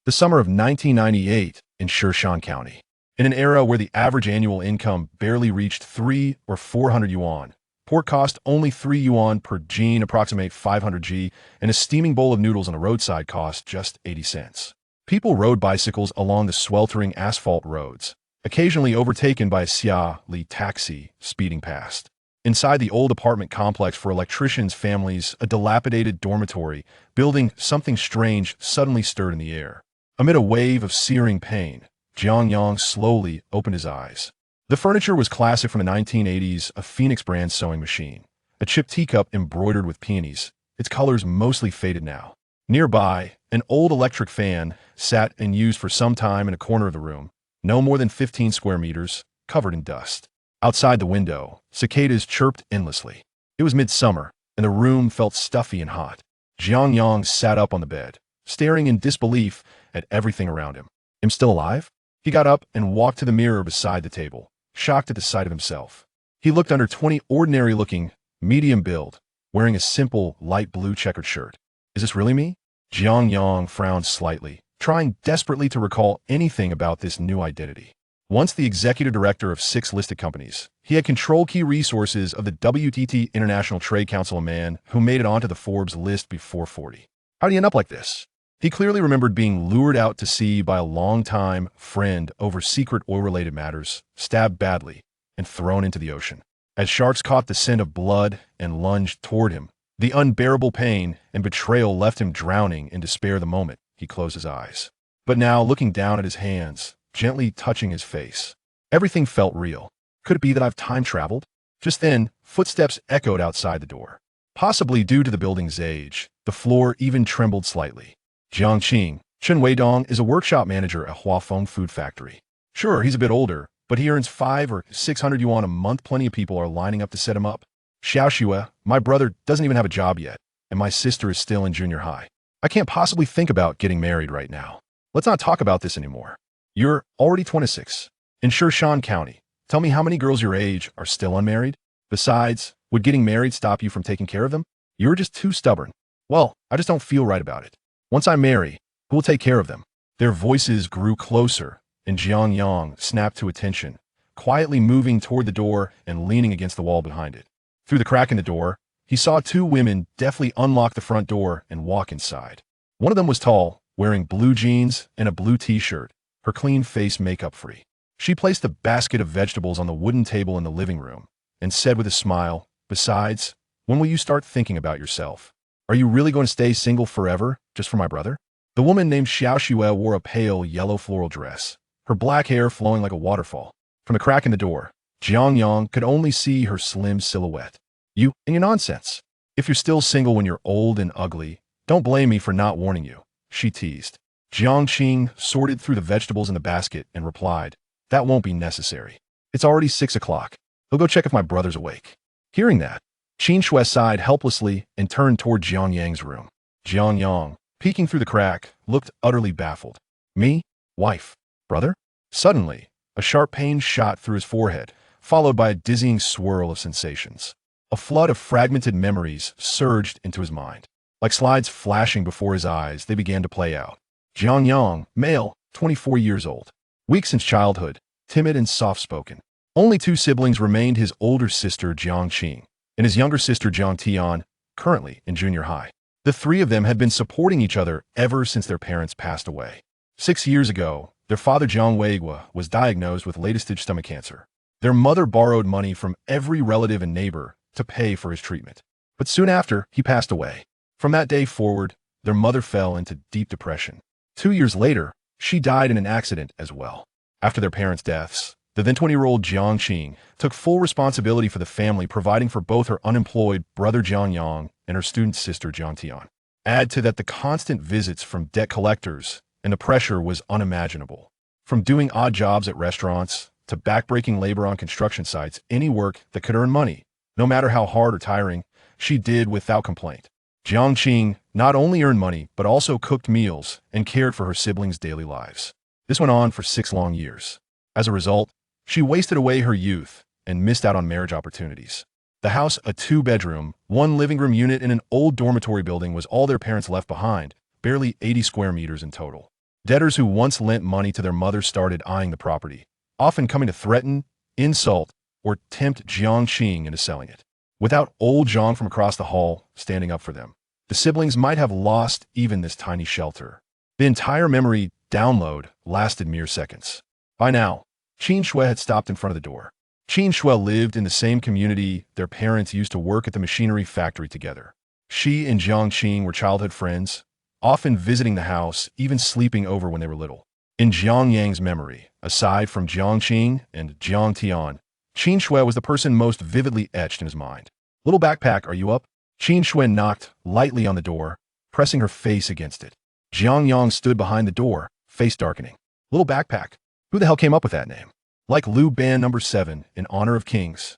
The summer of 1998 in Shirshan County. In an era where the average annual income barely reached 3 or 400 yuan, pork cost only 3 yuan per jean, approximate 500 G, and a steaming bowl of noodles on the roadside cost just 80 cents. People rode bicycles along the sweltering asphalt roads, occasionally overtaken by a Xia-Li taxi speeding past. Inside the old apartment complex for electricians' families, a dilapidated dormitory building, something strange suddenly stirred in the air. Amid a wave of searing pain, Jiang Yang slowly opened his eyes. The furniture was classic from the 1980s, a Phoenix brand sewing machine, a chipped teacup embroidered with peonies, its colors mostly faded now. Nearby, an old electric fan sat unused for some time in a corner of the room, no more than 15 square meters, covered in dust. Outside the window, cicadas chirped endlessly. It was midsummer, and the room felt stuffy and hot. Jiang Yang sat up on the bed, staring in disbelief at everything around him. "I'm still alive?" He got up and walked to the mirror beside the table, shocked at the sight of himself. He looked under 20, ordinary-looking, medium build, wearing a simple, light blue checkered shirt. "Is this really me?" Jiang Yang frowned slightly, trying desperately to recall anything about this new identity. Once the executive director of 6 listed companies, he had controlled key resources of the WTT International Trade Council, a man who made it onto the Forbes list before 40. How did he end up like this? He clearly remembered being lured out to sea by a longtime friend over secret oil-related matters, stabbed badly, and thrown into the ocean. As sharks caught the scent of blood and lunged toward him, the unbearable pain and betrayal left him drowning in despair the moment he closed his eyes. But now, looking down at his hands, gently touching his face, everything felt real. Could it be that I've time traveled? Just then, footsteps echoed outside the door. Possibly due to the building's age, the floor even trembled slightly. Jiang Qing, Chen Weidong, is a workshop manager at Huafeng Food Factory. Sure, he's a bit older, but he earns 500 or 600 yuan a month. Plenty of people are lining up to set him up. Xiaoxue, my brother, doesn't even have a job yet, and my sister is still in junior high. I can't possibly think about getting married right now. Let's not talk about this anymore. You're already 26. In Shirshan County, tell me how many girls your age are still unmarried? Besides, would getting married stop you from taking care of them? You're just too stubborn. Well, I just don't feel right about it. Once I marry, who will take care of them? Their voices grew closer, and Jiang Yang snapped to attention, quietly moving toward the door and leaning against the wall behind it. Through the crack in the door, he saw 2 women deftly unlock the front door and walk inside. One of them was tall, wearing blue jeans and a blue t-shirt, her clean face makeup free. She placed a basket of vegetables on the wooden table in the living room and said with a smile, "Besides, when will you start thinking about yourself? Are you really going to stay single forever, just for my brother?" The woman named Xiaoxue wore a pale yellow floral dress, her black hair flowing like a waterfall. From the crack in the door, Jiang Yang could only see her slim silhouette. "You and your nonsense. If you're still single when you're old and ugly, don't blame me for not warning you," she teased. Jiang Qing sorted through the vegetables in the basket and replied, "That won't be necessary. It's already 6 o'clock. I'll go check if my brother's awake." Hearing that, Qin Shui sighed helplessly and turned toward Jiang Yang's room. Jiang Yang, peeking through the crack, looked utterly baffled. "Me? Wife? Brother?" Suddenly, a sharp pain shot through his forehead, followed by a dizzying swirl of sensations. A flood of fragmented memories surged into his mind. Like slides flashing before his eyes, they began to play out. Jiang Yang, male, 24 years old. Weak since childhood, timid and soft-spoken. Only 2 siblings remained: his older sister Jiang Qing and his younger sister Jiang Tian, currently in junior high. The 3 of them had been supporting each other ever since their parents passed away. 6 years ago, their father Jiang Weigua was diagnosed with late-stage stomach cancer. Their mother borrowed money from every relative and neighbor to pay for his treatment. But soon after, he passed away. From that day forward, their mother fell into deep depression. 2 years later, she died in an accident as well. After their parents' deaths, the then 20-year-old Jiang Qing took full responsibility for the family, providing for both her unemployed brother Jiang Yang and her student sister Jiang Tian. Add to that the constant visits from debt collectors, and the pressure was unimaginable. From doing odd jobs at restaurants to backbreaking labor on construction sites, any work that could earn money, no matter how hard or tiring, she did without complaint. Jiang Qing not only earned money, but also cooked meals and cared for her siblings' daily lives. This went on for 6 long years. As a result, she wasted away her youth and missed out on marriage opportunities. The house, a 2-bedroom, 1 living room unit in an old dormitory building, was all their parents left behind, barely 80 square meters in total. Debtors who once lent money to their mother started eyeing the property, often coming to threaten, insult, or tempt Jiang Qing into selling it. Without old Jiang from across the hall standing up for them, the siblings might have lost even this tiny shelter. The entire memory download lasted mere seconds. By now, Qin Shui had stopped in front of the door. Qin Shui lived in the same community their parents used to work at the machinery factory together. She and Jiang Qing were childhood friends, often visiting the house, even sleeping over when they were little. In Jiang Yang's memory, aside from Jiang Qing and Jiang Tian, Qin Shui was the person most vividly etched in his mind. "Little backpack, are you up?" Qin Shui knocked lightly on the door, pressing her face against it. Jiang Yang stood behind the door, face darkening. "Little backpack? Who the hell came up with that name? Like Liu Ban number 7 in honor of kings."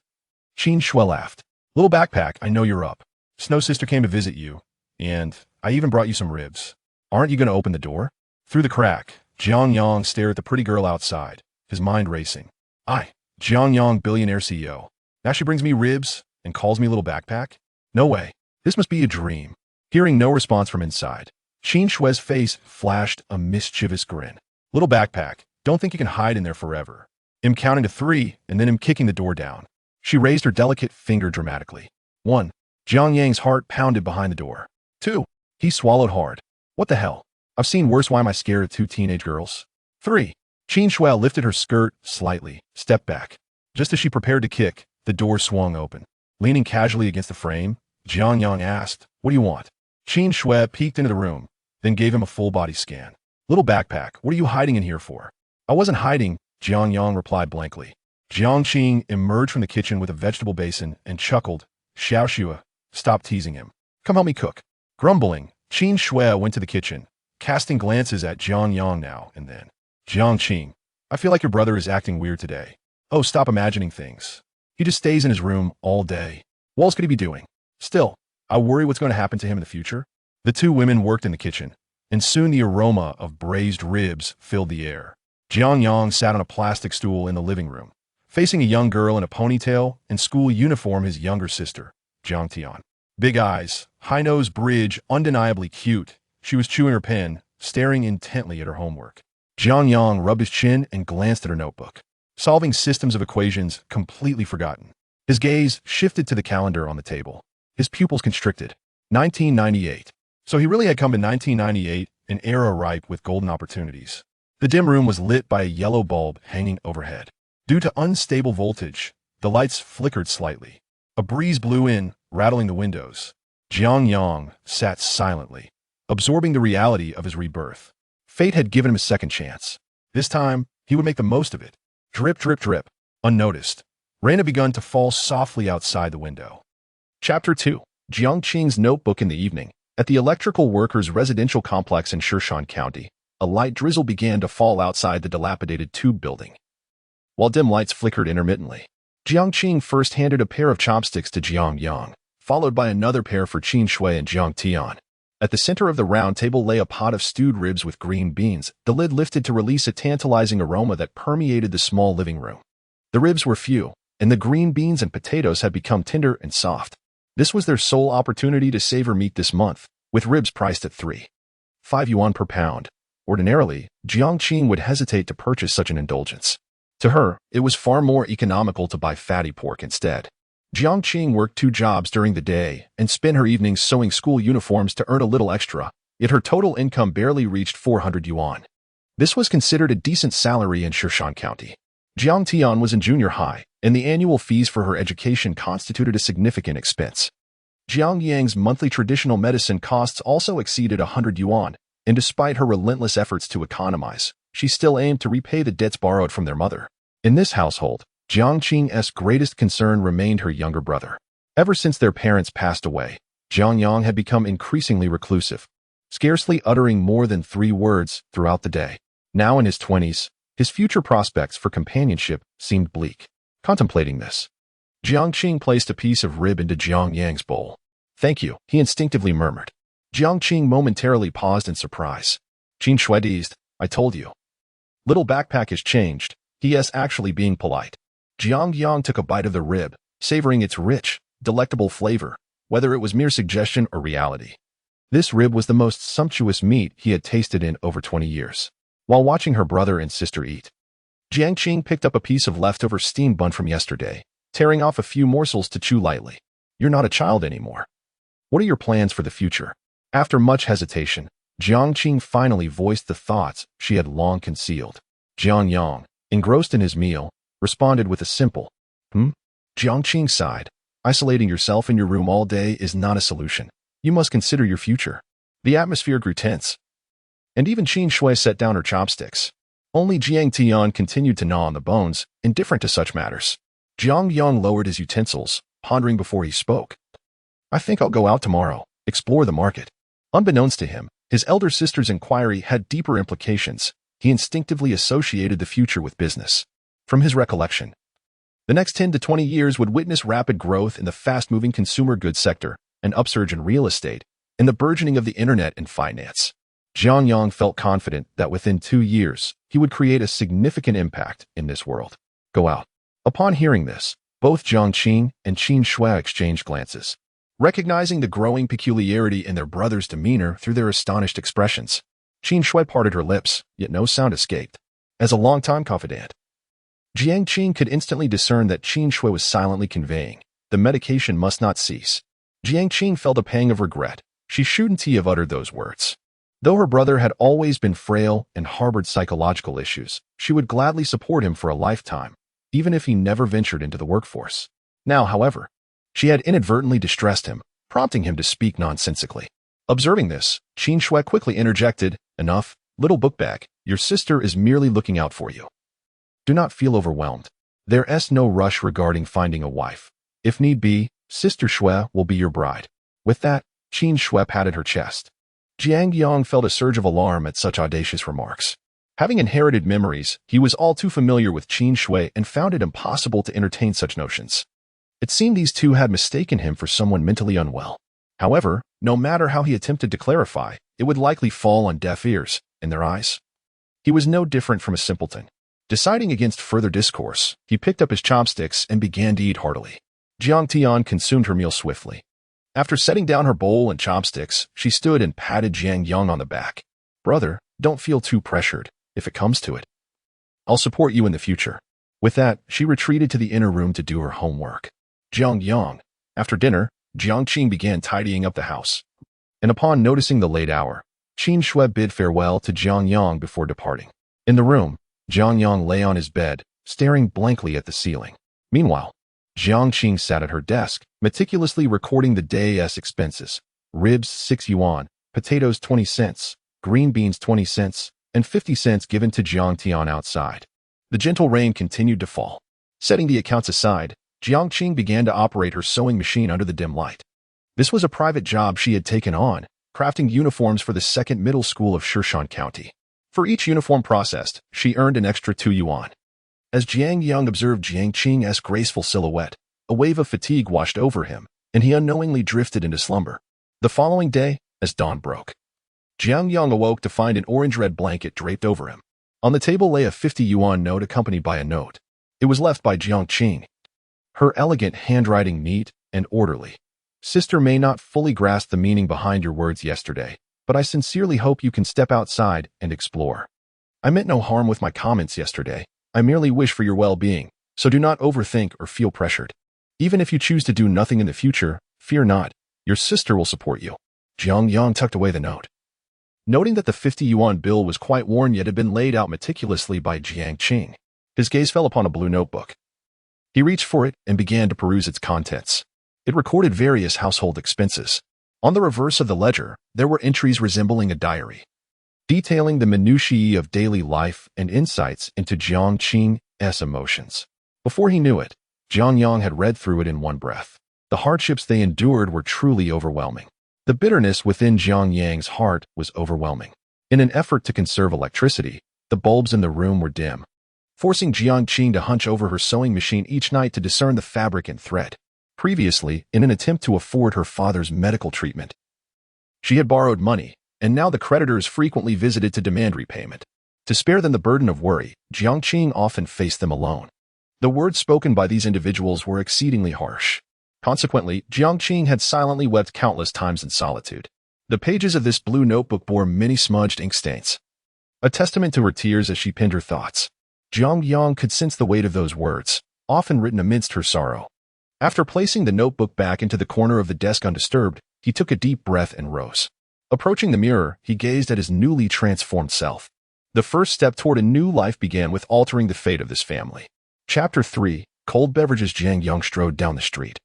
Qin Shui laughed. "Little backpack, I know you're up. Snow Sister came to visit you, and I even brought you some ribs. Aren't you going to open the door?" Through the crack, Jiang Yang stared at the pretty girl outside, his mind racing. Jiang Yang, billionaire CEO. Now she brings me ribs and calls me little backpack? No way. This must be a dream. Hearing no response from inside, Qin Shui's face flashed a mischievous grin. "Little backpack, don't think you can hide in there forever. I'm counting to 3, and then I'm kicking the door down." She raised her delicate finger dramatically. 1. Jiang Yang's heart pounded behind the door. 2. He swallowed hard. "What the hell? I've seen worse. Why am I scared of 2 teenage girls?" 3. Qin Shui lifted her skirt slightly, stepped back. Just as she prepared to kick, the door swung open. Leaning casually against the frame, Jiang Yang asked, "What do you want?" Qin Shui peeked into the room, then gave him a full-body scan. "Little backpack, what are you hiding in here for?" "I wasn't hiding," Jiang Yang replied blankly. Jiang Qing emerged from the kitchen with a vegetable basin and chuckled. "Xiao Xue, stop teasing him. Come help me cook." Grumbling, Qin Shui went to the kitchen, casting glances at Jiang Yang now and then. "Jiang Qing, I feel like your brother is acting weird today." "Oh, stop imagining things. He just stays in his room all day. What else could he be doing?" "Still, I worry what's going to happen to him in the future." The 2 women worked in the kitchen, and soon the aroma of braised ribs filled the air. Jiang Yang sat on a plastic stool in the living room, facing a young girl in a ponytail and school uniform, his younger sister, Jiang Tian. Big eyes, high nose bridge, undeniably cute. She was chewing her pen, staring intently at her homework. Jiang Yang rubbed his chin and glanced at her notebook, solving systems of equations completely forgotten. His gaze shifted to the calendar on the table. His pupils constricted. 1998. So he really had come to 1998, an era ripe with golden opportunities. The dim room was lit by a yellow bulb hanging overhead. Due to unstable voltage, the lights flickered slightly. A breeze blew in, rattling the windows. Jiang Yang sat silently, absorbing the reality of his rebirth. Fate had given him a second chance. This time, he would make the most of it. Drip, drip, drip. Unnoticed, rain had begun to fall softly outside the window. Chapter 2. Jiang Qing's notebook. In the evening, at the electrical workers' residential complex in Shan County, a light drizzle began to fall outside the dilapidated tube building. While dim lights flickered intermittently, Jiang Qing first handed a pair of chopsticks to Jiang Yang, followed by another pair for Qin Shui and Jiang Tian. At the center of the round table lay a pot of stewed ribs with green beans, the lid lifted to release a tantalizing aroma that permeated the small living room. The ribs were few, and the green beans and potatoes had become tender and soft. This was their sole opportunity to savor meat this month, with ribs priced at 3.5 yuan per pound. Ordinarily, Jiang Qing would hesitate to purchase such an indulgence. To her, it was far more economical to buy fatty pork instead. Jiang Qing worked 2 jobs during the day and spent her evenings sewing school uniforms to earn a little extra, yet her total income barely reached 400 yuan. This was considered a decent salary in Shan County. Jiang Tian was in junior high, and the annual fees for her education constituted a significant expense. Jiang Yang's monthly traditional medicine costs also exceeded 100 yuan, and despite her relentless efforts to economize, she still aimed to repay the debts borrowed from their mother. In this household, Jiang Qing's greatest concern remained her younger brother. Ever since their parents passed away, Jiang Yang had become increasingly reclusive, scarcely uttering more than 3 words throughout the day. Now in his 20s, his future prospects for companionship seemed bleak. Contemplating this, Jiang Qing placed a piece of rib into Jiang Yang's bowl. "Thank you," he instinctively murmured. Jiang Qing momentarily paused in surprise. Qin Shui teased, "I told you." "Little backpack has changed," he is actually being polite. Jiang Yang took a bite of the rib, savoring its rich, delectable flavor, whether it was mere suggestion or reality. This rib was the most sumptuous meat he had tasted in over 20 years. While watching her brother and sister eat, Jiang Qing picked up a piece of leftover steamed bun from yesterday, tearing off a few morsels to chew lightly. You're not a child anymore. What are your plans for the future? After much hesitation, Jiang Qing finally voiced the thoughts she had long concealed. Jiang Yang, engrossed in his meal, responded with a simple, Jiang Qing sighed. Isolating yourself in your room all day is not a solution. You must consider your future. The atmosphere grew tense. And even Qin Shui set down her chopsticks. Only Jiang Tian continued to gnaw on the bones, indifferent to such matters. Jiang Yang lowered his utensils, pondering before he spoke. I think I'll go out tomorrow, explore the market. Unbeknownst to him, his elder sister's inquiry had deeper implications. He instinctively associated the future with business. From his recollection, the next 10 to 20 years would witness rapid growth in the fast-moving consumer goods sector, an upsurge in real estate, and the burgeoning of the internet and finance. Jiang Yang felt confident that within 2 years, he would create a significant impact in this world. Go out. Upon hearing this, both Jiang Qing and Qin Shui exchanged glances, recognizing the growing peculiarity in their brother's demeanor through their astonished expressions. Qin Shui parted her lips, yet no sound escaped. As a longtime confidant, Jiang Qing could instantly discern that Qin Shui was silently conveying, the medication must not cease. Jiang Qing felt a pang of regret. She shouldn't have uttered those words. Though her brother had always been frail and harbored psychological issues, she would gladly support him for a lifetime, even if he never ventured into the workforce. Now, however, she had inadvertently distressed him, prompting him to speak nonsensically. Observing this, Qin Shui quickly interjected, Enough, little bookbag, your sister is merely looking out for you. Do not feel overwhelmed. There's no rush regarding finding a wife. If need be, Sister Shui will be your bride. With that, Qin Shui patted her chest. Jiang Yang felt a surge of alarm at such audacious remarks. Having inherited memories, he was all too familiar with Qin Shui and found it impossible to entertain such notions. It seemed these two had mistaken him for someone mentally unwell. However, no matter how he attempted to clarify, it would likely fall on deaf ears, in their eyes. He was no different from a simpleton. Deciding against further discourse, he picked up his chopsticks and began to eat heartily. Jiang Tian consumed her meal swiftly. After setting down her bowl and chopsticks, she stood and patted Jiang Yang on the back. Brother, don't feel too pressured, if it comes to it. I'll support you in the future. With that, she retreated to the inner room to do her homework. Jiang Yang. After dinner, Jiang Qing began tidying up the house. And upon noticing the late hour, Qin Shui bid farewell to Jiang Yang before departing. In the room, Jiang Yang lay on his bed, staring blankly at the ceiling. Meanwhile, Jiang Qing sat at her desk, meticulously recording the day's expenses. Ribs 6 yuan, potatoes 20 cents, green beans 20 cents, and 50 cents given to Jiang Tian outside. The gentle rain continued to fall. Setting the accounts aside, Jiang Qing began to operate her sewing machine under the dim light. This was a private job she had taken on, crafting uniforms for the second middle school of Shirshan County. For each uniform processed, she earned an extra 2 yuan. As Jiang Yang observed Jiang Qing's graceful silhouette, a wave of fatigue washed over him, and he unknowingly drifted into slumber. The following day, as dawn broke, Jiang Yang awoke to find an orange-red blanket draped over him. On the table lay a 50 yuan note accompanied by a note. It was left by Jiang Qing. Her elegant handwriting neat and orderly. Sister may not fully grasp the meaning behind your words yesterday, but I sincerely hope you can step outside and explore. I meant no harm with my comments yesterday. I merely wish for your well-being, so do not overthink or feel pressured. Even if you choose to do nothing in the future, fear not. Your sister will support you. Jiang Yang tucked away the note. Noting that the 50 yuan bill was quite worn yet had been laid out meticulously by Jiang Qing, his gaze fell upon a blue notebook. He reached for it and began to peruse its contents. It recorded various household expenses. On the reverse of the ledger, there were entries resembling a diary, detailing the minutiae of daily life and insights into Jiang Qing's emotions. Before he knew it, Jiang Yang had read through it in one breath. The hardships they endured were truly overwhelming. The bitterness within Jiang Yang's heart was overwhelming. In an effort to conserve electricity, the bulbs in the room were dim, forcing Jiang Qing to hunch over her sewing machine each night to discern the fabric and thread. Previously, in an attempt to afford her father's medical treatment, she had borrowed money, and now the creditors frequently visited to demand repayment. To spare them the burden of worry, Jiang Qing often faced them alone. The words spoken by these individuals were exceedingly harsh. Consequently, Jiang Qing had silently wept countless times in solitude. The pages of this blue notebook bore many smudged ink stains, a testament to her tears as she penned her thoughts. Jiang Yang could sense the weight of those words, often written amidst her sorrow. After placing the notebook back into the corner of the desk undisturbed, he took a deep breath and rose. Approaching the mirror, he gazed at his newly transformed self. The first step toward a new life began with altering the fate of this family. Chapter 3. Cold beverages. Jiang Yang strode down the street,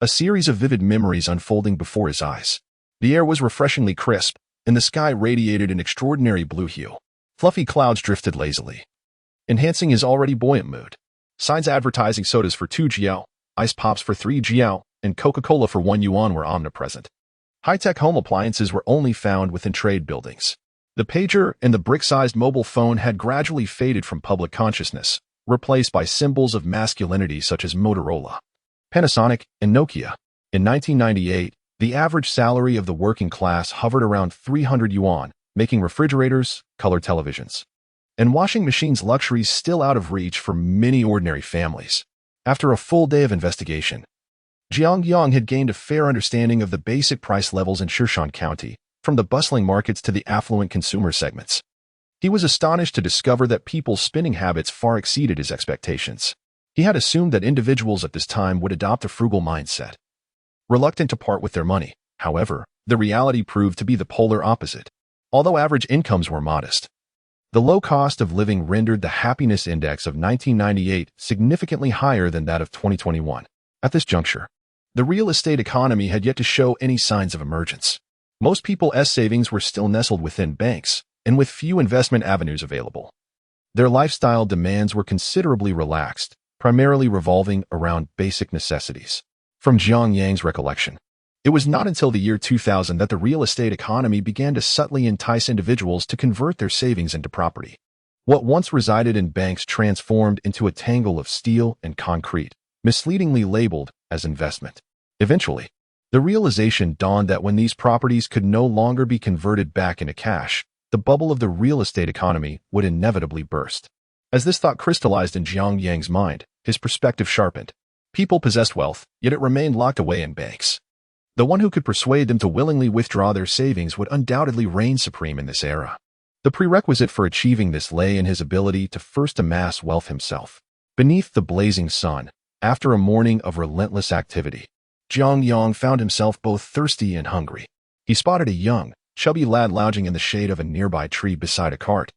a series of vivid memories unfolding before his eyes. The air was refreshingly crisp, and the sky radiated an extraordinary blue hue. Fluffy clouds drifted lazily, enhancing his already buoyant mood. Signs advertising sodas for 2 jiao, ice pops for 3 jiao, and Coca-Cola for 1 yuan were omnipresent. High-tech home appliances were only found within trade buildings. The pager and the brick-sized mobile phone had gradually faded from public consciousness, replaced by symbols of masculinity such as Motorola, Panasonic, and Nokia. In 1998, the average salary of the working class hovered around 300 yuan, making refrigerators, color televisions, and washing machines luxuries still out of reach for many ordinary families. After a full day of investigation, Jiang Yang had gained a fair understanding of the basic price levels in Jiang County, from the bustling markets to the affluent consumer segments. He was astonished to discover that people's spending habits far exceeded his expectations. He had assumed that individuals at this time would adopt a frugal mindset, reluctant to part with their money. However, the reality proved to be the polar opposite. Although average incomes were modest, the low cost of living rendered the happiness index of 1998 significantly higher than that of 2021. At this juncture, the real estate economy had yet to show any signs of emergence. Most people's savings were still nestled within banks, and with few investment avenues available. Their lifestyle demands were considerably relaxed, primarily revolving around basic necessities. From Jiang Yang's recollection, it was not until the year 2000 that the real estate economy began to subtly entice individuals to convert their savings into property. What once resided in banks transformed into a tangle of steel and concrete, misleadingly labeled as investment. Eventually, the realization dawned that when these properties could no longer be converted back into cash, the bubble of the real estate economy would inevitably burst. As this thought crystallized in Jiang Yang's mind, his perspective sharpened. People possessed wealth, yet it remained locked away in banks. The one who could persuade them to willingly withdraw their savings would undoubtedly reign supreme in this era. The prerequisite for achieving this lay in his ability to first amass wealth himself. Beneath the blazing sun, after a morning of relentless activity, Jiang Yang found himself both thirsty and hungry. He spotted a young, chubby lad lounging in the shade of a nearby tree beside a cart.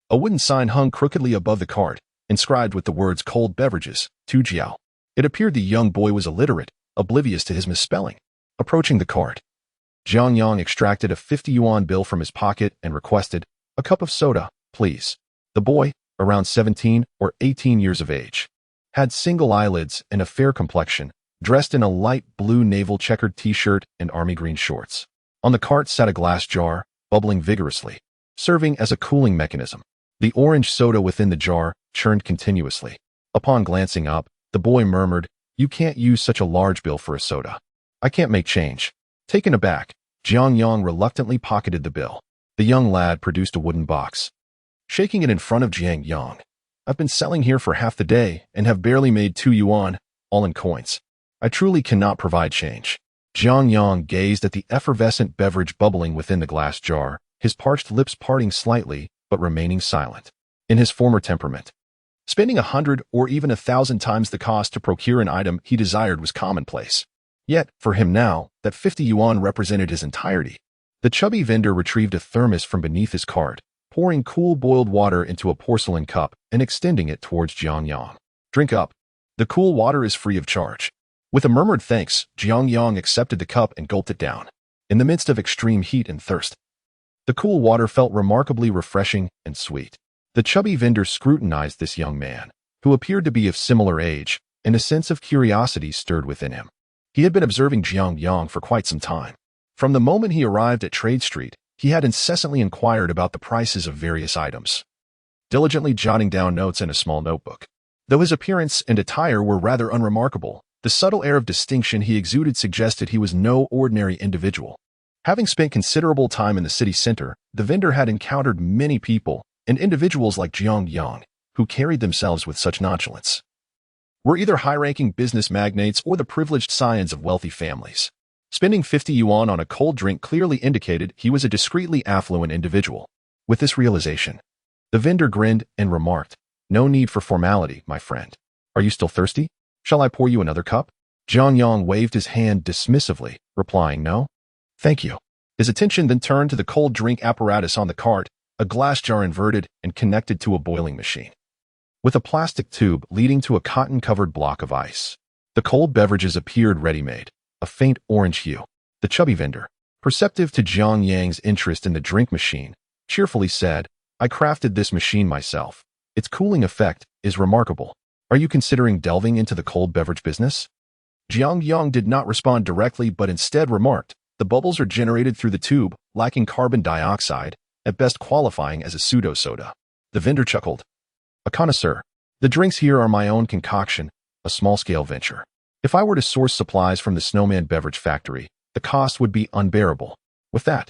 A wooden sign hung crookedly above the cart, inscribed with the words cold beverages, 2 jiao. It appeared the young boy was illiterate, oblivious to his misspelling. Approaching the cart, Jiang Yang extracted a 50 yuan bill from his pocket and requested, "A cup of soda, please." The boy, around 17 or 18 years of age, had single eyelids and a fair complexion, dressed in a light blue naval checkered t-shirt and army green shorts. On the cart sat a glass jar, bubbling vigorously, serving as a cooling mechanism. The orange soda within the jar churned continuously. Upon glancing up, the boy murmured, "You can't use such a large bill for a soda. I can't make change." Taken aback, Jiang Yang reluctantly pocketed the bill. The young lad produced a wooden box. Shaking it in front of Jiang Yang, "I've been selling here for half the day and have barely made 2 yuan, all in coins. I truly cannot provide change." Jiang Yang gazed at the effervescent beverage bubbling within the glass jar, his parched lips parting slightly, but remaining silent. In his former temperament, spending 100 or even 1,000 times the cost to procure an item he desired was commonplace. Yet, for him now, that 50 yuan represented his entirety. The chubby vendor retrieved a thermos from beneath his cart, pouring cool boiled water into a porcelain cup and extending it towards Jiang Yang. "Drink up. The cool water is free of charge." With a murmured thanks, Jiang Yang accepted the cup and gulped it down. In the midst of extreme heat and thirst, the cool water felt remarkably refreshing and sweet. The chubby vendor scrutinized this young man, who appeared to be of similar age, and a sense of curiosity stirred within him. He had been observing Jiang Yang for quite some time. From the moment he arrived at Trade Street, he had incessantly inquired about the prices of various items, diligently jotting down notes in a small notebook. Though his appearance and attire were rather unremarkable, the subtle air of distinction he exuded suggested he was no ordinary individual. Having spent considerable time in the city center, the vendor had encountered many people, and individuals like Jiang Yang, who carried themselves with such nonchalance, were either high-ranking business magnates or the privileged scions of wealthy families. Spending 50 yuan on a cold drink clearly indicated he was a discreetly affluent individual. With this realization, the vendor grinned and remarked, "No need for formality, my friend. Are you still thirsty? Shall I pour you another cup?" Jiang Yang waved his hand dismissively, replying, "No, thank you." His attention then turned to the cold drink apparatus on the cart, a glass jar inverted and connected to a boiling machine, with a plastic tube leading to a cotton-covered block of ice. The cold beverages appeared ready-made, a faint orange hue. The chubby vendor, perceptive to Jiang Yang's interest in the drink machine, cheerfully said, "I crafted this machine myself. Its cooling effect is remarkable. Are you considering delving into the cold beverage business?" Jiang Yang did not respond directly but instead remarked, "The bubbles are generated through the tube, lacking carbon dioxide, at best qualifying as a pseudo-soda." The vendor chuckled. "A connoisseur. The drinks here are my own concoction, a small-scale venture. If I were to source supplies from the Snowman Beverage Factory, the cost would be unbearable." With that,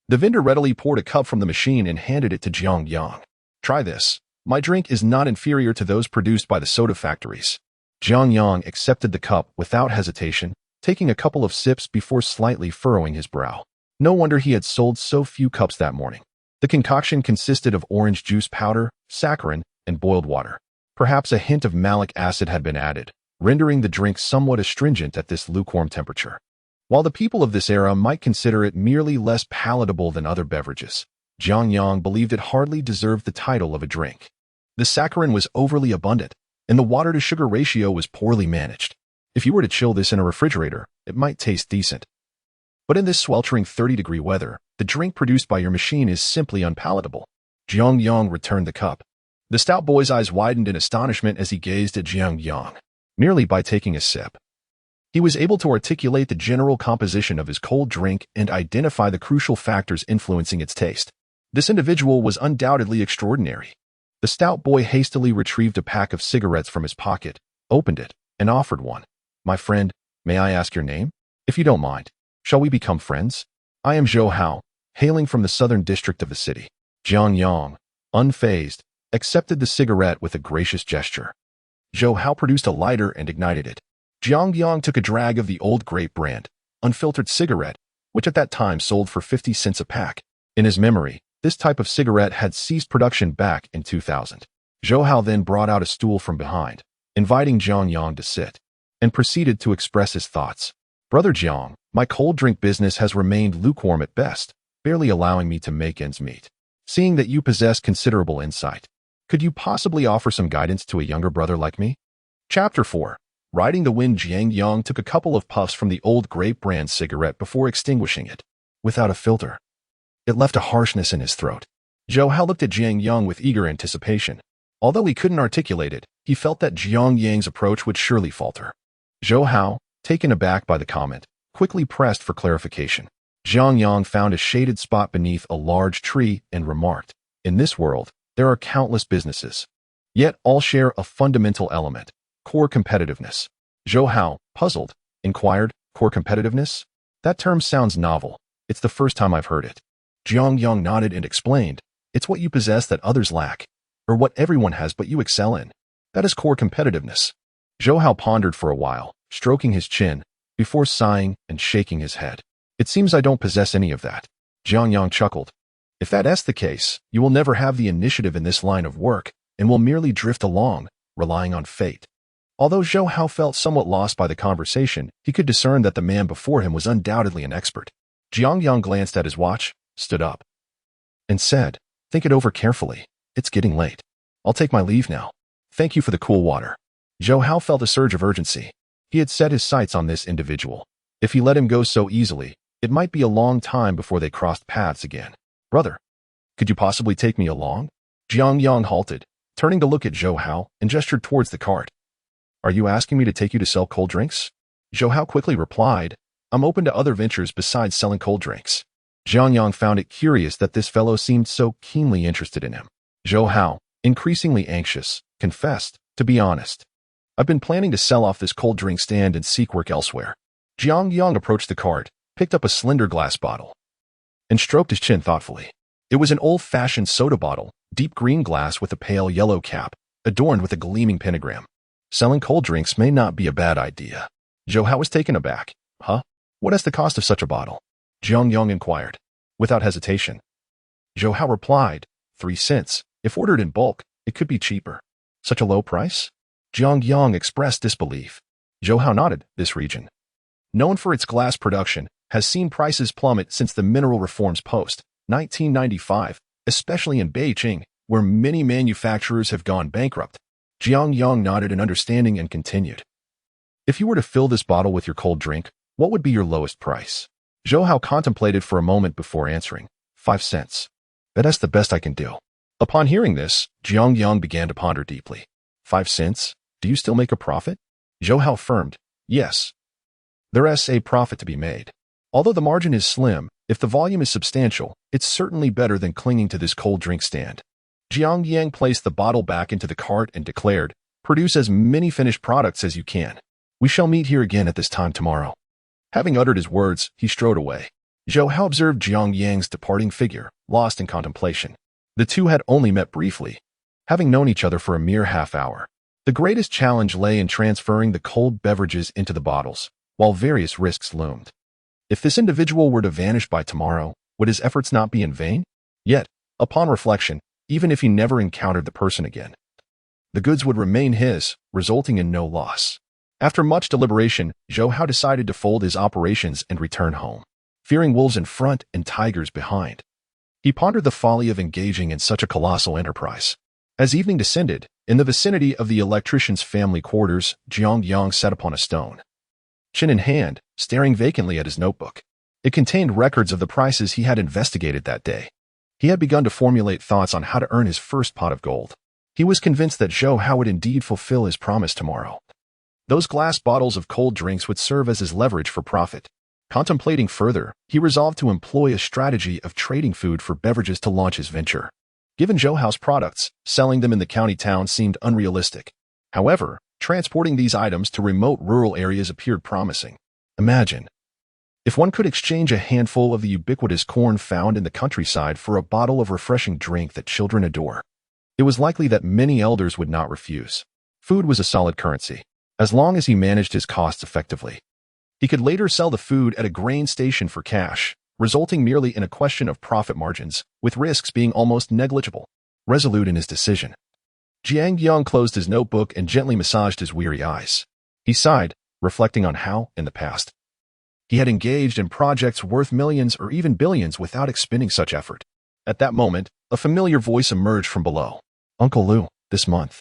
the vendor readily poured a cup from the machine and handed it to Jiang Yang. "Try this. My drink is not inferior to those produced by the soda factories." Jiang Yang accepted the cup without hesitation, taking a couple of sips before slightly furrowing his brow. No wonder he had sold so few cups that morning. The concoction consisted of orange juice powder, saccharin, and boiled water. Perhaps a hint of malic acid had been added, rendering the drink somewhat astringent at this lukewarm temperature. While the people of this era might consider it merely less palatable than other beverages, Jiang Yang believed it hardly deserved the title of a drink. The saccharin was overly abundant, and the water-to-sugar ratio was poorly managed. If you were to chill this in a refrigerator, it might taste decent. But in this sweltering 30-degree weather, the drink produced by your machine is simply unpalatable. Jiang Yang returned the cup. The stout boy's eyes widened in astonishment as he gazed at Jiang Yang. Merely by taking a sip, he was able to articulate the general composition of his cold drink and identify the crucial factors influencing its taste. This individual was undoubtedly extraordinary. The stout boy hastily retrieved a pack of cigarettes from his pocket, opened it, and offered one. "My friend, may I ask your name? If you don't mind, shall we become friends? I am Zhou Hao, hailing from the southern district of the city." Jiang Yang, unfazed, accepted the cigarette with a gracious gesture. Zhou Hao produced a lighter and ignited it. Jiang Yang took a drag of the old grape brand, unfiltered cigarette, which at that time sold for 50 cents a pack. In his memory, this type of cigarette had ceased production back in 2000. Zhou Hao then brought out a stool from behind, inviting Jiang Yang to sit, and proceeded to express his thoughts. "Brother Jiang, my cold drink business has remained lukewarm at best, barely allowing me to make ends meet. Seeing that you possess considerable insight, could you possibly offer some guidance to a younger brother like me?" Chapter 4. Riding the wind. Jiang Yang took a couple of puffs from the old grape brand cigarette before extinguishing it. Without a filter, it left a harshness in his throat. Zhou Hao looked at Jiang Yang with eager anticipation. Although he couldn't articulate it, he felt that Jiang Yang's approach would surely falter. Zhou Hao, taken aback by the comment, quickly pressed for clarification. Jiang Yang found a shaded spot beneath a large tree and remarked, "In this world, there are countless businesses, yet all share a fundamental element, core competitiveness." Zhou Hao, puzzled, inquired, "Core competitiveness? That term sounds novel. It's the first time I've heard it." Jiang Yang nodded and explained, "It's what you possess that others lack, or what everyone has but you excel in. That is core competitiveness." Zhou Hao pondered for a while, stroking his chin, before sighing and shaking his head. "It seems I don't possess any of that." Jiang Yang chuckled. "If that's the case, you will never have the initiative in this line of work, and will merely drift along, relying on fate." Although Zhou Hao felt somewhat lost by the conversation, he could discern that the man before him was undoubtedly an expert. Jiang Yang glanced at his watch, stood up, and said, "Think it over carefully. It's getting late. I'll take my leave now. Thank you for the cool water." Zhou Hao felt a surge of urgency. He had set his sights on this individual. If he let him go so easily, it might be a long time before they crossed paths again. "Brother, could you possibly take me along?" Jiang Yang halted, turning to look at Zhou Hao, and gestured towards the cart. "Are you asking me to take you to sell cold drinks?" Zhou Hao quickly replied, "I'm open to other ventures besides selling cold drinks." Jiang Yang found it curious that this fellow seemed so keenly interested in him. Zhou Hao, increasingly anxious, confessed, "To be honest, I've been planning to sell off this cold drink stand and seek work elsewhere." Jiang Yang approached the cart, picked up a slender glass bottle, and stroked his chin thoughtfully. It was an old-fashioned soda bottle, deep green glass with a pale yellow cap, adorned with a gleaming pentagram. Selling cold drinks may not be a bad idea. Zhou Hao was taken aback. "Huh? What is the cost of such a bottle? Jiang Yang inquired. Without hesitation. Zhou Hao replied, 3 cents. If ordered in bulk, it could be cheaper. Such a low price? Jiang Yang expressed disbelief. Zhou Hao nodded. This region, known for its glass production, has seen prices plummet since the mineral reforms post-1995, especially in Beijing, where many manufacturers have gone bankrupt. Jiang Yang nodded in understanding and continued. If you were to fill this bottle with your cold drink, what would be your lowest price? Zhou Hao contemplated for a moment before answering. 5 cents. That's the best I can do. Upon hearing this, Jiang Yang began to ponder deeply. 5 cents? Do you still make a profit? Zhou Hao affirmed. Yes. There is a profit to be made. Although the margin is slim, if the volume is substantial, it's certainly better than clinging to this cold drink stand. Jiang Yang placed the bottle back into the cart and declared, produce as many finished products as you can. We shall meet here again at this time tomorrow. Having uttered his words, he strode away. Zhou Hao observed Jiang Yang's departing figure, lost in contemplation. The two had only met briefly, having known each other for a mere half hour. The greatest challenge lay in transferring the cold beverages into the bottles, while various risks loomed. If this individual were to vanish by tomorrow, would his efforts not be in vain? Yet, upon reflection, even if he never encountered the person again, the goods would remain his, resulting in no loss. After much deliberation, Zhou Hao decided to fold his operations and return home, fearing wolves in front and tigers behind. He pondered the folly of engaging in such a colossal enterprise. As evening descended, in the vicinity of the electrician's family quarters, Jiang Yang sat upon a stone, chin in hand, staring vacantly at his notebook. It contained records of the prices he had investigated that day. He had begun to formulate thoughts on how to earn his first pot of gold. He was convinced that Zhou Hao would indeed fulfill his promise tomorrow. Those glass bottles of cold drinks would serve as his leverage for profit. Contemplating further, he resolved to employ a strategy of trading food for beverages to launch his venture. Given Zhou Hao's products, selling them in the county town seemed unrealistic. However, transporting these items to remote rural areas appeared promising. Imagine if one could exchange a handful of the ubiquitous corn found in the countryside for a bottle of refreshing drink that children adore. It was likely that many elders would not refuse. Food was a solid currency, as long as he managed his costs effectively. He could later sell the food at a grain station for cash, resulting merely in a question of profit margins, with risks being almost negligible. Resolute in his decision, Jiang Yang closed his notebook and gently massaged his weary eyes. He sighed, reflecting on how, in the past, he had engaged in projects worth millions or even billions without expending such effort. At that moment, a familiar voice emerged from below. Uncle Lu, this month,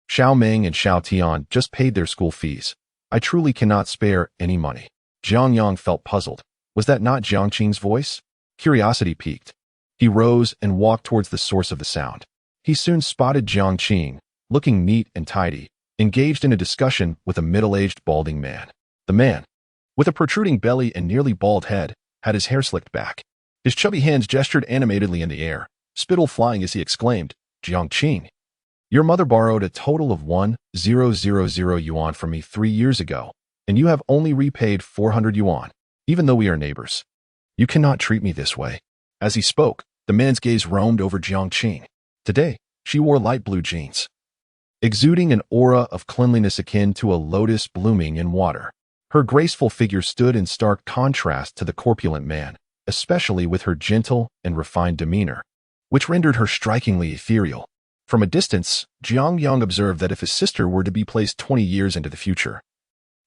Xiao Meng and Xiao Tian just paid their school fees. I truly cannot spare any money. Jiang Yang felt puzzled. Was that not Jiang Qing's voice? Curiosity piqued. He rose and walked towards the source of the sound. He soon spotted Jiang Qing, looking neat and tidy, engaged in a discussion with a middle-aged balding man. The man, with a protruding belly and nearly bald head, had his hair slicked back. His chubby hands gestured animatedly in the air, spittle flying as he exclaimed, Jiang Qing, your mother borrowed a total of 1,000 yuan from me 3 years ago, and you have only repaid 400 yuan, even though we are neighbors. You cannot treat me this way. As he spoke, the man's gaze roamed over Jiang Qing. Today, she wore light blue jeans, exuding an aura of cleanliness akin to a lotus blooming in water. Her graceful figure stood in stark contrast to the corpulent man, especially with her gentle and refined demeanor, which rendered her strikingly ethereal. From a distance, Jiang Yang observed that if his sister were to be placed 20 years into the future,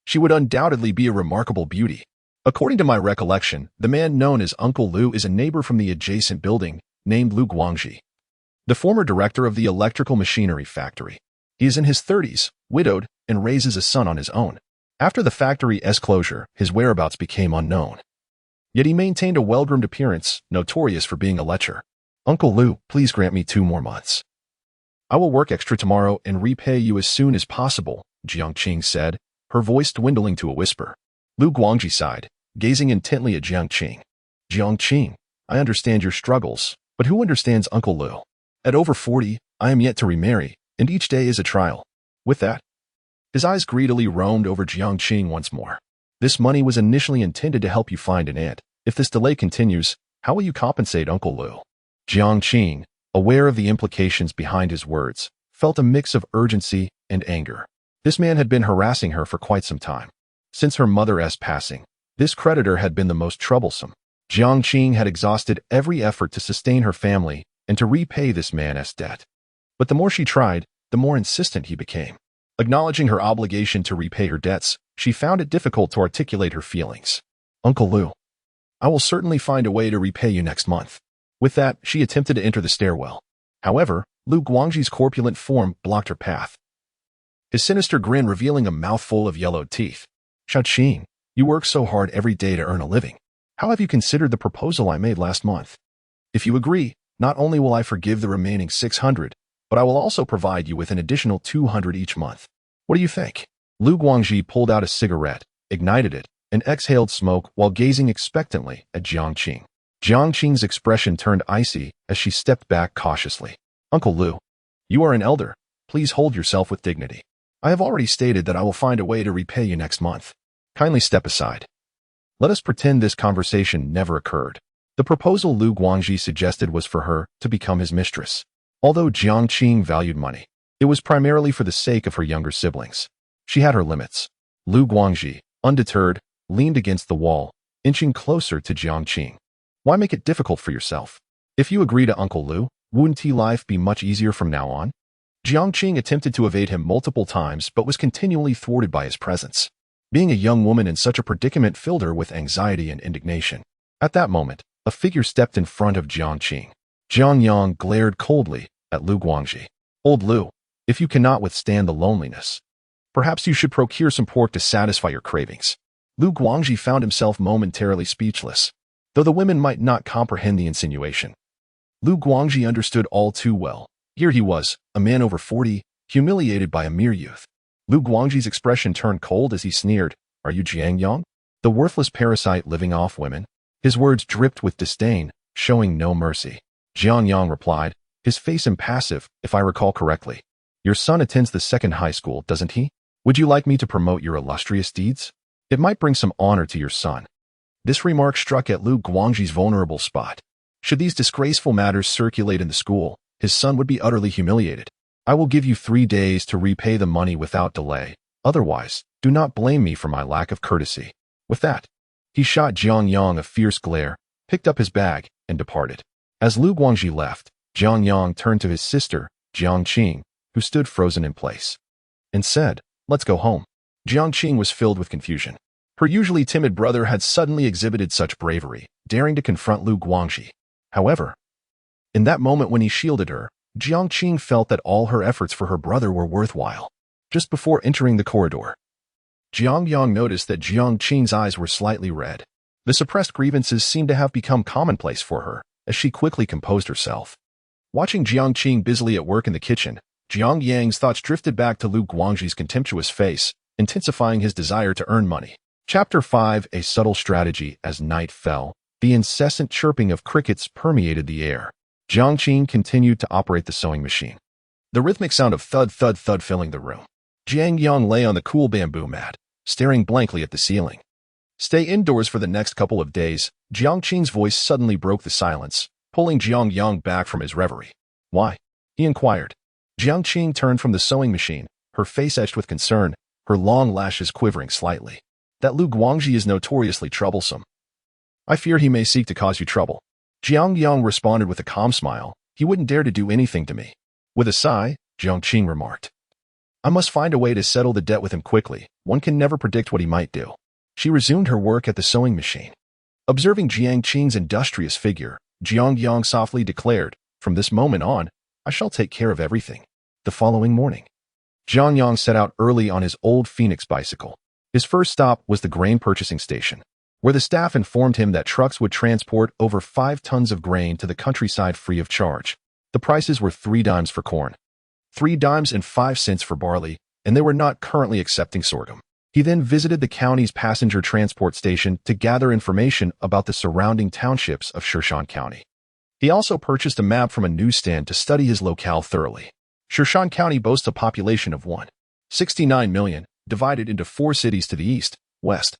she would undoubtedly be a remarkable beauty. According to my recollection, the man known as Uncle Lu is a neighbor from the adjacent building, named Lu Guangji, the former director of the electrical machinery factory. He is in his 30s, widowed, and raises a son on his own. After the factory's closure, his whereabouts became unknown. Yet he maintained a well-groomed appearance, notorious for being a lecher. Uncle Lu, please grant me 2 more months. I will work extra tomorrow and repay you as soon as possible, Jiang Qing said, her voice dwindling to a whisper. Lu Guangji sighed, gazing intently at Jiang Qing. Jiang Qing, I understand your struggles, but who understands Uncle Lu? At over 40, I am yet to remarry, and each day is a trial. With that, his eyes greedily roamed over Jiang Qing once more. This money was initially intended to help you find an aunt. If this delay continues, how will you compensate Uncle Lu? Jiang Qing, aware of the implications behind his words, felt a mix of urgency and anger. This man had been harassing her for quite some time. Since her mother's passing, This creditor had been the most troublesome. Jiang Qing had exhausted every effort to sustain her family and to repay this man's debt. But the more she tried, the more insistent he became. Acknowledging her obligation to repay her debts, she found it difficult to articulate her feelings. "Uncle Lu, I will certainly find a way to repay you next month." With that, she attempted to enter the stairwell. However, Lu Guangji's corpulent form blocked her path, his sinister grin revealing a mouthful of yellowed teeth. "Shao Qing, you work so hard every day to earn a living. How have you considered the proposal I made last month? If you agree, not only will I forgive the remaining 600, but I will also provide you with an additional 200 each month. What do you think?" Lu Guangji pulled out a cigarette, ignited it, and exhaled smoke while gazing expectantly at Jiang Qing. Jiang Qing's expression turned icy as she stepped back cautiously. "Uncle Lu, you are an elder. Please hold yourself with dignity. I have already stated that I will find a way to repay you next month. Kindly step aside. Let us pretend this conversation never occurred." The proposal Lu Guangji suggested was for her to become his mistress. Although Jiang Qing valued money, it was primarily for the sake of her younger siblings. She had her limits. Lu Guangji, undeterred, leaned against the wall, inching closer to Jiang Qing. "Why make it difficult for yourself? If you agree to Uncle Lu, wouldn't life be much easier from now on?" Jiang Qing attempted to evade him multiple times but was continually thwarted by his presence. Being a young woman in such a predicament filled her with anxiety and indignation. At that moment, a figure stepped in front of Jiang Qing. Jiang Yang glared coldly at Lu Guangji. "Old Lu, if you cannot withstand the loneliness, perhaps you should procure some pork to satisfy your cravings." Lu Guangji found himself momentarily speechless. Though the women might not comprehend the insinuation, Lu Guangji understood all too well. Here he was, a man over 40, humiliated by a mere youth. Lu Guangji's expression turned cold as he sneered, "Are you Jiang Yang, the worthless parasite living off women?" His words dripped with disdain, showing no mercy. Jiang Yang replied, his face impassive, "If I recall correctly, your son attends the second high school, doesn't he? Would you like me to promote your illustrious deeds? It might bring some honor to your son." This remark struck at Lu Guangji's vulnerable spot. Should these disgraceful matters circulate in the school, his son would be utterly humiliated. "I will give you 3 days to repay the money without delay. Otherwise, do not blame me for my lack of courtesy." With that, he shot Jiang Yang a fierce glare, picked up his bag, and departed. As Lu Guangji left, Jiang Yang turned to his sister, Jiang Qing, who stood frozen in place, and said, "Let's go home." Jiang Qing was filled with confusion. Her usually timid brother had suddenly exhibited such bravery, daring to confront Lu Guangji. However, in that moment when he shielded her, Jiang Qing felt that all her efforts for her brother were worthwhile. Just before entering the corridor, Jiang Yang noticed that Jiang Qing's eyes were slightly red. The suppressed grievances seemed to have become commonplace for her, as she quickly composed herself. Watching Jiang Qing busily at work in the kitchen, Jiang Yang's thoughts drifted back to Lu Guangji's contemptuous face, intensifying his desire to earn money. Chapter 5: A Subtle Strategy. As night fell, the incessant chirping of crickets permeated the air. Jiang Qing continued to operate the sewing machine, the rhythmic sound of thud thud thud filling the room. Jiang Yang lay on the cool bamboo mat, staring blankly at the ceiling. "Stay indoors for the next couple of days." Jiang Qing's voice suddenly broke the silence, pulling Jiang Yang back from his reverie. "Why?" he inquired. Jiang Qing turned from the sewing machine, her face etched with concern, her long lashes quivering slightly. "That Lu Guangji is notoriously troublesome. I fear he may seek to cause you trouble." Jiang Yang responded with a calm smile. "He wouldn't dare to do anything to me." With a sigh, Jiang Qing remarked, "I must find a way to settle the debt with him quickly. One can never predict what he might do." She resumed her work at the sewing machine. Observing Jiang Qing's industrious figure, Jiang Yang softly declared, "From this moment on, I shall take care of everything." The following morning, Jiang Yang set out early on his old Phoenix bicycle. His first stop was the grain purchasing station, where the staff informed him that trucks would transport over 5 tons of grain to the countryside free of charge. The prices were 3 dimes for corn, 3 dimes and 5 cents for barley, and they were not currently accepting sorghum. He then visited the county's passenger transport station to gather information about the surrounding townships of Shirshan County. He also purchased a map from a newsstand to study his locale thoroughly. Shirshan County boasts a population of 1.69 million, divided into 4 cities to the east, west,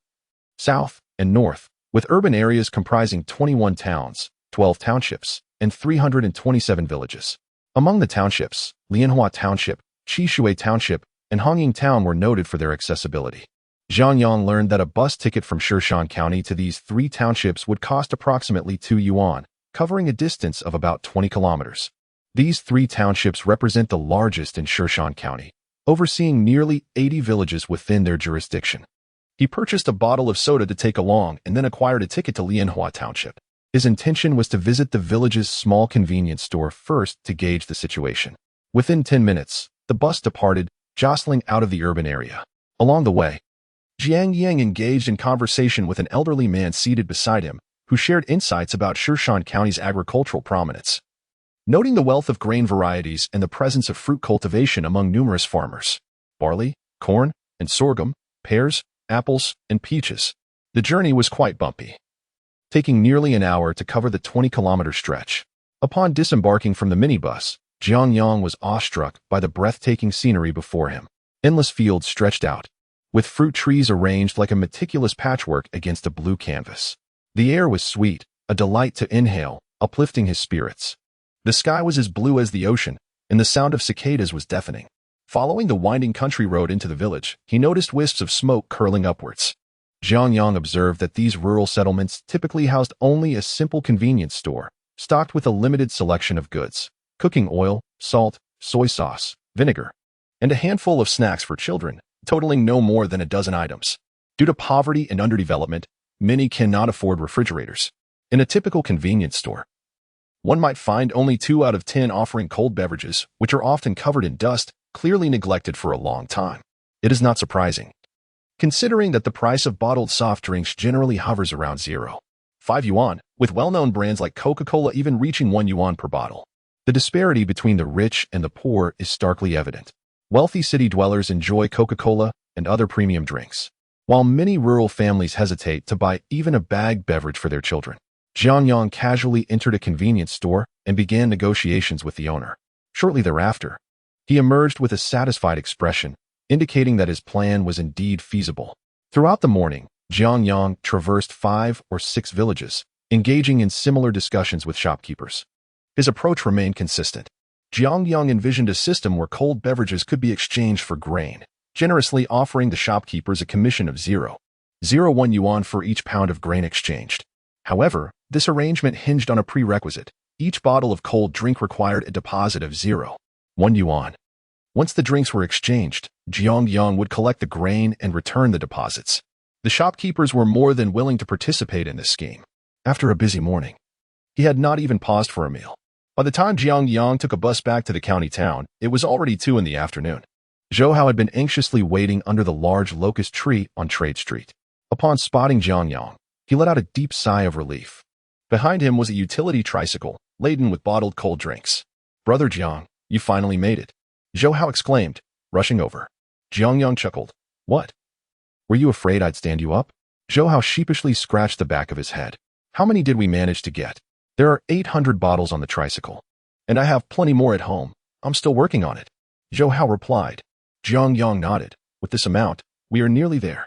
south, and north, with urban areas comprising 21 towns, 12 townships, and 327 villages. Among the townships, Lianhua Township, Qishui Township, and Hongying Town were noted for their accessibility. Jiang Yang learned that a bus ticket from Shan County to these three townships would cost approximately 2 yuan, covering a distance of about 20 kilometers. These three townships represent the largest in Shan County, overseeing nearly 80 villages within their jurisdiction. He purchased a bottle of soda to take along and then acquired a ticket to Lianhua Township. His intention was to visit the village's small convenience store first to gauge the situation. Within 10 minutes, the bus departed, jostling out of the urban area. Along the way, Jiang Yang engaged in conversation with an elderly man seated beside him, who shared insights about Shan County's agricultural prominence. Noting the wealth of grain varieties and the presence of fruit cultivation among numerous farmers, barley, corn, and sorghum, pears, apples, and peaches, the journey was quite bumpy, taking nearly an hour to cover the 20-kilometer stretch. Upon disembarking from the minibus, Jiang Yang was awestruck by the breathtaking scenery before him. Endless fields stretched out, with fruit trees arranged like a meticulous patchwork against a blue canvas. The air was sweet, a delight to inhale, uplifting his spirits. The sky was as blue as the ocean, and the sound of cicadas was deafening. Following the winding country road into the village, he noticed wisps of smoke curling upwards. Jiang Yang observed that these rural settlements typically housed only a simple convenience store, stocked with a limited selection of goods: cooking oil, salt, soy sauce, vinegar, and a handful of snacks for children, totaling no more than a dozen items. Due to poverty and underdevelopment, many cannot afford refrigerators. In a typical convenience store, one might find only 2 out of 10 offering cold beverages, which are often covered in dust, clearly neglected for a long time. It is not surprising, considering that the price of bottled soft drinks generally hovers around 0.5 yuan, with well-known brands like Coca-Cola even reaching 1 yuan per bottle. The disparity between the rich and the poor is starkly evident. Wealthy city dwellers enjoy Coca-Cola and other premium drinks, while many rural families hesitate to buy even a bagged beverage for their children. Jiang Yang casually entered a convenience store and began negotiations with the owner. Shortly thereafter, he emerged with a satisfied expression, indicating that his plan was indeed feasible. Throughout the morning, Jiang Yang traversed 5 or 6 villages, engaging in similar discussions with shopkeepers. His approach remained consistent. Jiang Yang envisioned a system where cold beverages could be exchanged for grain, generously offering the shopkeepers a commission of 0.01 yuan for each pound of grain exchanged. However, this arrangement hinged on a prerequisite. Each bottle of cold drink required a deposit of 0.1 yuan. Once the drinks were exchanged, Jiang Yang would collect the grain and return the deposits. The shopkeepers were more than willing to participate in this scheme. After a busy morning, he had not even paused for a meal. By the time Jiang Yang took a bus back to the county town, it was already 2 in the afternoon. Zhou Hao had been anxiously waiting under the large locust tree on Trade Street. Upon spotting Jiang Yang, he let out a deep sigh of relief. Behind him was a utility tricycle, laden with bottled cold drinks. "Brother Jiang, you finally made it," Zhou Hao exclaimed, rushing over. Jiang Yang chuckled. "What? Were you afraid I'd stand you up?" Zhou Hao sheepishly scratched the back of his head. "How many did we manage to get?" "There are 800 bottles on the tricycle, and I have plenty more at home. I'm still working on it," Zhou Hao replied. Jiang Yang nodded. "With this amount, we are nearly there.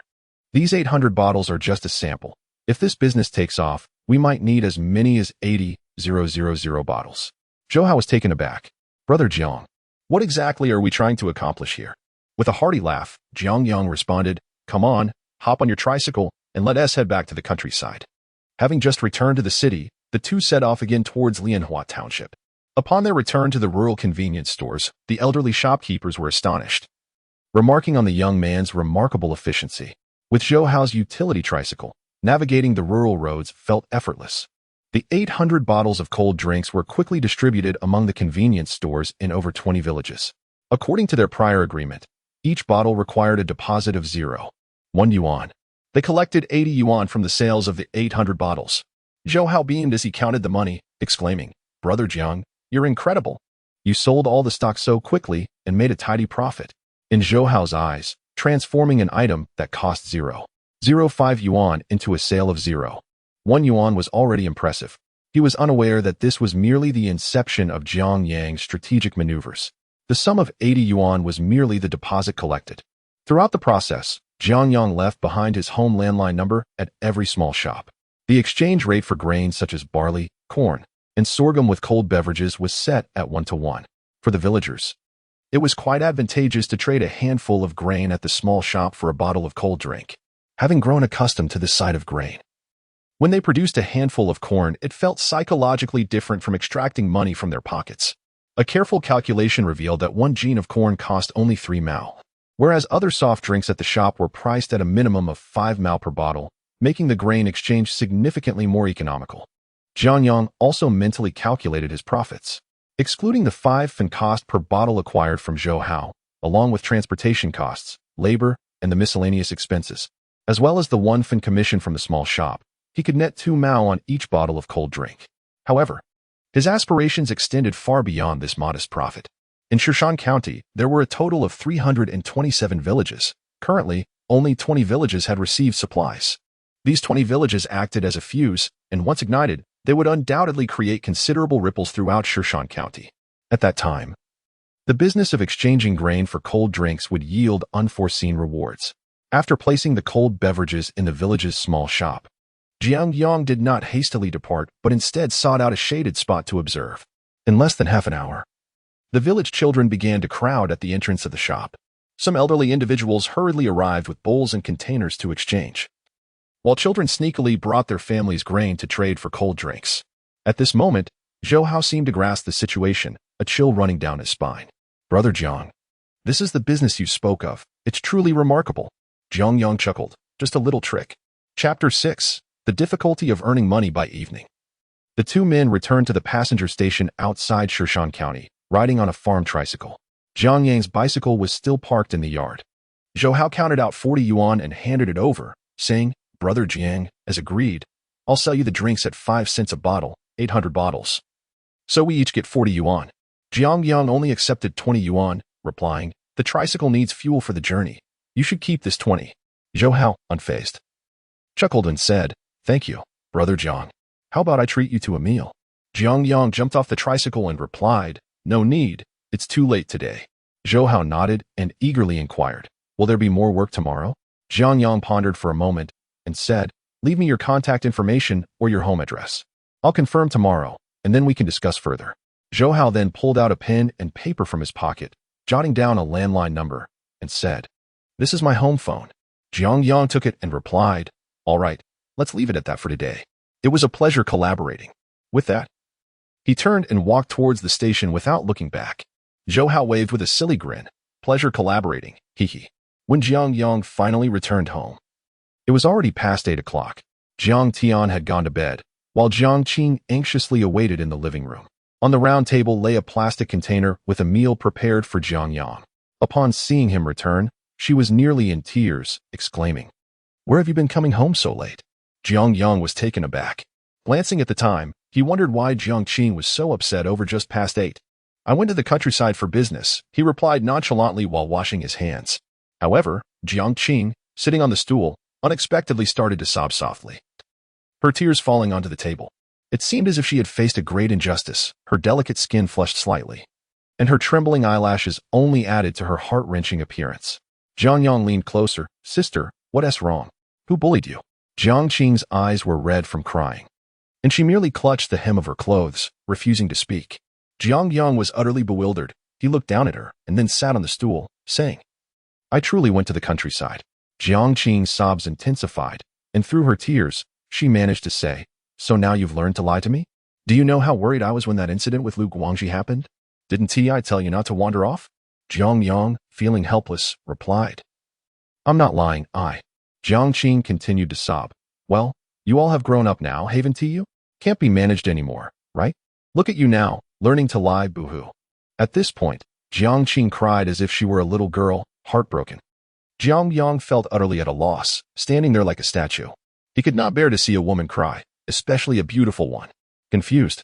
These 800 bottles are just a sample. If this business takes off, we might need as many as 80,000 bottles." Zhou Hao was taken aback. "Brother Jiang, what exactly are we trying to accomplish here?" With a hearty laugh, Jiang Yang responded, "Come on, hop on your tricycle, and let us head back to the countryside." Having just returned to the city, the two set off again towards Lianhua Township. Upon their return to the rural convenience stores, the elderly shopkeepers were astonished, remarking on the young man's remarkable efficiency. With Zhou Hao's utility tricycle, navigating the rural roads felt effortless. The 800 bottles of cold drinks were quickly distributed among the convenience stores in over 20 villages. According to their prior agreement, each bottle required a deposit of 0.1 yuan. They collected 80 yuan from the sales of the 800 bottles. Zhou Hao beamed as he counted the money, exclaiming, "Brother Jiang, you're incredible. You sold all the stock so quickly and made a tidy profit." In Zhou Hao's eyes, transforming an item that cost 0.05 yuan into a sale of 0.1 yuan was already impressive. He was unaware that this was merely the inception of Jiang Yang's strategic maneuvers. The sum of 80 yuan was merely the deposit collected. Throughout the process, Jiang Yang left behind his home landline number at every small shop. The exchange rate for grains such as barley, corn, and sorghum with cold beverages was set at 1-to-1. For the villagers, It was quite advantageous to trade a handful of grain at the small shop for a bottle of cold drink, having grown accustomed to this side of grain. When they produced a handful of corn, it felt psychologically different from extracting money from their pockets. A careful calculation revealed that 1 jean of corn cost only 3 mao, whereas other soft drinks at the shop were priced at a minimum of 5 mao per bottle, making the grain exchange significantly more economical. Jiang Yang also mentally calculated his profits. Excluding the 5 fin cost per bottle acquired from Zhou Hao, along with transportation costs, labor, and the miscellaneous expenses, as well as the 1 fin commission from the small shop, he could net 2 mao on each bottle of cold drink. However, his aspirations extended far beyond this modest profit. In Shishan County, there were a total of 327 villages. Currently, only 20 villages had received supplies. These 20 villages acted as a fuse, and once ignited, they would undoubtedly create considerable ripples throughout Shishan County. At that time, the business of exchanging grain for cold drinks would yield unforeseen rewards. After placing the cold beverages in the village's small shop, Jiang Yang did not hastily depart, but instead sought out a shaded spot to observe. In less than half an hour, the village children began to crowd at the entrance of the shop. Some elderly individuals hurriedly arrived with bowls and containers to exchange, while children sneakily brought their families' grain to trade for cold drinks. At this moment, Zhou Hao seemed to grasp the situation, a chill running down his spine. "Brother Jiang, this is the business you spoke of. It's truly remarkable." Jiang Yang chuckled. "Just a little trick." Chapter 6. The difficulty of earning money by evening. The two men returned to the passenger station outside Shishan County, riding on a farm tricycle. Jiang Yang's bicycle was still parked in the yard. Zhou Hao counted out 40 yuan and handed it over, saying, "Brother Jiang, as agreed, I'll sell you the drinks at 5 cents a bottle, 800 bottles. So we each get 40 yuan. Jiang Yang only accepted 20 yuan, replying, "The tricycle needs fuel for the journey. You should keep this 20. Zhou Hao, unfazed, chuckled and said, "Thank you, Brother Jiang. How about I treat you to a meal?" Jiang Yang jumped off the tricycle and replied, "No need, it's too late today." Zhou Hao nodded and eagerly inquired, "Will there be more work tomorrow?" Jiang Yang pondered for a moment and said, "Leave me your contact information or your home address. I'll confirm tomorrow, and then we can discuss further." Zhou Hao then pulled out a pen and paper from his pocket, jotting down a landline number, and said, "This is my home phone." Jiang Yang took it and replied, "All right, let's leave it at that for today. It was a pleasure collaborating." With that, he turned and walked towards the station without looking back. Zhou Hao waved with a silly grin. "Pleasure collaborating, hee." When Jiang Yang finally returned home, it was already past 8 o'clock. Jiang Tian had gone to bed, while Jiang Qing anxiously awaited in the living room. On the round table lay a plastic container with a meal prepared for Jiang Yang. Upon seeing him return, she was nearly in tears, exclaiming, "Where have you been coming home so late?" Jiang Yang was taken aback. Glancing at the time, he wondered why Jiang Qing was so upset over just past 8. "I went to the countryside for business," he replied nonchalantly while washing his hands. However, Jiang Qing, sitting on the stool, unexpectedly started to sob softly, her tears falling onto the table. It seemed as if she had faced a great injustice. Her delicate skin flushed slightly, and her trembling eyelashes only added to her heart-wrenching appearance. Jiang Yang leaned closer. "Sister, what's wrong? Who bullied you?" Jiang Qing's eyes were red from crying, and she merely clutched the hem of her clothes, refusing to speak. Jiang Yang was utterly bewildered. He looked down at her and then sat on the stool, saying, "I truly went to the countryside." Jiang Qing's sobs intensified, and through her tears, she managed to say, "So now you've learned to lie to me? Do you know how worried I was when that incident with Lu Guangji happened? Didn't I tell you not to wander off?" Jiang Yang, feeling helpless, replied, "I'm not lying, Jiang Qing continued to sob. "Well, you all have grown up now, haven't you? Can't be managed anymore, right? Look at you now, learning to lie, boo-hoo." At this point, Jiang Qing cried as if she were a little girl, heartbroken. Jiang Yang felt utterly at a loss, standing there like a statue. He could not bear to see a woman cry, especially a beautiful one. Confused,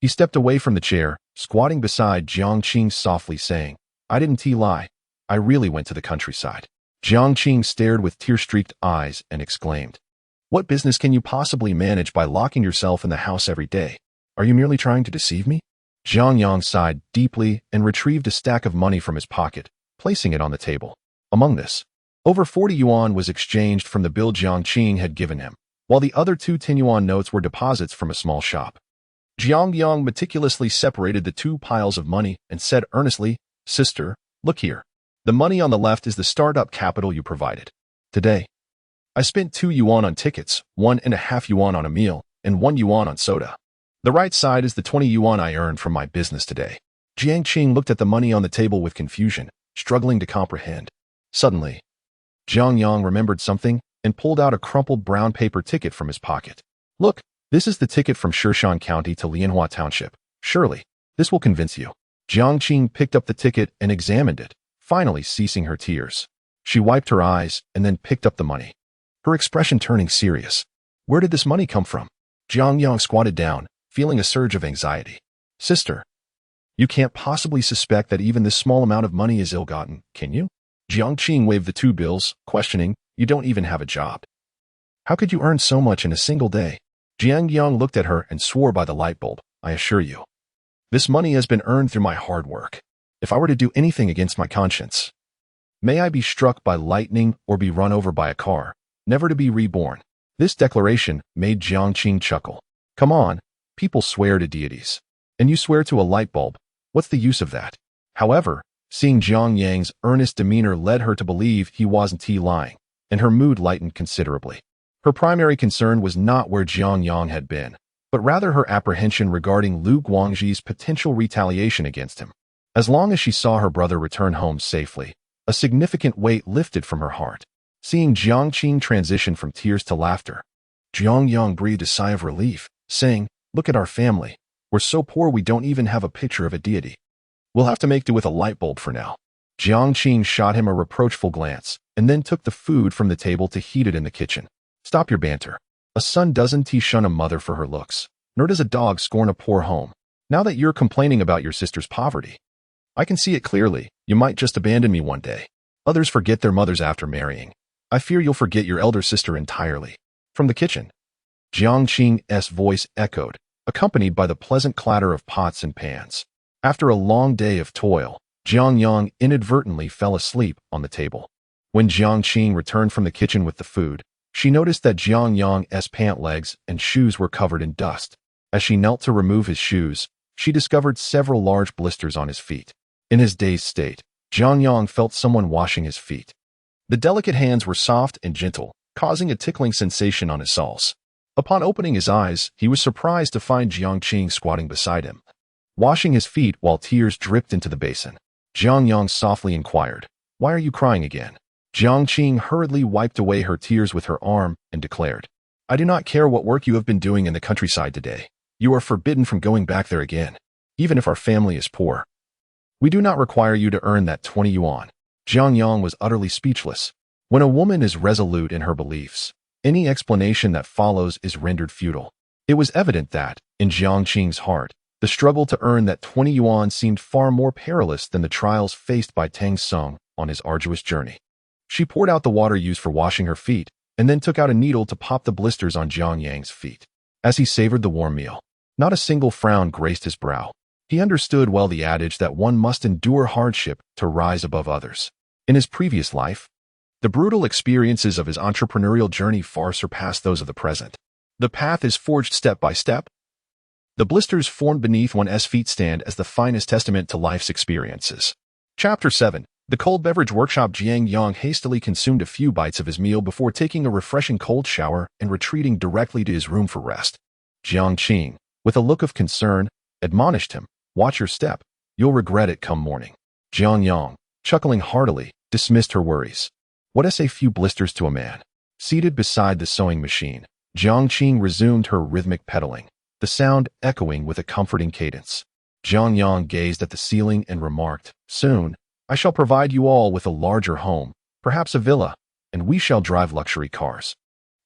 he stepped away from the chair, squatting beside Jiang Qing softly saying, "I didn't lie. I really went to the countryside." Jiang Qing stared with tear-streaked eyes and exclaimed, "What business can you possibly manage by locking yourself in the house every day? Are you merely trying to deceive me?" Jiang Yang sighed deeply and retrieved a stack of money from his pocket, placing it on the table. Among this, over 40 yuan was exchanged from the bill Jiang Qing had given him, while the other 2 10 yuan notes were deposits from a small shop. Jiang Yang meticulously separated the 2 piles of money and said earnestly, Sister, look here. The money on the left is the startup capital you provided. Today, I spent 2 yuan on tickets, 1.5 yuan on a meal, and 1 yuan on soda. The right side is the 20 yuan I earned from my business today. Jiang Qing looked at the money on the table with confusion, struggling to comprehend. Suddenly, Jiang Yang remembered something and pulled out a crumpled brown paper ticket from his pocket. Look, this is the ticket from Shirshan County to Lianhua Township. Surely, this will convince you. Jiang Qing picked up the ticket and examined it, finally ceasing her tears. She wiped her eyes and then picked up the money, her expression turning serious. Where did this money come from? Jiang Yang squatted down, feeling a surge of anxiety. Sister, you can't possibly suspect that even this small amount of money is ill-gotten, can you? Jiang Qing waved the 2 bills, questioning, you don't even have a job. How could you earn so much in a single day? Jiang Yang looked at her and swore by the light bulb, I assure you. This money has been earned through my hard work. If I were to do anything against my conscience, may I be struck by lightning or be run over by a car, never to be reborn. This declaration made Jiang Qing chuckle. Come on, people swear to deities. And you swear to a light bulb. What's the use of that? However, seeing Jiang Yang's earnest demeanor led her to believe he wasn't lying, and her mood lightened considerably. Her primary concern was not where Jiang Yang had been, but rather her apprehension regarding Lu Guangji's potential retaliation against him. As long as she saw her brother return home safely, a significant weight lifted from her heart. Seeing Jiang Qing transition from tears to laughter, Jiang Yang breathed a sigh of relief, saying, look at our family. We're so poor we don't even have a picture of a deity. We'll have to make do with a light bulb for now. Jiang Qing shot him a reproachful glance, and then took the food from the table to heat it in the kitchen. Stop your banter. A son doesn't shun a mother for her looks, nor does a dog scorn a poor home. Now that you're complaining about your sister's poverty, I can see it clearly. You might just abandon me one day. Others forget their mothers after marrying. I fear you'll forget your elder sister entirely. From the kitchen, Jiang Qing's voice echoed, accompanied by the pleasant clatter of pots and pans. After a long day of toil, Jiang Yang inadvertently fell asleep on the table. When Jiang Qing returned from the kitchen with the food, she noticed that Jiang Yang's pant legs and shoes were covered in dust. As she knelt to remove his shoes, she discovered several large blisters on his feet. In his dazed state, Jiang Yang felt someone washing his feet. The delicate hands were soft and gentle, causing a tickling sensation on his soles. Upon opening his eyes, he was surprised to find Jiang Qing squatting beside him, washing his feet while tears dripped into the basin. Jiang Yang softly inquired, why are you crying again? Jiang Qing hurriedly wiped away her tears with her arm and declared, I do not care what work you have been doing in the countryside today. You are forbidden from going back there again, even if our family is poor. We do not require you to earn that 20 yuan. Jiang Yang was utterly speechless. When a woman is resolute in her beliefs, any explanation that follows is rendered futile. It was evident that, in Jiang Qing's heart, the struggle to earn that 20 yuan seemed far more perilous than the trials faced by Tang Sung on his arduous journey. She poured out the water used for washing her feet, and then took out a needle to pop the blisters on Jiang Yang's feet. As he savored the warm meal, not a single frown graced his brow. He understood well the adage that one must endure hardship to rise above others. In his previous life, the brutal experiences of his entrepreneurial journey far surpassed those of the present. The path is forged step by step. The blisters formed beneath one's feet stand as the finest testament to life's experiences. Chapter 7. The cold beverage workshop. Jiang Yang hastily consumed a few bites of his meal before taking a refreshing cold shower and retreating directly to his room for rest. Jiang Qing, with a look of concern, admonished him, watch your step. You'll regret it come morning. Jiang Yang, chuckling heartily, dismissed her worries. What a few blisters to a man. Seated beside the sewing machine, Jiang Qing resumed her rhythmic pedaling, the sound echoing with a comforting cadence. Jiang Yang gazed at the ceiling and remarked, soon, I shall provide you all with a larger home, perhaps a villa, and we shall drive luxury cars.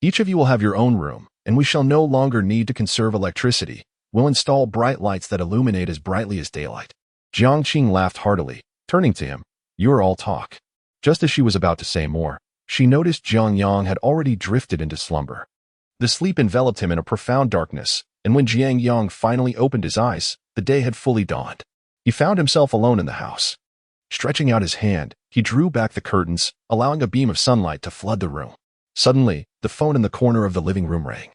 Each of you will have your own room, and we shall no longer need to conserve electricity. We'll install bright lights that illuminate as brightly as daylight. Jiang Qing laughed heartily, turning to him, you're all talk. Just as she was about to say more, she noticed Jiang Yang had already drifted into slumber. The sleep enveloped him in a profound darkness, and when Jiang Yang finally opened his eyes, the day had fully dawned. He found himself alone in the house. Stretching out his hand, he drew back the curtains, allowing a beam of sunlight to flood the room. Suddenly, the phone in the corner of the living room rang.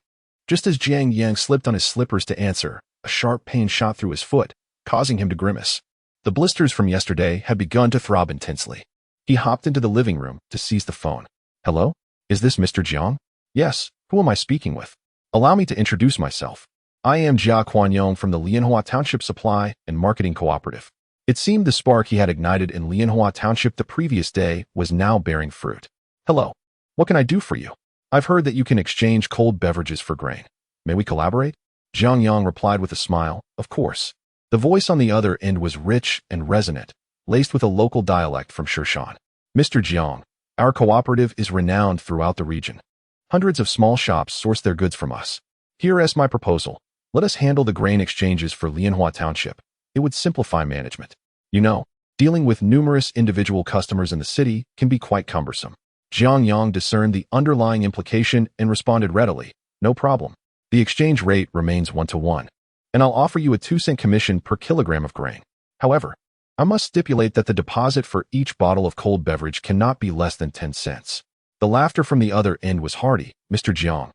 Just as Jiang Yang slipped on his slippers to answer, a sharp pain shot through his foot, causing him to grimace. The blisters from yesterday had begun to throb intensely. He hopped into the living room to seize the phone. Hello? Is this Mr. Jiang? Yes. Who am I speaking with? Allow me to introduce myself. I am Jiang Yang from the Lianhua Township Supply and Marketing Cooperative. It seemed the spark he had ignited in Lianhua Township the previous day was now bearing fruit. Hello. What can I do for you? I've heard that you can exchange cold beverages for grain. May we collaborate? Jiang Yang replied with a smile. Of course. The voice on the other end was rich and resonant, laced with a local dialect from Shirshan. Mr. Jiang, our cooperative is renowned throughout the region. Hundreds of small shops source their goods from us. Here is my proposal. Let us handle the grain exchanges for Lianhua Township. It would simplify management. You know, dealing with numerous individual customers in the city can be quite cumbersome. Jiang Yang discerned the underlying implication and responded readily. No problem. The exchange rate remains 1-to-1, and I'll offer you a 2-cent commission per kilogram of grain. However, I must stipulate that the deposit for each bottle of cold beverage cannot be less than 10 cents. The laughter from the other end was hearty. Mr. Jiang,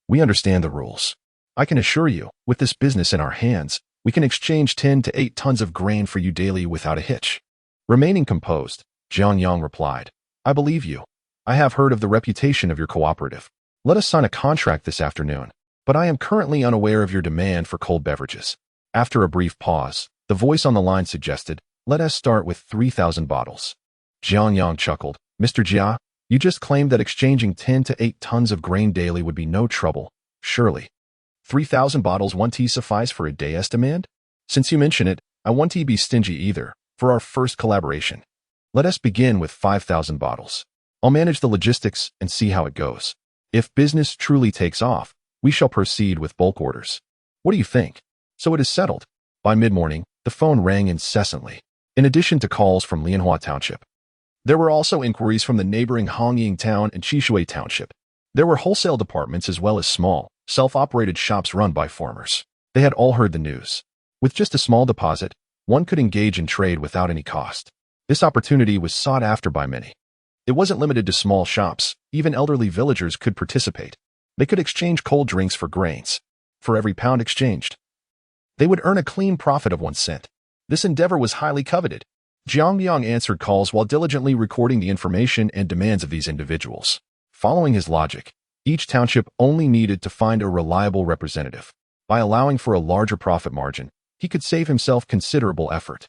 we understand the rules. I can assure you, with this business in our hands, we can exchange 10 to 8 tons of grain for you daily without a hitch. Remaining composed, Jiang Yang replied, I believe you. I have heard of the reputation of your cooperative. Let us sign a contract this afternoon, but I am currently unaware of your demand for cold beverages. After a brief pause, the voice on the line suggested, let us start with 3,000 bottles. Jiang Yang chuckled, Mr. Jia, you just claimed that exchanging 10 to 8 tons of grain daily would be no trouble. Surely. 3,000 bottles won't suffice for a day's demand? Since you mention it, I won't be stingy either, for our first collaboration. Let us begin with 5,000 bottles. I'll manage the logistics and see how it goes. If business truly takes off, we shall proceed with bulk orders. What do you think? So it is settled. By mid-morning, the phone rang incessantly. In addition to calls from Lianhua Township, there were also inquiries from the neighboring Hongying Town and Chishui Township. There were wholesale departments as well as small, self-operated shops run by farmers. They had all heard the news. With just a small deposit, one could engage in trade without any cost. This opportunity was sought after by many. It wasn't limited to small shops. Even elderly villagers could participate. They could exchange cold drinks for grains. For every pound exchanged, they would earn a clean profit of 1 cent. This endeavor was highly coveted. Jiang Yang answered calls while diligently recording the information and demands of these individuals. Following his logic, each township only needed to find a reliable representative. By allowing for a larger profit margin, he could save himself considerable effort.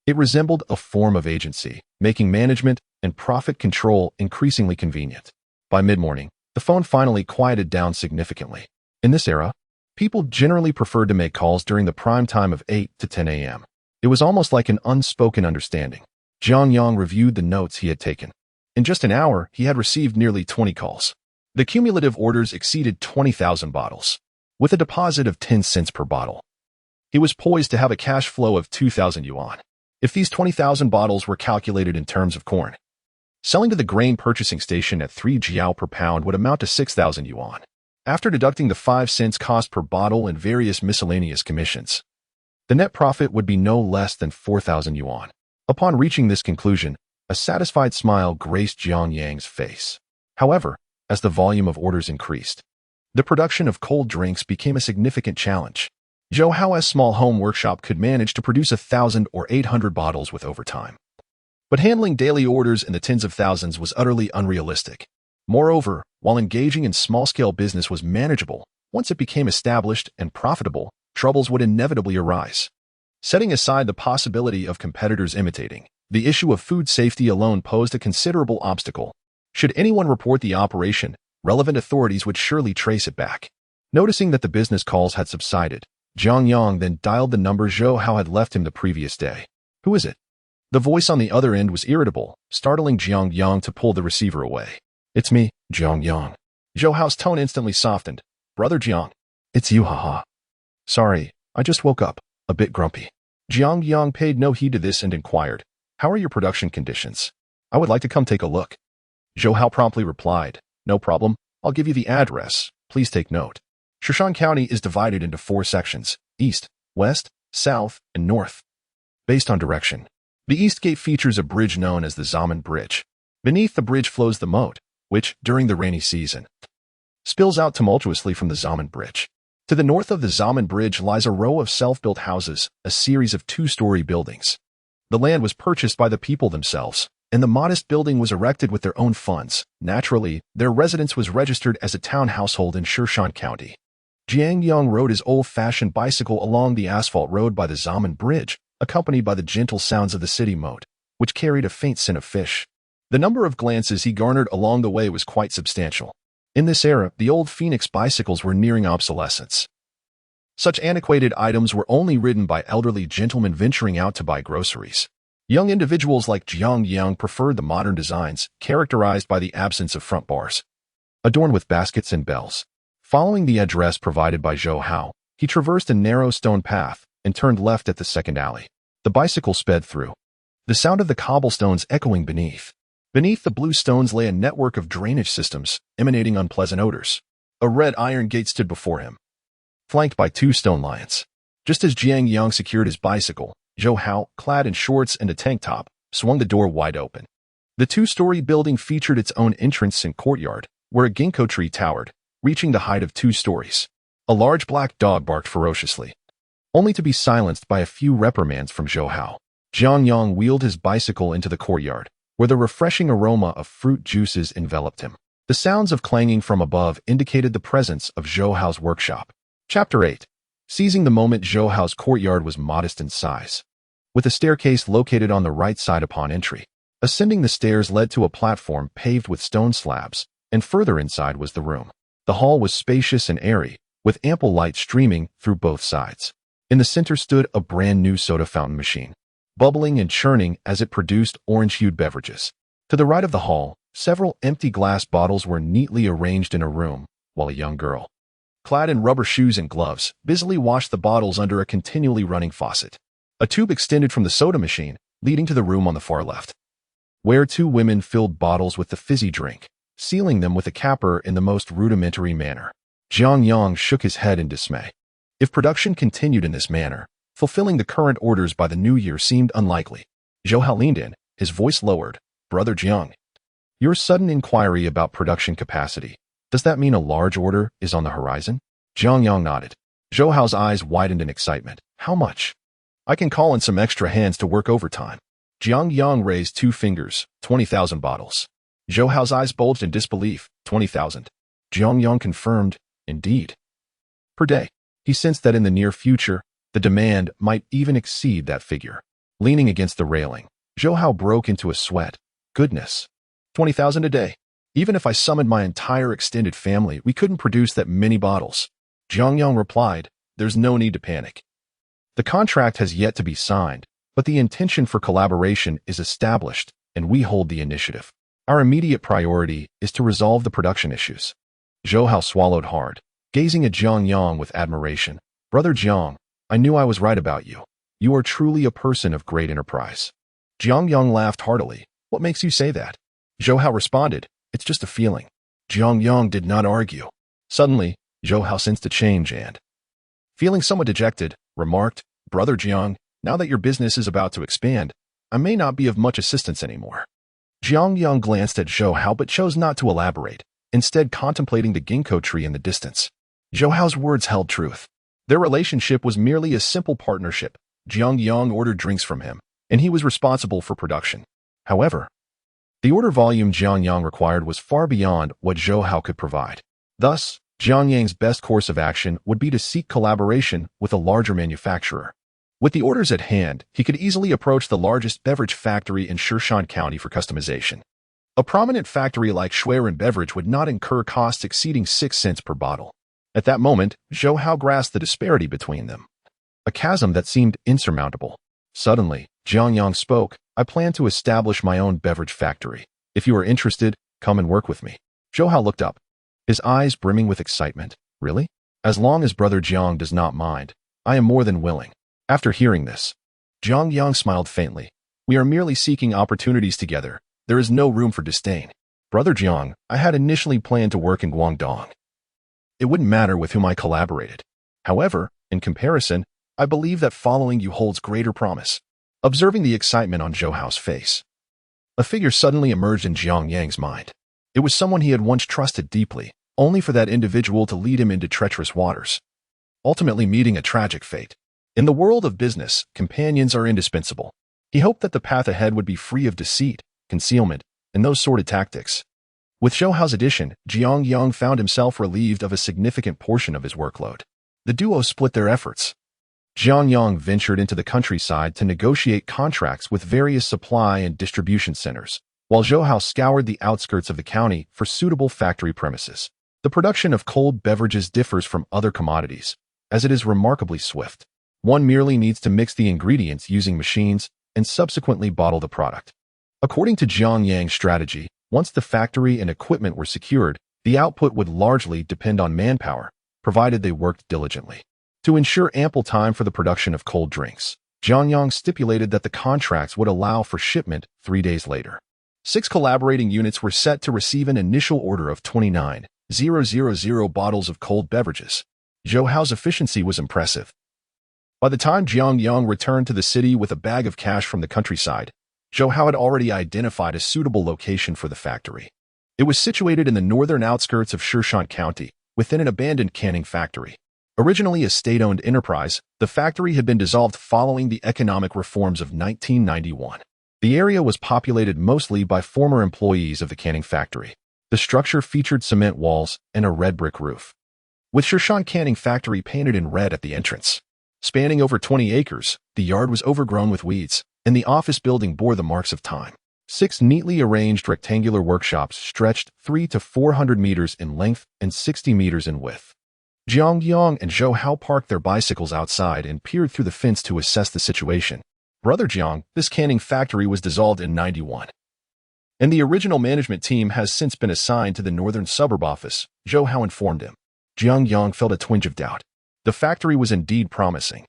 It resembled a form of agency, making management and profit control increasingly convenient. By mid-morning, the phone finally quieted down significantly. In this era, people generally preferred to make calls during the prime time of 8 to 10 a.m. It was almost like an unspoken understanding. Jiang Yang reviewed the notes he had taken. In just an hour, he had received nearly 20 calls. The cumulative orders exceeded 20,000 bottles, with a deposit of 10 cents per bottle. He was poised to have a cash flow of 2,000 yuan. If these 20,000 bottles were calculated in terms of corn, selling to the grain purchasing station at 3 jiao per pound would amount to 6,000 yuan. After deducting the 5 cents cost per bottle and various miscellaneous commissions, the net profit would be no less than 4,000 yuan. Upon reaching this conclusion, a satisfied smile graced Jiang Yang's face. However, as the volume of orders increased, the production of cold drinks became a significant challenge. Zhou Hao's small home workshop could manage to produce 1,000 or 800 bottles with overtime. But handling daily orders in the tens of thousands was utterly unrealistic. Moreover, while engaging in small-scale business was manageable, once it became established and profitable, troubles would inevitably arise. Setting aside the possibility of competitors imitating, the issue of food safety alone posed a considerable obstacle. Should anyone report the operation, relevant authorities would surely trace it back. Noticing that the business calls had subsided, Jiang Yang then dialed the number Zhou Hao had left him the previous day. Who is it? The voice on the other end was irritable, startling Jiang Yang to pull the receiver away. It's me, Jiang Yang. Zhou Hao's tone instantly softened. Brother Jiang. It's you, haha. Sorry, I just woke up, a bit grumpy. Jiang Yang paid no heed to this and inquired, how are your production conditions? I would like to come take a look. Zhou Hao promptly replied, no problem, I'll give you the address, please take note. Shirshan County is divided into 4 sections, east, west, south, and north. Based on direction, the east gate features a bridge known as the Zaman Bridge. Beneath the bridge flows the moat, which, during the rainy season, spills out tumultuously from the Zaman Bridge. To the north of the Zaman Bridge lies a row of self-built houses, a series of 2-story buildings. The land was purchased by the people themselves, and the modest building was erected with their own funds. Naturally, their residence was registered as a town household in Shan County. Jiang Yang rode his old-fashioned bicycle along the asphalt road by the Zaman Bridge, accompanied by the gentle sounds of the city moat, which carried a faint scent of fish. The number of glances he garnered along the way was quite substantial. In this era, the old Phoenix bicycles were nearing obsolescence. Such antiquated items were only ridden by elderly gentlemen venturing out to buy groceries. Young individuals like Jiang Yang preferred the modern designs, characterized by the absence of front bars, adorned with baskets and bells. Following the address provided by Zhou Hao, he traversed a narrow stone path and turned left at the second alley. The bicycle sped through, the sound of the cobblestones echoing beneath. Beneath the blue stones lay a network of drainage systems, emanating unpleasant odors. A red iron gate stood before him, flanked by 2 stone lions. Just as Jiang Yang secured his bicycle, Zhou Hao, clad in shorts and a tank top, swung the door wide open. The 2-story building featured its own entrance and courtyard, where a ginkgo tree towered, reaching the height of 2 stories. A large black dog barked ferociously, only to be silenced by a few reprimands from Zhou Hao. Jiang Yang wheeled his bicycle into the courtyard, where the refreshing aroma of fruit juices enveloped him. The sounds of clanging from above indicated the presence of Zhou Hao's workshop. Chapter 8. Seizing the moment, Zhou Hao's courtyard was modest in size, with a staircase located on the right side upon entry. Ascending the stairs led to a platform paved with stone slabs, and further inside was the room. The hall was spacious and airy, with ample light streaming through both sides. In the center stood a brand-new soda fountain machine, bubbling and churning as it produced orange-hued beverages. To the right of the hall, several empty glass bottles were neatly arranged in a room, while a young girl, clad in rubber shoes and gloves, busily washed the bottles under a continually running faucet. A tube extended from the soda machine, leading to the room on the far left, where 2 women filled bottles with the fizzy drink, sealing them with a capper in the most rudimentary manner. Jiang Yang shook his head in dismay. If production continued in this manner, fulfilling the current orders by the new year seemed unlikely. Zhou Hao leaned in, his voice lowered. Brother Jiang, your sudden inquiry about production capacity, does that mean a large order is on the horizon? Jiang Yang nodded. Zhou Hao's eyes widened in excitement. How much? I can call in some extra hands to work overtime. Jiang Yang raised 2 fingers. 20,000 bottles. Zhou Hao's eyes bulged in disbelief. 20,000. Jiang Yang confirmed, indeed. Per day. He sensed that in the near future, the demand might even exceed that figure. Leaning against the railing, Zhou Hao broke into a sweat. Goodness. 20,000 a day. Even if I summoned my entire extended family, we couldn't produce that many bottles. Jiang Yang replied, there's no need to panic. The contract has yet to be signed, but the intention for collaboration is established, and we hold the initiative. Our immediate priority is to resolve the production issues. Zhou Hao swallowed hard, gazing at Jiang Yang with admiration. Brother Jiang, I knew I was right about you. You are truly a person of great enterprise. Jiang Yang laughed heartily. What makes you say that? Zhou Hao responded, it's just a feeling. Jiang Yang did not argue. Suddenly, Zhou Hao sensed a change and, feeling somewhat dejected, remarked, Brother Jiang, now that your business is about to expand, I may not be of much assistance anymore. Jiang Yang glanced at Zhou Hao but chose not to elaborate, instead contemplating the ginkgo tree in the distance. Zhou Hao's words held truth. Their relationship was merely a simple partnership. Jiang Yang ordered drinks from him, and he was responsible for production. However, the order volume Jiang Yang required was far beyond what Zhou Hao could provide. Thus, Jiang Yang's best course of action would be to seek collaboration with a larger manufacturer. With the orders at hand, he could easily approach the largest beverage factory in Shan County for customization. A prominent factory like Schwerin Beverage would not incur costs exceeding 6 cents per bottle. At that moment, Zhou Hao grasped the disparity between them, a chasm that seemed insurmountable. Suddenly, Jiang Yang spoke, I plan to establish my own beverage factory. If you are interested, come and work with me. Zhou Hao looked up, his eyes brimming with excitement. Really? As long as Brother Jiang does not mind, I am more than willing. After hearing this, Jiang Yang smiled faintly. We are merely seeking opportunities together. There is no room for disdain. Brother Jiang, I had initially planned to work in Guangdong. It wouldn't matter with whom I collaborated. However, in comparison, I believe that following you holds greater promise. Observing the excitement on Zhou Hao's face, a figure suddenly emerged in Jiang Yang's mind. It was someone he had once trusted deeply, only for that individual to lead him into treacherous waters, ultimately meeting a tragic fate. In the world of business, companions are indispensable. He hoped that the path ahead would be free of deceit, concealment, and those sordid tactics. With Zhou Hao's addition, Jiang Yang found himself relieved of a significant portion of his workload. The duo split their efforts. Jiang Yang ventured into the countryside to negotiate contracts with various supply and distribution centers, while Zhou Hao scoured the outskirts of the county for suitable factory premises. The production of cold beverages differs from other commodities, as it is remarkably swift. One merely needs to mix the ingredients using machines and subsequently bottle the product. According to Jiang Yang's strategy, once the factory and equipment were secured, the output would largely depend on manpower, provided they worked diligently. To ensure ample time for the production of cold drinks, Jiang Yang stipulated that the contracts would allow for shipment 3 days later. 6 collaborating units were set to receive an initial order of 29,000 bottles of cold beverages. Zhou Hao's efficiency was impressive. By the time Jiang Yang returned to the city with a bag of cash from the countryside, Zhou Hao had already identified a suitable location for the factory. It was situated in the northern outskirts of Shan County, within an abandoned canning factory. Originally a state-owned enterprise, the factory had been dissolved following the economic reforms of 1991. The area was populated mostly by former employees of the canning factory. The structure featured cement walls and a red brick roof, with Shan Canning Factory painted in red at the entrance. Spanning over 20 acres, the yard was overgrown with weeds, and the office building bore the marks of time. 6 neatly arranged rectangular workshops stretched 300 to 400 meters in length and 60 meters in width. Jiang Yang and Zhou Hao parked their bicycles outside and peered through the fence to assess the situation. Brother Jiang, this canning factory was dissolved in 91. And the original management team has since been assigned to the northern suburb office, Zhou Hao informed him. Jiang Yang felt a twinge of doubt. The factory was indeed promising.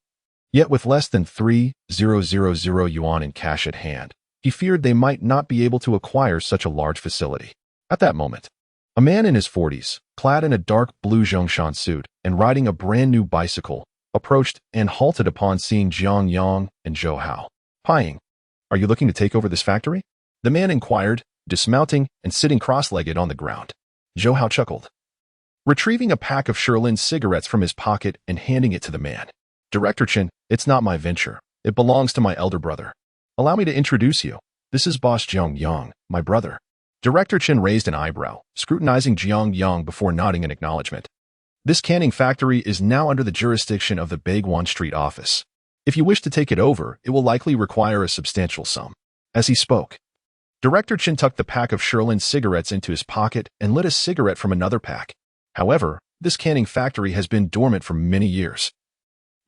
Yet with less than 3,000 yuan in cash at hand, he feared they might not be able to acquire such a large facility. At that moment, a man in his 40s, clad in a dark blue Zhongshan suit and riding a brand new bicycle, approached and halted upon seeing Jiang Yang and Zhou Hao. "Pying, are you looking to take over this factory?" The man inquired, dismounting and sitting cross-legged on the ground. Zhou Hao chuckled, retrieving a pack of Sherlin cigarettes from his pocket and handing it to the man. "Director Chen, it's not my venture. It belongs to my elder brother. Allow me to introduce you. This is Boss Jiang Yang, my brother." Director Chen raised an eyebrow, scrutinizing Jiang Yang before nodding in acknowledgement. "This canning factory is now under the jurisdiction of the Baiguan Street office. If you wish to take it over, it will likely require a substantial sum." As he spoke, Director Chen tucked the pack of Sherlin cigarettes into his pocket and lit a cigarette from another pack. However, this canning factory has been dormant for many years.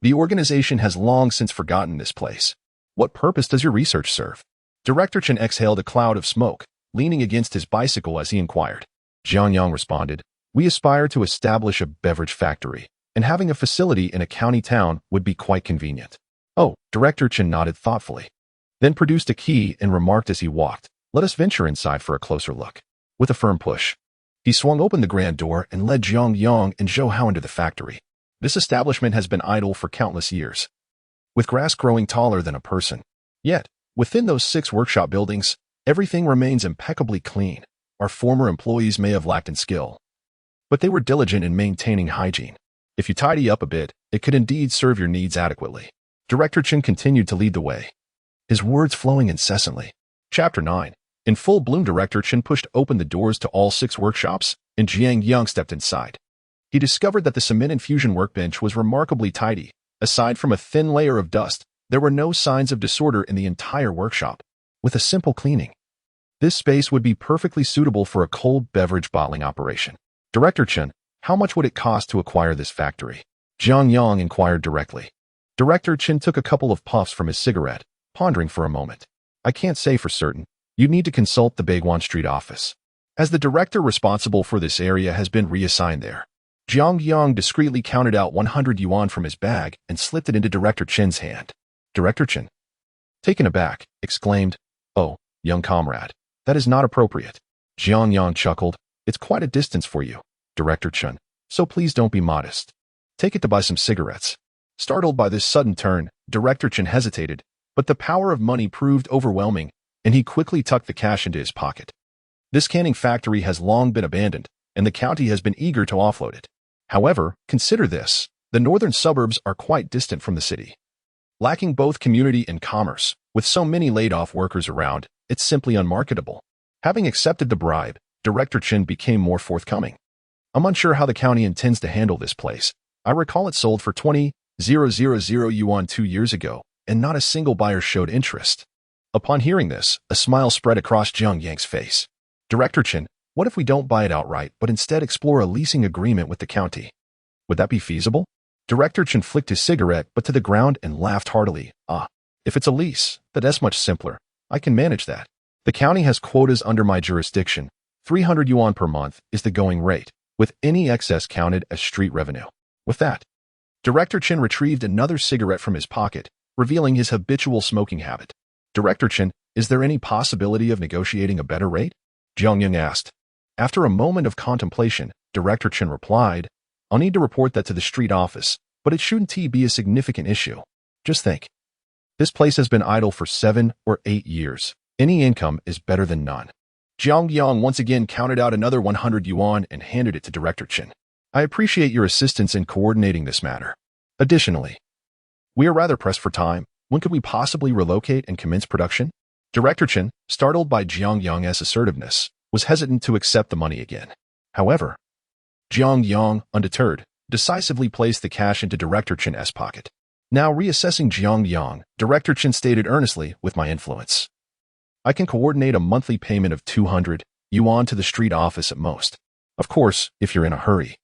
The organization has long since forgotten this place. What purpose does your research serve? Director Chen exhaled a cloud of smoke, leaning against his bicycle as he inquired. Jiang Yang responded, "We aspire to establish a beverage factory, and having a facility in a county town would be quite convenient." "Oh," Director Chen nodded thoughtfully, then produced a key and remarked as he walked, "Let us venture inside for a closer look." With a firm push, he swung open the grand door and led Jiang Yang and Zhou Hao into the factory. This establishment has been idle for countless years, with grass growing taller than a person. Yet, within those 6 workshop buildings, everything remains impeccably clean. Our former employees may have lacked in skill, but they were diligent in maintaining hygiene. If you tidy up a bit, it could indeed serve your needs adequately. Director Chen continued to lead the way, his words flowing incessantly. Chapter 9. In full bloom, Director Chen pushed open the doors to all 6 workshops, and Jiang Yang stepped inside. He discovered that the cement infusion workbench was remarkably tidy. Aside from a thin layer of dust, there were no signs of disorder in the entire workshop. With a simple cleaning, this space would be perfectly suitable for a cold beverage bottling operation. "Director Chen, how much would it cost to acquire this factory?" Jiang Yang inquired directly. Director Chen took a couple of puffs from his cigarette, pondering for a moment. "I can't say for certain. You'd need to consult the Baiguan Street office, as the director responsible for this area has been reassigned there." Jiang Yang discreetly counted out 100 yuan from his bag and slipped it into Director Chen's hand. Director Chen, taken aback, exclaimed, "Oh, young comrade, that is not appropriate." Jiang Yang chuckled, "It's quite a distance for you, Director Chen, so please don't be modest. Take it to buy some cigarettes." Startled by this sudden turn, Director Chen hesitated, but the power of money proved overwhelming, and he quickly tucked the cash into his pocket. This canning factory has long been abandoned, and the county has been eager to offload it. However, consider this: the northern suburbs are quite distant from the city. Lacking both community and commerce, with so many laid-off workers around, it's simply unmarketable. Having accepted the bribe, Director Qin became more forthcoming. I'm unsure how the county intends to handle this place. I recall it sold for 20,000 yuan 2 years ago, and not a single buyer showed interest. Upon hearing this, a smile spread across Jiang Yang's face. Director Qin, what if we don't buy it outright, but instead explore a leasing agreement with the county? Would that be feasible? Director Qin flicked his cigarette but to the ground and laughed heartily. If it's a lease, that's much simpler. I can manage that. The county has quotas under my jurisdiction. 300 yuan per month is the going rate, with any excess counted as street revenue. With that, Director Qin retrieved another cigarette from his pocket, revealing his habitual smoking habit. Director Qin, is there any possibility of negotiating a better rate? Jiang Yang asked. After a moment of contemplation, Director Qin replied, I'll need to report that to the street office, but it shouldn't be a significant issue. Just think. This place has been idle for 7 or 8 years. Any income is better than none. Jiang Yang once again counted out another 100 yuan and handed it to Director Qin. I appreciate your assistance in coordinating this matter. Additionally, we are rather pressed for time. When could we possibly relocate and commence production? Director Qin, startled by Jiang Yang's assertiveness, was hesitant to accept the money again. However, Jiang Yang, undeterred, decisively placed the cash into Director Qin's pocket. Now reassessing Jiang Yang, Director Qin stated earnestly, with my influence, I can coordinate a monthly payment of 200 yuan to the street office at most. Of course, if you're in a hurry.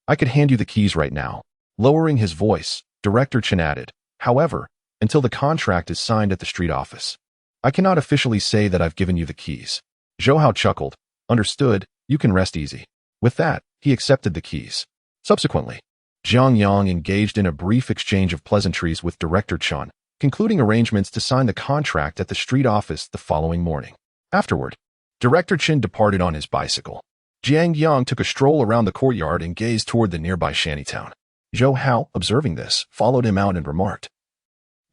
I could hand you the keys right now. Lowering his voice, Director Qin added, however, until the contract is signed at the street office. I cannot officially say that I've given you the keys. Zhou Hao chuckled. Understood, you can rest easy. With that, he accepted the keys. Subsequently, Jiang Yang engaged in a brief exchange of pleasantries with Director Qin, concluding arrangements to sign the contract at the street office the following morning. Afterward, Director Qin departed on his bicycle. Jiang Yang took a stroll around the courtyard and gazed toward the nearby shantytown. Zhou Hao, observing this, followed him out and remarked,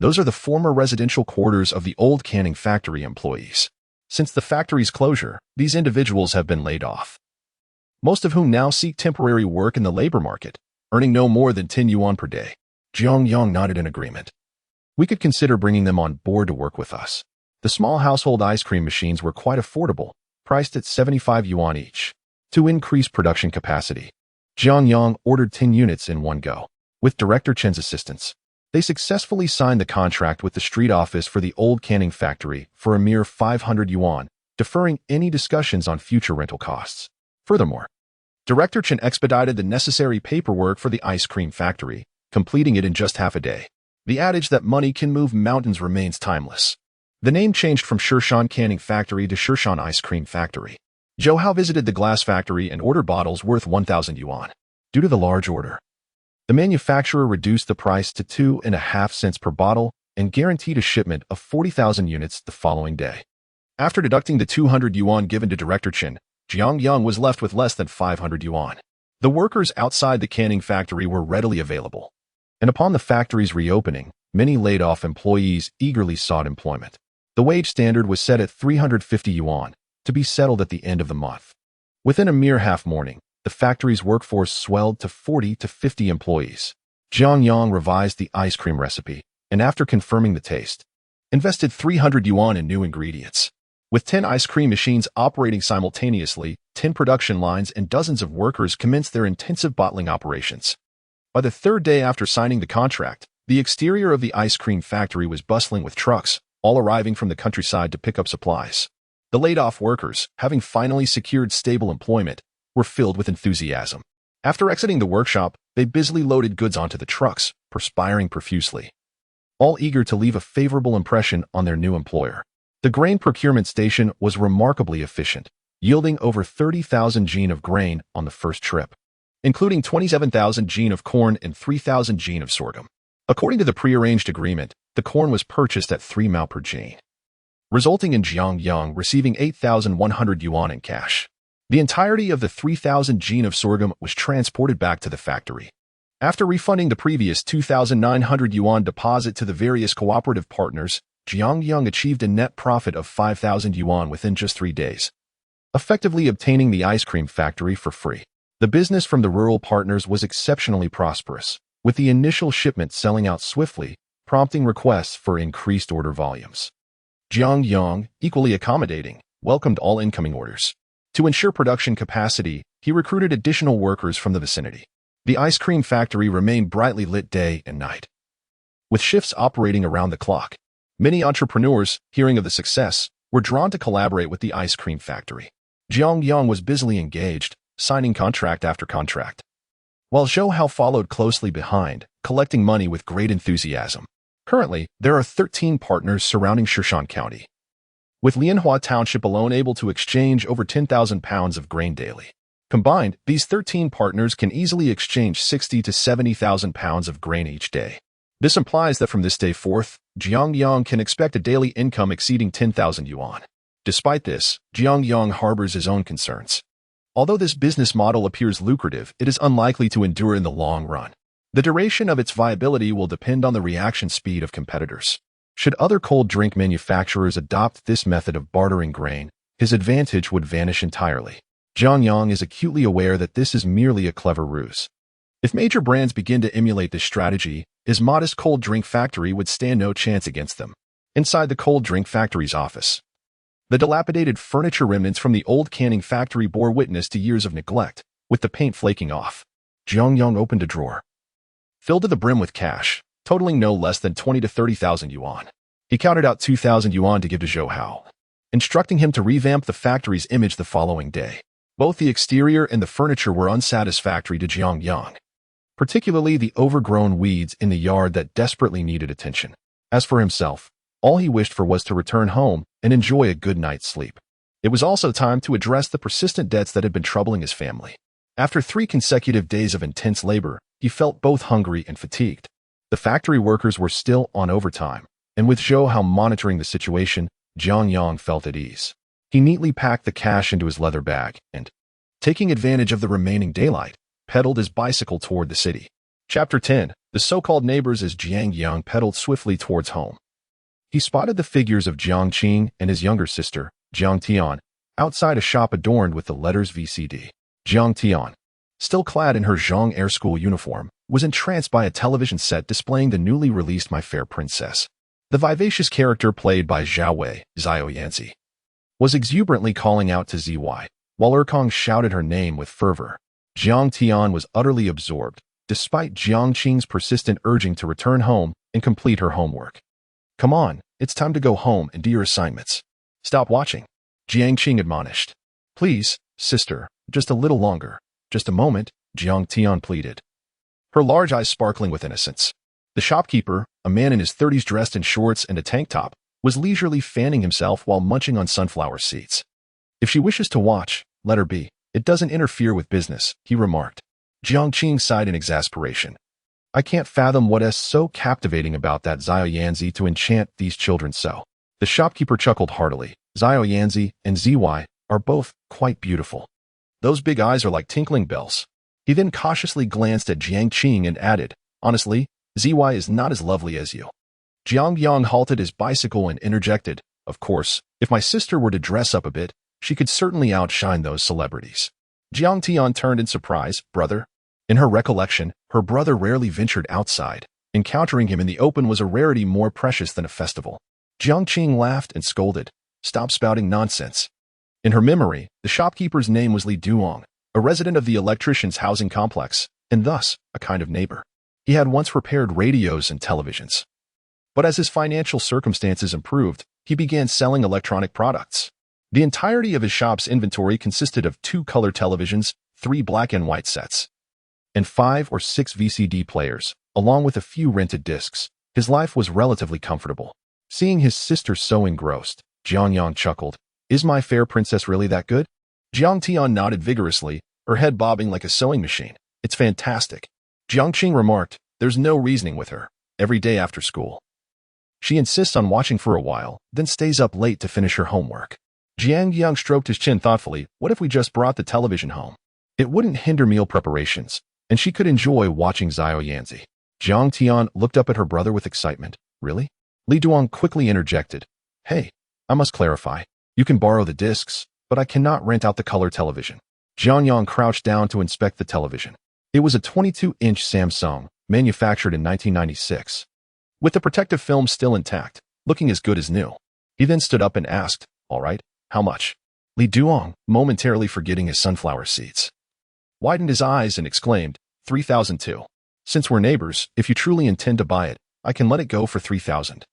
Those are the former residential quarters of the old canning factory employees. Since the factory's closure, these individuals have been laid off, most of whom now seek temporary work in the labor market, earning no more than 10 yuan per day. Jiang Yang nodded in agreement. We could consider bringing them on board to work with us. The small household ice cream machines were quite affordable, priced at 75 yuan each. To increase production capacity, Jiang Yang ordered 10 units in one go. With Director Qin's assistance, they successfully signed the contract with the street office for the old canning factory for a mere 500 yuan, deferring any discussions on future rental costs. Furthermore, Director Qin expedited the necessary paperwork for the ice cream factory, completing it in just half a day. The adage that money can move mountains remains timeless. The name changed from Shirshan Canning Factory to Shirshan Ice Cream Factory. Zhou Hao visited the glass factory and ordered bottles worth 1,000 yuan. Due to the large order, the manufacturer reduced the price to 2.5 cents per bottle and guaranteed a shipment of 40,000 units the following day. After deducting the 200 yuan given to Director Qin, Jiang Yang was left with less than 500 yuan. The workers outside the canning factory were readily available, and upon the factory's reopening, many laid-off employees eagerly sought employment. The wage standard was set at 350 yuan, to be settled at the end of the month. Within a mere half-morning, the factory's workforce swelled to 40 to 50 employees. Jiang Yang revised the ice cream recipe, and after confirming the taste, invested 300 yuan in new ingredients. With 10 ice cream machines operating simultaneously, 10 production lines and dozens of workers commenced their intensive bottling operations. By the third day after signing the contract, the exterior of the ice cream factory was bustling with trucks, all arriving from the countryside to pick up supplies. The laid-off workers, having finally secured stable employment, were filled with enthusiasm. After exiting the workshop, they busily loaded goods onto the trucks, perspiring profusely, all eager to leave a favorable impression on their new employer. The grain procurement station was remarkably efficient, yielding over 30,000 jin of grain on the first trip, including 27,000 jin of corn and 3,000 jin of sorghum. According to the prearranged agreement, the corn was purchased at 3 mao per jin, resulting in Jiang Yang receiving 8,100 yuan in cash. The entirety of the 3,000 jin of sorghum was transported back to the factory. After refunding the previous 2,900 yuan deposit to the various cooperative partners, Jiang Yang achieved a net profit of 5,000 yuan within just 3 days, effectively obtaining the ice cream factory for free. The business from the rural partners was exceptionally prosperous, with the initial shipment selling out swiftly, prompting requests for increased order volumes. Jiang Yang, equally accommodating, welcomed all incoming orders. To ensure production capacity, he recruited additional workers from the vicinity. The ice cream factory remained brightly lit day and night, with shifts operating around the clock. Many entrepreneurs, hearing of the success, were drawn to collaborate with the ice cream factory. Jiang Yang was busily engaged, signing contract after contract, while Zhou Hao followed closely behind, collecting money with great enthusiasm. Currently, there are 13 partners surrounding Shushan County, with Lianhua Township alone able to exchange over 10,000 pounds of grain daily. Combined, these 13 partners can easily exchange 60 to 70,000 pounds of grain each day. This implies that from this day forth, Jiang Yang can expect a daily income exceeding 10,000 yuan. Despite this, Jiang Yang harbors his own concerns. Although this business model appears lucrative, it is unlikely to endure in the long run. The duration of its viability will depend on the reaction speed of competitors. Should other cold drink manufacturers adopt this method of bartering grain, his advantage would vanish entirely. Jiang Yang is acutely aware that this is merely a clever ruse. If major brands begin to emulate this strategy, his modest cold drink factory would stand no chance against them. Inside the cold drink factory's office, the dilapidated furniture remnants from the old canning factory bore witness to years of neglect, with the paint flaking off. Jiang Yang opened a drawer, filled to the brim with cash, totaling no less than 20 to 30,000 yuan. He counted out 2,000 yuan to give to Zhou Hao, instructing him to revamp the factory's image the following day. Both the exterior and the furniture were unsatisfactory to Jiang Yang, particularly the overgrown weeds in the yard that desperately needed attention. As for himself, all he wished for was to return home and enjoy a good night's sleep. It was also time to address the persistent debts that had been troubling his family. After 3 consecutive days of intense labor, he felt both hungry and fatigued. The factory workers were still on overtime, and with Zhou Hao monitoring the situation, Jiang Yang felt at ease. He neatly packed the cash into his leather bag and, taking advantage of the remaining daylight, pedaled his bicycle toward the city. Chapter 10. The so-called neighbors. As Jiang Yang pedaled swiftly towards home, he spotted the figures of Jiang Qing and his younger sister, Jiang Tian, outside a shop adorned with the letters VCD. Jiang Tian, still clad in her Zhang Air School uniform, was entranced by a television set displaying the newly released My Fair Princess. The vivacious character played by Zhao Wei, Xiao Yanzi, was exuberantly calling out to Zy, while Erkong shouted her name with fervor. Jiang Tian was utterly absorbed, despite Jiang Qing's persistent urging to return home and complete her homework. Come on, it's time to go home and do your assignments. Stop watching, Jiang Qing admonished. Please, sister, just a little longer. Just a moment, Jiang Tian pleaded, her large eyes sparkling with innocence. The shopkeeper, a man in his 30s dressed in shorts and a tank top, was leisurely fanning himself while munching on sunflower seeds. If she wishes to watch, let her be. It doesn't interfere with business, he remarked. Jiang Qing sighed in exasperation. I can't fathom what is so captivating about that Xiao Yanzi to enchant these children so. The shopkeeper chuckled heartily. Xiao Yanzi and Zy are both quite beautiful. Those big eyes are like tinkling bells. He then cautiously glanced at Jiang Qing and added, honestly, Zy is not as lovely as you. Jiang Yang halted his bicycle and interjected, of course, if my sister were to dress up a bit, she could certainly outshine those celebrities. Jiang Tian turned in surprise. Brother? In her recollection, her brother rarely ventured outside. Encountering him in the open was a rarity more precious than a festival. Jiang Qing laughed and scolded. Stop spouting nonsense. In her memory, the shopkeeper's name was Li Duong, a resident of the electrician's housing complex, and thus a kind of neighbor. He had once repaired radios and televisions. But as his financial circumstances improved, he began selling electronic products. The entirety of his shop's inventory consisted of 2 color televisions, 3 black and white sets, and 5 or 6 VCD players, along with a few rented discs. His life was relatively comfortable. Seeing his sister so engrossed, Jiang Yang chuckled. Is My Fair Princess really that good? Jiang Tian nodded vigorously, her head bobbing like a sewing machine. It's fantastic. Jiang Qing remarked, there's no reasoning with her. Every day after school, she insists on watching for a while, then stays up late to finish her homework. Jiang Yang stroked his chin thoughtfully. What if we just brought the television home? It wouldn't hinder meal preparations, and she could enjoy watching Xiao Yanzi. Jiang Tian looked up at her brother with excitement. Really? Li Duong quickly interjected. Hey, I must clarify. You can borrow the discs, but I cannot rent out the color television. Jiang Yang crouched down to inspect the television. It was a 22-inch Samsung, manufactured in 1996. with the protective film still intact, looking as good as new. He then stood up and asked, "All right, how much?" Li Duong, momentarily forgetting his sunflower seeds, widened his eyes and exclaimed, 3,002. Since we're neighbors, if you truly intend to buy it, I can let it go for 3,000.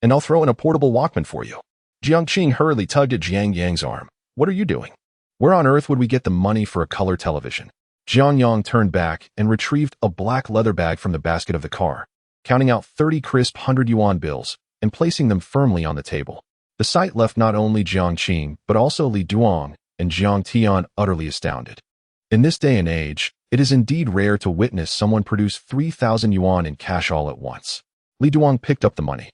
And I'll throw in a portable Walkman for you. Jiang Qing hurriedly tugged at Jiang Yang's arm. What are you doing? Where on earth would we get the money for a color television? Jiang Yang turned back and retrieved a black leather bag from the basket of the car, counting out 30 crisp 100 yuan bills and placing them firmly on the table. The sight left not only Jiang Qing but also Li Duong and Jiang Tian utterly astounded. In this day and age, it is indeed rare to witness someone produce 3,000 yuan in cash all at once. Li Duong picked up the money,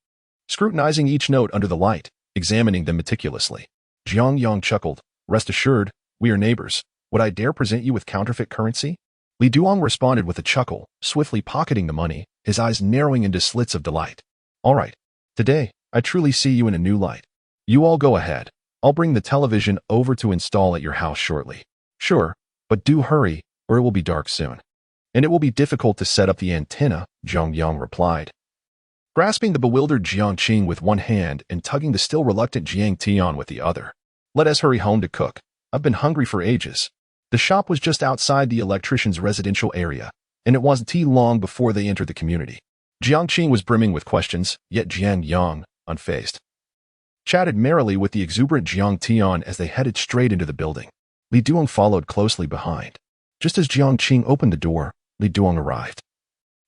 scrutinizing each note under the light, examining them meticulously. Jiang Yang chuckled, "Rest assured, we are neighbors. Would I dare present you with counterfeit currency?" Li Duong responded with a chuckle, swiftly pocketing the money, his eyes narrowing into slits of delight. "All right. Today, I truly see you in a new light. You all go ahead. I'll bring the television over to install at your house shortly." "Sure, but do hurry, or it will be dark soon. And it will be difficult to set up the antenna," Jiang Yang replied. Grasping the bewildered Jiang Qing with one hand and tugging the still reluctant Jiang Tian with the other. "Let us hurry home to cook. I've been hungry for ages." The shop was just outside the electrician's residential area, and it wasn't too long before they entered the community. Jiang Qing was brimming with questions, yet Jiang Yang, unfazed, chatted merrily with the exuberant Jiang Tian as they headed straight into the building. Li Duong followed closely behind. Just as Jiang Qing opened the door, Li Duong arrived,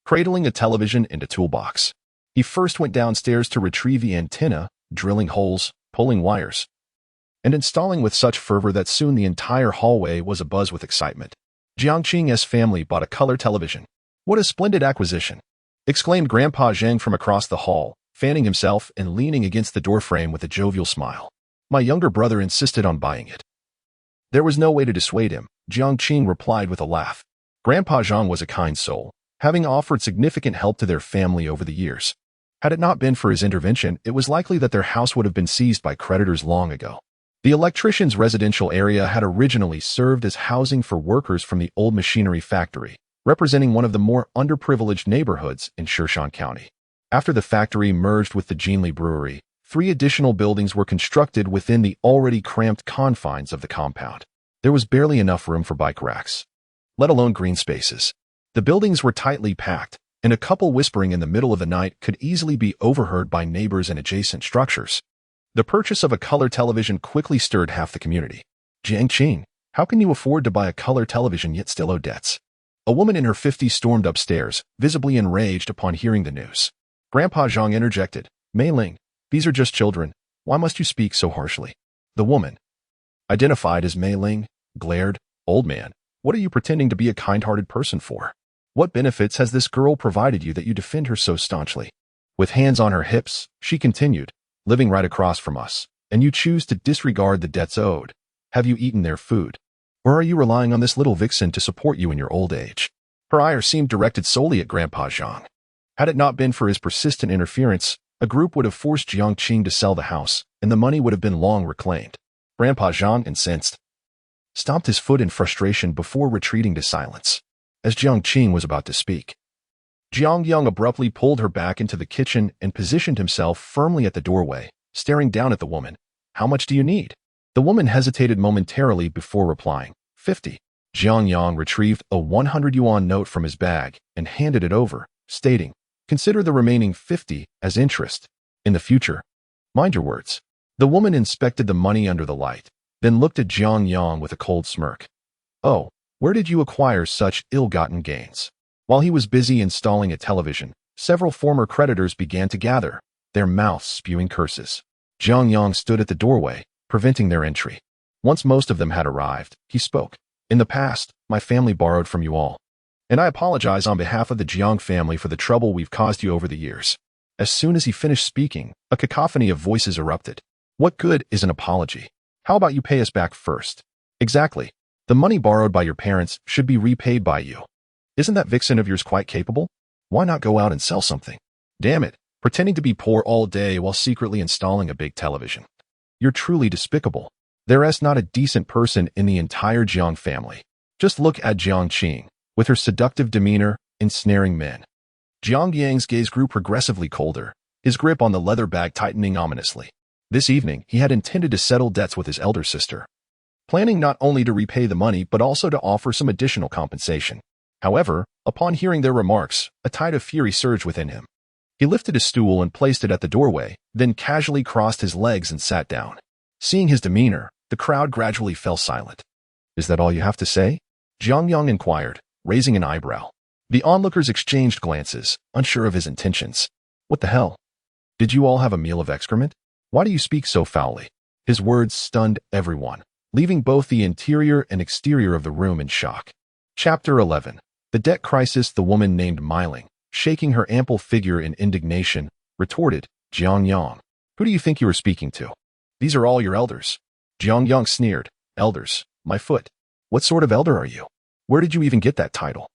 cradling a television in a toolbox. He first went downstairs to retrieve the antenna, drilling holes, pulling wires, and installing with such fervor that soon the entire hallway was abuzz with excitement. Jiang Qing's family bought a color television. "What a splendid acquisition!" exclaimed Grandpa Zhang from across the hall, fanning himself and leaning against the doorframe with a jovial smile. "My younger brother insisted on buying it." There was no way to dissuade him, Jiang Qing replied with a laugh. Grandpa Zhang was a kind soul, having offered significant help to their family over the years. Had it not been for his intervention, it was likely that their house would have been seized by creditors long ago. The electrician's residential area had originally served as housing for workers from the old machinery factory, representing one of the more underprivileged neighborhoods in Shan County. After the factory merged with the Jinli Brewery, 3 additional buildings were constructed within the already cramped confines of the compound. There was barely enough room for bike racks, let alone green spaces. The buildings were tightly packed, and a couple whispering in the middle of the night could easily be overheard by neighbors and adjacent structures. The purchase of a color television quickly stirred half the community. "Jiang Qing, how can you afford to buy a color television yet still owe debts?" A woman in her 50s stormed upstairs, visibly enraged upon hearing the news. Grandpa Zhang interjected, "Mei Ling, these are just children. Why must you speak so harshly?" The woman, identified as Mei Ling, glared, "Old man, what are you pretending to be a kind-hearted person for? What benefits has this girl provided you that you defend her so staunchly?" With hands on her hips, she continued, "Living right across from us, and you choose to disregard the debts owed. Have you eaten their food? Or are you relying on this little vixen to support you in your old age?" Her ire seemed directed solely at Grandpa Zhang. Had it not been for his persistent interference, a group would have forced Jiang Qing to sell the house, and the money would have been long reclaimed. Grandpa Zhang, incensed, stomped his foot in frustration before retreating to silence. As Jiang Qing was about to speak, Jiang Yang abruptly pulled her back into the kitchen and positioned himself firmly at the doorway, staring down at the woman. "How much do you need?" The woman hesitated momentarily before replying, 50. Jiang Yang retrieved a 100 yuan note from his bag and handed it over, stating, "Consider the remaining 50 as interest. In the future, mind your words." The woman inspected the money under the light, then looked at Jiang Yang with a cold smirk. "Oh, where did you acquire such ill-gotten gains?" While he was busy installing a television, several former creditors began to gather, their mouths spewing curses. Jiang Yang stood at the doorway, preventing their entry. Once most of them had arrived, he spoke. "In the past, my family borrowed from you all, and I apologize on behalf of the Jiang family for the trouble we've caused you over the years." As soon as he finished speaking, a cacophony of voices erupted. "What good is an apology? How about you pay us back first?" "Exactly. The money borrowed by your parents should be repaid by you. Isn't that vixen of yours quite capable? Why not go out and sell something? Damn it, pretending to be poor all day while secretly installing a big television. You're truly despicable. There is not a decent person in the entire Jiang family. Just look at Jiang Qing, with her seductive demeanor, ensnaring men. Jiang Yang's gaze grew progressively colder, his grip on the leather bag tightening ominously. This evening, he had intended to settle debts with his elder sister, planning not only to repay the money but also to offer some additional compensation. However, upon hearing their remarks, a tide of fury surged within him. He lifted a stool and placed it at the doorway, then casually crossed his legs and sat down. Seeing his demeanor, the crowd gradually fell silent. "Is that all you have to say?" Jiang Yang inquired, raising an eyebrow. The onlookers exchanged glances, unsure of his intentions. "What the hell? Did you all have a meal of excrement? Why do you speak so foully?" His words stunned everyone, leaving both the interior and exterior of the room in shock. Chapter 11. The debt crisis. The woman named Miling, shaking her ample figure in indignation, retorted, "Jiang Yang, who do you think you are speaking to? These are all your elders." Jiang Yang sneered, "Elders? My foot. What sort of elder are you? Where did you even get that title?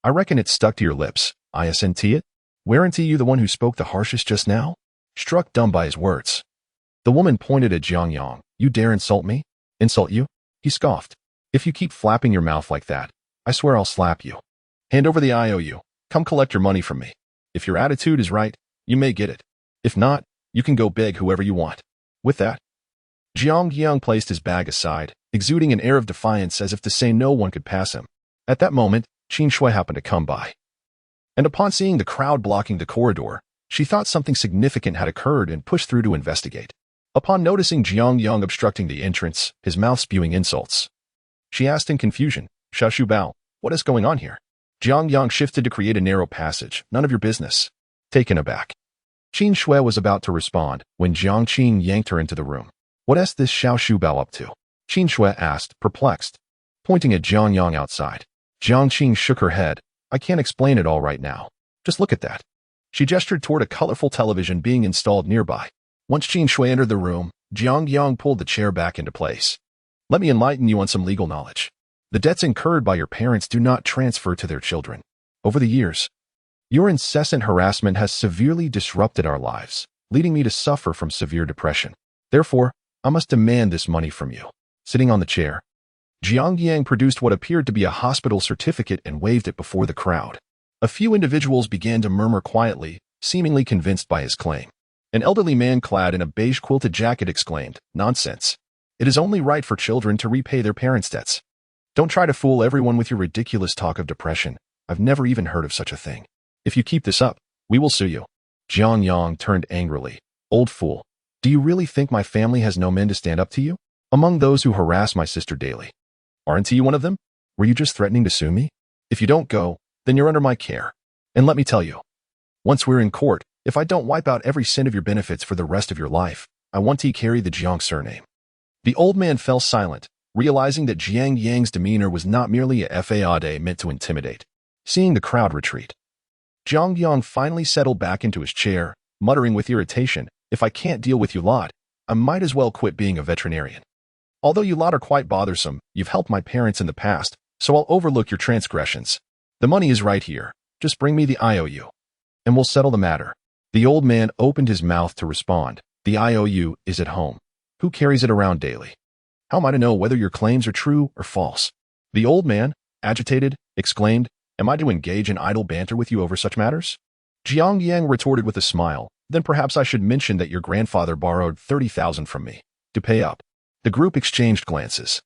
I reckon it stuck to your lips. Isn't it? Weren't you the one who spoke the harshest just now?" Struck dumb by his words, the woman pointed at Jiang Yang. "You dare insult me?" "Insult you?" He scoffed. "If you keep flapping your mouth like that, I swear I'll slap you. Hand over the IOU. Come collect your money from me. If your attitude is right, you may get it. If not, you can go beg whoever you want." With that, Jiang Yang placed his bag aside, exuding an air of defiance as if to say no one could pass him. At that moment, Qin Shui happened to come by, and upon seeing the crowd blocking the corridor, she thought something significant had occurred and pushed through to investigate. Upon noticing Jiang Yang obstructing the entrance, his mouth spewing insults, she asked in confusion, "Shu Bao, what is going on here?" Jiang Yang shifted to create a narrow passage. "None of your business." Taken aback, Qin Shui was about to respond when Jiang Qing yanked her into the room. "What is this Shu Bao up to?" Qin Shui asked, perplexed, pointing at Jiang Yang outside. Jiang Qing shook her head. "I can't explain it all right now. Just look at that." She gestured toward a colorful television being installed nearby. Once Qin Shui entered the room, Jiang Yang pulled the chair back into place. "Let me enlighten you on some legal knowledge. The debts incurred by your parents do not transfer to their children. Over the years, your incessant harassment has severely disrupted our lives, leading me to suffer from severe depression. Therefore, I must demand this money from you." Sitting on the chair, Jiang Yang produced what appeared to be a hospital certificate and waved it before the crowd. A few individuals began to murmur quietly, seemingly convinced by his claim. An elderly man clad in a beige quilted jacket exclaimed, "Nonsense. It is only right for children to repay their parents' debts. Don't try to fool everyone with your ridiculous talk of depression. I've never even heard of such a thing. If you keep this up, we will sue you." Jiang Yang turned angrily. "Old fool. Do you really think my family has no men to stand up to you? Among those who harass my sister daily. Aren't you one of them? Were you just threatening to sue me? If you don't go, then you're under my care. And let me tell you, once we're in court, if I don't wipe out every cent of your benefits for the rest of your life, I want to carry the Jiang surname." The old man fell silent, realizing that Jiang Yang's demeanor was not merely a fade meant to intimidate. Seeing the crowd retreat, Jiang Yang finally settled back into his chair, muttering with irritation, "If I can't deal with you lot, I might as well quit being a veterinarian. Although you lot are quite bothersome, you've helped my parents in the past, so I'll overlook your transgressions. The money is right here. Just bring me the IOU, and we'll settle the matter." The old man opened his mouth to respond. "The IOU is at home. Who carries it around daily? How am I to know whether your claims are true or false?" The old man, agitated, exclaimed, "Am I to engage in idle banter with you over such matters?" Jiang Yang retorted with a smile, "Then perhaps I should mention that your grandfather borrowed 30,000 from me to pay up." The group exchanged glances,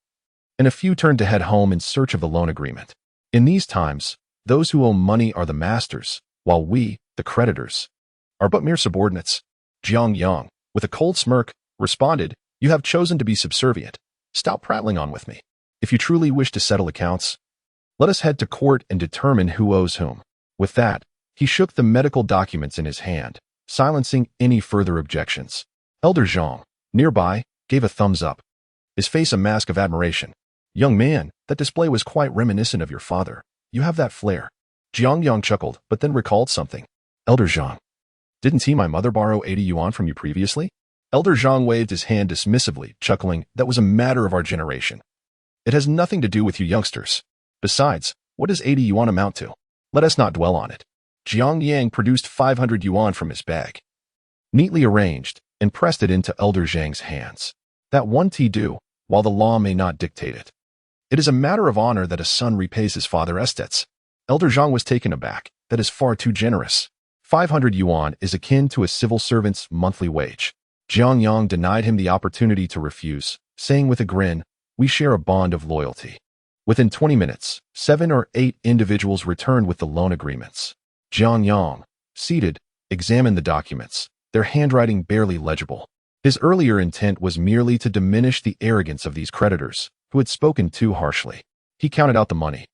and a few turned to head home in search of the loan agreement. In these times, those who owe money are the masters, while we, the creditors, are but mere subordinates. Jiang Yang, with a cold smirk, responded, "You have chosen to be subservient. Stop prattling on with me. If you truly wish to settle accounts, let us head to court and determine who owes whom." With that, he shook the medical documents in his hand, silencing any further objections. Elder Zhang, nearby, gave a thumbs up, his face a mask of admiration. "Young man, that display was quite reminiscent of your father. You have that flair." Jiang Yang chuckled, but then recalled something. "Elder Zhang, didn't my mother borrow 80 yuan from you previously?" Elder Zhang waved his hand dismissively, chuckling, "That was a matter of our generation. It has nothing to do with you youngsters. Besides, what does 80 yuan amount to? Let us not dwell on it." Jiang Yang produced 500 yuan from his bag, neatly arranged, and pressed it into Elder Zhang's hands. "That one do, while the law may not dictate it. It is a matter of honor that a son repays his father's debts." Elder Zhang was taken aback. That is far too generous. 500 yuan is akin to a civil servant's monthly wage. Jiang Yang denied him the opportunity to refuse, saying with a grin, "We share a bond of loyalty." Within 20 minutes, 7 or 8 individuals returned with the loan agreements. Jiang Yang, seated, examined the documents, their handwriting barely legible. His earlier intent was merely to diminish the arrogance of these creditors, who had spoken too harshly. He counted out the money,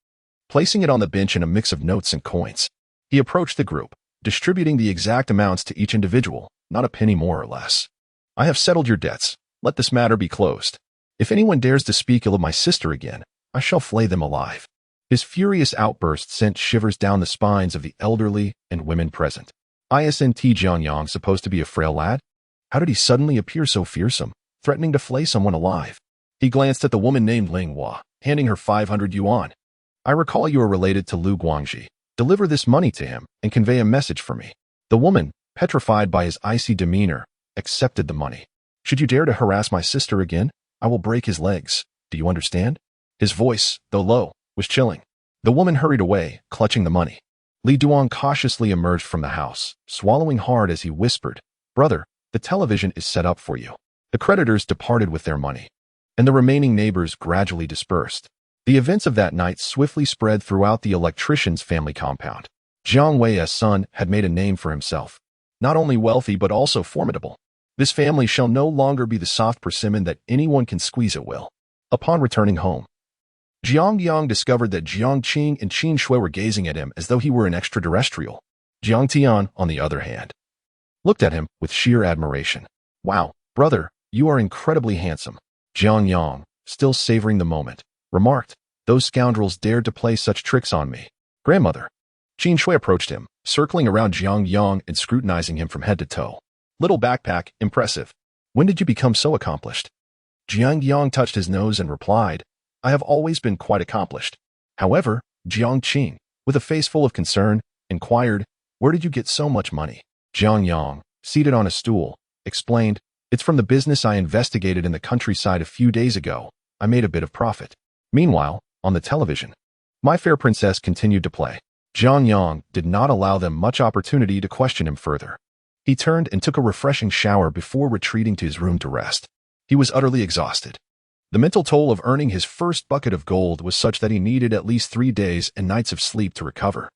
placing it on the bench in a mix of notes and coins. He approached the group, distributing the exact amounts to each individual, not a penny more or less. "I have settled your debts. Let this matter be closed. If anyone dares to speak ill of my sister again, I shall flay them alive." His furious outburst sent shivers down the spines of the elderly and women present. Isn't Jiang Yang supposed to be a frail lad? How did he suddenly appear so fearsome, threatening to flay someone alive? He glanced at the woman named Ling Hua, handing her 500 yuan. "I recall you are related to Lu Guangji. Deliver this money to him and convey a message for me." The woman, petrified by his icy demeanor, accepted the money. "Should you dare to harass my sister again, I will break his legs. Do you understand?" His voice, though low, was chilling. The woman hurried away, clutching the money. Li Duan cautiously emerged from the house, swallowing hard as he whispered, "Brother, the television is set up for you." The creditors departed with their money, and the remaining neighbors gradually dispersed. The events of that night swiftly spread throughout the electrician's family compound. Jiang Wei's son had made a name for himself, not only wealthy but also formidable. This family shall no longer be the soft persimmon that anyone can squeeze at will. Upon returning home, Jiang Yang discovered that Jiang Qing and Qin Shui were gazing at him as though he were an extraterrestrial. Jiang Tian, on the other hand, looked at him with sheer admiration. "Wow, brother, you are incredibly handsome." Jiang Yang, still savoring the moment, remarked, "Those scoundrels dared to play such tricks on me." "Grandmother." Qin Shui approached him, circling around Jiang Yang and scrutinizing him from head to toe. "Little backpack, impressive. When did you become so accomplished?" Jiang Yang touched his nose and replied, "I have always been quite accomplished." However, Jiang Qing, with a face full of concern, inquired, "Where did you get so much money?" Jiang Yang, seated on a stool, explained, "It's from the business I investigated in the countryside a few days ago. I made a bit of profit." Meanwhile, on the television, My Fair Princess continued to play. Jiang Yang did not allow them much opportunity to question him further. He turned and took a refreshing shower before retreating to his room to rest. He was utterly exhausted. The mental toll of earning his first bucket of gold was such that he needed at least 3 days and nights of sleep to recover.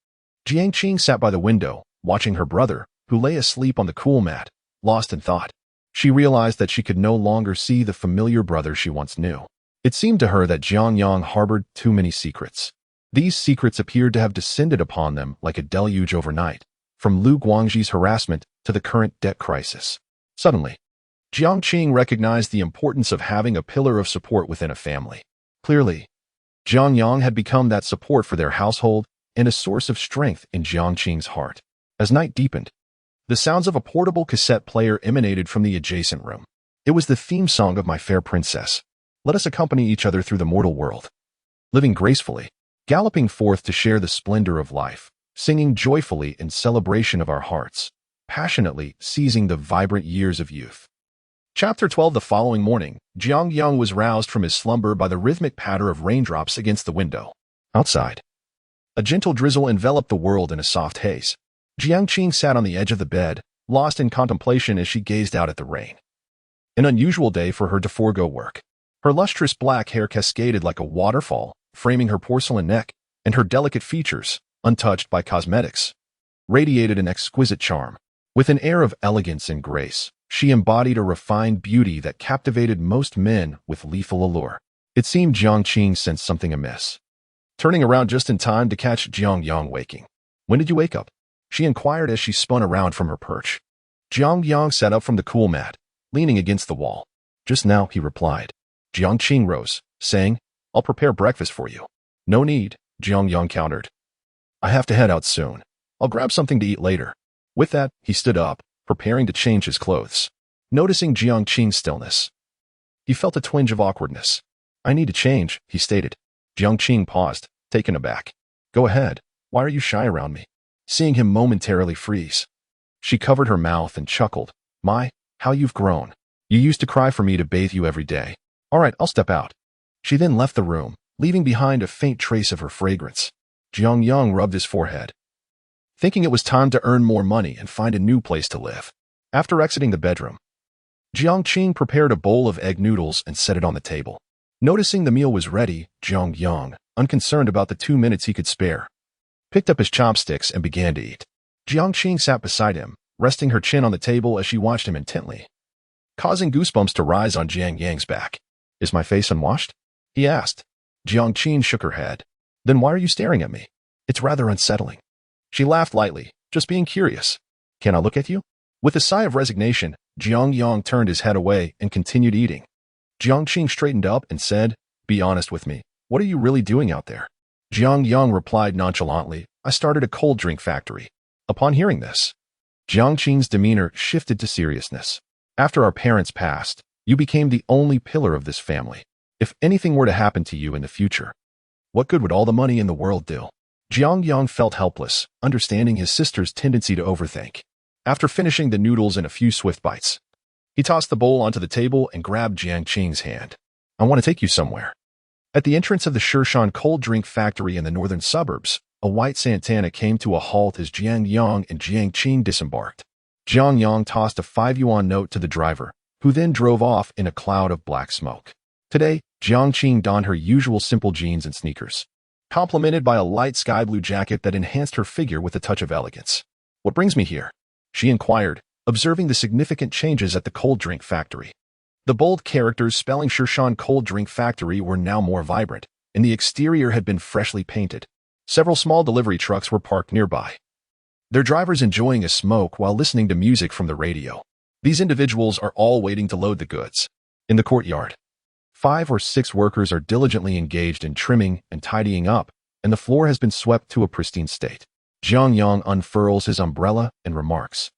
Jiang Qing sat by the window, watching her brother, who lay asleep on the cool mat, lost in thought. She realized that she could no longer see the familiar brother she once knew. It seemed to her that Jiang Yang harbored too many secrets. These secrets appeared to have descended upon them like a deluge overnight, from Lu Guangji's harassment to the current debt crisis. Suddenly, Jiang Qing recognized the importance of having a pillar of support within a family. Clearly, Jiang Yang had become that support for their household and a source of strength in Jiang Qing's heart. As night deepened, the sounds of a portable cassette player emanated from the adjacent room. It was the theme song of My Fair Princess. Let us accompany each other through the mortal world, living gracefully, galloping forth to share the splendor of life, singing joyfully in celebration of our hearts, passionately seizing the vibrant years of youth. Chapter 12. The following morning, Jiang Yang was roused from his slumber by the rhythmic patter of raindrops against the window. Outside, a gentle drizzle enveloped the world in a soft haze. Jiang Qing sat on the edge of the bed, lost in contemplation as she gazed out at the rain. An unusual day for her to forego work. Her lustrous black hair cascaded like a waterfall, framing her porcelain neck, and her delicate features, untouched by cosmetics, radiated an exquisite charm. With an air of elegance and grace, she embodied a refined beauty that captivated most men with lethal allure. It seemed Jiang Qing sensed something amiss, turning around just in time to catch Jiang Yang waking. "When did you wake up?" she inquired as she spun around from her perch. Jiang Yang sat up from the cool mat, leaning against the wall. "Just now," he replied. Jiang Qing rose, saying, "I'll prepare breakfast for you." "No need," Jiang Yang countered. "I have to head out soon. I'll grab something to eat later." With that, he stood up, preparing to change his clothes. Noticing Jiang Qing's stillness, he felt a twinge of awkwardness. "I need to change," he stated. Jiang Qing paused, taken aback. "Go ahead. Why are you shy around me?" Seeing him momentarily freeze, she covered her mouth and chuckled. "My, how you've grown. You used to cry for me to bathe you every day. All right, I'll step out." She then left the room, leaving behind a faint trace of her fragrance. Jiang Yang rubbed his forehead. thinking it was time to earn more money and find a new place to live. After exiting the bedroom, Jiang Qing prepared a bowl of egg noodles and set it on the table. Noticing the meal was ready, Jiang Yang, unconcerned about the 2 minutes he could spare, picked up his chopsticks and began to eat. Jiang Qing sat beside him, resting her chin on the table as she watched him intently, causing goosebumps to rise on Jiang Yang's back. "Is my face unwashed?" he asked. Jiang Qing shook her head. "Then why are you staring at me? It's rather unsettling." She laughed lightly, just being curious. "Can I look at you?" With a sigh of resignation, Jiang Yang turned his head away and continued eating. Jiang Qing straightened up and said, "Be honest with me. What are you really doing out there?" Jiang Yang replied nonchalantly, "I started a cold drink factory." Upon hearing this, Jiang Qing's demeanor shifted to seriousness. "After our parents passed, you became the only pillar of this family. If anything were to happen to you in the future, what good would all the money in the world do?" Jiang Yang felt helpless, understanding his sister's tendency to overthink. After finishing the noodles in a few swift bites, he tossed the bowl onto the table and grabbed Jiang Qing's hand. "I want to take you somewhere." At the entrance of the Shirshan cold drink factory in the northern suburbs, a white Santana came to a halt as Jiang Yang and Jiang Qing disembarked. Jiang Yang tossed a 5 yuan note to the driver, who then drove off in a cloud of black smoke. Today, Jiang Qing donned her usual simple jeans and sneakers, complemented by a light sky blue jacket that enhanced her figure with a touch of elegance. "What brings me here?" she inquired, observing the significant changes at the cold drink factory. The bold characters spelling Shirshan Cold Drink Factory were now more vibrant, and the exterior had been freshly painted. Several small delivery trucks were parked nearby, their drivers enjoying a smoke while listening to music from the radio. These individuals are all waiting to load the goods. In the courtyard, 5 or 6 workers are diligently engaged in trimming and tidying up, and the floor has been swept to a pristine state. Jiang Yang unfurls his umbrella and remarks,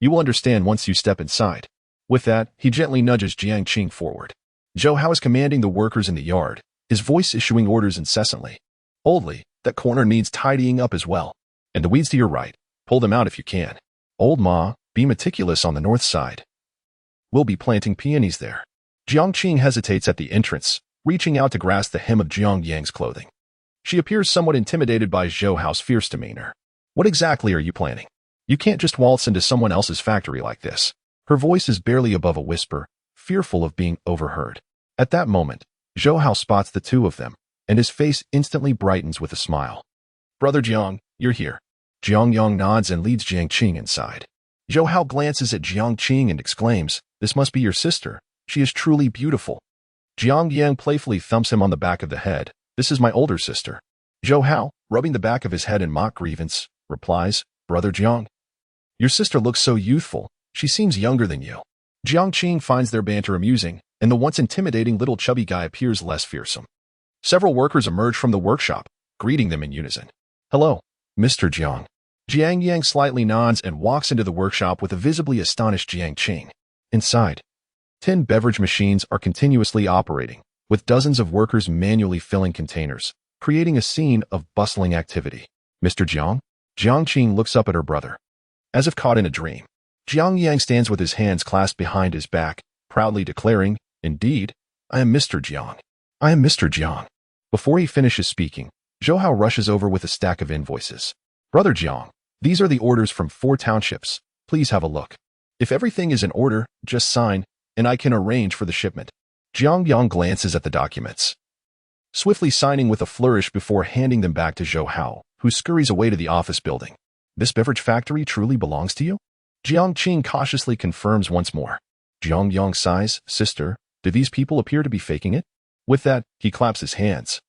"You will understand once you step inside." With that, he gently nudges Jiang Qing forward. Zhou Hao is commanding the workers in the yard, his voice issuing orders incessantly. "Oldly, that corner needs tidying up as well. And the weeds to your right, pull them out if you can. Old Ma, be meticulous on the north side. We'll be planting peonies there." Jiang Qing hesitates at the entrance, reaching out to grasp the hem of Jiang Yang's clothing. She appears somewhat intimidated by Zhou Hao's fierce demeanor. "What exactly are you planning? You can't just waltz into someone else's factory like this." Her voice is barely above a whisper, fearful of being overheard. At that moment, Zhou Hao spots the two of them, and his face instantly brightens with a smile. "Brother Jiang, you're here." Jiang Yang nods and leads Jiang Qing inside. Zhou Hao glances at Jiang Qing and exclaims, "This must be your sister. She is truly beautiful." Jiang Yang playfully thumps him on the back of the head. "This is my older sister." Zhou Hao, rubbing the back of his head in mock grievance, replies, "Brother Jiang, your sister looks so youthful. She seems younger than you." Jiang Qing finds their banter amusing, and the once intimidating little chubby guy appears less fearsome. Several workers emerge from the workshop, greeting them in unison. "Hello, Mr. Jiang." Jiang Yang slightly nods and walks into the workshop with a visibly astonished Jiang Qing. Inside, 10 beverage machines are continuously operating, with dozens of workers manually filling containers, creating a scene of bustling activity. "Mr. Jiang?" Jiang Qing looks up at her brother, as if caught in a dream. Jiang Yang stands with his hands clasped behind his back, proudly declaring, "Indeed, I am Mr. Jiang. I am Mr. Jiang." Before he finishes speaking, Zhou Hao rushes over with a stack of invoices. "Brother Jiang, these are the orders from 4 townships. Please have a look. If everything is in order, just sign, and I can arrange for the shipment." Jiang Yang glances at the documents, swiftly signing with a flourish before handing them back to Zhou Hao, who scurries away to the office building. "This beverage factory truly belongs to you?" Jiang Qing cautiously confirms once more. Jiang Yang sighs, "Sister, do these people appear to be faking it?" With that, he claps his hands,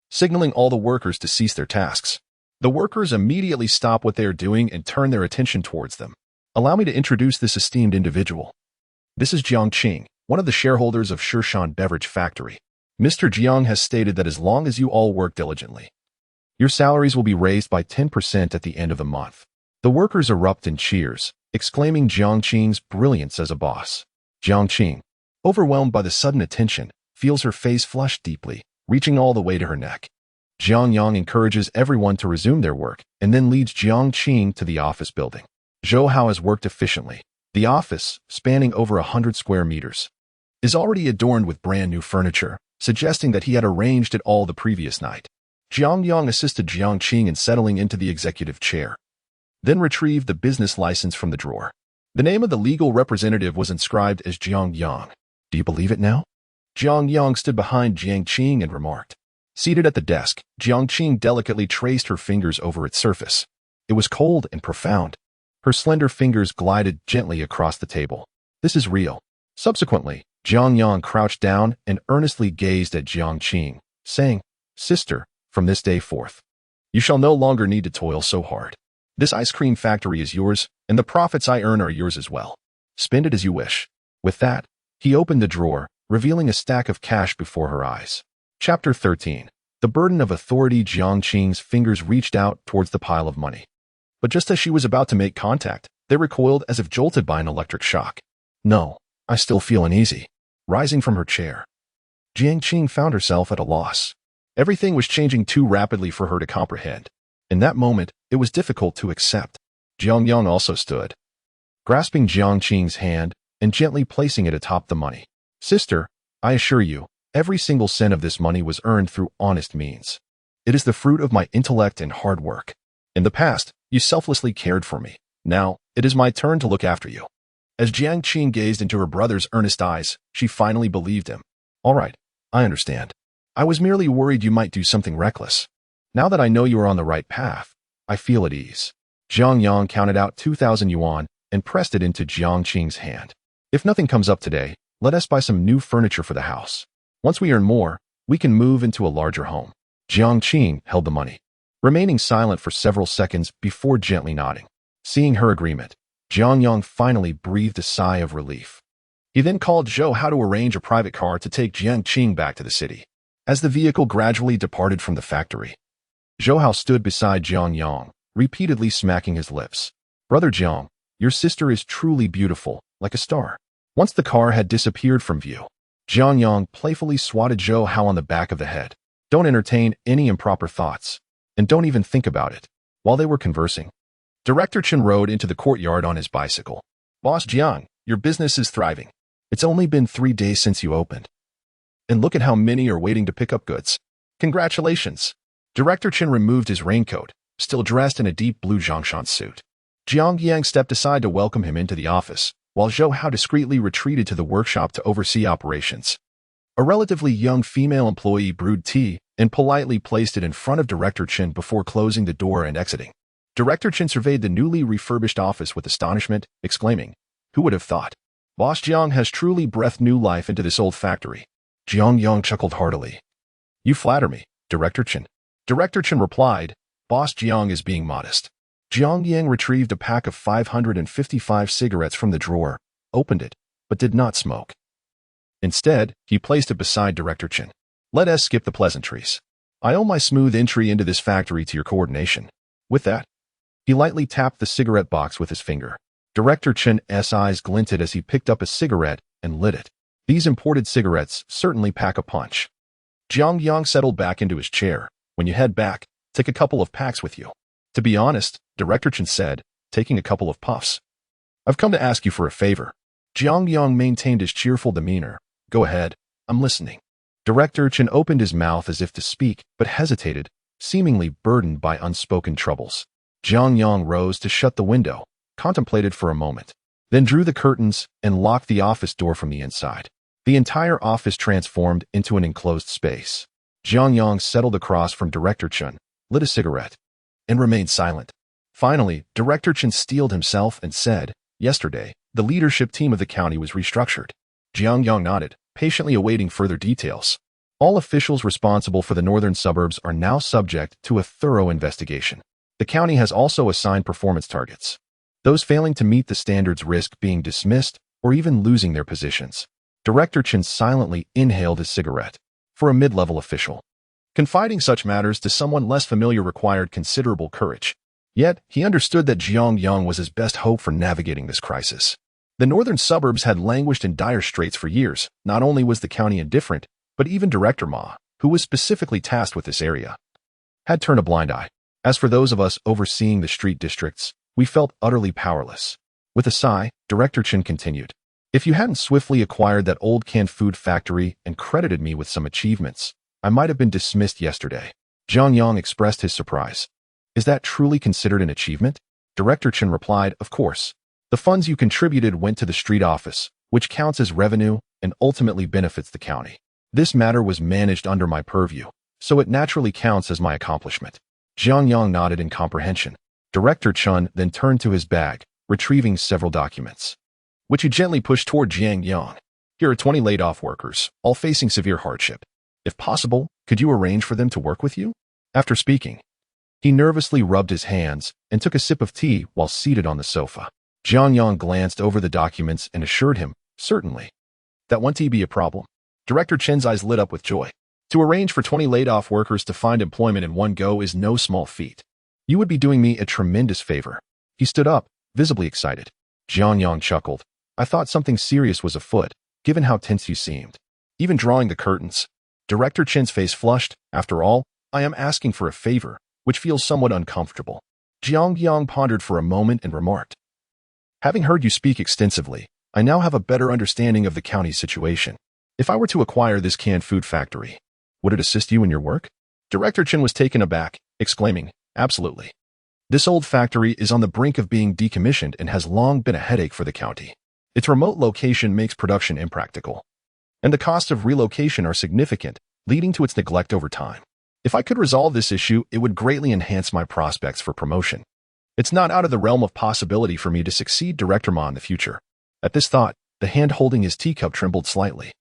signaling all the workers to cease their tasks. The workers immediately stop what they are doing and turn their attention towards them. "Allow me to introduce this esteemed individual. This is Jiang Qing, one of the shareholders of Shirshan Beverage Factory. Mr. Jiang has stated that as long as you all work diligently, your salaries will be raised by 10% at the end of the month." The workers erupt in cheers, exclaiming Jiang Qing's brilliance as a boss. Jiang Qing, overwhelmed by the sudden attention, feels her face flush deeply, reaching all the way to her neck. Jiang Yang encourages everyone to resume their work and then leads Jiang Qing to the office building. Zhou Hao has worked efficiently. The office, spanning over 100 square meters, is already adorned with brand new furniture, suggesting that he had arranged it all the previous night. Jiang Yang assisted Jiang Qing in settling into the executive chair, then retrieved the business license from the drawer. The name of the legal representative was inscribed as Jiang Yang. Do you believe it now? Jiang Yang stood behind Jiang Qing and remarked. Seated at the desk, Jiang Qing delicately traced her fingers over its surface. It was cold and profound. Her slender fingers glided gently across the table. This is real. Subsequently, Jiang Yang crouched down and earnestly gazed at Jiang Qing, saying, Sister, from this day forth, you shall no longer need to toil so hard. This ice cream factory is yours, and the profits I earn are yours as well. Spend it as you wish. With that, he opened the drawer, revealing a stack of cash before her eyes. Chapter 13. The burden of authority. Jiang Qing's fingers reached out towards the pile of money. But just as she was about to make contact, they recoiled as if jolted by an electric shock. No, I still feel uneasy. Rising from her chair, Jiang Qing found herself at a loss. Everything was changing too rapidly for her to comprehend. In that moment, it was difficult to accept. Jiang Yang also stood, grasping Jiang Qing's hand and gently placing it atop the money. Sister, I assure you, every single cent of this money was earned through honest means. It is the fruit of my intellect and hard work. In the past, you selflessly cared for me. Now, it is my turn to look after you. As Jiang Qing gazed into her brother's earnest eyes, she finally believed him. All right, I understand. I was merely worried you might do something reckless. Now that I know you are on the right path, I feel at ease. Jiang Yang counted out 2,000 yuan and pressed it into Jiang Qing's hand. If nothing comes up today, let us buy some new furniture for the house. Once we earn more, we can move into a larger home. Jiang Qing held the money, remaining silent for several seconds before gently nodding. Seeing her agreement, Jiang Yang finally breathed a sigh of relief. He then called Zhou Hao to arrange a private car to take Jiang Qing back to the city. As the vehicle gradually departed from the factory, Zhou Hao stood beside Jiang Yang, repeatedly smacking his lips. Brother Jiang, your sister is truly beautiful, like a star. Once the car had disappeared from view, Jiang Yang playfully swatted Zhou Hao on the back of the head. Don't entertain any improper thoughts, and don't even think about it. While they were conversing, Director Chen rode into the courtyard on his bicycle. Boss Jiang, your business is thriving. It's only been 3 days since you opened. And look at how many are waiting to pick up goods. Congratulations. Director Chen removed his raincoat, still dressed in a deep blue Zhongshan suit. Jiang Yang stepped aside to welcome him into the office, while Zhou Hao discreetly retreated to the workshop to oversee operations. A relatively young female employee brewed tea and politely placed it in front of Director Chen before closing the door and exiting. Director Chen surveyed the newly refurbished office with astonishment, exclaiming, "Who would have thought? Boss Jiang has truly breathed new life into this old factory." Jiang Yang chuckled heartily. "You flatter me, Director Chen." Director Chen replied, "Boss Jiang is being modest." Jiang Yang retrieved a pack of 555 cigarettes from the drawer, opened it, but did not smoke. Instead, he placed it beside Director Chen. "Let us skip the pleasantries. I owe my smooth entry into this factory to your coordination." With that, he lightly tapped the cigarette box with his finger. Director Chen's eyes glinted as he picked up a cigarette and lit it. These imported cigarettes certainly pack a punch. Jiang Yang settled back into his chair. "When you head back, take a couple of packs with you." "To be honest," Director Chen said, taking a couple of puffs, "I've come to ask you for a favor." Jiang Yang maintained his cheerful demeanor. "Go ahead, I'm listening." Director Chen opened his mouth as if to speak, but hesitated, seemingly burdened by unspoken troubles. Jiang Yang rose to shut the window, contemplated for a moment, then drew the curtains and locked the office door from the inside. The entire office transformed into an enclosed space. Jiang Yang settled across from Director Chen, lit a cigarette, and remained silent. Finally, Director Chen steeled himself and said, "Yesterday, the leadership team of the county was restructured." Jiang Yang nodded, patiently awaiting further details. "All officials responsible for the northern suburbs are now subject to a thorough investigation. The county has also assigned performance targets. Those failing to meet the standards risk being dismissed or even losing their positions." Director Chen silently inhaled his cigarette. For a mid-level official, confiding such matters to someone less familiar required considerable courage. Yet, he understood that Jiang Yang was his best hope for navigating this crisis. The northern suburbs had languished in dire straits for years. Not only was the county indifferent, but even Director Ma, who was specifically tasked with this area, had turned a blind eye. As for those of us overseeing the street districts, we felt utterly powerless. With a sigh, Director Chen continued, "If you hadn't swiftly acquired that old canned food factory and credited me with some achievements, I might have been dismissed yesterday." Jiang Yang expressed his surprise. "Is that truly considered an achievement?" Director Chen replied, "Of course. The funds you contributed went to the street office, which counts as revenue and ultimately benefits the county. This matter was managed under my purview, so it naturally counts as my accomplishment." Jiang Yang nodded in comprehension. Director Chen then turned to his bag, retrieving several documents, which he gently pushed toward Jiang Yang. "Here are 20 laid-off workers, all facing severe hardship. If possible, could you arrange for them to work with you?" After speaking, he nervously rubbed his hands and took a sip of tea while seated on the sofa. Jiang Yang glanced over the documents and assured him, "Certainly. That won't be a problem." Director Chen's eyes lit up with joy. To arrange for 20 laid-off workers to find employment in one go is no small feat. "You would be doing me a tremendous favor." He stood up, visibly excited. Jiang Yang chuckled. "I thought something serious was afoot, given how tense you seemed." Even drawing the curtains, Director Chen's face flushed. "After all, I am asking for a favor, which feels somewhat uncomfortable." Jiang Yang pondered for a moment and remarked, "Having heard you speak extensively, I now have a better understanding of the county's situation. If I were to acquire this canned food factory, would it assist you in your work?" Director Chen was taken aback, exclaiming, "Absolutely. This old factory is on the brink of being decommissioned and has long been a headache for the county. Its remote location makes production impractical, and the costs of relocation are significant, leading to its neglect over time. If I could resolve this issue, it would greatly enhance my prospects for promotion. It's not out of the realm of possibility for me to succeed Director Ma in the future." At this thought, the hand holding his teacup trembled slightly.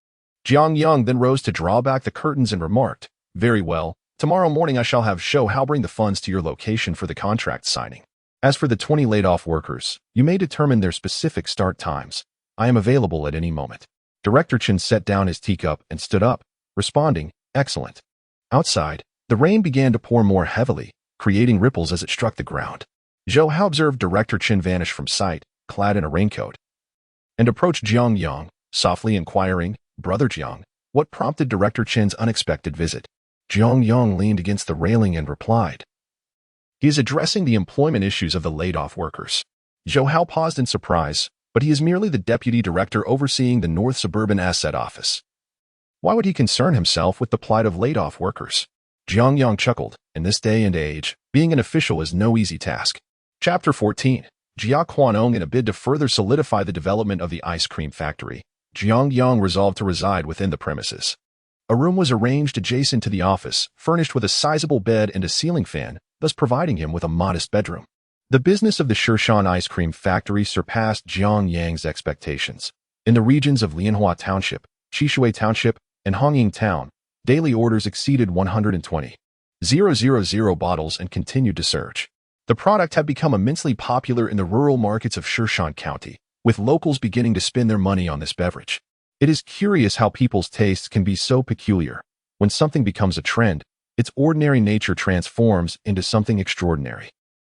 Jiang Yang then rose to draw back the curtains and remarked, "Very well. Tomorrow morning I shall have show how bring the funds to your location for the contract signing. As for the 20 laid-off workers, you may determine their specific start times. I am available at any moment." Director Chen set down his teacup and stood up, responding, "Excellent." Outside, the rain began to pour more heavily, creating ripples as it struck the ground. Zhou Hao observed Director Chen vanish from sight, clad in a raincoat, and approached Jiang Yang, softly inquiring, "Brother Jiang, what prompted Director Chen's unexpected visit?" Jiang Yang leaned against the railing and replied, "He is addressing the employment issues of the laid-off workers." Zhou Hao paused in surprise, but he is merely the deputy director overseeing the North Suburban Asset Office. Why would he concern himself with the plight of laid-off workers? Jiang Yang chuckled. In this day and age, being an official is no easy task. Chapter 14. Jia Quanong. In a bid to further solidify the development of the ice cream factory, Jiang Yang resolved to reside within the premises. A room was arranged adjacent to the office, furnished with a sizable bed and a ceiling fan, thus providing him with a modest bedroom. The business of the Shirshan ice cream factory surpassed Jiang Yang's expectations. In the regions of Lianhua Township, Qishui Township, and Hongying Town, daily orders exceeded 120,000 bottles and continued to surge. The product had become immensely popular in the rural markets of Shirshan County, with locals beginning to spend their money on this beverage. It is curious how people's tastes can be so peculiar. When something becomes a trend, its ordinary nature transforms into something extraordinary.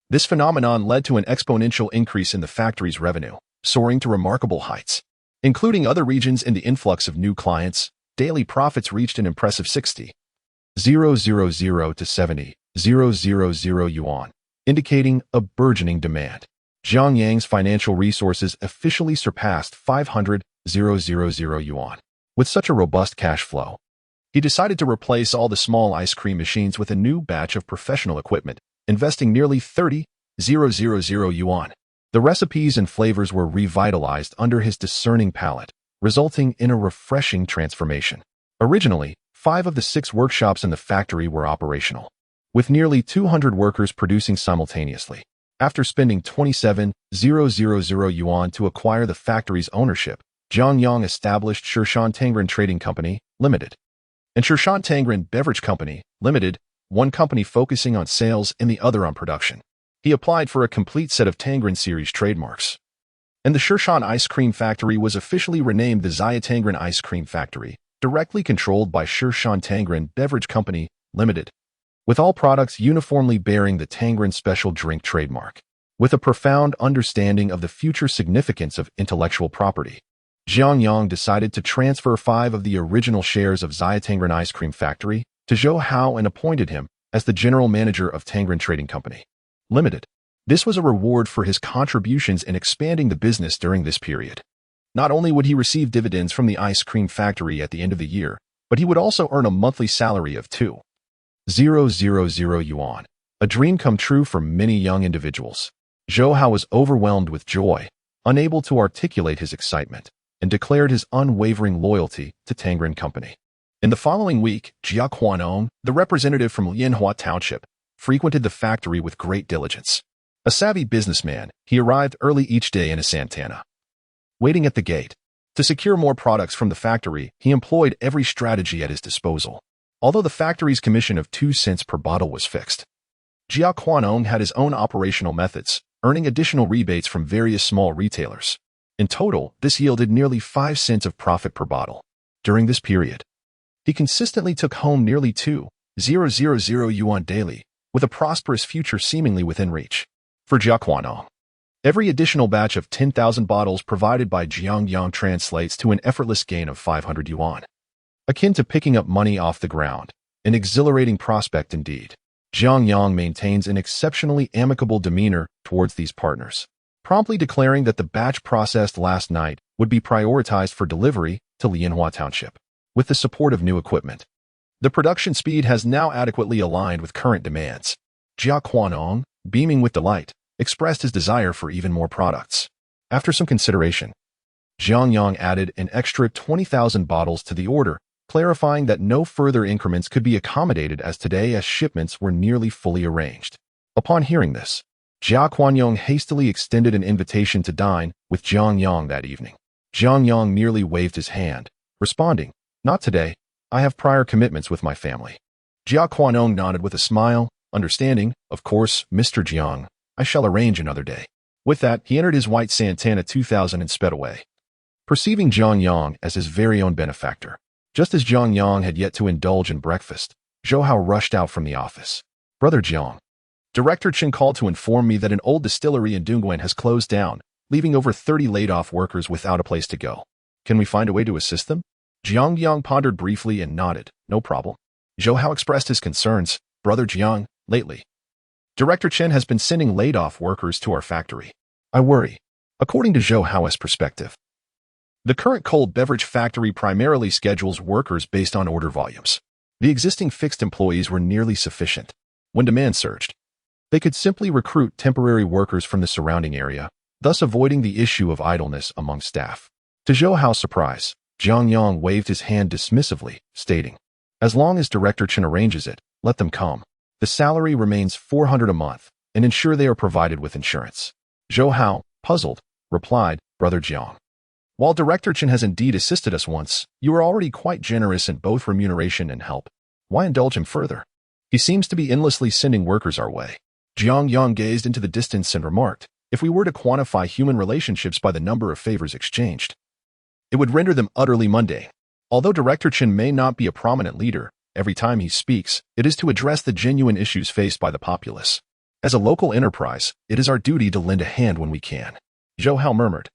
This phenomenon led to an exponential increase in the factory's revenue, soaring to remarkable heights. Including other regions in the influx of new clients, daily profits reached an impressive 60,000 to 70,000 yuan, indicating a burgeoning demand. Jiang Yang's financial resources officially surpassed 500,000 yuan. With such a robust cash flow, he decided to replace all the small ice cream machines with a new batch of professional equipment, investing nearly 30,000 yuan. The recipes and flavors were revitalized under his discerning palate, resulting in a refreshing transformation. Originally, 5 of the 6 workshops in the factory were operational, with nearly 200 workers producing simultaneously. After spending 27,000 yuan to acquire the factory's ownership, Jiang Yang established Shirshan Tangren Trading Company, Limited, and Shirshan Tangren Beverage Company, Limited, one company focusing on sales and the other on production. He applied for a complete set of Tangren series trademarks, and the Shirshan Ice Cream Factory was officially renamed the Xia Tangren Ice Cream Factory, directly controlled by Shirshan Tangren Beverage Company, Limited, with all products uniformly bearing the Tangren Special Drink trademark. With a profound understanding of the future significance of intellectual property, Jiang Yang decided to transfer 5 of the original shares of Xia Tangren Ice Cream Factory to Zhou Hao and appointed him as the general manager of Tangren Trading Company, Limited. This was a reward for his contributions in expanding the business during this period. Not only would he receive dividends from the ice cream factory at the end of the year, but he would also earn a monthly salary of 2,000 yuan, a dream come true for many young individuals. Zhou Hao was overwhelmed with joy, unable to articulate his excitement, and declared his unwavering loyalty to Tangren Company. In the following week, Jia Quanong, the representative from Lianhua Township, frequented the factory with great diligence. A savvy businessman, he arrived early each day in a Santana. Waiting at the gate. To secure more products from the factory, he employed every strategy at his disposal. Although the factory's commission of 2 cents per bottle was fixed, Jia Quanong had his own operational methods, earning additional rebates from various small retailers. In total, this yielded nearly 5 cents of profit per bottle. During this period, he consistently took home nearly 2,000 yuan daily, with a prosperous future seemingly within reach. For Jia Quanong, every additional batch of 10,000 bottles provided by Jiang Yang translates to an effortless gain of 500 yuan. Akin to picking up money off the ground, an exhilarating prospect indeed. Jiang Yang maintains an exceptionally amicable demeanor towards these partners, promptly declaring that the batch processed last night would be prioritized for delivery to Lianhua Township. With the support of new equipment, the production speed has now adequately aligned with current demands. Jia Quanong, beaming with delight, expressed his desire for even more products. After some consideration, Jiang Yang added an extra 20,000 bottles to the order, clarifying that no further increments could be accommodated as today as shipments were nearly fully arranged. Upon hearing this, Jia Quanong hastily extended an invitation to dine with Jiang Yang that evening. Jiang Yang merely waved his hand, responding, "Not today. I have prior commitments with my family." Jia Quanong nodded with a smile, understanding, "Of course, Mr. Jiang, I shall arrange another day." With that, he entered his white Santana 2000 and sped away. Perceiving Jiang Yang as his very own benefactor, just as Jiang Yang had yet to indulge in breakfast, Zhou Hao rushed out from the office. "Brother Jiang, Director Qin called to inform me that an old distillery in Dongguan has closed down, leaving over 30 laid-off workers without a place to go. Can we find a way to assist them?" Jiang Yang pondered briefly and nodded. "No problem." Zhou Hao expressed his concerns. "Brother Jiang, lately, Director Qin has been sending laid-off workers to our factory. I worry." According to Zhou Hao's perspective, the current cold beverage factory primarily schedules workers based on order volumes. The existing fixed employees were nearly sufficient. When demand surged, they could simply recruit temporary workers from the surrounding area, thus avoiding the issue of idleness among staff. To Zhou Hao's surprise, Jiang Yang waved his hand dismissively, stating, "As long as Director Qin arranges it, let them come. The salary remains 400 a month, and ensure they are provided with insurance." Zhou Hao, puzzled, replied, "Brother Jiang, while Director Qin has indeed assisted us once, you are already quite generous in both remuneration and help. Why indulge him further? He seems to be endlessly sending workers our way." Jiang Yang gazed into the distance and remarked, "If we were to quantify human relationships by the number of favors exchanged, it would render them utterly mundane. Although Director Qin may not be a prominent leader, every time he speaks, it is to address the genuine issues faced by the populace. As a local enterprise, it is our duty to lend a hand when we can." Zhou Hao murmured,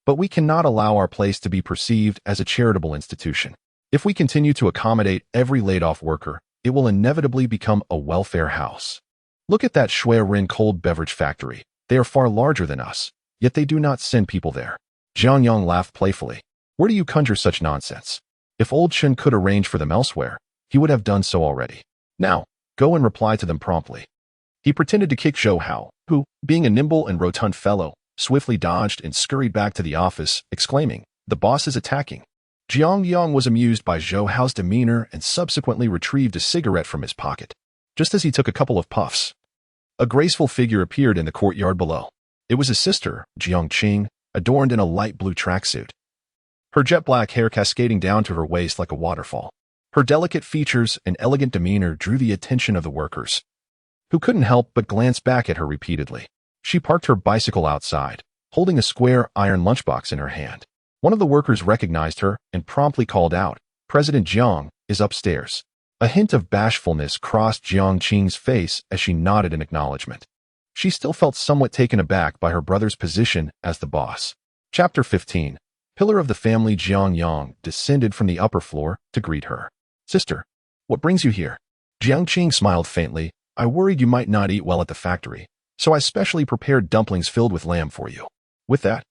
"But we cannot allow our place to be perceived as a charitable institution. If we continue to accommodate every laid-off worker, it will inevitably become a welfare house. Look at that Shui Rin cold beverage factory. They are far larger than us, yet they do not send people there." Jiang Yang laughed playfully. "Where do you conjure such nonsense? If old Qin could arrange for them elsewhere, he would have done so already. Now, go and reply to them promptly." He pretended to kick Zhou Hao, who, being a nimble and rotund fellow, swiftly dodged and scurried back to the office, exclaiming, "The boss is attacking." Jiang Yang was amused by Zhou Hao's demeanor and subsequently retrieved a cigarette from his pocket. Just as he took a couple of puffs, a graceful figure appeared in the courtyard below. It was his sister, Jiang Qing, adorned in a light blue tracksuit, her jet black hair cascading down to her waist like a waterfall. Her delicate features and elegant demeanor drew the attention of the workers, who couldn't help but glance back at her repeatedly. She parked her bicycle outside, holding a square iron lunchbox in her hand. One of the workers recognized her and promptly called out, "President Jiang is upstairs." A hint of bashfulness crossed Jiang Qing's face as she nodded in acknowledgement. She still felt somewhat taken aback by her brother's position as the boss. Chapter 15. Pillar of the family Jiang Yang descended from the upper floor to greet her. "Sister, what brings you here?" Jiang Qing smiled faintly. "I worried you might not eat well at the factory, so I specially prepared dumplings filled with lamb for you." With that,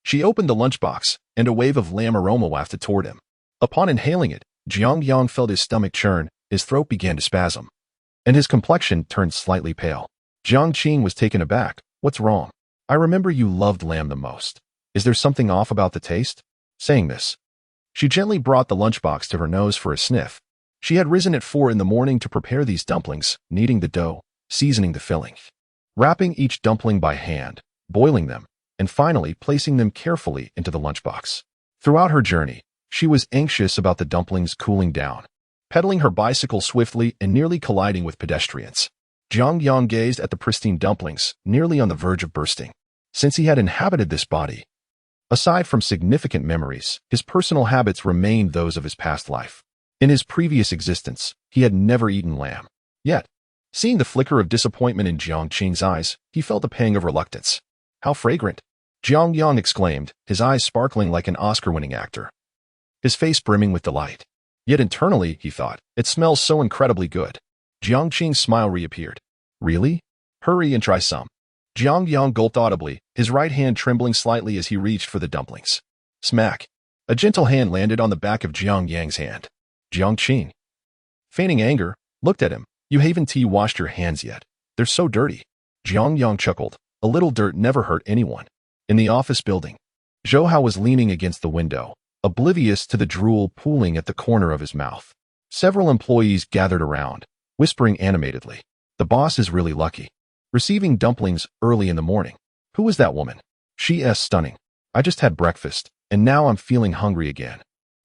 she opened the lunchbox, and a wave of lamb aroma wafted toward him. Upon inhaling it, Jiang Yang felt his stomach churn, his throat began to spasm, and his complexion turned slightly pale. Jiang Qing was taken aback. What's wrong? I remember you loved lamb the most. Is there something off about the taste? Saying this, she gently brought the lunchbox to her nose for a sniff. She had risen at 4 in the morning to prepare these dumplings, kneading the dough, seasoning the filling, wrapping each dumpling by hand, boiling them, and finally placing them carefully into the lunchbox. Throughout her journey, she was anxious about the dumplings cooling down, pedaling her bicycle swiftly and nearly colliding with pedestrians. Jiang Yang gazed at the pristine dumplings, nearly on the verge of bursting. Since he had inhabited this body, aside from significant memories, his personal habits remained those of his past life. In his previous existence, he had never eaten lamb. Yet, seeing the flicker of disappointment in Jiang Qing's eyes, he felt a pang of reluctance. How fragrant! Jiang Yang exclaimed, his eyes sparkling like an Oscar-winning actor, his face brimming with delight. Yet internally, he thought, it smells so incredibly good. Jiang Qing's smile reappeared. Really? Hurry and try some. Jiang Yang gulped audibly, his right hand trembling slightly as he reached for the dumplings. Smack! A gentle hand landed on the back of Jiang Yang's hand. Jiang Qing, feigning anger, looked at him. You haven't washed your hands yet. They're so dirty. Jiang Yang chuckled. A little dirt never hurt anyone. In the office building, Zhou Hao was leaning against the window, oblivious to the drool pooling at the corner of his mouth. Several employees gathered around, whispering animatedly. The boss is really lucky. Receiving dumplings early in the morning. Who was that woman? She's stunning. I just had breakfast, and now I'm feeling hungry again.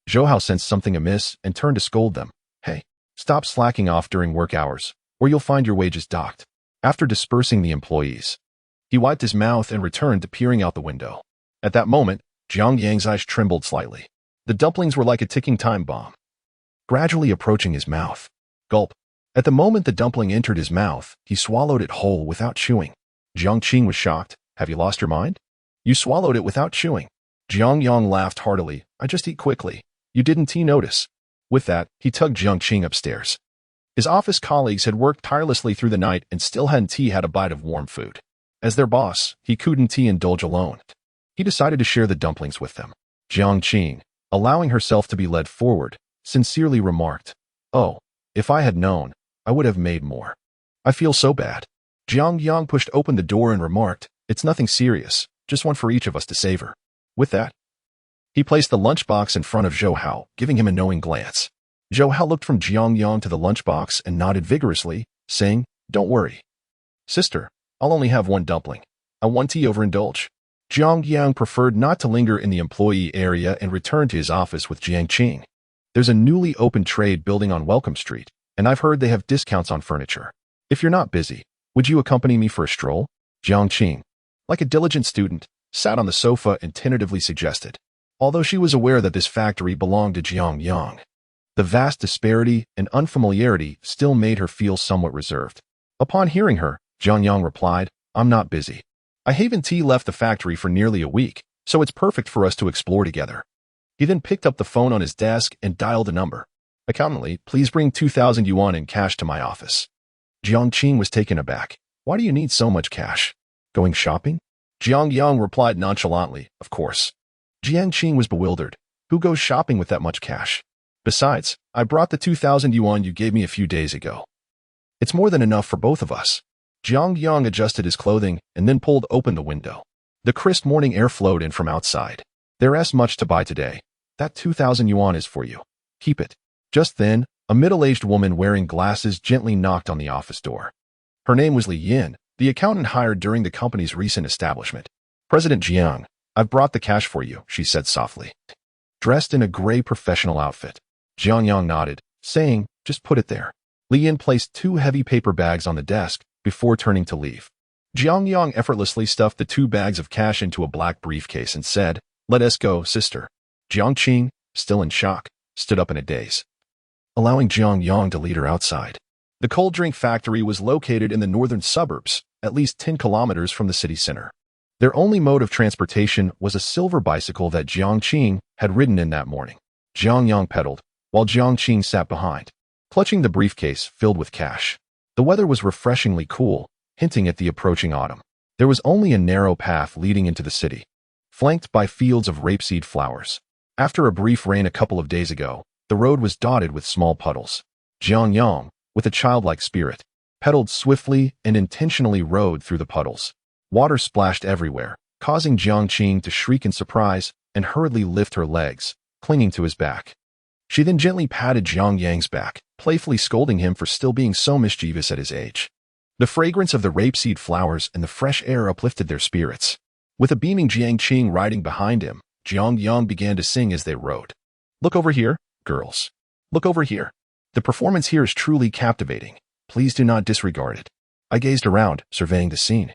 Zhou Hao sensed something amiss and turned to scold them. Hey, stop slacking off during work hours, or you'll find your wages docked. After dispersing the employees, he wiped his mouth and returned to peering out the window. At that moment, Jiang Yang's eyes trembled slightly. The dumplings were like a ticking time bomb, gradually approaching his mouth. Gulp. At the moment the dumpling entered his mouth, he swallowed it whole without chewing. Jiang Qing was shocked. Have you lost your mind? You swallowed it without chewing. Jiang Yang laughed heartily. I just eat quickly. You didn't notice. With that, he tugged Jiang Qing upstairs. His office colleagues had worked tirelessly through the night and still hadn't had a bite of warm food. As their boss, he couldn't indulge alone. He decided to share the dumplings with them. Jiang Qing, allowing herself to be led forward, sincerely remarked, Oh, if I had known, I would have made more. I feel so bad. Jiang Yang pushed open the door and remarked, It's nothing serious, just one for each of us to savor. With that, he placed the lunchbox in front of Zhou Hao, giving him a knowing glance. Zhou Hao looked from Jiang Yang to the lunchbox and nodded vigorously, saying, Don't worry. Sister, I'll only have one dumpling. I want to overindulge. Jiang Yang preferred not to linger in the employee area and returned to his office with Jiang Qing. There's a newly opened trade building on Welcome Street, and I've heard they have discounts on furniture. If you're not busy, would you accompany me for a stroll? Jiang Qing, like a diligent student, sat on the sofa and tentatively suggested, although she was aware that this factory belonged to Jiang Yang. The vast disparity and unfamiliarity still made her feel somewhat reserved. Upon hearing her, Jiang Yang replied, I'm not busy. I haven't left the factory for nearly a week, so it's perfect for us to explore together. He then picked up the phone on his desk and dialed a number. Accountantly, please bring 2,000 yuan in cash to my office. Jiang Qing was taken aback. Why do you need so much cash? Going shopping? Jiang Yang replied nonchalantly, Of course. Jiang Qing was bewildered. Who goes shopping with that much cash? Besides, I brought the 2,000 yuan you gave me a few days ago. It's more than enough for both of us. Jiang Yang adjusted his clothing and then pulled open the window. The crisp morning air flowed in from outside. There's much to buy today. That 2,000 yuan is for you. Keep it. Just then, a middle-aged woman wearing glasses gently knocked on the office door. Her name was Li Yin, the accountant hired during the company's recent establishment. President Jiang, I've brought the cash for you, she said softly. Dressed in a gray professional outfit, Jiang Yang nodded, saying, Just put it there. Li Yin placed 2 heavy paper bags on the desk before turning to leave. Jiang Yang effortlessly stuffed the 2 bags of cash into a black briefcase and said, Let us go, sister. Jiang Qing, still in shock, stood up in a daze, allowing Jiang Yang to lead her outside. The cold drink factory was located in the northern suburbs, at least 10 kilometers from the city center. Their only mode of transportation was a silver bicycle that Jiang Qing had ridden in that morning. Jiang Yang pedaled, while Jiang Qing sat behind, clutching the briefcase filled with cash. The weather was refreshingly cool, hinting at the approaching autumn. There was only a narrow path leading into the city, flanked by fields of rapeseed flowers. After a brief rain a couple of days ago, the road was dotted with small puddles. Jiang Yang, with a childlike spirit, pedaled swiftly and intentionally rode through the puddles. Water splashed everywhere, causing Jiang Qing to shriek in surprise and hurriedly lift her legs, clinging to his back. She then gently patted Jiang Yang's back, playfully scolding him for still being so mischievous at his age. The fragrance of the rapeseed flowers and the fresh air uplifted their spirits. With a beaming Jiang Qing riding behind him, Jiang Yang began to sing as they rode. "Look over here, girls. Look over here. The performance here is truly captivating. Please do not disregard it." I gazed around, surveying the scene.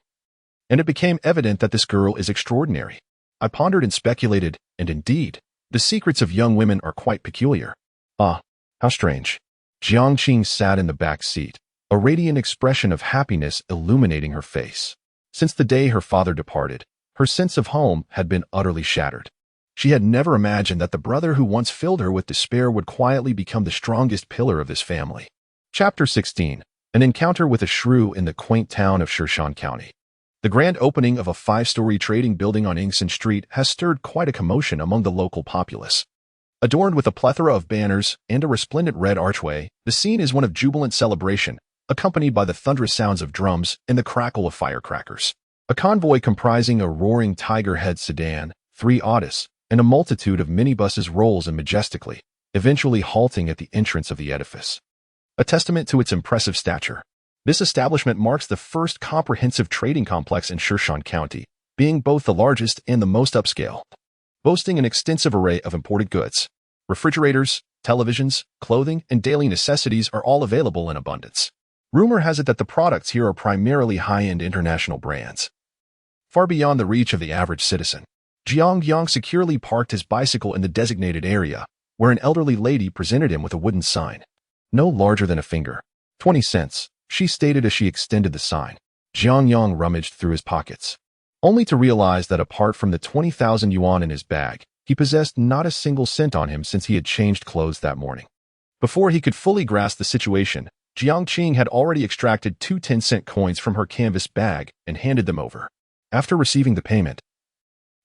And it became evident that this girl is extraordinary. I pondered and speculated, and indeed, the secrets of young women are quite peculiar. Ah, how strange. Jiang Qing sat in the back seat, a radiant expression of happiness illuminating her face. Since the day her father departed, her sense of home had been utterly shattered. She had never imagined that the brother who once filled her with despair would quietly become the strongest pillar of this family. Chapter 16. An encounter with a shrew in the quaint town of Shirshan County. The grand opening of a 5-story trading building on Ingson Street has stirred quite a commotion among the local populace. Adorned with a plethora of banners and a resplendent red archway, the scene is one of jubilant celebration, accompanied by the thunderous sounds of drums and the crackle of firecrackers. A convoy comprising a roaring tiger-head sedan, 3 Autos, and a multitude of minibuses rolls in majestically, eventually halting at the entrance of the edifice. A testament to its impressive stature, this establishment marks the first comprehensive trading complex in Shirshan County, being both the largest and the most upscale. Boasting an extensive array of imported goods, refrigerators, televisions, clothing, and daily necessities are all available in abundance. Rumor has it that the products here are primarily high-end international brands. Far beyond the reach of the average citizen, Jiang Yang securely parked his bicycle in the designated area, where an elderly lady presented him with a wooden sign. No larger than a finger. 20 cents, she stated as she extended the sign. Jiang Yang rummaged through his pockets, only to realize that apart from the 20,000 yuan in his bag, he possessed not a single cent on him since he had changed clothes that morning. Before he could fully grasp the situation, Jiang Qing had already extracted 2 10-cent coins from her canvas bag and handed them over. After receiving the payment,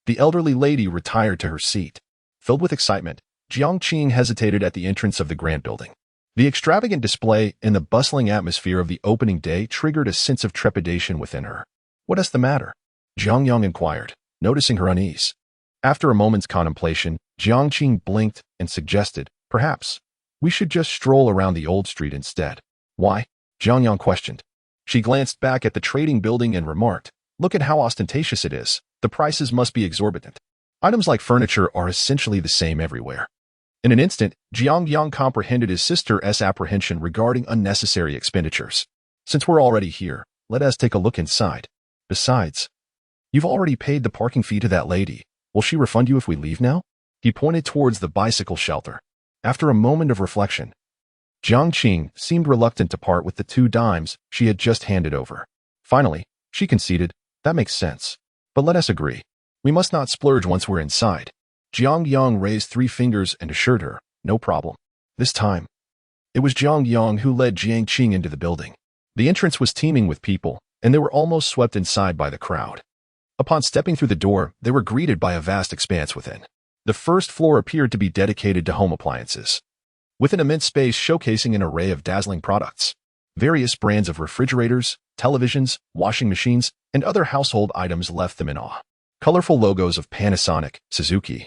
the elderly lady retired to her seat. Filled with excitement, Jiang Qing hesitated at the entrance of the grand building. The extravagant display and the bustling atmosphere of the opening day triggered a sense of trepidation within her. "What is the matter?" Jiang Yang inquired, noticing her unease. After a moment's contemplation, Jiang Qing blinked and suggested, "Perhaps we should just stroll around the old street instead." "Why?" Jiang Yang questioned. She glanced back at the trading building and remarked, "Look at how ostentatious it is. The prices must be exorbitant. Items like furniture are essentially the same everywhere." In an instant, Jiang Yang comprehended his sister's apprehension regarding unnecessary expenditures. "Since we're already here, let us take a look inside. Besides, you've already paid the parking fee to that lady. Will she refund you if we leave now?" He pointed towards the bicycle shelter. After a moment of reflection, Jiang Qing seemed reluctant to part with the 2 dimes she had just handed over. Finally, she conceded, "That makes sense. But let us agree. We must not splurge once we're inside." Jiang Yang raised 3 fingers and assured her, "No problem." This time, it was Jiang Yang who led Jiang Qing into the building. The entrance was teeming with people, and they were almost swept inside by the crowd. Upon stepping through the door, they were greeted by a vast expanse within. The first floor appeared to be dedicated to home appliances, with an immense space showcasing an array of dazzling products. Various brands of refrigerators, televisions, washing machines, and other household items left them in awe. Colorful logos of Panasonic, Suzuki,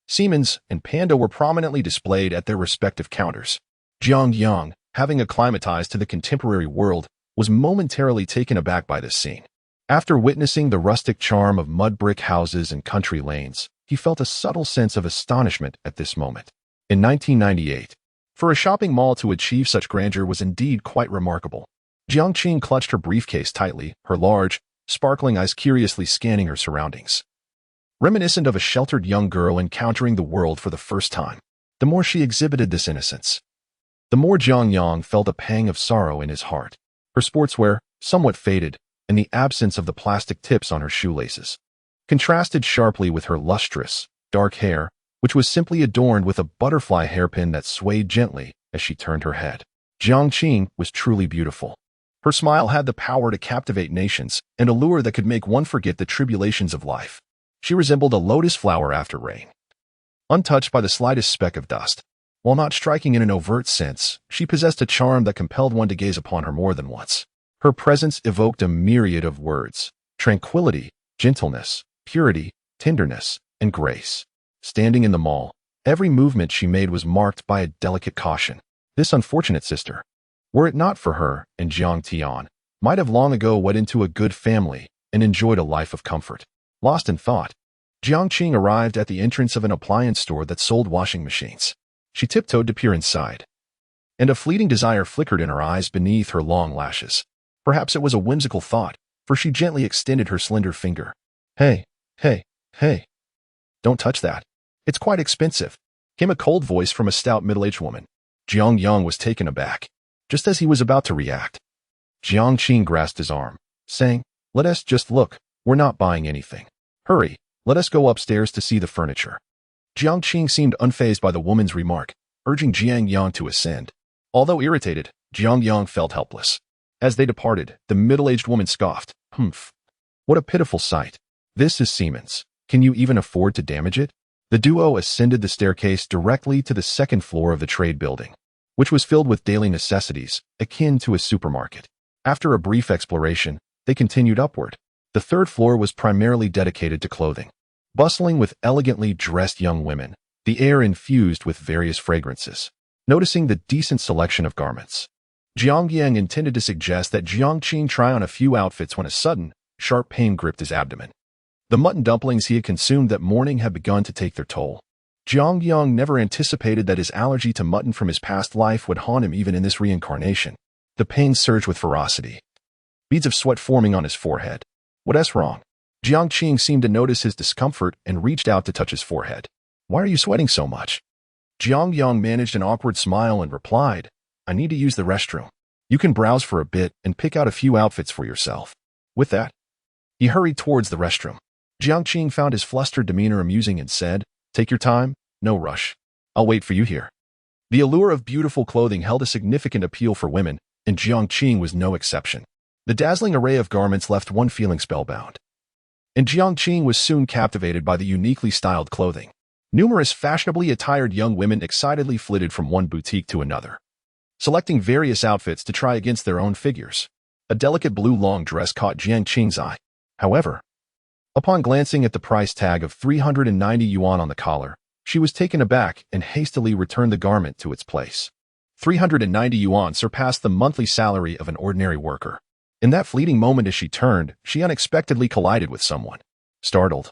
Siemens, and Panda were prominently displayed at their respective counters. Jiang Yang, having acclimatized to the contemporary world, was momentarily taken aback by this scene. After witnessing the rustic charm of mud brick houses and country lanes, he felt a subtle sense of astonishment at this moment. In 1998, for a shopping mall to achieve such grandeur was indeed quite remarkable. Jiang Qing clutched her briefcase tightly, her large, sparkling eyes curiously scanning her surroundings. Reminiscent of a sheltered young girl encountering the world for the first time. The more she exhibited this innocence, the more Jiang Yang felt a pang of sorrow in his heart. Her sportswear, somewhat faded, and the absence of the plastic tips on her shoelaces, contrasted sharply with her lustrous, dark hair, which was simply adorned with a butterfly hairpin that swayed gently as she turned her head. Jiang Qing was truly beautiful. Her smile had the power to captivate nations and a lure that could make one forget the tribulations of life. She resembled a lotus flower after rain, untouched by the slightest speck of dust. While not striking in an overt sense, she possessed a charm that compelled one to gaze upon her more than once. Her presence evoked a myriad of words, tranquility, gentleness, purity, tenderness, and grace. Standing in the mall, every movement she made was marked by a delicate caution. This unfortunate sister, were it not for her and Jiang Tian, might have long ago wed into a good family and enjoyed a life of comfort. Lost in thought, Jiang Qing arrived at the entrance of an appliance store that sold washing machines. She tiptoed to peer inside, and a fleeting desire flickered in her eyes beneath her long lashes. Perhaps it was a whimsical thought, for she gently extended her slender finger. Hey, hey, hey. Don't touch that. It's quite expensive, came a cold voice from a stout middle-aged woman. Jiang Yang was taken aback. Just as he was about to react, Jiang Qing grasped his arm, saying, "Let us just look, we're not buying anything. Hurry, let us go upstairs to see the furniture." Jiang Qing seemed unfazed by the woman's remark, urging Jiang Yang to ascend. Although irritated, Jiang Yang felt helpless. As they departed, the middle-aged woman scoffed, "Humph. What a pitiful sight. This is Siemens. Can you even afford to damage it?" The duo ascended the staircase directly to the second floor of the trade building, which was filled with daily necessities, akin to a supermarket. After a brief exploration, they continued upward. The third floor was primarily dedicated to clothing. Bustling with elegantly dressed young women, the air infused with various fragrances. Noticing the decent selection of garments, Jiang Yang intended to suggest that Jiang Qing try on a few outfits when a sudden, sharp pain gripped his abdomen. The mutton dumplings he had consumed that morning had begun to take their toll. Jiang Yang never anticipated that his allergy to mutton from his past life would haunt him even in this reincarnation. The pain surged with ferocity, beads of sweat forming on his forehead. What's wrong? Jiang Qing seemed to notice his discomfort and reached out to touch his forehead. Why are you sweating so much? Jiang Yang managed an awkward smile and replied, I need to use the restroom. You can browse for a bit and pick out a few outfits for yourself. With that, he hurried towards the restroom. Jiang Qing found his flustered demeanor amusing and said, Take your time, no rush. I'll wait for you here. The allure of beautiful clothing held a significant appeal for women, and Jiang Qing was no exception. The dazzling array of garments left one feeling spellbound. And Jiang Qing was soon captivated by the uniquely styled clothing. Numerous fashionably attired young women excitedly flitted from one boutique to another, selecting various outfits to try against their own figures. A delicate blue long dress caught Jiang Qing's eye. However, upon glancing at the price tag of 390 yuan on the collar, she was taken aback and hastily returned the garment to its place. 390 yuan surpassed the monthly salary of an ordinary worker. In that fleeting moment as she turned, she unexpectedly collided with someone. Startled,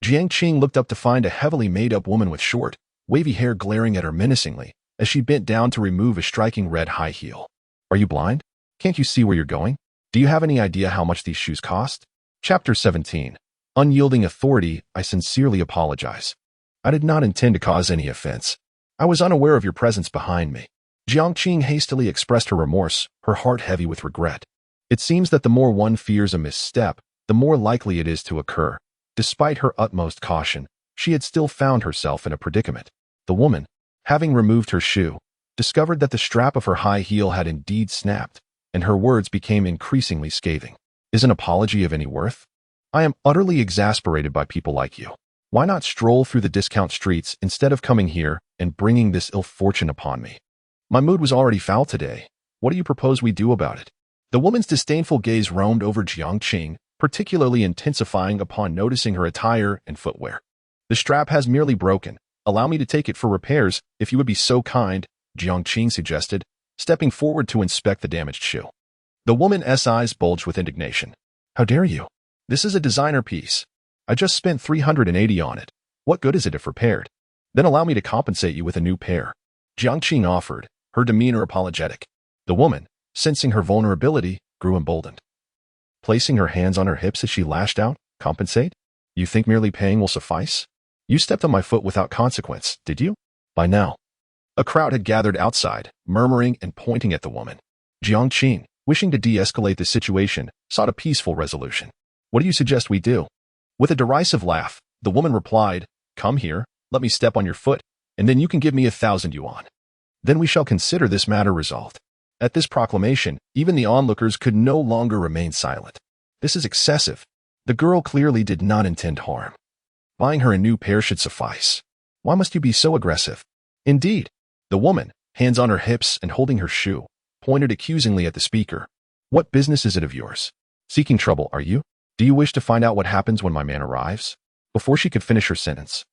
Jiang Qing looked up to find a heavily made-up woman with short, wavy hair glaring at her menacingly as she bent down to remove a striking red high heel. Are you blind? Can't you see where you're going? Do you have any idea how much these shoes cost? Chapter 17. Unyielding authority, I sincerely apologize. I did not intend to cause any offense. I was unaware of your presence behind me. Jiang Qing hastily expressed her remorse, her heart heavy with regret. It seems that the more one fears a misstep, the more likely it is to occur. Despite her utmost caution, she had still found herself in a predicament. The woman, having removed her shoe, discovered that the strap of her high heel had indeed snapped, and her words became increasingly scathing. Is an apology of any worth? I am utterly exasperated by people like you. Why not stroll through the discount streets instead of coming here and bringing this ill fortune upon me? My mood was already foul today. What do you propose we do about it? The woman's disdainful gaze roamed over Jiang Qing, particularly intensifying upon noticing her attire and footwear. The strap has merely broken. Allow me to take it for repairs, if you would be so kind, Jiang Qing suggested, stepping forward to inspect the damaged shoe. The woman's eyes bulged with indignation. How dare you? This is a designer piece. I just spent 380 on it. What good is it if repaired? Then allow me to compensate you with a new pair. Jiang Qing offered, her demeanor apologetic. The woman, sensing her vulnerability, grew emboldened. Placing her hands on her hips as she lashed out, compensate? You think merely paying will suffice? You stepped on my foot without consequence, did you? By now, a crowd had gathered outside, murmuring and pointing at the woman. Jiang Qing, wishing to de-escalate the situation, sought a peaceful resolution. What do you suggest we do? With a derisive laugh, the woman replied, Come here, let me step on your foot, and then you can give me 1,000 yuan. Then we shall consider this matter resolved. At this proclamation, even the onlookers could no longer remain silent. This is excessive. The girl clearly did not intend harm. Buying her a new pair should suffice. Why must you be so aggressive? Indeed, the woman, hands on her hips and holding her shoe, pointed accusingly at the speaker. What business is it of yours? Seeking trouble, are you? Do you wish to find out what happens when my man arrives? Before she could finish her sentence,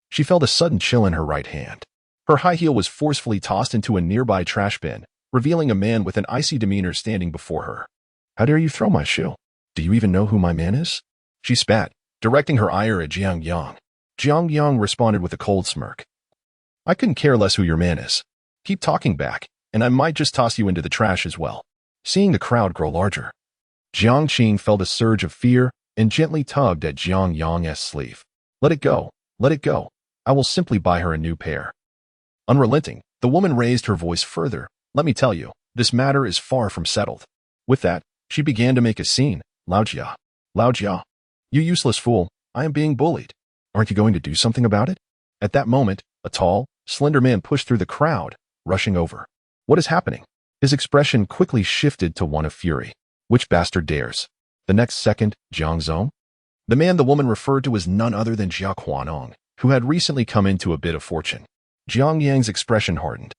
she felt a sudden chill in her right hand. Her high heel was forcefully tossed into a nearby trash bin, revealing a man with an icy demeanor standing before her. How dare you throw my shoe? Do you even know who my man is? She spat, directing her ire at Jiang Yang. Jiang Yang responded with a cold smirk. I couldn't care less who your man is. Keep talking back, and I might just toss you into the trash as well. Seeing the crowd grow larger, Jiang Qing felt a surge of fear and gently tugged at Jiang Yang's sleeve. Let it go. Let it go. I will simply buy her a new pair. Unrelenting, the woman raised her voice further. Let me tell you, this matter is far from settled. With that, she began to make a scene. Lao Jia. Lao Jia. You useless fool, I am being bullied. Aren't you going to do something about it? At that moment, a tall, slender man pushed through the crowd, rushing over. What is happening? His expression quickly shifted to one of fury. Which bastard dares? The next second, Jiang Zong? The man the woman referred to was none other than Jia Quanong, who had recently come into a bit of fortune. Jiang Yang's expression hardened,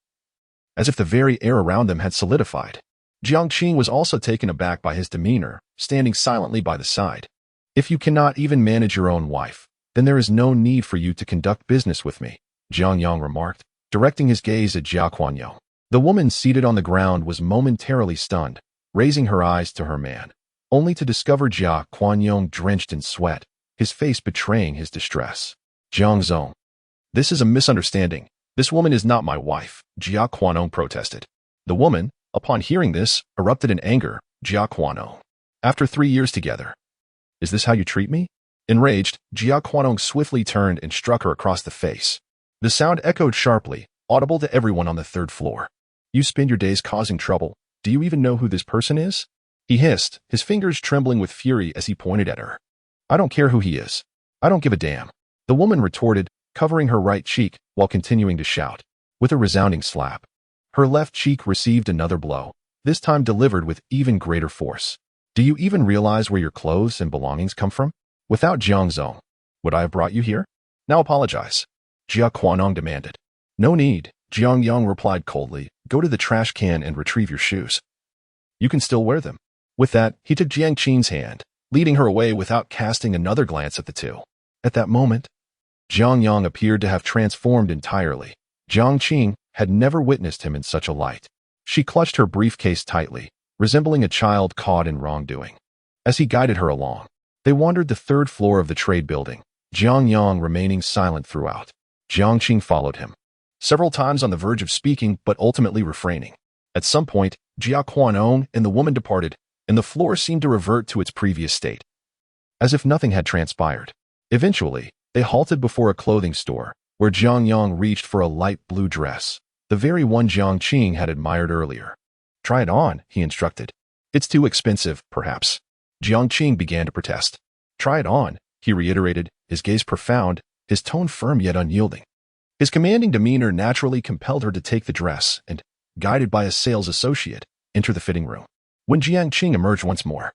as if the very air around them had solidified. Jiang Qing was also taken aback by his demeanor, standing silently by the side. If you cannot even manage your own wife, then there is no need for you to conduct business with me, Jiang Yang remarked, directing his gaze at Jia Quanong. The woman seated on the ground was momentarily stunned, raising her eyes to her man, only to discover Jia Quanong drenched in sweat, his face betraying his distress. Jiang Zong. This is a misunderstanding. This woman is not my wife, Jia Quanong protested. The woman, upon hearing this, erupted in anger. Jia Quanong. After 3 years together. Is this how you treat me? Enraged, Jia Quanong swiftly turned and struck her across the face. The sound echoed sharply, audible to everyone on the third floor. You spend your days causing trouble. Do you even know who this person is? He hissed, his fingers trembling with fury as he pointed at her. I don't care who he is. I don't give a damn. The woman retorted, covering her right cheek while continuing to shout. With a resounding slap, her left cheek received another blow, this time delivered with even greater force. Do you even realize where your clothes and belongings come from? Without Jiang Zong, would I have brought you here? Now apologize. Jia Quanong demanded. No need, Jiang Yang replied coldly. Go to the trash can and retrieve your shoes. You can still wear them. With that, he took Jiang Qing's hand, leading her away without casting another glance at the two. At that moment, Jiang Yang appeared to have transformed entirely. Jiang Qing had never witnessed him in such a light. She clutched her briefcase tightly, resembling a child caught in wrongdoing. As he guided her along, they wandered the third floor of the trade building, Jiang Yang remaining silent throughout. Jiang Qing followed him, several times on the verge of speaking but ultimately refraining. At some point, Jia Quanong and the woman departed, and the floor seemed to revert to its previous state, as if nothing had transpired. Eventually, they halted before a clothing store, where Jiang Yang reached for a light blue dress, the very one Jiang Qing had admired earlier. Try it on, he instructed. It's too expensive, perhaps. Jiang Qing began to protest. Try it on, he reiterated, his gaze profound, his tone firm yet unyielding. His commanding demeanor naturally compelled her to take the dress and, guided by a sales associate, enter the fitting room. When Jiang Qing emerged once more,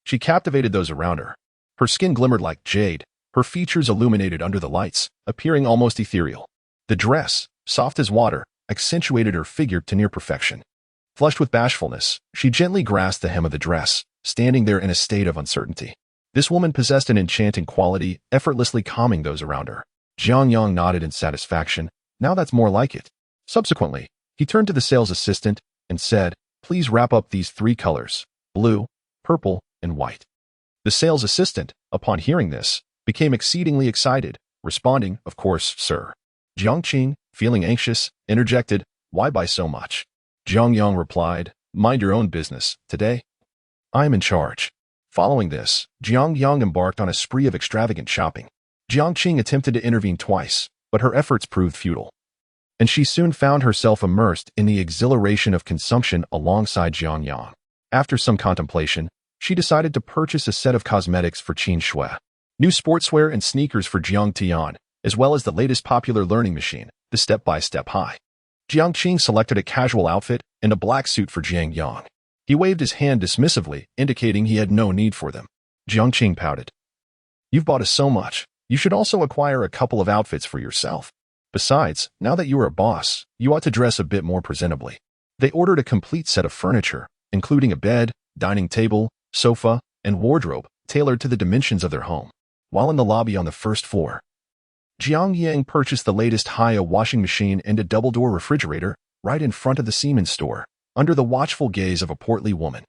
she captivated those around her. Her skin glimmered like jade, her features illuminated under the lights, appearing almost ethereal. The dress, soft as water, accentuated her figure to near perfection. Flushed with bashfulness, she gently grasped the hem of the dress, standing there in a state of uncertainty. This woman possessed an enchanting quality, effortlessly calming those around her. Jiang Yang nodded in satisfaction. Now that's more like it. Subsequently, he turned to the sales assistant and said, Please wrap up these 3 colors, blue, purple, and white. The sales assistant, upon hearing this, became exceedingly excited, responding, Of course, sir. Jiang Qing, feeling anxious, interjected, Why buy so much? Jiang Yang replied, Mind your own business. Today, I am in charge. Following this, Jiang Yang embarked on a spree of extravagant shopping. Jiang Qing attempted to intervene twice, but her efforts proved futile, and she soon found herself immersed in the exhilaration of consumption alongside Jiang Yang. After some contemplation, she decided to purchase a set of cosmetics for Qin Shui, new sportswear and sneakers for Jiang Tian, as well as the latest popular learning machine, the Step-by-Step High. Jiang Qing selected a casual outfit and a black suit for Jiang Yang. He waved his hand dismissively, indicating he had no need for them. Jiang Qing pouted. You've bought us so much. You should also acquire a couple of outfits for yourself. Besides, now that you are a boss, you ought to dress a bit more presentably. They ordered a complete set of furniture, including a bed, dining table, sofa, and wardrobe, tailored to the dimensions of their home. While in the lobby on the first floor, Jiang Yang purchased the latest Haya washing machine and a double-door refrigerator right in front of the Siemens store, under the watchful gaze of a portly woman.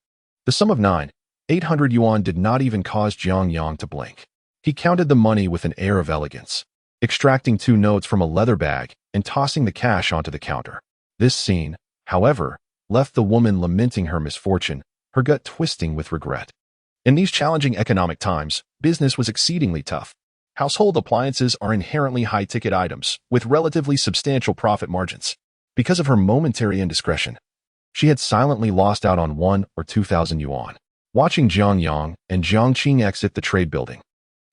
The sum of 9,800 yuan did not even cause Jiang Yang to blink. He counted the money with an air of elegance, extracting 2 notes from a leather bag and tossing the cash onto the counter. This scene, however, left the woman lamenting her misfortune, her gut twisting with regret. In these challenging economic times, business was exceedingly tough. Household appliances are inherently high-ticket items with relatively substantial profit margins. Because of her momentary indiscretion, she had silently lost out on 1 or 2,000 yuan. Watching Jiang Yang and Jiang Qing exit the trade building,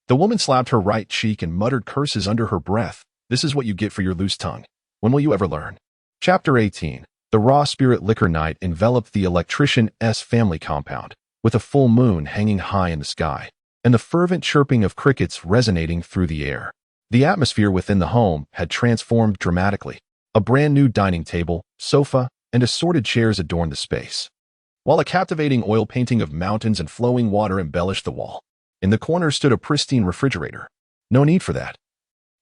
the woman slapped her right cheek and muttered curses under her breath. This is what you get for your loose tongue. When will you ever learn? Chapter 18. The raw spirit liquor night enveloped the electrician's family compound, with a full moon hanging high in the sky, and the fervent chirping of crickets resonating through the air. The atmosphere within the home had transformed dramatically. A brand new dining table, sofa, and assorted chairs adorned the space, while a captivating oil painting of mountains and flowing water embellished the wall. In the corner stood a pristine refrigerator. No need for that.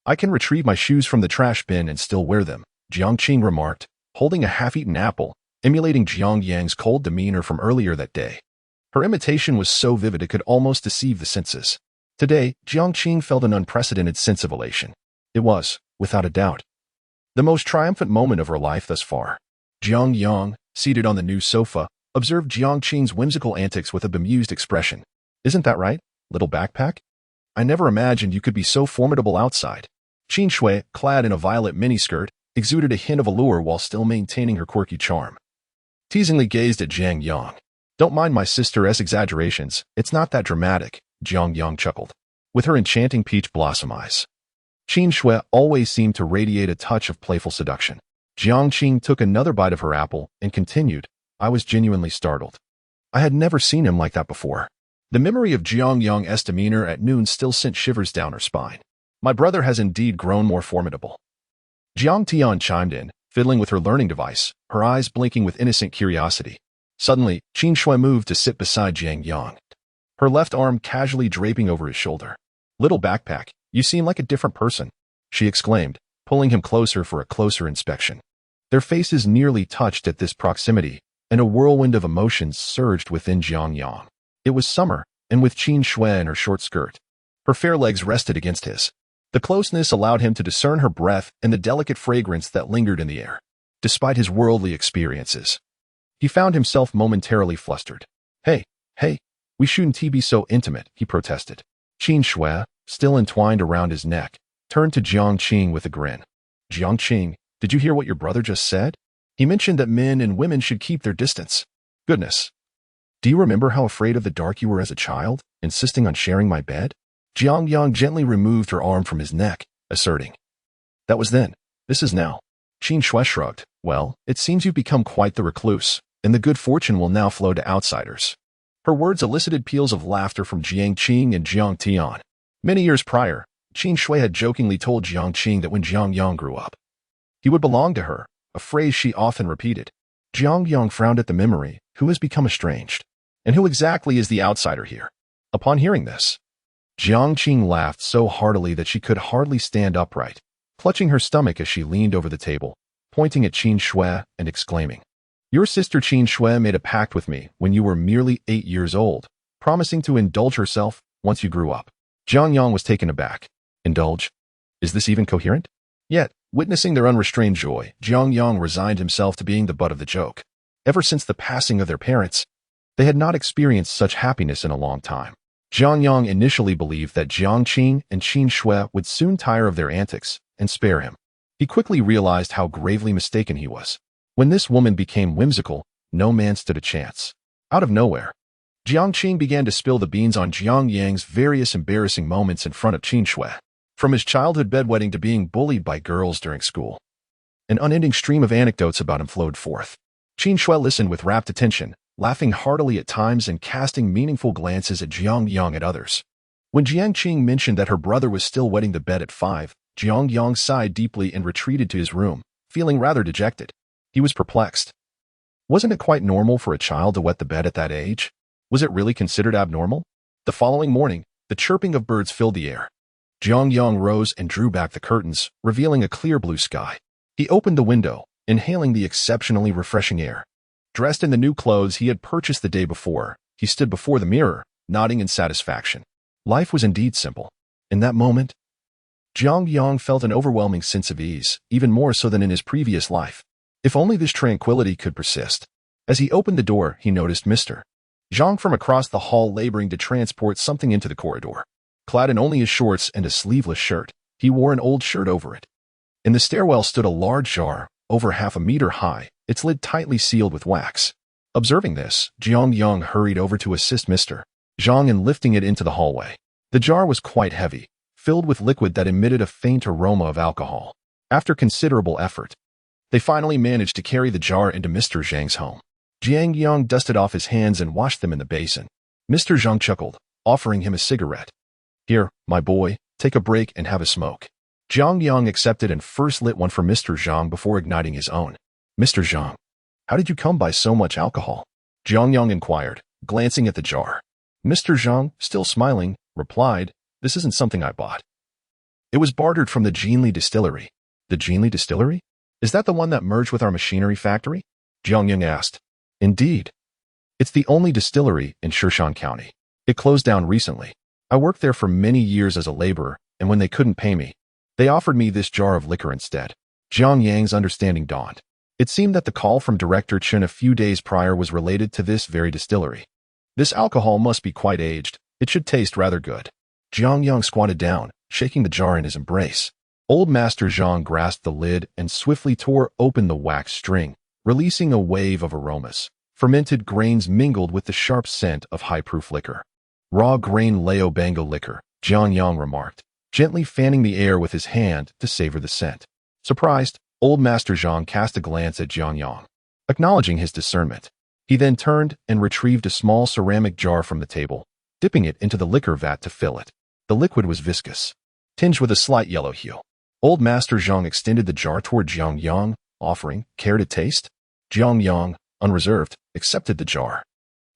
I can retrieve my shoes from the trash bin and still wear them, Jiang Qing remarked, holding a half-eaten apple, emulating Jiang Yang's cold demeanor from earlier that day. Her imitation was so vivid it could almost deceive the senses. Today, Jiang Qing felt an unprecedented sense of elation. It was, without a doubt, the most triumphant moment of her life thus far. Jiang Yang, seated on the new sofa, observed Jiang Qing's whimsical antics with a bemused expression. Isn't that right, little backpack? I never imagined you could be so formidable outside. Qin Shui, clad in a violet miniskirt, exuded a hint of allure while still maintaining her quirky charm. Teasingly gazed at Jiang Yang. Don't mind my sister's exaggerations, it's not that dramatic, Jiang Yang chuckled, with her enchanting peach blossom eyes. Qin Shui always seemed to radiate a touch of playful seduction. Jiang Qing took another bite of her apple and continued, I was genuinely startled. I had never seen him like that before. The memory of Jiang Yang's demeanor at noon still sent shivers down her spine. My brother has indeed grown more formidable. Jiang Tian chimed in, fiddling with her learning device, her eyes blinking with innocent curiosity. Suddenly, Qin Shui moved to sit beside Jiang Yang, her left arm casually draping over his shoulder. Little backpack, you seem like a different person, she exclaimed, pulling him closer for a closer inspection. Their faces nearly touched at this proximity, and a whirlwind of emotions surged within Jiang Yang. It was summer, and with Qin Shui in her short skirt, her fair legs rested against his. The closeness allowed him to discern her breath and the delicate fragrance that lingered in the air. Despite his worldly experiences, he found himself momentarily flustered. Hey, we shouldn't be so intimate, he protested. Qin Shui, still entwined around his neck, turned to Jiang Qing with a grin. Jiang Qing, did you hear what your brother just said? He mentioned that men and women should keep their distance. Goodness. Do you remember how afraid of the dark you were as a child, insisting on sharing my bed? Jiang Yang gently removed her arm from his neck, asserting. That was then. This is now. Qin Shui shrugged. Well, it seems you've become quite the recluse, and the good fortune will now flow to outsiders. Her words elicited peals of laughter from Jiang Qing and Jiang Tian. Many years prior, Qin Shui had jokingly told Jiang Qing that when Jiang Yang grew up, he would belong to her, a phrase she often repeated. Jiang Yang frowned at the memory. Who has become estranged? And who exactly is the outsider here? Upon hearing this, Jiang Qing laughed so heartily that she could hardly stand upright, clutching her stomach as she leaned over the table, pointing at Qin Shui and exclaiming, Your sister Qin Shui made a pact with me when you were merely 8 years old, promising to indulge herself once you grew up. Jiang Yang was taken aback. Indulge? Is this even coherent? Yet, witnessing their unrestrained joy, Jiang Yang resigned himself to being the butt of the joke. Ever since the passing of their parents, they had not experienced such happiness in a long time. Jiang Yang initially believed that Jiang Qing and Qin Shui would soon tire of their antics and spare him. He quickly realized how gravely mistaken he was. When this woman became whimsical, no man stood a chance. Out of nowhere, Jiang Qing began to spill the beans on Jiang Yang's various embarrassing moments in front of Qin Shui. From his childhood bedwetting to being bullied by girls during school, an unending stream of anecdotes about him flowed forth. Qin Shui listened with rapt attention, laughing heartily at times and casting meaningful glances at Jiang Yang at others. When Jiang Qing mentioned that her brother was still wetting the bed at 5, Jiang Yang sighed deeply and retreated to his room, feeling rather dejected. He was perplexed. Wasn't it quite normal for a child to wet the bed at that age? Was it really considered abnormal? The following morning, the chirping of birds filled the air. Jiang Yang rose and drew back the curtains, revealing a clear blue sky. He opened the window, inhaling the exceptionally refreshing air. Dressed in the new clothes he had purchased the day before, he stood before the mirror, nodding in satisfaction. Life was indeed simple. In that moment, Jiang Yang felt an overwhelming sense of ease, even more so than in his previous life. If only this tranquility could persist. As he opened the door, he noticed Mr. Jiang from across the hall laboring to transport something into the corridor. Clad in only his shorts and a sleeveless shirt, he wore an old shirt over it. In the stairwell stood a large jar, over half a meter high, its lid tightly sealed with wax. Observing this, Jiang Yang hurried over to assist Mr. Jiang in lifting it into the hallway. The jar was quite heavy, filled with liquid that emitted a faint aroma of alcohol. After considerable effort, they finally managed to carry the jar into Mr. Jiang's home. Jiang Yang dusted off his hands and washed them in the basin. Mr. Jiang chuckled, offering him a cigarette. "Here, my boy, take a break and have a smoke." Jiang Yang accepted and first lit one for Mr. Jiang before igniting his own. "Mr. Jiang, how did you come by so much alcohol?" Jiang Yang inquired, glancing at the jar. Mr. Jiang, still smiling, replied, "This isn't something I bought. It was bartered from the Jiangli distillery." "The Jiangli distillery? Is that the one that merged with our machinery factory?" Jiang Yang asked. "Indeed. It's the only distillery in Shan County. It closed down recently. I worked there for many years as a laborer, and when they couldn't pay me, they offered me this jar of liquor instead." Jiang Yang's understanding dawned. It seemed that the call from Director Chen a few days prior was related to this very distillery. This alcohol must be quite aged. It should taste rather good. Jiang Yang squatted down, shaking the jar in his embrace. Old Master Jiang grasped the lid and swiftly tore open the wax string, releasing a wave of aromas. Fermented grains mingled with the sharp scent of high-proof liquor. "Raw grain Lao Bango liquor," Jiang Yang remarked, gently fanning the air with his hand to savor the scent. Surprised, Old Master Jiang cast a glance at Jiang Yang, acknowledging his discernment. He then turned and retrieved a small ceramic jar from the table, dipping it into the liquor vat to fill it. The liquid was viscous, tinged with a slight yellow hue. Old Master Jiang extended the jar toward Jiang Yang, offering, "Care to taste?" Jiang Yang, unreserved, accepted the jar.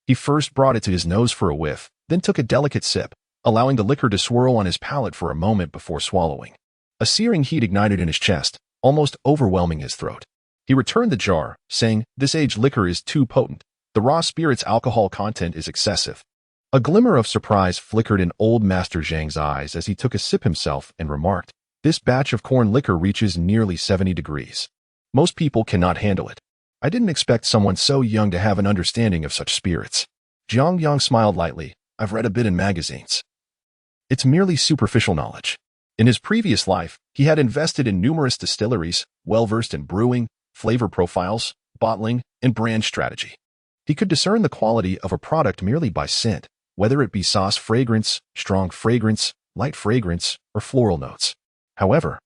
He first brought it to his nose for a whiff, then took a delicate sip, allowing the liquor to swirl on his palate for a moment before swallowing. A searing heat ignited in his chest, almost overwhelming his throat. He returned the jar, saying, "This aged liquor is too potent. The raw spirit's alcohol content is excessive." A glimmer of surprise flickered in Old Master Jiang's eyes as he took a sip himself and remarked, "This batch of corn liquor reaches nearly 70 degrees. Most people cannot handle it. I didn't expect someone so young to have an understanding of such spirits." Jiang Yang smiled lightly. "I've read a bit in magazines. It's merely superficial knowledge." In his previous life, he had invested in numerous distilleries, well-versed in brewing, flavor profiles, bottling, and brand strategy. He could discern the quality of a product merely by scent, whether it be sauce fragrance, strong fragrance, light fragrance, or floral notes. However,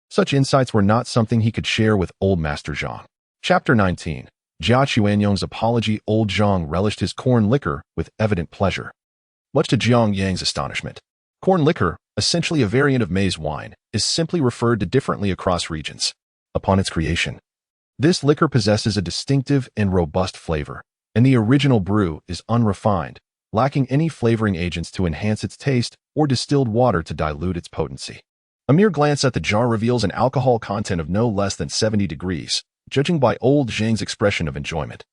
such insights were not something he could share with Old Master Jiang. Chapter 19. Jia Chuanyong's apology. Old Jiang relished his corn liquor with evident pleasure. Much to Jiang Yang's astonishment, corn liquor, essentially a variant of maize wine, is simply referred to differently across regions. Upon its creation, this liquor possesses a distinctive and robust flavor, and the original brew is unrefined, lacking any flavoring agents to enhance its taste or distilled water to dilute its potency. A mere glance at the jar reveals an alcohol content of no less than 70 degrees, judging by Old Jiang's expression of enjoyment.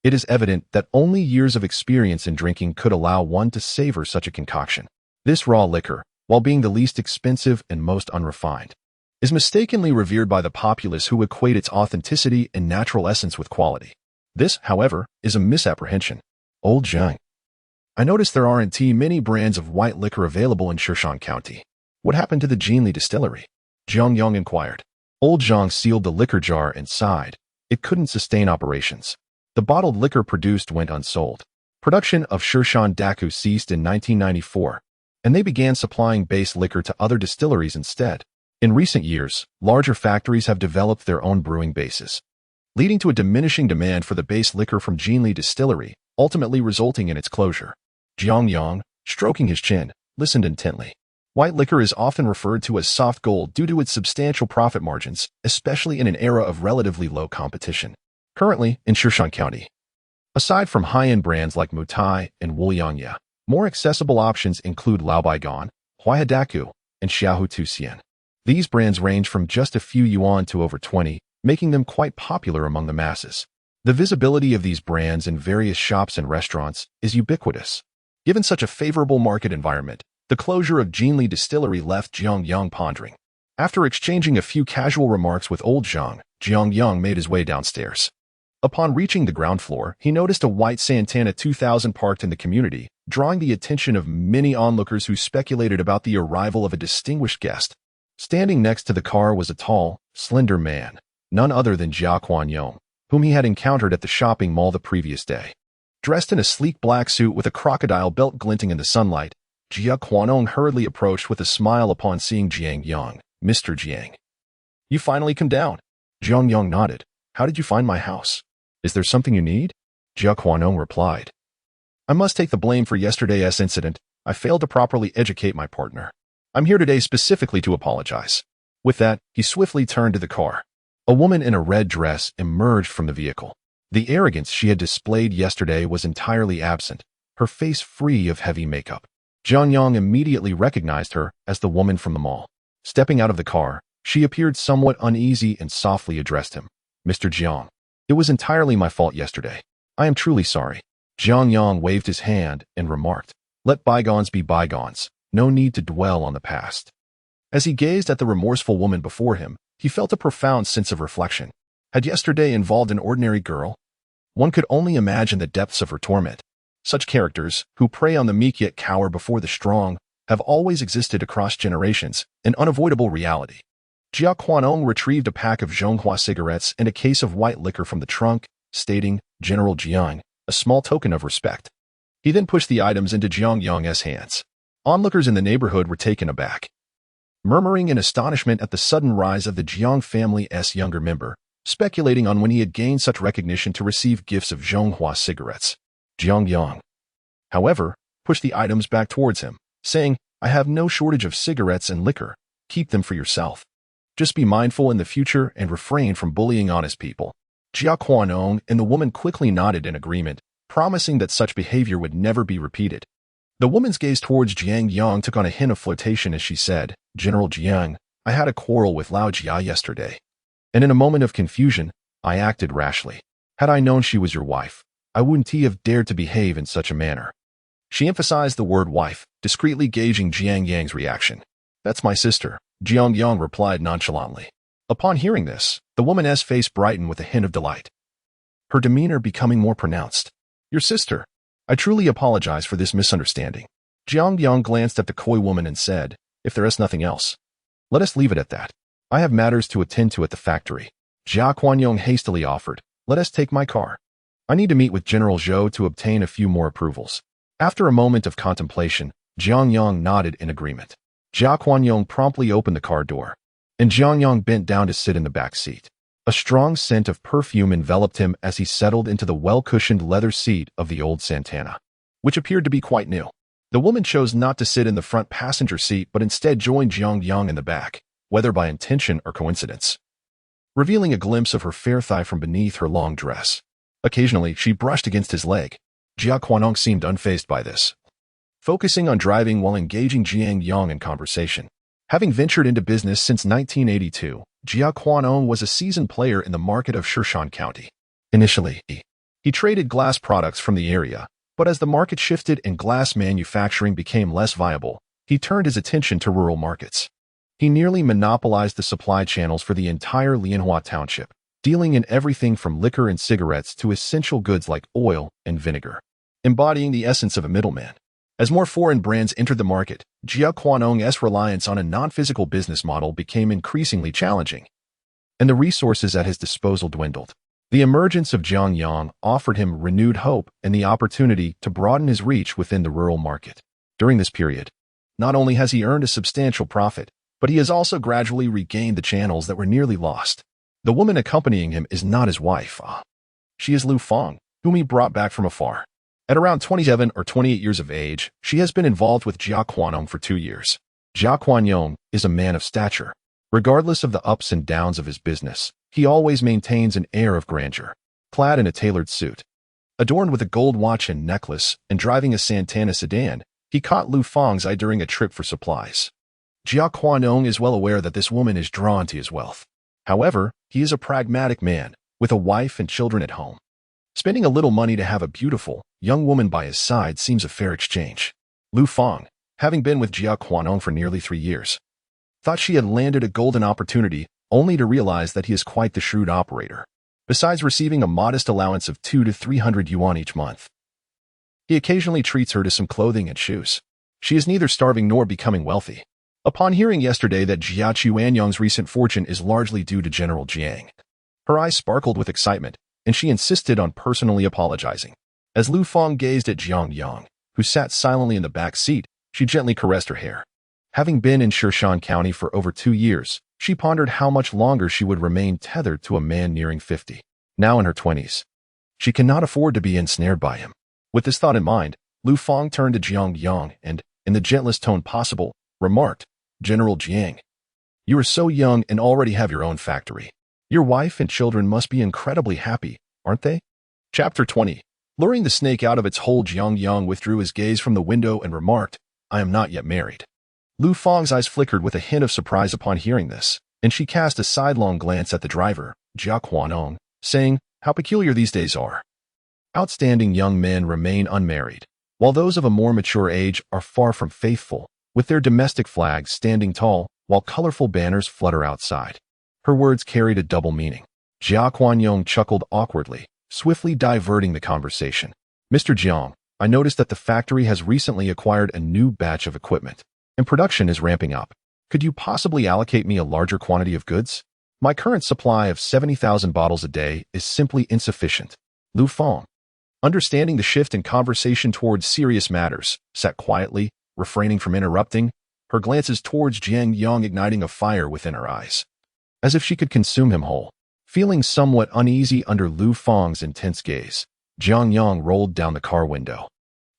It is evident that only years of experience in drinking could allow one to savor such a concoction. This raw liquor, while being the least expensive and most unrefined, is mistakenly revered by the populace who equate its authenticity and natural essence with quality. This, however, is a misapprehension. Old Jiang, I noticed there aren't many brands of white liquor available in Shan County. What happened to the Jiangli distillery? Jiang Yang inquired. Old Jiang sealed the liquor jar and sighed. It couldn't sustain operations. The bottled liquor produced went unsold. Production of Shan Daku ceased in 1994, and they began supplying base liquor to other distilleries instead. In recent years, larger factories have developed their own brewing bases, leading to a diminishing demand for the base liquor from Jiangli distillery, ultimately resulting in its closure. Jiang Yang, stroking his chin, listened intently. White liquor is often referred to as soft gold due to its substantial profit margins, especially in an era of relatively low competition. Currently, in Shan County, aside from high-end brands like Mutai and Wuliangya, More accessible options include Laobaigan, Huaihadaku, and Xiaohu These brands range from just a few yuan to over 20, making them quite popular among the masses. The visibility of these brands in various shops and restaurants is ubiquitous. Given such a favorable market environment, the closure of Jinli Distillery left Jiang Yang pondering. After exchanging a few casual remarks with old Jiang Yang made his way downstairs. Upon reaching the ground floor, he noticed a white Santana 2000 parked in the community, drawing the attention of many onlookers who speculated about the arrival of a distinguished guest. Standing next to the car was a tall, slender man, none other than Jiang Yang, whom he had encountered at the shopping mall the previous day. Dressed in a sleek black suit with a crocodile belt glinting in the sunlight, Jiang Yang hurriedly approached with a smile upon seeing Jiang Yang. Mr. Jiang. You finally come down. Jiang Yang nodded. How did you find my house? Is there something you need? Jiang Yang replied. I must take the blame for yesterday's incident. I failed to properly educate my partner. I'm here today specifically to apologize. With that, he swiftly turned to the car. A woman in a red dress emerged from the vehicle. The arrogance she had displayed yesterday was entirely absent, her face free of heavy makeup. Jiang Yang immediately recognized her as the woman from the mall. Stepping out of the car, she appeared somewhat uneasy and softly addressed him. Mr. Jiang, it was entirely my fault yesterday. I am truly sorry. Jiang Yang waved his hand and remarked, let bygones be bygones. No need to dwell on the past. As he gazed at the remorseful woman before him, he felt a profound sense of reflection. Had yesterday involved an ordinary girl? One could only imagine the depths of her torment. Such characters, who prey on the meek yet cower before the strong, have always existed across generations, an unavoidable reality. Jiang Yang retrieved a pack of Zhonghua cigarettes and a case of white liquor from the trunk, stating, General Jiang, a small token of respect. He then pushed the items into Jiang Yang's hands. Onlookers in the neighborhood were taken aback, murmuring in astonishment at the sudden rise of the Jiang family's younger member, speculating on when he had gained such recognition to receive gifts of Zhonghua cigarettes. Jiang Yang, however, pushed the items back towards him, saying, I have no shortage of cigarettes and liquor. Keep them for yourself. Just be mindful in the future and refrain from bullying honest people. Jiang Yang and the woman quickly nodded in agreement, promising that such behavior would never be repeated. The woman's gaze towards Jiang Yang took on a hint of flirtation as she said, General Jiang, I had a quarrel with Lao Jia yesterday, and in a moment of confusion, I acted rashly. Had I known she was your wife, I wouldn't have dared to behave in such a manner. She emphasized the word wife, discreetly gauging Jiang Yang's reaction. That's my sister, Jiang Yang replied nonchalantly. Upon hearing this, the woman's face brightened with a hint of delight, her demeanor becoming more pronounced. Your sister. I truly apologize for this misunderstanding. Jiang Yang glanced at the coy woman and said, if there is nothing else, let us leave it at that. I have matters to attend to at the factory. Jiang Yang hastily offered, let us take my car. I need to meet with General Zhou to obtain a few more approvals. After a moment of contemplation, Jiang Yang nodded in agreement. Jiang Yang promptly opened the car door, and Jiang Yang bent down to sit in the back seat. A strong scent of perfume enveloped him as he settled into the well-cushioned leather seat of the old Santana, which appeared to be quite new. The woman chose not to sit in the front passenger seat but instead joined Jiang Yang in the back, whether by intention or coincidence, revealing a glimpse of her fair thigh from beneath her long dress. Occasionally, she brushed against his leg. Jiang Yang seemed unfazed by this, focusing on driving while engaging Jiang Yang in conversation. Having ventured into business since 1982, Jiang Yang was a seasoned player in the market of Shan County. Initially, he traded glass products from the area, but as the market shifted and glass manufacturing became less viable, he turned his attention to rural markets. He nearly monopolized the supply channels for the entire Lianhua township, dealing in everything from liquor and cigarettes to essential goods like oil and vinegar, embodying the essence of a middleman. As more foreign brands entered the market, Jiang Yang's reliance on a non-physical business model became increasingly challenging, and the resources at his disposal dwindled. The emergence of Jiang Yang offered him renewed hope and the opportunity to broaden his reach within the rural market. During this period, not only has he earned a substantial profit, but he has also gradually regained the channels that were nearly lost. The woman accompanying him is not his wife. She is Lu Feng, whom he brought back from afar. At around 27 or 28 years of age, she has been involved with Jiang Yang for 2 years. Jiang Yang is a man of stature. Regardless of the ups and downs of his business, he always maintains an air of grandeur. Clad in a tailored suit, Adorned with a gold watch and necklace and driving a Santana sedan, he caught Lu Fang's eye during a trip for supplies. Jiang Qing is well aware that this woman is drawn to his wealth. However, he is a pragmatic man, with a wife and children at home. Spending a little money to have a beautiful, young woman by his side seems a fair exchange. Lu Fang, having been with Jiang Qing for nearly 3 years, thought she had landed a golden opportunity, only to realize that he is quite the shrewd operator. Besides receiving a modest allowance of 200 to 300 yuan each month, he occasionally treats her to some clothing and shoes. She is neither starving nor becoming wealthy. Upon hearing yesterday that Jiang Yang's recent fortune is largely due to General Jiang, her eyes sparkled with excitement, and she insisted on personally apologizing. As Lu Fang gazed at Jiang Yang, who sat silently in the back seat, she gently caressed her hair. Having been in Jiang County for over 2 years, she pondered how much longer she would remain tethered to a man nearing 50. Now in her 20s, she cannot afford to be ensnared by him. With this thought in mind, Lu Fang turned to Jiang Yang and, in the gentlest tone possible, remarked, "General Jiang, you are so young and already have your own factory. Your wife and children must be incredibly happy, aren't they?" Chapter 20. Luring the snake out of its hole, Jiang Yang withdrew his gaze from the window and remarked, "I am not yet married." Lu Fang's eyes flickered with a hint of surprise upon hearing this, and she cast a sidelong glance at the driver, Jiang Qing, saying, "How peculiar these days are. Outstanding young men remain unmarried, while those of a more mature age are far from faithful, with their domestic flags standing tall while colorful banners flutter outside." Her words carried a double meaning. Jiang Qing chuckled awkwardly, swiftly diverting the conversation. "Mr. Jiang, I noticed that the factory has recently acquired a new batch of equipment, and production is ramping up. Could you possibly allocate me a larger quantity of goods? My current supply of 70,000 bottles a day is simply insufficient." Lu Fang, understanding the shift in conversation towards serious matters, sat quietly, refraining from interrupting, her glances towards Jiang Yang igniting a fire within her eyes, as if she could consume him whole. Feeling somewhat uneasy under Lu Fang's intense gaze, Jiang Yang rolled down the car window.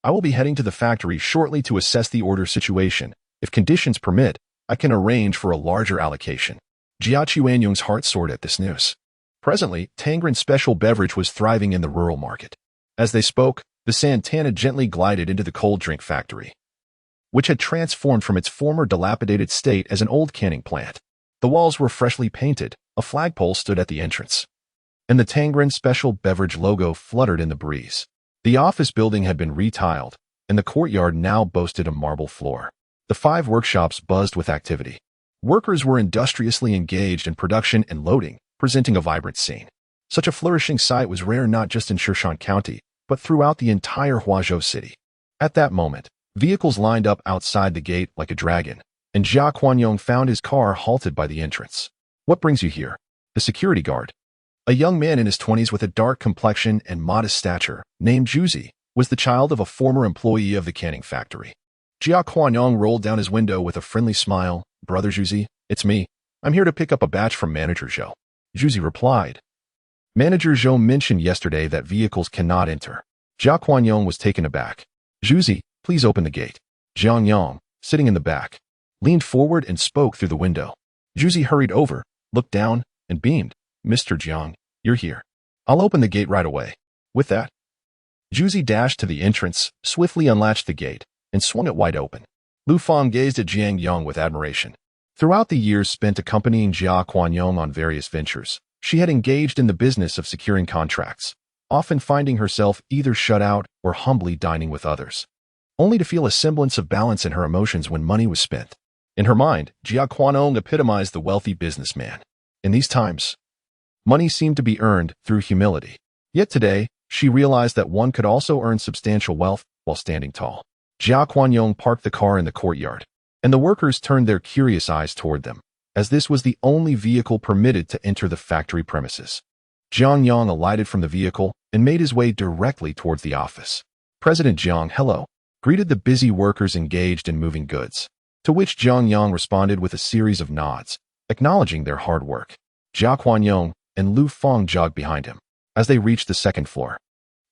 "I will be heading to the factory shortly to assess the order situation. If conditions permit, I can arrange for a larger allocation." Jiang Yang's heart soared at this news. Presently, Tangren's special beverage was thriving in the rural market. As they spoke, the Santana gently glided into the cold drink factory, which had transformed from its former dilapidated state as an old canning plant. The walls were freshly painted, a flagpole stood at the entrance, and the Tangren special beverage logo fluttered in the breeze. The office building had been retiled, and the courtyard now boasted a marble floor. The 5 workshops buzzed with activity. Workers were industriously engaged in production and loading, presenting a vibrant scene. Such a flourishing sight was rare not just in Jiang County, but throughout the entire Huazhou city. At that moment, vehicles lined up outside the gate like a dragon, and Jiang Qing found his car halted by the entrance. "What brings you here?" The security guard, a young man in his 20s with a dark complexion and modest stature, named Juzi, was the child of a former employee of the canning factory. Jiang Qing rolled down his window with a friendly smile. "Brother Juzi, it's me. I'm here to pick up a batch from Manager Zhou." Juzi replied. Manager Zhou mentioned yesterday that vehicles cannot enter. Jiang Qing was taken aback. "Juzi, please open the gate." Jiang Yang, sitting in the back, leaned forward and spoke through the window. Juzi hurried over, looked down, and beamed. "Mr. Jiang, you're here. I'll open the gate right away." With that, Juzi dashed to the entrance, swiftly unlatched the gate, and swung it wide open. Lu Fang gazed at Jiang Yang with admiration. Throughout the years spent accompanying Jiang Qing on various ventures, she had engaged in the business of securing contracts, often finding herself either shut out or humbly dining with others, only to feel a semblance of balance in her emotions when money was spent. In her mind, Jiang Qing epitomized the wealthy businessman. In these times, money seemed to be earned through humility. Yet today, she realized that one could also earn substantial wealth while standing tall. Jiang Qing parked the car in the courtyard, and the workers turned their curious eyes toward them, as this was the only vehicle permitted to enter the factory premises. Jiang Yang alighted from the vehicle and made his way directly towards the office. "President Jiang, hello," greeted the busy workers engaged in moving goods, to which Jiang Yang responded with a series of nods, acknowledging their hard work. Jiang Qing and Lu Fang jogged behind him. As they reached the second floor,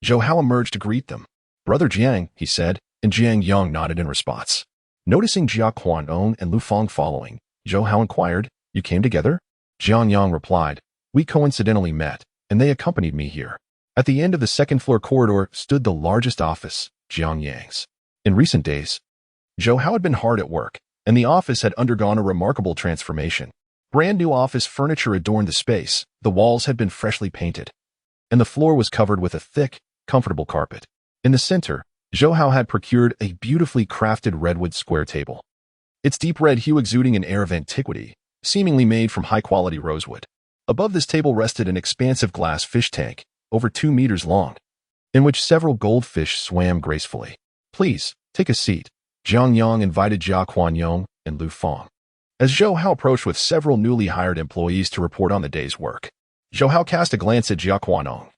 Zhou Hao emerged to greet them. "Brother Jiang," he said, and Jiang Yang nodded in response. Noticing Jiang Qing and Lu Fang following, Zhou Hao inquired, "You came together?" Jiang Yang replied, "We coincidentally met, and they accompanied me here." At the end of the second-floor corridor stood the largest office, Jiang Yang's. In recent days, Zhou Hao had been hard at work, and the office had undergone a remarkable transformation. Brand new office furniture adorned the space, the walls had been freshly painted, and the floor was covered with a thick, comfortable carpet. In the center, Zhou Hao had procured a beautifully crafted redwood square table, its deep red hue exuding an air of antiquity, seemingly made from high-quality rosewood. Above this table rested an expansive glass fish tank, over 2 meters long, in which several goldfish swam gracefully. "Please, take a seat," Jiang Yang invited Jia Quanyong and Lu Feng. As Zhou Hao approached with several newly hired employees to report on the day's work, Zhou Hao cast a glance at Jia Quanyong,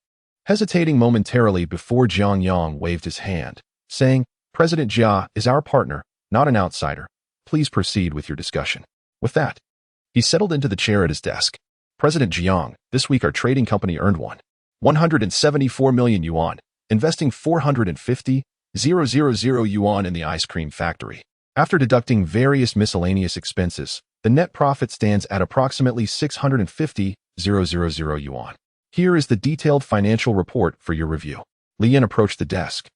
hesitating momentarily before Jiang Yang waved his hand, saying, "President Jia is our partner, not an outsider. Please proceed with your discussion." With that, he settled into the chair at his desk. "President Jiang, this week our trading company earned 174 million yuan, investing 450,000 yuan in the ice cream factory. After deducting various miscellaneous expenses, the net profit stands at approximately 650,000 yuan. Here is the detailed financial report for your review." Li Yin approached the desk,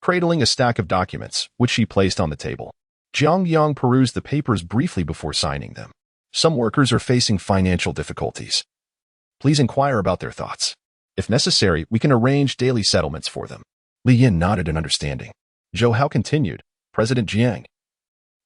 cradling a stack of documents, which she placed on the table. Jiang Yang perused the papers briefly before signing them. "Some workers are facing financial difficulties. Please inquire about their thoughts. If necessary, we can arrange daily settlements for them." Li Yin nodded in understanding. Zhou Hao continued, "President Jiang,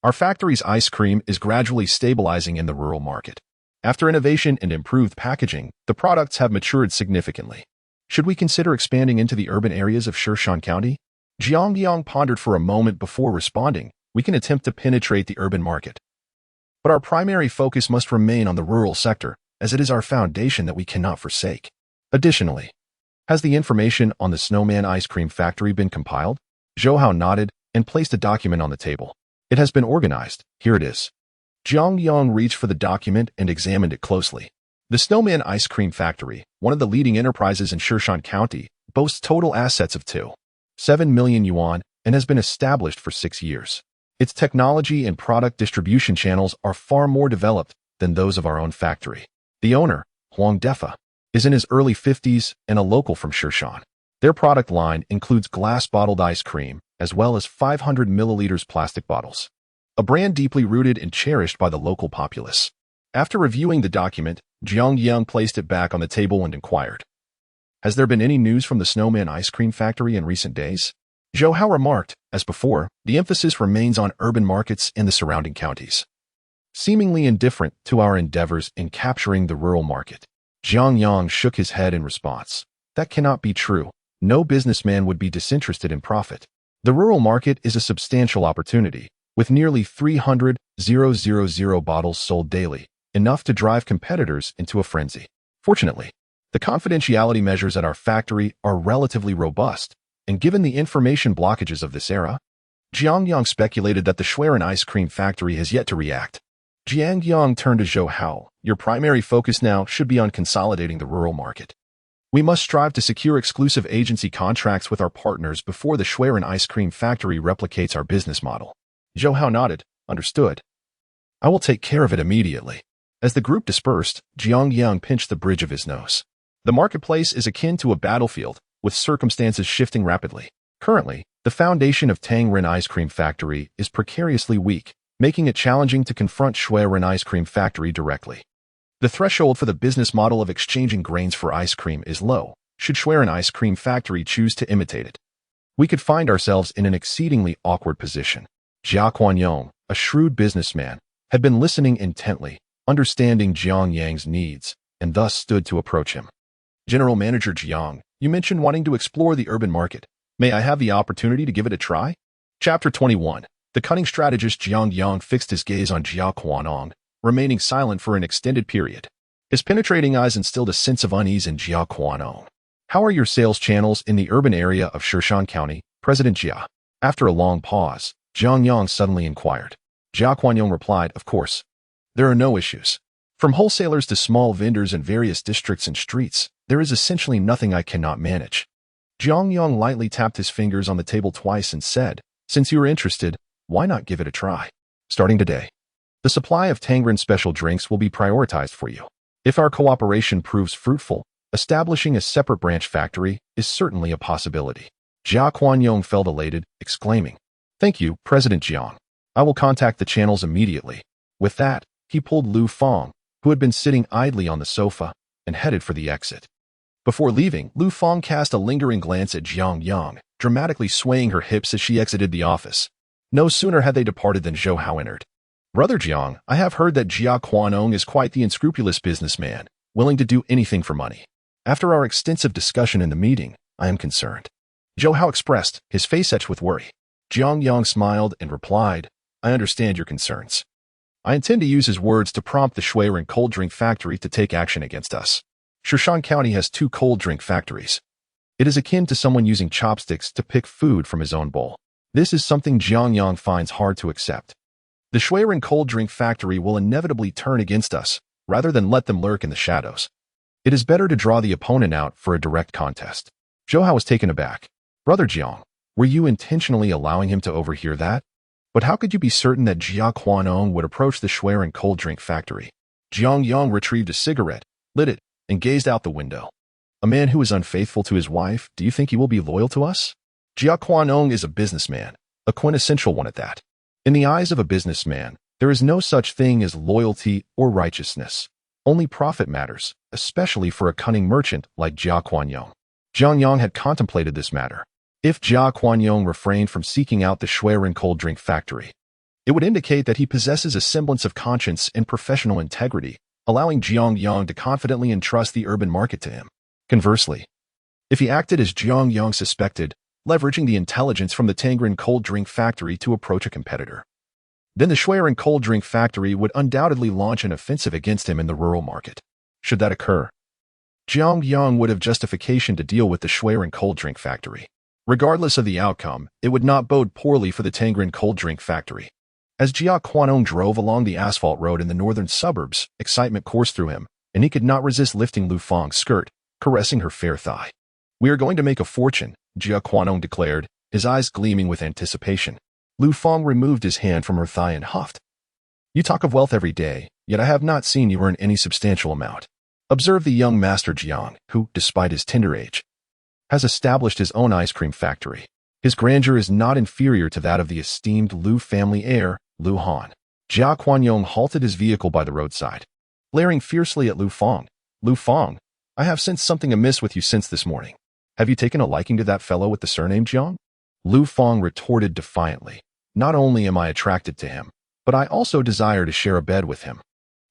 our factory's ice cream is gradually stabilizing in the rural market. After innovation and improved packaging, the products have matured significantly. Should we consider expanding into the urban areas of Shan County?" Jiang Yang pondered for a moment before responding. "We can attempt to penetrate the urban market, but our primary focus must remain on the rural sector, as it is our foundation that we cannot forsake. Additionally, has the information on the Snowman ice cream factory been compiled?" Zhou Hao nodded and placed a document on the table. "It has been organized. Here it is." Jiang Yang reached for the document and examined it closely. The Snowman ice cream factory, one of the leading enterprises in Shan County, boasts total assets of 2.7 million yuan and has been established for 6 years. Its technology and product distribution channels are far more developed than those of our own factory. The owner, Huang Defa, is in his early 50s and a local from Shan. Their product line includes glass-bottled ice cream, as well as 500 milliliters plastic bottles, a brand deeply rooted and cherished by the local populace. After reviewing the document, Jiang Yang placed it back on the table and inquired, "Has there been any news from the Snowman ice cream factory in recent days?" Zhou Hao remarked, "As before, the emphasis remains on urban markets in the surrounding counties, seemingly indifferent to our endeavors in capturing the rural market." Jiang Yang shook his head in response. "That cannot be true. No businessman would be disinterested in profit. The rural market is a substantial opportunity, with nearly 300,000 bottles sold daily, enough to drive competitors into a frenzy. Fortunately, the confidentiality measures at our factory are relatively robust, and given the information blockages of this era, Jiang Yang speculated that the Schwerin ice cream factory has yet to react." Jiang Yang turned to Zhou Hao. "Your primary focus now should be on consolidating the rural market. We must strive to secure exclusive agency contracts with our partners before the Schwerin ice cream factory replicates our business model." Zhou Hao nodded. "Understood. I will take care of it immediately." As the group dispersed, Jiang Yang pinched the bridge of his nose. The marketplace is akin to a battlefield, with circumstances shifting rapidly. Currently, the foundation of Tangren Ice Cream Factory is precariously weak, making it challenging to confront Schwerin Ice Cream Factory directly. The threshold for the business model of exchanging grains for ice cream is low, should Schwerin Ice Cream Factory choose to imitate it. We could find ourselves in an exceedingly awkward position. Jia Quanyong, a shrewd businessman, had been listening intently, understanding Jiang Yang's needs, and thus stood to approach him. "General Manager Jiang, you mentioned wanting to explore the urban market. May I have the opportunity to give it a try?" Chapter 21. The cunning strategist Jiang Yang fixed his gaze on Jia Quanyong, remaining silent for an extended period. His penetrating eyes instilled a sense of unease in Jia Quanyong. "How are your sales channels in the urban area of Shan County, President Jia?" After a long pause, Jiang Yang suddenly inquired. Jia Quanyong replied, "Of course. There are no issues. From wholesalers to small vendors in various districts and streets, there is essentially nothing I cannot manage." Jiang Yang lightly tapped his fingers on the table twice and said, "Since you are interested, why not give it a try? Starting today, the supply of Tangren special drinks will be prioritized for you. If our cooperation proves fruitful, Establishing a separate branch factory is certainly a possibility. Jiang Yang felt elated, exclaiming, "Thank you, President Jiang. I will contact the channels immediately." With that, he pulled Lu Fang, who had been sitting idly on the sofa, and headed for the exit. Before leaving, Lu Fang cast a lingering glance at Jiang Yang, dramatically swaying her hips as she exited the office. No sooner had they departed than Zhou Hao entered. "Brother Jiang, I have heard that Jiang is quite the unscrupulous businessman, willing to do anything for money. After our extensive discussion in the meeting, I am concerned." Zhou Hao expressed, his face etched with worry. Jiang Yang smiled and replied, "I understand your concerns. I intend to use his words to prompt the Shuiren cold drink factory to take action against us. Shishan County has 2 cold drink factories. It is akin to someone using chopsticks to pick food from his own bowl. This is something Jiang Yang finds hard to accept. The Shuiren cold drink factory will inevitably turn against us, rather than let them lurk in the shadows. It is better to draw the opponent out for a direct contest." Zhou Hao was taken aback. "Brother Jiang, were you intentionally allowing him to overhear that? But how could you be certain that Jiang would approach the Shuiren cold drink factory?" Jiang Yang retrieved a cigarette, lit it, and gazed out the window. "A man who is unfaithful to his wife, do you think he will be loyal to us? Jiang is a businessman, a quintessential one at that. In the eyes of a businessman, there is no such thing as loyalty or righteousness. Only profit matters, especially for a cunning merchant like Jiang Yang." Jiang Yang had contemplated this matter. If Jiang Yang refrained from seeking out the Shuiren cold drink factory, it would indicate that he possesses a semblance of conscience and professional integrity, allowing Jiang Yang to confidently entrust the urban market to him. Conversely, if he acted as Jiang Yang suspected, leveraging the intelligence from the Tangren cold drink factory to approach a competitor, then the Shuiren cold drink factory would undoubtedly launch an offensive against him in the rural market. Should that occur, Jiang Yang would have justification to deal with the Shuiren cold drink factory. Regardless of the outcome, it would not bode poorly for the Tangren cold drink factory. As Jiang drove along the asphalt road in the northern suburbs, excitement coursed through him, and he could not resist lifting Lu Fang's skirt, caressing her fair thigh. "We are going to make a fortune," Jiang declared, his eyes gleaming with anticipation. Lu Fang removed his hand from her thigh and huffed. "You talk of wealth every day, yet I have not seen you earn any substantial amount," observed the young master Jiang, who, despite his tender age, has established his own ice cream factory. His grandeur is not inferior to that of the esteemed Lu family heir, Lu Han. Jiang halted his vehicle by the roadside, glaring fiercely at Lu Fang. "Lu Fang, I have sensed something amiss with you since this morning. Have you taken a liking to that fellow with the surname Jiang?" Lu Fang retorted defiantly, "Not only am I attracted to him, but I also desire to share a bed with him.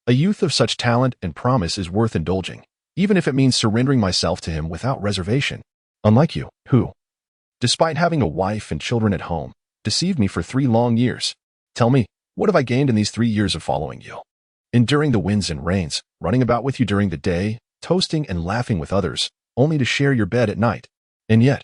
A youth of such talent and promise is worth indulging, even if it means surrendering myself to him without reservation. Unlike you, who, despite having a wife and children at home, deceived me for 3 long years. Tell me, what have I gained in these 3 years of following you? Enduring the winds and rains, running about with you during the day, toasting and laughing with others, only to share your bed at night. And yet,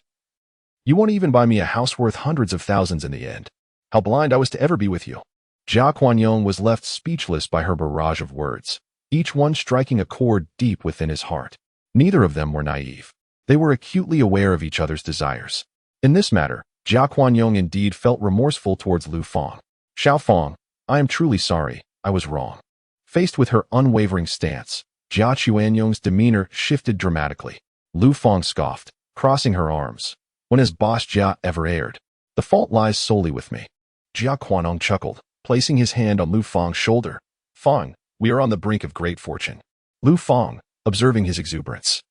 you won't even buy me a house worth hundreds of thousands in the end. How blind I was to ever be with you." Jiang Yang was left speechless by her barrage of words, each one striking a chord deep within his heart. Neither of them were naive. They were acutely aware of each other's desires. In this matter, Jiang Yang indeed felt remorseful towards Lu Fang. "Xiao Fang, I am truly sorry, I was wrong." Faced with her unwavering stance, Jiang Yang's demeanor shifted dramatically. Lu Fang scoffed, crossing her arms. "When has boss Jia ever erred? The fault lies solely with me." Jiang chuckled, placing his hand on Lu Fang's shoulder. "Fang, we are on the brink of great fortune." Lu Fang, observing his exuberance,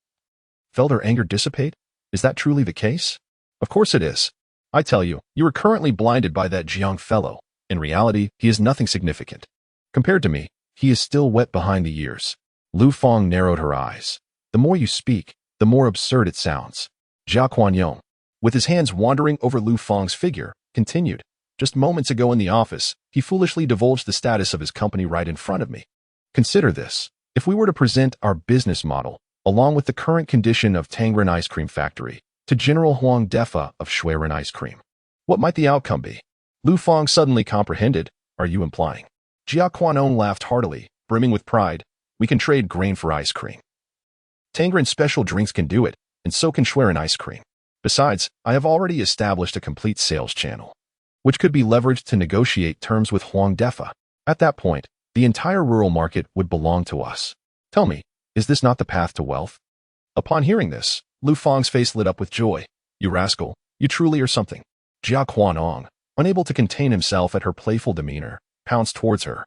felt her anger dissipate. "Is that truly the case?" "Of course it is. I tell you, you are currently blinded by that Jiang fellow. In reality, he is nothing significant. Compared to me, he is still wet behind the ears." Lu Fang narrowed her eyes. "The more you speak, the more absurd it sounds." Jiang Yang, with his hands wandering over Lu Fang's figure, continued, "Just moments ago in the office, he foolishly divulged the status of his company right in front of me. Consider this. If we were to present our business model, along with the current condition of Tangren Ice Cream Factory, to General Huang Defa of Shuiren Ice Cream, what might the outcome be?" Lu Fang suddenly comprehended. "Are you implying?" Jiang laughed heartily, brimming with pride. "We can trade grain for ice cream. Tangren special drinks can do it, and so can Shuiren Ice Cream. Besides, I have already established a complete sales channel, which could be leveraged to negotiate terms with Huang Defa. At that point, the entire rural market would belong to us. Tell me, is this not the path to wealth?" Upon hearing this, Lu Fang's face lit up with joy. You rascal, you truly are something. Jia Quanong, unable to contain himself at her playful demeanor, pounced towards her.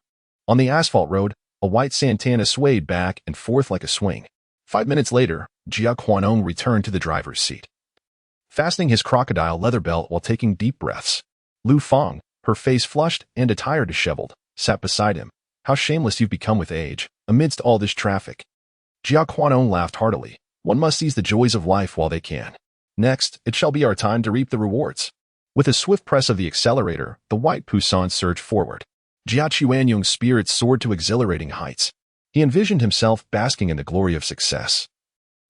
On the asphalt road, a white Santana swayed back and forth like a swing. 5 minutes later, Jia Quanong returned to the driver's seat, fastening his crocodile leather belt while taking deep breaths. Lu Fang, her face flushed and attire disheveled, sat beside him. How shameless you've become with age, amidst all this traffic. Jia Quanong laughed heartily. One must seize the joys of life while they can. Next, it shall be our time to reap the rewards. With a swift press of the accelerator, the white Poussin surged forward. Jia Chuanyong's spirits soared to exhilarating heights. He envisioned himself basking in the glory of success,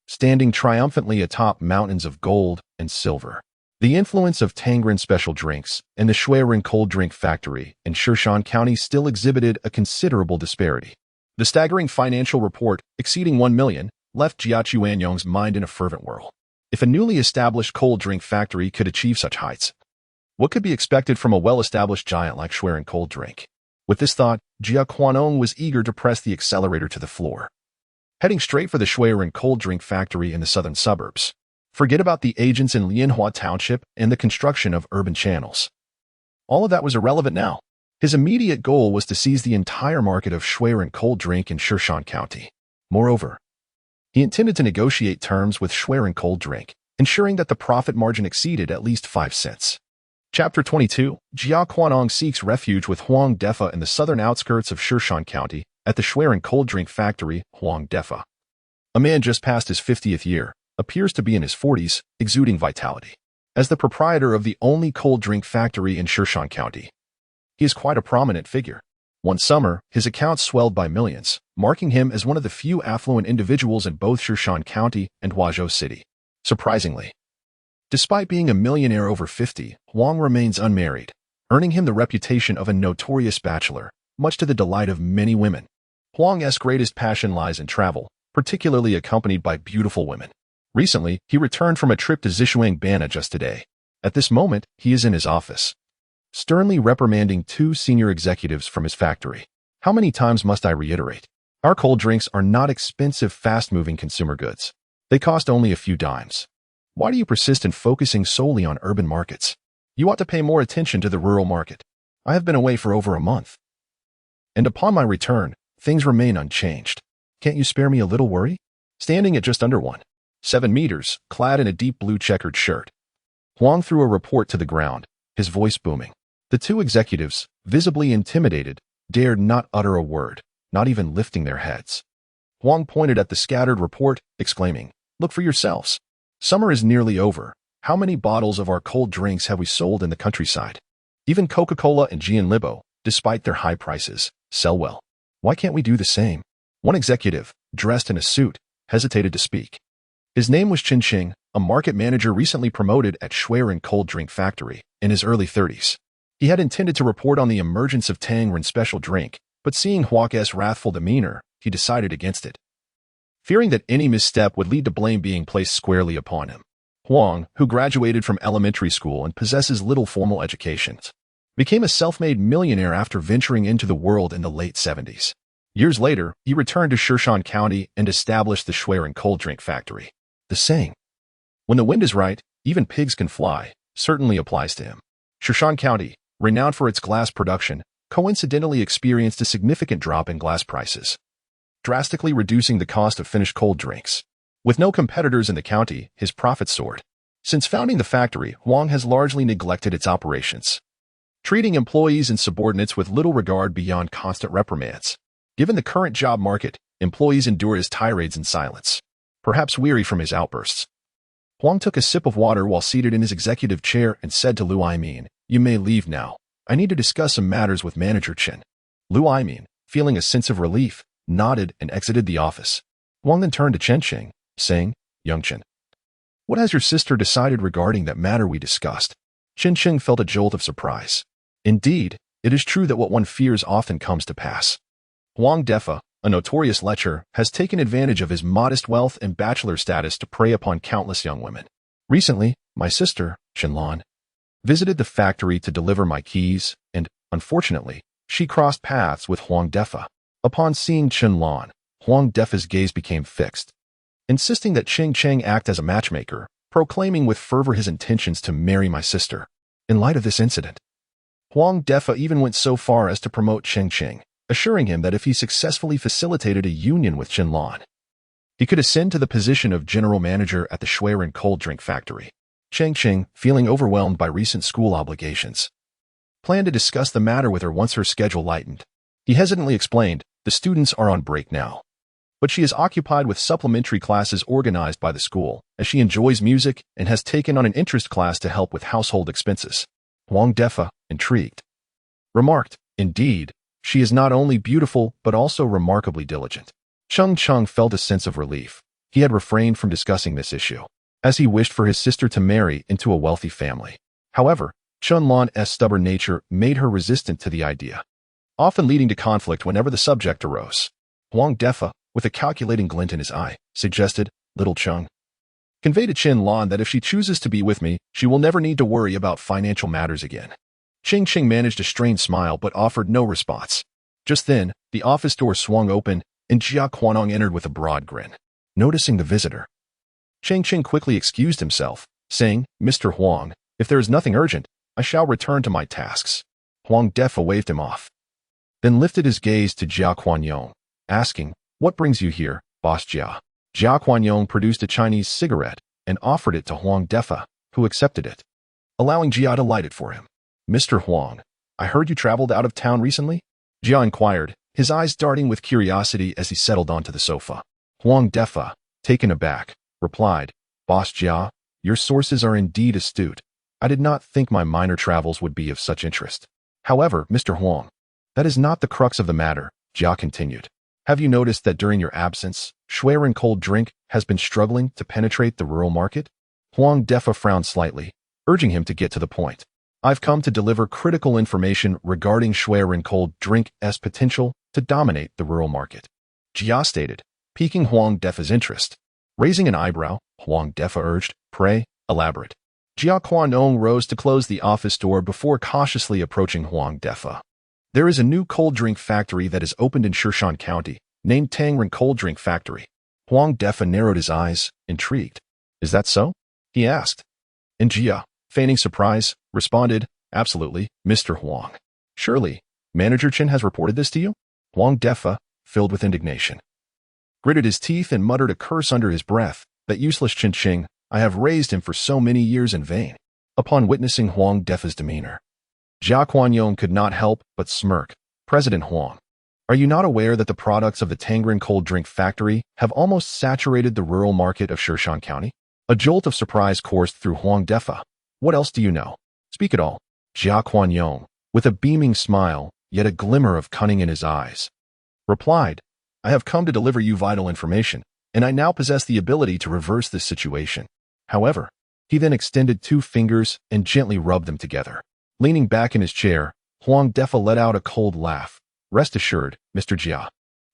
standing triumphantly atop mountains of gold and silver. The influence of Tangren Special Drinks and the Shuiren Cold Drink Factory in Shirshan County still exhibited a considerable disparity. The staggering financial report, exceeding 1 million, left Jia Chuanyong's mind in a fervent whirl. If a newly established cold drink factory could achieve such heights, what could be expected from a well-established giant like Shuiren Cold Drink? With this thought, Jia Quanong was eager to press the accelerator to the floor, heading straight for the Shuiren Cold Drink Factory in the southern suburbs. Forget about the agents in Lianhua Township and the construction of urban channels. All of that was irrelevant now. His immediate goal was to seize the entire market of Shuiren Cold Drink in Shirshan County. Moreover, he intended to negotiate terms with Shuiren Cold Drink, ensuring that the profit margin exceeded at least 5 cents. Chapter 22, Jia Quanong seeks refuge with Huang Defa in the southern outskirts of Shirshan County at the Shuiren Cold Drink Factory, Huang Defa. A man just past his 50th year, appears to be in his 40s, exuding vitality. As the proprietor of the only cold drink factory in Shirshan County, he is quite a prominent figure. One summer, his accounts swelled by millions, marking him as one of the few affluent individuals in both Shirshan County and Huazhou City. Surprisingly, despite being a millionaire over 50, Huang remains unmarried, earning him the reputation of a notorious bachelor, much to the delight of many women. Huang's greatest passion lies in travel, particularly accompanied by beautiful women. Recently, he returned from a trip to Zishuangbana just today. At this moment, he is in his office, sternly reprimanding 2 senior executives from his factory. How many times must I reiterate? Our cold drinks are not expensive, fast-moving consumer goods. They cost only a few dimes. Why do you persist in focusing solely on urban markets? You ought to pay more attention to the rural market. I have been away for over a month, and upon my return, things remain unchanged. Can't you spare me a little worry? Standing at just under 7 meters, clad in a deep blue checkered shirt, Huang threw a report to the ground, his voice booming. The 2 executives, visibly intimidated, dared not utter a word, not even lifting their heads. Huang pointed at the scattered report, exclaiming, "Look for yourselves. Summer is nearly over. How many bottles of our cold drinks have we sold in the countryside? Even Coca-Cola and Jianlibo, despite their high prices, sell well. Why can't we do the same?" One executive, dressed in a suit, hesitated to speak. His name was Qin Qing, a market manager recently promoted at Shuiren Cold Drink Factory, in his early 30s. He had intended to report on the emergence of Tangren Special Drink, but seeing Huang's wrathful demeanor, he decided against it, fearing that any misstep would lead to blame being placed squarely upon him. Huang, who graduated from elementary school and possesses little formal education, became a self-made millionaire after venturing into the world in the late 70s. Years later, he returned to Shirshan County and established the Shuiren Cold Drink Factory. The saying, "When the wind is right, even pigs can fly," certainly applies to him. Shirshan County, renowned for its glass production, coincidentally experienced a significant drop in glass prices, drastically reducing the cost of finished cold drinks. With no competitors in the county, his profits soared. Since founding the factory, Huang has largely neglected its operations, treating employees and subordinates with little regard beyond constant reprimands. Given the current job market, employees endure his tirades in silence, perhaps weary from his outbursts. Huang took a sip of water while seated in his executive chair and said to Lu Aimin, "You may leave now. I need to discuss some matters with Manager Chen." Lu Aimin, feeling a sense of relief, nodded and exited the office. Huang then turned to Chen Qing, saying, "Young Chen, what has your sister decided regarding that matter we discussed?" Chen Qing felt a jolt of surprise. Indeed, it is true that what one fears often comes to pass. Huang Defa, a notorious lecher, has taken advantage of his modest wealth and bachelor status to prey upon countless young women. Recently, my sister, Qianlan, visited the factory to deliver my keys, and, unfortunately, she crossed paths with Huang Defa. Upon seeing Qianlan, Huang Defa's gaze became fixed, insisting that Jiang Qing act as a matchmaker, proclaiming with fervor his intentions to marry my sister. In light of this incident, Huang Defa even went so far as to promote Jiang Qing, assuring him that if he successfully facilitated a union with Qianlan, he could ascend to the position of general manager at the Shuiren cold drink factory. Jiang Qing, feeling overwhelmed by recent school obligations, planned to discuss the matter with her once her schedule lightened. He hesitantly explained, the students are on break now, but she is occupied with supplementary classes organized by the school, as she enjoys music and has taken on an interest class to help with household expenses. Huang Defa, intrigued, remarked, indeed, she is not only beautiful but also remarkably diligent. Cheng Cheng felt a sense of relief. He had refrained from discussing this issue, as he wished for his sister to marry into a wealthy family. However, Qianlan's stubborn nature made her resistant to the idea, often leading to conflict whenever the subject arose. Huang Defa, with a calculating glint in his eye, suggested, Little Cheng, convey to Qianlan that if she chooses to be with me, she will never need to worry about financial matters again. Jiang Qing managed a strained smile but offered no response. Just then, the office door swung open, and Jia Quanong entered with a broad grin. Noticing the visitor, Jiang Qing quickly excused himself, saying, Mr. Huang, if there is nothing urgent, I shall return to my tasks. Huang Defa waved him off, then lifted his gaze to Jia Quanyong, asking, What brings you here, Boss Jia? Jia Quanyong produced a Chinese cigarette and offered it to Huang Defa, who accepted it, allowing Jia to light it for him. Mr. Huang, I heard you traveled out of town recently? Jia inquired, his eyes darting with curiosity as he settled onto the sofa. Huang Defa, taken aback, replied, Boss Jia, your sources are indeed astute. I did not think my minor travels would be of such interest. However, Mr. Huang, that is not the crux of the matter, Jia continued. Have you noticed that during your absence, Shuiren cold drink has been struggling to penetrate the rural market? Huang Defa frowned slightly, urging him to get to the point. I've come to deliver critical information regarding Shuiren cold drink's potential to dominate the rural market, Jia stated, piquing Huang Defa's interest. Raising an eyebrow, Huang Defa urged, Pray, elaborate. Jia Quanong rose to close the office door before cautiously approaching Huang Defa. There is a new cold drink factory that has opened in Shishan County, named Tangren Cold Drink Factory. Huang Defa narrowed his eyes, intrigued. Is that so? He asked. And Jia, feigning surprise, responded, Absolutely, Mr. Huang. Surely, Manager Chen has reported this to you? Huang Defa, filled with indignation, gritted his teeth and muttered a curse under his breath, that useless Chen Qing, I have raised him for so many years in vain. Upon witnessing Huang Defa's demeanor, Jia Quanyong could not help but smirk. President Huang, are you not aware that the products of the Tangren Cold Drink Factory have almost saturated the rural market of Shishan County? A jolt of surprise coursed through Huang Defa. What else do you know? Speak it all. Jia Quanyong, with a beaming smile, yet a glimmer of cunning in his eyes, replied, I have come to deliver you vital information, and I now possess the ability to reverse this situation. However, he then extended 2 fingers and gently rubbed them together. Leaning back in his chair, Huang Defa let out a cold laugh. Rest assured, Mr. Jia.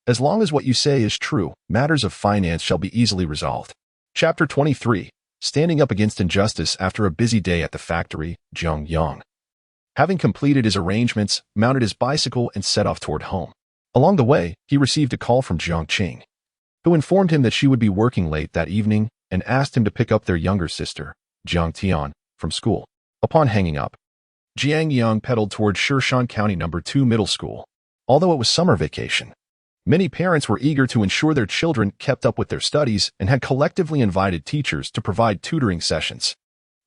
As long as what you say is true, matters of finance shall be easily resolved. Chapter 23. Standing up against injustice after a busy day at the factory, Jiang Yang, having completed his arrangements, mounted his bicycle and set off toward home. Along the way, he received a call from Jiang Qing, who informed him that she would be working late that evening and asked him to pick up their younger sister, Jiang Tian, from school. Upon hanging up, Jiang Yang pedaled toward Shishan County No. 2 Middle School. Although it was summer vacation, many parents were eager to ensure their children kept up with their studies and had collectively invited teachers to provide tutoring sessions.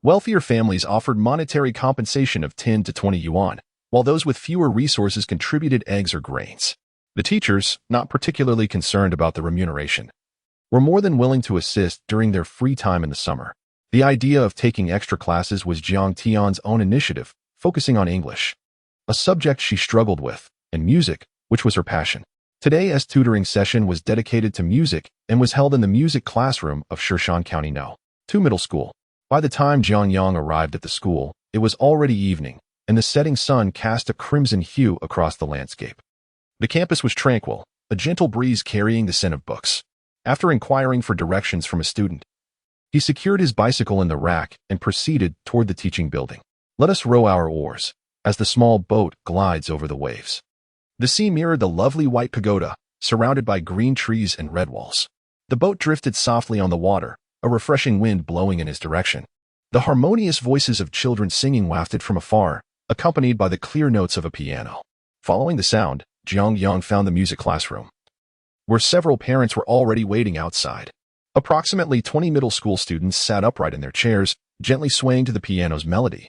Wealthier families offered monetary compensation of 10 to 20 yuan, while those with fewer resources contributed eggs or grains. The teachers, not particularly concerned about the remuneration, were more than willing to assist during their free time in the summer. The idea of taking extra classes was Jiang Tian's own initiative, focusing on English, a subject she struggled with, and music, which was her passion. Today's tutoring session was dedicated to music and was held in the music classroom of Shishan County No. 2 Middle School. By the time Jiang Yang arrived at the school, it was already evening, and the setting sun cast a crimson hue across the landscape. The campus was tranquil, a gentle breeze carrying the scent of books. After inquiring for directions from a student, he secured his bicycle in the rack and proceeded toward the teaching building. Let us row our oars, as the small boat glides over the waves. The sea mirrored the lovely white pagoda, surrounded by green trees and red walls. The boat drifted softly on the water, a refreshing wind blowing in his direction. The harmonious voices of children singing wafted from afar, accompanied by the clear notes of a piano. Following the sound, Jiang Yang found the music classroom, where several parents were already waiting outside. Approximately 20 middle school students sat upright in their chairs, gently swaying to the piano's melody,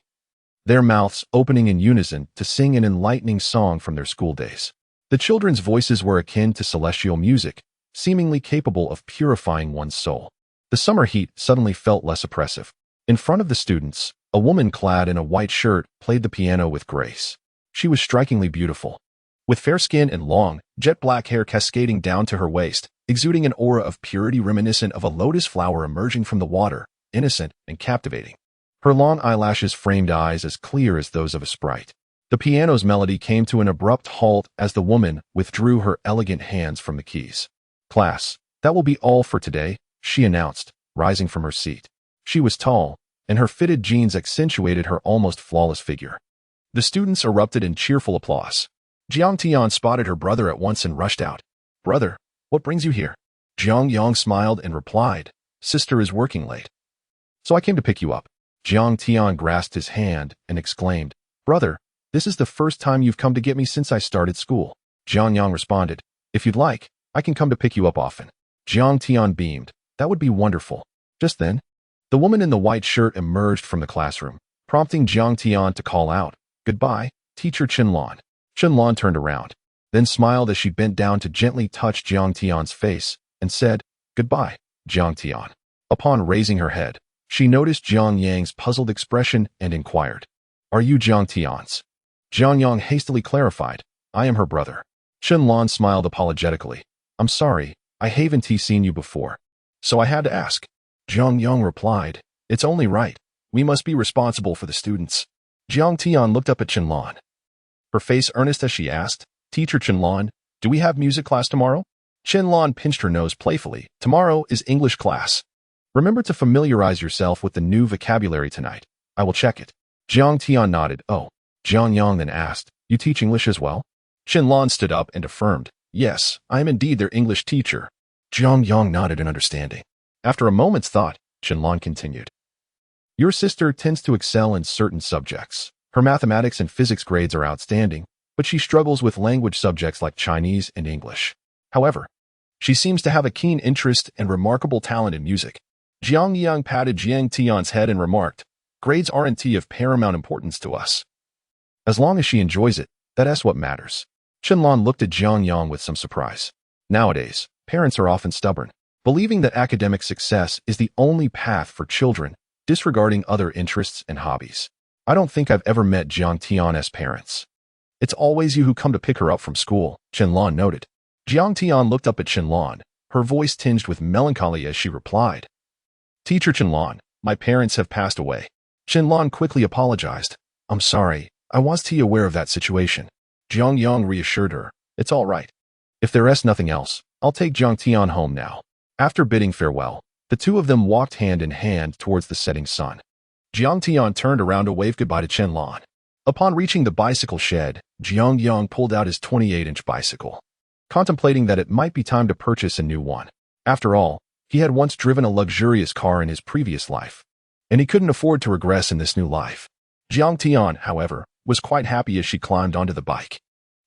their mouths opening in unison to sing an enlightening song from their school days. The children's voices were akin to celestial music, seemingly capable of purifying one's soul. The summer heat suddenly felt less oppressive. In front of the students, a woman clad in a white shirt played the piano with grace. She was strikingly beautiful, with fair skin and long, jet-black hair cascading down to her waist, exuding an aura of purity reminiscent of a lotus flower emerging from the water, innocent and captivating. Her long eyelashes framed eyes as clear as those of a sprite. The piano's melody came to an abrupt halt as the woman withdrew her elegant hands from the keys. "Class, that will be all for today," she announced, rising from her seat. She was tall, and her fitted jeans accentuated her almost flawless figure. The students erupted in cheerful applause. Jiang Tian spotted her brother at once and rushed out. "Brother, what brings you here?" Jiang Yang smiled and replied, "Sister is working late, so I came to pick you up." Jiang Tian grasped his hand and exclaimed, "Brother, this is the first time you've come to get me since I started school." Jiang Yang responded, "If you'd like, I can come to pick you up often." Jiang Tian beamed, "That would be wonderful." Just then, the woman in the white shirt emerged from the classroom, prompting Jiang Tian to call out, "Goodbye, Teacher Qianlan." Qianlan turned around, then smiled as she bent down to gently touch Jiang Tian's face and said, "Goodbye, Jiang Tian." Upon raising her head, she noticed Jiang Yang's puzzled expression and inquired, "Are you Jiang Tian's?" Jiang Yang hastily clarified, "I am her brother." Qianlan smiled apologetically, "I'm sorry, I haven't seen you before, so I had to ask." Jiang Yang replied, "It's only right. We must be responsible for the students." Jiang Tian looked up at Qianlan, her face earnest as she asked, "Teacher Qianlan, do we have music class tomorrow?" Qianlan pinched her nose playfully. "Tomorrow is English class. Remember to familiarize yourself with the new vocabulary tonight. I will check it." Jiang Tian nodded. "Oh." Jiang Yang then asked, "You teach English as well?" Qianlan stood up and affirmed, "Yes, I am indeed their English teacher." Jiang Yang nodded in understanding. After a moment's thought, Qianlan continued, "Your sister tends to excel in certain subjects. Her mathematics and physics grades are outstanding, but she struggles with language subjects like Chinese and English. However, she seems to have a keen interest and remarkable talent in music." Jiang Yang patted Jiang Tian's head and remarked, "Grades aren't of paramount importance to us. As long as she enjoys it, that's what matters." Qianlan looked at Jiang Yang with some surprise. Nowadays, parents are often stubborn, believing that academic success is the only path for children, disregarding other interests and hobbies. "I don't think I've ever met Jiang Tian's parents. It's always you who come to pick her up from school," Qianlan noted. Jiang Tian looked up at Qianlan, her voice tinged with melancholy as she replied, "Teacher Qianlan, my parents have passed away." Qianlan quickly apologized. "I'm sorry, I was aware of that situation." Jiang Yang reassured her, "It's all right. If there is nothing else, I'll take Jiang Tian home now." After bidding farewell, the two of them walked hand in hand towards the setting sun. Jiang Tian turned around to wave goodbye to Qianlan. Upon reaching the bicycle shed, Jiang Yang pulled out his 28-inch bicycle, contemplating that it might be time to purchase a new one. After all, he had once driven a luxurious car in his previous life, and he couldn't afford to regress in this new life. Jiang Tian, however, was quite happy as she climbed onto the bike.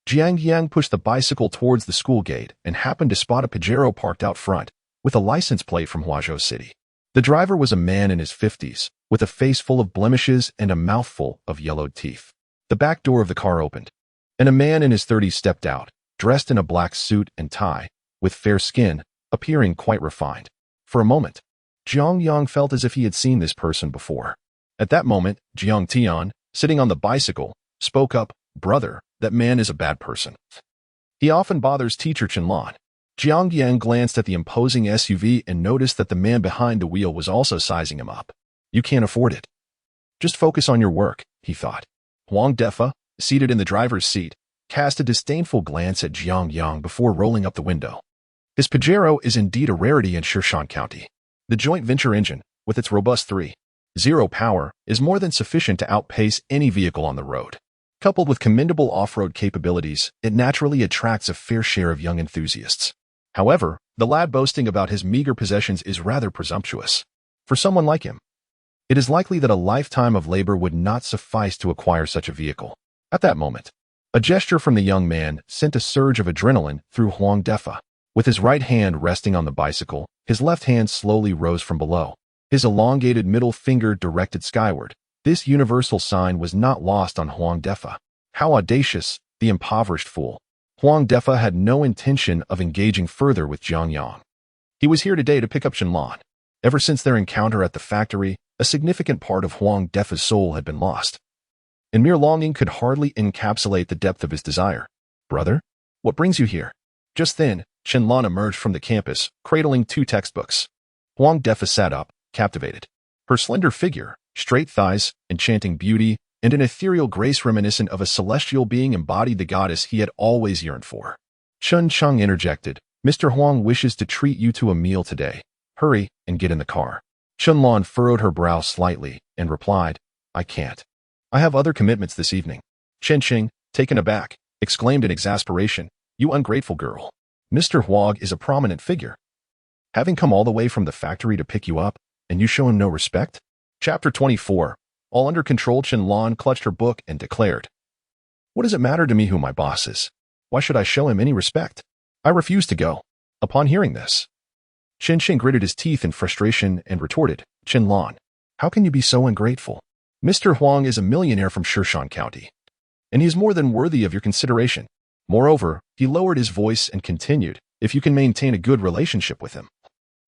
Jiang Yang pushed the bicycle towards the school gate and happened to spot a Pajero parked out front, with a license plate from Huazhou City. The driver was a man in his 50s, with a face full of blemishes and a mouthful of yellowed teeth. The back door of the car opened, and a man in his 30s stepped out, dressed in a black suit and tie, with fair skin, appearing quite refined. For a moment, Jiang Yang felt as if he had seen this person before. At that moment, Jiang Tian, sitting on the bicycle, spoke up, "Brother, that man is a bad person. He often bothers Teacher Qianlan." Jiang Yang glanced at the imposing SUV and noticed that the man behind the wheel was also sizing him up. "You can't afford it. Just focus on your work," he thought. Huang Defa, seated in the driver's seat, cast a disdainful glance at Jiang Yang before rolling up the window. His Pajero is indeed a rarity in Shan County. The joint venture engine, with its robust 3.0 power, is more than sufficient to outpace any vehicle on the road. Coupled with commendable off-road capabilities, it naturally attracts a fair share of young enthusiasts. However, the lad boasting about his meager possessions is rather presumptuous. For someone like him, it is likely that a lifetime of labor would not suffice to acquire such a vehicle. At that moment, a gesture from the young man sent a surge of adrenaline through Huang Defa. With his right hand resting on the bicycle, his left hand slowly rose from below. His elongated middle finger directed skyward. This universal sign was not lost on Huang Defa. How audacious, the impoverished fool. Huang Defa had no intention of engaging further with Jiang Yang. He was here today to pick up Qianlan. Ever since their encounter at the factory, a significant part of Huang Defa's soul had been lost, and mere longing could hardly encapsulate the depth of his desire. Brother, what brings you here? Just then, Qianlan emerged from the campus, cradling 2 textbooks. Huang Defa sat up, captivated. Her slender figure, straight thighs, enchanting beauty, and an ethereal grace reminiscent of a celestial being embodied the goddess he had always yearned for. Chun Chung interjected, Mr. Huang wishes to treat you to a meal today. Hurry and get in the car. Qianlan furrowed her brow slightly and replied, I can't. I have other commitments this evening. Chen Qing, taken aback, exclaimed in exasperation, You ungrateful girl. Mr. Huang is a prominent figure. Having come all the way from the factory to pick you up, and you show him no respect? Chapter 24. All under control. Qianlan clutched her book and declared, What does it matter to me who my boss is? Why should I show him any respect? I refuse to go. Upon hearing this, Chen Qing gritted his teeth in frustration and retorted, Qianlan, how can you be so ungrateful? Mr. Huang is a millionaire from Shirshan County, and he is more than worthy of your consideration. Moreover, he lowered his voice and continued, if you can maintain a good relationship with him.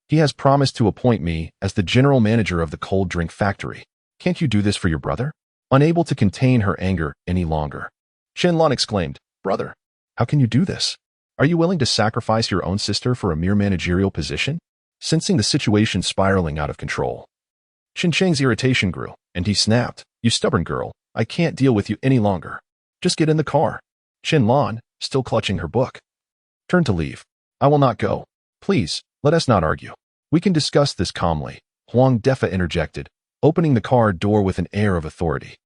He has promised to appoint me as the general manager of the cold drink factory. Can't you do this for your brother? Unable to contain her anger any longer, Qianlan exclaimed, Brother, how can you do this? Are you willing to sacrifice your own sister for a mere managerial position? Sensing the situation spiraling out of control, Chen Qing's irritation grew, and he snapped, You stubborn girl, I can't deal with you any longer. Just get in the car. Qianlan, still clutching her book, turned to leave. I will not go. Please, let us not argue. We can discuss this calmly, Huang Defa interjected, opening the car door with an air of authority.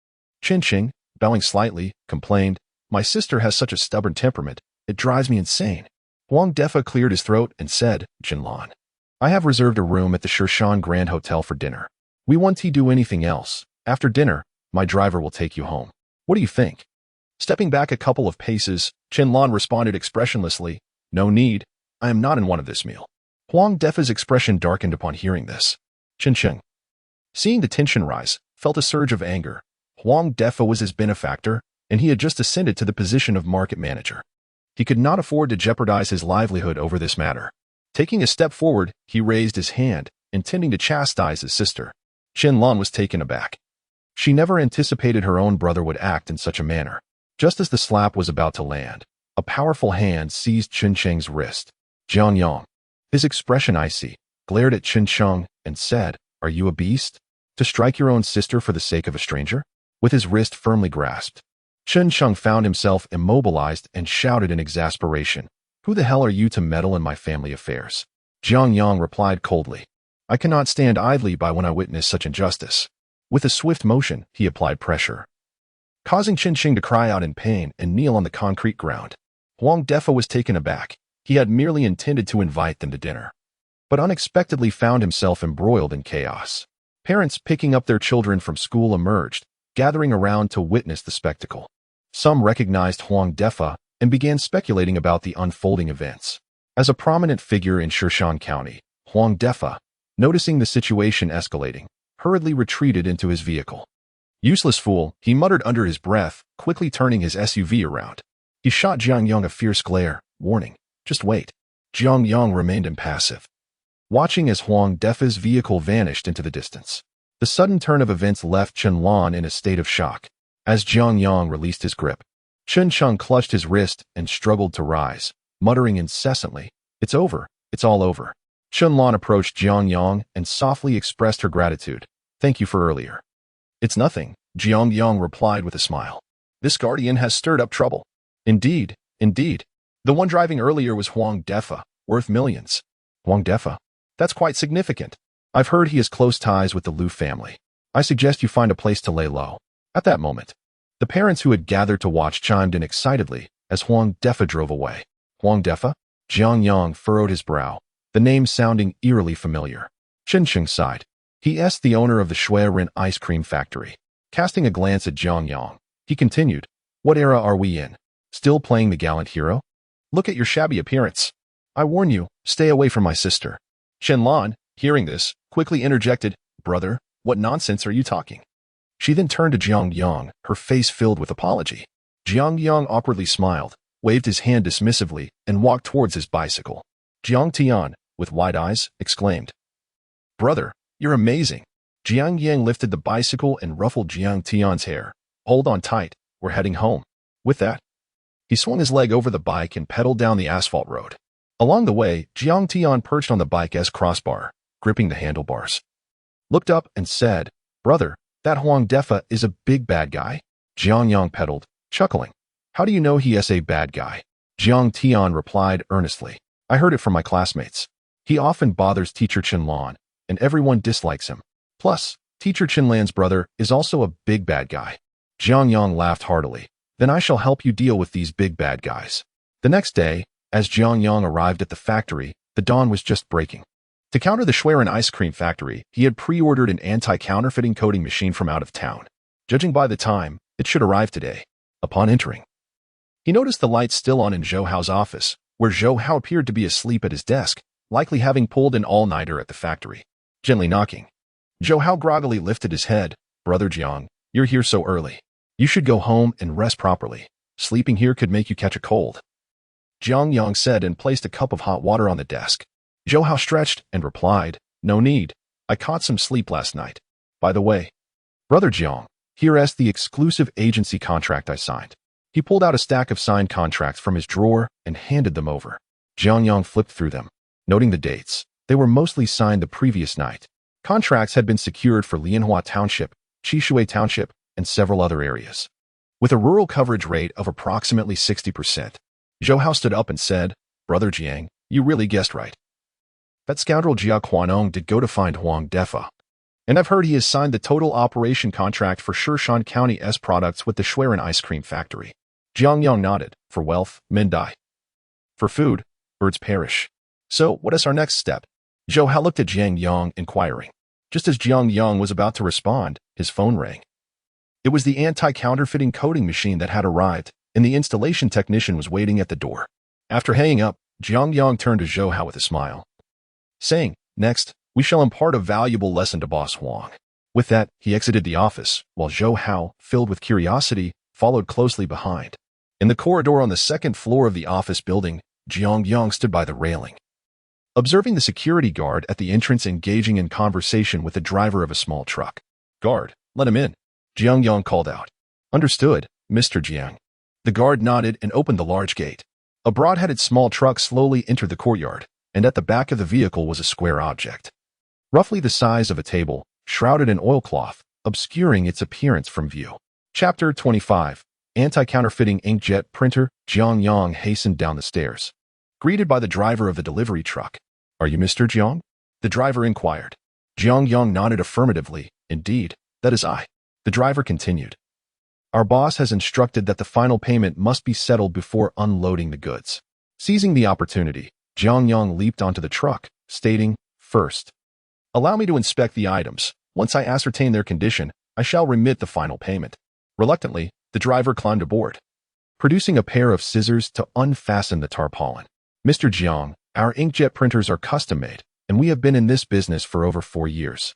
Chen Qing, bowing slightly, complained, My sister has such a stubborn temperament, it drives me insane. Huang Defa cleared his throat and said, Qianlan, I have reserved a room at the Shirshan Grand Hotel for dinner. We won't do anything else. After dinner, my driver will take you home. What do you think? Stepping back a couple of paces, Qianlan responded expressionlessly, No need. I am not in want of this meal. Huang Defa's expression darkened upon hearing this. Chen Qing, seeing the tension rise, felt a surge of anger. Huang Defa was his benefactor, and he had just ascended to the position of market manager. He could not afford to jeopardize his livelihood over this matter. Taking a step forward, he raised his hand, intending to chastise his sister. Qianlan was taken aback. She never anticipated her own brother would act in such a manner. Just as the slap was about to land, a powerful hand seized Chen Qing's wrist. Jiang Yang, his expression icy, glared at Chen Qing and said, Are you a beast? To strike your own sister for the sake of a stranger? With his wrist firmly grasped, Chen Qing found himself immobilized and shouted in exasperation, Who the hell are you to meddle in my family affairs? Jiang Yang replied coldly, I cannot stand idly by when I witness such injustice. With a swift motion, he applied pressure, causing Chen Qing to cry out in pain and kneel on the concrete ground. Huang Defa was taken aback. He had merely intended to invite them to dinner, but unexpectedly found himself embroiled in chaos. Parents picking up their children from school emerged, gathering around to witness the spectacle. Some recognized Huang Defa and began speculating about the unfolding events. As a prominent figure in Shirshan County, Huang Defa, noticing the situation escalating, hurriedly retreated into his vehicle. Useless fool, he muttered under his breath, quickly turning his SUV around. He shot Jiang Yang a fierce glare, warning, Just wait. Jiang Yang remained impassive, watching as Huang Defa's vehicle vanished into the distance. The sudden turn of events left Qianlan in a state of shock. As Jiang Yang released his grip, Chen Qing clutched his wrist and struggled to rise, muttering incessantly, It's over, it's all over. Qianlan approached Jiang Yang and softly expressed her gratitude. Thank you for earlier. It's nothing, Jiang Yang replied with a smile. This guardian has stirred up trouble. Indeed, indeed. The one driving earlier was Huang Defa, worth millions. Huang Defa? That's quite significant. I've heard he has close ties with the Liu family. I suggest you find a place to lay low. At that moment, the parents who had gathered to watch chimed in excitedly as Huang Defa drove away. Huang Defa? Jiang Yang furrowed his brow, the name sounding eerily familiar. Jiang Qing sighed. He asked the owner of the Shui-Ren ice cream factory. Casting a glance at Jiang Yang, he continued, "What era are we in? Still playing the gallant hero? Look at your shabby appearance. I warn you, stay away from my sister." Shenlan, hearing this, quickly interjected, "Brother, what nonsense are you talking?" She then turned to Jiang Yang, her face filled with apology. Jiang Yang awkwardly smiled, waved his hand dismissively, and walked towards his bicycle. Jiang Tian, with wide eyes, exclaimed, "Brother, you're amazing." Jiang Yang lifted the bicycle and ruffled Jiang Tian's hair. "Hold on tight, we're heading home." With that, he swung his leg over the bike and pedaled down the asphalt road. Along the way, Jiang Tian perched on the bike's crossbar, gripping the handlebars. Looked up and said, "Brother, that Huang Defa is a big bad guy." Jiang Yang pedaled, chuckling. "How do you know he is a bad guy?" Jiang Tian replied earnestly, "I heard it from my classmates. He often bothers teacher Chenlan, and everyone dislikes him. Plus, teacher Chenlan's brother is also a big bad guy." Jiang Yang laughed heartily. "Then I shall help you deal with these big bad guys." The next day, as Jiang Yang arrived at the factory, the dawn was just breaking. To counter the Shui-Ren ice cream factory, he had pre-ordered an anti-counterfeiting coating machine from out of town. Judging by the time, it should arrive today. Upon entering, he noticed the lights still on in Zhou Hao's office, where Zhou Hao appeared to be asleep at his desk, likely having pulled an all-nighter at the factory. Gently knocking, Zhou Hao groggily lifted his head. "Brother Jiang, you're here so early. You should go home and rest properly. Sleeping here could make you catch a cold." Jiang Yang said and placed a cup of hot water on the desk. Zhou Hao stretched and replied, "No need. I caught some sleep last night. By the way, Brother Jiang, here is the exclusive agency contract I signed." He pulled out a stack of signed contracts from his drawer and handed them over. Jiang Yang flipped through them, noting the dates. They were mostly signed the previous night. Contracts had been secured for Lianhua Township, Qishui Township, and several other areas. With a rural coverage rate of approximately 60%, Zhou Hao stood up and said, "Brother Jiang, you really guessed right. That scoundrel Jia Quanong did go to find Huang Defa. And I've heard he has signed the total operation contract for Shan County's products with the Shui-Ren ice cream factory." Jiang Yang nodded. "For wealth, men die. For food, birds perish. So, what is our next step?" Zhou Hao looked at Jiang Yang, inquiring. Just as Jiang Yang was about to respond, his phone rang. It was the anti-counterfeiting coating machine that had arrived, and the installation technician was waiting at the door. After hanging up, Jiang Yang turned to Zhou Hao with a smile, saying, "Next, we shall impart a valuable lesson to Boss Huang." With that, he exited the office, while Zhou Hao, filled with curiosity, followed closely behind. In the corridor on the second floor of the office building, Jiang Yang stood by the railing, observing the security guard at the entrance engaging in conversation with the driver of a small truck. "Guard, let him in," Jiang Yang called out. "Understood, Mr. Jiang." The guard nodded and opened the large gate. A broad-headed small truck slowly entered the courtyard, and at the back of the vehicle was a square object, roughly the size of a table, shrouded in oilcloth, obscuring its appearance from view. Chapter 25. Anti-counterfeiting inkjet printer. Jiang Yang hastened down the stairs, greeted by the driver of the delivery truck. "Are you Mr. Jiang?" the driver inquired. Jiang Yang nodded affirmatively. "Indeed, that is I." The driver continued, "Our boss has instructed that the final payment must be settled before unloading the goods." Seizing the opportunity, Jiang Yang leaped onto the truck, stating, "First, allow me to inspect the items. Once I ascertain their condition, I shall remit the final payment." Reluctantly, the driver climbed aboard, producing a pair of scissors to unfasten the tarpaulin. "Mr. Jiang, our inkjet printers are custom-made, and we have been in this business for over 4 years,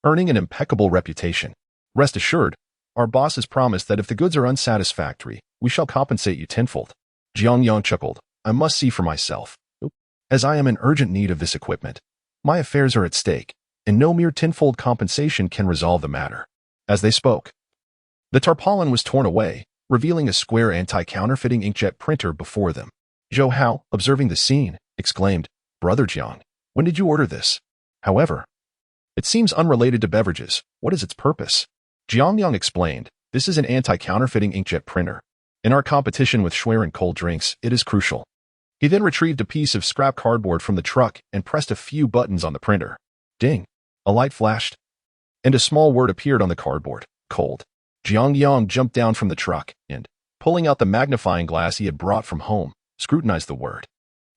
earning an impeccable reputation. Rest assured, our boss has promised that if the goods are unsatisfactory, we shall compensate you tenfold." Jiang Yang chuckled. "I must see for myself. As I am in urgent need of this equipment, my affairs are at stake, and no mere tenfold compensation can resolve the matter." As they spoke, the tarpaulin was torn away, revealing a square anti-counterfeiting inkjet printer before them. Zhou Hao, observing the scene, exclaimed, "Brother Jiang, when did you order this? However, it seems unrelated to beverages. What is its purpose?" Jiang Yang explained, "This is an anti-counterfeiting inkjet printer. In our competition with Shui-Ren cold drinks, it is crucial." He then retrieved a piece of scrap cardboard from the truck and pressed a few buttons on the printer. Ding! A light flashed, and a small word appeared on the cardboard, "Cold." Jiang Yang jumped down from the truck and, pulling out the magnifying glass he had brought from home, scrutinized the word.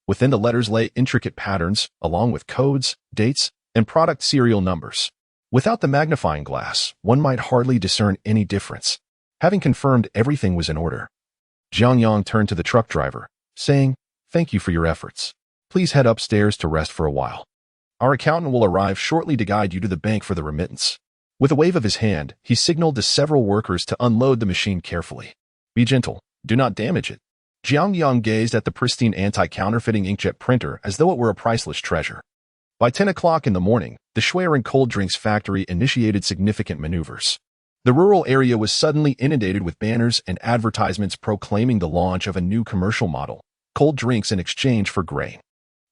Within the letters lay intricate patterns, along with codes, dates, and product serial numbers. Without the magnifying glass, one might hardly discern any difference. Having confirmed everything was in order, Jiang Yang turned to the truck driver, saying, "Thank you for your efforts. Please head upstairs to rest for a while. Our accountant will arrive shortly to guide you to the bank for the remittance." With a wave of his hand, he signaled to several workers to unload the machine carefully. "Be gentle. Do not damage it." Jiang Yang gazed at the pristine anti-counterfeiting inkjet printer as though it were a priceless treasure. By 10 o'clock in the morning, the Schwerin cold drinks factory initiated significant maneuvers. The rural area was suddenly inundated with banners and advertisements proclaiming the launch of a new commercial model, cold drinks in exchange for grain.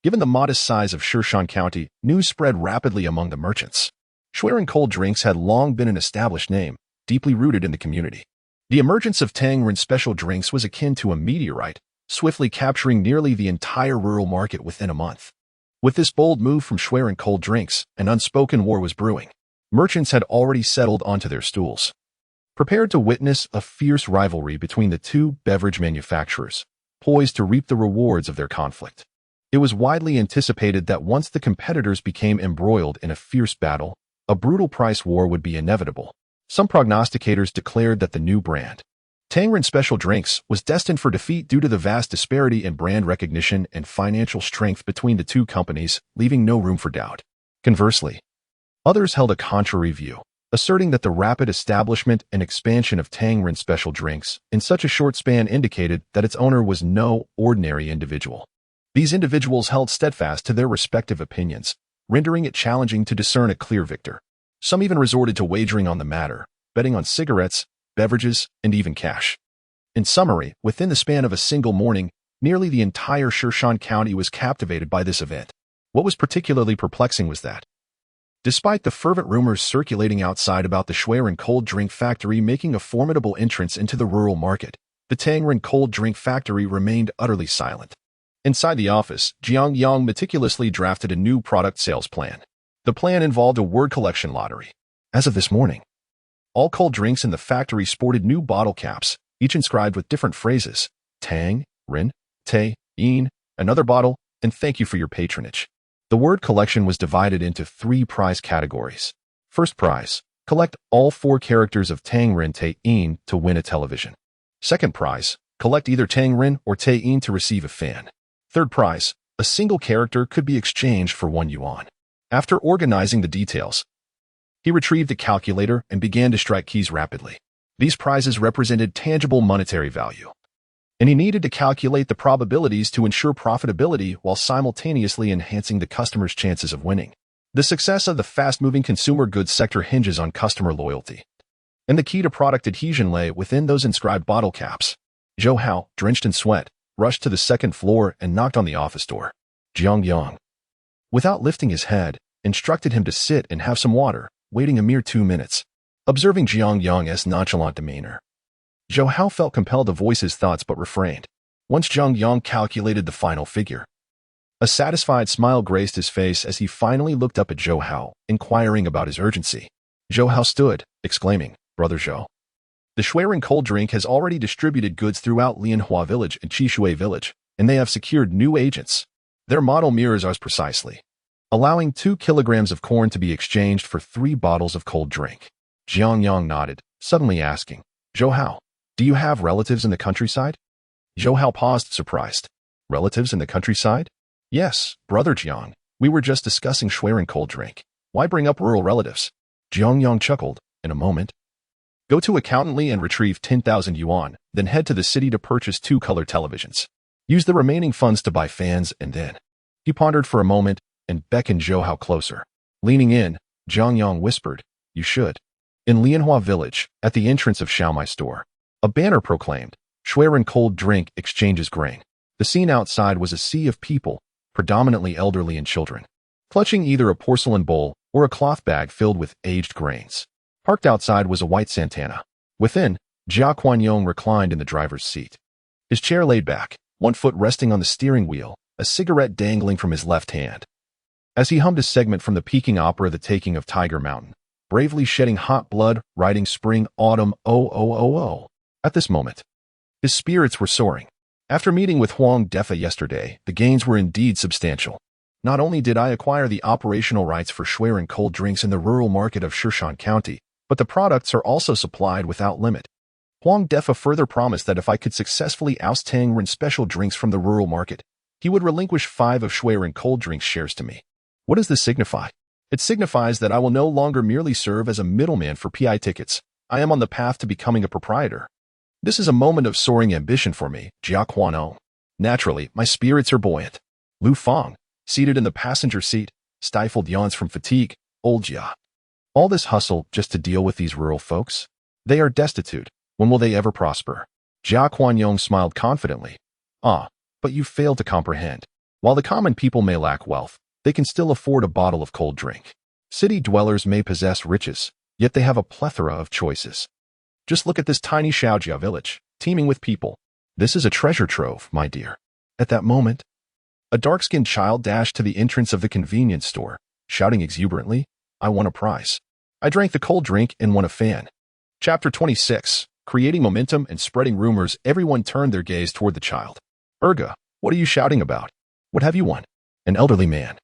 Given the modest size of Shan County, news spread rapidly among the merchants. Schwerin cold drinks had long been an established name, deeply rooted in the community. The emergence of Tangren special drinks was akin to a meteorite, swiftly capturing nearly the entire rural market within a month. With this bold move from Schwerin cold drinks, an unspoken war was brewing. Merchants had already settled onto their stools, prepared to witness a fierce rivalry between the two beverage manufacturers, poised to reap the rewards of their conflict. It was widely anticipated that once the competitors became embroiled in a fierce battle, a brutal price war would be inevitable. Some prognosticators declared that the new brand, Tangren Special Drinks, was destined for defeat due to the vast disparity in brand recognition and financial strength between the two companies, leaving no room for doubt. Conversely, others held a contrary view, asserting that the rapid establishment and expansion of Tangren Special Drinks in such a short span indicated that its owner was no ordinary individual. These individuals held steadfast to their respective opinions, rendering it challenging to discern a clear victor. Some even resorted to wagering on the matter, betting on cigarettes, beverages, and even cash. In summary, within the span of a single morning, nearly the entire Shan County was captivated by this event. What was particularly perplexing was that, despite the fervent rumors circulating outside about the Schwerin cold drink factory making a formidable entrance into the rural market, the Tangren cold drink factory remained utterly silent. Inside the office, Jiang Yang meticulously drafted a new product sales plan. The plan involved a word collection lottery. As of this morning, all cold drinks in the factory sported new bottle caps, each inscribed with different phrases: Tang, Rin, Te, Yin, another bottle, and thank you for your patronage. The word collection was divided into 3 prize categories. First prize, collect all 4 characters of Tang Rin Te Yin to win a television. Second prize, collect either Tang Rin or Te Yin to receive a fan. Third prize, a single character could be exchanged for 1 yuan. After organizing the details, he retrieved a calculator and began to strike keys rapidly. These prizes represented tangible monetary value, and he needed to calculate the probabilities to ensure profitability while simultaneously enhancing the customer's chances of winning. The success of the fast-moving consumer goods sector hinges on customer loyalty, and the key to product adhesion lay within those inscribed bottle caps. Zhou Hao, drenched in sweat, rushed to the second floor and knocked on the office door. Jiang Yang, without lifting his head, instructed him to sit and have some water, waiting a mere 2 minutes. Observing Jiang Yang's nonchalant demeanor, Zhou Hao felt compelled to voice his thoughts but refrained. Once Jiang Yang calculated the final figure, a satisfied smile graced his face as he finally looked up at Zhou Hao, inquiring about his urgency. Zhou Hao stood, exclaiming, "Brother Zhou, the Schwerin cold drink has already distributed goods throughout Lianhua Village and Qishui Village, and they have secured new agents. Their model mirrors ours precisely, allowing 2 kilograms of corn to be exchanged for 3 bottles of cold drink." Jiang Yang nodded, suddenly asking, "Zhou Hao, do you have relatives in the countryside?" Zhou Hao paused, surprised. "Relatives in the countryside?" "Yes, brother Jiang. We were just discussing Schwerin cold drink. Why bring up rural relatives?" Jiang Yang chuckled. "In a moment. Go to accountantly and retrieve 10,000 yuan, then head to the city to purchase 2 color televisions. Use the remaining funds to buy fans and then..." He pondered for a moment and beckoned Zhou Hao closer. Leaning in, Jiang Yang whispered, "You should." In Lianhua Village, at the entrance of Xiaomai store, a banner proclaimed, "Schwerin cold drink exchanges grain." The scene outside was a sea of people, predominantly elderly and children, clutching either a porcelain bowl or a cloth bag filled with aged grains. Parked outside was a white Santana. Within, Jia Kuanyong reclined in the driver's seat. His chair laid back, one foot resting on the steering wheel, a cigarette dangling from his left hand. As he hummed a segment from the Peking opera The Taking of Tiger Mountain, bravely shedding hot blood, riding spring, autumn, oh, oh, oh, oh. At this moment, his spirits were soaring. After meeting with Huang Defa yesterday, the gains were indeed substantial. Not only did I acquire the operational rights for Schwerin cold drinks in the rural market of Shan County, but the products are also supplied without limit. Huang Defa further promised that if I could successfully oust Tangren special drinks from the rural market, he would relinquish 5 of Schwerin cold drinks shares to me. What does this signify? It signifies that I will no longer merely serve as a middleman for PI tickets. I am on the path to becoming a proprietor. This is a moment of soaring ambition for me, Jia Quanong. Naturally, my spirits are buoyant. Lu Feng, seated in the passenger seat, stifled yawns from fatigue. Old Jia. All this hustle just to deal with these rural folks? They are destitute. When will they ever prosper? Jia Quanyong smiled confidently. But you fail to comprehend. While the common people may lack wealth, they can still afford a bottle of cold drink. City dwellers may possess riches, yet they have a plethora of choices. Just look at this tiny Shaojia village, teeming with people. This is a treasure trove, my dear. At that moment, a dark-skinned child dashed to the entrance of the convenience store, shouting exuberantly, I won a prize. I drank the cold drink and won a fan. Chapter 26. Creating momentum and spreading rumors. Everyone turned their gaze toward the child. Urga, what are you shouting about? What have you won? An elderly man,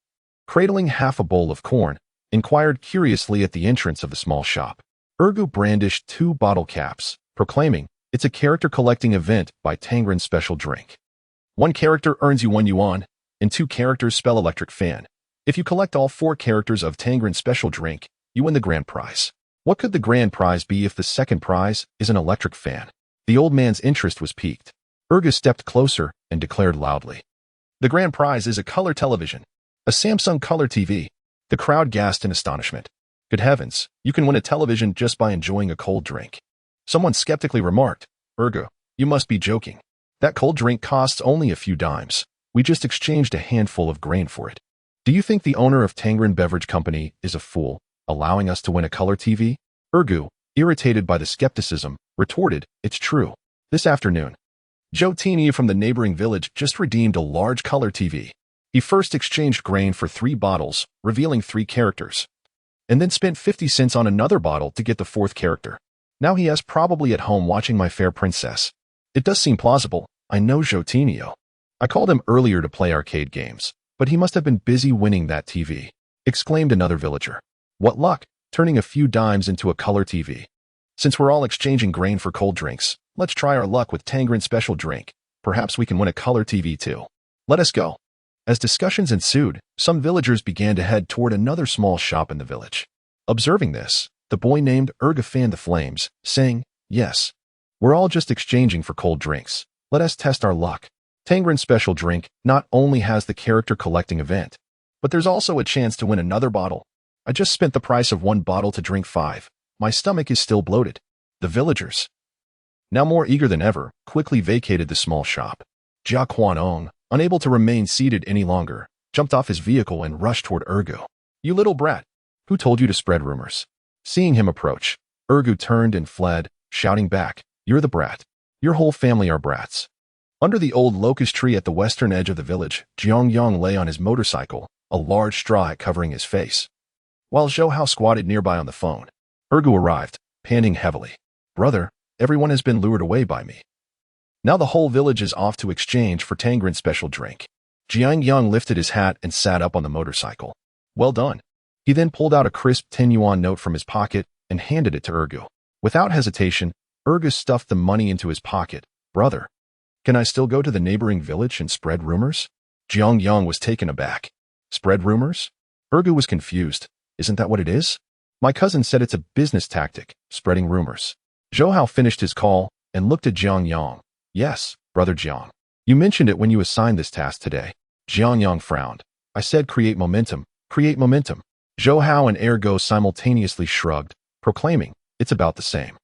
cradling half a bowl of corn, inquired curiously at the entrance of the small shop. Urgu brandished 2 bottle caps, proclaiming, it's a character collecting event by Tangren special drink. 1 character earns you 1 yuan, and 2 characters spell electric fan. If you collect all 4 characters of Tangren special drink, you win the grand prize. What could the grand prize be if the second prize is an electric fan? The old man's interest was piqued. Urga stepped closer and declared loudly. The grand prize is a color television. A Samsung Color TV. The crowd gasped in astonishment. Good heavens, you can win a television just by enjoying a cold drink. Someone skeptically remarked, Urga, you must be joking. That cold drink costs only a few dimes. We just exchanged a handful of grain for it. Do you think the owner of Tangren Beverage Company is a fool, allowing us to win a color TV? Urgu, irritated by the skepticism, retorted, it's true. This afternoon, Zhou Tini from the neighboring village just redeemed a large color TV. He first exchanged grain for 3 bottles, revealing 3 characters, and then spent 50 cents on another bottle to get the 4th character. Now he is probably at home watching My Fair Princess. It does seem plausible. I know Zhou Tinio. I called him earlier to play arcade games, but he must have been busy winning that TV, exclaimed another villager. What luck, turning a few dimes into a color TV. Since we're all exchanging grain for cold drinks, let's try our luck with Tangren special drink. Perhaps we can win a color TV too. Let us go. As discussions ensued, some villagers began to head toward another small shop in the village. Observing this, the boy named Urga fanned the flames, saying, yes, we're all just exchanging for cold drinks. Let us test our luck. Tangren special drink not only has the character collecting event, but there's also a chance to win another bottle. I just spent the price of 1 bottle to drink 5. My stomach is still bloated. The villagers, now more eager than ever, quickly vacated the small shop. Jia Quanong, unable to remain seated any longer, jumped off his vehicle and rushed toward Urgu. You little brat. Who told you to spread rumors? Seeing him approach, Urgu turned and fled, shouting back, you're the brat. Your whole family are brats. Under the old locust tree at the western edge of the village, Jiang Yang lay on his motorcycle, a large straw hat covering his face. While Zhou Hao squatted nearby on the phone, Urgu arrived, panting heavily. Brother, everyone has been lured away by me. Now the whole village is off to exchange for Tangren special drink. Jiang Yang lifted his hat and sat up on the motorcycle. Well done. He then pulled out a crisp 10 yuan note from his pocket and handed it to Urgu. Without hesitation, Urgu stuffed the money into his pocket. Brother, can I still go to the neighboring village and spread rumors? Jiang Yang was taken aback. Spread rumors? Urgu was confused. Isn't that what it is? My cousin said it's a business tactic, spreading rumors. Zhou Hao finished his call and looked at Jiang Yang. Yes, brother Jiang. You mentioned it when you assigned this task today. Jiang Yang frowned. I said create momentum, create momentum. Zhou Hao and Ergo simultaneously shrugged, proclaiming, it's about the same.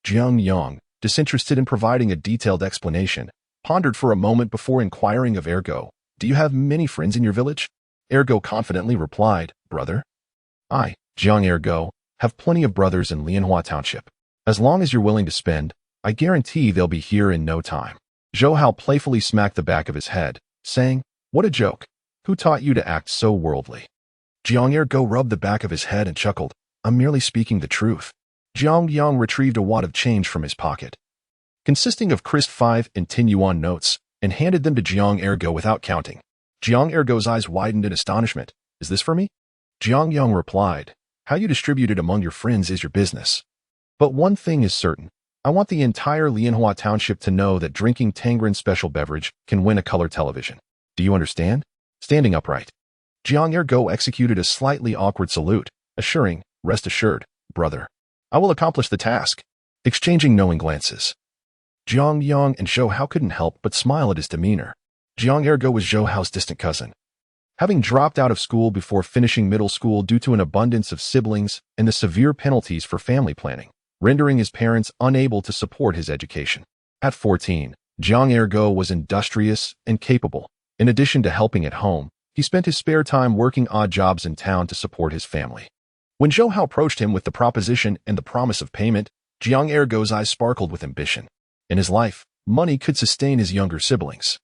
Jiang Yang, disinterested in providing a detailed explanation, pondered for a moment before inquiring of Ergo, do you have many friends in your village? Ergo confidently replied, brother. I, Jiang Ergo, have plenty of brothers in Lianhua Township. As long as you're willing to spend, I guarantee they'll be here in no time. Zhou Hao playfully smacked the back of his head, saying, what a joke. Who taught you to act so worldly? Jiang Ergo rubbed the back of his head and chuckled. I'm merely speaking the truth. Jiang Yang retrieved a wad of change from his pocket, consisting of crisp 5 and 10 yuan notes, and handed them to Jiang Ergo without counting. Jiang Ergo's eyes widened in astonishment. Is this for me? Jiang Yang replied, how you distribute it among your friends is your business. But one thing is certain. I want the entire Lianhua Township to know that drinking Tangren special beverage can win a color television. Do you understand? Standing upright, Jiang Ergo executed a slightly awkward salute, assuring, rest assured, brother. I will accomplish the task. Exchanging knowing glances, Jiang Yang and Zhou Hao couldn't help but smile at his demeanor. Jiang Ergo was Zhou Hao's distant cousin. Having dropped out of school before finishing middle school due to an abundance of siblings and the severe penalties for family planning, rendering his parents unable to support his education. At 14, Jiang Ergo was industrious and capable. In addition to helping at home, he spent his spare time working odd jobs in town to support his family. When Zhou Hao approached him with the proposition and the promise of payment, Jiang Ergo's eyes sparkled with ambition. In his life, money could sustain his younger siblings,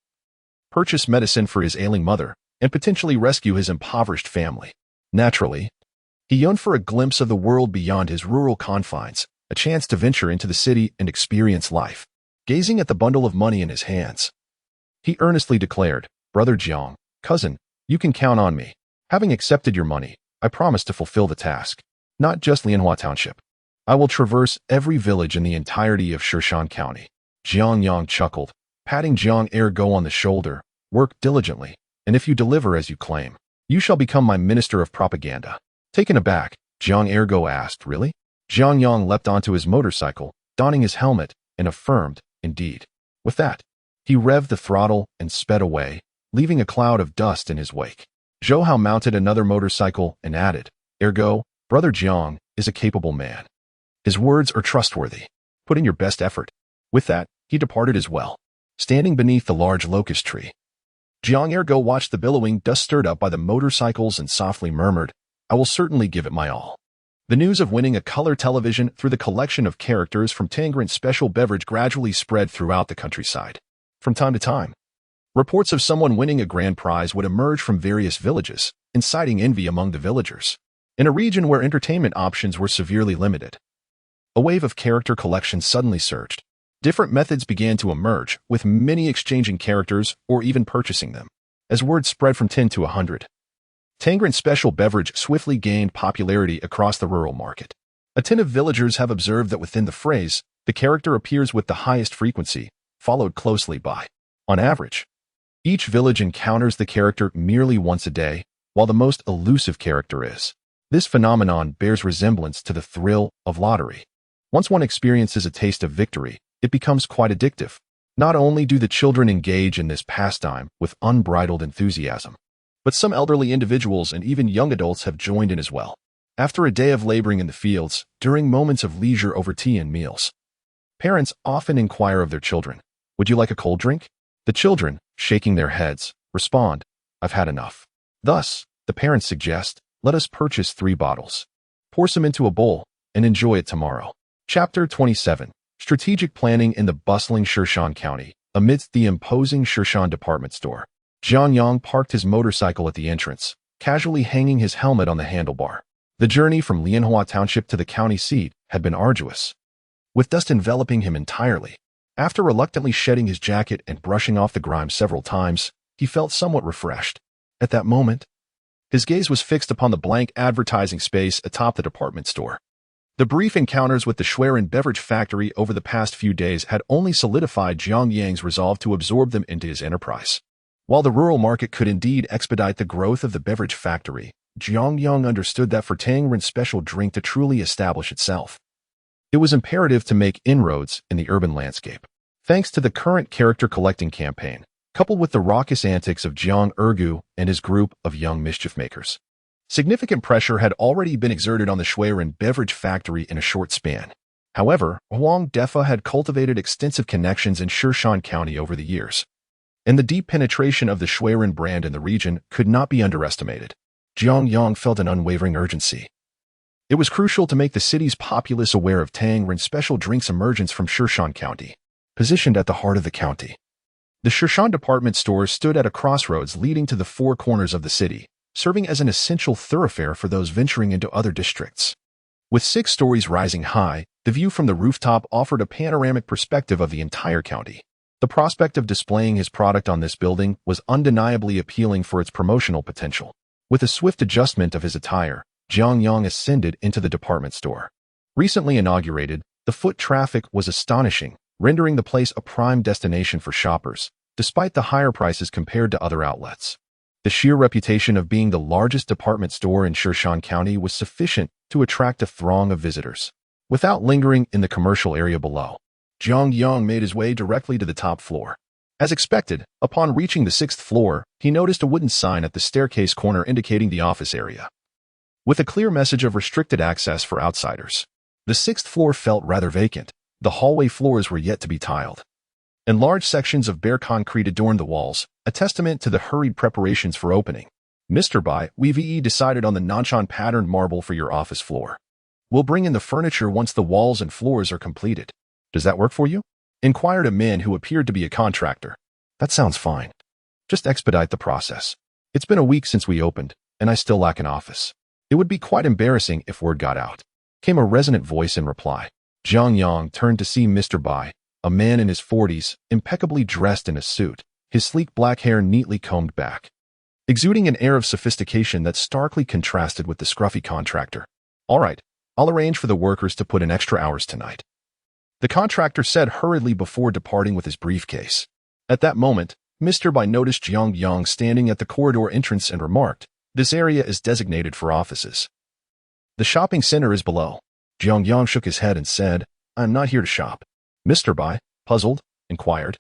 purchase medicine for his ailing mother, and potentially rescue his impoverished family. Naturally, he yearned for a glimpse of the world beyond his rural confines, a chance to venture into the city and experience life. Gazing at the bundle of money in his hands, he earnestly declared, Brother Jiang, cousin, you can count on me. Having accepted your money, I promise to fulfill the task. Not just Lianhua Township. I will traverse every village in the entirety of Shishan County. Jiang Yang chuckled, patting Jiang Ergo on the shoulder. Work diligently, and if you deliver as you claim, you shall become my minister of propaganda. Taken aback, Jiang Ergo asked, really? Jiang Yang leapt onto his motorcycle, donning his helmet, and affirmed, indeed. With that, he revved the throttle and sped away, leaving a cloud of dust in his wake. Zhou Hao mounted another motorcycle and added, Ergo, Brother Jiang is a capable man. His words are trustworthy. Put in your best effort. With that, he departed as well. Standing beneath the large locust tree, Jiang Ergo watched the billowing dust stirred up by the motorcycles and softly murmured, I will certainly give it my all. The news of winning a color television through the collection of characters from Tangren's special beverage gradually spread throughout the countryside. From time to time, reports of someone winning a grand prize would emerge from various villages, inciting envy among the villagers. In a region where entertainment options were severely limited, a wave of character collections suddenly surged. Different methods began to emerge, with many exchanging characters or even purchasing them. As word spread from 10 to 100, Tangren's special beverage swiftly gained popularity across the rural market. Attentive villagers have observed that within the phrase, the character appears with the highest frequency, followed closely by, on average, each village encounters the character merely once a day, while the most elusive character is. This phenomenon bears resemblance to the thrill of lottery. Once one experiences a taste of victory, it becomes quite addictive. Not only do the children engage in this pastime with unbridled enthusiasm, but some elderly individuals and even young adults have joined in as well. After a day of laboring in the fields, during moments of leisure over tea and meals, parents often inquire of their children, would you like a cold drink? The children, shaking their heads, respond, I've had enough. Thus, the parents suggest, let us purchase 3 bottles. Pour some into a bowl and enjoy it tomorrow. Chapter 27. Strategic planning in the bustling Shishan County. Amidst the imposing Shishan department store, Jiang Yang parked his motorcycle at the entrance, casually hanging his helmet on the handlebar. The journey from Lianhua Township to the county seat had been arduous, with dust enveloping him entirely. After reluctantly shedding his jacket and brushing off the grime several times, he felt somewhat refreshed. At that moment, his gaze was fixed upon the blank advertising space atop the department store. The brief encounters with the Schwerin beverage factory over the past few days had only solidified Jiang Yang's resolve to absorb them into his enterprise. While the rural market could indeed expedite the growth of the beverage factory, Jiang Yang understood that for Tangren's special drink to truly establish itself, it was imperative to make inroads in the urban landscape. Thanks to the current character collecting campaign, coupled with the raucous antics of Jiang Ergu and his group of young mischief makers, significant pressure had already been exerted on the Schwerin beverage factory in a short span. However, Huang Defa had cultivated extensive connections in Shishan County over the years, and the deep penetration of the Schwerin brand in the region could not be underestimated. Jiang Yang felt an unwavering urgency. It was crucial to make the city's populace aware of Tangren's special drink's emergence from Shishan County. Positioned at the heart of the county, the Shishan department store stood at a crossroads leading to the 4 corners of the city, serving as an essential thoroughfare for those venturing into other districts. With 6 stories rising high, the view from the rooftop offered a panoramic perspective of the entire county. The prospect of displaying his product on this building was undeniably appealing for its promotional potential. With a swift adjustment of his attire, Jiang Yang ascended into the department store. Recently inaugurated, the foot traffic was astonishing, rendering the place a prime destination for shoppers, despite the higher prices compared to other outlets. The sheer reputation of being the largest department store in Shan County was sufficient to attract a throng of visitors. Without lingering in the commercial area below, Jiang Yang made his way directly to the top floor. As expected, upon reaching the 6th floor, he noticed a wooden sign at the staircase corner indicating the office area, with a clear message of restricted access for outsiders. The 6th floor felt rather vacant. The hallway floors were yet to be tiled, and large sections of bare concrete adorned the walls, a testament to the hurried preparations for opening. Mr. Bai, we've decided on the Nanshan-patterned marble for your office floor. We'll bring in the furniture once the walls and floors are completed. Does that work for you? Inquired a man who appeared to be a contractor. That sounds fine. Just expedite the process. It's been a week since we opened, and I still lack an office. It would be quite embarrassing if word got out, came a resonant voice in reply. Jiang Yang turned to see Mr. Bai, a man in his 40s, impeccably dressed in a suit, his sleek black hair neatly combed back, exuding an air of sophistication that starkly contrasted with the scruffy contractor. All right, I'll arrange for the workers to put in extra hours tonight, the contractor said hurriedly before departing with his briefcase. At that moment, Mr. Bai noticed Jiang Yang standing at the corridor entrance and remarked, "This area is designated for offices. The shopping center is below." Jiang Yang shook his head and said, "I'm not here to shop." Mr. Bai, puzzled, inquired,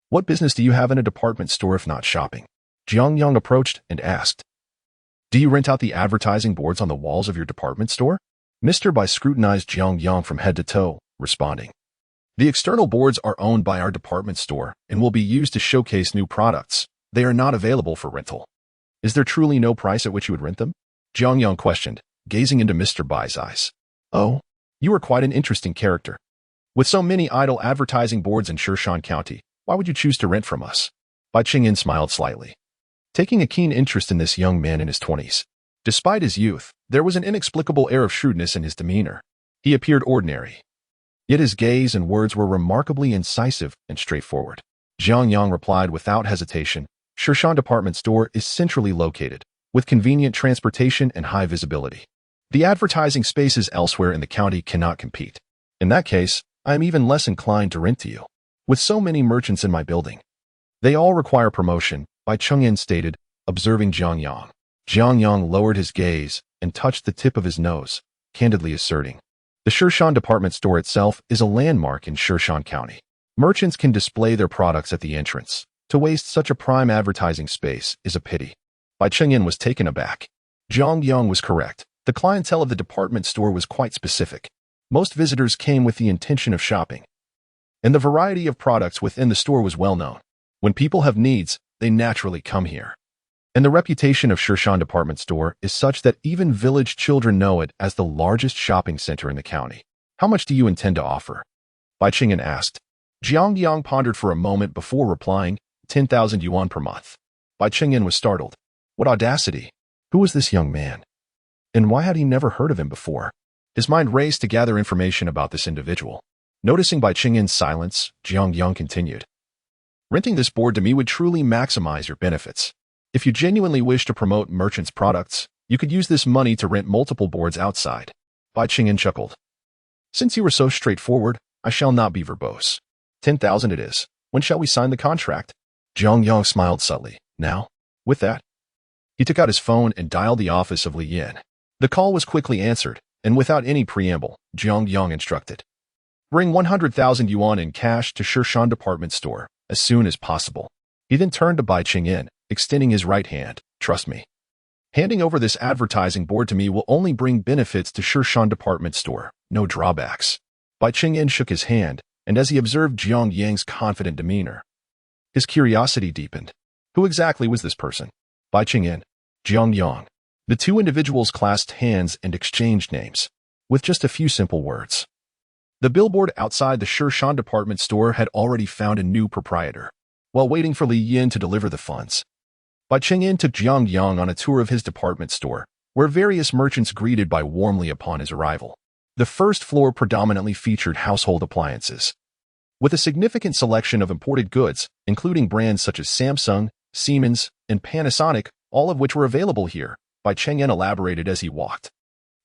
"What business do you have in a department store if not shopping?" Jiang Yang approached and asked, "Do you rent out the advertising boards on the walls of your department store?" Mr. Bai scrutinized Jiang Yang from head to toe, responding, "The external boards are owned by our department store and will be used to showcase new products. They are not available for rental." "Is there truly no price at which you would rent them?" Jiang Yang questioned, gazing into Mr. Bai's eyes. "Oh, you are quite an interesting character. With so many idle advertising boards in Shan County, why would you choose to rent from us?" Bai Qingyan smiled slightly, taking a keen interest in this young man in his 20s. Despite his youth, there was an inexplicable air of shrewdness in his demeanor. He appeared ordinary, yet his gaze and words were remarkably incisive and straightforward. Jiang Yang replied without hesitation, "Shan department store is centrally located, with convenient transportation and high visibility. The advertising spaces elsewhere in the county cannot compete. In that case, I am even less inclined to rent to you. With so many merchants in my building, they all require promotion," Bai Qingyan stated, observing Jiang Yang. Jiang Yang lowered his gaze and touched the tip of his nose, candidly asserting, "The Shan department store itself is a landmark in Shan County. Merchants can display their products at the entrance. To waste such a prime advertising space is a pity." Bai Qingyan was taken aback. Jiang Yang was correct. The clientele of the department store was quite specific. Most visitors came with the intention of shopping, and the variety of products within the store was well known. When people have needs, they naturally come here. And the reputation of Shan department store is such that even village children know it as the largest shopping center in the county. "How much do you intend to offer?" Bai Qingyan asked. Jiang Yang pondered for a moment before replying, 10,000 yuan per month. Bai Qingyan was startled. What audacity! Who was this young man? And why had he never heard of him before? His mind raced to gather information about this individual. Noticing Bai Qingyan's silence, Jiang Yang continued, "Renting this board to me would truly maximize your benefits. If you genuinely wish to promote merchants' products, you could use this money to rent multiple boards outside." Bai Qingyan chuckled. "Since you were so straightforward, I shall not be verbose. 10,000 it is. When shall we sign the contract?" Jiang Yang smiled subtly. "Now?" With that, he took out his phone and dialed the office of Li Yin. The call was quickly answered, and without any preamble, Jiang Yang instructed, "Bring 100,000 yuan in cash to Shan department store as soon as possible." He then turned to Bai Qingyan, extending his right hand. "Trust me. Handing over this advertising board to me will only bring benefits to Shan department store, no drawbacks." Bai Qingyan shook his hand, and as he observed Jiang Yang's confident demeanor, his curiosity deepened. Who exactly was this person? Bai Qingyan, Jiang Yang. The two individuals clasped hands and exchanged names, with just a few simple words. The billboard outside the Shan department store had already found a new proprietor. While waiting for Li Yin to deliver the funds, Bai Qingyan took Jiang Yang on a tour of his department store, where various merchants greeted Bai warmly upon his arrival. The first floor predominantly featured household appliances, With a significant selection of imported goods, including brands such as Samsung, Siemens, and Panasonic, all of which were available here, Bai Chengyan elaborated as he walked.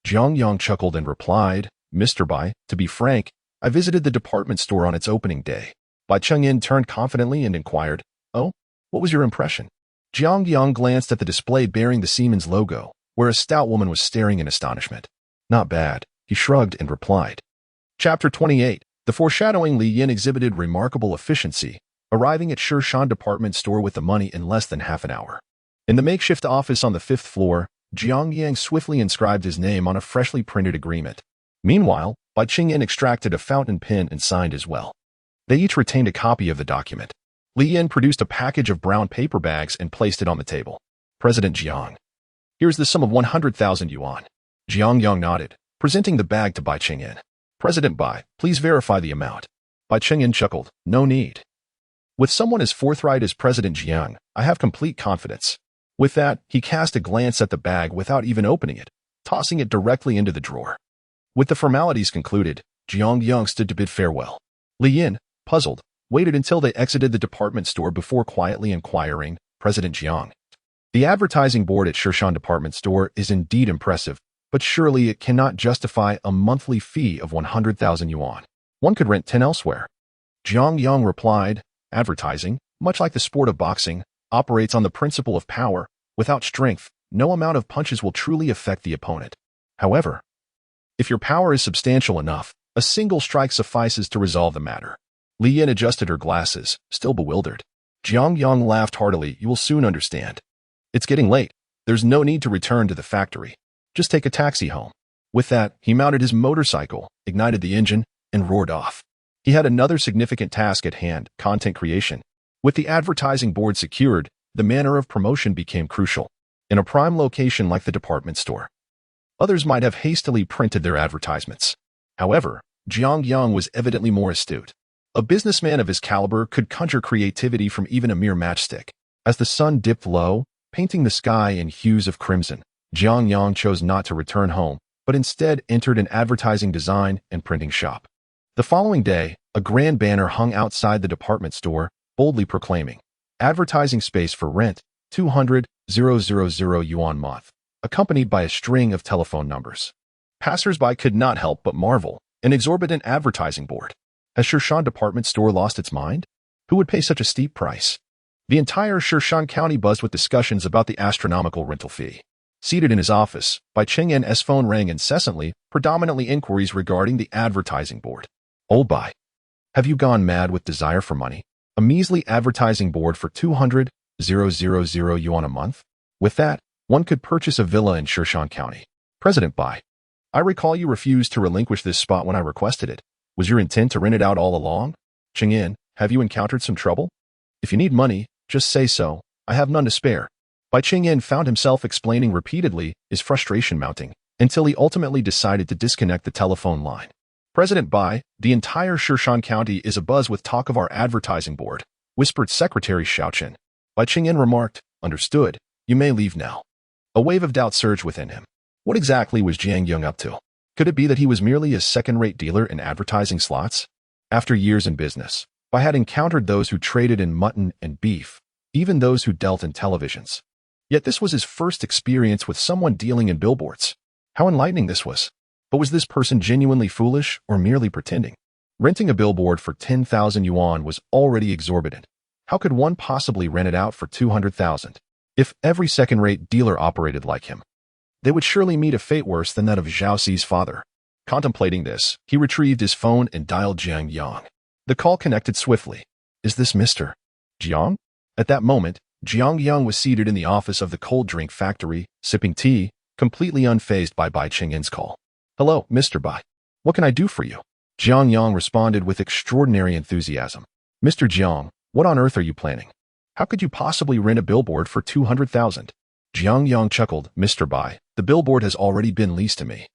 Jiang Yang chuckled and replied, Mr. Bai, to be frank, I visited the department store on its opening day. Bai Chengyan turned confidently and inquired, Oh, what was your impression? Jiang Yang glanced at the display bearing the Siemens logo, where a stout woman was staring in astonishment. Not bad, he shrugged and replied. Chapter 28. The foreshadowing. Li Yin exhibited remarkable efficiency, arriving at Shishan department store with the money in less than half an hour. In the makeshift office on the 5th floor, Jiang Yang swiftly inscribed his name on a freshly printed agreement. Meanwhile, Bai Chengyan extracted a fountain pen and signed as well. They each retained a copy of the document. Li Yin produced a package of brown paper bags and placed it on the table. President Jiang. Here's the sum of 100,000 yuan. Jiang Yang nodded, presenting the bag to Bai Chengyan. President Bai, please verify the amount. Bai Chengyan chuckled, no need. With someone as forthright as President Jiang, I have complete confidence. With that, he cast a glance at the bag without even opening it, tossing it directly into the drawer. With the formalities concluded, Jiang Yang stood to bid farewell. Li Yin, puzzled, waited until they exited the department store before quietly inquiring, President Jiang. The advertising board at Shishan department store is indeed impressive, but surely it cannot justify a monthly fee of 100,000 yuan. One could rent 10 elsewhere. Jiang Yang replied, advertising, much like the sport of boxing, operates on the principle of power. Without strength, no amount of punches will truly affect the opponent. However, if your power is substantial enough, a single strike suffices to resolve the matter. Li Yin adjusted her glasses, still bewildered. Jiang Yang laughed heartily. You will soon understand. It's getting late. There's no need to return to the factory. Just take a taxi home. With that, he mounted his motorcycle, ignited the engine, and roared off. He had another significant task at hand, content creation. With the advertising board secured, the manner of promotion became crucial. In a prime location like the department store, others might have hastily printed their advertisements. However, Jiang Yang was evidently more astute. A businessman of his caliber could conjure creativity from even a mere matchstick. As the sun dipped low, painting the sky in hues of crimson, Jiang Yang chose not to return home, but instead entered an advertising design and printing shop. The following day, a grand banner hung outside the department store, boldly proclaiming, advertising space for rent, 200,000 yuan month, accompanied by a string of telephone numbers. Passers-by could not help but marvel. An exorbitant advertising board. Has Shishan department store lost its mind? Who would pay such a steep price? The entire Shishan County buzzed with discussions about the astronomical rental fee. Seated in his office, Bai Chengyan's phone rang incessantly, predominantly inquiries regarding the advertising board. Old Bai, have you gone mad with desire for money? A measly advertising board for 200,000 yuan a month? With that, one could purchase a villa in Shishan County. President Bai, I recall you refused to relinquish this spot when I requested it. Was your intent to rent it out all along? Chengyan, have you encountered some trouble? If you need money, just say so. I have none to spare. Bai Chengyan found himself explaining repeatedly, his frustration mounting, until he ultimately decided to disconnect the telephone line. President Bai, the entire Shishan County is abuzz with talk of our advertising board, whispered Secretary Xiaochen. Bai Chengyan remarked, understood, you may leave now. A wave of doubt surged within him. What exactly was Jiang Yang up to? Could it be that he was merely a second-rate dealer in advertising slots? After years in business, Bai had encountered those who traded in mutton and beef, even those who dealt in televisions. Yet this was his first experience with someone dealing in billboards. How enlightening this was. But was this person genuinely foolish or merely pretending? Renting a billboard for 10,000 yuan was already exorbitant. How could one possibly rent it out for 200,000? If every second-rate dealer operated like him, they would surely meet a fate worse than that of Zhao Xi's father. Contemplating this, he retrieved his phone and dialed Jiang Yang. The call connected swiftly. Is this Mr. Jiang? At that moment, Jiang Yang was seated in the office of the cold drink factory, sipping tea, completely unfazed by Bai Chengyan's call. Hello, Mr. Bai. What can I do for you? Jiang Yang responded with extraordinary enthusiasm. Mr. Jiang, what on earth are you planning? How could you possibly rent a billboard for 200,000? Jiang Yang chuckled, Mr. Bai, the billboard has already been leased to me.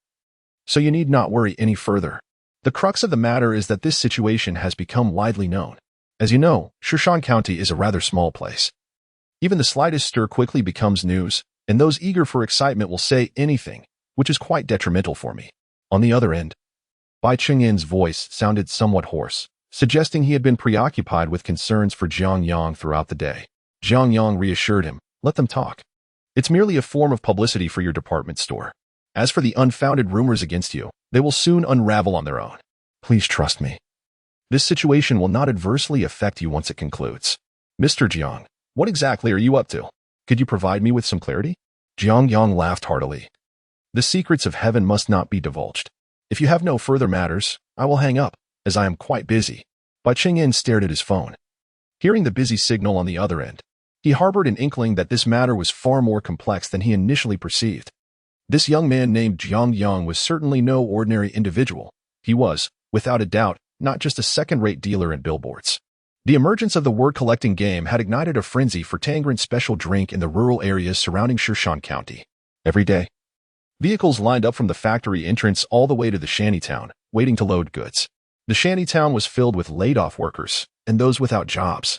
So you need not worry any further. The crux of the matter is that this situation has become widely known. As you know, Shishan County is a rather small place. Even the slightest stir quickly becomes news, and those eager for excitement will say anything, which is quite detrimental for me. On the other end, Bai Chengyan's voice sounded somewhat hoarse. suggesting he had been preoccupied with concerns for Jiang Yang throughout the day. Jiang Yang reassured him, "Let them talk. It's merely a form of publicity for your department store. As for the unfounded rumors against you, they will soon unravel on their own. Please trust me. This situation will not adversely affect you once it concludes." "Mr. Jiang, what exactly are you up to? Could you provide me with some clarity?" Jiang Yang laughed heartily. "The secrets of heaven must not be divulged. If you have no further matters, I will hang up, as I am quite busy." Bai Qingyan stared at his phone. Hearing the busy signal on the other end, he harbored an inkling that this matter was far more complex than he initially perceived. This young man named Jiang Yang was certainly no ordinary individual. He was, without a doubt, not just a second-rate dealer in billboards. The emergence of the word-collecting game had ignited a frenzy for Tangren's special drink in the rural areas surrounding Shan County. Every day, vehicles lined up from the factory entrance all the way to the shantytown, waiting to load goods. The shantytown was filled with laid-off workers and those without jobs,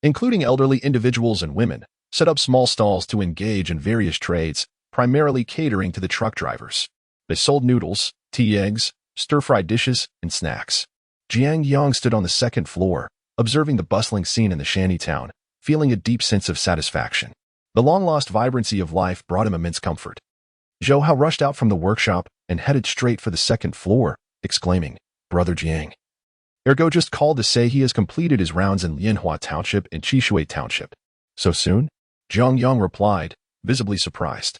including elderly individuals and women, set up small stalls to engage in various trades, primarily catering to the truck drivers. They sold noodles, tea eggs, stir-fried dishes, and snacks. Jiang Yang stood on the second floor, observing the bustling scene in the shantytown, feeling a deep sense of satisfaction. The long-lost vibrancy of life brought him immense comfort. Zhou Hao rushed out from the workshop and headed straight for the second floor, exclaiming, "Brother Jiang. Ergo just called to say he has completed his rounds in Lianhua Township and Qishui Township." "So soon?" Jiang Yang replied, visibly surprised.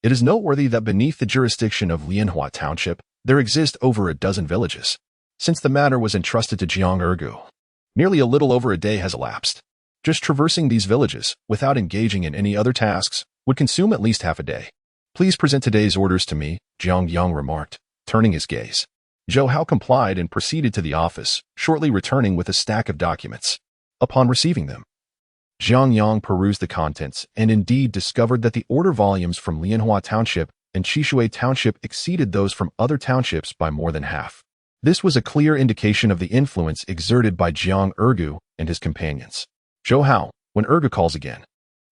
It is noteworthy that beneath the jurisdiction of Lianhua Township, there exist over a dozen villages. Since the matter was entrusted to Jiang Ergu, nearly a little over a day has elapsed. Just traversing these villages, without engaging in any other tasks, would consume at least half a day. "Please present today's orders to me," Jiang Yang remarked, turning his gaze. Zhou Hao complied and proceeded to the office, shortly returning with a stack of documents. Upon receiving them, Jiang Yang perused the contents and indeed discovered that the order volumes from Lianhua Township and Qishui Township exceeded those from other townships by more than half. This was a clear indication of the influence exerted by Jiang Ergu and his companions. "Zhou Hao, when Ergu calls again,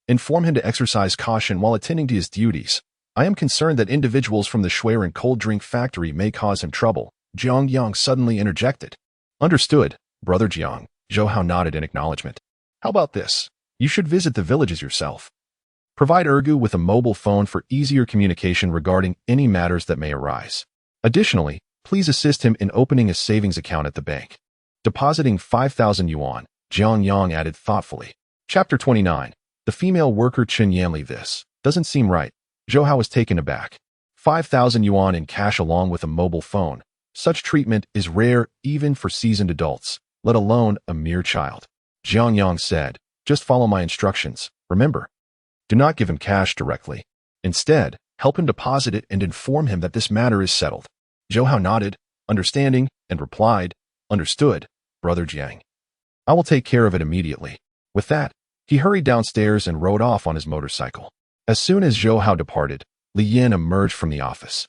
inform him to exercise caution while attending to his duties. I am concerned that individuals from the Schwerin cold drink factory may cause him trouble," Jiang Yang suddenly interjected. "Understood, Brother Jiang," Zhou Hao nodded in acknowledgement. "How about this? You should visit the villages yourself. Provide Ergu with a mobile phone for easier communication regarding any matters that may arise. Additionally, please assist him in opening a savings account at the bank. Depositing 5,000 yuan, Jiang Yang added thoughtfully. Chapter 29. The female worker Chen Yanli. This doesn't seem right. Zhou Hao was taken aback. 5,000 yuan in cash along with a mobile phone. Such treatment is rare even for seasoned adults, let alone a mere child. Jiang Yang said, "Just follow my instructions, remember. Do not give him cash directly. Instead, help him deposit it and inform him that this matter is settled." Zhou Hao nodded, understanding, and replied, "Understood, Brother Jiang. I will take care of it immediately." With that, he hurried downstairs and rode off on his motorcycle. As soon as Zhou Hao departed, Li Yin emerged from the office.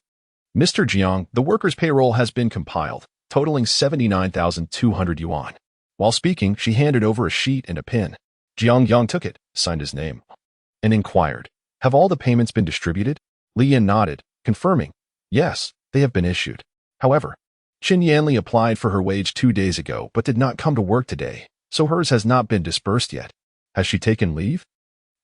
"Mr. Jiang, the workers' payroll has been compiled, totaling 79,200 yuan. While speaking, she handed over a sheet and a pen. Jiang Yang took it, signed his name, and inquired, "Have all the payments been distributed?" Li Yin nodded, confirming, "Yes, they have been issued. However, Chen Yanli applied for her wage 2 days ago but did not come to work today, so hers has not been disbursed yet. Has she taken leave?"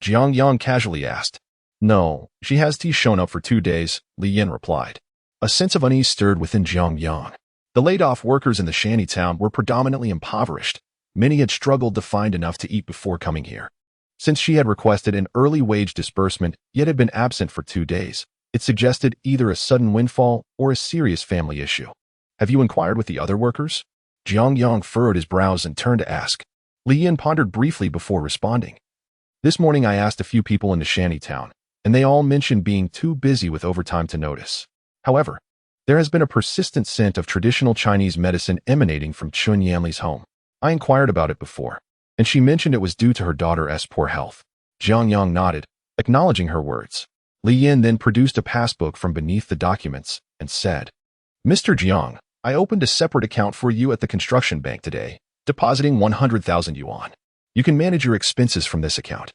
Jiang Yang casually asked. "No, she has shown up for 2 days," Li Yin replied. A sense of unease stirred within Jiang Yang. The laid-off workers in the shantytown were predominantly impoverished. Many had struggled to find enough to eat before coming here. Since she had requested an early wage disbursement yet had been absent for 2 days, it suggested either a sudden windfall or a serious family issue. "Have you inquired with the other workers?" Jiang Yang furrowed his brows and turned to ask. Li Yin pondered briefly before responding. "This morning I asked a few people in the shantytown, and they all mentioned being too busy with overtime to notice. However, there has been a persistent scent of traditional Chinese medicine emanating from Chen Yanli's home. I inquired about it before, and she mentioned it was due to her daughter's poor health." Jiang Yang nodded, acknowledging her words. Li Yin then produced a passbook from beneath the documents and said, "Mr. Jiang, I opened a separate account for you at the construction bank today, depositing 100,000 yuan. You can manage your expenses from this account.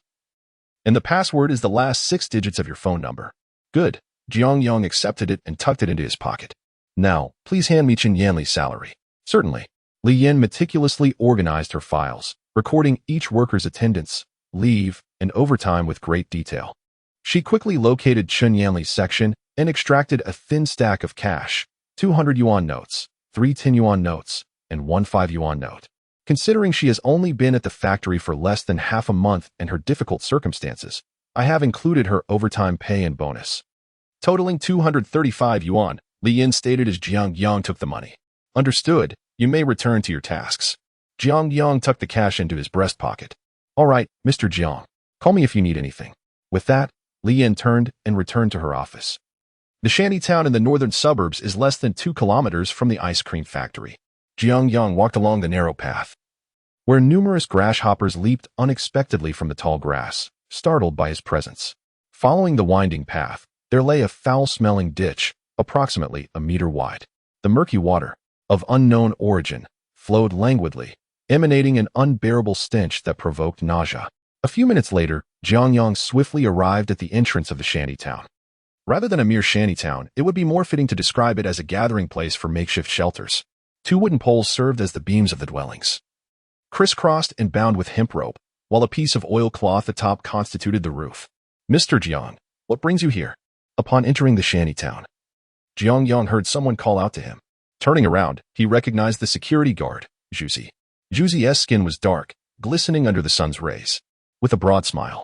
And the password is the last 6 digits of your phone number." "Good." Jiang Yang accepted it and tucked it into his pocket. "Now, please hand me Chen Yanli's salary." "Certainly." Li Yin meticulously organized her files, recording each worker's attendance, leave, and overtime with great detail. She quickly located Chun Yanli's section and extracted a thin stack of cash, 200 yuan notes, 3 10 yuan notes, and 1 5 yuan note. Considering she has only been at the factory for less than half a month and her difficult circumstances, I have included her overtime pay and bonus. Totaling 235 yuan, Li Yin stated as Jiang Yang took the money. Understood, you may return to your tasks. Jiang Yang tucked the cash into his breast pocket. All right, Mr. Jiang, call me if you need anything. With that, Li Yin turned and returned to her office. The shanty town in the northern suburbs is less than 2 kilometers from the ice cream factory. Jiang Yang walked along the narrow path, where numerous grasshoppers leaped unexpectedly from the tall grass, startled by his presence. Following the winding path, there lay a foul-smelling ditch, approximately a meter wide. The murky water, of unknown origin, flowed languidly, emanating an unbearable stench that provoked nausea. A few minutes later, Jiang Yang swiftly arrived at the entrance of the shantytown. Rather than a mere shantytown, it would be more fitting to describe it as a gathering place for makeshift shelters. 2 wooden poles served as the beams of the dwellings, crisscrossed and bound with hemp rope, while a piece of oilcloth atop constituted the roof. Mr. Jiang, what brings you here? Upon entering the shantytown, Jiang Yang heard someone call out to him. Turning around, he recognized the security guard, Zhuzi. Zhuzi's skin was dark, glistening under the sun's rays, with a broad smile.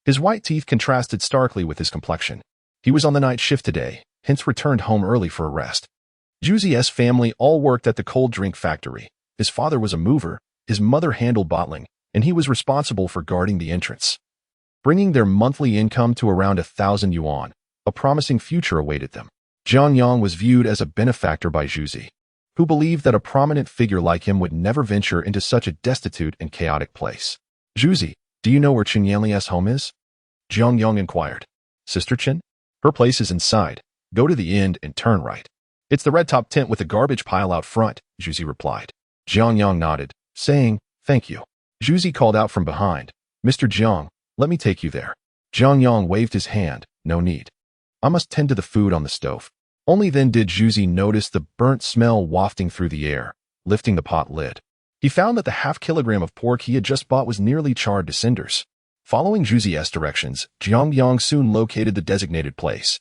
His white teeth contrasted starkly with his complexion. He was on the night shift today, hence returned home early for a rest. Zhuzi's family all worked at the cold drink factory. His father was a mover, his mother handled bottling, and he was responsible for guarding the entrance, bringing their monthly income to around 1,000 yuan. A promising future awaited them. Jiang Yang was viewed as a benefactor by Zhuzi, who believed that a prominent figure like him would never venture into such a destitute and chaotic place. Zhuzi, do you know where Chun Yanli's home is? Jiang Yang inquired. Sister Chen? Her place is inside. Go to the end and turn right. It's the red-top tent with a garbage pile out front, Zhuzi replied. Jiang Yang nodded, saying, thank you. Zhuzi called out from behind. Mr. Jiang, let me take you there. Jiang Yang waved his hand. No need. I must tend to the food on the stove. Only then did Zhuzi notice the burnt smell wafting through the air, lifting the pot lid. He found that the half-kilogram of pork he had just bought was nearly charred to cinders. Following Zhuzi's directions, Jiang Yang soon located the designated place.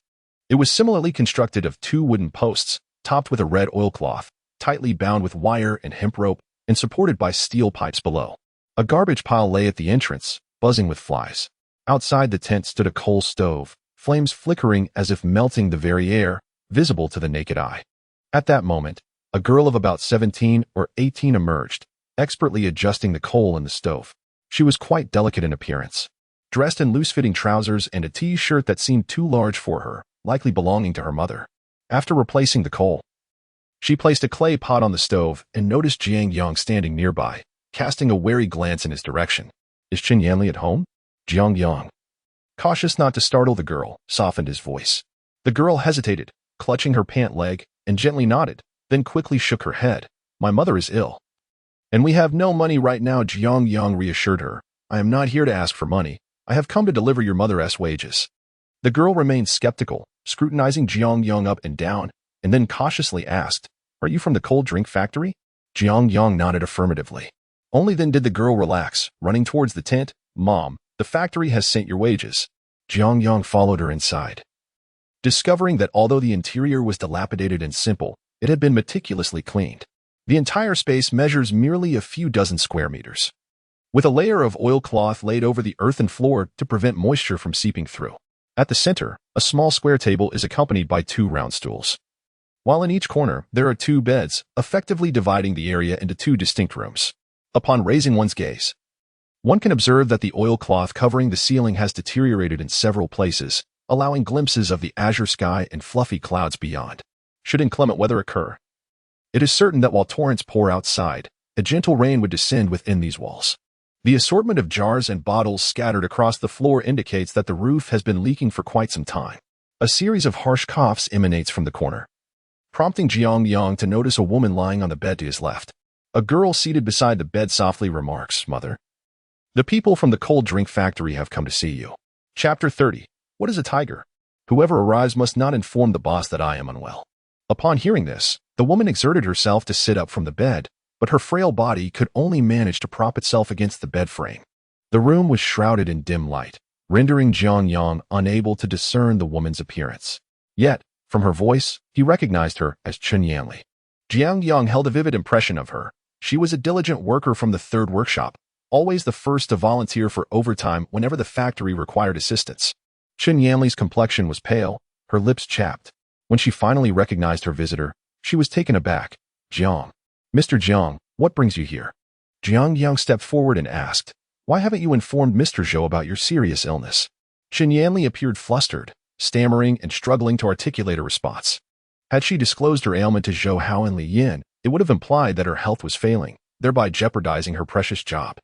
It was similarly constructed of 2 wooden posts, topped with a red oilcloth, tightly bound with wire and hemp rope, and supported by steel pipes below. A garbage pile lay at the entrance, buzzing with flies. Outside the tent stood a coal stove, flames flickering as if melting the very air, visible to the naked eye. At that moment, a girl of about 17 or 18 emerged, expertly adjusting the coal in the stove. She was quite delicate in appearance, dressed in loose-fitting trousers and a t-shirt that seemed too large for her, likely belonging to her mother. After replacing the coal, she placed a clay pot on the stove and noticed Jiang Yang standing nearby, casting a wary glance in his direction. Is Chun Yanli at home? Jiang Yang, cautious not to startle the girl, softened his voice. The girl hesitated, clutching her pant leg, and gently nodded, then quickly shook her head. My mother is ill, and we have no money right now, Jiang Yang reassured her. I am not here to ask for money. I have come to deliver your mother's wages. The girl remained skeptical, scrutinizing Jiang Yang up and down, and then cautiously asked, Are you from the cold drink factory? Jiang Yang nodded affirmatively. Only then did the girl relax, running towards the tent. Mom, the factory has sent your wages. Jiang Yang followed her inside, discovering that although the interior was dilapidated and simple, it had been meticulously cleaned. The entire space measures merely a few dozen square meters, with a layer of oilcloth laid over the earthen floor to prevent moisture from seeping through. At the center, a small square table is accompanied by 2 round stools, while in each corner there are 2 beds, effectively dividing the area into 2 distinct rooms. Upon raising one's gaze, one can observe that the oilcloth covering the ceiling has deteriorated in several places, allowing glimpses of the azure sky and fluffy clouds beyond. Should inclement weather occur, it is certain that while torrents pour outside, a gentle rain would descend within these walls. The assortment of jars and bottles scattered across the floor indicates that the roof has been leaking for quite some time. A series of harsh coughs emanates from the corner, prompting Jiang Yang to notice a woman lying on the bed to his left. A girl seated beside the bed softly remarks, Mother, the people from the cold drink factory have come to see you. Chapter 30. What is a tiger? Whoever arrives must not inform the boss that I am unwell. Upon hearing this, the woman exerted herself to sit up from the bed, but her frail body could only manage to prop itself against the bed frame. The room was shrouded in dim light, rendering Jiang Yang unable to discern the woman's appearance. Yet, from her voice, he recognized her as Chen Yanli. Jiang Yang held a vivid impression of her. She was a diligent worker from the third workshop, always the first to volunteer for overtime whenever the factory required assistance. Chen Yanli's complexion was pale, her lips chapped. When she finally recognized her visitor, she was taken aback. Jiang. Mr. Jiang, what brings you here? Jiang Yang stepped forward and asked, why haven't you informed Mr. Zhou about your serious illness? Chen Yanli appeared flustered, stammering and struggling to articulate a response. Had she disclosed her ailment to Zhou Hao and Li Yin, it would have implied that her health was failing, thereby jeopardizing her precious job.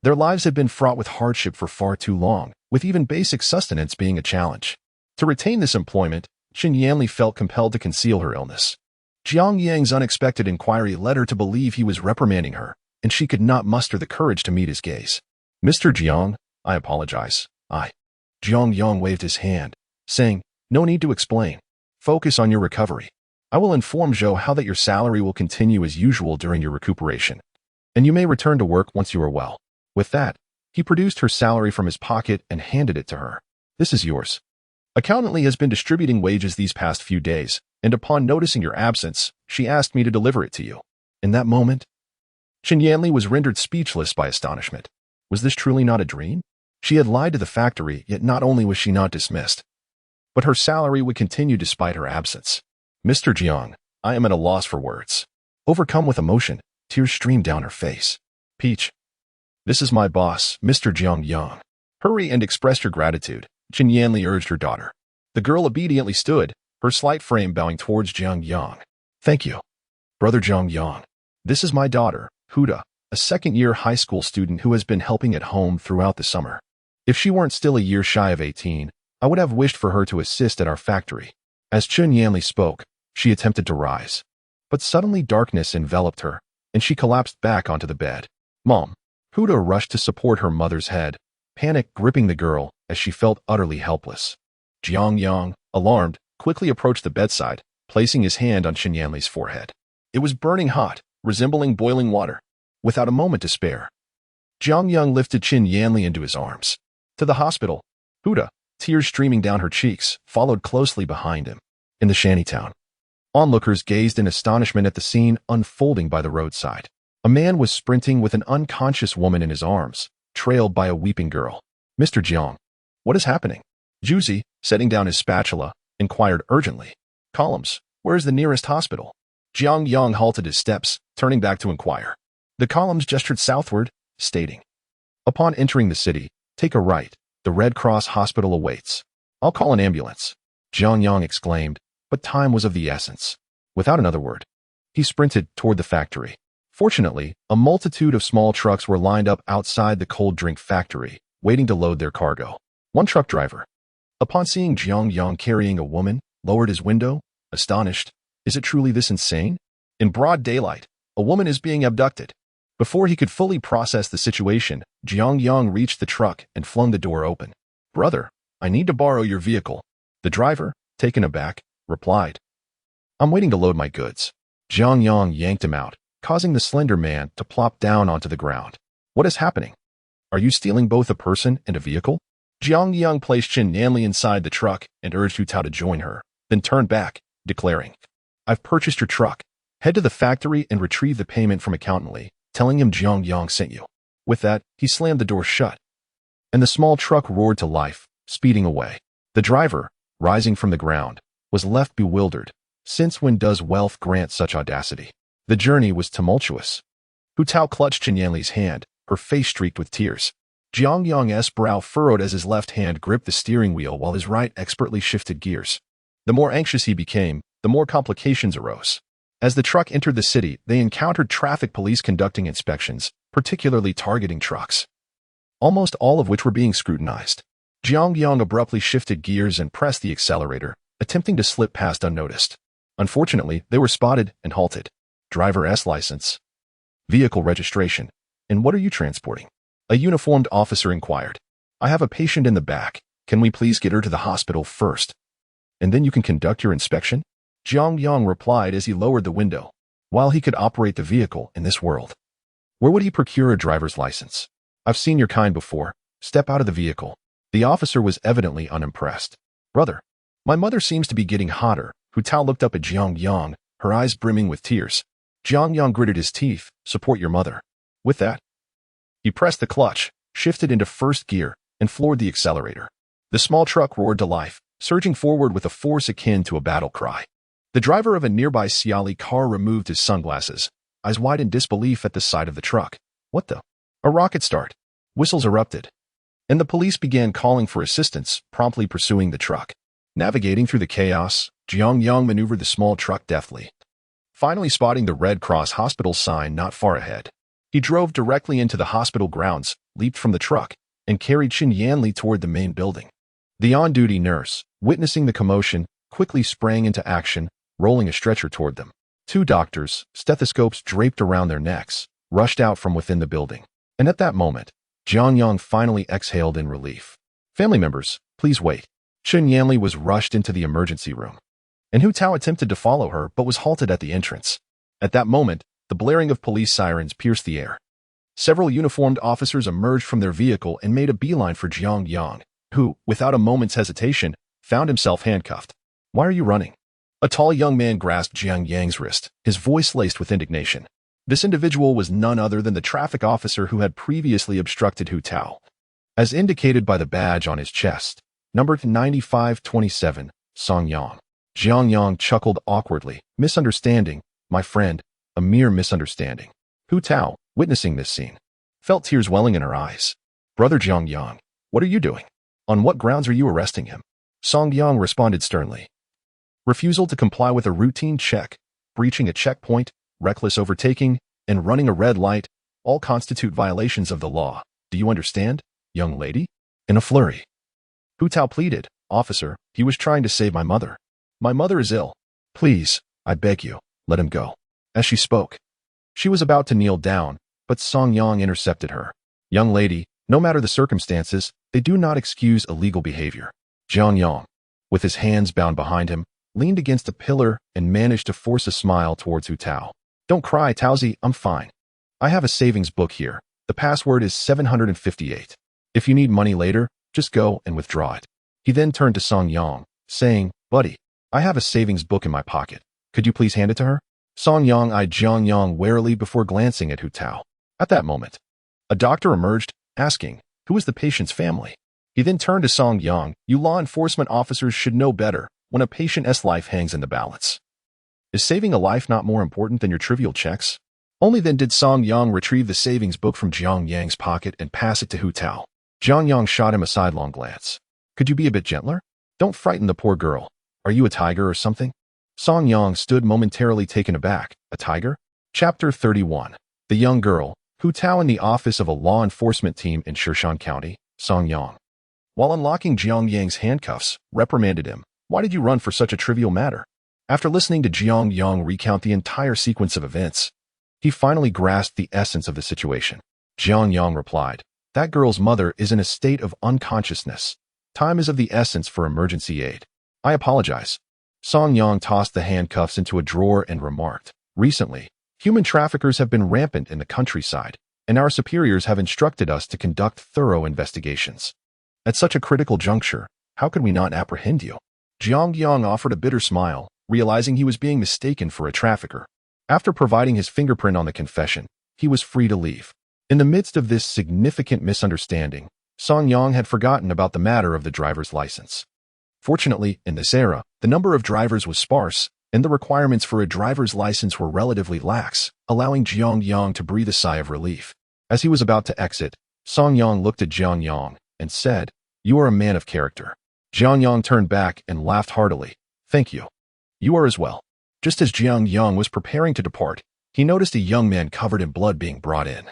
Their lives had been fraught with hardship for far too long, with even basic sustenance being a challenge. To retain this employment, Chen Yanli felt compelled to conceal her illness. Jiang Yang's unexpected inquiry led her to believe he was reprimanding her, and she could not muster the courage to meet his gaze. Mr. Jiang, I apologize. Jiang Yang waved his hand, saying, no need to explain. Focus on your recovery. I will inform Zhou Hao that your salary will continue as usual during your recuperation, and you may return to work once you are well. With that, he produced her salary from his pocket and handed it to her. This is yours. Accountant Li has been distributing wages these past few days, and upon noticing your absence, she asked me to deliver it to you. In that moment, Chen Yanli was rendered speechless by astonishment. Was this truly not a dream? She had lied to the factory, yet not only was she not dismissed, but her salary would continue despite her absence. Mr. Jiang, I am at a loss for words. Overcome with emotion, tears streamed down her face. Peach. This is my boss, Mr. Jiang Yang. Hurry and express your gratitude, Chen Yanli urged her daughter. The girl obediently stood, her slight frame bowing towards Jiang Yang. Thank you, Brother Jiang Yang. This is my daughter, Huda, a second-year high school student who has been helping at home throughout the summer. If she weren't still a year shy of 18, I would have wished for her to assist at our factory. As Chen Yanli spoke, she attempted to rise. But suddenly darkness enveloped her, and she collapsed back onto the bed. Mom. Huda rushed to support her mother's head, panic gripping the girl as she felt utterly helpless. Jiang Yang, alarmed, quickly approached the bedside, placing his hand on Chen Yanli's forehead. It was burning hot, resembling boiling water. Without a moment to spare, Jiang Yang lifted Chen Yanli into his arms. To the hospital, Huda, tears streaming down her cheeks, followed closely behind him. In the shantytown, onlookers gazed in astonishment at the scene unfolding by the roadside. A man was sprinting with an unconscious woman in his arms, trailed by a weeping girl. Mr. Jiang, what is happening? Juzi, setting down his spatula, inquired urgently. Columns, where is the nearest hospital? Jiang Yang halted his steps, turning back to inquire. The columns gestured southward, stating, upon entering the city, take a right. The Red Cross hospital awaits. I'll call an ambulance. Jiang Yang exclaimed, but time was of the essence. Without another word, he sprinted toward the factory. Fortunately, a multitude of small trucks were lined up outside the cold drink factory, waiting to load their cargo. One truck driver, upon seeing Jiang Yang carrying a woman, lowered his window, astonished. Is it truly this insane? In broad daylight, a woman is being abducted. Before he could fully process the situation, Jiang Yang reached the truck and flung the door open. Brother, I need to borrow your vehicle. The driver, taken aback, replied. I'm waiting to load my goods. Jiang Yang yanked him out, causing the slender man to plop down onto the ground. What is happening? Are you stealing both a person and a vehicle? Jiang Yang placed Chen Yanli inside the truck and urged Hu Tao to join her, then turned back, declaring, I've purchased your truck. Head to the factory and retrieve the payment from Accountant Li, telling him Jiang Yang sent you. With that, he slammed the door shut, and the small truck roared to life, speeding away. The driver, rising from the ground, was left bewildered. Since when does wealth grant such audacity? The journey was tumultuous. Hu Tao clutched Chen Yanli's hand, her face streaked with tears. Jiang Yang's brow furrowed as his left hand gripped the steering wheel while his right expertly shifted gears. The more anxious he became, the more complications arose. As the truck entered the city, they encountered traffic police conducting inspections, particularly targeting trucks, almost all of which were being scrutinized. Jiang Yang abruptly shifted gears and pressed the accelerator, attempting to slip past unnoticed. Unfortunately, they were spotted and halted. Driver's license. Vehicle registration. And what are you transporting? A uniformed officer inquired. I have a patient in the back. Can we please get her to the hospital first? And then you can conduct your inspection? Jiang Yang replied as he lowered the window. while he could operate the vehicle in this world. Where would he procure a driver's license? I've seen your kind before. Step out of the vehicle. The officer was evidently unimpressed. Brother, my mother seems to be getting hotter. Hu Tao looked up at Jiang Yang, her eyes brimming with tears. Jiang Yang gritted his teeth. Support your mother. With that, he pressed the clutch, shifted into first gear, and floored the accelerator. The small truck roared to life, surging forward with a force akin to a battle cry. The driver of a nearby Xiali car removed his sunglasses, eyes wide in disbelief at the sight of the truck. What the? A rocket start. Whistles erupted, and the police began calling for assistance, promptly pursuing the truck. Navigating through the chaos, Jiang Yang maneuvered the small truck deftly. Finally spotting the Red Cross hospital sign not far ahead, he drove directly into the hospital grounds, leaped from the truck, and carried Qin Yanli toward the main building. The on-duty nurse, witnessing the commotion, quickly sprang into action, rolling a stretcher toward them. Two doctors, stethoscopes draped around their necks, rushed out from within the building. And at that moment, Jiang Yang finally exhaled in relief. Family members, please wait. Qin Yanli was rushed into the emergency room, and Hu Tao attempted to follow her but was halted at the entrance. At that moment, the blaring of police sirens pierced the air. Several uniformed officers emerged from their vehicle and made a beeline for Jiang Yang, who, without a moment's hesitation, found himself handcuffed. Why are you running? A tall young man grasped Jiang Yang's wrist, his voice laced with indignation. This individual was none other than the traffic officer who had previously obstructed Hu Tao. As indicated by the badge on his chest, numbered 9527, Song Yang. Jiang Yang chuckled awkwardly. Misunderstanding, my friend, a mere misunderstanding. Hu Tao, witnessing this scene, felt tears welling in her eyes. Brother Jiang Yang, what are you doing? On what grounds are you arresting him? Song Yang responded sternly. Refusal to comply with a routine check, breaching a checkpoint, reckless overtaking, and running a red light all constitute violations of the law. Do you understand, young lady? In a flurry, Hu Tao pleaded, Officer, he was trying to save my mother. My mother is ill. Please, I beg you, let him go. As she spoke, she was about to kneel down, but Song Yang intercepted her. Young lady, no matter the circumstances, they do not excuse illegal behavior. Jiang Yang, with his hands bound behind him, leaned against a pillar and managed to force a smile towards Hu Tao. Don't cry, Taozi, I'm fine. I have a savings book here. The password is 758. If you need money later, just go and withdraw it. He then turned to Song Yang, saying, Buddy, I have a savings book in my pocket. Could you please hand it to her? Song Yang eyed Jiang Yang warily before glancing at Hu Tao. At that moment, a doctor emerged, asking, who is the patient's family? He then turned to Song Yang. You law enforcement officers should know better when a patient's life hangs in the balance. Is saving a life not more important than your trivial checks? Only then did Song Yang retrieve the savings book from Jiang Yang's pocket and pass it to Hu Tao. Jiang Yang shot him a sidelong glance. Could you be a bit gentler? Don't frighten the poor girl. Are you a tiger or something? Song Yang stood momentarily taken aback. A tiger? Chapter 31. The young girl, Hu Tao in the office of a law enforcement team in Shirshan County, Song Yang. While unlocking Jiang Yang's handcuffs, reprimanded him. Why did you run for such a trivial matter? After listening to Jiang Yang recount the entire sequence of events, he finally grasped the essence of the situation. Jiang Yang replied, that girl's mother is in a state of unconsciousness. Time is of the essence for emergency aid. I apologize. Song Yang tossed the handcuffs into a drawer and remarked, recently, human traffickers have been rampant in the countryside, and our superiors have instructed us to conduct thorough investigations. At such a critical juncture, how could we not apprehend you? Jiang Yang offered a bitter smile, realizing he was being mistaken for a trafficker. After providing his fingerprint on the confession, he was free to leave. In the midst of this significant misunderstanding, Song Yang had forgotten about the matter of the driver's license. Fortunately, in this era, the number of drivers was sparse, and the requirements for a driver's license were relatively lax, allowing Jiang Yang to breathe a sigh of relief. As he was about to exit, Song Yang looked at Jiang Yang and said, You are a man of character. Jiang Yang turned back and laughed heartily. Thank you. You are as well. Just as Jiang Yang was preparing to depart, he noticed a young man covered in blood being brought in.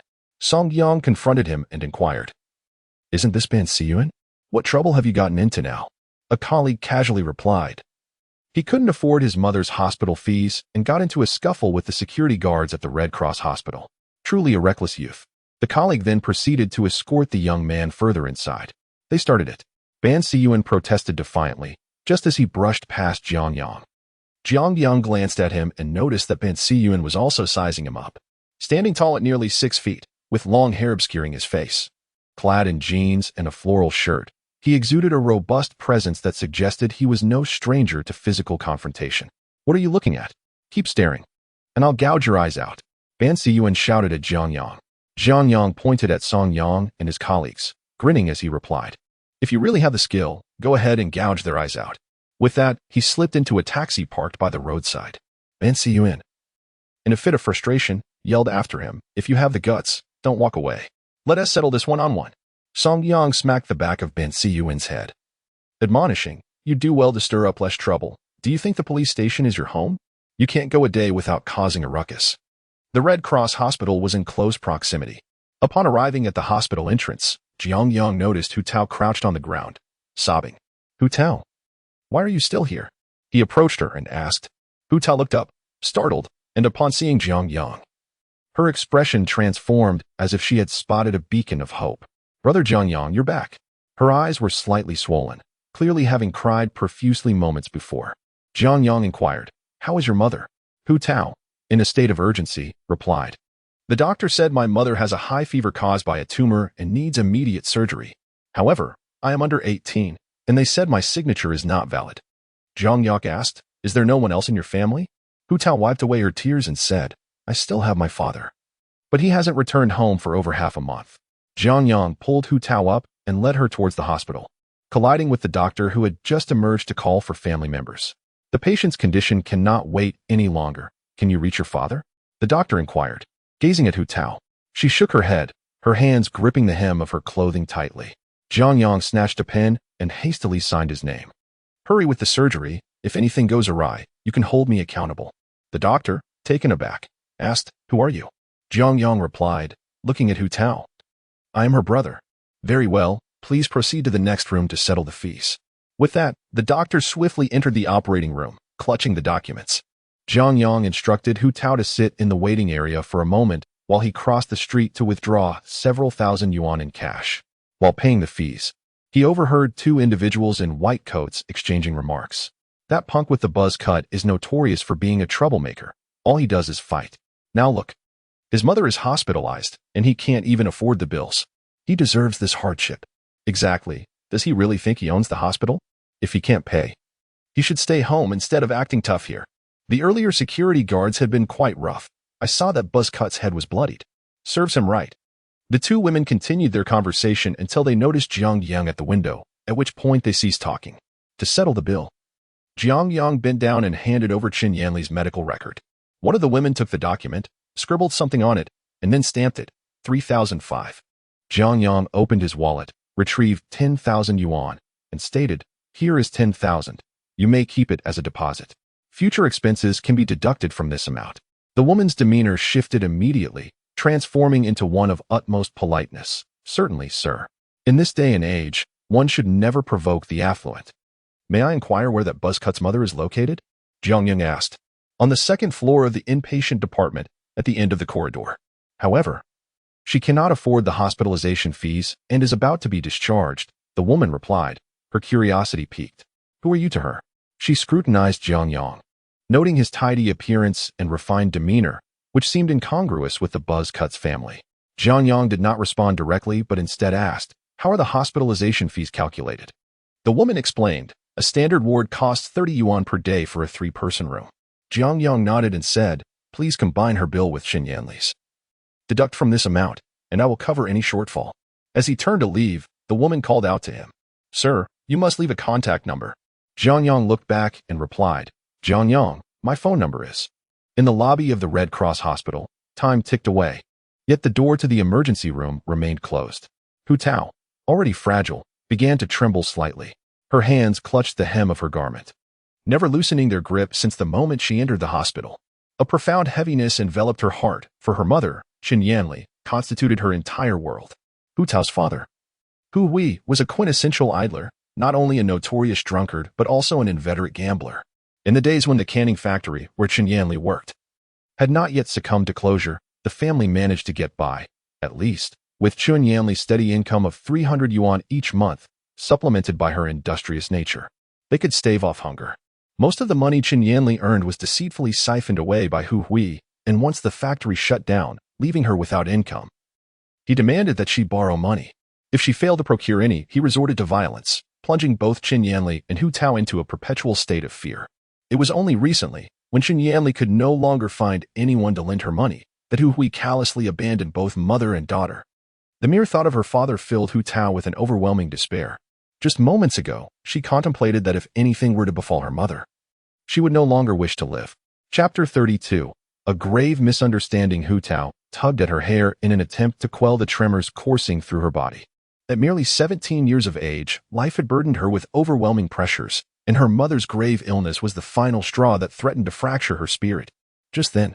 Song Yang confronted him and inquired, Isn't this man Siyuan? What trouble have you gotten into now? A colleague casually replied. He couldn't afford his mother's hospital fees and got into a scuffle with the security guards at the Red Cross hospital. Truly a reckless youth. The colleague then proceeded to escort the young man further inside. They started it. Ban Siyuan protested defiantly, just as he brushed past Jiang Yang. Jiang Yang glanced at him and noticed that Ban Siyuan was also sizing him up. Standing tall at nearly 6 feet, with long hair obscuring his face. Clad in jeans and a floral shirt, he exuded a robust presence that suggested he was no stranger to physical confrontation. "What are you looking at? Keep staring, and I'll gouge your eyes out," Ban Siyuan shouted at Jiang Yang. Jiang Yang pointed at Song Yang and his colleagues, grinning as he replied, "If you really have the skill, go ahead and gouge their eyes out." With that, he slipped into a taxi parked by the roadside. Ban Siyuan, in a fit of frustration, yelled after him, "If you have the guts, don't walk away. Let us settle this one-on-one." Song Yang smacked the back of Ban Siyuan's head, admonishing, "You do well to stir up less trouble. Do you think the police station is your home? You can't go a day without causing a ruckus." The Red Cross hospital was in close proximity. Upon arriving at the hospital entrance, Jiang Yang noticed Hu Tao crouched on the ground, sobbing. "Hu Tao, why are you still here?" He approached her and asked. Hu Tao looked up, startled, and upon seeing Jiang Yang, her expression transformed as if she had spotted a beacon of hope. "Brother Jiang Yang, you're back." Her eyes were slightly swollen, clearly having cried profusely moments before. Jiang Yang inquired, "How is your mother?" Hu Tao, in a state of urgency, replied, "The doctor said my mother has a high fever caused by a tumor and needs immediate surgery. However, I am under 18, and they said my signature is not valid." Jiang Yang asked, "Is there no one else in your family?" Hu Tao wiped away her tears and said, "I still have my father, but he hasn't returned home for over half a month." Jiang Yang pulled Hu Tao up and led her towards the hospital, colliding with the doctor who had just emerged to call for family members. "The patient's condition cannot wait any longer. Can you reach your father?" the doctor inquired, gazing at Hu Tao. She shook her head, her hands gripping the hem of her clothing tightly. Jiang Yang snatched a pen and hastily signed his name. "Hurry with the surgery. If anything goes awry, you can hold me accountable." The doctor, taken aback, asked, "Who are you?" Jiang Yang replied, looking at Hu Tao, "I am her brother." "Very well, please proceed to the next room to settle the fees." With that, the doctor swiftly entered the operating room, clutching the documents. Jiang Yang instructed Hu Tao to sit in the waiting area for a moment while he crossed the street to withdraw several thousand yuan in cash. While paying the fees, he overheard 2 individuals in white coats exchanging remarks. "That punk with the buzz cut is notorious for being a troublemaker. All he does is fight. Now look. His mother is hospitalized, and he can't even afford the bills. He deserves this hardship." "Exactly. Does he really think he owns the hospital? If he can't pay, he should stay home instead of acting tough here. The earlier security guards had been quite rough. I saw that Buzzcut's head was bloodied. Serves him right." The 2 women continued their conversation until they noticed Jiang Yang at the window, at which point they ceased talking. To settle the bill, Jiang Yang bent down and handed over Qin Yanli's medical record. One of the women took the document, scribbled something on it, and then stamped it, 3,005. Jiang Yang opened his wallet, retrieved 10,000 yuan, and stated, "Here is 10,000. You may keep it as a deposit. Future expenses can be deducted from this amount." The woman's demeanor shifted immediately, transforming into one of utmost politeness. "Certainly, sir. In this day and age, one should never provoke the affluent. May I inquire where that Buzzcut's mother is located?" Jiang Yang asked. "On the 2nd floor of the inpatient department at the end of the corridor. However, she cannot afford the hospitalization fees and is about to be discharged," the woman replied, her curiosity piqued. "Who are you to her?" She scrutinized Jiang Yang, noting his tidy appearance and refined demeanor, which seemed incongruous with the Buzzcut's family. Jiang Yang did not respond directly but instead asked, "How are the hospitalization fees calculated?" The woman explained, "A standard ward costs 30 yuan per day for a 3-person room." Jiang Yang nodded and said, "Please combine her bill with Qin Yanli's. Deduct from this amount, and I will cover any shortfall." As he turned to leave, the woman called out to him, "Sir, you must leave a contact number." Jiang Yang looked back and replied, "Jiang Yang, my phone number is." In the lobby of the Red Cross hospital, time ticked away, yet the door to the emergency room remained closed. Hu Tao, already fragile, began to tremble slightly. Her hands clutched the hem of her garment, never loosening their grip since the moment she entered the hospital. A profound heaviness enveloped her heart, for her mother, Qin Yanli, constituted her entire world. Hu Tao's father, Hu Hui, was a quintessential idler, not only a notorious drunkard but also an inveterate gambler. In the days when the canning factory, where Qin Yanli worked, had not yet succumbed to closure, the family managed to get by, at least, with Qin Yanli's steady income of 300 yuan each month, supplemented by her industrious nature. They could stave off hunger. Most of the money Qin Yanli earned was deceitfully siphoned away by Hu Hui, and once the factory shut down, leaving her without income. He demanded that she borrow money. If she failed to procure any, he resorted to violence, plunging both Qin Yanli and Hu Tao into a perpetual state of fear. It was only recently, when Qin Yanli could no longer find anyone to lend her money, that Hu Hui callously abandoned both mother and daughter. The mere thought of her father filled Hu Tao with an overwhelming despair. Just moments ago, she contemplated that if anything were to befall her mother, she would no longer wish to live. Chapter 32. A grave misunderstanding. Hu Tao tugged at her hair in an attempt to quell the tremors coursing through her body. At merely 17 years of age, life had burdened her with overwhelming pressures, and her mother's grave illness was the final straw that threatened to fracture her spirit. Just then,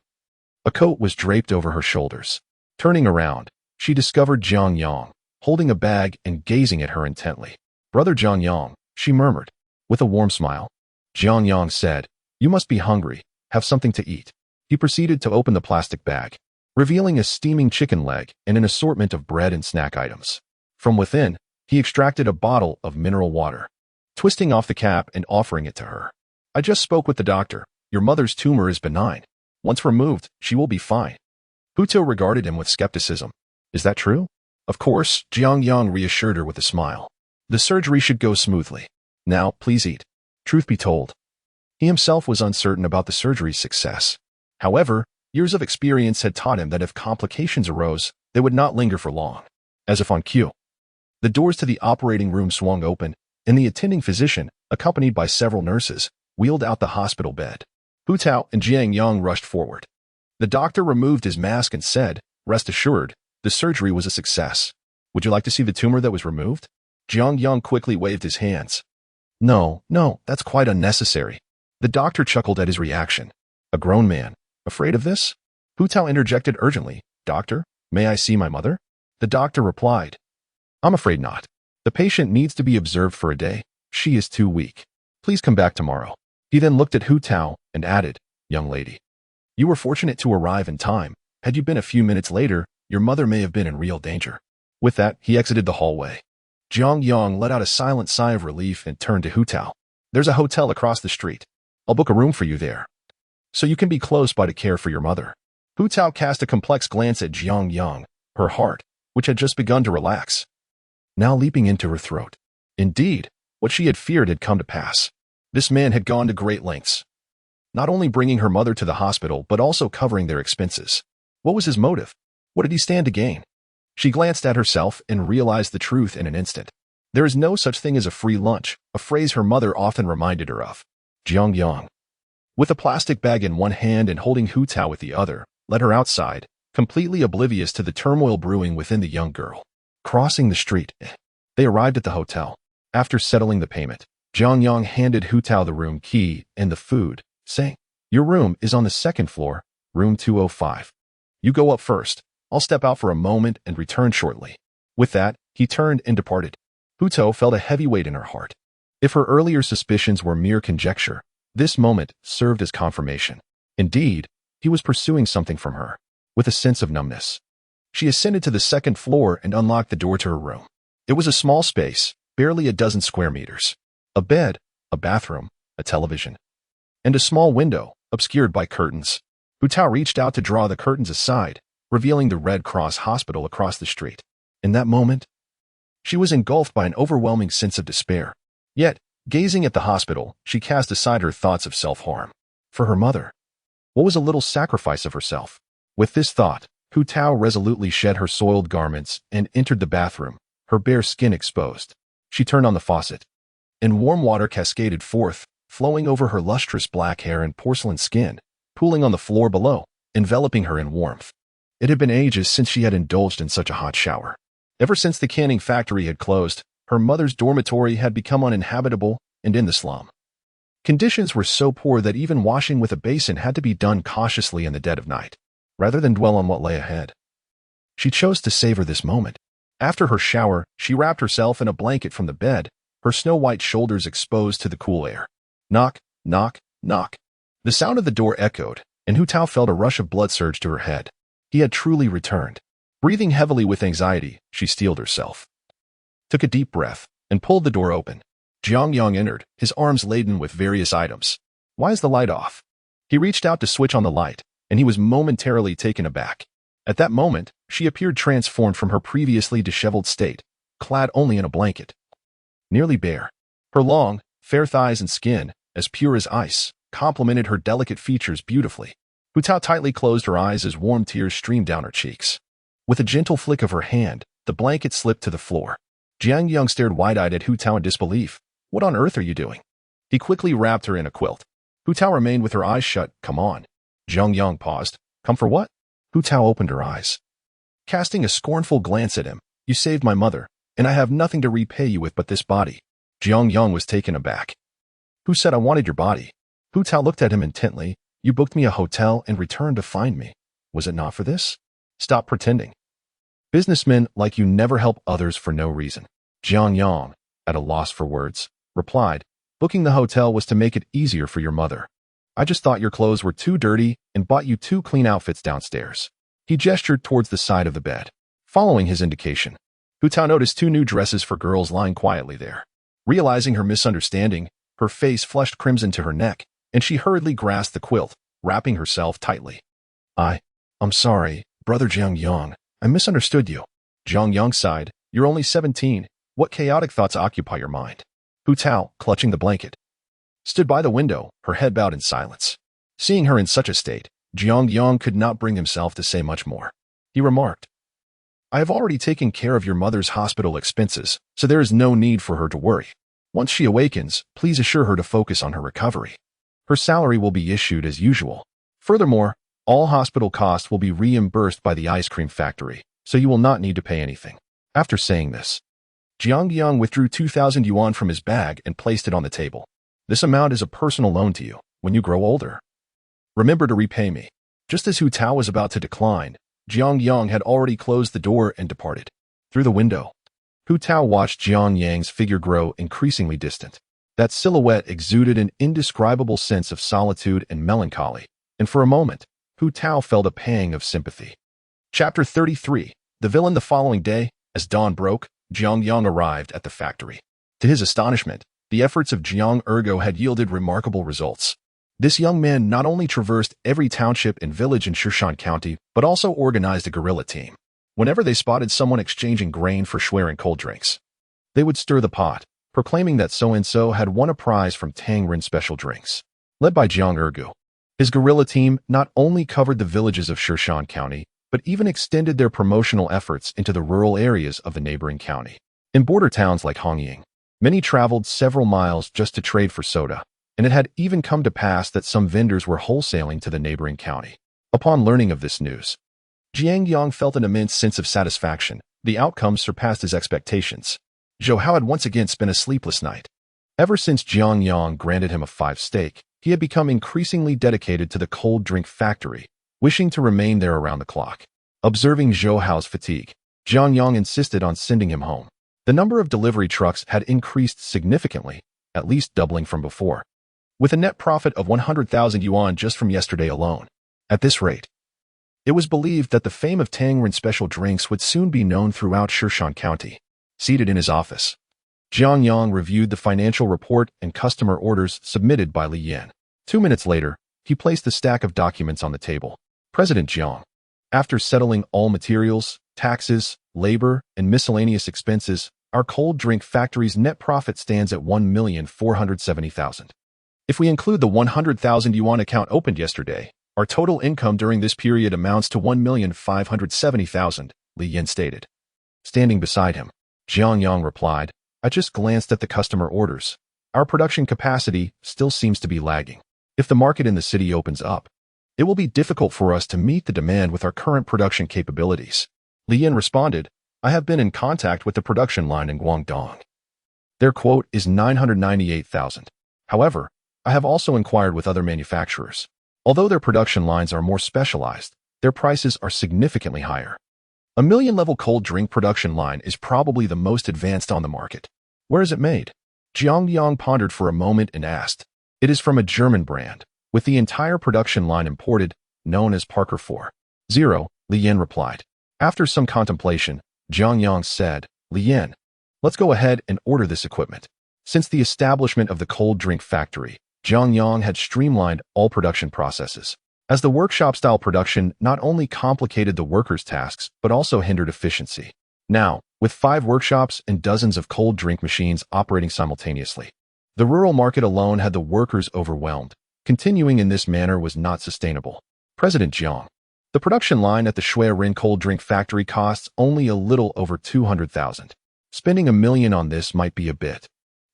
a coat was draped over her shoulders. Turning around, she discovered Jiang Yang, holding a bag and gazing at her intently. "Brother Jiang Yang," she murmured, with a warm smile. Jiang Yang said, "You must be hungry. Have something to eat." He proceeded to open the plastic bag, revealing a steaming chicken leg and an assortment of bread and snack items. From within, he extracted a bottle of mineral water, twisting off the cap and offering it to her. "I just spoke with the doctor. Your mother's tumor is benign. Once removed, she will be fine." Hu Tao regarded him with skepticism. "Is that true?" "Of course," Jiang Yang reassured her with a smile. "The surgery should go smoothly. Now, please eat." Truth be told, he himself was uncertain about the surgery's success. However, years of experience had taught him that if complications arose, they would not linger for long. As if on cue, the doors to the operating room swung open, and the attending physician, accompanied by several nurses, wheeled out the hospital bed. Hu Tao and Jiang Yang rushed forward. The doctor removed his mask and said, "Rest assured, the surgery was a success. Would you like to see the tumor that was removed?" Jiang Yang quickly waved his hands. No, that's quite unnecessary." The doctor chuckled at his reaction. A grown man, afraid of this? Hu Tao interjected urgently, "Doctor, may I see my mother?" The doctor replied, "I'm afraid not. The patient needs to be observed for a day. She is too weak. Please come back tomorrow." He then looked at Hu Tao and added, "Young lady, you were fortunate to arrive in time. Had you been a few minutes later, your mother may have been in real danger." With that, he exited the hallway. Jiang Yang let out a silent sigh of relief and turned to Hu Tao. "There's a hotel across the street. I'll book a room for you there, so you can be close by to care for your mother." Hu Tao cast a complex glance at Jiang Yang, her heart, which had just begun to relax, now leaping into her throat. Indeed, what she had feared had come to pass. This man had gone to great lengths, not only bringing her mother to the hospital, but also covering their expenses. What was his motive? What did he stand to gain? She glanced at herself and realized the truth in an instant. There is no such thing as a free lunch, a phrase her mother often reminded her of. Jiang Yang, with a plastic bag in one hand and holding Hu Tao with the other, led her outside, completely oblivious to the turmoil brewing within the young girl. Crossing the street, they arrived at the hotel. After settling the payment, Jiang Yang handed Hu Tao the room key and the food, saying, "Your room is on the second floor, room 205. You go up first. I'll step out for a moment and return shortly." With that, he turned and departed. Hu Tao felt a heavy weight in her heart. If her earlier suspicions were mere conjecture, this moment served as confirmation. Indeed, he was pursuing something from her, with a sense of numbness. She ascended to the second floor and unlocked the door to her room. It was a small space, barely a dozen square meters. A bed, a bathroom, a television, and a small window, obscured by curtains. Hu Tao reached out to draw the curtains aside, revealing the Red Cross hospital across the street. In that moment, she was engulfed by an overwhelming sense of despair. Yet, gazing at the hospital, she cast aside her thoughts of self-harm. For her mother, what was a little sacrifice of herself? With this thought, Hu Tao resolutely shed her soiled garments and entered the bathroom, her bare skin exposed. She turned on the faucet, and warm water cascaded forth, flowing over her lustrous black hair and porcelain skin, pooling on the floor below, enveloping her in warmth. It had been ages since she had indulged in such a hot shower. Ever since the canning factory had closed, her mother's dormitory had become uninhabitable and in the slum. Conditions were so poor that even washing with a basin had to be done cautiously in the dead of night, rather than dwell on what lay ahead. She chose to savor this moment. After her shower, she wrapped herself in a blanket from the bed, her snow-white shoulders exposed to the cool air. Knock, knock, knock. The sound of the door echoed, and Hu Tao felt a rush of blood surge to her head. He had truly returned. Breathing heavily with anxiety, she steeled herself, took a deep breath, and pulled the door open. Jiang Yang entered, his arms laden with various items. Why is the light off? He reached out to switch on the light, and he was momentarily taken aback. At that moment, she appeared transformed from her previously disheveled state, clad only in a blanket. Nearly bare. Her long, fair thighs and skin, as pure as ice, complemented her delicate features beautifully. Hu Tao tightly closed her eyes as warm tears streamed down her cheeks. With a gentle flick of her hand, the blanket slipped to the floor. Jiang Yang stared wide-eyed at Hu Tao in disbelief. What on earth are you doing? He quickly wrapped her in a quilt. Hu Tao remained with her eyes shut. Come on. Jiang Yang paused. Come for what? Hu Tao opened her eyes. Casting a scornful glance at him, you saved my mother, and I have nothing to repay you with but this body. Jiang Yang was taken aback. Who said I wanted your body? Hu Tao looked at him intently. You booked me a hotel and returned to find me. Was it not for this? Stop pretending. Businessmen like you never help others for no reason. Jiang Yang, at a loss for words, replied, booking the hotel was to make it easier for your mother. I just thought your clothes were too dirty and bought you 2 clean outfits downstairs. He gestured towards the side of the bed. Following his indication, Hu Tao noticed 2 new dresses for girls lying quietly there. Realizing her misunderstanding, her face flushed crimson to her neck, and she hurriedly grasped the quilt, wrapping herself tightly. I'm sorry, brother Jiang Yang. I misunderstood you. Jiang Yang sighed. You're only 17. What chaotic thoughts occupy your mind? Hu Tao, clutching the blanket, stood by the window, her head bowed in silence. Seeing her in such a state, Jiang Yang could not bring himself to say much more. He remarked, I have already taken care of your mother's hospital expenses, so there is no need for her to worry. Once she awakens, please assure her to focus on her recovery. Her salary will be issued as usual. Furthermore, all hospital costs will be reimbursed by the ice cream factory, so you will not need to pay anything. After saying this, Jiang Yang withdrew 2,000 yuan from his bag and placed it on the table. This amount is a personal loan to you when you grow older. Remember to repay me. Just as Hu Tao was about to decline, Jiang Yang had already closed the door and departed. Through the window, Hu Tao watched Jiang Yang's figure grow increasingly distant. That silhouette exuded an indescribable sense of solitude and melancholy, and for a moment, Hu Tao felt a pang of sympathy. Chapter 33. The villain. The following day, as dawn broke, Jiang Yang arrived at the factory. To his astonishment, the efforts of Jiang Ergo had yielded remarkable results. This young man not only traversed every township and village in Shishan County, but also organized a guerrilla team. Whenever they spotted someone exchanging grain for swear and cold drinks, they would stir the pot, proclaiming that so-and-so had won a prize from Tang Rin special drinks. Led by Jiang Ergo, his guerrilla team not only covered the villages of Shishan County, but even extended their promotional efforts into the rural areas of the neighboring county. In border towns like Hongying, many traveled several miles just to trade for soda, and it had even come to pass that some vendors were wholesaling to the neighboring county. Upon learning of this news, Jiang Yang felt an immense sense of satisfaction. The outcome surpassed his expectations. Zhou Hao had once again spent a sleepless night. Ever since Jiang Yang granted him a 5 stake, he had become increasingly dedicated to the cold drink factory, wishing to remain there around the clock. Observing Zhou Hao's fatigue, Jiang Yang insisted on sending him home. The number of delivery trucks had increased significantly, at least doubling from before, with a net profit of 100,000 yuan just from yesterday alone. At this rate, it was believed that the fame of Tang Rin special drinks would soon be known throughout Shishan County. Seated in his office, Jiang Yang reviewed the financial report and customer orders submitted by Li Yan. 2 minutes later, he placed the stack of documents on the table. President Jiang, after settling all materials, taxes, labor, and miscellaneous expenses, our cold drink factory's net profit stands at 1,470,000. If we include the 100,000 yuan account opened yesterday, our total income during this period amounts to 1,570,000, Li Yan stated. Standing beside him, Jiang Yang replied, I just glanced at the customer orders. Our production capacity still seems to be lagging. If the market in the city opens up, it will be difficult for us to meet the demand with our current production capabilities. Li Yan responded, I have been in contact with the production line in Guangdong. Their quote is 998,000. However, I have also inquired with other manufacturers. Although their production lines are more specialized, their prices are significantly higher. A million-level cold drink production line is probably the most advanced on the market. Where is it made? Jiang Yang pondered for a moment and asked. It is from a German brand, with the entire production line imported, known as Parker 4.0, Li Yan replied. After some contemplation, Jiang Yang said, Li Yan, let's go ahead and order this equipment. Since the establishment of the cold drink factory, Jiang Yang had streamlined all production processes, as the workshop-style production not only complicated the workers' tasks but also hindered efficiency. Now, with 5 workshops and dozens of cold drink machines operating simultaneously, the rural market alone had the workers overwhelmed. Continuing in this manner was not sustainable. President Jiang. The production line at the Shui Rin cold drink factory costs only a little over 200,000. Spending $1 million on this might be a bit.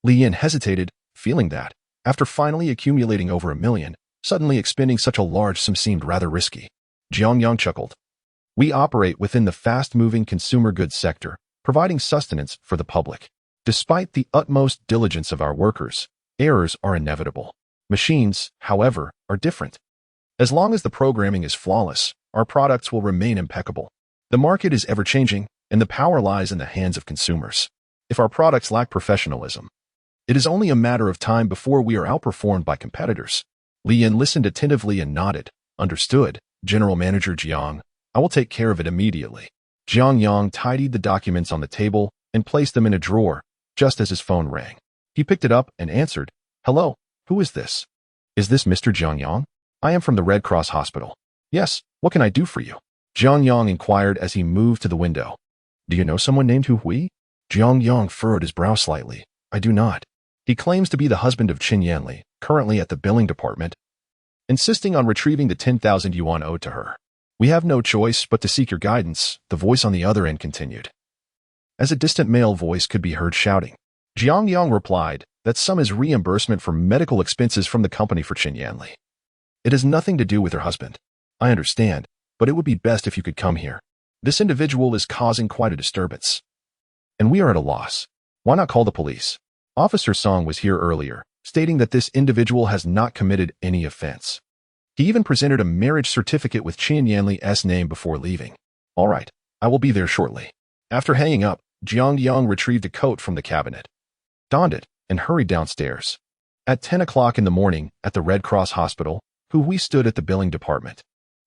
Li Yin hesitated, feeling that, after finally accumulating over $1 million, suddenly expending such a large sum seemed rather risky. Jiang Yang chuckled. We operate within the fast-moving consumer goods sector, providing sustenance for the public. Despite the utmost diligence of our workers, errors are inevitable. Machines, however, are different. As long as the programming is flawless, our products will remain impeccable. The market is ever-changing, and the power lies in the hands of consumers. If our products lack professionalism, it is only a matter of time before we are outperformed by competitors. Li Yin listened attentively and nodded. Understood, General Manager Jiang. I will take care of it immediately. Jiang Yang tidied the documents on the table and placed them in a drawer, just as his phone rang. He picked it up and answered, Hello, who is this? Is this Mr. Jiang Yang? I am from the Red Cross Hospital. Yes, what can I do for you? Jiang Yang inquired as he moved to the window. Do you know someone named Hu Hui? Jiang Yang furrowed his brow slightly. I do not. He claims to be the husband of Qin Yanli, currently at the billing department, insisting on retrieving the 10,000 yuan owed to her. We have no choice but to seek your guidance, the voice on the other end continued. As a distant male voice could be heard shouting. Jiang Yang replied, that sum is reimbursement for medical expenses from the company for Qin Yanli. It has nothing to do with her husband. I understand, but it would be best if you could come here. This individual is causing quite a disturbance. And we are at a loss. Why not call the police? Officer Song was here earlier, stating that this individual has not committed any offense. He even presented a marriage certificate with Qin Yanli's name before leaving. All right, I will be there shortly. After hanging up, Jiang Yang retrieved a coat from the cabinet, donned it, and hurried downstairs. At 10 o'clock in the morning, at the Red Cross Hospital, Hu Hui stood at the billing department.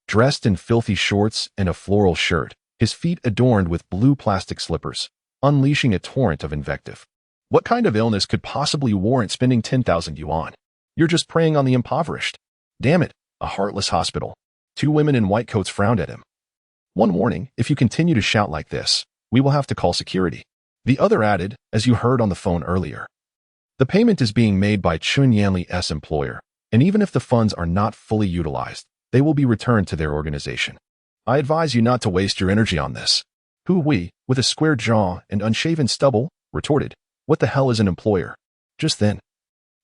Dressed in filthy shorts and a floral shirt, his feet adorned with blue plastic slippers, unleashing a torrent of invective. What kind of illness could possibly warrant spending 10,000 yuan? You're just preying on the impoverished. Damn it, a heartless hospital. 2 women in white coats frowned at him. One warning, if you continue to shout like this, we will have to call security. The other added, as you heard on the phone earlier. The payment is being made by Qin Yanli's employer, and even if the funds are not fully utilized, they will be returned to their organization. I advise you not to waste your energy on this. Hu Hui, with a square jaw and unshaven stubble, retorted, What the hell is an employer? Just then,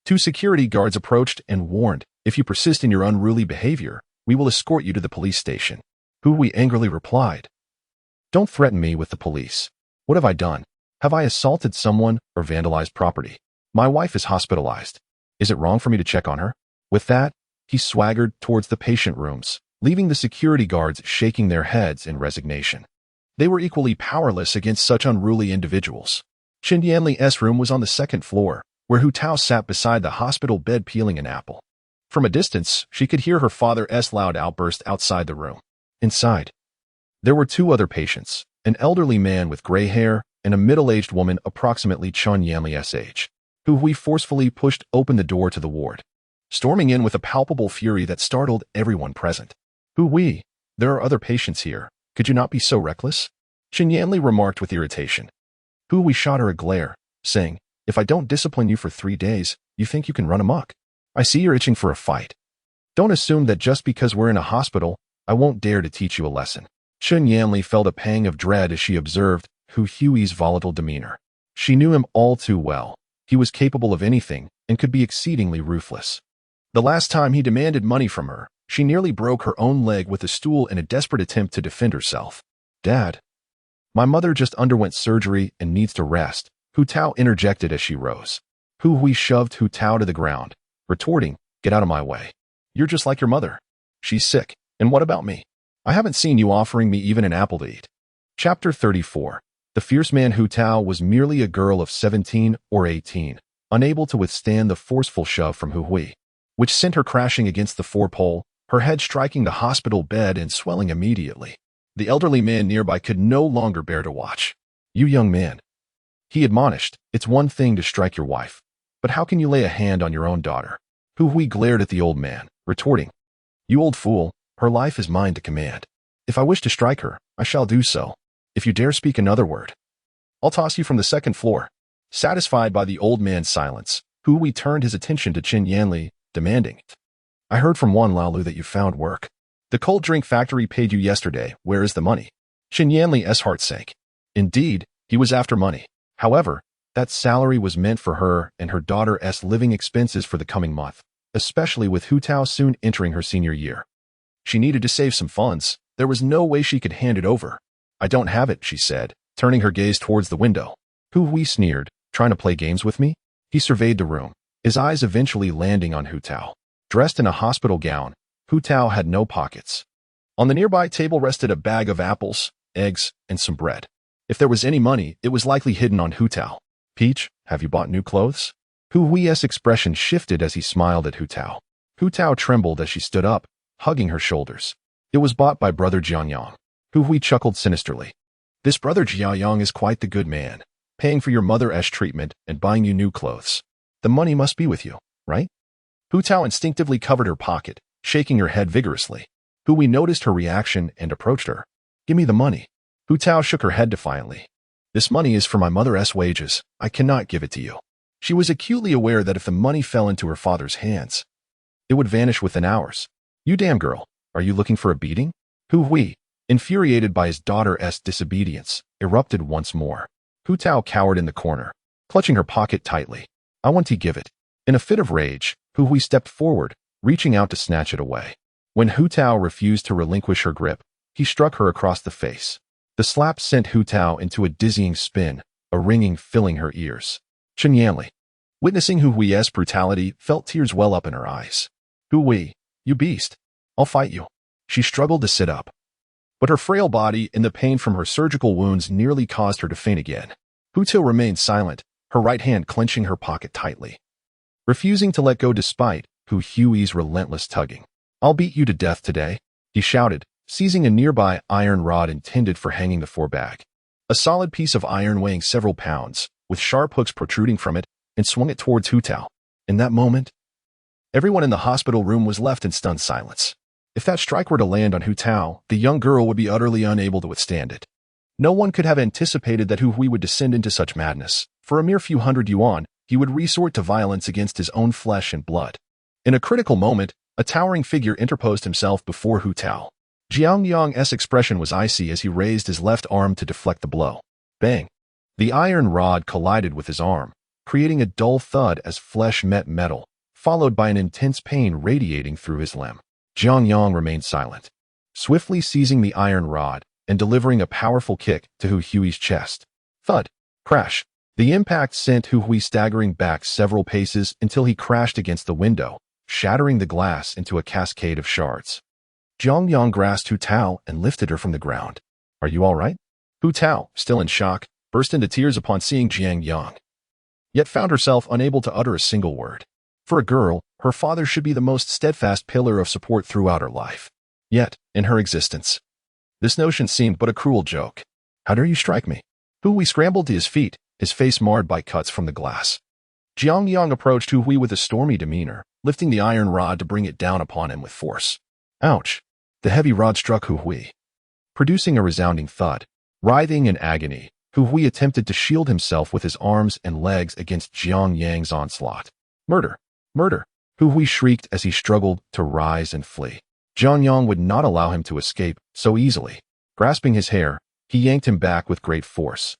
2 security guards approached and warned, If you persist in your unruly behavior, we will escort you to the police station. Hu Hui angrily replied, Don't threaten me with the police. What have I done? Have I assaulted someone or vandalized property? My wife is hospitalized. Is it wrong for me to check on her? With that, he swaggered towards the patient rooms, leaving the security guards shaking their heads in resignation. They were equally powerless against such unruly individuals. Qin Yanli's room was on the 2nd floor, where Hu Tao sat beside the hospital bed peeling an apple. From a distance, she could hear her father's loud outburst outside the room. Inside, there were 2 other patients, an elderly man with gray hair and a middle-aged woman approximately Qin Yanli's age. Hu Hui forcefully pushed open the door to the ward, storming in with a palpable fury that startled everyone present. Hu Hui, there are other patients here. Could you not be so reckless? Qin Yanli remarked with irritation. Hu Hui shot her a glare, saying, If I don't discipline you for 3 days, you think you can run amok? I see you're itching for a fight. Don't assume that just because we're in a hospital, I won't dare to teach you a lesson. Qin Yanli felt a pang of dread as she observed Hu Hui's volatile demeanor. She knew him all too well. He was capable of anything and could be exceedingly ruthless. The last time he demanded money from her, she nearly broke her own leg with a stool in a desperate attempt to defend herself. Dad, my mother just underwent surgery and needs to rest, Hu Tao interjected as she rose. Hu Hui shoved Hu Tao to the ground, retorting, Get out of my way. You're just like your mother. She's sick, and what about me? I haven't seen you offering me even an apple to eat. Chapter 34. The fierce man Hu Tao was merely a girl of 17 or 18, unable to withstand the forceful shove from Hu Hui, which sent her crashing against the 4-pole, her head striking the hospital bed and swelling immediately. The elderly man nearby could no longer bear to watch. You young man, he admonished, it's one thing to strike your wife, but how can you lay a hand on your own daughter? Hu Hui glared at the old man, retorting, "You old fool, her life is mine to command. If I wish to strike her, I shall do so. If you dare speak another word, I'll toss you from the second floor." Satisfied by the old man's silence, Hu Hui turned his attention to Qin Yanli, demanding, "I heard from Wan Laolu that you found work. The cold drink factory paid you yesterday. Where is the money?" Qin Yanli's heart sank. Indeed, he was after money. However, that salary was meant for her and her daughter's living expenses for the coming month, especially with Hu Tao soon entering her senior year. She needed to save some funds. There was no way she could hand it over. "I don't have it," she said, turning her gaze towards the window. Hu Hui sneered, "Trying to play games with me?" He surveyed the room, his eyes eventually landing on Hu Tao. Dressed in a hospital gown, Hu Tao had no pockets. On the nearby table rested a bag of apples, eggs, and some bread. If there was any money, it was likely hidden on Hu Tao. "Peach, have you bought new clothes?" Hu Hui's expression shifted as he smiled at Hu Tao. Hu Tao trembled as she stood up, hugging her shoulders. "It was bought by brother Jiang Yang." Hu Hui chuckled sinisterly. "This brother Jiang Yang is quite the good man, paying for your mother's treatment and buying you new clothes. The money must be with you, right?" Hu Tao instinctively covered her pocket, shaking her head vigorously. Hu Hui noticed her reaction and approached her. "Give me the money." Hu Tao shook her head defiantly. "This money is for my mother's wages. I cannot give it to you." She was acutely aware that if the money fell into her father's hands, it would vanish within hours. "You damn girl, are you looking for a beating?" Hu Hui, infuriated by his daughter's disobedience, erupted once more. Hu Tao cowered in the corner, clutching her pocket tightly. "I want to give it." In a fit of rage, Hu Hui stepped forward, reaching out to snatch it away. When Hu Tao refused to relinquish her grip, he struck her across the face. The slap sent Hu Tao into a dizzying spin, a ringing filling her ears. Qin Yanli, witnessing Hu Hui's brutality, felt tears well up in her eyes. "Hu Hui, you beast. I'll fight you." She struggled to sit up, but her frail body and the pain from her surgical wounds nearly caused her to faint again. Hu Tao remained silent, her right hand clenching her pocket tightly, refusing to let go despite Hu Hui's relentless tugging. "I'll beat you to death today," he shouted, seizing a nearby iron rod intended for hanging the forebag. A solid piece of iron weighing several pounds, with sharp hooks protruding from it, and swung it towards Hu Tao. In that moment, everyone in the hospital room was left in stunned silence. If that strike were to land on Hu Tao, the young girl would be utterly unable to withstand it. No one could have anticipated that Hu Hui would descend into such madness. For a mere few hundred yuan, he would resort to violence against his own flesh and blood. In a critical moment, a towering figure interposed himself before Hu Tao. Jiang Yang's expression was icy as he raised his left arm to deflect the blow. Bang! The iron rod collided with his arm, creating a dull thud as flesh met metal, followed by an intense pain radiating through his limb. Jiang Yang remained silent, swiftly seizing the iron rod and delivering a powerful kick to Hu Hui's chest. Thud! Crash! The impact sent Hu Hui staggering back several paces until he crashed against the window, shattering the glass into a cascade of shards. Jiang Yang grasped Hu Tao and lifted her from the ground. "Are you all right?" Hu Tao, still in shock, burst into tears upon seeing Jiang Yang, yet found herself unable to utter a single word. For a girl, her father should be the most steadfast pillar of support throughout her life. Yet, in her existence, this notion seemed but a cruel joke. "How dare you strike me?" Hu Hui scrambled to his feet, his face marred by cuts from the glass. Jiang Yang approached Hu Hui with a stormy demeanor, lifting the iron rod to bring it down upon him with force. Ouch! The heavy rod struck Hu Hui, producing a resounding thud. Writhing in agony, Hu Hui attempted to shield himself with his arms and legs against Jiang Yang's onslaught. "Murder! Murder!" Hu Hui shrieked as he struggled to rise and flee. Jiang Yang would not allow him to escape so easily. Grasping his hair, he yanked him back with great force.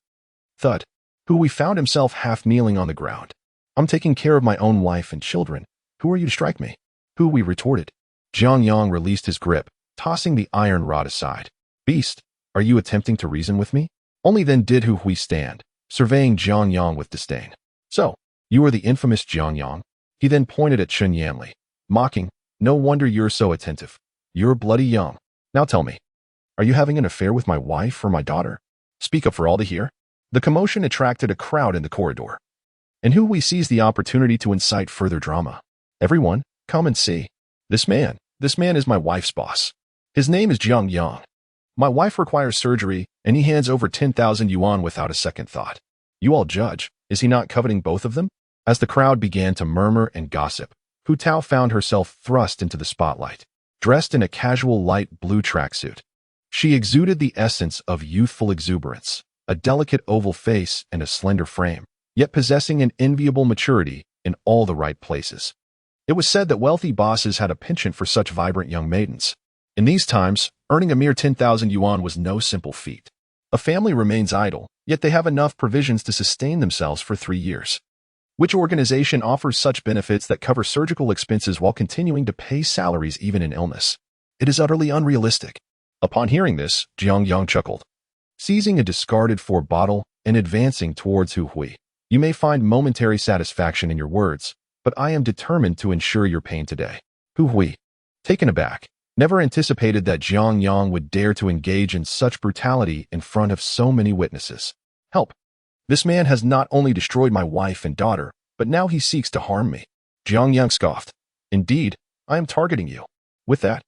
Thud! Hu Hui found himself half kneeling on the ground. "I'm taking care of my own wife and children. Who are you to strike me?" Hu Hui retorted. Jiang Yang released his grip, tossing the iron rod aside. "Beast, are you attempting to reason with me?" Only then did Hu Hui stand, surveying Jiang Yang with disdain. "So, you are the infamous Jiang Yang?" He then pointed at Qin Yanli, mocking, "No wonder you're so attentive. You're bloody young. Now tell me, are you having an affair with my wife or my daughter? Speak up for all to hear." The commotion attracted a crowd in the corridor, and Hu Hui seized the opportunity to incite further drama. "Everyone, come and see. This man is my wife's boss. His name is Jiang Yang. My wife requires surgery, and he hands over 10,000 yuan without a second thought. You all judge, is he not coveting both of them?" As the crowd began to murmur and gossip, Hu Tao found herself thrust into the spotlight, dressed in a casual light blue tracksuit. She exuded the essence of youthful exuberance, a delicate oval face and a slender frame, yet possessing an enviable maturity in all the right places. It was said that wealthy bosses had a penchant for such vibrant young maidens. In these times, earning a mere 10,000 yuan was no simple feat. A family remains idle, yet they have enough provisions to sustain themselves for 3 years. Which organization offers such benefits that cover surgical expenses while continuing to pay salaries even in illness? It is utterly unrealistic. Upon hearing this, Jiang Yang chuckled. Seizing a discarded 4 bottle and advancing towards Hu Hui, you may find momentary satisfaction in your words, but I am determined to ensure your pain today. Hu Hui, taken aback, never anticipated that Jiang Yang would dare to engage in such brutality in front of so many witnesses. Help! This man has not only destroyed my wife and daughter, but now he seeks to harm me. Jiang Yang scoffed. Indeed, I am targeting you. With that,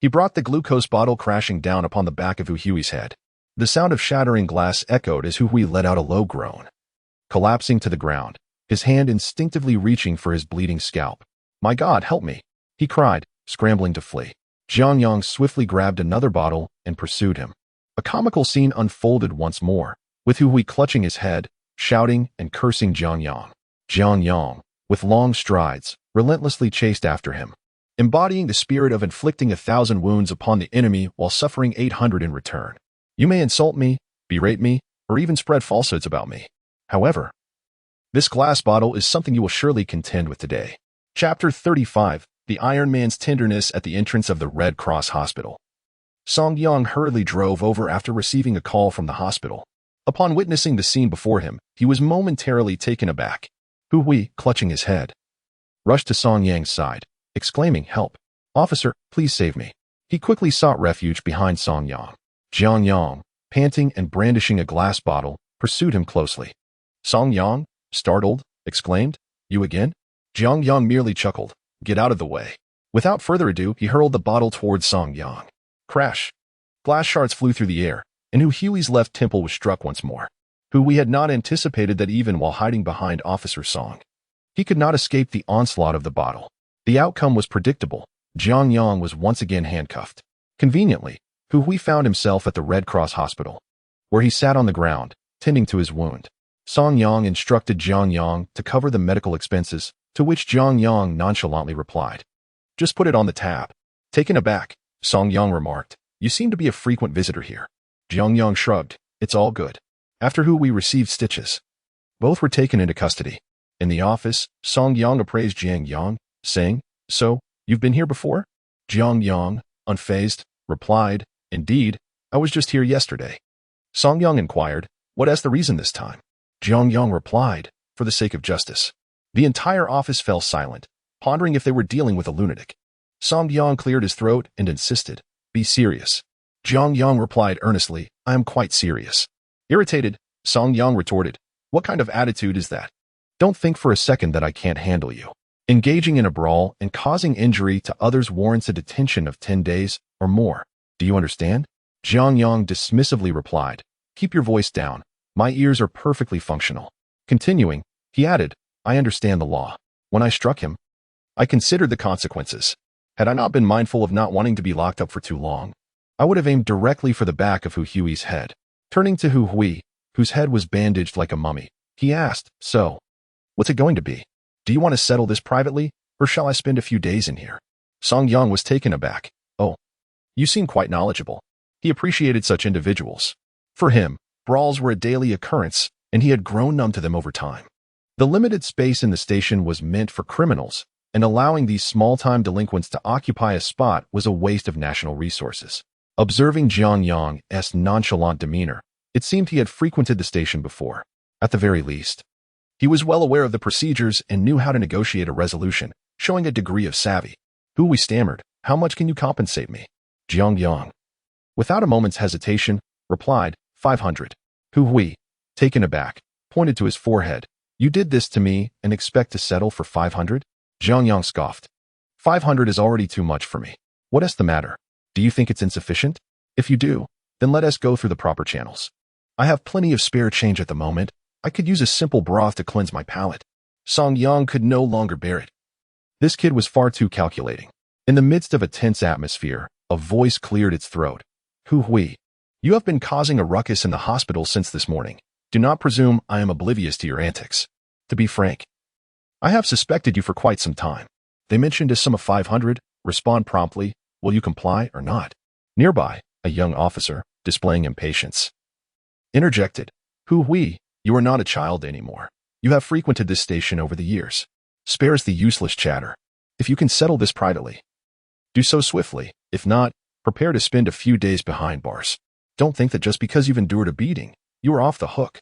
he brought the glucose bottle crashing down upon the back of Hu Hui's head. The sound of shattering glass echoed as Hu Hui let out a low groan. Collapsing to the ground, his hand instinctively reaching for his bleeding scalp. My God, help me! He cried, scrambling to flee. Jiang Yang swiftly grabbed another bottle and pursued him. A comical scene unfolded once more, with Hu Hui clutching his head, shouting and cursing Jiang Yang. Jiang Yang, with long strides, relentlessly chased after him, embodying the spirit of inflicting 1,000 wounds upon the enemy while suffering 800 in return. You may insult me, berate me, or even spread falsehoods about me. However, this glass bottle is something you will surely contend with today. Chapter 35, The Iron Man's Tenderness at the Entrance of the Red Cross Hospital. Song Yang hurriedly drove over after receiving a call from the hospital. Upon witnessing the scene before him, he was momentarily taken aback. Hu Hui, clutching his head, rushed to Song Yang's side, exclaiming, "Help! Officer, please save me." He quickly sought refuge behind Song Yang. Jiang Yang, panting and brandishing a glass bottle, pursued him closely. Song Yang, startled, exclaimed, "You again?" Jiang Yang merely chuckled. "Get out of the way." Without further ado, he hurled the bottle towards Song Yang. Crash! Glass shards flew through the air, and Hu Hui's left temple was struck once more. Hu Hui had not anticipated that even while hiding behind Officer Song, he could not escape the onslaught of the bottle. The outcome was predictable. Jiang Yang was once again handcuffed. Conveniently, Hu Hui found himself at the Red Cross Hospital, where he sat on the ground, tending to his wound. Song Yang instructed Jiang Yang to cover the medical expenses, to which Jiang Yang nonchalantly replied, "Just put it on the tab." Taken aback, Song Yang remarked, "You seem to be a frequent visitor here." Jiang Yang shrugged, "It's all good." After Hu Hui received stitches, both were taken into custody. In the office, Song Yang appraised Jiang Yang, saying, "So, you've been here before?" Jiang Yang, unfazed, replied, "Indeed, I was just here yesterday." Song Yang inquired, "What is the reason this time?" Jiang Yang replied, "For the sake of justice." The entire office fell silent, pondering if they were dealing with a lunatic. Song Yang cleared his throat and insisted, "Be serious." Jiang Yang replied earnestly, "I am quite serious." Irritated, Song Yang retorted, "What kind of attitude is that? Don't think for a second that I can't handle you. Engaging in a brawl and causing injury to others warrants a detention of 10 days or more. Do you understand?" Jiang Yang dismissively replied, "Keep your voice down. My ears are perfectly functional." Continuing, he added, "I understand the law. When I struck him, I considered the consequences. Had I not been mindful of not wanting to be locked up for too long, I would have aimed directly for the back of Hu Hui's head." Turning to Hu Hui, whose head was bandaged like a mummy, he asked, "So, what's it going to be? Do you want to settle this privately, or shall I spend a few days in here?" Song Yang was taken aback. "Oh, you seem quite knowledgeable." He appreciated such individuals. For him, brawls were a daily occurrence, and he had grown numb to them over time. The limited space in the station was meant for criminals, and allowing these small-time delinquents to occupy a spot was a waste of national resources. Observing Jiang Yang's nonchalant demeanor, it seemed he had frequented the station before. At the very least, he was well aware of the procedures and knew how to negotiate a resolution, showing a degree of savvy. Hu Hui stammered, "How much can you compensate me?" Jiang Yang, without a moment's hesitation, replied, 500. Hu Hui, taken aback, pointed to his forehead. "You did this to me and expect to settle for 500? Jiang Yang scoffed. 500 is already too much for me. What is the matter? Do you think it's insufficient? If you do, then let us go through the proper channels. I have plenty of spare change at the moment. I could use a simple broth to cleanse my palate." Song Yang could no longer bear it. This kid was far too calculating. In the midst of a tense atmosphere, a voice cleared its throat. Hu Hui, you have been causing a ruckus in the hospital since this morning. Do not presume I am oblivious to your antics. To be frank, I have suspected you for quite some time. They mentioned a sum of 500. Respond promptly. Will you comply or not? Nearby, a young officer, displaying impatience, interjected. Hu Hui, you are not a child anymore. You have frequented this station over the years. Spares the useless chatter. If you can settle this privately, do so swiftly. If not, prepare to spend a few days behind bars. Don't think that just because you've endured a beating, you are off the hook.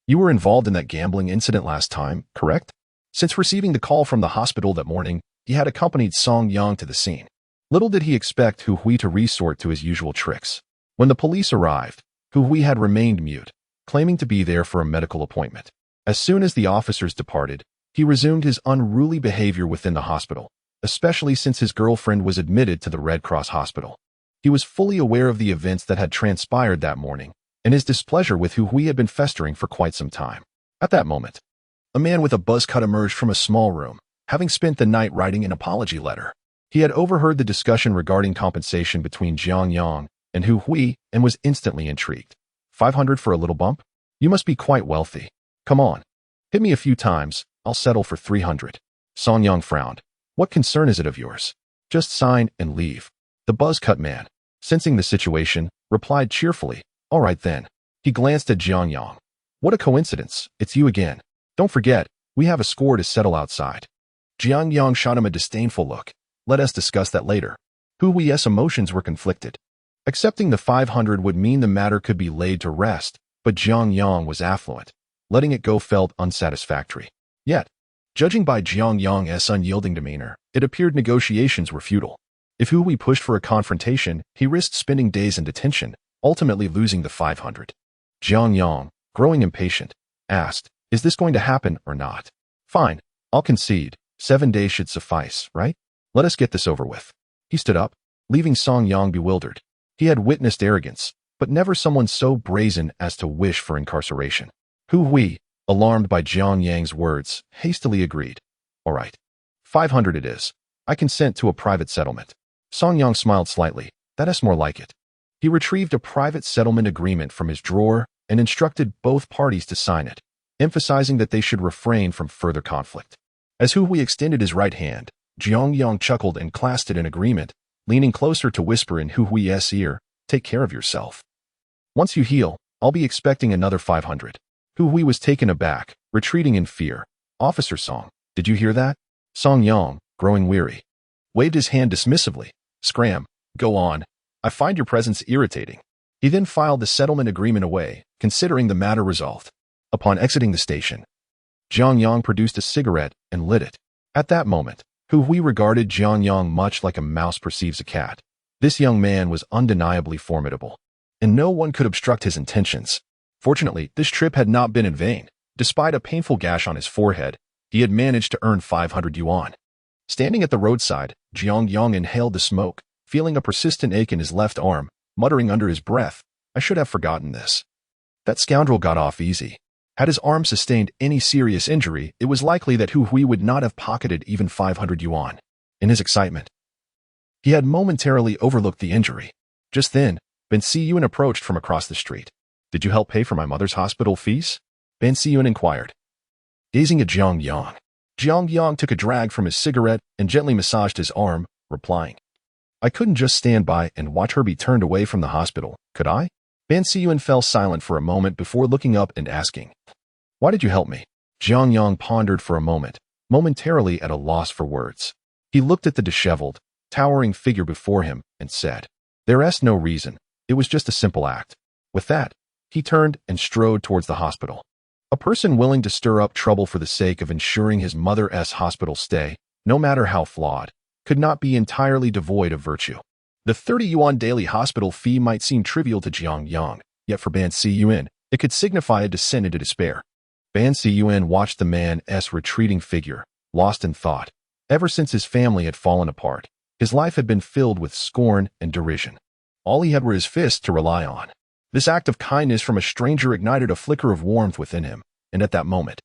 You were involved in that gambling incident last time, correct? Since receiving the call from the hospital that morning, he had accompanied Song Yang to the scene. Little did he expect Hu Hui to resort to his usual tricks. When the police arrived, Hu Hui had remained mute, claiming to be there for a medical appointment. As soon as the officers departed, he resumed his unruly behavior within the hospital, especially since his girlfriend was admitted to the Red Cross hospital. He was fully aware of the events that had transpired that morning, and his displeasure with Hu Hui had been festering for quite some time. At that moment, a man with a buzz cut emerged from a small room, having spent the night writing an apology letter. He had overheard the discussion regarding compensation between Jiang Yang and Hu Hui and was instantly intrigued. 500 for a little bump? You must be quite wealthy. Come on. Hit me a few times. I'll settle for 300. Song Yang frowned. What concern is it of yours? Just sign and leave. The buzz-cut man, sensing the situation, replied cheerfully. All right then. He glanced at Jiang Yang. What a coincidence. It's you again. Don't forget, we have a score to settle outside. Jiang Yang shot him a disdainful look. Let us discuss that later. Hu Hui's emotions were conflicted. Accepting the 500 would mean the matter could be laid to rest, but Jiang Yang was affluent. Letting it go felt unsatisfactory. Yet, judging by Jiang Yang's unyielding demeanor, it appeared negotiations were futile. If Hu Hui pushed for a confrontation, he risked spending days in detention, ultimately losing the 500. Jiang Yang, growing impatient, asked, is this going to happen or not? Fine, I'll concede. 7 days should suffice, right? Let us get this over with. He stood up, leaving Song Yang bewildered. He had witnessed arrogance, but never someone so brazen as to wish for incarceration. Hu Hui, alarmed by Jiang Yang's words, hastily agreed. All right. 500 it is. I consent to a private settlement. Song Yang smiled slightly. That is more like it. He retrieved a private settlement agreement from his drawer and instructed both parties to sign it, emphasizing that they should refrain from further conflict. As Hu Hui extended his right hand, Jiang Yang chuckled and clasped it in agreement, leaning closer to whisper in Hu Hui's ear, take care of yourself. Once you heal, I'll be expecting another 500. Hu Hui was taken aback, retreating in fear. Officer Song, did you hear that? Song Yang, growing weary, waved his hand dismissively. Scram, go on. I find your presence irritating. He then filed the settlement agreement away, considering the matter resolved. Upon exiting the station, Jiang Yang produced a cigarette and lit it. At that moment, Hu Hui regarded Jiang Yang much like a mouse perceives a cat. This young man was undeniably formidable, and no one could obstruct his intentions. Fortunately, this trip had not been in vain. Despite a painful gash on his forehead, he had managed to earn 500 yuan. Standing at the roadside, Jiang Yang inhaled the smoke, feeling a persistent ache in his left arm, muttering under his breath, I should have forgotten this. That scoundrel got off easy. Had his arm sustained any serious injury, it was likely that Hu Hui would not have pocketed even 500 yuan. In his excitement, he had momentarily overlooked the injury. Just then, Ben Siyun approached from across the street. Did you help pay for my mother's hospital fees? Ben Siyun inquired. Gazing at Jiang Yang took a drag from his cigarette and gently massaged his arm, replying, I couldn't just stand by and watch her be turned away from the hospital, could I? Ben Siyun fell silent for a moment before looking up and asking, Why did you help me? Jiang Yang pondered for a moment, momentarily at a loss for words. He looked at the disheveled, towering figure before him and said, There's no reason. It was just a simple act. With that, he turned and strode towards the hospital. A person willing to stir up trouble for the sake of ensuring his mother's hospital stay, no matter how flawed, could not be entirely devoid of virtue. The 30 yuan daily hospital fee might seem trivial to Jiang Yang, yet for Ban Siyun, it could signify a descent into despair. Ban Siyun watched the man's retreating figure, lost in thought. Ever since his family had fallen apart, his life had been filled with scorn and derision. All he had were his fists to rely on. This act of kindness from a stranger ignited a flicker of warmth within him, and at that moment,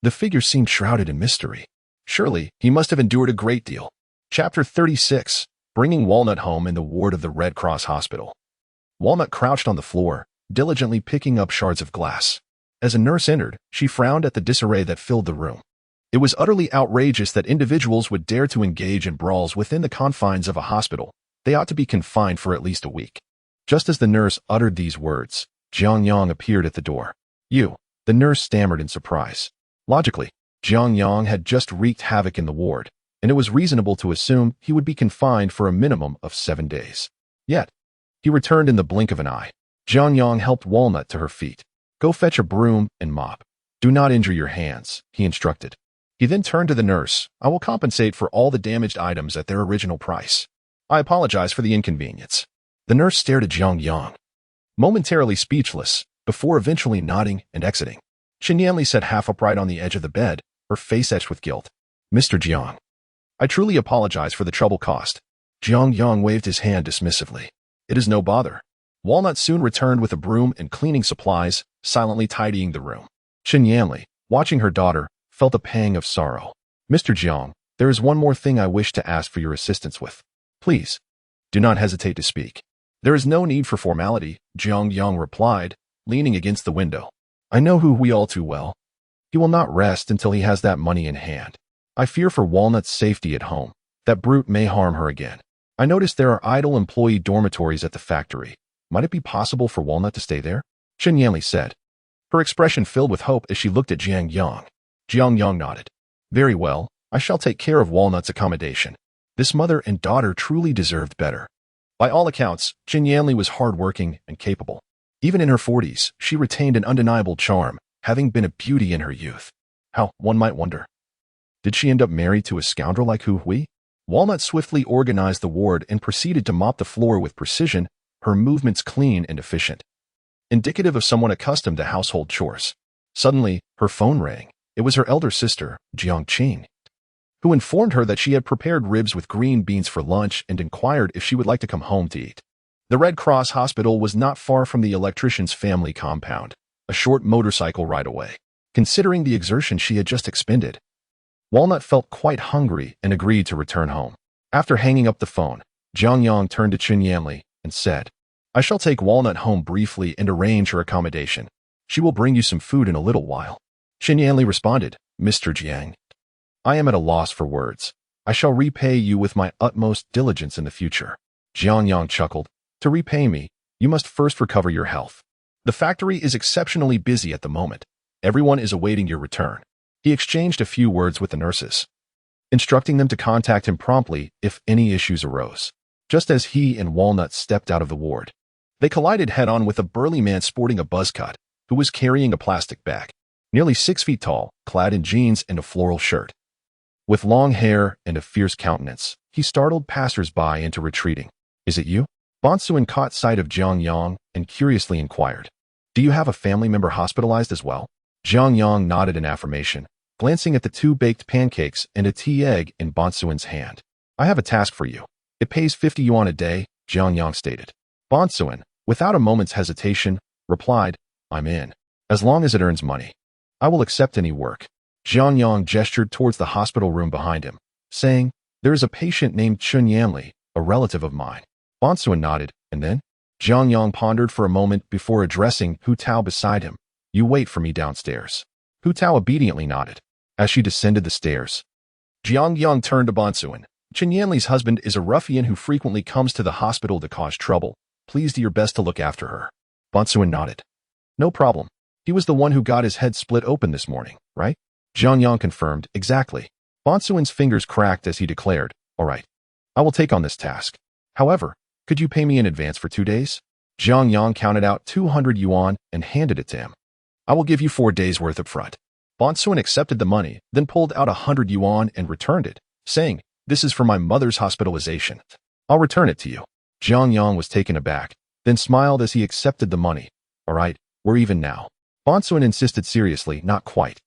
the figure seemed shrouded in mystery. Surely, he must have endured a great deal. Chapter 36. Bringing Walnut home in the ward of the Red Cross Hospital. Walnut crouched on the floor, diligently picking up shards of glass. As a nurse entered, she frowned at the disarray that filled the room. It was utterly outrageous that individuals would dare to engage in brawls within the confines of a hospital. They ought to be confined for at least a week. Just as the nurse uttered these words, Jiang Yang appeared at the door. "You," the nurse stammered in surprise. Logically, Jiang Yang had just wreaked havoc in the ward, and it was reasonable to assume he would be confined for a minimum of 7 days. Yet, he returned in the blink of an eye. Jiang Yang helped Walnut to her feet. "Go fetch a broom and mop. Do not injure your hands," he instructed. He then turned to the nurse. "I will compensate for all the damaged items at their original price. I apologize for the inconvenience." The nurse stared at Jiang Yang, momentarily speechless, before eventually nodding and exiting. Yan sat half upright on the edge of the bed, her face etched with guilt. "Mr. Jiang, I truly apologize for the trouble caused." Jiang Yang waved his hand dismissively. "It is no bother." Walnut soon returned with a broom and cleaning supplies, silently tidying the room. Yan, watching her daughter, felt a pang of sorrow. "Mr. Jiang, there is one more thing I wish to ask for your assistance with. Please, do not hesitate to speak." "There is no need for formality," Jiang Yang replied, leaning against the window. "I know who we all too well. He will not rest until he has that money in hand. I fear for Walnut's safety at home. That brute may harm her again. I noticed there are idle employee dormitories at the factory. Might it be possible for Walnut to stay there?" Yan said, her expression filled with hope as she looked at Jiang Yang. Jiang Yang nodded. "Very well, I shall take care of Walnut's accommodation." This mother and daughter truly deserved better. By all accounts, Yan was hardworking and capable. Even in her 40s, she retained an undeniable charm, having been a beauty in her youth. How, one might wonder. Did she end up married to a scoundrel like Hu Hui? Walnut swiftly organized the ward and proceeded to mop the floor with precision, her movements clean and efficient, indicative of someone accustomed to household chores. Suddenly, her phone rang. It was her elder sister, Jiang Qing, who informed her that she had prepared ribs with green beans for lunch and inquired if she would like to come home to eat. The Red Cross Hospital was not far from the electrician's family compound, a short motorcycle ride away. Considering the exertion she had just expended, Walnut felt quite hungry and agreed to return home. After hanging up the phone, Jiang Yang turned to Yan and said, "I shall take Walnut home briefly and arrange her accommodation. She will bring you some food in a little while." Yan responded, "Mr. Jiang, I am at a loss for words. I shall repay you with my utmost diligence in the future." Jiang Yang chuckled. "To repay me, you must first recover your health. The factory is exceptionally busy at the moment. Everyone is awaiting your return." He exchanged a few words with the nurses, instructing them to contact him promptly if any issues arose. Just as he and Walnut stepped out of the ward, they collided head-on with a burly man sporting a buzz cut, who was carrying a plastic bag. Nearly 6 feet tall, clad in jeans and a floral shirt. With long hair and a fierce countenance, he startled passers-by into retreating. "Is it you?" Bonsuin caught sight of Jiang Yang and curiously inquired, "Do you have a family member hospitalized as well?" Jiang Yang nodded in affirmation, glancing at the 2 baked pancakes and a tea egg in Bonsuin's hand. "I have a task for you. It pays 50 yuan a day," Jiang Yang stated. Bonsuin, without a moment's hesitation, replied, "I'm in. As long as it earns money, I will accept any work." Jiang Yang gestured towards the hospital room behind him, saying, "There is a patient named Yan, a relative of mine." Bonsuin nodded, and then Jiang Yang pondered for a moment before addressing Hu Tao beside him. "You wait for me downstairs." Hu Tao obediently nodded. As she descended the stairs, Jiang Yang turned to Bonsuin. "Yanli's husband is a ruffian who frequently comes to the hospital to cause trouble. Please do your best to look after her." Bonsuin nodded. "No problem. He was the one who got his head split open this morning, right?" Jiang Yang confirmed, "Exactly." Bonsuin's fingers cracked as he declared, "All right, I will take on this task. However, could you pay me in advance for 2 days?" Jiang Yang counted out 200 yuan and handed it to him. "I will give you 4 days' worth up front." Bonsuin accepted the money, then pulled out 100 yuan and returned it, saying, "This is for my mother's hospitalization. I'll return it to you." Jiang Yang was taken aback, then smiled as he accepted the money. "All right, we're even now." Bonsuin insisted seriously, "Not quite.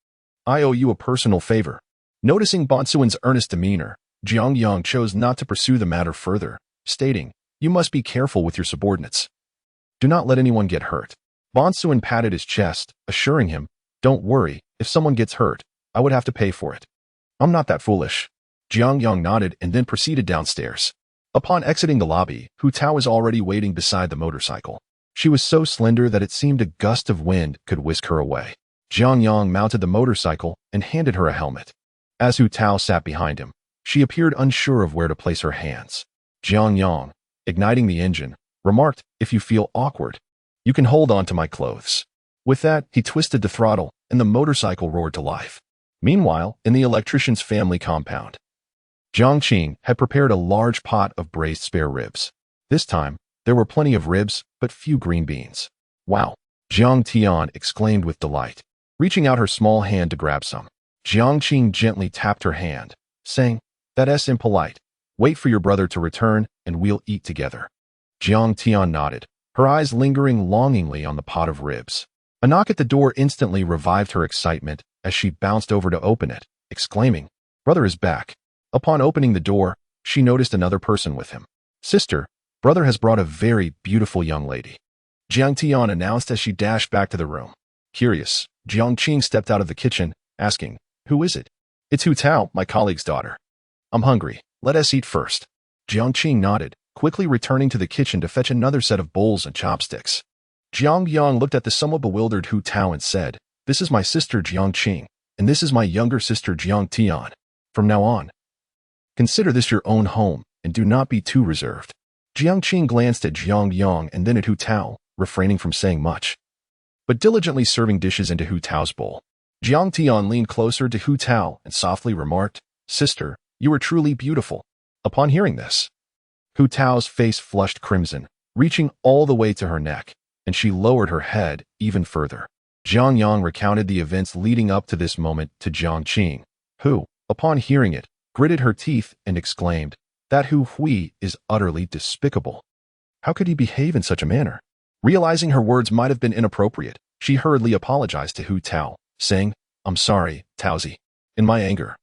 I owe you a personal favor." Noticing Bonsuin's earnest demeanor, Jiang Yang chose not to pursue the matter further, stating, "You must be careful with your subordinates. Do not let anyone get hurt." Bonsuin patted his chest, assuring him, "Don't worry, if someone gets hurt, I would have to pay for it." I'm not that foolish. Jiang Yang nodded and then proceeded downstairs. Upon exiting the lobby, Hu Tao was already waiting beside the motorcycle. She was so slender that it seemed a gust of wind could whisk her away. Jiang Yang mounted the motorcycle and handed her a helmet. As Hu Tao sat behind him, she appeared unsure of where to place her hands. Jiang Yang, igniting the engine, remarked, "If you feel awkward, you can hold on to my clothes." With that, he twisted the throttle, and the motorcycle roared to life. Meanwhile, in the electrician's family compound, Jiang Qing had prepared a large pot of braised spare ribs. This time, there were plenty of ribs, but few green beans. "Wow!" Jiang Tian exclaimed with delight, reaching out her small hand to grab some. Jiang Qing gently tapped her hand, saying, "That's impolite. Wait for your brother to return, and we'll eat together." Jiang Tian nodded, her eyes lingering longingly on the pot of ribs. A knock at the door instantly revived her excitement as she bounced over to open it, exclaiming, "Brother is back." Upon opening the door, she noticed another person with him. "Sister, brother has brought a very beautiful young lady," Jiang Tian announced as she dashed back to the room. Curious, Jiang Qing stepped out of the kitchen, asking, "Who is it?" "It's Hu Tao, my colleague's daughter." "I'm hungry. Let us eat first." Jiang Qing nodded, quickly returning to the kitchen to fetch another set of bowls and chopsticks. Jiang Yang looked at the somewhat bewildered Hu Tao and said, "This is my sister Jiang Qing, and this is my younger sister Jiang Tian. From now on, consider this your own home, and do not be too reserved." Jiang Qing glanced at Jiang Yang and then at Hu Tao, refraining from saying much, but diligently serving dishes into Hu Tao's bowl. Jiang Tian leaned closer to Hu Tao and softly remarked, "Sister, you are truly beautiful." Upon hearing this, Hu Tao's face flushed crimson, reaching all the way to her neck, and she lowered her head even further. Jiang Yang recounted the events leading up to this moment to Jiang Qing, who, upon hearing it, gritted her teeth and exclaimed, "That Hu Hui is utterly despicable. How could he behave in such a manner?" Realizing her words might have been inappropriate, she hurriedly apologized to Hu Tao, saying, "I'm sorry, Taozi. In my anger,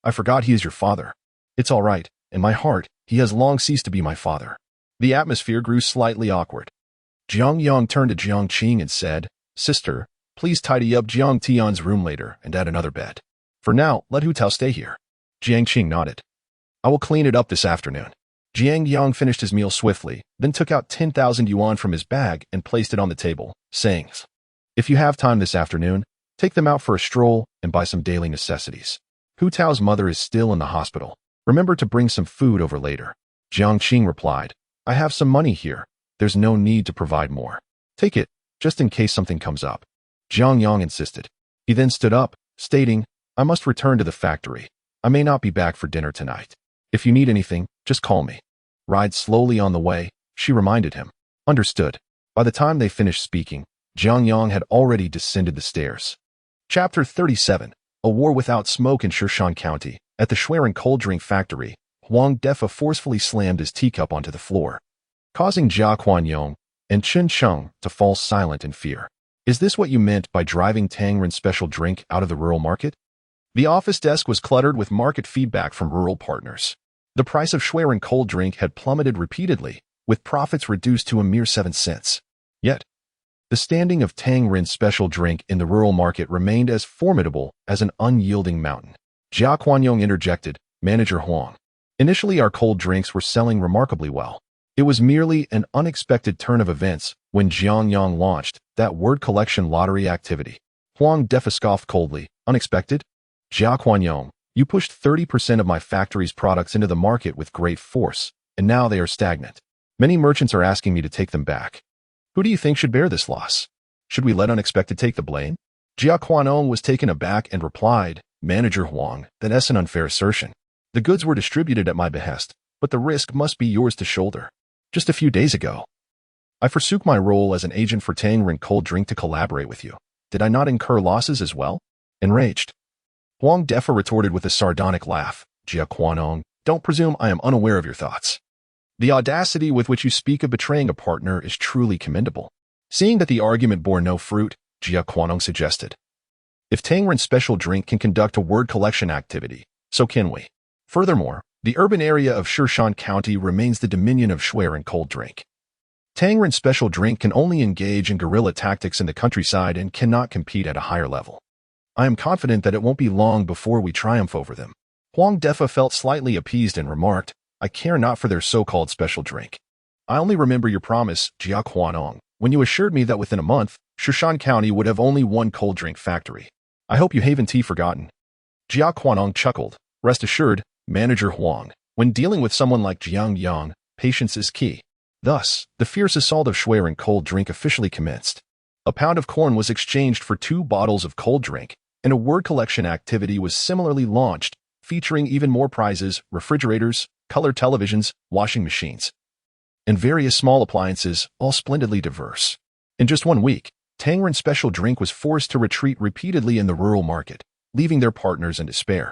I forgot he is your father. It's all right. In my heart, he has long ceased to be my father." The atmosphere grew slightly awkward. Jiang Yang turned to Jiang Qing and said, "Sister, please tidy up Jiang Tian's room later and add another bed. For now, let Hu Tao stay here." Jiang Qing nodded. "I will clean it up this afternoon." Jiang Yang finished his meal swiftly, then took out 10,000 yuan from his bag and placed it on the table, saying, "If you have time this afternoon, take them out for a stroll and buy some daily necessities. Hu Tao's mother is still in the hospital. Remember to bring some food over later." Jiang Qing replied, "I have some money here. There's no need to provide more. Take it, just in case something comes up." Jiang Yang insisted. He then stood up, stating, "I must return to the factory. I may not be back for dinner tonight. If you need anything, just call me." "Ride slowly on the way," she reminded him. "Understood." By the time they finished speaking, Jiang Yang had already descended the stairs. Chapter 37, A War Without Smoke in Shishan County. At the Schwerin cold drink factory, Huang Defa forcefully slammed his teacup onto the floor, causing Jia Quanyong and Chen Sheng to fall silent in fear. "Is this what you meant by driving Tangren's special drink out of the rural market?" The office desk was cluttered with market feedback from rural partners. The price of Schwerin cold drink had plummeted repeatedly, with profits reduced to a mere 7 cents. Yet, the standing of Tangren's special drink in the rural market remained as formidable as an unyielding mountain. Jia Quanyong interjected, "Manager Huang, initially our cold drinks were selling remarkably well. It was merely an unexpected turn of events when Jiang Yang launched that word collection lottery activity." Huang Defa scoffed coldly, "Unexpected? Jia Quanyong, you pushed 30% of my factory's products into the market with great force, and now they are stagnant. Many merchants are asking me to take them back. Who do you think should bear this loss? Should we let unexpected take the blame?" Jia Quanyong was taken aback and replied, "Manager Huang, that's an unfair assertion. The goods were distributed at my behest, but the risk must be yours to shoulder. Just a few days ago, I forsook my role as an agent for Tangren Cold Drink to collaborate with you. Did I not incur losses as well?" Enraged, Huang Defa retorted with a sardonic laugh, "Jia Quanyong, don't presume I am unaware of your thoughts. The audacity with which you speak of betraying a partner is truly commendable." Seeing that the argument bore no fruit, Jia Quanyong suggested, "If Tangren's special drink can conduct a word collection activity, so can we. Furthermore, the urban area of Shishan County remains the dominion of Schwerin Cold Drink. Tangren's special drink can only engage in guerrilla tactics in the countryside and cannot compete at a higher level. I am confident that it won't be long before we triumph over them. Huang Defa felt slightly appeased and remarked, I care not for their so-called special drink. I only remember your promise, Jiang Qing, when you assured me that within a month, Shan County would have only one cold drink factory. I hope you haven't forgotten. Jiang Qing chuckled. Rest assured, Manager Huang, when dealing with someone like Jiang Yang, patience is key. Thus, the fierce assault of Schwerin cold drink officially commenced. A pound of corn was exchanged for 2 bottles of cold drink, and a word collection activity was similarly launched, featuring even more prizes, refrigerators, color televisions, washing machines, and various small appliances, all splendidly diverse. In just 1 week, Tangren Special Drink was forced to retreat repeatedly in the rural market, leaving their partners in despair.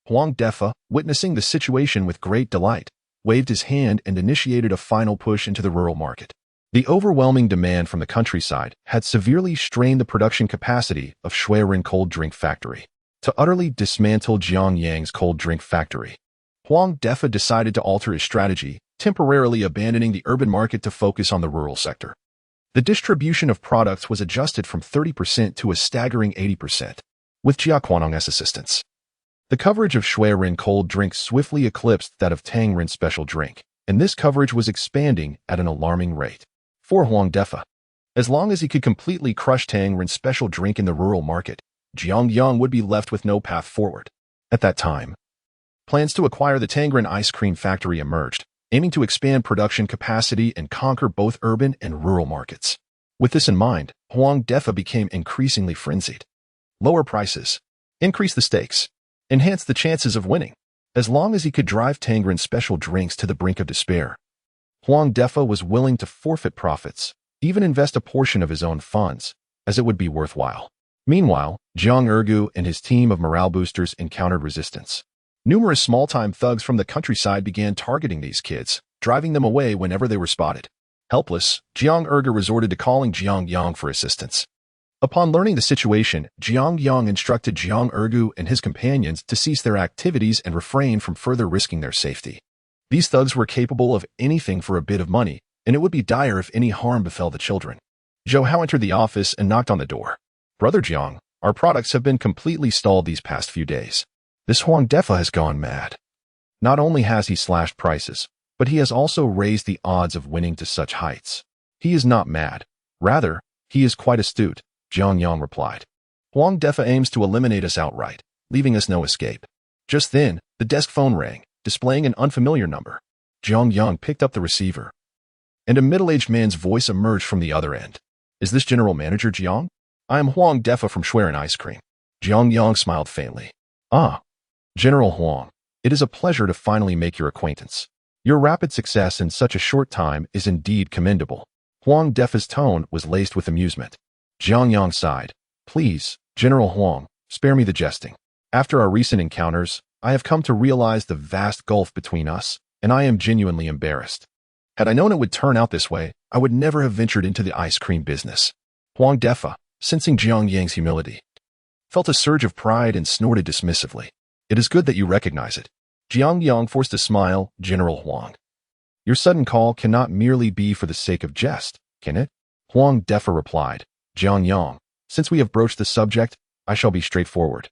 Huang Defa, witnessing the situation with great delight, waved his hand and initiated a final push into the rural market. The overwhelming demand from the countryside had severely strained the production capacity of Schwerin Cold Drink Factory. To utterly dismantle Jiang Yang's cold drink factory, Huang Defa decided to alter his strategy, temporarily abandoning the urban market to focus on the rural sector. The distribution of products was adjusted from 30% to a staggering 80%, with Jiang Qing's assistance. The coverage of Schwerin cold drink swiftly eclipsed that of Tangren Special Drink, and this coverage was expanding at an alarming rate. For Huang Defa, as long as he could completely crush Tangren Special Drink in the rural market, Jiang Yang would be left with no path forward. At that time, plans to acquire the Tangren ice cream factory emerged, aiming to expand production capacity and conquer both urban and rural markets. With this in mind, Huang Defa became increasingly frenzied. Lower prices, increase the stakes, enhance the chances of winning. As long as he could drive Tangren Special Drinks to the brink of despair, Huang Defa was willing to forfeit profits, even invest a portion of his own funds, as it would be worthwhile. Meanwhile, Zhang Ergu and his team of morale boosters encountered resistance. Numerous small-time thugs from the countryside began targeting these kids, driving them away whenever they were spotted. Helpless, Jiang Ergu resorted to calling Jiang Yang for assistance. Upon learning the situation, Jiang Yang instructed Jiang Ergu and his companions to cease their activities and refrain from further risking their safety. These thugs were capable of anything for a bit of money, and it would be dire if any harm befell the children. Zhou Hao entered the office and knocked on the door. Brother Jiang, our products have been completely stalled these past few days. This Huang Defa has gone mad. Not only has he slashed prices, but he has also raised the odds of winning to such heights. He is not mad. Rather, he is quite astute, Jiang Yang replied. Huang Defa aims to eliminate us outright, leaving us no escape. Just then, the desk phone rang, displaying an unfamiliar number. Jiang Yang picked up the receiver, and a middle-aged man's voice emerged from the other end. Is this General Manager Jiang? I am Huang Defa from Schwerin Ice Cream. Jiang Yang smiled faintly. Ah, General Huang, it is a pleasure to finally make your acquaintance. Your rapid success in such a short time is indeed commendable. Huang Defa's tone was laced with amusement. Jiang Yang sighed. Please, General Huang, spare me the jesting. After our recent encounters, I have come to realize the vast gulf between us, and I am genuinely embarrassed. Had I known it would turn out this way, I would never have ventured into the ice cream business. Huang Defa, sensing Jiang Yang's humility, felt a surge of pride and snorted dismissively. It is good that you recognize it. Jiang Yang forced a smile. General Huang, your sudden call cannot merely be for the sake of jest, can it? Huang Defa replied. Jiang Yang, since we have broached the subject, I shall be straightforward.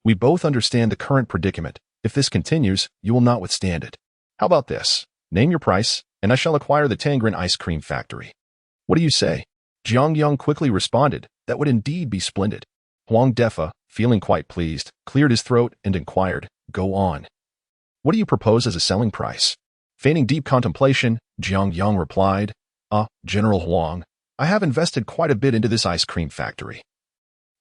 We both understand the current predicament. If this continues, you will not withstand it. How about this? Name your price, and I shall acquire the Tangren ice cream factory. What do you say? Jiang Yang quickly responded. That would indeed be splendid. Huang Defa, feeling quite pleased, cleared his throat and inquired, Go on. What do you propose as a selling price? Feigning deep contemplation, Jiang Yang replied, General Huang, I have invested quite a bit into this ice cream factory.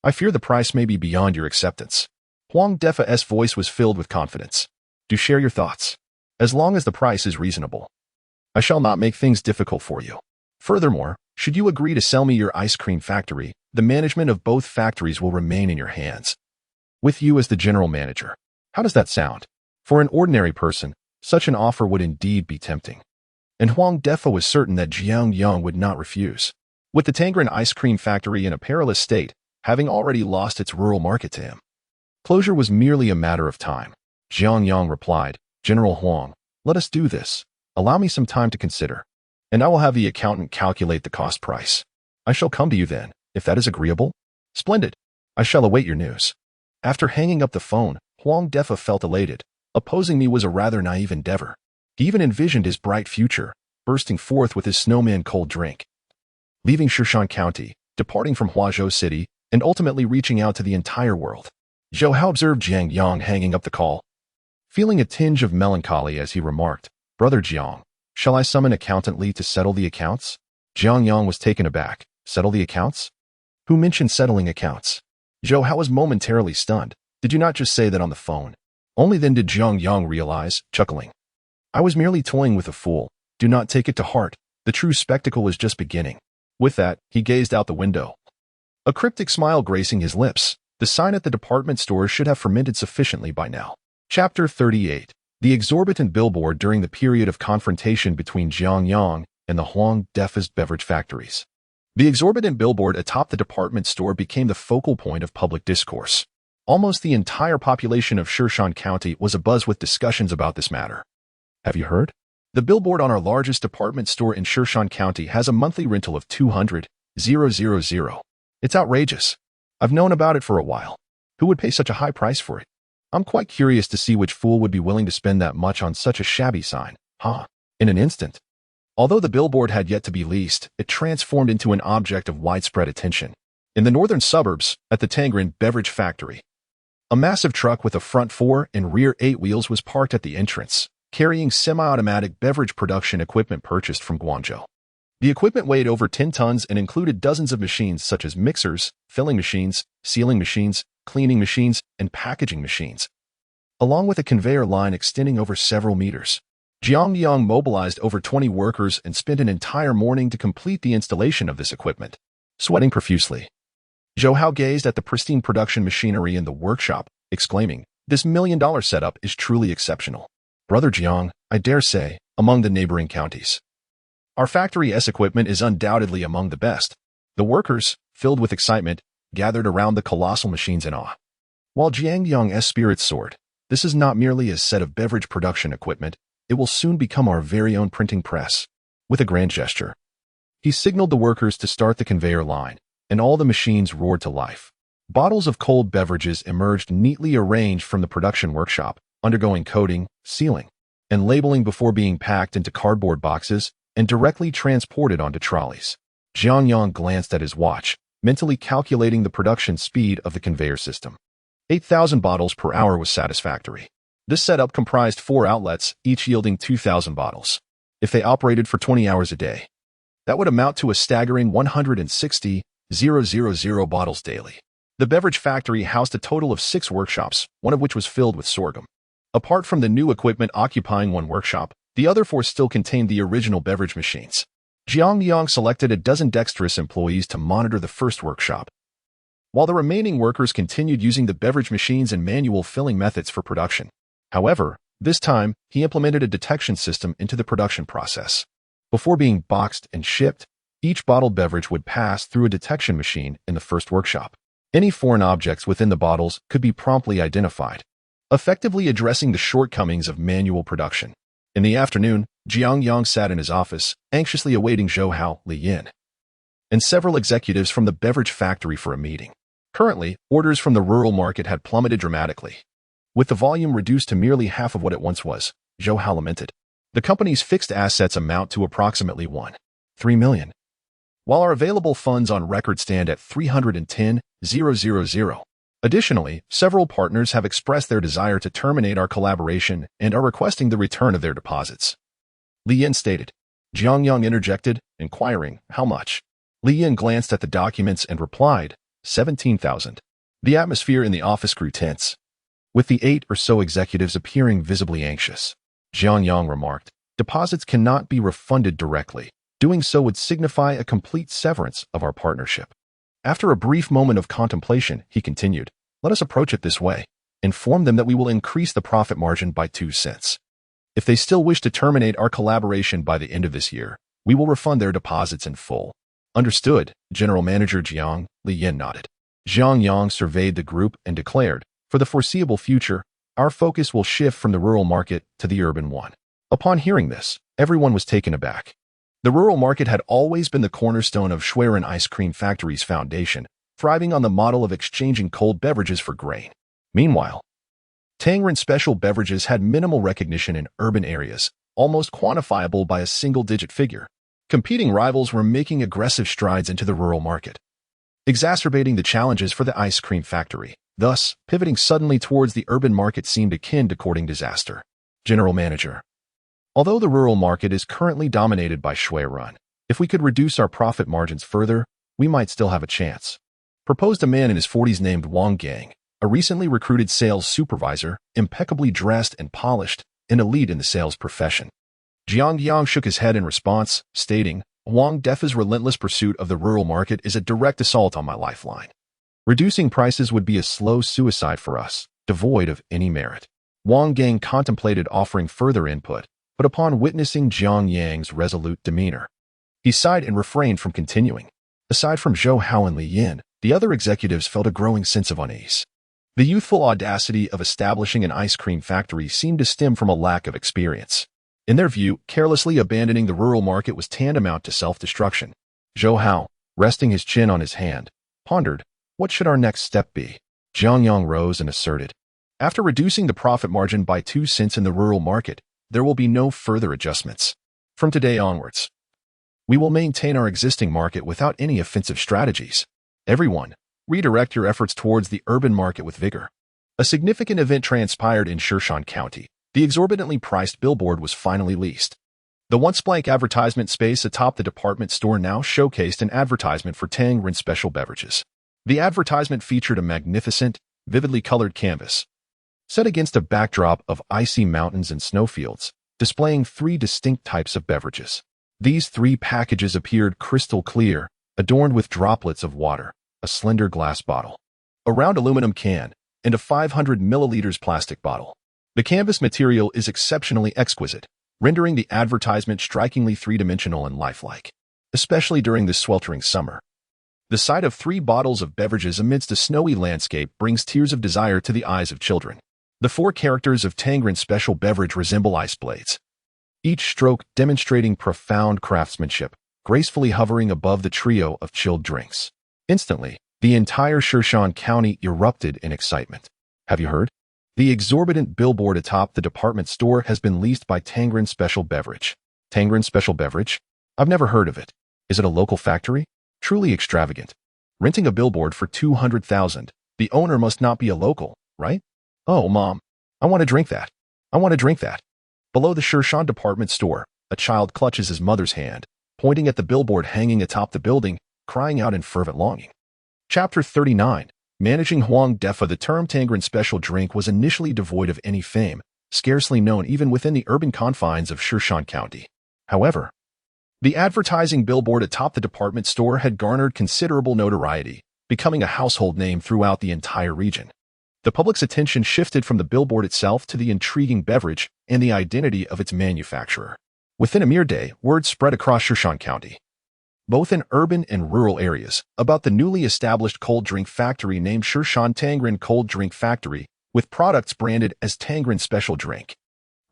I fear the price may be beyond your acceptance. Huang Defa's voice was filled with confidence. Do share your thoughts. As long as the price is reasonable, I shall not make things difficult for you. Furthermore, should you agree to sell me your ice cream factory, the management of both factories will remain in your hands, with you as the general manager. How does that sound? For an ordinary person, such an offer would indeed be tempting. And Huang Defa was certain that Jiang Yang would not refuse. With the Tangren ice cream factory in a perilous state, having already lost its rural market to him, closure was merely a matter of time. Jiang Yang replied, General Huang, let us do this. Allow me some time to consider, and I will have the accountant calculate the cost price. I shall come to you then, if that is agreeable. Splendid. I shall await your news. After hanging up the phone, Huang Defa felt elated. Opposing me was a rather naive endeavor. He even envisioned his bright future, bursting forth with his snowman cold drink. Leaving Shishan County, departing from Huazhou City, and ultimately reaching out to the entire world. Zhou Hao observed Jiang Yang hanging up the call, feeling a tinge of melancholy as he remarked, "Brother Jiang, shall I summon Accountant Li to settle the accounts?" Jiang Yang was taken aback. Settle the accounts? Who mentioned settling accounts? Zhou Hao was momentarily stunned. Did you not just say that on the phone? Only then did Jiang Yang realize, chuckling. I was merely toying with a fool. Do not take it to heart. The true spectacle is just beginning. With that, he gazed out the window. A cryptic smile gracing his lips. The sign at the department store should have fermented sufficiently by now. Chapter 38. The exorbitant billboard during the period of confrontation between Jiang Yang and the Huang Defa's beverage factories. The exorbitant billboard atop the department store became the focal point of public discourse. Almost the entire population of Shishan County was abuzz with discussions about this matter. Have you heard? The billboard on our largest department store in Shishan County has a monthly rental of 200,000. It's outrageous. I've known about it for a while. Who would pay such a high price for it? I'm quite curious to see which fool would be willing to spend that much on such a shabby sign. In an instant. Although the billboard had yet to be leased, it transformed into an object of widespread attention. In the northern suburbs, at the Tangren beverage factory, a massive truck with a front 4 and rear 8 wheels was parked at the entrance, carrying semi-automatic beverage production equipment purchased from Guangzhou. The equipment weighed over 10 tons and included dozens of machines such as mixers, filling machines, sealing machines, cleaning machines, and packaging machines, along with a conveyor line extending over several meters. Jiang Yang mobilized over 20 workers and spent an entire morning to complete the installation of this equipment. Sweating profusely, Zhou Hao gazed at the pristine production machinery in the workshop, exclaiming, "This $1 million setup is truly exceptional. Brother Jiang, I dare say, among the neighboring counties. Our factory's equipment is undoubtedly among the best." The workers, filled with excitement, gathered around the colossal machines in awe. While Jiang Yang's spirits soared, this is not merely a set of beverage production equipment, it will soon become our very own printing press. With a grand gesture, he signaled the workers to start the conveyor line, and all the machines roared to life. Bottles of cold beverages emerged neatly arranged from the production workshop, undergoing coating, sealing, and labeling before being packed into cardboard boxes and directly transported onto trolleys. Jiang Yang glanced at his watch, mentally calculating the production speed of the conveyor system. 8,000 bottles per hour was satisfactory. This setup comprised 4 outlets, each yielding 2,000 bottles. If they operated for 20 hours a day, that would amount to a staggering 160,000 bottles daily. The beverage factory housed a total of 6 workshops, one of which was filled with sorghum. Apart from the new equipment occupying one workshop, the other 4 still contained the original beverage machines. Jiang Yang selected a dozen dexterous employees to monitor the first workshop, while the remaining workers continued using the beverage machines and manual filling methods for production. However, this time, he implemented a detection system into the production process. Before being boxed and shipped, each bottled beverage would pass through a detection machine in the first workshop. Any foreign objects within the bottles could be promptly identified, effectively addressing the shortcomings of manual production. In the afternoon, Jiang Yang sat in his office, anxiously awaiting Zhou Hao, Li Yin, and several executives from the beverage factory for a meeting. Currently, orders from the rural market had plummeted dramatically. With the volume reduced to merely half of what it once was, Zhou Hao lamented. The company's fixed assets amount to approximately 1.3 million, while our available funds on record stand at 310,000. Additionally, several partners have expressed their desire to terminate our collaboration and are requesting the return of their deposits. Li Yin stated. Jiang Yang interjected, inquiring, "How much?" Li Yin glanced at the documents and replied, 17,000. The atmosphere in the office grew tense, with the 8 or so executives appearing visibly anxious. Jiang Yang remarked, "Deposits cannot be refunded directly. Doing so would signify a complete severance of our partnership." After a brief moment of contemplation, he continued, "Let us approach it this way. Inform them that we will increase the profit margin by 2 cents. If they still wish to terminate our collaboration by the end of this year, we will refund their deposits in full." "Understood," General Manager Jiang. Li Yin nodded. Jiang Yang surveyed the group and declared, "For the foreseeable future, our focus will shift from the rural market to the urban one." Upon hearing this, everyone was taken aback. The rural market had always been the cornerstone of Schwerin Ice Cream Factory's foundation, thriving on the model of exchanging cold beverages for grain. Meanwhile, Tangren special beverages had minimal recognition in urban areas, almost quantifiable by a single-digit figure. Competing rivals were making aggressive strides into the rural market, exacerbating the challenges for the ice cream factory. Thus, pivoting suddenly towards the urban market seemed akin to courting disaster. General Manager. Although the rural market is currently dominated by Shui Run, if we could reduce our profit margins further, we might still have a chance. Proposed a man in his 40s named Wang Gang, a recently recruited sales supervisor, impeccably dressed and polished, an elite in the sales profession. Jiang Yang shook his head in response, stating, Wang Defa's relentless pursuit of the rural market is a direct assault on my lifeline. Reducing prices would be a slow suicide for us, devoid of any merit. Wang Gang contemplated offering further input, but upon witnessing Jiang Yang's resolute demeanor, he sighed and refrained from continuing. Aside from Zhou Hao and Li Yin, the other executives felt a growing sense of unease. The youthful audacity of establishing an ice cream factory seemed to stem from a lack of experience. In their view, carelessly abandoning the rural market was tantamount to self-destruction. Zhou Hao, resting his chin on his hand, pondered, what should our next step be? Jiang Yang rose and asserted, after reducing the profit margin by 2 cents in the rural market, there will be no further adjustments. From today onwards, we will maintain our existing market without any offensive strategies. Everyone, redirect your efforts towards the urban market with vigor. A significant event transpired in Shirshan County. The exorbitantly priced billboard was finally leased. The once blank advertisement space atop the department store now showcased an advertisement for Tangren special beverages. The advertisement featured a magnificent, vividly colored canvas, set against a backdrop of icy mountains and snowfields, displaying 3 distinct types of beverages. These 3 packages appeared crystal clear, adorned with droplets of water, a slender glass bottle, a round aluminum can, and a 500 milliliters plastic bottle. The canvas material is exceptionally exquisite, rendering the advertisement strikingly three-dimensional and lifelike, especially during this sweltering summer. The sight of 3 bottles of beverages amidst a snowy landscape brings tears of desire to the eyes of children. The 4 characters of Tangren special beverage resemble ice blades, each stroke demonstrating profound craftsmanship, gracefully hovering above the trio of chilled drinks. Instantly, the entire Shirshan County erupted in excitement. Have you heard? The exorbitant billboard atop the department store has been leased by Tangren Special Beverage. Tangren Special Beverage? I've never heard of it. Is it a local factory? Truly extravagant. Renting a billboard for 200,000. The owner must not be a local, right? Oh, Mom, I want to drink that. I want to drink that. Below the Shirshan department store, a child clutches his mother's hand, pointing at the billboard hanging atop the building, crying out in fervent longing. Chapter 39. Managing Huang Defa. The term Tangren special drink was initially devoid of any fame, scarcely known even within the urban confines of Shirshan County. However, the advertising billboard atop the department store had garnered considerable notoriety, becoming a household name throughout the entire region. The public's attention shifted from the billboard itself to the intriguing beverage and the identity of its manufacturer. Within a mere day, word spread across Shirshan County, both in urban and rural areas, about the newly established cold drink factory named Shirshan Tangren Cold Drink Factory, with products branded as Tangren Special Drink.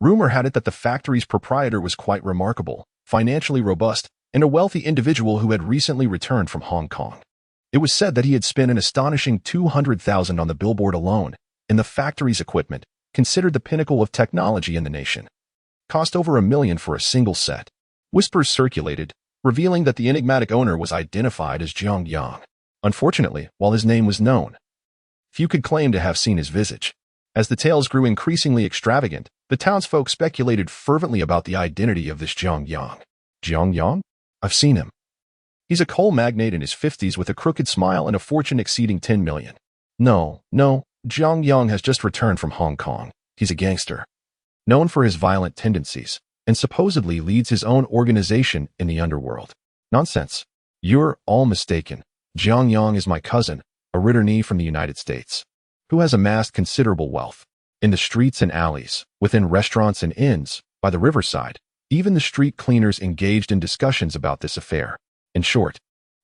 Rumor had it that the factory's proprietor was quite remarkable, financially robust, and a wealthy individual who had recently returned from Hong Kong. It was said that he had spent an astonishing 200,000 on the billboard alone, and the factory's equipment, considered the pinnacle of technology in the nation, cost over $1 million for a single set. Whispers circulated, revealing that the enigmatic owner was identified as Jiang Yang. Unfortunately, while his name was known, few could claim to have seen his visage. As the tales grew increasingly extravagant, the townsfolk speculated fervently about the identity of this Jiang Yang. Jiang Yang? I've seen him. He's a coal magnate in his 50s with a crooked smile and a fortune exceeding 10 million. No, Jiang Yang has just returned from Hong Kong. He's a gangster, known for his violent tendencies, and supposedly leads his own organization in the underworld. Nonsense. You're all mistaken. Jiang Yang is my cousin, a returnee from the United States, who has amassed considerable wealth. In the streets and alleys, within restaurants and inns, by the riverside, even the street cleaners engaged in discussions about this affair. In short,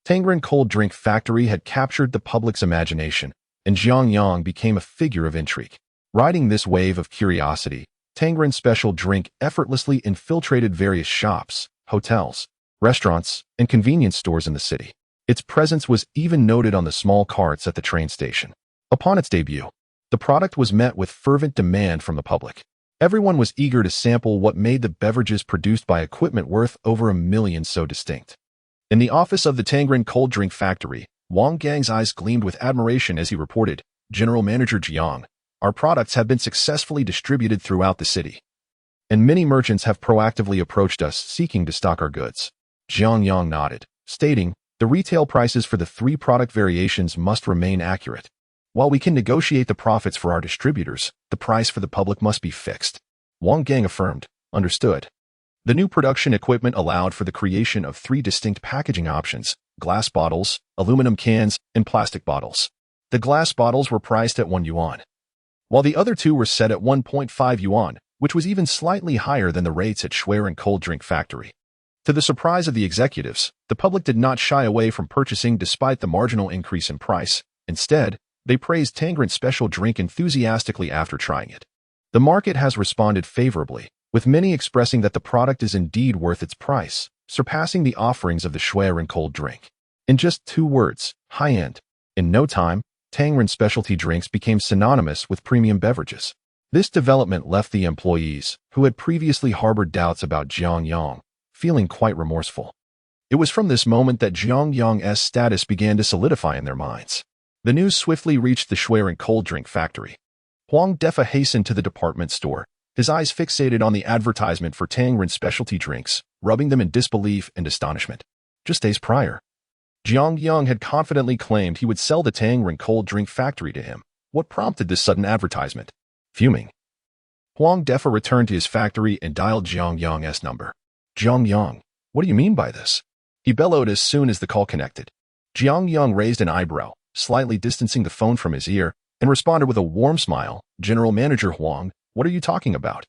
Tangren Cold Drink Factory had captured the public's imagination, and Jiang Yang became a figure of intrigue. Riding this wave of curiosity, Tangren Special Drink effortlessly infiltrated various shops, hotels, restaurants, and convenience stores in the city. Its presence was even noted on the small carts at the train station. Upon its debut, The product was met with fervent demand from the public. Everyone was eager to sample what made the beverages produced by equipment worth over $1 million so distinct. In the office of the Tangren cold drink factory, Wang Gang's eyes gleamed with admiration as he reported, "General Manager Jiang, our products have been successfully distributed throughout the city, and many merchants have proactively approached us seeking to stock our goods." Jiang Yang nodded, stating, "The retail prices for the 3 product variations must remain accurate. While we can negotiate the profits for our distributors, the price for the public must be fixed." Wang Gang affirmed, "Understood." The new production equipment allowed for the creation of 3 distinct packaging options: glass bottles, aluminum cans, and plastic bottles. The glass bottles were priced at 1 yuan, while the other 2 were set at 1.5 yuan, which was even slightly higher than the rates at Schwer & Cold Drink Factory. To the surprise of the executives, the public did not shy away from purchasing despite the marginal increase in price. Instead, they praised Tangren's special drink enthusiastically after trying it. The market has responded favorably, with many expressing that the product is indeed worth its price, surpassing the offerings of the Schwer & Cold drink. In just 2 words, high-end. In no time, Tangren specialty drinks became synonymous with premium beverages. This development left the employees, who had previously harbored doubts about Jiang Yang, feeling quite remorseful. It was from this moment that Jiang Yang's status began to solidify in their minds. The news swiftly reached the Schwer & Cold Drink Factory. Huang Defa hastened to the department store, his eyes fixated on the advertisement for Tangren specialty drinks, rubbing them in disbelief and astonishment. Just days prior, Jiang Yang had confidently claimed he would sell the Tangren Cold Drink Factory to him. What prompted this sudden advertisement? Fuming, Huang Defa returned to his factory and dialed Jiang Yang's number. "Jiang Yang, what do you mean by this?" he bellowed as soon as the call connected. Jiang Yang raised an eyebrow, slightly distancing the phone from his ear, and responded with a warm smile, "General Manager Huang, what are you talking about?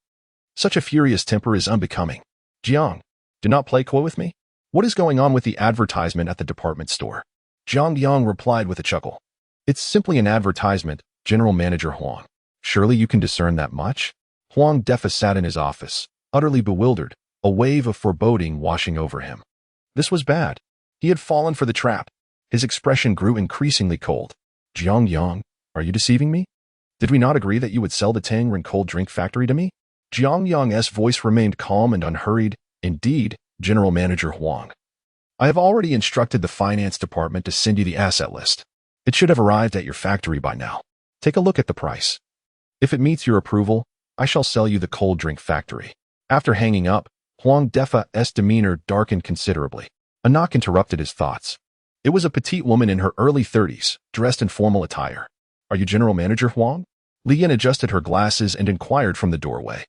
Such a furious temper is unbecoming. Jiang, do not play coy with me. What is going on with the advertisement at the department store?" Jiang Yang replied with a chuckle. "It's simply an advertisement, General Manager Huang. Surely you can discern that much?" Huang Defa sat in his office, utterly bewildered, a wave of foreboding washing over him. This was bad. He had fallen for the trap. His expression grew increasingly cold. "Jiang Yang, are you deceiving me? Did we not agree that you would sell the Tangren Cold Drink Factory to me?" Jiang Yang's voice remained calm and unhurried. "Indeed, General Manager Huang. I have already instructed the finance department to send you the asset list. It should have arrived at your factory by now. Take a look at the price. If it meets your approval, I shall sell you the cold drink factory." After hanging up, Huang Defa's demeanor darkened considerably. A knock interrupted his thoughts. It was a petite woman in her early 30s, dressed in formal attire. "Are you General Manager Huang?" Lian adjusted her glasses and inquired from the doorway.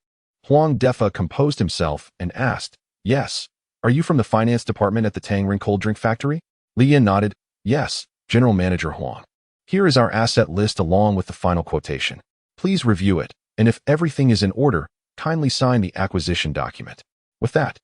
Huang Defa composed himself and asked, "Yes. Are you from the finance department at the Tangren Cold Drink Factory?" Lian nodded, "Yes, General Manager Huang. Here is our asset list along with the final quotation. Please review it, and if everything is in order, kindly sign the acquisition document." With that,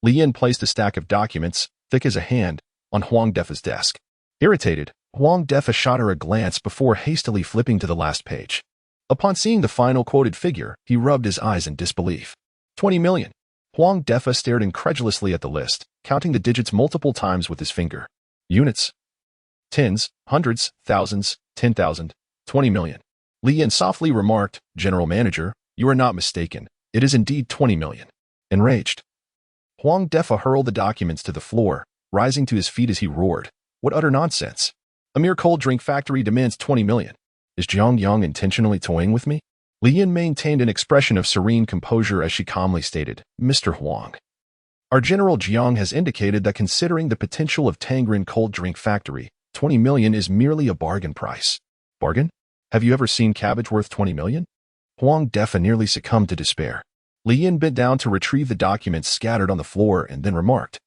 Lian placed a stack of documents, thick as a hand, on Huang Defa's desk. Irritated, Huang Defa shot her a glance before hastily flipping to the last page. Upon seeing the final quoted figure, he rubbed his eyes in disbelief. 20 million. Huang Defa stared incredulously at the list, counting the digits multiple times with his finger. Units. Tens, hundreds, thousands, 10,000, 20 million. Lian softly remarked, "General Manager, you are not mistaken. It is indeed 20 million. Enraged, Huang Defa hurled the documents to the floor, rising to his feet as he roared. "What utter nonsense! A mere cold drink factory demands 20 million. Is Jiang Yang intentionally toying with me?" Lian maintained an expression of serene composure as she calmly stated, "Mr. Huang, our General Jiang has indicated that considering the potential of Tangren Cold Drink Factory, 20 million is merely a bargain price." "Bargain? Have you ever seen cabbage worth 20 million? Huang Defa nearly succumbed to despair. Lian bent down to retrieve the documents scattered on the floor and then remarked,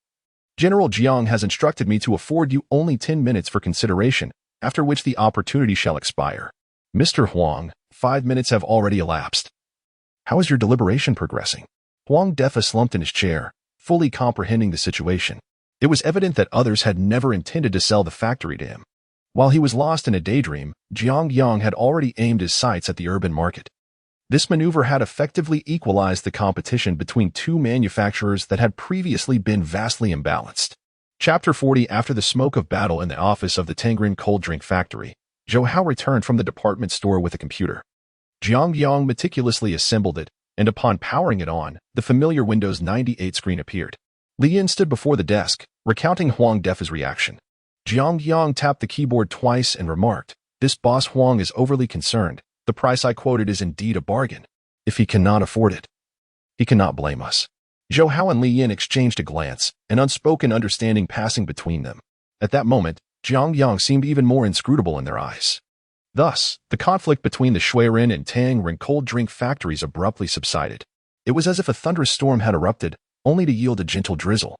"General Jiang has instructed me to afford you only 10 minutes for consideration, after which the opportunity shall expire. Mr. Huang, 5 minutes have already elapsed. How is your deliberation progressing?" Huang Defa slumped in his chair, fully comprehending the situation. It was evident that others had never intended to sell the factory to him. While he was lost in a daydream, Jiang Yang had already aimed his sights at the urban market. This maneuver had effectively equalized the competition between 2 manufacturers that had previously been vastly imbalanced. Chapter 40. After the smoke of battle in the office of the Tangren Cold Drink Factory, Zhou Hao returned from the department store with a computer. Jiang Yang meticulously assembled it, and upon powering it on, the familiar Windows 98 screen appeared. Li Yin stood before the desk, recounting Huang Defa's reaction. Jiang Yang tapped the keyboard twice and remarked, "This boss Huang is overly concerned. The price I quoted is indeed a bargain. If he cannot afford it, he cannot blame us." Zhou Hao and Li Yin exchanged a glance, an unspoken understanding passing between them. At that moment, Jiang Yang seemed even more inscrutable in their eyes. Thus, the conflict between the Shuiren and Tangren cold drink factories abruptly subsided. It was as if a thunderous storm had erupted, only to yield a gentle drizzle.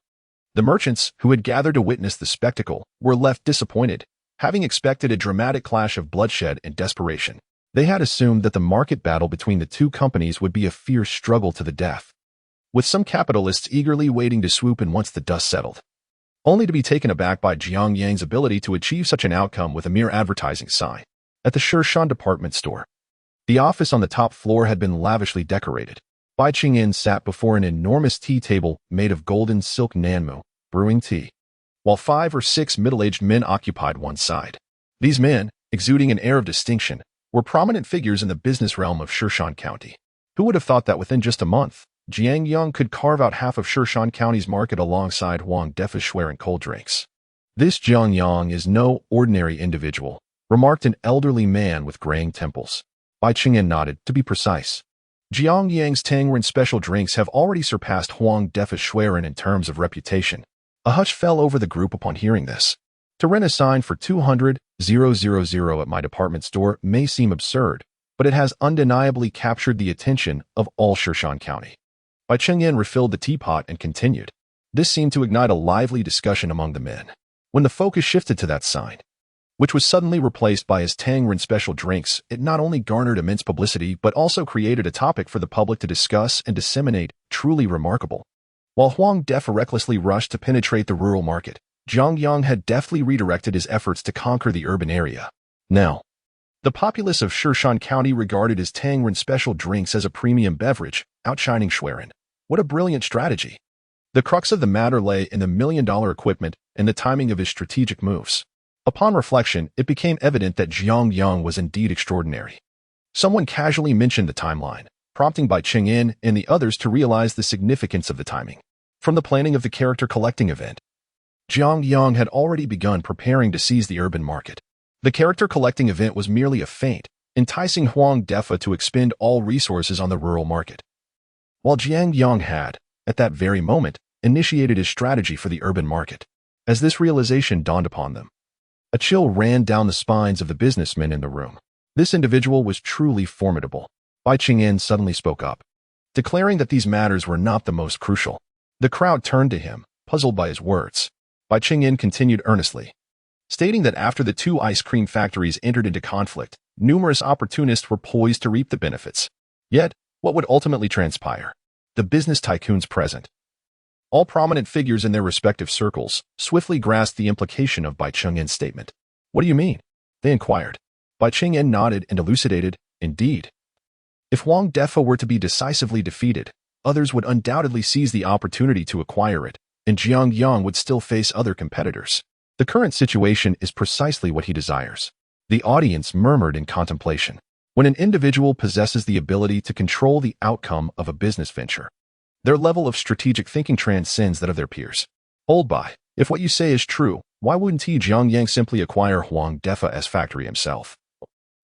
The merchants, who had gathered to witness the spectacle, were left disappointed, having expected a dramatic clash of bloodshed and desperation. They had assumed that the market battle between the two companies would be a fierce struggle to the death, with some capitalists eagerly waiting to swoop in once the dust settled, only to be taken aback by Jiang Yang's ability to achieve such an outcome with a mere advertising sign. At the Shirshan department store, the office on the top floor had been lavishly decorated. Bai Qingyin sat before an enormous tea table made of golden silk nanmu, brewing tea, while 5 or 6 middle-aged men occupied one side. These men, exuding an air of distinction, were prominent figures in the business realm of Shirshan County. Who would have thought that within just a month, Jiang Yang could carve out half of Shirshan County's market alongside Huang Defa's Shuiren cold drinks? "This Jiang Yang is no ordinary individual," remarked an elderly man with graying temples. Bai Qingyin nodded, to be precise. Jiang Yang's Tangren special drinks have already surpassed Huang Defa's Shuiren in terms of reputation. A hush fell over the group upon hearing this. To rent a sign for 200,000 at my department store may seem absurd, but it has undeniably captured the attention of all Shirshan County. Bai Qingyin refilled the teapot and continued. This seemed to ignite a lively discussion among the men. When the focus shifted to that sign, which was suddenly replaced by his Tangren special drinks, it not only garnered immense publicity but also created a topic for the public to discuss and disseminate, truly remarkable. While Huang Defa recklessly rushed to penetrate the rural market, Jiang Yang had deftly redirected his efforts to conquer the urban area. Now, the populace of Shirshan County regarded his Tangren special drinks as a premium beverage, outshining Shuiren. What a brilliant strategy! The crux of the matter lay in the million-dollar equipment and the timing of his strategic moves. Upon reflection, it became evident that Jiang Yang was indeed extraordinary. Someone casually mentioned the timeline, prompting Bai Qingyin and the others to realize the significance of the timing. From the planning of the character collecting event, Jiang Yang had already begun preparing to seize the urban market. The character collecting event was merely a feint, enticing Huang Defa to expend all resources on the rural market, while Jiang Yang had, at that very moment, initiated his strategy for the urban market. As this realization dawned upon them, a chill ran down the spines of the businessmen in the room. This individual was truly formidable. Bai Qingyin suddenly spoke up, declaring that these matters were not the most crucial. The crowd turned to him, puzzled by his words. Bai Qingyin continued earnestly, stating that after the two ice cream factories entered into conflict, numerous opportunists were poised to reap the benefits. Yet, what would ultimately transpire? The business tycoons present, all prominent figures in their respective circles, swiftly grasped the implication of Bai Qingyin's statement. "What do you mean?" they inquired. Bai Qingyin nodded and elucidated, "Indeed. If Huang Defa were to be decisively defeated, others would undoubtedly seize the opportunity to acquire it, and Jiang Yang would still face other competitors. The current situation is precisely what he desires." The audience murmured in contemplation. When an individual possesses the ability to control the outcome of a business venture, their level of strategic thinking transcends that of their peers. Hold by. If what you say is true, why wouldn't Jiang Yang simply acquire Huang Defa as factory himself,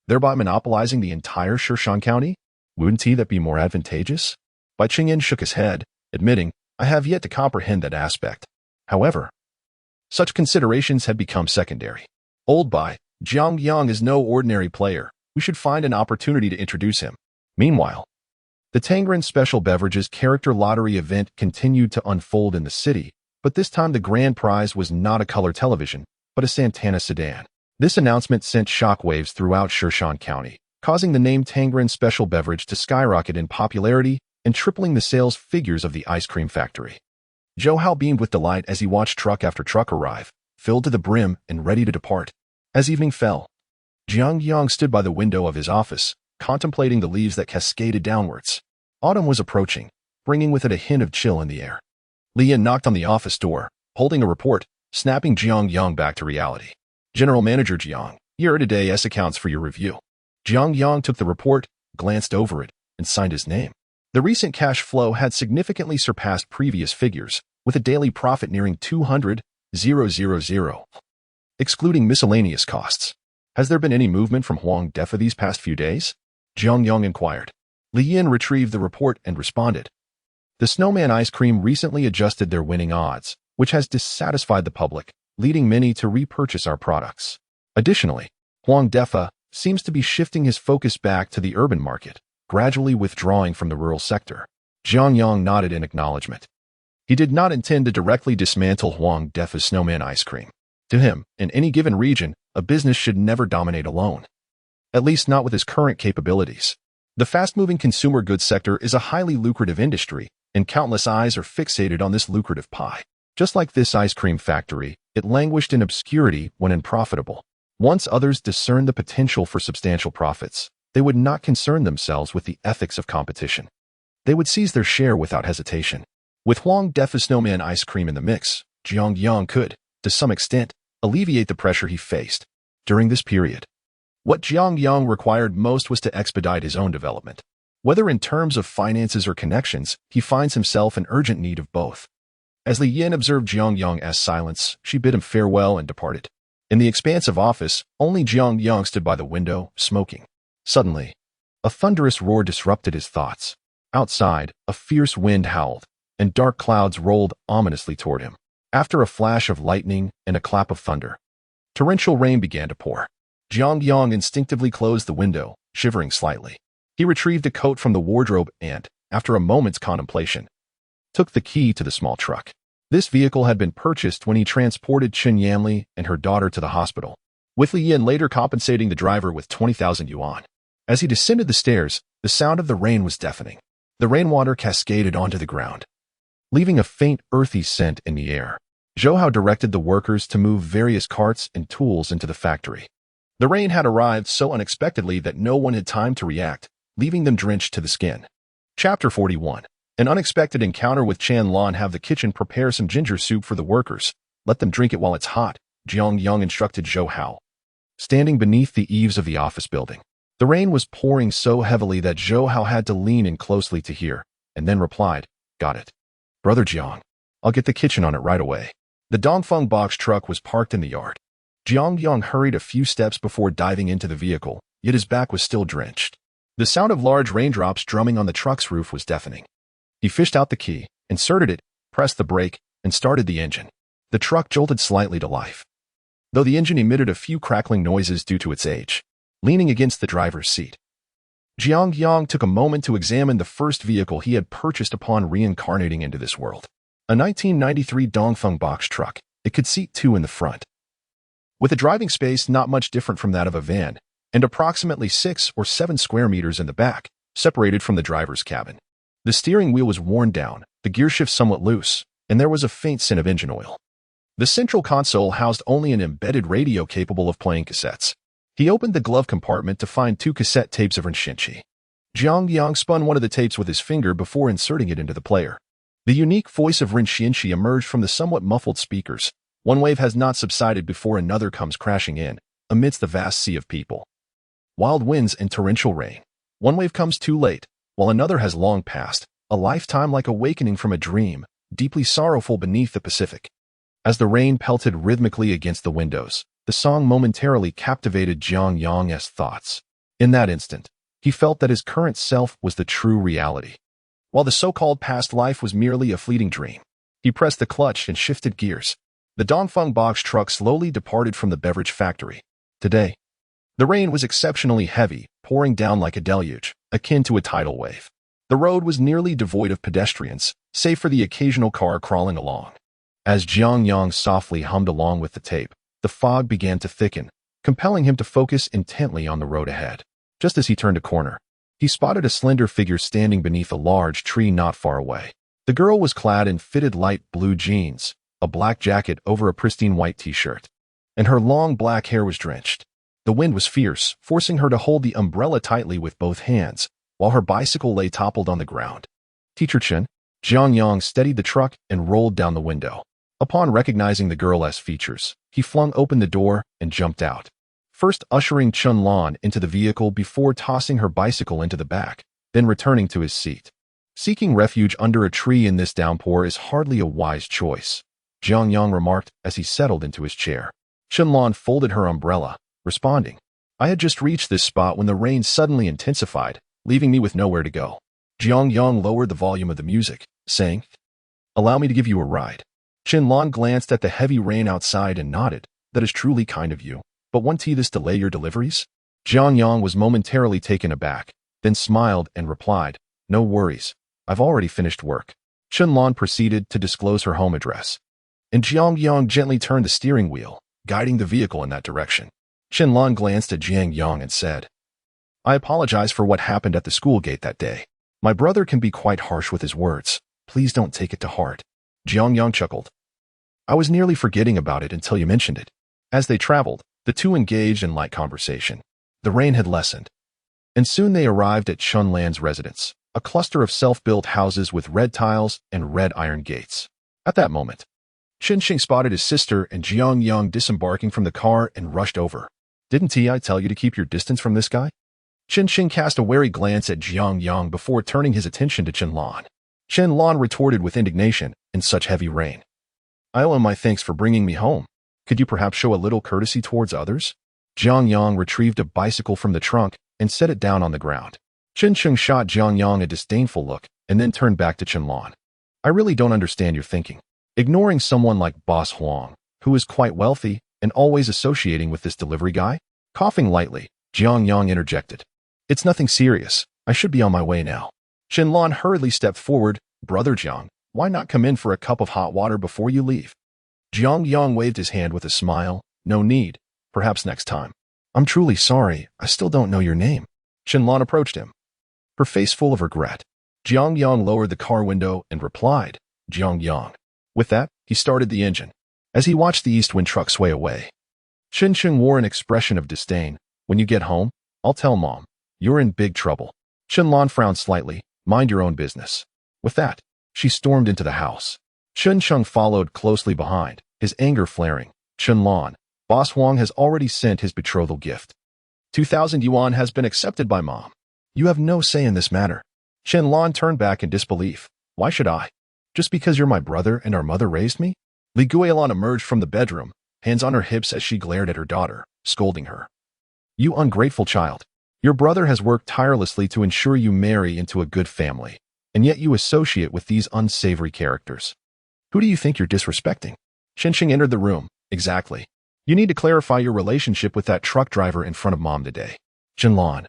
thereby monopolizing the entire Shirshan County? Wouldn't that be more advantageous? Bai Qingyin shook his head, admitting, "I have yet to comprehend that aspect." However, such considerations had become secondary. Old Bai, Jiang Yang is no ordinary player. We should find an opportunity to introduce him. Meanwhile, the Tangren Special Beverages Character Lottery event continued to unfold in the city, but this time the grand prize was not a color television, but a Santana sedan. This announcement sent shockwaves throughout Shirshan County, causing the name Tangren Special Beverage to skyrocket in popularity and tripling the sales figures of the ice cream factory. Zhou Hao beamed with delight as he watched truck after truck arrive, filled to the brim and ready to depart. As evening fell, Jiang Yang stood by the window of his office, contemplating the leaves that cascaded downwards. Autumn was approaching, bringing with it a hint of chill in the air. Li Yin knocked on the office door, holding a report, snapping Jiang Yang back to reality. "General Manager Jiang, Here are today's accounts for your review. Jiang Yang took the report, glanced over it, and signed his name. The recent cash flow had significantly surpassed previous figures, with a daily profit nearing 200,000, excluding miscellaneous costs. Has there been any movement from Huang Defa these past few days? Jiang Yang inquired. Li Yin retrieved the report and responded. The snowman ice cream recently adjusted their winning odds, which has dissatisfied the public, leading many to repurchase our products. Additionally, Huang Defa seems to be shifting his focus back to the urban market, gradually withdrawing from the rural sector. Jiang Yang nodded in acknowledgement. He did not intend to directly dismantle Huang Defa's snowman ice cream. To him, in any given region, a business should never dominate alone. At least not with his current capabilities. The fast-moving consumer goods sector is a highly lucrative industry, and countless eyes are fixated on this lucrative pie. Just like this ice cream factory, it languished in obscurity when unprofitable. Once others discerned the potential for substantial profits, they would not concern themselves with the ethics of competition. They would seize their share without hesitation. With Huang Defa's snowman ice cream in the mix, Jiang Yang could, to some extent, alleviate the pressure he faced during this period. What Jiang Yang required most was to expedite his own development. Whether in terms of finances or connections, he finds himself in urgent need of both. As Li Yin observed Jiang Yang's silence, she bid him farewell and departed. In the expansive office, only Jiang Yang stood by the window, smoking. Suddenly, a thunderous roar disrupted his thoughts. Outside, a fierce wind howled, and dark clouds rolled ominously toward him. After a flash of lightning and a clap of thunder, torrential rain began to pour. Jiang Yang instinctively closed the window, shivering slightly. He retrieved a coat from the wardrobe and, after a moment's contemplation, took the key to the small truck. This vehicle had been purchased when he transported Chen Yanli and her daughter to the hospital, with Li Yin later compensating the driver with 20,000 yuan. As he descended the stairs, the sound of the rain was deafening. The rainwater cascaded onto the ground, leaving a faint earthy scent in the air. Zhou Hao directed the workers to move various carts and tools into the factory. The rain had arrived so unexpectedly that no one had time to react, leaving them drenched to the skin. Chapter 41. An unexpected encounter with Chan Lan. Have the kitchen prepare some ginger soup for the workers. Let them drink it while it's hot, Jiang Yang instructed Zhou Hao. Standing beneath the eaves of the office building, the rain was pouring so heavily that Zhou Hao had to lean in closely to hear, and then replied, "Got it. Brother Jiang, I'll get the kitchen on it right away." The Dongfeng box truck was parked in the yard. Jiang Yang hurried a few steps before diving into the vehicle, yet his back was still drenched. The sound of large raindrops drumming on the truck's roof was deafening. He fished out the key, inserted it, pressed the brake, and started the engine. The truck jolted slightly to life, though the engine emitted a few crackling noises due to its age. Leaning against the driver's seat, Jiang Yang took a moment to examine the first vehicle he had purchased upon reincarnating into this world. A 1993 Dongfeng box truck. It could seat two in the front, with a driving space not much different from that of a van, and approximately 6 or 7 square meters in the back, separated from the driver's cabin. The steering wheel was worn down, the gearshift somewhat loose, and there was a faint scent of engine oil. The central console housed only an embedded radio capable of playing cassettes. He opened the glove compartment to find 2 cassette tapes of Rinxinqi. Jiang Yang spun one of the tapes with his finger before inserting it into the player. The unique voice of Rinxinqi emerged from the somewhat muffled speakers. One wave has not subsided before another comes crashing in, amidst the vast sea of people. Wild winds and torrential rain. One wave comes too late, while another has long passed, a lifetime like awakening from a dream, deeply sorrowful beneath the Pacific. As the rain pelted rhythmically against the windows, the song momentarily captivated Jiang Yang's thoughts. In that instant, he felt that his current self was the true reality, while the so-called past life was merely a fleeting dream. He pressed the clutch and shifted gears. The Dongfeng box truck slowly departed from the beverage factory. Today, the rain was exceptionally heavy, pouring down like a deluge, akin to a tidal wave. The road was nearly devoid of pedestrians, save for the occasional car crawling along. As Jiang Yang softly hummed along with the tape, the fog began to thicken, compelling him to focus intently on the road ahead. Just as he turned a corner, he spotted a slender figure standing beneath a large tree not far away. The girl was clad in fitted light blue jeans, a black jacket over a pristine white t-shirt, and her long black hair was drenched. The wind was fierce, forcing her to hold the umbrella tightly with both hands, while her bicycle lay toppled on the ground. "Teacher Chen." Jiang Yang steadied the truck and rolled down the window. Upon recognizing the girl's features, he flung open the door and jumped out. first ushering Qianlan into the vehicle before tossing her bicycle into the back, then returning to his seat. Seeking refuge under a tree in this downpour is hardly a wise choice, Jiang Yang remarked as he settled into his chair. Qianlan folded her umbrella, responding, I had just reached this spot when the rain suddenly intensified, leaving me with nowhere to go. Jiang Yang lowered the volume of the music, saying, Allow me to give you a ride. Qianlan glanced at the heavy rain outside and nodded. That is truly kind of you, but won't this delay your deliveries? Jiang Yang was momentarily taken aback, then smiled and replied, No worries, I've already finished work. Qianlan proceeded to disclose her home address, and Jiang Yang gently turned the steering wheel, guiding the vehicle in that direction. Qianlan glanced at Jiang Yang and said, I apologize for what happened at the school gate that day. My brother can be quite harsh with his words. Please don't take it to heart. Jiang Yang chuckled. I was nearly forgetting about it until you mentioned it. As they traveled, the two engaged in light conversation. The rain had lessened, and soon they arrived at Qianlan's residence, a cluster of self-built houses with red tiles and red iron gates. At that moment, Qing spotted his sister and Jiang Yang disembarking from the car and rushed over. Didn't I tell you to keep your distance from this guy? Qing cast a wary glance at Jiang Yang before turning his attention to Qianlan. Qianlan retorted with indignation, in such heavy rain. I owe him my thanks for bringing me home. Could you perhaps show a little courtesy towards others? Jiang Yang retrieved a bicycle from the trunk and set it down on the ground. Qing shot Jiang Yang a disdainful look and then turned back to Qianlan. I really don't understand your thinking. Ignoring someone like Boss Huang, who is quite wealthy and always associating with this delivery guy? Coughing lightly, Jiang Yang interjected. It's nothing serious. I should be on my way now. Qianlan hurriedly stepped forward. Brother Jiang, why not come in for a cup of hot water before you leave? Jiang Yang waved his hand with a smile. No need. Perhaps next time. I'm truly sorry. I still don't know your name. Qianlan approached him, her face full of regret. Jiang Yang lowered the car window and replied, Jiang Yang. With that, he started the engine. As he watched the east wind truck sway away, Qing wore an expression of disdain. When you get home, I'll tell Mom. You're in big trouble. Qianlan frowned slightly. Mind your own business. With that, she stormed into the house. Qing followed closely behind, his anger flaring. Qianlan, Boss Huang has already sent his betrothal gift. 2,000 yuan has been accepted by Mom. You have no say in this matter. Qianlan turned back in disbelief. Why should I? Just because you're my brother and our mother raised me? Li Guilin emerged from the bedroom, hands on her hips as she glared at her daughter, scolding her. You ungrateful child. Your brother has worked tirelessly to ensure you marry into a good family, and yet you associate with these unsavory characters. Who do you think you're disrespecting? Qing entered the room. Exactly. You need to clarify your relationship with that truck driver in front of Mom today. Qianlan,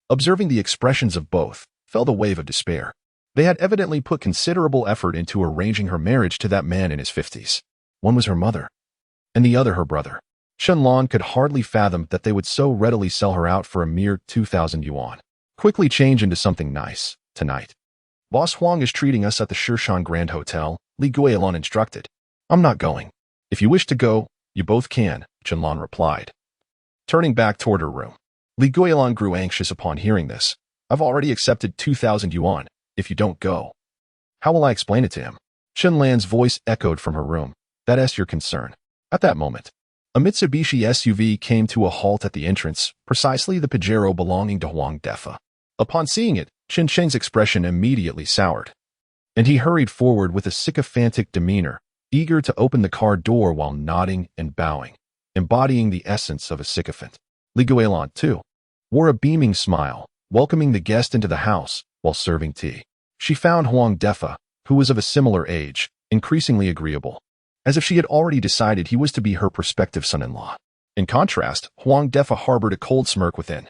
observing the expressions of both, felt a wave of despair. They had evidently put considerable effort into arranging her marriage to that man in his 50s. One was her mother, and the other her brother. Qianlan could hardly fathom that they would so readily sell her out for a mere 2,000 yuan. Quickly change into something nice, tonight. Boss Huang is treating us at the Shishan Grand Hotel, Li Guilin instructed. I'm not going. If you wish to go, you both can, Qianlan replied. Turning back toward her room, Li Guilin grew anxious upon hearing this. I've already accepted 2,000 yuan. If you don't go, how will I explain it to him? Qianlan's voice echoed from her room. That's your concern. At that moment, a Mitsubishi SUV came to a halt at the entrance, precisely the Pajero belonging to Huang Defa. Upon seeing it, Qing's expression immediately soured, and he hurried forward with a sycophantic demeanor, eager to open the car door while nodding and bowing, embodying the essence of a sycophant. Li Guilin, too, wore a beaming smile, welcoming the guest into the house while serving tea. She found Huang Defa, who was of a similar age, increasingly agreeable, as if she had already decided he was to be her prospective son-in-law. In contrast, Huang Defa harbored a cold smirk within.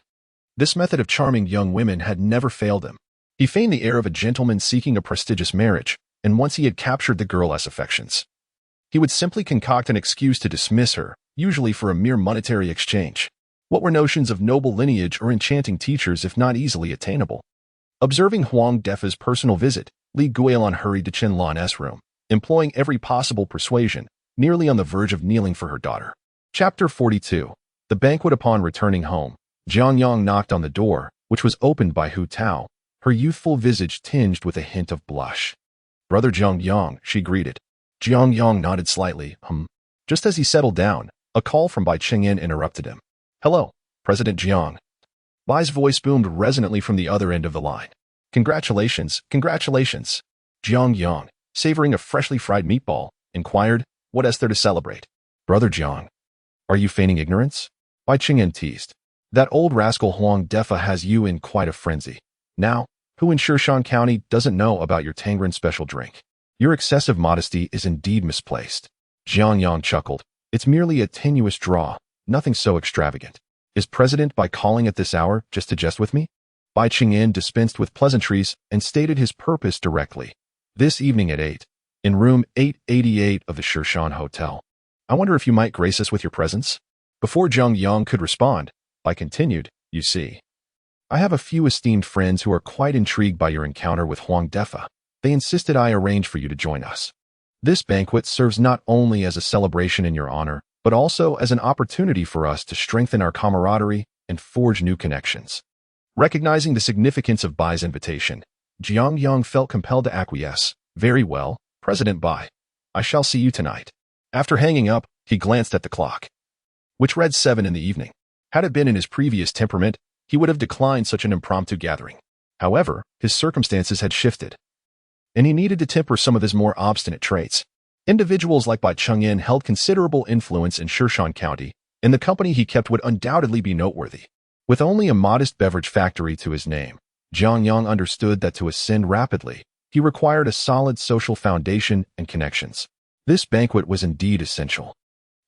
This method of charming young women had never failed him. He feigned the air of a gentleman seeking a prestigious marriage, and once he had captured the girl's affections, he would simply concoct an excuse to dismiss her, usually for a mere monetary exchange. What were notions of noble lineage or enchanting teachers if not easily attainable? Observing Huang Defa's personal visit, Li Guilin hurried to Qianlan's room, employing every possible persuasion, nearly on the verge of kneeling for her daughter. Chapter 42. The banquet. Upon returning home, Jiang Yang knocked on the door, which was opened by Hu Tao, her youthful visage tinged with a hint of blush. Brother Jiang Yang, she greeted. Jiang Yang nodded slightly. Just as he settled down, a call from Bai Qingyan interrupted him. Hello, President Jiang. Bai's voice boomed resonantly from the other end of the line. Congratulations, congratulations. Jiang Yang, savoring a freshly fried meatball, inquired, what is there to celebrate? Brother Jiang, are you feigning ignorance? Bai Qingyan teased. That old rascal Huang Defa has you in quite a frenzy. Now, who in Shan County doesn't know about your Tangren special drink? Your excessive modesty is indeed misplaced. Jiang Yang chuckled. It's merely a tenuous draw, nothing so extravagant. Is President Bai calling at this hour just to jest with me? Bai Qingyan dispensed with pleasantries and stated his purpose directly. This evening at 8, in room 888 of the Shan Hotel. I wonder if you might grace us with your presence? Before Jiang Yang could respond, Bai continued, you see. I have a few esteemed friends who are quite intrigued by your encounter with Huang Defa. They insisted I arrange for you to join us. This banquet serves not only as a celebration in your honor, but also as an opportunity for us to strengthen our camaraderie and forge new connections. Recognizing the significance of Bai's invitation, Jiang Yang felt compelled to acquiesce. Very well, President Bai. I shall see you tonight. After hanging up, he glanced at the clock, which read 7 in the evening. Had it been in his previous temperament, he would have declined such an impromptu gathering. However, his circumstances had shifted, and he needed to temper some of his more obstinate traits. Individuals like Bai Qingyan held considerable influence in Shan County, and the company he kept would undoubtedly be noteworthy. With only a modest beverage factory to his name, Jiang Yang understood that to ascend rapidly, he required a solid social foundation and connections. This banquet was indeed essential.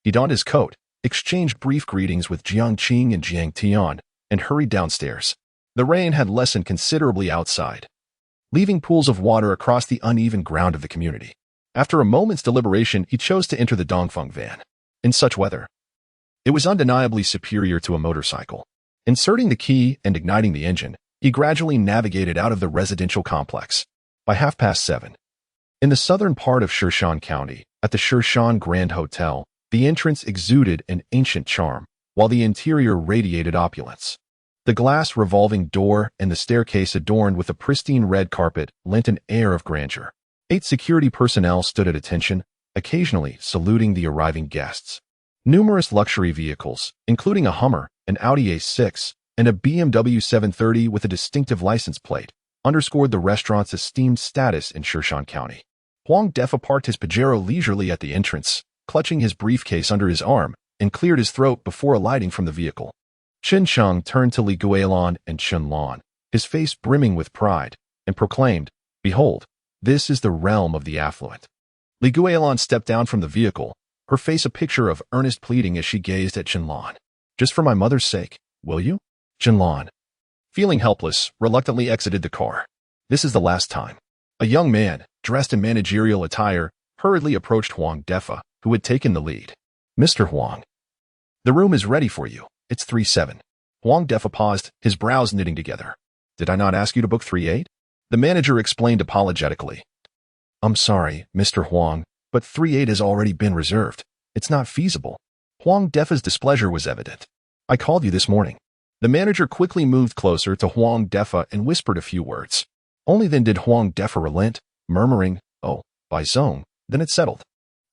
He donned his coat, exchanged brief greetings with Jiang Qing and Jiang Tian, and hurried downstairs. The rain had lessened considerably outside, leaving pools of water across the uneven ground of the community. After a moment's deliberation, he chose to enter the Dongfeng van. In such weather, it was undeniably superior to a motorcycle. Inserting the key and igniting the engine, he gradually navigated out of the residential complex. By 7:30, in the southern part of Shan County, at the Shan Grand Hotel, the entrance exuded an ancient charm, while the interior radiated opulence. The glass revolving door and the staircase adorned with a pristine red carpet lent an air of grandeur. 8 security personnel stood at attention, occasionally saluting the arriving guests. Numerous luxury vehicles, including a Hummer, an Audi A6, and a BMW 730 with a distinctive license plate, underscored the restaurant's esteemed status in Shan County. Huang Defa parked his Pajero leisurely at the entrance, clutching his briefcase under his arm, and cleared his throat before alighting from the vehicle. Chen Sheng turned to Li Guilin and Chen Lan, his face brimming with pride, and proclaimed, Behold, this is the realm of the affluent. Li Guilin stepped down from the vehicle, her face a picture of earnest pleading as she gazed at Chen Lan. Just for my mother's sake, will you? Chen Lan, feeling helpless, reluctantly exited the car. This is the last time. A young man, dressed in managerial attire, hurriedly approached Huang Defa, who had taken the lead. Mr. Huang, the room is ready for you. It's 3-7. Huang Defa paused, his brows knitting together. Did I not ask you to book 3-8? The manager explained apologetically. I'm sorry, Mr. Huang, but 3-8 has already been reserved. It's not feasible. Huang Defa's displeasure was evident. I called you this morning. The manager quickly moved closer to Huang Defa and whispered a few words. Only then did Huang Defa relent, murmuring, oh, Bai Zong, then it settled.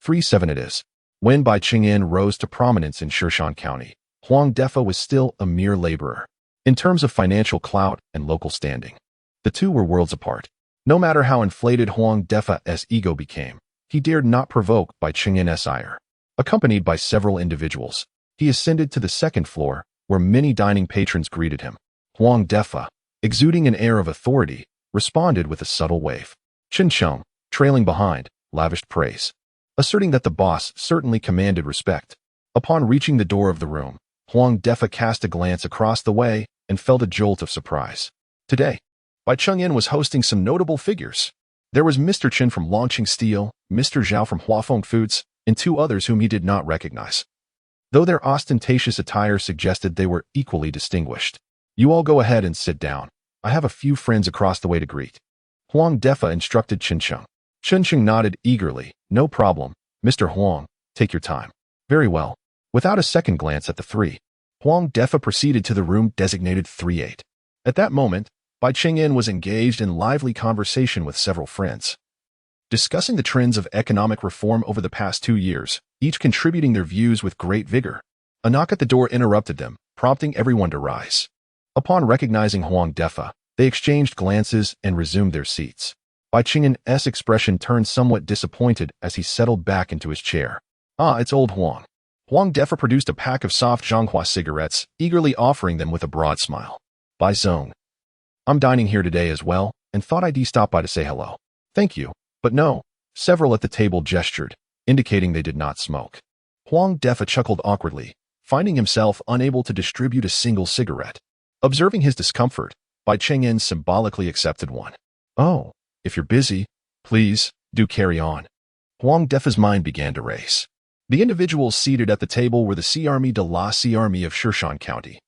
3-7 it is. When Bai Qingyan rose to prominence in Shan County, Huang Defa was still a mere laborer. In terms of financial clout and local standing, the two were worlds apart. No matter how inflated Huang Defa's ego became, he dared not provoke Bai Qingyan's ire. Accompanied by several individuals, he ascended to the second floor, where many dining patrons greeted him. Huang Defa, exuding an air of authority, responded with a subtle wave. Chen Sheng, trailing behind, lavished praise, asserting that the boss certainly commanded respect. Upon reaching the door of the room, Huang Defa cast a glance across the way and felt a jolt of surprise. Today, Bai Qingyan was hosting some notable figures. There was Mr. Chen from Longqing Steel, Mr. Zhao from Huafeng Foods, and 2 others whom he did not recognize, though their ostentatious attire suggested they were equally distinguished. You all go ahead and sit down. I have a few friends across the way to greet. Huang Defa instructed Chen Sheng. Chen Sheng nodded eagerly. No problem, Mr. Huang, take your time. Very well. Without a second glance at the 3, Huang Defa proceeded to the room designated 3-8. At that moment, Bai Qingyan was engaged in lively conversation with several friends, discussing the trends of economic reform over the past 2 years, each contributing their views with great vigor. A knock at the door interrupted them, prompting everyone to rise. Upon recognizing Huang Defa, they exchanged glances and resumed their seats. Bai Qingyan's expression turned somewhat disappointed as he settled back into his chair. Ah, it's old Huang. Huang Defa produced a pack of soft Zhonghua cigarettes, eagerly offering them with a broad smile. Bai Zong. I'm dining here today as well, and thought I'd stop by to say hello. Thank you, but no. Several at the table gestured, indicating they did not smoke. Huang Defa chuckled awkwardly, finding himself unable to distribute a single cigarette. Observing his discomfort, Bai Qingyan symbolically accepted one. Oh, if you're busy, please, do carry on. Huang Defa's mind began to race. The individuals seated at the table were the C'Army de la C'Army of Shan County,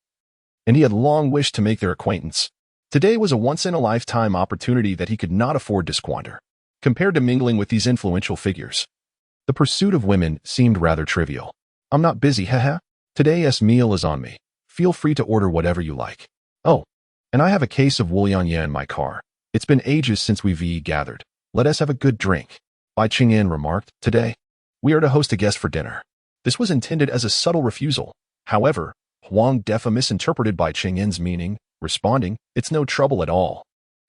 and he had long wished to make their acquaintance. Today was a once-in-a-lifetime opportunity that he could not afford to squander. Compared to mingling with these influential figures, the pursuit of women seemed rather trivial. I'm not busy, haha. Today's meal is on me. Feel free to order whatever you like. Oh, and I have a case of Wulianya in my car. It's been ages since we've gathered. Let us have a good drink. Bai Qingyan remarked, today, we are to host a guest for dinner. This was intended as a subtle refusal. However, Huang Defa misinterpreted Bai Qingyan's meaning, responding, it's no trouble at all.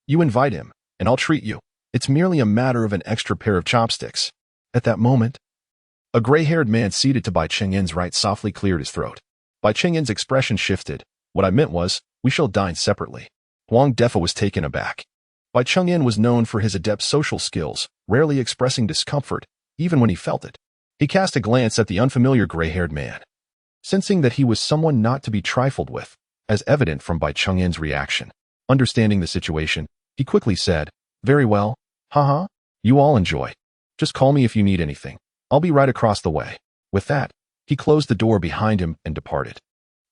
You invite him, and I'll treat you. It's merely a matter of an extra pair of chopsticks. At that moment, a gray-haired man seated to Bai Qingyan's right softly cleared his throat. Bai Qingyan's expression shifted. What I meant was, we shall dine separately. Huang Defa was taken aback. Bai Qingyan was known for his adept social skills, rarely expressing discomfort, even when he felt it. He cast a glance at the unfamiliar gray-haired man, sensing that he was someone not to be trifled with, as evident from Bai Qingyan's reaction. Understanding the situation, he quickly said, very well, haha, you all enjoy. Just call me if you need anything. I'll be right across the way. With that, he closed the door behind him and departed.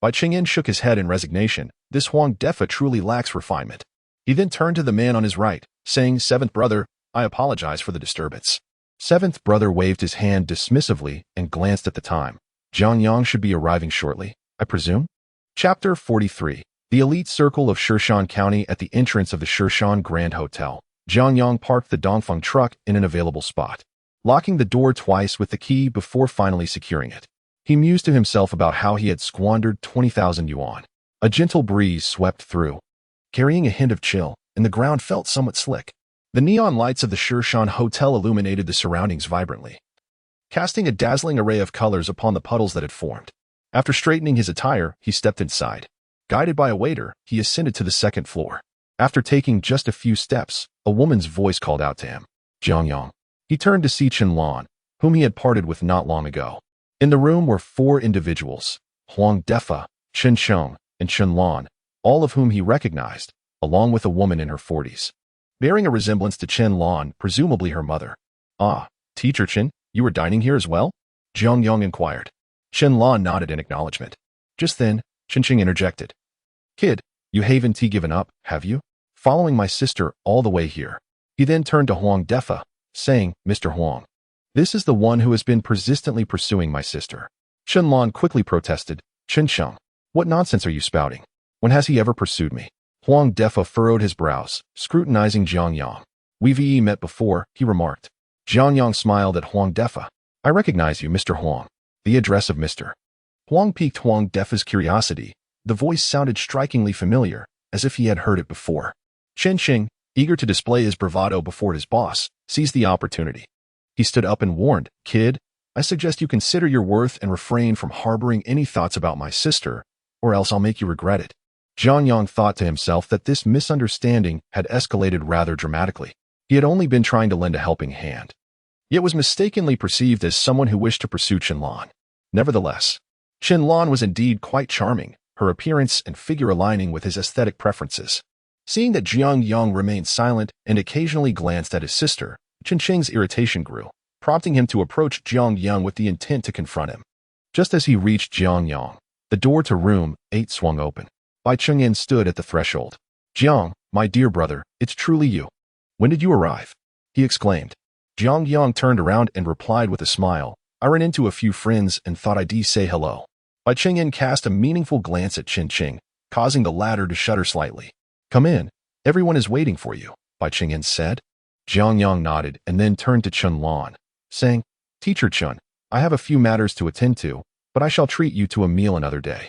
Bai Qingyan shook his head in resignation. This Huang Defa truly lacks refinement. He then turned to the man on his right, saying, Seventh brother, I apologize for the disturbance. Seventh brother waved his hand dismissively and glanced at the time. Jiang Yang should be arriving shortly, I presume? Chapter 43. The elite circle of Shan County at the entrance of the Shan Grand Hotel. Jiang Yang parked the Dongfeng truck in an available spot, locking the door twice with the key before finally securing it. He mused to himself about how he had squandered 20,000 yuan. A gentle breeze swept through, carrying a hint of chill, and the ground felt somewhat slick. The neon lights of the Shan Hotel illuminated the surroundings vibrantly, casting a dazzling array of colors upon the puddles that had formed. After straightening his attire, he stepped inside. Guided by a waiter, he ascended to the second floor. After taking just a few steps, a woman's voice called out to him, Jiang Yang. He turned to see Chen Lan, whom he had parted with not long ago. In the room were 4 individuals, Huang Defa, Chen Sheng, and Chen Lan, all of whom he recognized, along with a woman in her 40s, bearing a resemblance to Chen Lan, presumably her mother. Ah, teacher Chen, you were dining here as well? Jiang Yang inquired. Chen Lan nodded in acknowledgement. Just then, Chen Qing interjected. Kid, you haven't given up, have you? Following my sister all the way here. He then turned to Huang Defa, saying, Mr. Huang, this is the one who has been persistently pursuing my sister. Chen Lan quickly protested, Chen Sheng, what nonsense are you spouting? When has he ever pursued me? Huang Defa furrowed his brows, scrutinizing Jiang Yang. We've met before, he remarked. Jiang Yang smiled at Huang Defa. I recognize you, Mr. Huang. The address of Mr. Huang piqued Huang Defa's curiosity. The voice sounded strikingly familiar, as if he had heard it before. Chen Qing, eager to display his bravado before his boss, seized the opportunity. He stood up and warned, Kid, I suggest you consider your worth and refrain from harboring any thoughts about my sister, or else I'll make you regret it. Jiang Yang thought to himself that this misunderstanding had escalated rather dramatically. He had only been trying to lend a helping hand, yet was mistakenly perceived as someone who wished to pursue Chen Lan. Nevertheless, Chen Lan was indeed quite charming, her appearance and figure aligning with his aesthetic preferences. Seeing that Jiang Yang remained silent and occasionally glanced at his sister, Chen Qing's irritation grew, prompting him to approach Jiang Yang with the intent to confront him. Just as he reached Jiang Yang, the door to room 8 swung open. Bai Qingyan stood at the threshold. Jiang, my dear brother, it's truly you. When did you arrive? He exclaimed. Jiang Yang turned around and replied with a smile. I ran into a few friends and thought I'd say hello. Bai Qingyan cast a meaningful glance at Chen Qing, causing the latter to shudder slightly. Come in. Everyone is waiting for you, Bai Qingyan said. Jiang Yang nodded and then turned to Chen Lan, saying, Teacher Chen, I have a few matters to attend to, but I shall treat you to a meal another day.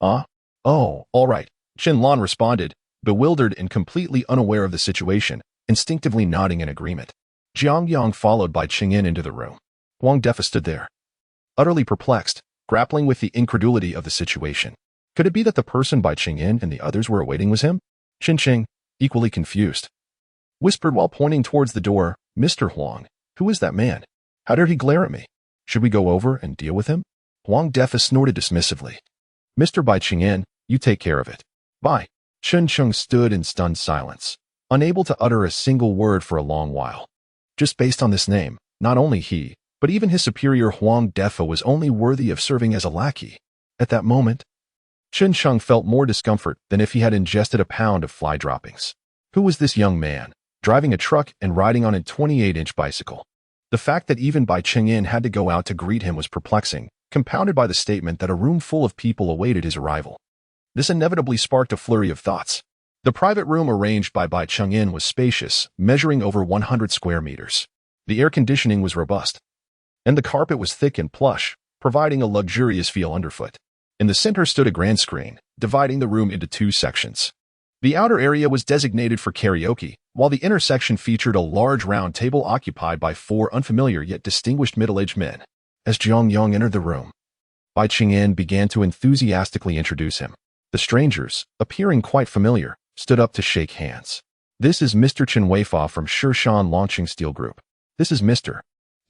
Ah, Oh, all right, Chen Lan responded, bewildered and completely unaware of the situation, instinctively nodding in agreement. Jiang Yang followed by Qingyin into the room. Huang Defa stood there, utterly perplexed, grappling with the incredulity of the situation. Could it be that the person by Qingyin and the others were awaiting was him? Qin Qing, equally confused, whispered while pointing towards the door, "Mr. Huang, who is that man? How dare he glare at me? Should we go over and deal with him?" Huang Defa snorted dismissively. "Mr. Bai Qingyin, you take care of it." Bai. Chen Cheng stood in stunned silence, unable to utter a single word for a long while. Just based on this name, not only he, but even his superior Huang Defa was only worthy of serving as a lackey. At that moment, Chen Cheng felt more discomfort than if he had ingested a pound of fly droppings. Who was this young man, driving a truck and riding on a 28-inch bicycle? The fact that even Bai Qingyin had to go out to greet him was perplexing, compounded by the statement that a room full of people awaited his arrival. This inevitably sparked a flurry of thoughts. The private room arranged by Bai Qingyin was spacious, measuring over 100 square meters. The air conditioning was robust, and the carpet was thick and plush, providing a luxurious feel underfoot. In the center stood a grand screen, dividing the room into two sections. The outer area was designated for karaoke, while the inner section featured a large round table occupied by four unfamiliar yet distinguished middle-aged men. As Jiang Yang entered the room, Bai Qingyin began to enthusiastically introduce him. The strangers, appearing quite familiar, stood up to shake hands. "This is Mr. Chen Weifang from Shishan Longqing Steel Group. This is Mr.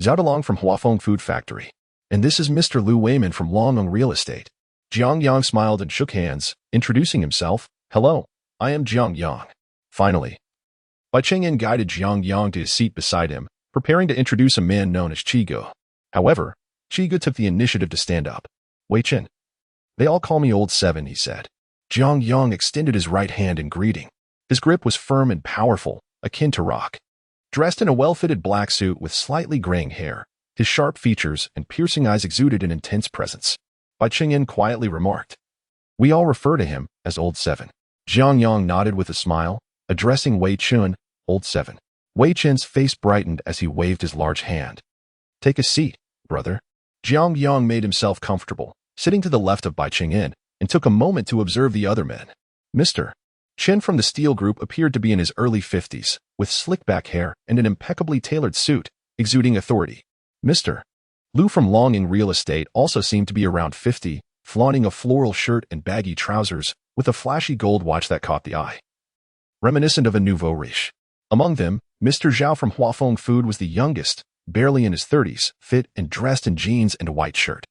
Zhao Delong from Huafeng Food Factory. And this is Mr. Liu Weiman from Longyong Real Estate." Jiang Yang smiled and shook hands, introducing himself. "Hello, I am Jiang Yang." Finally, Bai Qingyin guided Jiang Yang to his seat beside him, preparing to introduce a man known as Chigo. However, Chigo took the initiative to stand up. "Wei Chen. They all call me Old Seven," he said. Jiang Yang extended his right hand in greeting. His grip was firm and powerful, akin to rock. Dressed in a well-fitted black suit with slightly graying hair, his sharp features and piercing eyes exuded an intense presence. Bai Qingyin quietly remarked, "We all refer to him as Old Seven." Jiang Yang nodded with a smile, addressing Wei Chen, "Old Seven." Wei Chen's face brightened as he waved his large hand. "Take a seat, brother." Jiang Yang made himself comfortable, sitting to the left of Bai Qingyin, and took a moment to observe the other men. Mr. Chen from the Steel Group appeared to be in his early 50s, with slick-back hair and an impeccably tailored suit, exuding authority. Mr. Liu from Longyong Real Estate also seemed to be around 50, flaunting a floral shirt and baggy trousers, with a flashy gold watch that caught the eye, reminiscent of a nouveau riche. Among them, Mr. Zhao from Huafeng Food was the youngest, barely in his 30s, fit and dressed in jeans and a white shirt.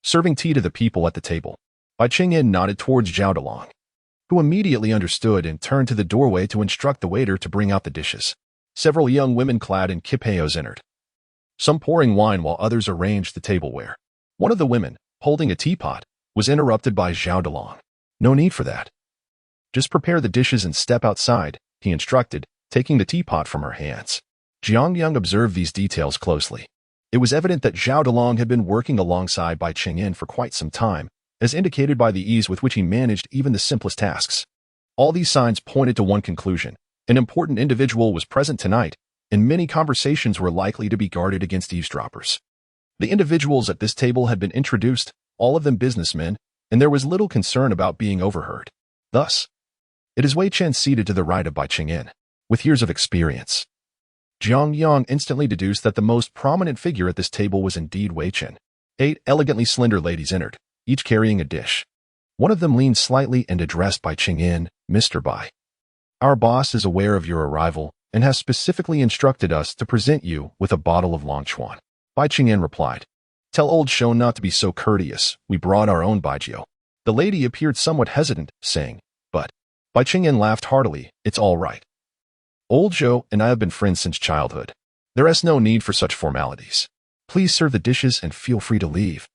Serving tea to the people at the table, Bai Qingyin nodded towards Zhao Delong, who immediately understood and turned to the doorway to instruct the waiter to bring out the dishes. Several young women clad in kipayos entered, some pouring wine while others arranged the tableware. One of the women, holding a teapot, was interrupted by Zhao Delong. "No need for that. Just prepare the dishes and step outside," he instructed, taking the teapot from her hands. Jiang Yang observed these details closely. It was evident that Zhao Delong had been working alongside Bai Qingyin for quite some time, as indicated by the ease with which he managed even the simplest tasks. All these signs pointed to one conclusion: an important individual was present tonight, and many conversations were likely to be guarded against eavesdroppers. The individuals at this table had been introduced, all of them businessmen, and there was little concern about being overheard. Thus, it is Wei Chen seated to the right of Bai Qingyin, with years of experience. Jiang Yang instantly deduced that the most prominent figure at this table was indeed Wei Chen. 8 elegantly slender ladies entered, each carrying a dish. One of them leaned slightly and addressed Bai Qingyin, "Mr. Bai. Our boss is aware of your arrival and has specifically instructed us to present you with a bottle of Longchuan." Bai Qingyin replied, "Tell old Shou not to be so courteous. We brought our own baijiu." The lady appeared somewhat hesitant, saying, "But..." Bai Qingyin laughed heartily, "It's all right. Old Zhou and I have been friends since childhood. There is no need for such formalities. Please serve the dishes and feel free to leave.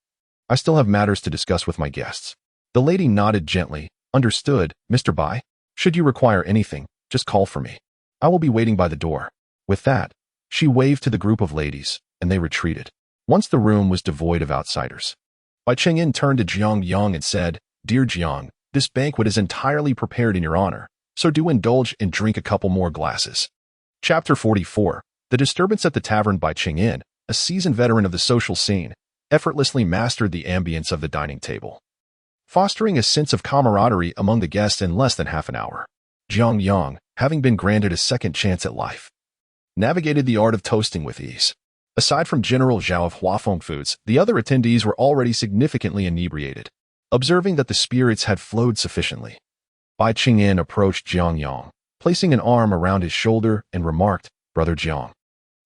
I still have matters to discuss with my guests." The lady nodded gently. "Understood, Mr. Bai. Should you require anything, just call for me. I will be waiting by the door." With that, she waved to the group of ladies, and they retreated. Once the room was devoid of outsiders, Bai Qingyin turned to Jiang Yang and said, "Dear Jiang, this banquet is entirely prepared in your honor, so do indulge and drink a couple more glasses." Chapter 44. The disturbance at the tavern. Bai Qingyin, a seasoned veteran of the social scene, effortlessly mastered the ambience of the dining table. fostering a sense of camaraderie among the guests in less than half an hour. Jiang Yang, having been granted a second chance at life, navigated the art of toasting with ease. Aside from General Zhao of Huafeng Foods, the other attendees were already significantly inebriated. Observing that the spirits had flowed sufficiently, Bai Qingyan approached Jiang Yang, placing an arm around his shoulder, and remarked, "Brother Jiang,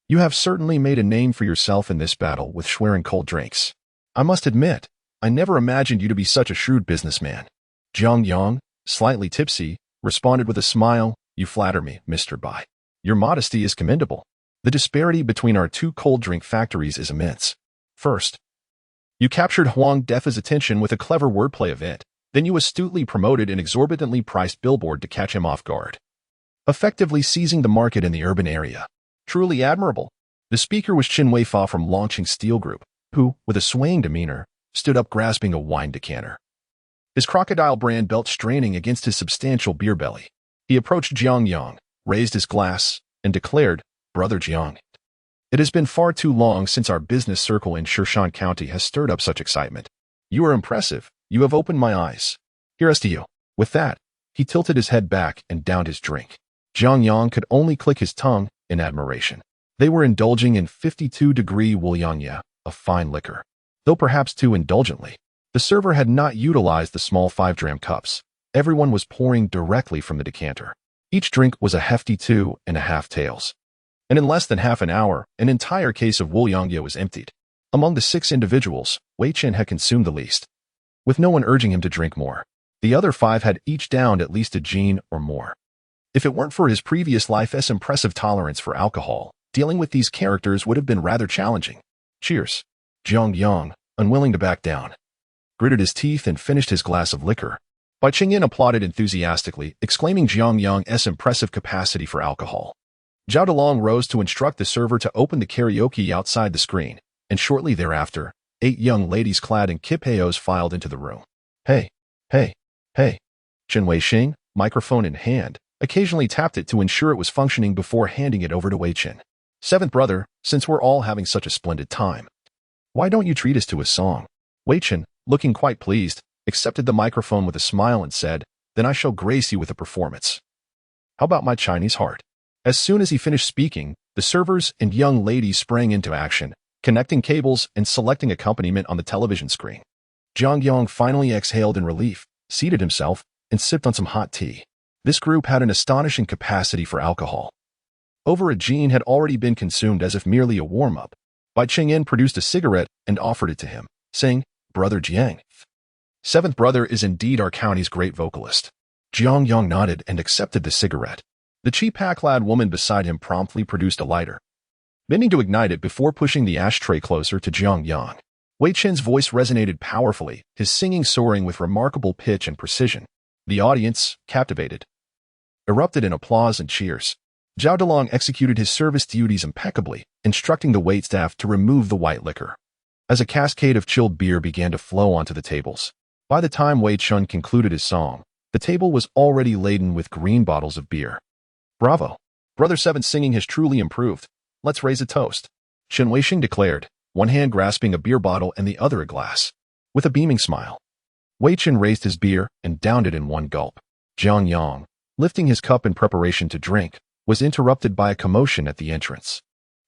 you have certainly made a name for yourself in this battle with swearing cold drinks. I must admit, I never imagined you to be such a shrewd businessman." Jiang Yang, slightly tipsy, responded with a smile, "You flatter me, Mr. Bai. Your modesty is commendable. The disparity between our two cold drink factories is immense. First, you captured Huang Defa's attention with a clever wordplay event. Then you astutely promoted an exorbitantly priced billboard to catch him off guard, effectively seizing the market in the urban area. Truly admirable." The speaker was Qin Weifa from Longqing Steel Group, who, with a swaying demeanor, stood up grasping a wine decanter, his crocodile brand belt straining against his substantial beer belly. He approached Jiang Yang, raised his glass, and declared, "Brother Jiang, it has been far too long since our business circle in Shan County has stirred up such excitement. You are impressive. You have opened my eyes. Here's to you." With that, he tilted his head back and downed his drink. Jiang Yang could only click his tongue in admiration. They were indulging in 52-degree Wuliangye, a fine liquor, though perhaps too indulgently. The server had not utilized the small 5-dram cups. Everyone was pouring directly from the decanter. Each drink was a hefty 2.5 taels. And in less than half an hour, an entire case of Wuliangye was emptied. Among the 6 individuals, Wei Chen had consumed the least, with no one urging him to drink more. The other 5 had each downed at least a jean or more. If it weren't for his previous life's impressive tolerance for alcohol, dealing with these characters would have been rather challenging. Cheers. Jiang Yang, unwilling to back down, gritted his teeth and finished his glass of liquor. Bai Qingyan applauded enthusiastically, exclaiming Jiang Yang's impressive capacity for alcohol. Zhao Delong rose to instruct the server to open the karaoke outside the screen, and shortly thereafter, 8 young ladies clad in kipeos filed into the room. Hey, hey, hey. Chen Weixing, microphone in hand, occasionally tapped it to ensure it was functioning before handing it over to Wei Chen. "Seventh brother, since we're all having such a splendid time, why don't you treat us to a song?" Wei Chen, looking quite pleased, accepted the microphone with a smile and said, "Then I shall grace you with a performance. How about my Chinese heart?" As soon as he finished speaking, the servers and young ladies sprang into action, connecting cables and selecting accompaniment on the television screen. Jiang Yang finally exhaled in relief, seated himself, and sipped on some hot tea. This group had an astonishing capacity for alcohol. Over a jean had already been consumed as if merely a warm-up. Bai Qingyan produced a cigarette and offered it to him, saying, "Brother Jiang, 7th brother is indeed our county's great vocalist." Jiang Yang nodded and accepted the cigarette. The cheap pack-lad woman beside him promptly produced a lighter, bending to ignite it before pushing the ashtray closer to Jiang Yang. Wei Chen's voice resonated powerfully, his singing soaring with remarkable pitch and precision. The audience, captivated, erupted in applause and cheers. Zhao Delong executed his service duties impeccably, instructing the waitstaff to remove the white liquor. As a cascade of chilled beer began to flow onto the tables, by the time Wei Chun concluded his song, the table was already laden with green bottles of beer. "Bravo! Brother Seven's singing has truly improved. Let's raise a toast," Chen Weisheng declared, one hand grasping a beer bottle and the other a glass. With a beaming smile, Wei Chen raised his beer and downed it in one gulp. Jiang Yang, lifting his cup in preparation to drink, was interrupted by a commotion at the entrance.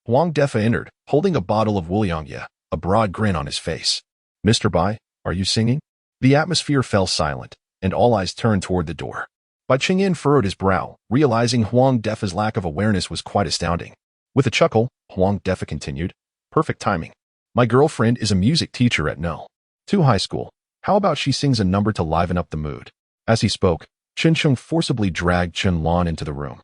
Huang Defa entered, holding a bottle of Wuliangye, a broad grin on his face. "Mr. Bai, are you singing?" The atmosphere fell silent, and all eyes turned toward the door. Bai Qingyan furrowed his brow, realizing Huang Defa's lack of awareness was quite astounding. With a chuckle, Huang Defa continued, "Perfect timing. My girlfriend is a music teacher at No. 2 High School. How about she sings a number to liven up the mood?" As he spoke, Chen Chung forcibly dragged Chen Lan into the room.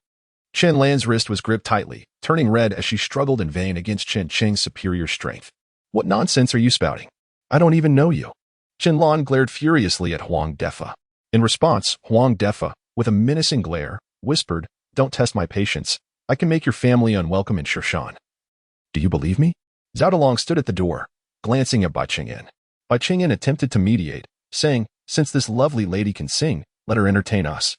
Chen Lan's wrist was gripped tightly, turning red as she struggled in vain against Chen Cheng's superior strength. "What nonsense are you spouting? I don't even know you." Chen Lan glared furiously at Huang Defa. In response, Huang Defa, with a menacing glare, whispered, "Don't test my patience. I can make your family unwelcome in Shirshan." "Do you believe me?" Zhao Delong stood at the door, glancing at Bai Qingyan. Bai Qingyan attempted to mediate, saying, "Since this lovely lady can sing, let her entertain us.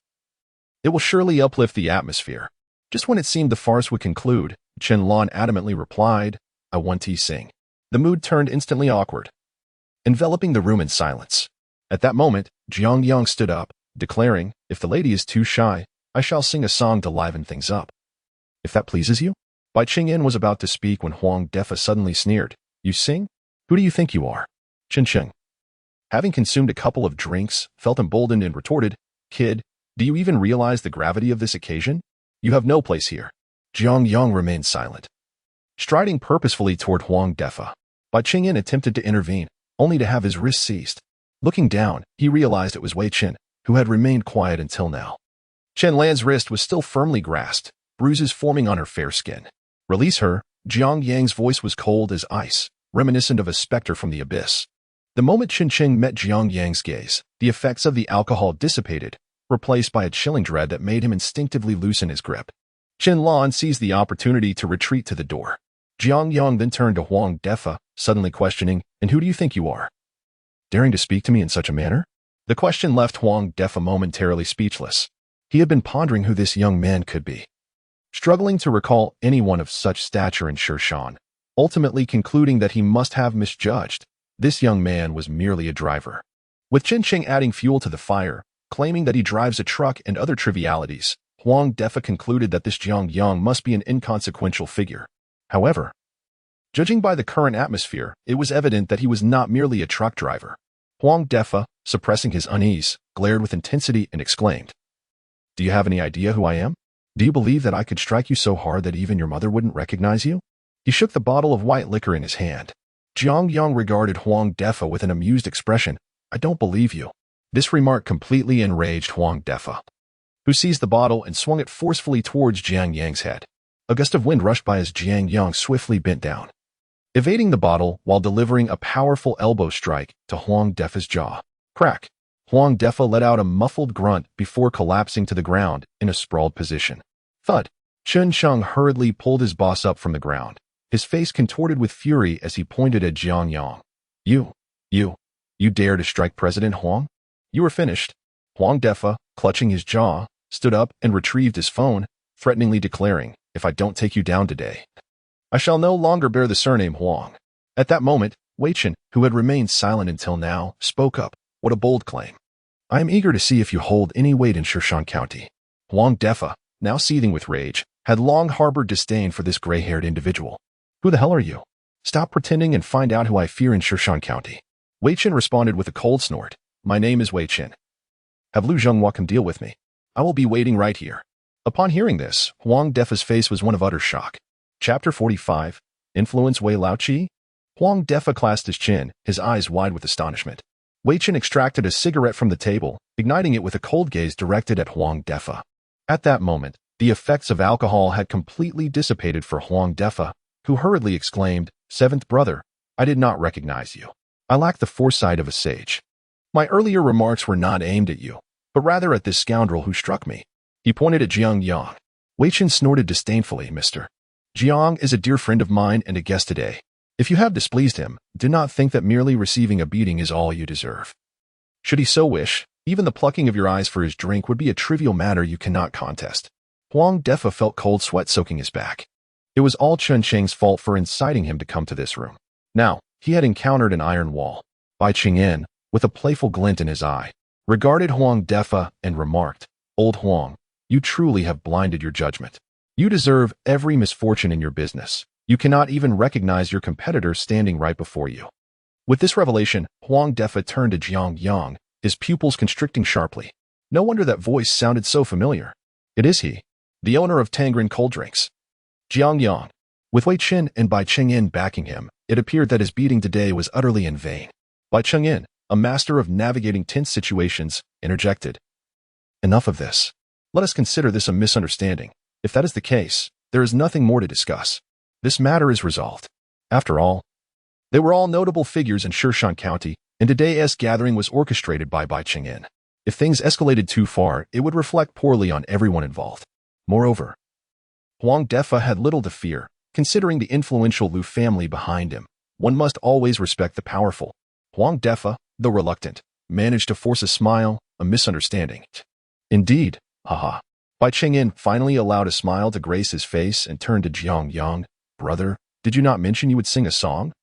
It will surely uplift the atmosphere." Just when it seemed the farce would conclude, Chen Lan adamantly replied, "I want to sing." The mood turned instantly awkward, enveloping the room in silence. At that moment, Jiang Yang stood up, declaring, "If the lady is too shy, I shall sing a song to liven things up. If that pleases you?" Bai Qingyan was about to speak when Huang Defa suddenly sneered. "You sing? Who do you think you are?" Qing. Having consumed a couple of drinks, felt emboldened and retorted, "Kid, do you even realize the gravity of this occasion? You have no place here." Jiang Yang remained silent. Striding purposefully toward Huang Defa, Bai Qingyan attempted to intervene, only to have his wrist seized. Looking down, he realized it was Wei Qin, who had remained quiet until now. Chen Lan's wrist was still firmly grasped, bruises forming on her fair skin. "Release her." Jiang Yang's voice was cold as ice, reminiscent of a specter from the abyss. The moment Chen Qing met Jiang Yang's gaze, the effects of the alcohol dissipated, replaced by a chilling dread that made him instinctively loosen his grip. Chen Lan seized the opportunity to retreat to the door. Jiang Yang then turned to Huang Defa, suddenly questioning, "And who do you think you are? Daring to speak to me in such a manner?" The question left Huang Defa momentarily speechless. He had been pondering who this young man could be, struggling to recall anyone of such stature in Shirshan, ultimately concluding that he must have misjudged. This young man was merely a driver. With Chen Qing adding fuel to the fire, claiming that he drives a truck and other trivialities, Huang Defa concluded that this Jiang Yang must be an inconsequential figure. However, judging by the current atmosphere, it was evident that he was not merely a truck driver. Huang Defa, suppressing his unease, glared with intensity and exclaimed, "Do you have any idea who I am? Do you believe that I could strike you so hard that even your mother wouldn't recognize you?" He shook the bottle of white liquor in his hand. Jiang Yang regarded Huang Defa with an amused expression. "I don't believe you." This remark completely enraged Huang Defa, who seized the bottle and swung it forcefully towards Jiang Yang's head. A gust of wind rushed by as Jiang Yang swiftly bent down, evading the bottle while delivering a powerful elbow strike to Huang Defa's jaw. Crack! Huang Defa let out a muffled grunt before collapsing to the ground in a sprawled position. Thud! Chen Sheng hurriedly pulled his boss up from the ground, his face contorted with fury as he pointed at Jiang Yang. You dare to strike President Huang? You are finished." Huang Defa, clutching his jaw, stood up and retrieved his phone, threateningly declaring, "If I don't take you down today, I shall no longer bear the surname Huang." At that moment, Wei Qin, who had remained silent until now, spoke up. "What a bold claim. I am eager to see if you hold any weight in Shirshan County." Huang Defa, now seething with rage, had long harbored disdain for this gray-haired individual. "Who the hell are you? Stop pretending and find out who I fear in Shirshan County." Wei Qin responded with a cold snort. "My name is Wei Qin. Have Lu Zhenghua come deal with me. I will be waiting right here." Upon hearing this, Huang Defa's face was one of utter shock. Chapter 45, Influence Wei Laoqi? Huang Defa clasped his chin, his eyes wide with astonishment. Wei Qin extracted a cigarette from the table, igniting it with a cold gaze directed at Huang Defa. At that moment, the effects of alcohol had completely dissipated for Huang Defa, who hurriedly exclaimed, "Seventh brother, I did not recognize you. I lack the foresight of a sage. My earlier remarks were not aimed at you, but rather at this scoundrel who struck me." He pointed at Jiang Yang. Wei Qin snorted disdainfully, "Mr. Jiang is a dear friend of mine and a guest today. If you have displeased him, do not think that merely receiving a beating is all you deserve. Should he so wish, even the plucking of your eyes for his drink would be a trivial matter you cannot contest." Huang Defa felt cold sweat soaking his back. It was all Chen Qing's fault for inciting him to come to this room. Now, he had encountered an iron wall. Bai Qingyan, with a playful glint in his eye, regarded Huang Defa and remarked, "Old Huang, you truly have blinded your judgment. You deserve every misfortune in your business. You cannot even recognize your competitor standing right before you." With this revelation, Huang Defa turned to Jiang Yang, his pupils constricting sharply. No wonder that voice sounded so familiar. It is he, the owner of Tangren cold drinks. Jiang Yang. With Wei Qin and Bai Qingyan backing him, it appeared that his beating today was utterly in vain. Bai Qingyan, a master of navigating tense situations, interjected, "Enough of this. Let us consider this a misunderstanding. If that is the case, there is nothing more to discuss. This matter is resolved. After all, they were all notable figures in Shirshan County, and today's gathering was orchestrated by Bai Qingyan. If things escalated too far, it would reflect poorly on everyone involved. Moreover, Huang Defa had little to fear, considering the influential Lu family behind him. One must always respect the powerful." Huang Defa, though reluctant, managed to force a smile, a misunderstanding. "Indeed, haha." Bai Qingyan finally allowed a smile to grace his face and turned to Jiang Yang. "Brother, did you not mention you would sing a song?"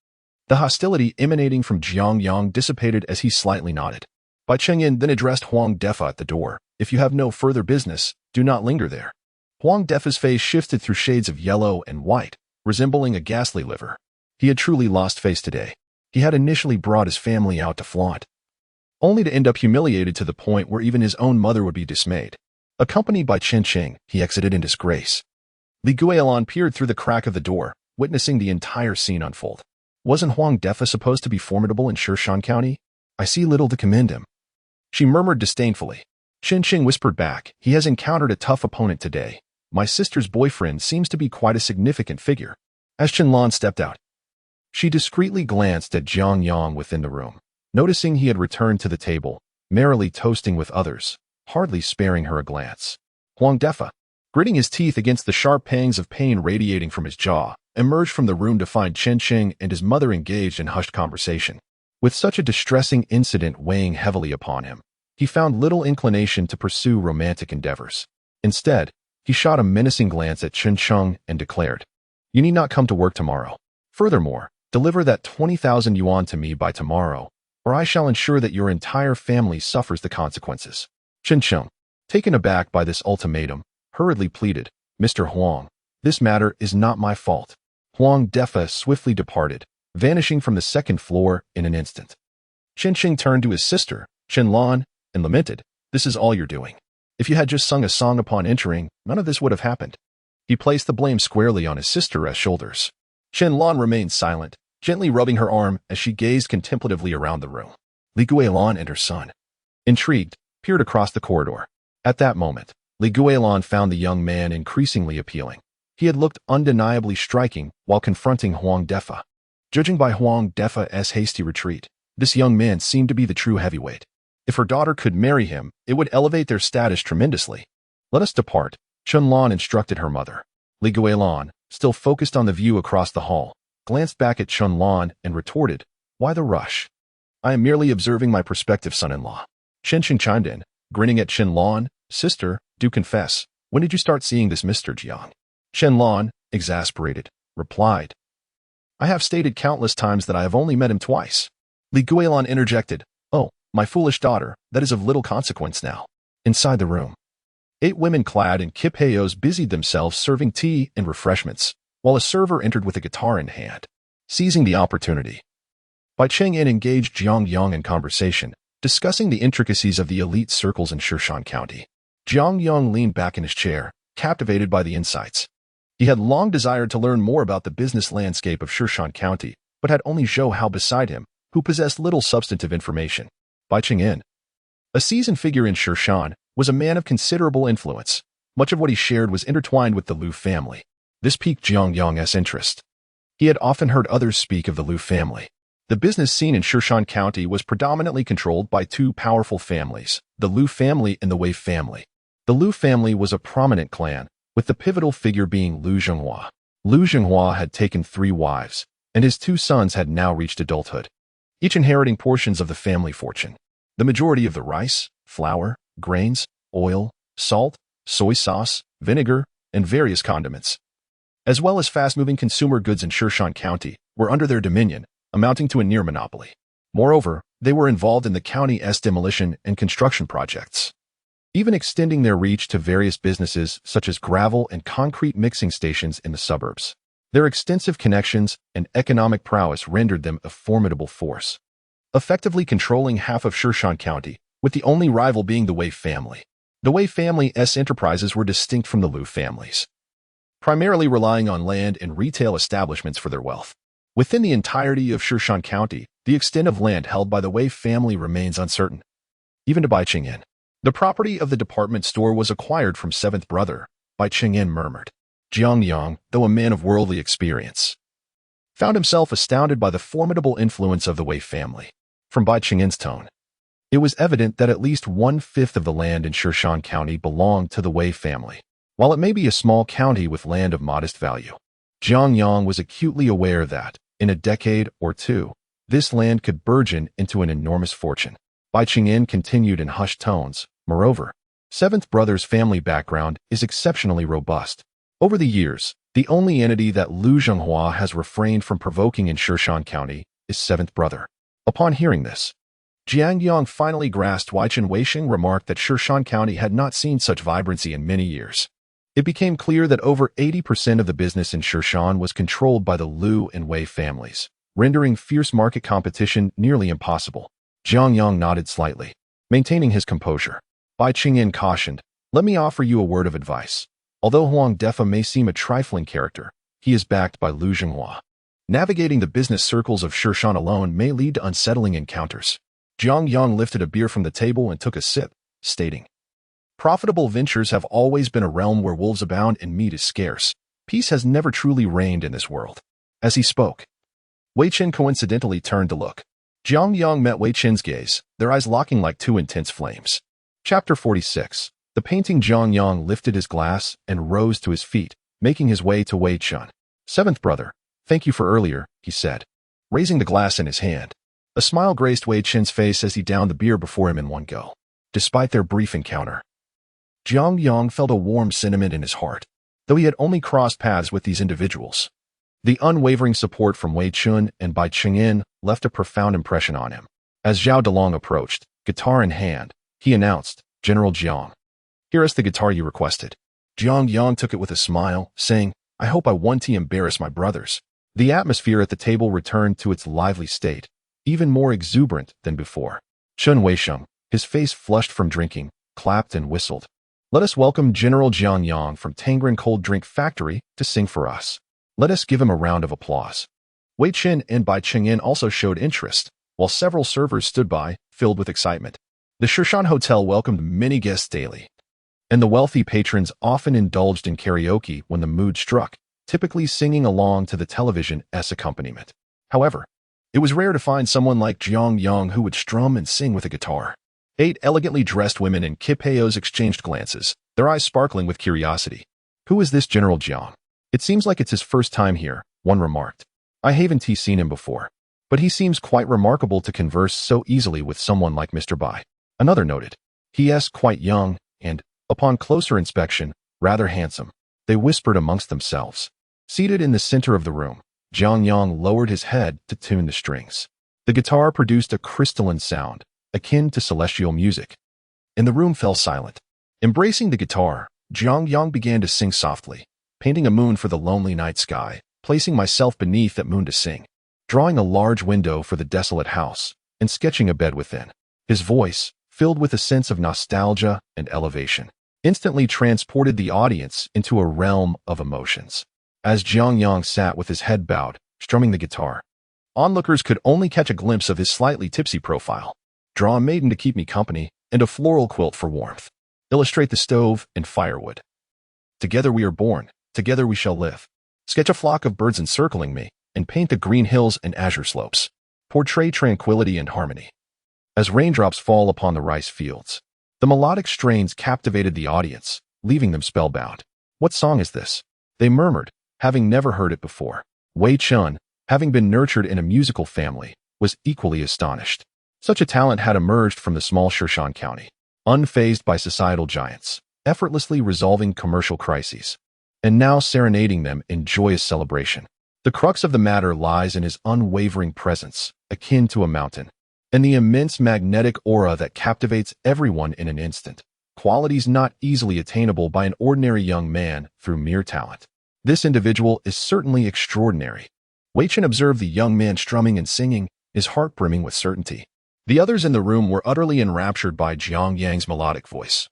The hostility emanating from Jiang Yang dissipated as he slightly nodded. Bai Chengyan then addressed Huang Defa at the door. If you have no further business, do not linger there. Huang Defa's face shifted through shades of yellow and white, resembling a ghastly liver. He had truly lost face today. He had initially brought his family out to flaunt, only to end up humiliated to the point where even his own mother would be dismayed. Accompanied by Jiang Qing, he exited in disgrace. Li Guilan peered through the crack of the door, witnessing the entire scene unfold. Wasn't Huang Defa supposed to be formidable in Shirshan County? I see little to commend him. She murmured disdainfully. Jiang Qing whispered back, he has encountered a tough opponent today. My sister's boyfriend seems to be quite a significant figure. As Qianlan stepped out, she discreetly glanced at Jiang Yang within the room, noticing he had returned to the table, merrily toasting with others, hardly sparing her a glance. Huang Defa, gritting his teeth against the sharp pangs of pain radiating from his jaw, emerged from the room to find Jiang Qing and his mother engaged in hushed conversation. With such a distressing incident weighing heavily upon him, he found little inclination to pursue romantic endeavors. Instead, he shot a menacing glance at Chen Cheng and declared, "You need not come to work tomorrow. Furthermore, deliver that 20,000 yuan to me by tomorrow, or I shall ensure that your entire family suffers the consequences." Chen Cheng, taken aback by this ultimatum, hurriedly pleaded, "Mr. Huang, this matter is not my fault." Huang Defa swiftly departed, vanishing from the second floor in an instant. Chen Qing turned to his sister, Qianlan, and lamented, "This is all you're doing. If you had just sung a song upon entering, none of this would have happened." He placed the blame squarely on his sister's shoulders. Qianlan remained silent, gently rubbing her arm as she gazed contemplatively around the room. Li Guilan and her son, intrigued, peered across the corridor. At that moment, Li Guilan found the young man increasingly appealing. He had looked undeniably striking while confronting Huang Defa. Judging by Huang Defa's hasty retreat, this young man seemed to be the true heavyweight. If her daughter could marry him, it would elevate their status tremendously. "Let us depart," Qianlan instructed her mother. Li Guilan, still focused on the view across the hall, glanced back at Qianlan and retorted, "Why the rush? I am merely observing my prospective son-in-law." Chen Qing chimed in, grinning at Qianlan, "Sister, do confess, when did you start seeing this Mr. Jiang?" Qianlan, exasperated, replied, "I have stated countless times that I have only met him twice." Li Guilan interjected, "Oh, my foolish daughter, that is of little consequence now." Inside the room, 8 women clad in kipayos busied themselves serving tea and refreshments, while a server entered with a guitar in hand. Seizing the opportunity, Bai Chengyan engaged Jiang Yang in conversation, discussing the intricacies of the elite circles in Shirshan County. Jiang Yang leaned back in his chair, captivated by the insights. He had long desired to learn more about the business landscape of Shirshan County, but had only Zhou Hao beside him, who possessed little substantive information. Bai Chengyan, a seasoned figure in Shirshan, was a man of considerable influence. Much of what he shared was intertwined with the Liu family. This piqued Jiang Yang's interest. He had often heard others speak of the Liu family. The business scene in Shirshan County was predominantly controlled by 2 powerful families, the Liu family and the Wei family. The Liu family was a prominent clan, with the pivotal figure being Liu Zhenghua. Liu Zhenghua had taken 3 wives, and his 2 sons had now reached adulthood, each inheriting portions of the family fortune. The majority of the rice, flour, grains, oil, salt, soy sauce, vinegar, and various condiments, as well as fast-moving consumer goods in Shirshan County, were under their dominion, amounting to a near monopoly. Moreover, they were involved in the county's demolition and construction projects, even extending their reach to various businesses such as gravel and concrete mixing stations in the suburbs. Their extensive connections and economic prowess rendered them a formidable force, effectively controlling half of Shirshan County, with the only rival being the Wei family. The Wei family's enterprises were distinct from the Liu families, primarily relying on land and retail establishments for their wealth. Within the entirety of Shirshan County, the extent of land held by the Wei family remains uncertain. Even to Bai Chengyan, the property of the department store was acquired from 7th brother, Bai Chengyan murmured. Jiang Yang, though a man of worldly experience, found himself astounded by the formidable influence of the Wei family. From Bai Chengyan's tone, it was evident that at least 1/5 of the land in Shirshan County belonged to the Wei family. While it may be a small county with land of modest value, Jiang Yang was acutely aware that, in a decade or 2, this land could burgeon into an enormous fortune. Bai Chengyan continued in hushed tones, "Moreover, 7th brother's family background is exceptionally robust. Over the years, the only entity that Liu Zhenghua has refrained from provoking in Shirshan County is 7th brother." Upon hearing this, Jiang Yang finally grasped Wei Weisheng remarked that Shan County had not seen such vibrancy in many years. It became clear that over 80% of the business in Shan was controlled by the Liu and Wei families, rendering fierce market competition nearly impossible. Jiang Yang nodded slightly, maintaining his composure. Bai Qingyan cautioned, "Let me offer you a word of advice. Although Huang Defa may seem a trifling character, he is backed by Liu Zhenghua. Navigating the business circles of Shan alone may lead to unsettling encounters." Jiang Yang lifted a beer from the table and took a sip, stating, "Profitable ventures have always been a realm where wolves abound and meat is scarce. Peace has never truly reigned in this world." As he spoke, Wei Chen coincidentally turned to look. Jiang Yang met Wei Chen's gaze, their eyes locking like two intense flames. Chapter 46. The painting. Jiang Yang lifted his glass and rose to his feet, making his way to Wei Chen. "Seventh brother, thank you for earlier," he said, raising the glass in his hand. A smile graced Wei Chen's face as he downed the beer before him in one go. Despite their brief encounter, Jiang Yang felt a warm sentiment in his heart, though he had only crossed paths with these individuals. The unwavering support from Wei Chen and Bai Qingyan left a profound impression on him. As Zhao Delong approached, guitar in hand, he announced, "General Jiang, here is the guitar you requested." Jiang Yang took it with a smile, saying, "I hope I won't embarrass my brothers." The atmosphere at the table returned to its lively state, even more exuberant than before. Chen Weisheng, his face flushed from drinking, clapped and whistled. "Let us welcome General Jiang Yang from Tangren Cold Drink Factory to sing for us. Let us give him a round of applause." Wei Chen and Bai Qingyan also showed interest, while several servers stood by, filled with excitement. The Shan Hotel welcomed many guests daily, and the wealthy patrons often indulged in karaoke when the mood struck, typically singing along to the television's accompaniment. However, it was rare to find someone like Jiang Yang who would strum and sing with a guitar. 8 elegantly dressed women in kipayos exchanged glances, their eyes sparkling with curiosity. "Who is this General Jiang? It seems like it's his first time here," one remarked. "I haven't seen him before, but he seems quite remarkable to converse so easily with someone like Mr. Bai." Another noted, "He is quite young and, upon closer inspection, rather handsome." They whispered amongst themselves. Seated in the center of the room, Jiang Yang lowered his head to tune the strings. The guitar produced a crystalline sound, akin to celestial music, and the room fell silent. Embracing the guitar, Jiang Yang began to sing softly, painting a moon for the lonely night sky, placing myself beneath that moon to sing, drawing a large window for the desolate house, and sketching a bed within. His voice, filled with a sense of nostalgia and elevation, instantly transported the audience into a realm of emotions. As Jiang Yang sat with his head bowed, strumming the guitar, onlookers could only catch a glimpse of his slightly tipsy profile. "Draw a maiden to keep me company, and a floral quilt for warmth. Illustrate the stove and firewood. Together we are born, together we shall live. Sketch a flock of birds encircling me, and paint the green hills and azure slopes. Portray tranquility and harmony." As raindrops fall upon the rice fields, the melodic strains captivated the audience, leaving them spellbound. "What song is this?" they murmured, having never heard it before. Wei Chen, having been nurtured in a musical family, was equally astonished. Such a talent had emerged from the small Shan County, unfazed by societal giants, effortlessly resolving commercial crises, and now serenading them in joyous celebration. The crux of the matter lies in his unwavering presence, akin to a mountain, and the immense magnetic aura that captivates everyone in an instant, qualities not easily attainable by an ordinary young man through mere talent. This individual is certainly extraordinary. Wei Chen observed the young man strumming and singing, his heart brimming with certainty. The others in the room were utterly enraptured by Jiang Yang's melodic voice.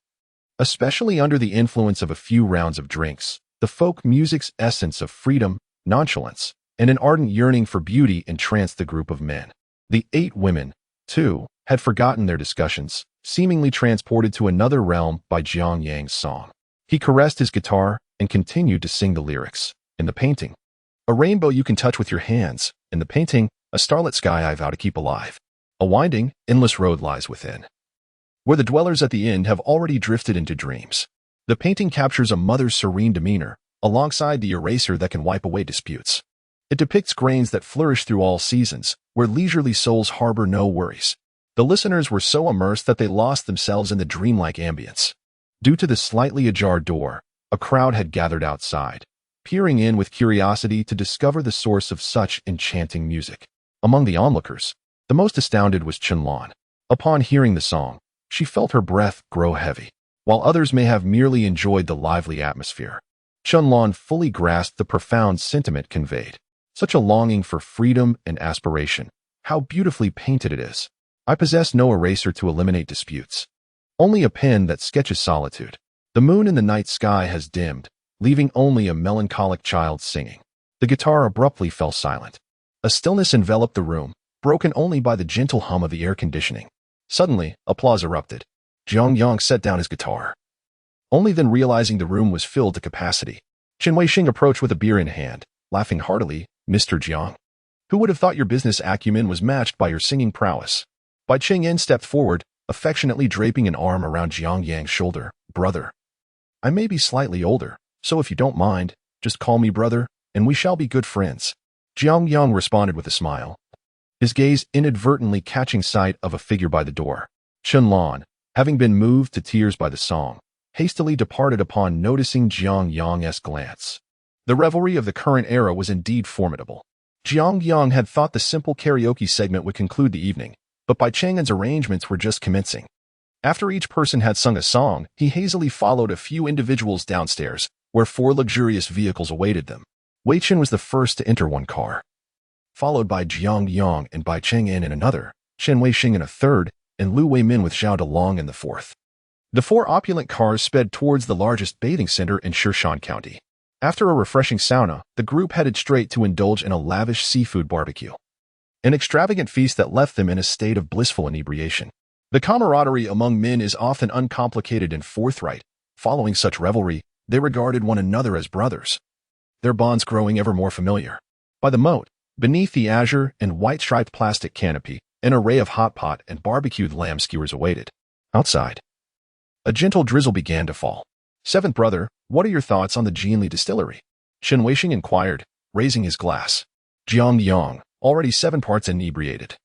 Especially under the influence of a few rounds of drinks, the folk music's essence of freedom, nonchalance, and an ardent yearning for beauty entranced the group of men. The 8 women, too, had forgotten their discussions, seemingly transported to another realm by Jiang Yang's song. He caressed his guitar and continued to sing the lyrics. In the painting, "A rainbow you can touch with your hands." In the painting, "A starlit sky I vow to keep alive. A winding, endless road lies within, where the dwellers at the end have already drifted into dreams." The painting captures a mother's serene demeanor, alongside the eraser that can wipe away disputes. It depicts grains that flourish through all seasons, where leisurely souls harbor no worries. The listeners were so immersed that they lost themselves in the dreamlike ambience. Due to the slightly ajar door, a crowd had gathered outside, peering in with curiosity to discover the source of such enchanting music. Among the onlookers, the most astounded was Chen Lan. Upon hearing the song, she felt her breath grow heavy. While others may have merely enjoyed the lively atmosphere, Chunlan fully grasped the profound sentiment conveyed. Such a longing for freedom and aspiration. How beautifully painted it is. I possess no eraser to eliminate disputes. Only a pen that sketches solitude. The moon in the night sky has dimmed, leaving only a melancholic child singing. The guitar abruptly fell silent. A stillness enveloped the room, broken only by the gentle hum of the air conditioning. Suddenly, applause erupted. Jiang Yang set down his guitar. Only then realizing the room was filled to capacity, Chen Weixing approached with a beer in hand, laughing heartily. Mr. Jiang, who would have thought your business acumen was matched by your singing prowess? Bai Qingyan stepped forward, affectionately draping an arm around Jiang Yang's shoulder. Brother, I may be slightly older, so if you don't mind, just call me brother, and we shall be good friends. Jiang Yang responded with a smile, his gaze inadvertently catching sight of a figure by the door. Chunlan, having been moved to tears by the song, hastily departed upon noticing Jiang Yang's glance. The revelry of the current era was indeed formidable. Jiang Yang had thought the simple karaoke segment would conclude the evening, but Bai Chang'an's arrangements were just commencing. After each person had sung a song, he hazily followed a few individuals downstairs, where 4 luxurious vehicles awaited them. Wei Chen was the first to enter one car, followed by Jiang Yang and Bai Chang'an in another, Chen Weixing in a third, and Lu Weimin with Zhao Delong in the fourth. The 4 opulent cars sped towards the largest bathing center in Shirshan County. After a refreshing sauna, the group headed straight to indulge in a lavish seafood barbecue. An extravagant feast that left them in a state of blissful inebriation. The camaraderie among men is often uncomplicated and forthright. Following such revelry, they regarded one another as brothers, their bonds growing ever more familiar. By the moat, beneath the azure and white-striped plastic canopy, an array of hot pot and barbecued lamb skewers awaited. Outside, a gentle drizzle began to fall. Seventh brother, what are your thoughts on the Jianli distillery? Chen Weixing inquired, raising his glass. Jiang Yang, already 7 parts inebriated,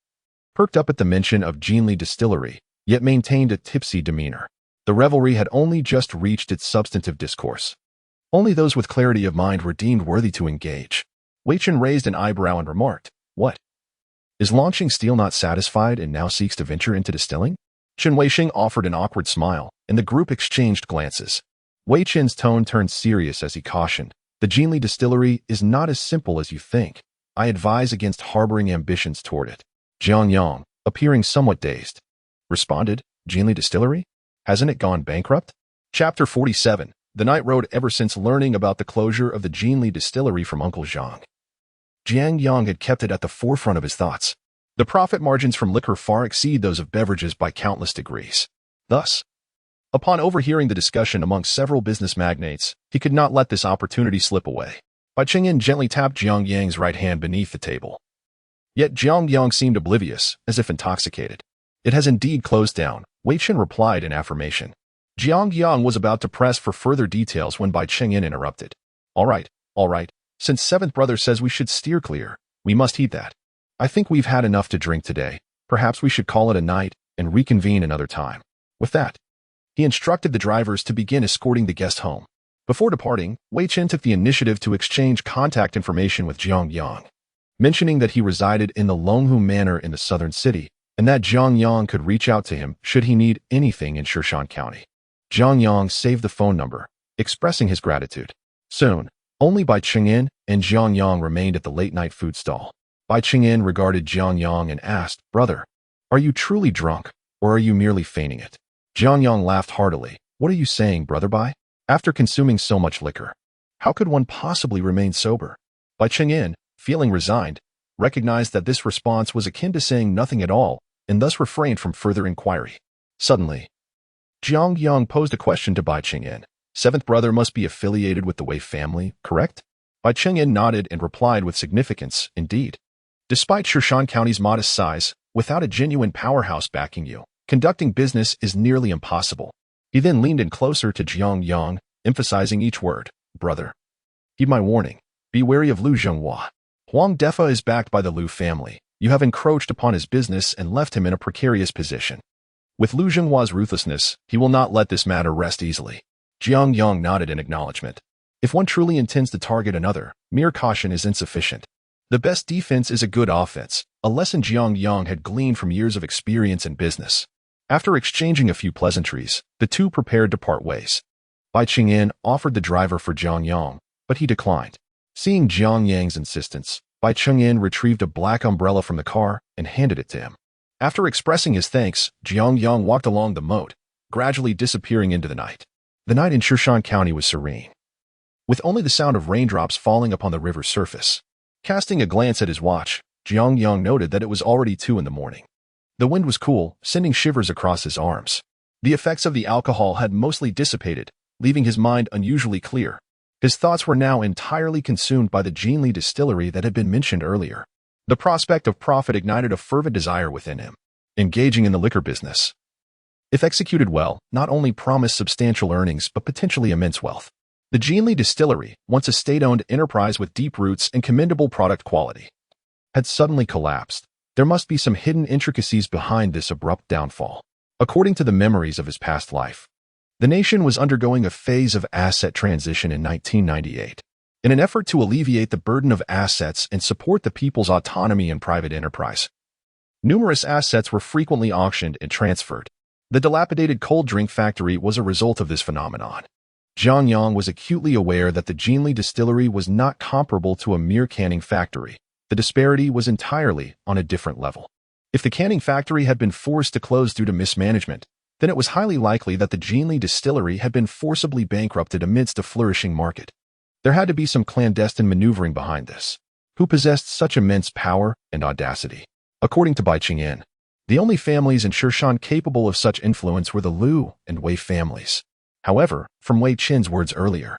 perked up at the mention of Jianli distillery, yet maintained a tipsy demeanor. The revelry had only just reached its substantive discourse. Only those with clarity of mind were deemed worthy to engage. Wei Chen raised an eyebrow and remarked, what? Is launching steel not satisfied and now seeks to venture into distilling? Chen Weixing offered an awkward smile, and the group exchanged glances. Wei Chen's tone turned serious as he cautioned, the Jianli distillery is not as simple as you think. I advise against harboring ambitions toward it. Jiang Yang, appearing somewhat dazed, responded, Jianli distillery? Hasn't it gone bankrupt? Chapter 47. The night rode ever since learning about the closure of the Jianli distillery from Uncle Zhang. Jiang Yang had kept it at the forefront of his thoughts. The profit margins from liquor far exceed those of beverages by countless degrees. Thus, upon overhearing the discussion among several business magnates, he could not let this opportunity slip away. Bai Qingyan gently tapped Jiang Yang's right hand beneath the table. Yet Jiang Yang seemed oblivious, as if intoxicated. It has indeed closed down, Wei Chen replied in affirmation. Jiang Yang was about to press for further details when Bai Qingyan interrupted. All right. Since seventh brother says we should steer clear, we must heed that. I think we've had enough to drink today. Perhaps we should call it a night and reconvene another time. With that, he instructed the drivers to begin escorting the guest home. Before departing, Wei Chen took the initiative to exchange contact information with Jiang Yang, mentioning that he resided in the Longhu Manor in the southern city, and that Jiang Yang could reach out to him should he need anything in Shirshan County. Jiang Yang saved the phone number, expressing his gratitude. Soon, only Bai Qingyan and Jiang Yang remained at the late-night food stall. Bai Qingyan regarded Jiang Yang and asked, Brother, are you truly drunk, or are you merely feigning it? Jiang Yang laughed heartily. What are you saying, Brother Bai? After consuming so much liquor, how could one possibly remain sober? Bai Qingyan, feeling resigned, recognized that this response was akin to saying nothing at all, and thus refrained from further inquiry. Suddenly, Jiang Yang posed a question to Bai Qingyan. Seventh brother must be affiliated with the Wei family, correct? Bai Qingyan nodded and replied with significance, indeed. Despite Shirshan County's modest size, without a genuine powerhouse backing you, conducting business is nearly impossible. He then leaned in closer to Jiang Yang, emphasizing each word. Brother, heed my warning. Be wary of Lu Zhenghua. Huang Defa is backed by the Lu family. You have encroached upon his business and left him in a precarious position. With Lu Zhenghua's ruthlessness, he will not let this matter rest easily. Jiang Yang nodded in acknowledgement. If one truly intends to target another, mere caution is insufficient. The best defense is a good offense, a lesson Jiang Yang had gleaned from years of experience in business. After exchanging a few pleasantries, the two prepared to part ways. Bai Qingyan offered the driver for Jiang Yang, but he declined. Seeing Jiang Yang's insistence, Bai Qingyan retrieved a black umbrella from the car and handed it to him. After expressing his thanks, Jiang Yang walked along the moat, gradually disappearing into the night. The night in Shushan County was serene, with only the sound of raindrops falling upon the river's surface. Casting a glance at his watch, Jiang Yang noted that it was already 2 in the morning. The wind was cool, sending shivers across his arms. The effects of the alcohol had mostly dissipated, leaving his mind unusually clear. His thoughts were now entirely consumed by the Jiangli distillery that had been mentioned earlier. The prospect of profit ignited a fervent desire within him. Engaging in the liquor business, if executed well, not only promised substantial earnings but potentially immense wealth. The Jiangli distillery, once a state-owned enterprise with deep roots and commendable product quality, had suddenly collapsed. There must be some hidden intricacies behind this abrupt downfall. According to the memories of his past life, the nation was undergoing a phase of asset transition in 1998. In an effort to alleviate the burden of assets and support the people's autonomy in private enterprise, numerous assets were frequently auctioned and transferred. The dilapidated cold drink factory was a result of this phenomenon. Jiang Yang was acutely aware that the Jiangli distillery was not comparable to a mere canning factory. The disparity was entirely on a different level. If the canning factory had been forced to close due to mismanagement, then it was highly likely that the Jiangli distillery had been forcibly bankrupted amidst a flourishing market. There had to be some clandestine maneuvering behind this. Who possessed such immense power and audacity? According to Bai Qingyan, the only families in Shushan capable of such influence were the Liu and Wei families. However, from Wei Qin's words earlier,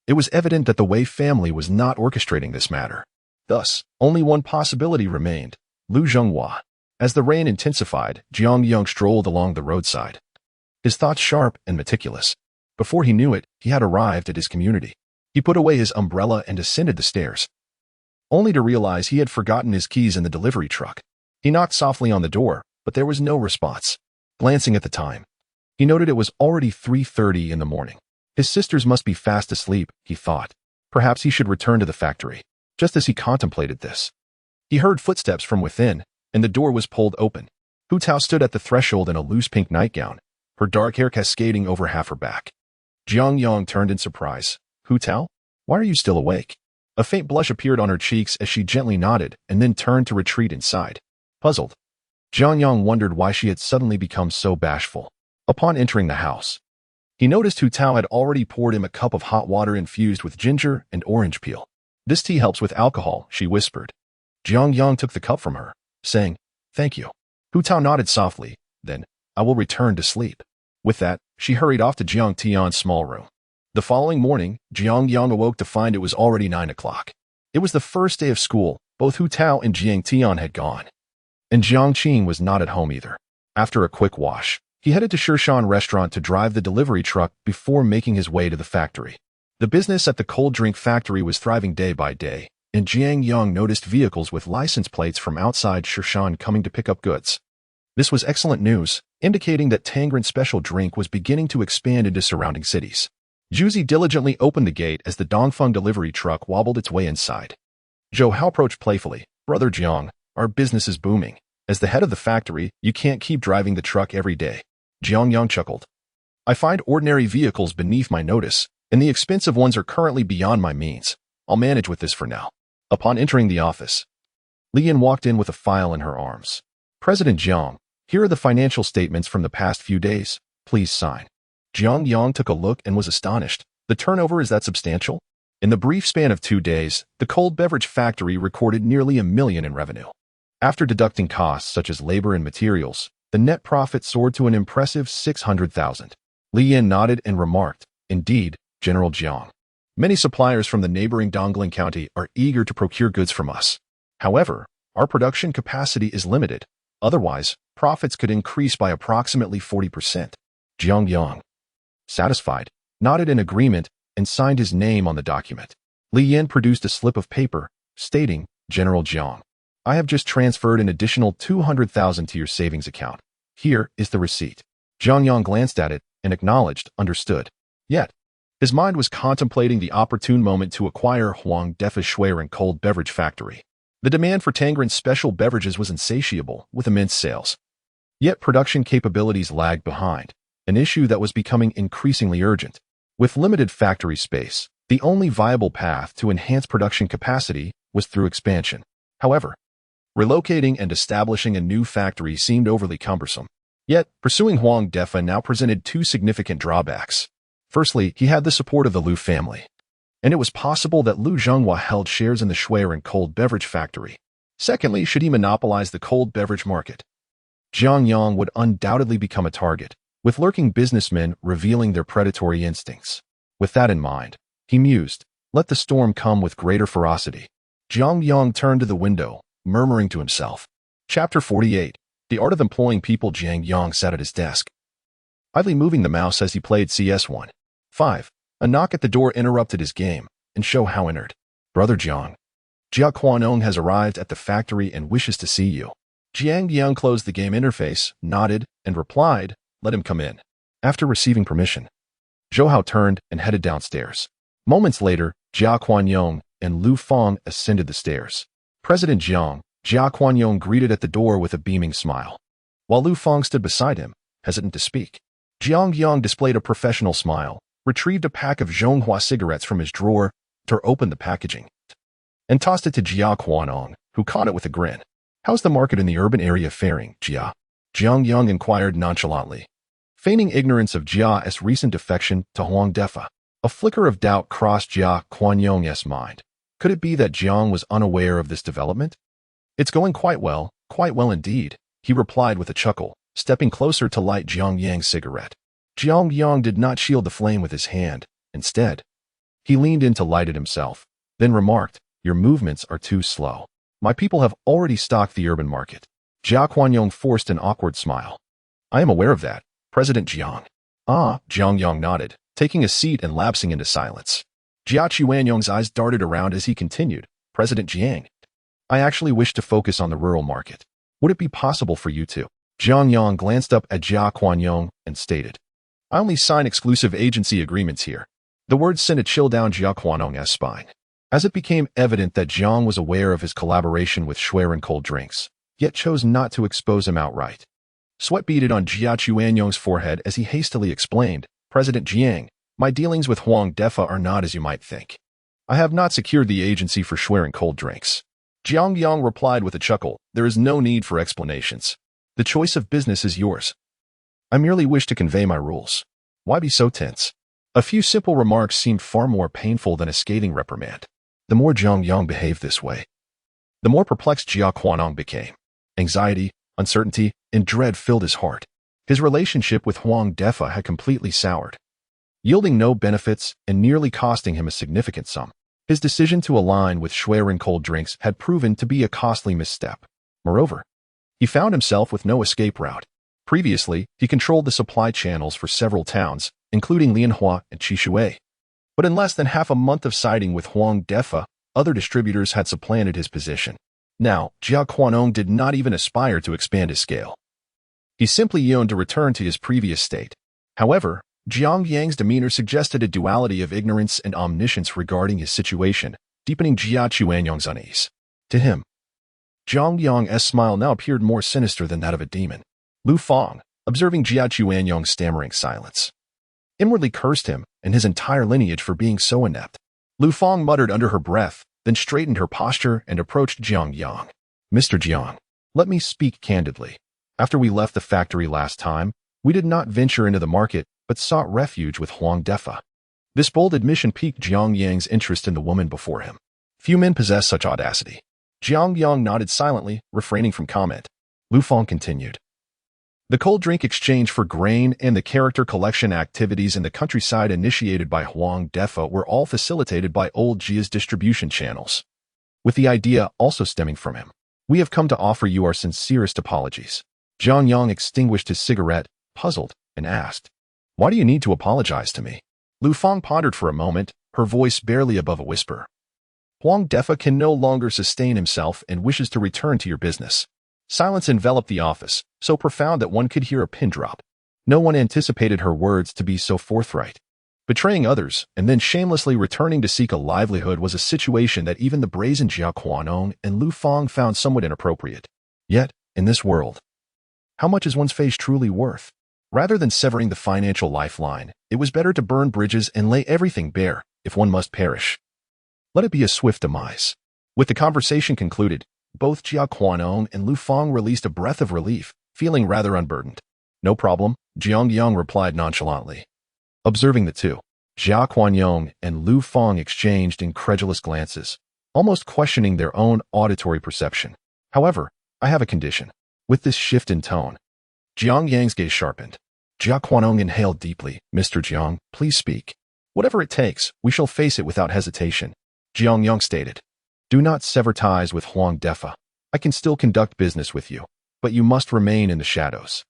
it was evident that the Wei family was not orchestrating this matter. Thus, only one possibility remained: Liu Zhenghua. As the rain intensified, Jiang Yang strolled along the roadside, his thoughts sharp and meticulous. Before he knew it, he had arrived at his community. He put away his umbrella and ascended the stairs, only to realize he had forgotten his keys in the delivery truck. He knocked softly on the door, but there was no response. Glancing at the time, he noted it was already 3:30 in the morning. His sisters must be fast asleep, he thought. Perhaps he should return to the factory. Just as he contemplated this, he heard footsteps from within, and the door was pulled open. Hu Tao stood at the threshold in a loose pink nightgown, her dark hair cascading over half her back. Jiang Yang turned in surprise. Hu Tao? Why are you still awake? A faint blush appeared on her cheeks as she gently nodded and then turned to retreat inside. Puzzled, Jiang Yang wondered why she had suddenly become so bashful. Upon entering the house, he noticed Hu Tao had already poured him a cup of hot water infused with ginger and orange peel. This tea helps with alcohol, she whispered. Jiang Yang took the cup from her, saying, "Thank you." Hu Tao nodded softly, then, "I will return to sleep." With that, she hurried off to Jiang Tian's small room. The following morning, Jiang Yang awoke to find it was already 9 o'clock. It was the first day of school. Both Hu Tao and Jiang Tian had gone, and Jiang Qing was not at home either. After a quick wash, he headed to Shushan restaurant to drive the delivery truck before making his way to the factory. The business at the cold drink factory was thriving day by day, and Jiang Yang noticed vehicles with license plates from outside Shushan coming to pick up goods. This was excellent news, indicating that Tangren Special Drink was beginning to expand into surrounding cities. Juzi diligently opened the gate as the Dongfeng delivery truck wobbled its way inside. Zhou Hao approached playfully. "Brother Jiang, our business is booming. As the head of the factory, you can't keep driving the truck every day." Jiang Yang chuckled. "I find ordinary vehicles beneath my notice, and the expensive ones are currently beyond my means. I'll manage with this for now." Upon entering the office, Li Yan walked in with a file in her arms. "President Jiang, here are the financial statements from the past few days. Please sign." Jiang Yang took a look and was astonished. The turnover is that substantial? In the brief span of 2 days, the cold beverage factory recorded nearly $1 million in revenue. After deducting costs such as labor and materials, the net profit soared to an impressive 600,000. Li Yan nodded and remarked, "Indeed, General Jiang. Many suppliers from the neighboring Dongling County are eager to procure goods from us. However, our production capacity is limited. Otherwise, profits could increase by approximately 40%. Jiang Yang, satisfied, nodded in agreement and signed his name on the document. Li Yan produced a slip of paper, stating, "General Jiang, I have just transferred an additional 200,000 to your savings account. Here is the receipt." Jiang Yang glanced at it and acknowledged, understood. Yet, his mind was contemplating the opportune moment to acquire Huang Defa Shuiren cold beverage factory. The demand for Tangerine special beverages was insatiable, with immense sales. Yet production capabilities lagged behind, an issue that was becoming increasingly urgent. With limited factory space, the only viable path to enhance production capacity was through expansion. However, relocating and establishing a new factory seemed overly cumbersome. Yet, pursuing Huang Defa now presented two significant drawbacks. Firstly, he had the support of the Liu family, and it was possible that Liu Zhenghua held shares in the Shui and cold beverage factory. Secondly, should he monopolize the cold beverage market, Jiang Yang would undoubtedly become a target, with lurking businessmen revealing their predatory instincts. With that in mind, he mused, let the storm come with greater ferocity. Jiang Yang turned to the window, murmuring to himself. Chapter 48. The Art of Employing People. Jiang Yang sat at his desk, idly moving the mouse as he played CS1. 5. A knock at the door interrupted his game, and Shou Hao entered. Brother Jiang, Jia Quanong has arrived at the factory and wishes to see you. Jiang Yang closed the game interface, nodded, and replied, let him come in. After receiving permission, Zhou Hao turned and headed downstairs. Moments later, Jia Quanyong and Lu Feng ascended the stairs. President Jiang, Jia Quanyong greeted at the door with a beaming smile, while Lu Feng stood beside him, hesitant to speak. Jiang Yang displayed a professional smile, retrieved a pack of Zhonghua cigarettes from his drawer, tore open the packaging, and tossed it to Jia Quanong, who caught it with a grin. How's the market in the urban area faring, Jia? Jiang Yang inquired nonchalantly, feigning ignorance of Jia's recent defection to Huang Defa. A flicker of doubt crossed Jia Quanyong's mind. Could it be that Jiang was unaware of this development? It's going quite well indeed, he replied with a chuckle, stepping closer to light Jiang Yang's cigarette. Jiang Yang did not shield the flame with his hand. Instead, he leaned in to light it himself, then remarked, your movements are too slow. My people have already stocked the urban market. Jia Quanyong forced an awkward smile. I am aware of that, President Jiang. Ah, Jiang Yang nodded, taking a seat and lapsing into silence. Jia Quanyong's eyes darted around as he continued, President Jiang, I actually wish to focus on the rural market. Would it be possible for you to? Jiang Yang glanced up at Jia Quanyong and stated, I only sign exclusive agency agreements here. The words sent a chill down Jia Quanyong's spine, as it became evident that Jiang was aware of his collaboration with Shui and cold drinks, yet chose not to expose him outright. Sweat beaded on Jia Quanyong's forehead as he hastily explained, President Jiang, my dealings with Huang Defa are not as you might think. I have not secured the agency for Shui and cold drinks. Jiang Yang replied with a chuckle, there is no need for explanations. The choice of business is yours. I merely wish to convey my rules. Why be so tense? A few simple remarks seemed far more painful than a scathing reprimand. The more Jiang Yang behaved this way, the more perplexed Jia Quanong became. Anxiety, uncertainty, and dread filled his heart. His relationship with Huang Defa had completely soured, yielding no benefits and nearly costing him a significant sum. His decision to align with Shui and cold drinks had proven to be a costly misstep. Moreover, he found himself with no escape route. Previously, he controlled the supply channels for several towns, including Lianhua and Qishui. But in less than half a month of siding with Huang Defa, other distributors had supplanted his position. Now, Jia Quanong did not even aspire to expand his scale. He simply yearned to return to his previous state. However, Jiang Yang's demeanor suggested a duality of ignorance and omniscience regarding his situation, deepening Jia Quanyong's unease. To him, Jiang Yang's smile now appeared more sinister than that of a demon. Lu Feng, observing Jia Quanyong's stammering silence, inwardly cursed him and his entire lineage for being so inept. Lu Feng muttered under her breath, then straightened her posture and approached Jiang Yang. Mr. Jiang, let me speak candidly. After we left the factory last time, we did not venture into the market, but sought refuge with Huang Defa. This bold admission piqued Jiang Yang's interest in the woman before him. Few men possess such audacity. Jiang Yang nodded silently, refraining from comment. Lu Feng continued. The cold drink exchange for grain and the character collection activities in the countryside initiated by Huang Defa were all facilitated by old Jia's distribution channels, with the idea also stemming from him. We have come to offer you our sincerest apologies. Jiang Yang extinguished his cigarette, puzzled, and asked, why do you need to apologize to me? Lu Feng pondered for a moment, her voice barely above a whisper. Huang Defa can no longer sustain himself and wishes to return to your business. Silence enveloped the office, so profound that one could hear a pin drop. No one anticipated her words to be so forthright. Betraying others and then shamelessly returning to seek a livelihood was a situation that even the brazen Jiang Qing and Lu Fang found somewhat inappropriate. Yet, in this world, how much is one's face truly worth? Rather than severing the financial lifeline, it was better to burn bridges and lay everything bare, if one must perish. Let it be a swift demise. With the conversation concluded, both Jiang Qing and Lu Fang released a breath of relief, feeling rather unburdened. No problem, Jiang Yang replied nonchalantly. Observing the two, Jiang Qing and Lu Fang exchanged incredulous glances, almost questioning their own auditory perception. However, I have a condition. With this shift in tone, Jiang Yang's gaze sharpened. Jiang Qing inhaled deeply. Mr. Jiang, please speak. Whatever it takes, we shall face it without hesitation. Jiang Yang stated. Do not sever ties with Huang Defa. I can still conduct business with you, but you must remain in the shadows.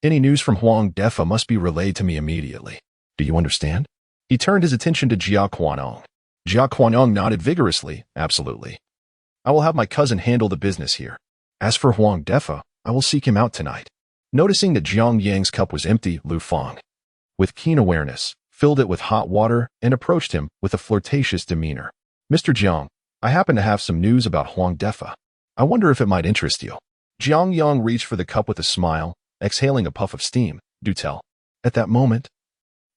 Any news from Huang Defa must be relayed to me immediately. Do you understand? He turned his attention to Jiang Qing. Jiang Qing nodded vigorously. Absolutely. I will have my cousin handle the business here. As for Huang Defa, I will seek him out tonight. Noticing that Jiang Yang's cup was empty, Lu Fang, with keen awareness, filled it with hot water and approached him with a flirtatious demeanor. Mr. Jiang, I happen to have some news about Huang Defa. I wonder if it might interest you. Jiang Yang reached for the cup with a smile, exhaling a puff of steam. Do tell. At that moment,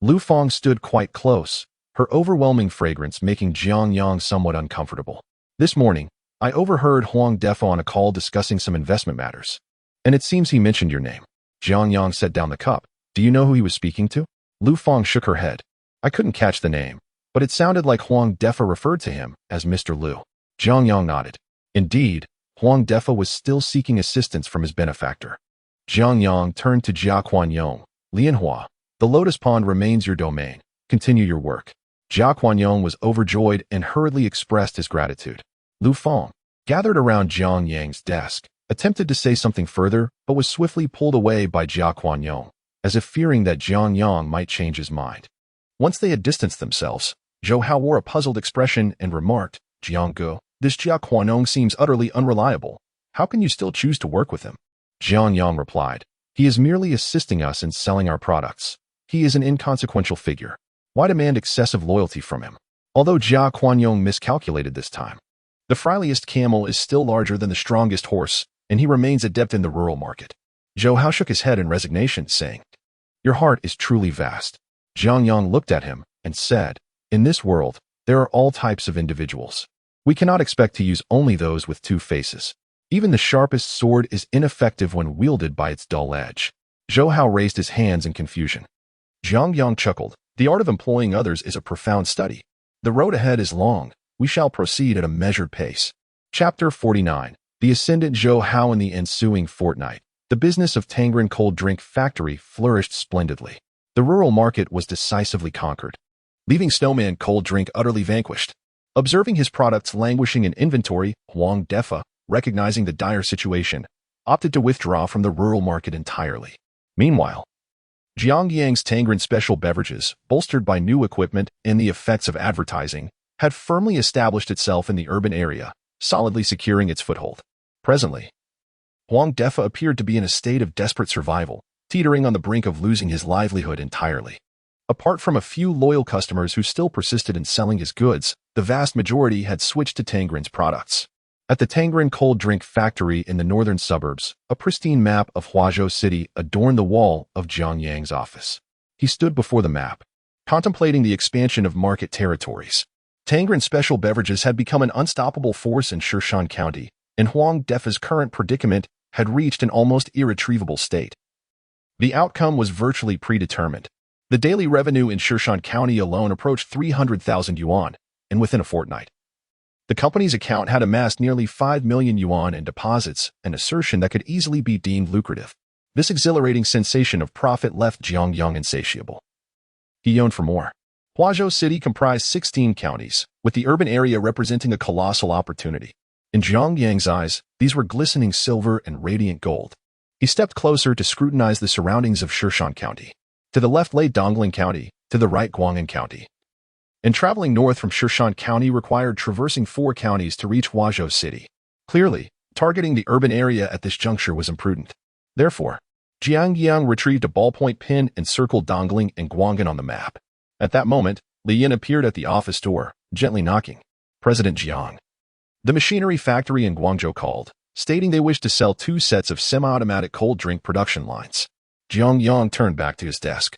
Lu Fang stood quite close, her overwhelming fragrance making Jiang Yang somewhat uncomfortable. This morning, I overheard Huang Defa on a call discussing some investment matters. And it seems he mentioned your name. Jiang Yang set down the cup. Do you know who he was speaking to? Lu Fang shook her head. I couldn't catch the name, but it sounded like Huang Defa referred to him as Mr. Lu. Jiang Yang nodded. Indeed, Huang Defa was still seeking assistance from his benefactor. Jiang Yang turned to Jiang Qing. Lianhua, the lotus pond remains your domain. Continue your work. Jiang Qing was overjoyed and hurriedly expressed his gratitude. Lu Fang, gathered around Jiang Yang's desk, attempted to say something further, but was swiftly pulled away by Jiang Qing, as if fearing that Jiang Yang might change his mind. Once they had distanced themselves, Zhou Hao wore a puzzled expression and remarked, Jiang Gu, this Jiang Qing seems utterly unreliable. How can you still choose to work with him? Jiang Yang replied, he is merely assisting us in selling our products. He is an inconsequential figure. Why demand excessive loyalty from him? Although Jiang Qing miscalculated this time, the friliest camel is still larger than the strongest horse, and he remains adept in the rural market. Zhou Hao shook his head in resignation, saying, your heart is truly vast. Jiang Yang looked at him and said, in this world, there are all types of individuals. We cannot expect to use only those with two faces. Even the sharpest sword is ineffective when wielded by its dull edge. Zhou Hao raised his hands in confusion. Jiang Yang chuckled. The art of employing others is a profound study. The road ahead is long. We shall proceed at a measured pace. Chapter 49. The Ascendant. Zhou Hao. In the ensuing fortnight, the business of Tangren Cold Drink Factory flourished splendidly. The rural market was decisively conquered, leaving Snowman Cold Drink utterly vanquished. Observing his products languishing in inventory, Huang Defa, recognizing the dire situation, opted to withdraw from the rural market entirely. Meanwhile, Jiang Yang's Tangren Special Beverages, bolstered by new equipment and the effects of advertising, had firmly established itself in the urban area, solidly securing its foothold. Presently, Huang Defa appeared to be in a state of desperate survival, teetering on the brink of losing his livelihood entirely. Apart from a few loyal customers who still persisted in selling his goods, the vast majority had switched to Tangren's products. At the Tangren Cold Drink Factory in the northern suburbs, a pristine map of Huazhou City adorned the wall of Jiang Yang's office. He stood before the map, contemplating the expansion of market territories. Tangren Special Beverages had become an unstoppable force in Shushan County, and Huang Defa's current predicament had reached an almost irretrievable state. The outcome was virtually predetermined. The daily revenue in Shushan County alone approached 300,000 yuan, and within a fortnight, the company's account had amassed nearly 5 million yuan in deposits, an assertion that could easily be deemed lucrative. This exhilarating sensation of profit left Jiang Yang insatiable. He yearned for more. Huazhou City comprised 16 counties, with the urban area representing a colossal opportunity. In Jiang Yang's eyes, these were glistening silver and radiant gold. He stepped closer to scrutinize the surroundings of Shushan County. To the left lay Dongling County, to the right Guang'an County. And traveling north from Shushan County required traversing 4 counties to reach Huazhou City. Clearly, targeting the urban area at this juncture was imprudent. Therefore, Jiang Yang retrieved a ballpoint pen and circled Dongling and Guang'an on the map. At that moment, Li Yin appeared at the office door, gently knocking. President Jiang. The machinery factory in Guangzhou called, stating they wished to sell 2 sets of semi-automatic cold drink production lines. Jiang Yang turned back to his desk.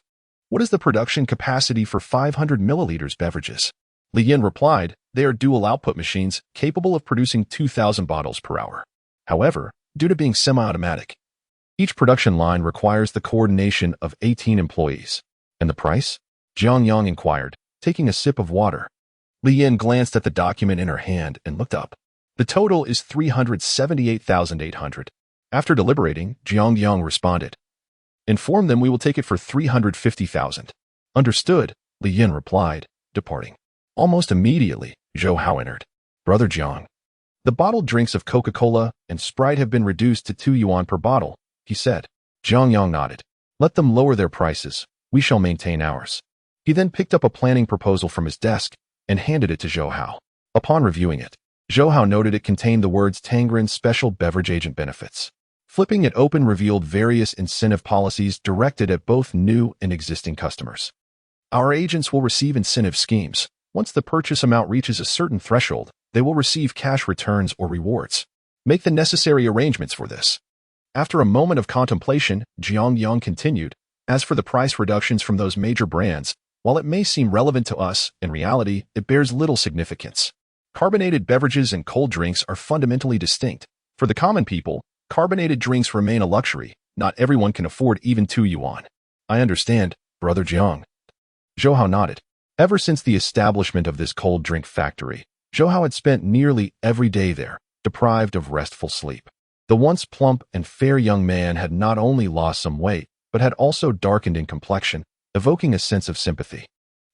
What is the production capacity for 500 milliliters beverages? Li Yin replied, they are dual output machines capable of producing 2,000 bottles per hour. However, due to being semi-automatic, each production line requires the coordination of 18 employees. And the price? Jiang Yang inquired, taking a sip of water. Li Yin glanced at the document in her hand and looked up. The total is 378,800. After deliberating, Jiang Yang responded. Inform them we will take it for 350,000. Understood, Li Yin replied, departing. Almost immediately, Zhou Hao entered. Brother Jiang. The bottled drinks of Coca-Cola and Sprite have been reduced to 2 yuan per bottle, he said. Jiang Yang nodded. Let them lower their prices. We shall maintain ours. He then picked up a planning proposal from his desk and handed it to Zhou Hao. Upon reviewing it, Zhou Hao noted it contained the words Tangren Special Beverage Agent Benefits. Flipping it open revealed various incentive policies directed at both new and existing customers. Our agents will receive incentive schemes. Once the purchase amount reaches a certain threshold, they will receive cash returns or rewards. Make the necessary arrangements for this. After a moment of contemplation, Jiang Yang continued, as for the price reductions from those major brands, while it may seem relevant to us, in reality, it bears little significance. Carbonated beverages and cold drinks are fundamentally distinct. For the common people, carbonated drinks remain a luxury. Not everyone can afford even 2 yuan. I understand, Brother Jiang. Zhou Hao nodded. Ever since the establishment of this cold drink factory, Zhou Hao had spent nearly every day there, deprived of restful sleep. The once plump and fair young man had not only lost some weight, but had also darkened in complexion, evoking a sense of sympathy.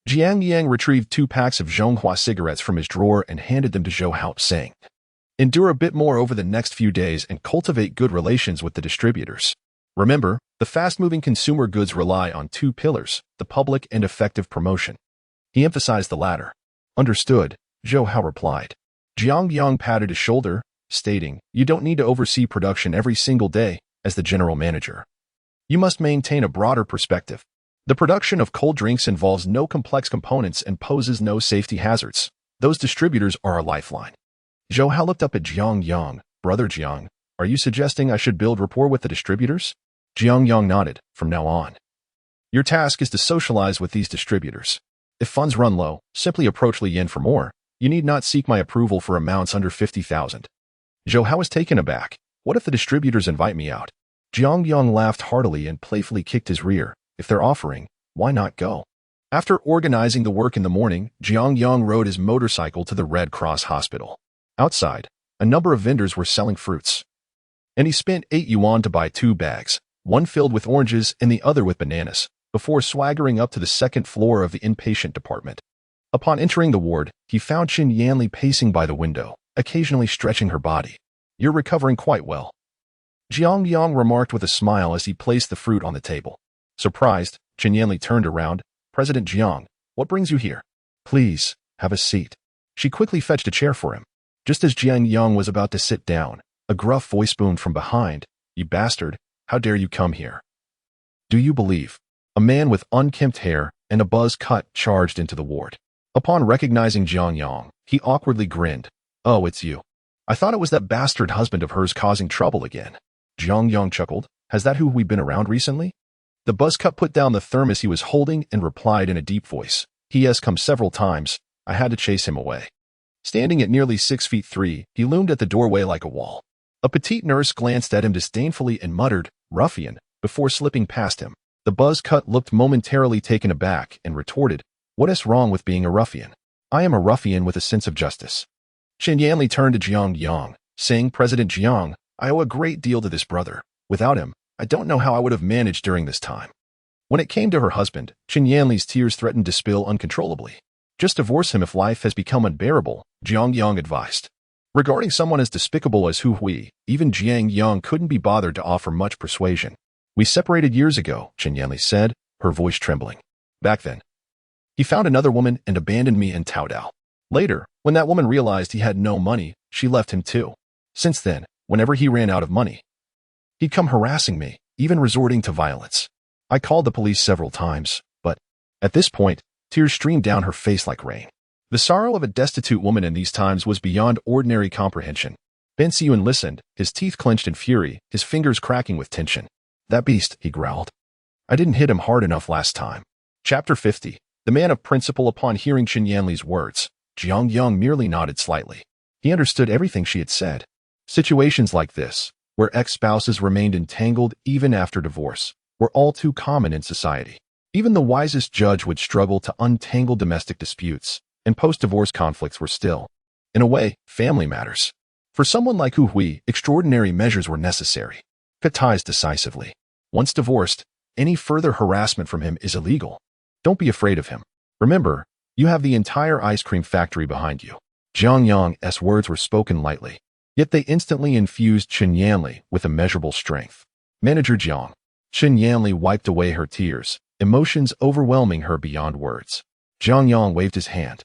Jiang Yang retrieved 2 packs of Zhonghua cigarettes from his drawer and handed them to Zhou Hao, saying, endure a bit more over the next few days and cultivate good relations with the distributors. Remember, the fast-moving consumer goods rely on 2 pillars, the public and effective promotion. He emphasized the latter. Understood, Zhou Hao replied. Jiang Yang patted his shoulder, stating, you don't need to oversee production every single day as the general manager. You must maintain a broader perspective. The production of cold drinks involves no complex components and poses no safety hazards. Those distributors are our lifeline. Zhou Hao looked up at Jiang Yang. Brother Jiang, are you suggesting I should build rapport with the distributors? Jiang Yang nodded. From now on, your task is to socialize with these distributors. If funds run low, simply approach Li Yin for more. You need not seek my approval for amounts under 50,000. Zhou Hao was taken aback. What if the distributors invite me out? Jiang Yang laughed heartily and playfully kicked his rear. If they're offering, why not go? After organizing the work in the morning, Jiang Yang rode his motorcycle to the Red Cross Hospital. Outside, a number of vendors were selling fruits. And he spent 8 yuan to buy 2 bags, one filled with oranges and the other with bananas, before swaggering up to the 2nd floor of the inpatient department. Upon entering the ward, he found Qin Yanli pacing by the window, occasionally stretching her body. You're recovering quite well, Jiang Yang remarked with a smile as he placed the fruit on the table. Surprised, Qin Yanli turned around. President Jiang, what brings you here? Please, have a seat. She quickly fetched a chair for him. Just as Jiang Yang was about to sit down, a gruff voice boomed from behind. You bastard, how dare you come here? Do you believe? A man with unkempt hair and a buzz cut charged into the ward. Upon recognizing Jiang Yang, he awkwardly grinned. Oh, it's you. I thought it was that bastard husband of hers causing trouble again. Jiang Yang chuckled. Has that who we've been around recently? The buzzcut put down the thermos he was holding and replied in a deep voice. He has come several times. I had to chase him away. Standing at nearly 6'3", he loomed at the doorway like a wall. A petite nurse glanced at him disdainfully and muttered, "Ruffian," before slipping past him. The buzzcut looked momentarily taken aback and retorted, "What is wrong with being a ruffian? I am a ruffian with a sense of justice." Qin Yanli turned to Jiang Yang, saying, President Jiang, I owe a great deal to this brother. Without him, I don't know how I would have managed during this time. When it came to her husband, Qin Yanli's tears threatened to spill uncontrollably. Just divorce him if life has become unbearable, Jiang Yang advised. Regarding someone as despicable as Hu Hui, even Jiang Yang couldn't be bothered to offer much persuasion. We separated years ago, Qin Yanli said, her voice trembling. Back then, he found another woman and abandoned me in Taodao. Later, when that woman realized he had no money, she left him too. Since then, whenever he ran out of money, he'd come harassing me, even resorting to violence. I called the police several times, but at this point, Tears streamed down her face like rain. The sorrow of a destitute woman in these times was beyond ordinary comprehension. Ben Siyun listened, his teeth clenched in fury, his fingers cracking with tension. That beast, he growled. I didn't hit him hard enough last time. Chapter 50. The man of principle. Upon hearing Qin Yanli's words, Jiang Yang merely nodded slightly. He understood everything she had said. Situations like this, where ex-spouses remained entangled even after divorce, were all too common in society. Even the wisest judge would struggle to untangle domestic disputes, and post-divorce conflicts were still, in a way, family matters. For someone like Hu Hui, extraordinary measures were necessary. Cut ties decisively. Once divorced, any further harassment from him is illegal. Don't be afraid of him. Remember, you have the entire ice cream factory behind you. Jiang Yang's words were spoken lightly, yet they instantly infused Qin Yanli with immeasurable strength. Manager Jiang. Qin Yanli wiped away her tears, emotions overwhelming her beyond words. Jiang Yang waved his hand.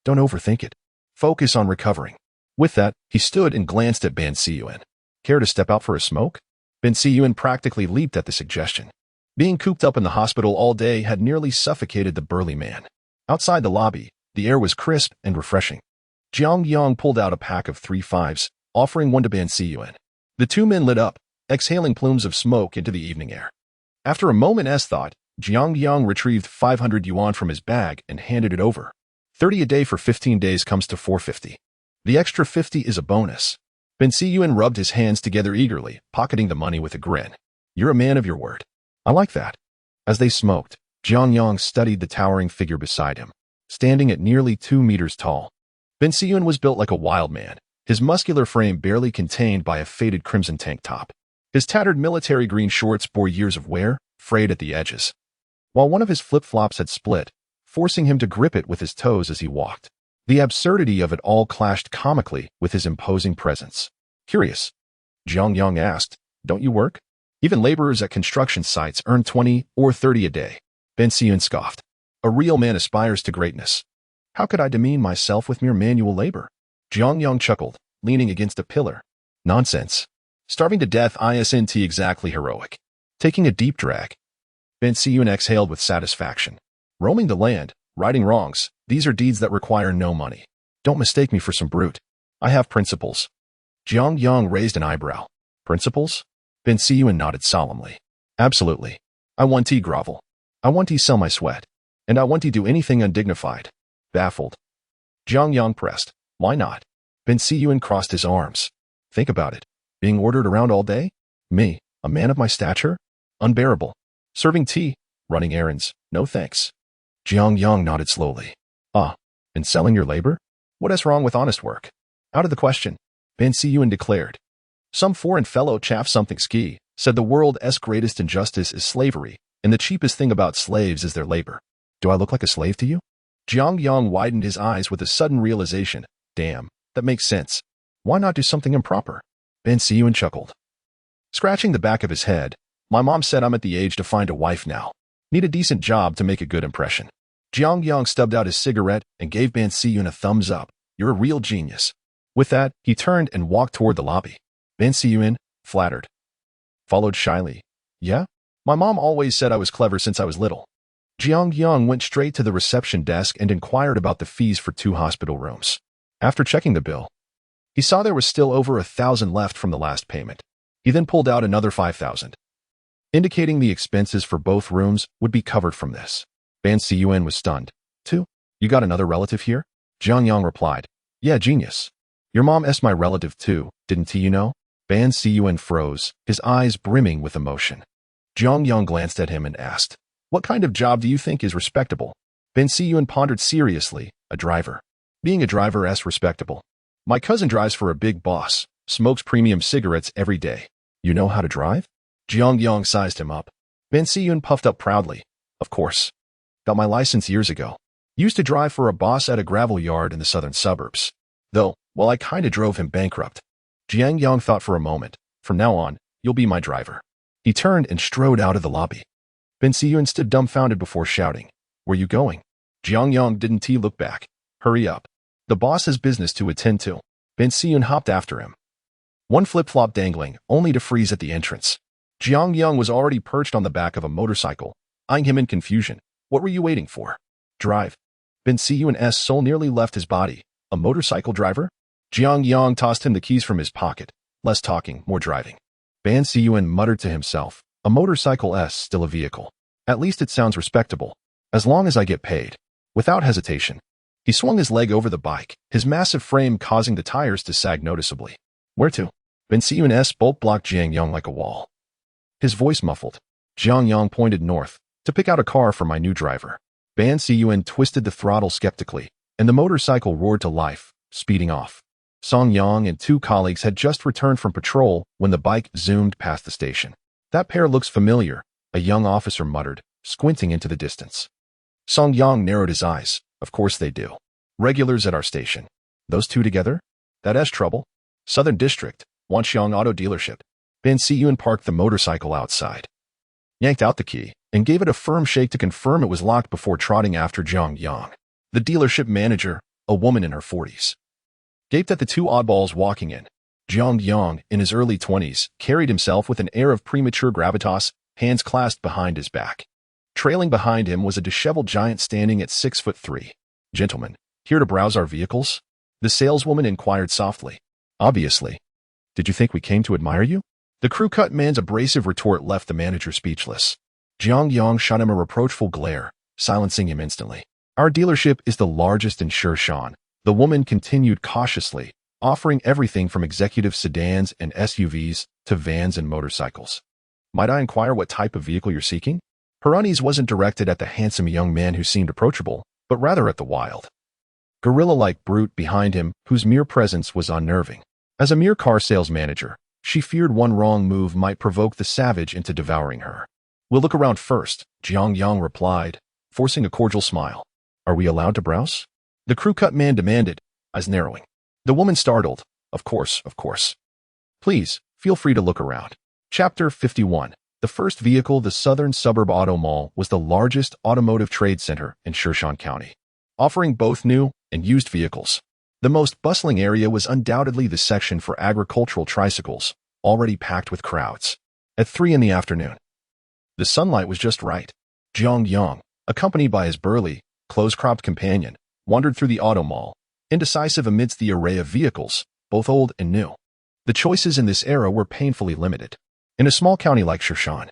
Don't overthink it. Focus on recovering. With that, he stood and glanced at Ben Siyun. Care to step out for a smoke? Ben Siyun practically leaped at the suggestion. Being cooped up in the hospital all day had nearly suffocated the burly man. Outside the lobby, the air was crisp and refreshing. Jiang Yang pulled out a pack of 3 5s, offering one to Ben Siyun. The two men lit up, exhaling plumes of smoke into the evening air. After a moment's thought, Jiang Yang retrieved 500 yuan from his bag and handed it over. 30 a day for 15 days comes to 450. The extra 50 is a bonus. Ben Siyun rubbed his hands together eagerly, pocketing the money with a grin. You're a man of your word. I like that. As they smoked, Jiang Yang studied the towering figure beside him, standing at nearly 2 meters tall. Ben Siyun was built like a wild man, his muscular frame barely contained by a faded crimson tank top. His tattered military green shorts bore years of wear, frayed at the edges, while one of his flip-flops had split, forcing him to grip it with his toes as he walked. The absurdity of it all clashed comically with his imposing presence. Curious, Jiang Yang asked, don't you work? Even laborers at construction sites earn 20 or 30 a day. Ben Siyun scoffed. A real man aspires to greatness. How could I demean myself with mere manual labor? Jiang Yang chuckled, leaning against a pillar. Nonsense. Starving to death isn't exactly heroic. Taking a deep drag, Ben Siyun exhaled with satisfaction. Roaming the land, righting wrongs, these are deeds that require no money. Don't mistake me for some brute. I have principles. Jiang Yang raised an eyebrow. Principles? Ben Siyun nodded solemnly. Absolutely. I want to grovel. I want to sell my sweat. And I want to do anything undignified. Baffled, Jiang Yang pressed. Why not? Ben Siyun crossed his arms. Think about it. Being ordered around all day? Me, a man of my stature? Unbearable. Serving tea, running errands, no thanks. Jiang Yang nodded slowly. And selling your labor? What is wrong with honest work? Out of the question, Ben Siyun declared. Some foreign fellow chaff something ski, said the world's greatest injustice is slavery, and the cheapest thing about slaves is their labor. Do I look like a slave to you? Jiang Yang widened his eyes with a sudden realization. Damn, that makes sense. Why not do something improper? Ben Siyun chuckled. Scratching the back of his head, my mom said I'm at the age to find a wife now. Need a decent job to make a good impression. Jiang Yang stubbed out his cigarette and gave Ben Siyun a thumbs up. You're a real genius. With that, he turned and walked toward the lobby. Ben Siyun, flattered, followed shyly. Yeah? My mom always said I was clever since I was little. Jiang Yang went straight to the reception desk and inquired about the fees for 2 hospital rooms. After checking the bill, he saw there was still over 1,000 left from the last payment. He then pulled out another 5,000, indicating the expenses for both rooms would be covered from this. Ben Siyun was stunned. 2? You got another relative here? Jiang Yang replied. Yeah, genius. Your mom's my relative too, didn't you know? Ben Siyun froze, his eyes brimming with emotion. Jiang Yang glanced at him and asked, what kind of job do you think is respectable? Ben Siyun pondered seriously. A driver. Being a driver respectable. My cousin drives for a big boss, smokes premium cigarettes every day. You know how to drive? Jiang Yang sized him up. Ben Siyun puffed up proudly. Of course. Got my license years ago. Used to drive for a boss at a gravel yard in the southern suburbs. Though, well, I kinda drove him bankrupt. Jiang Yang thought for a moment. From now on, you'll be my driver. He turned and strode out of the lobby. Ben Siyun stood dumbfounded before shouting. Where you going? Jiang Yang didn't look back. Hurry up. The boss has business to attend to. Ben Siyun hopped after him. One flip-flop dangling, only to freeze at the entrance. Jiang Yang was already perched on the back of a motorcycle, eyeing him in confusion. What were you waiting for? Drive. Ben Cun's soul nearly left his body. A motorcycle driver? Jiang Yang tossed him the keys from his pocket. Less talking, more driving. Ben Cun muttered to himself. A motorcycle is still a vehicle. At least it sounds respectable. As long as I get paid. Without hesitation. He swung his leg over the bike, his massive frame causing the tires to sag noticeably. Where to? Ben Cun's bolt blocked Jiang Yang like a wall. His voice muffled. Jiang Yang pointed north, to pick out a car for my new driver. Ben Cun twisted the throttle skeptically, and the motorcycle roared to life, speeding off. Song Yang and two colleagues had just returned from patrol when the bike zoomed past the station. That pair looks familiar, a young officer muttered, squinting into the distance. Song Yang narrowed his eyes. Of course they do. Regulars at our station. Those two together? That's trouble. Southern District, Wanxiang Auto Dealership. Ben Cun parked the motorcycle outside. Yanked out the key and gave it a firm shake to confirm it was locked before trotting after Jiang Yang. The dealership manager, a woman in her 40s, gaped at the two oddballs walking in. Jiang Yang, in his early 20s, carried himself with an air of premature gravitas, hands clasped behind his back. Trailing behind him was a disheveled giant standing at 6'3". Gentlemen, here to browse our vehicles? The saleswoman inquired softly. Obviously. Did you think we came to admire you? The crew-cut man's abrasive retort left the manager speechless. Jiang Yang shot him a reproachful glare, silencing him instantly. Our dealership is the largest in Shan. The woman continued cautiously, offering everything from executive sedans and SUVs to vans and motorcycles. Might I inquire what type of vehicle you're seeking? Her unease wasn't directed at the handsome young man who seemed approachable, but rather at the wild, gorilla-like brute behind him whose mere presence was unnerving. As a mere car sales manager, she feared one wrong move might provoke the savage into devouring her. We'll look around first, Jiang Yang replied, forcing a cordial smile. Are we allowed to browse? The crew-cut man demanded, eyes narrowing. The woman startled. Of course. Please, feel free to look around. Chapter 51. The first vehicle, the Southern Suburb Auto Mall, was the largest automotive trade center in Shan County, offering both new and used vehicles. The most bustling area was undoubtedly the section for agricultural tricycles, already packed with crowds. At 3 in the afternoon, the sunlight was just right. Jiang Yang, accompanied by his burly, close-cropped companion, wandered through the auto mall, indecisive amidst the array of vehicles, both old and new. The choices in this era were painfully limited. In a small county like Shan,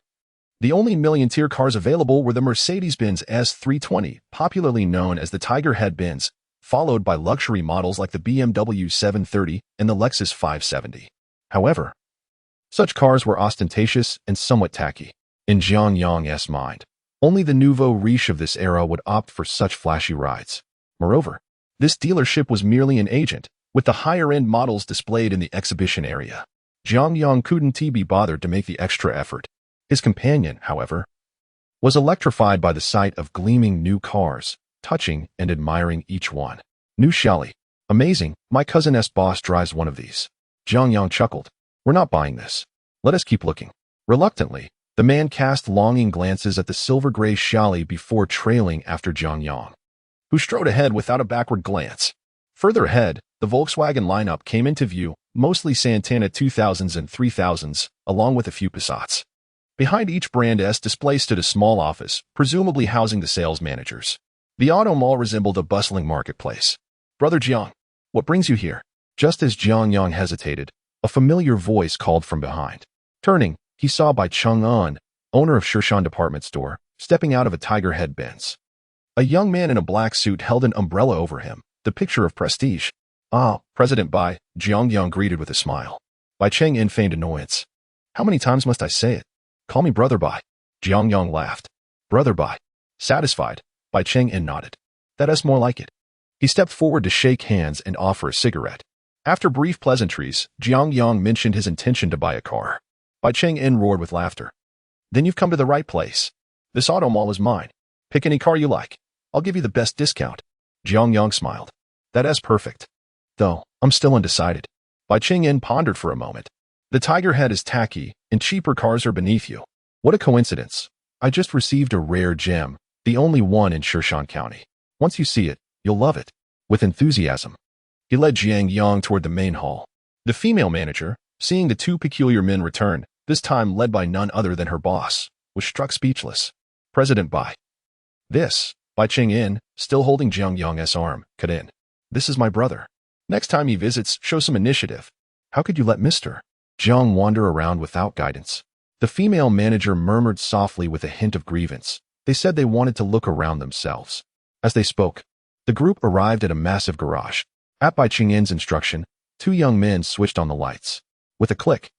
the only million-tier cars available were the Mercedes-Benz S320, popularly known as the Tiger Head Benz, followed by luxury models like the BMW 730 and the Lexus 570. However, such cars were ostentatious and somewhat tacky. In Jiang Yang's mind, only the nouveau riche of this era would opt for such flashy rides. Moreover, this dealership was merely an agent, with the higher-end models displayed in the exhibition area. Jiang Yang couldn't be bothered to make the extra effort. His companion, however, was electrified by the sight of gleaming new cars, touching and admiring each one. New Shelly. Amazing, my cousin's boss drives one of these. Jiang Yang chuckled. We're not buying this. Let us keep looking. Reluctantly, the man cast longing glances at the silver-gray Shelly before trailing after Jiang Yang, who strode ahead without a backward glance. Further ahead, the Volkswagen lineup came into view, mostly Santana 2000s and 3000s, along with a few Passats. Behind each brand S display stood a small office, presumably housing the sales managers. The auto mall resembled a bustling marketplace. Brother Jiang, what brings you here? Just as Jiang Yang hesitated, a familiar voice called from behind. Turning, he saw Bai Chang'an, owner of Shan department store, stepping out of a Tiger Head Benz. A young man in a black suit held an umbrella over him, the picture of prestige. Ah, President Bai, Jiang Yang greeted with a smile. Bai Chang'an feigned annoyance. How many times must I say it? Call me Brother Bai. Jiang Yang laughed. Brother Bai. Satisfied, Bai Chang'an nodded. That's more like it. He stepped forward to shake hands and offer a cigarette. After brief pleasantries, Jiang Yang mentioned his intention to buy a car. Bai Chang'an roared with laughter. Then you've come to the right place. This auto mall is mine. Pick any car you like. I'll give you the best discount. Jiang Yang smiled. That's perfect. Though, I'm still undecided. Bai Chang'an pondered for a moment. The Tiger Head is tacky, and cheaper cars are beneath you. What a coincidence. I just received a rare gem, the only one in Shan County. Once you see it, you'll love it. With enthusiasm, he led Jiang Yang toward the main hall. The female manager, seeing the two peculiar men return, this time led by none other than her boss, was struck speechless. President Bai. This, Bai Qing, still holding Jiang Yang's arm, cut in. This is my brother. Next time he visits, show some initiative. How could you let Mr. Jiang wander around without guidance? The female manager murmured softly with a hint of grievance. They said they wanted to look around themselves. As they spoke, the group arrived at a massive garage. At Bai Qing's instruction, two young men switched on the lights. With a click,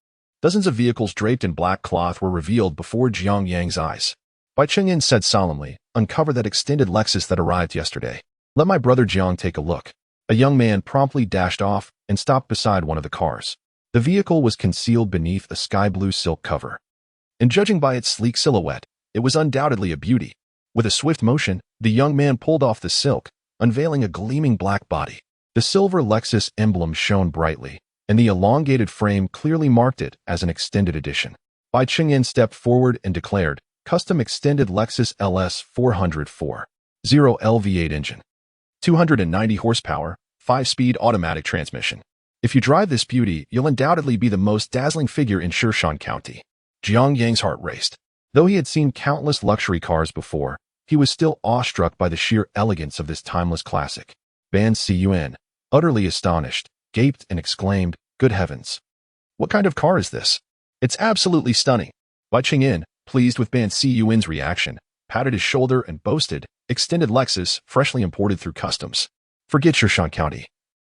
dozens of vehicles draped in black cloth were revealed before Jiang Yang's eyes. Bai Qing said solemnly, uncover that extended Lexus that arrived yesterday. Let my brother Jiang take a look. A young man promptly dashed off and stopped beside one of the cars. The vehicle was concealed beneath a sky-blue silk cover. And judging by its sleek silhouette, it was undoubtedly a beauty. With a swift motion, the young man pulled off the silk, unveiling a gleaming black body. The silver Lexus emblem shone brightly, and the elongated frame clearly marked it as an extended edition. Bai Qing stepped forward and declared, custom extended Lexus LS 404. 0L V8 engine. 290 horsepower, 5-speed automatic transmission. If you drive this beauty, you'll undoubtedly be the most dazzling figure in Shan County. Jiang Yang's heart raced. Though he had seen countless luxury cars before, he was still awestruck by the sheer elegance of this timeless classic. Ban Cun, utterly astonished, gaped and exclaimed, good heavens. What kind of car is this? It's absolutely stunning. Bai Qing, pleased with Ban Cun's reaction, patted his shoulder and boasted, extended Lexus, freshly imported through customs. Forget Shan County.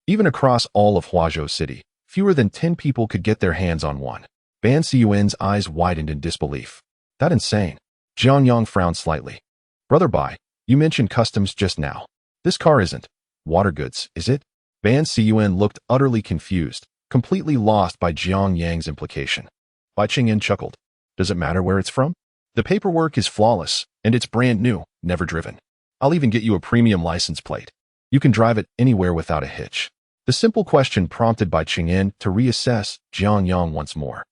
Even across all of Huazhou City, fewer than 10 people could get their hands on one. Ban Cun's eyes widened in disbelief. That insane. Jiang Yang frowned slightly. Brother Bai, you mentioned customs just now. This car isn't water goods, is it? Ban Cun looked utterly confused, completely lost by Jiang Yang's implication. Bai Qing chuckled. Does it matter where it's from? The paperwork is flawless, and it's brand new, never driven. I'll even get you a premium license plate. You can drive it anywhere without a hitch. The simple question prompted Bai Qing to reassess Jiang Yang once more.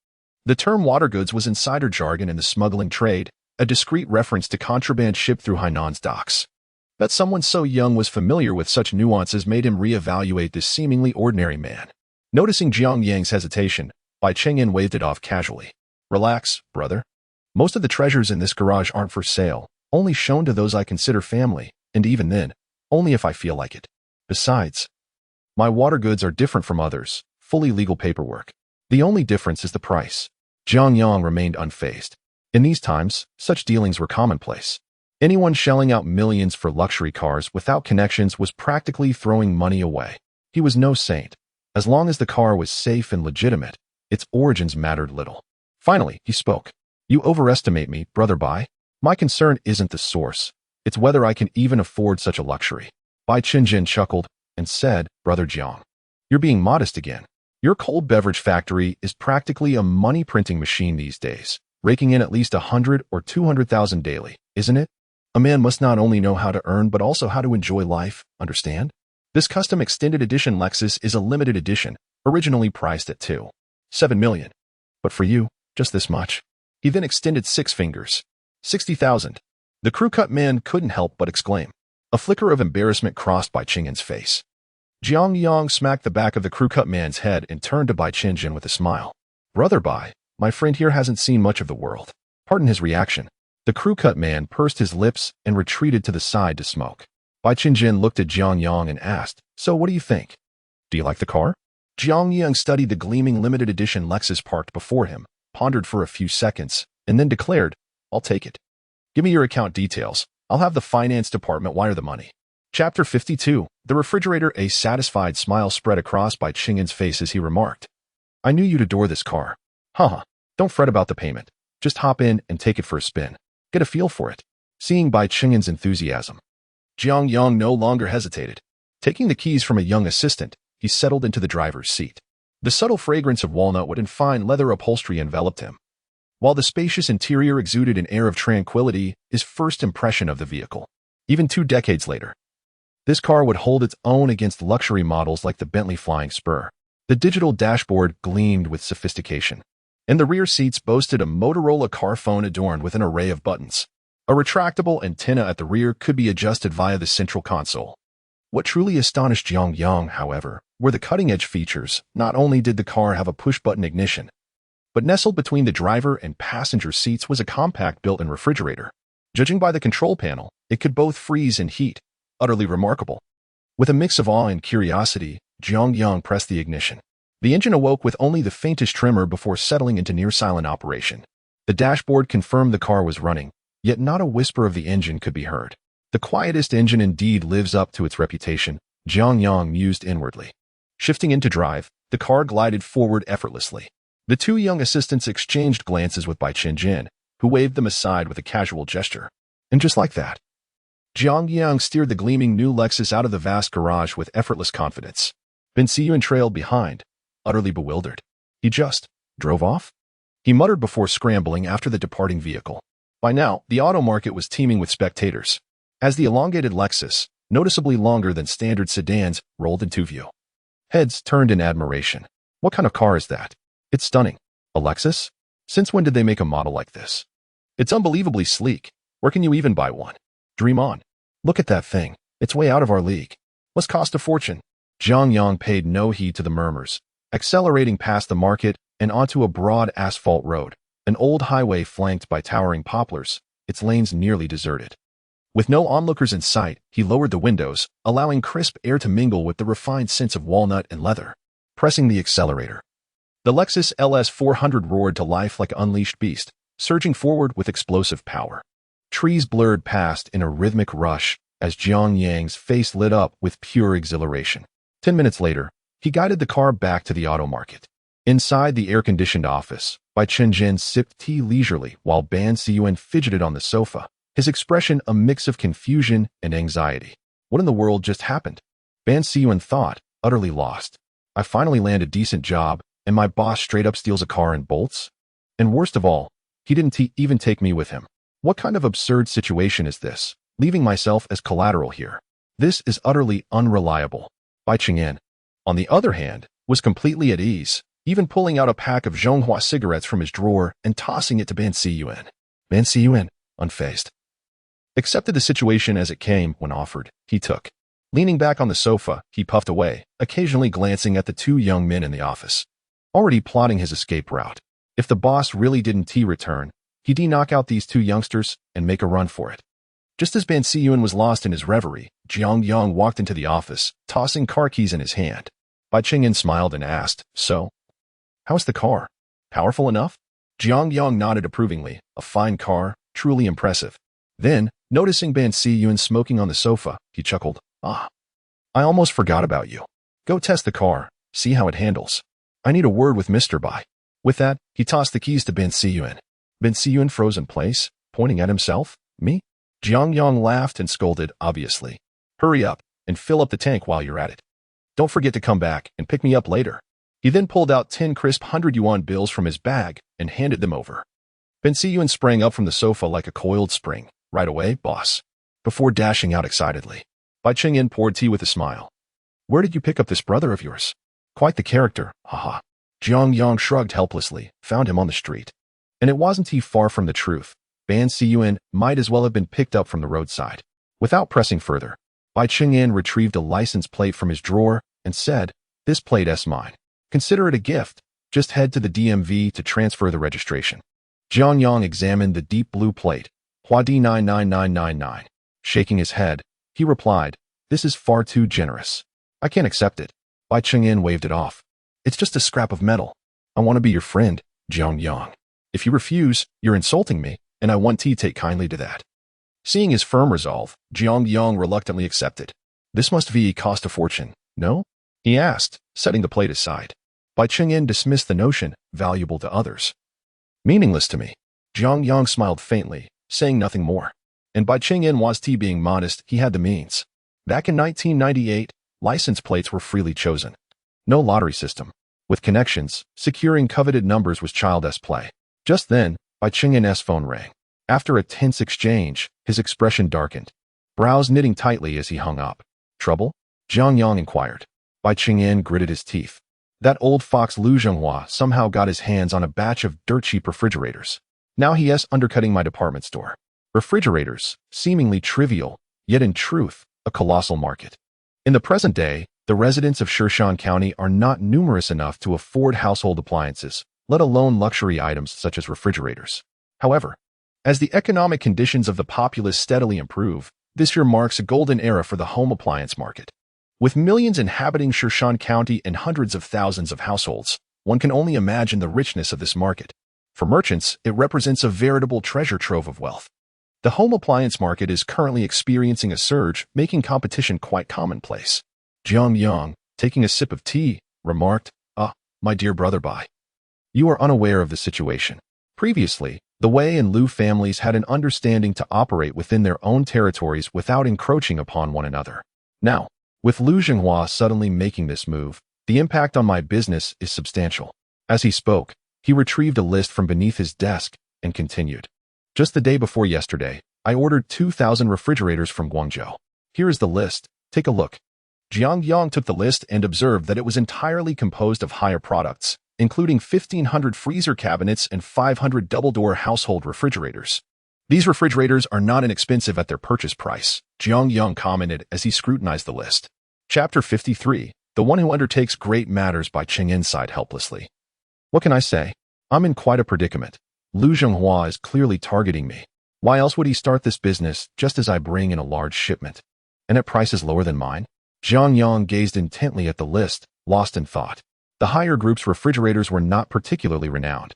The term water goods was insider jargon in the smuggling trade, a discreet reference to contraband shipped through Hainan's docks. That someone so young was familiar with such nuances made him reevaluate this seemingly ordinary man. Noticing Jiang Yang's hesitation, Bai Qing waved it off casually. Relax, brother. Most of the treasures in this garage aren't for sale, only shown to those I consider family, and even then, only if I feel like it. Besides, my water goods are different from others, fully legal paperwork. The only difference is the price. Jiang Yang remained unfazed. In these times, such dealings were commonplace. Anyone shelling out millions for luxury cars without connections was practically throwing money away. He was no saint. As long as the car was safe and legitimate, its origins mattered little. Finally, he spoke. You overestimate me, brother Bai. My concern isn't the source. It's whether I can even afford such a luxury. Bai Qing chuckled and said, Brother Jiang, you're being modest again. Your cold beverage factory is practically a money-printing machine these days, raking in at least 100 or 200,000 daily, isn't it? A man must not only know how to earn but also how to enjoy life, understand? This custom extended edition Lexus is a limited edition, originally priced at $2.7 million. But for you, just this much. He then extended 6 fingers. 60,000. The crew-cut man couldn't help but exclaim. A flicker of embarrassment crossed Bai Qing's face. Jiang Yang smacked the back of the crew-cut man's head and turned to Bai Qing with a smile. Brother Bai, my friend here hasn't seen much of the world. Pardon his reaction. The crew-cut man pursed his lips and retreated to the side to smoke. Bai Qing looked at Jiang Yang and asked, So what do you think? Do you like the car? Jiang Yang studied the gleaming limited edition Lexus parked before him, pondered for a few seconds, and then declared, I'll take it. Give me your account details. I'll have the finance department wire the money. Chapter 52. The refrigerator. A satisfied smile spread across Bai Qing's face as he remarked. I knew you'd adore this car. Haha. Don't fret about the payment. Just hop in and take it for a spin. Get a feel for it. Seeing Bai Qing's enthusiasm, Jiang Yang no longer hesitated. Taking the keys from a young assistant, he settled into the driver's seat. The subtle fragrance of walnut and fine leather upholstery enveloped him, while the spacious interior exuded an air of tranquility, his first impression of the vehicle. Even 2 decades later, this car would hold its own against luxury models like the Bentley Flying Spur. The digital dashboard gleamed with sophistication, and the rear seats boasted a Motorola car phone adorned with an array of buttons. A retractable antenna at the rear could be adjusted via the central console. What truly astonished Jiang Yang, however, were the cutting-edge features. Not only did the car have a push-button ignition, but nestled between the driver and passenger seats was a compact built-in refrigerator. Judging by the control panel, It could both freeze and heat. Utterly remarkable. With a mix of awe and curiosity, Jiang Yang pressed the ignition. The engine awoke with only the faintest tremor before settling into near-silent operation. The dashboard confirmed the car was running, yet not a whisper of the engine could be heard. The quietest engine indeed lives up to its reputation, Jiang Yang mused inwardly. Shifting into drive, the car glided forward effortlessly. The two young assistants exchanged glances with Bai Qingjin, who waved them aside with a casual gesture. And just like that, Jiang Yang steered the gleaming new Lexus out of the vast garage with effortless confidence. Ben Siyun trailed behind, utterly bewildered. He just drove off? He muttered before scrambling after the departing vehicle. By now, the auto market was teeming with spectators, as the elongated Lexus, noticeably longer than standard sedans, rolled into view. Heads turned in admiration. What kind of car is that? It's stunning. A Lexus? Since when did they make a model like this? It's unbelievably sleek. Where can you even buy one? Dream on. Look at that thing. It's way out of our league. Must cost a fortune. Jiang Yang paid no heed to the murmurs, accelerating past the market and onto a broad asphalt road, an old highway flanked by towering poplars, its lanes nearly deserted. With no onlookers in sight, he lowered the windows, allowing crisp air to mingle with the refined scents of walnut and leather. Pressing the accelerator, the Lexus LS 400 roared to life like an unleashed beast, surging forward with explosive power. Trees blurred past in a rhythmic rush as Jiang Yang's face lit up with pure exhilaration. 10 minutes later, he guided the car back to the auto market. Inside the air-conditioned office, Bai Qingjin sipped tea leisurely while Ben Siyun fidgeted on the sofa, his expression a mix of confusion and anxiety. What in the world just happened? Ben Siyun thought, utterly lost. I finally land a decent job, and my boss straight up steals a car and bolts? And worst of all, he didn't even take me with him. What kind of absurd situation is this? Leaving myself as collateral here. This is utterly unreliable. Bai Qingjin, on the other hand, was completely at ease, even pulling out a pack of Zhonghua cigarettes from his drawer and tossing it to Ben Siyun. Ben Siyun, unfazed, accepted the situation as it came when offered. He took. Leaning back on the sofa, he puffed away, occasionally glancing at the two young men in the office, already plotting his escape route. If the boss really didn't return, he'd knock out these two youngsters and make a run for it. Just as Ben Siyun was lost in his reverie, Jiang Yang walked into the office, tossing car keys in his hand. Bai Qingjin smiled and asked, "So, how's the car? Powerful enough?" Jiang Yang nodded approvingly. A fine car, truly impressive. Then, noticing Ben Siyun smoking on the sofa, he chuckled, "Ah, I almost forgot about you. Go test the car, see how it handles. I need a word with Mr. Bai." With that, he tossed the keys to Ben Siyun. Ben Siyun froze in place, pointing at himself. "Me?" Jiang Yang laughed and scolded, obviously. "Hurry up and fill up the tank while you're at it. Don't forget to come back and pick me up later." He then pulled out 10 crisp 100 yuan bills from his bag and handed them over. Ben Siyun sprang up from the sofa like a coiled spring. "Right away, boss," before dashing out excitedly. Bai Qingjin poured tea with a smile. "Where did you pick up this brother of yours? Quite the character, haha." Jiang Yang shrugged helplessly, found him on the street. And it wasn't far from the truth. Ben Siyun might as well have been picked up from the roadside. Without pressing further, Bai Qingjin retrieved a license plate from his drawer and said, "This plate's mine. Consider it a gift. Just head to the DMV to transfer the registration." Jiang Yang examined the deep blue plate, Huadi 99999. Shaking his head, he replied, "This is far too generous. I can't accept it." Bai Qingjin waved it off. "It's just a scrap of metal. I want to be your friend, Jiang Yang. If you refuse, you're insulting me, and I want to take kindly to that." Seeing his firm resolve, Jiang Yang reluctantly accepted. "This must cost a fortune, no?" he asked, setting the plate aside. Bai Qingjin dismissed the notion, valuable to others. "Meaningless to me." Jiang Yang smiled faintly, saying nothing more. And Bai Qingjin was being modest, he had the means. Back in 1998, license plates were freely chosen. No lottery system. With connections, securing coveted numbers was child's play. Just then, Bai Qingjin's phone rang. After a tense exchange, his expression darkened, brows knitting tightly as he hung up. "Trouble?" Jiang Yang inquired. Bai Qingjin gritted his teeth. That old fox Lu Zhenghua somehow got his hands on a batch of dirt-cheap refrigerators. Now he's undercutting my department store. Refrigerators, seemingly trivial, yet in truth, a colossal market. In the present day, the residents of Shirshan County are not numerous enough to afford household appliances, let alone luxury items such as refrigerators. However, as the economic conditions of the populace steadily improve, This year marks a golden era for the home appliance market. With millions inhabiting Shan County and hundreds of thousands of households, one can only imagine the richness of this market. For merchants, it represents a veritable treasure trove of wealth. The home appliance market is currently experiencing a surge, making competition quite commonplace. Jiang Yang, taking a sip of tea, remarked, "Ah, my dear brother Bai. You are unaware of the situation. Previously, the Wei and Lu families had an understanding to operate within their own territories without encroaching upon one another. Now, with Lu Zhenghua suddenly making this move, the impact on my business is substantial." As he spoke, he retrieved a list from beneath his desk and continued. "Just the day before yesterday, I ordered 2,000 refrigerators from Guangzhou. Here is the list. Take a look." Jiang Yang took the list and observed that it was entirely composed of higher products, including 1,500 freezer cabinets and 500 double-door household refrigerators. "These refrigerators are not inexpensive at their purchase price," Jiang Yang commented as he scrutinized the list. Chapter 53, The One Who Undertakes Great Matters by Qing sighed helplessly. "What can I say? I'm in quite a predicament. Lu Zhenghua is clearly targeting me. Why else would he start this business just as I bring in a large shipment? And at prices lower than mine?" Jiang Yang gazed intently at the list, lost in thought. The higher group's refrigerators were not particularly renowned,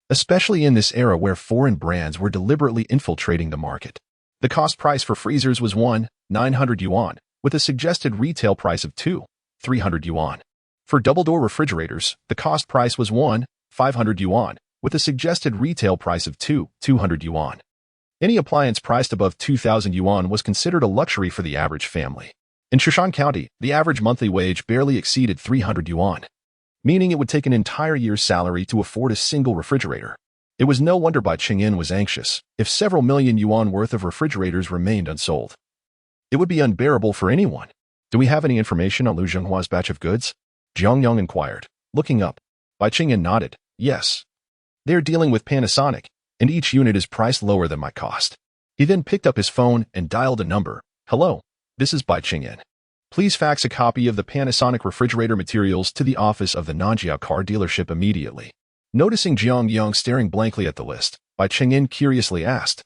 especially in this era where foreign brands were deliberately infiltrating the market. The cost price for freezers was 1,900 yuan, with a suggested retail price of 2,300 yuan. For double-door refrigerators, the cost price was 1,500 yuan, with a suggested retail price of 2,200 yuan. Any appliance priced above 2,000 yuan was considered a luxury for the average family. In Shan County, the average monthly wage barely exceeded 300 yuan, meaning it would take an entire year's salary to afford a single refrigerator. It was no wonder Bai Qing was anxious. If several million yuan worth of refrigerators remained unsold, it would be unbearable for anyone. "Do we have any information on Lu Zhenghua's batch of goods?" Jiang Yang inquired. Looking up, Bai Qing nodded. "Yes. They are dealing with Panasonic, and each unit is priced lower than my cost." He then picked up his phone and dialed a number. "Hello, this is Bai Qing. Please fax a copy of the Panasonic refrigerator materials to the office of the Nanjiao car dealership immediately." Noticing Jiang Yang staring blankly at the list, Bai Qing curiously asked,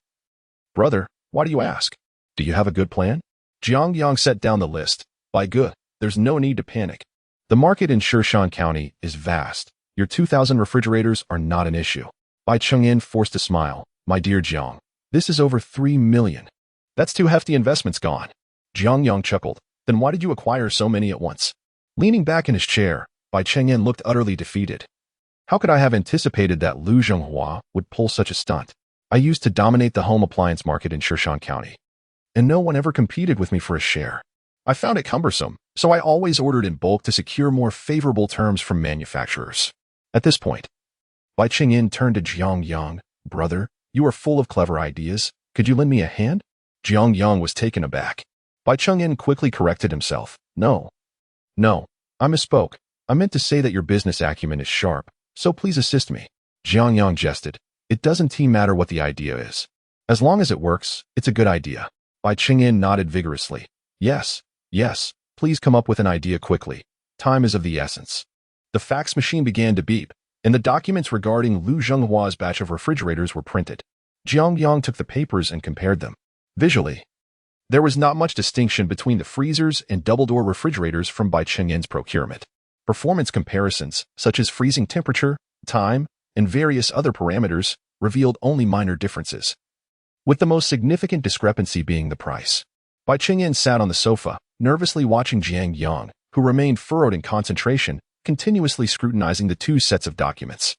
"Brother, why do you ask? Do you have a good plan?" Jiang Yang set down the list. "By good, there's no need to panic. The market in Shan County is vast. Your 2,000 refrigerators are not an issue." Bai Qing forced a smile. "My dear Jiang, this is over 3 million. That's 2 hefty investments gone." Jiang Yang chuckled. "Then why did you acquire so many at once?" Leaning back in his chair, Bai Qing looked utterly defeated. "How could I have anticipated that Lu Zhenghua would pull such a stunt? I used to dominate the home appliance market in Shan County, and no one ever competed with me for a share. I found it cumbersome, so I always ordered in bulk to secure more favorable terms from manufacturers." At this point, Bai Qing turned to Jiang Yang. "Brother, you are full of clever ideas. Could you lend me a hand?" Jiang Yang was taken aback. Bai Qing quickly corrected himself. No, I misspoke. I meant to say that your business acumen is sharp, so please assist me." Jiang Yang jested. "It doesn't matter what the idea is. As long as it works, it's a good idea." Bai Qing nodded vigorously. Yes, please come up with an idea quickly. Time is of the essence." The fax machine began to beep, and the documents regarding Lu Zhenghua's batch of refrigerators were printed. Jiang Yang took the papers and compared them. Visually, there was not much distinction between the freezers and double-door refrigerators from Bai Qing's procurement. Performance comparisons, such as freezing temperature, time, and various other parameters, revealed only minor differences, with the most significant discrepancy being the price. Bai Qing sat on the sofa, nervously watching Jiang Yang, who remained furrowed in concentration, continuously scrutinizing the 2 sets of documents.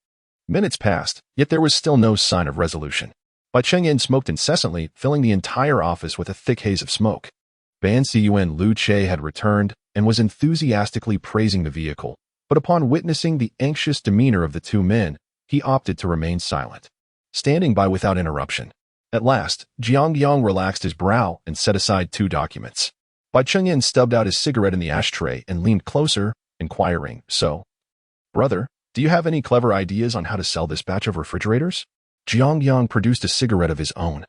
Minutes passed, yet there was still no sign of resolution. Bai Qing smoked incessantly, filling the entire office with a thick haze of smoke. Ban Cun Lu Che had returned and was enthusiastically praising the vehicle, but upon witnessing the anxious demeanor of the 2 men, he opted to remain silent, standing by without interruption. At last, Jiang Yang relaxed his brow and set aside 2 documents. Bai Qing stubbed out his cigarette in the ashtray and leaned closer, inquiring, "So, brother, do you have any clever ideas on how to sell this batch of refrigerators?" Jiang Yang produced a cigarette of his own,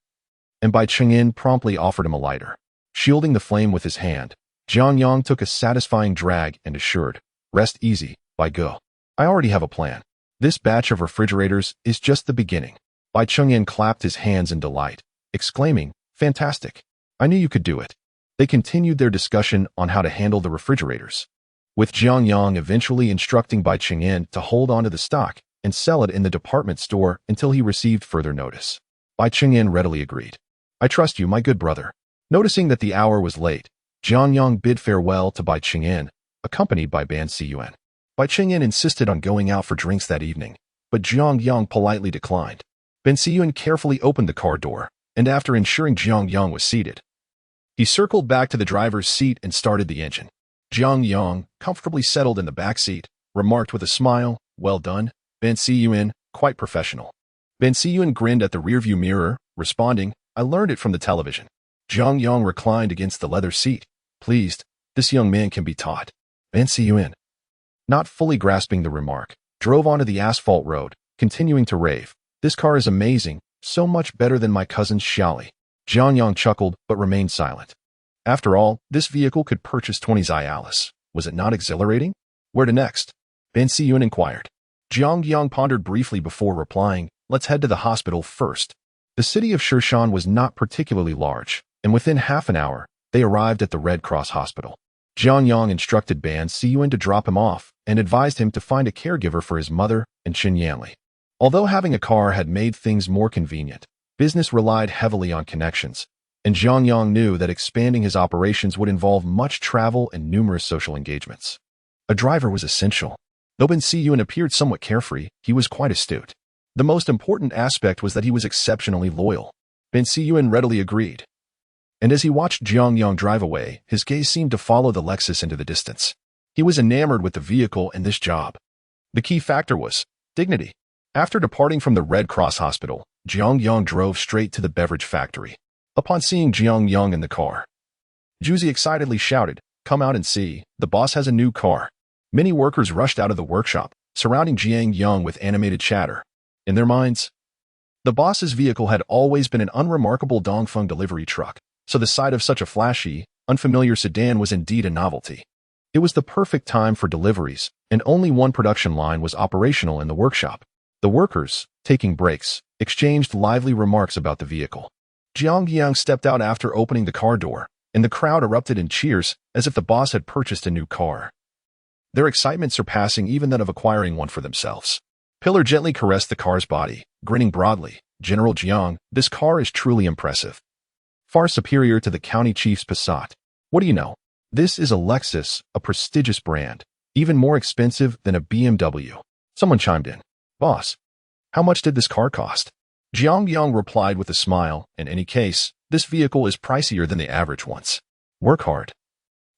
and Bai Qing promptly offered him a lighter. Shielding the flame with his hand, Jiang Yang took a satisfying drag and assured, "Rest easy, Bai Go. I already have a plan. This batch of refrigerators is just the beginning." Bai Qing clapped his hands in delight, exclaiming, "Fantastic! I knew you could do it. They continued their discussion on how to handle the refrigerators, with Jiang Yang eventually instructing Bai Qingyan to hold onto the stock and sell it in the department store until he received further notice. Bai Qingyan readily agreed. I trust you, my good brother. Noticing that the hour was late, Jiang Yang bid farewell to Bai Qingyan, accompanied by Ban Siyuan. Bai Qingyan insisted on going out for drinks that evening, but Jiang Yang politely declined. Ban Siyuan carefully opened the car door, and after ensuring Jiang Yang was seated, he circled back to the driver's seat and started the engine. Jiang Yang, comfortably settled in the back seat, remarked with a smile, "Well done, Ban Siyuan, quite professional." Ban Siyuan grinned at the rearview mirror, responding, "I learned it from the television." Jiang Yang reclined against the leather seat, pleased. This young man can be taught. Ban Siyuan, not fully grasping the remark, drove onto the asphalt road, continuing to rave. This car is amazing, so much better than my cousin's Xiaoli. Jiang Yang chuckled but remained silent. After all, this vehicle could purchase 20 Xialis. Was it not exhilarating? Where to next? Ban Siyuan inquired. Jiang Yang pondered briefly before replying, "Let's head to the hospital first." The city of Shirshan was not particularly large, and within half an hour, they arrived at the Red Cross hospital. Jiang Yang instructed Ban Siyuan to drop him off and advised him to find a caregiver for his mother and Qin Yanli. Although having a car had made things more convenient, business relied heavily on connections, and Jiang Yang knew that expanding his operations would involve much travel and numerous social engagements. A driver was essential. Though Ban Siyuan appeared somewhat carefree, he was quite astute. The most important aspect was that he was exceptionally loyal. Ban Siyuan readily agreed. And as he watched Jiang Yang drive away, his gaze seemed to follow the Lexus into the distance. He was enamored with the vehicle and this job. The key factor was dignity. After departing from the Red Cross hospital, Jiang Yang drove straight to the beverage factory. Upon seeing Jiang Yang in the car, Juzi excitedly shouted, "Come out and see, the boss has a new car." Many workers rushed out of the workshop, surrounding Jiang Yang with animated chatter. In their minds, the boss's vehicle had always been an unremarkable Dongfeng delivery truck, so the sight of such a flashy, unfamiliar sedan was indeed a novelty. It was the perfect time for deliveries, and only one production line was operational in the workshop. The workers, taking breaks, exchanged lively remarks about the vehicle. Jiang Yang stepped out after opening the car door, and the crowd erupted in cheers as if the boss had purchased a new car, their excitement surpassing even that of acquiring one for themselves. Pillar gently caressed the car's body, grinning broadly. "General Jiang, this car is truly impressive. Far superior to the county chief's Passat. What do you know? This is a Lexus, a prestigious brand, even more expensive than a BMW." Someone chimed in. "Boss, how much did this car cost?" Jiang Yang replied with a smile, "In any case, this vehicle is pricier than the average ones. Work hard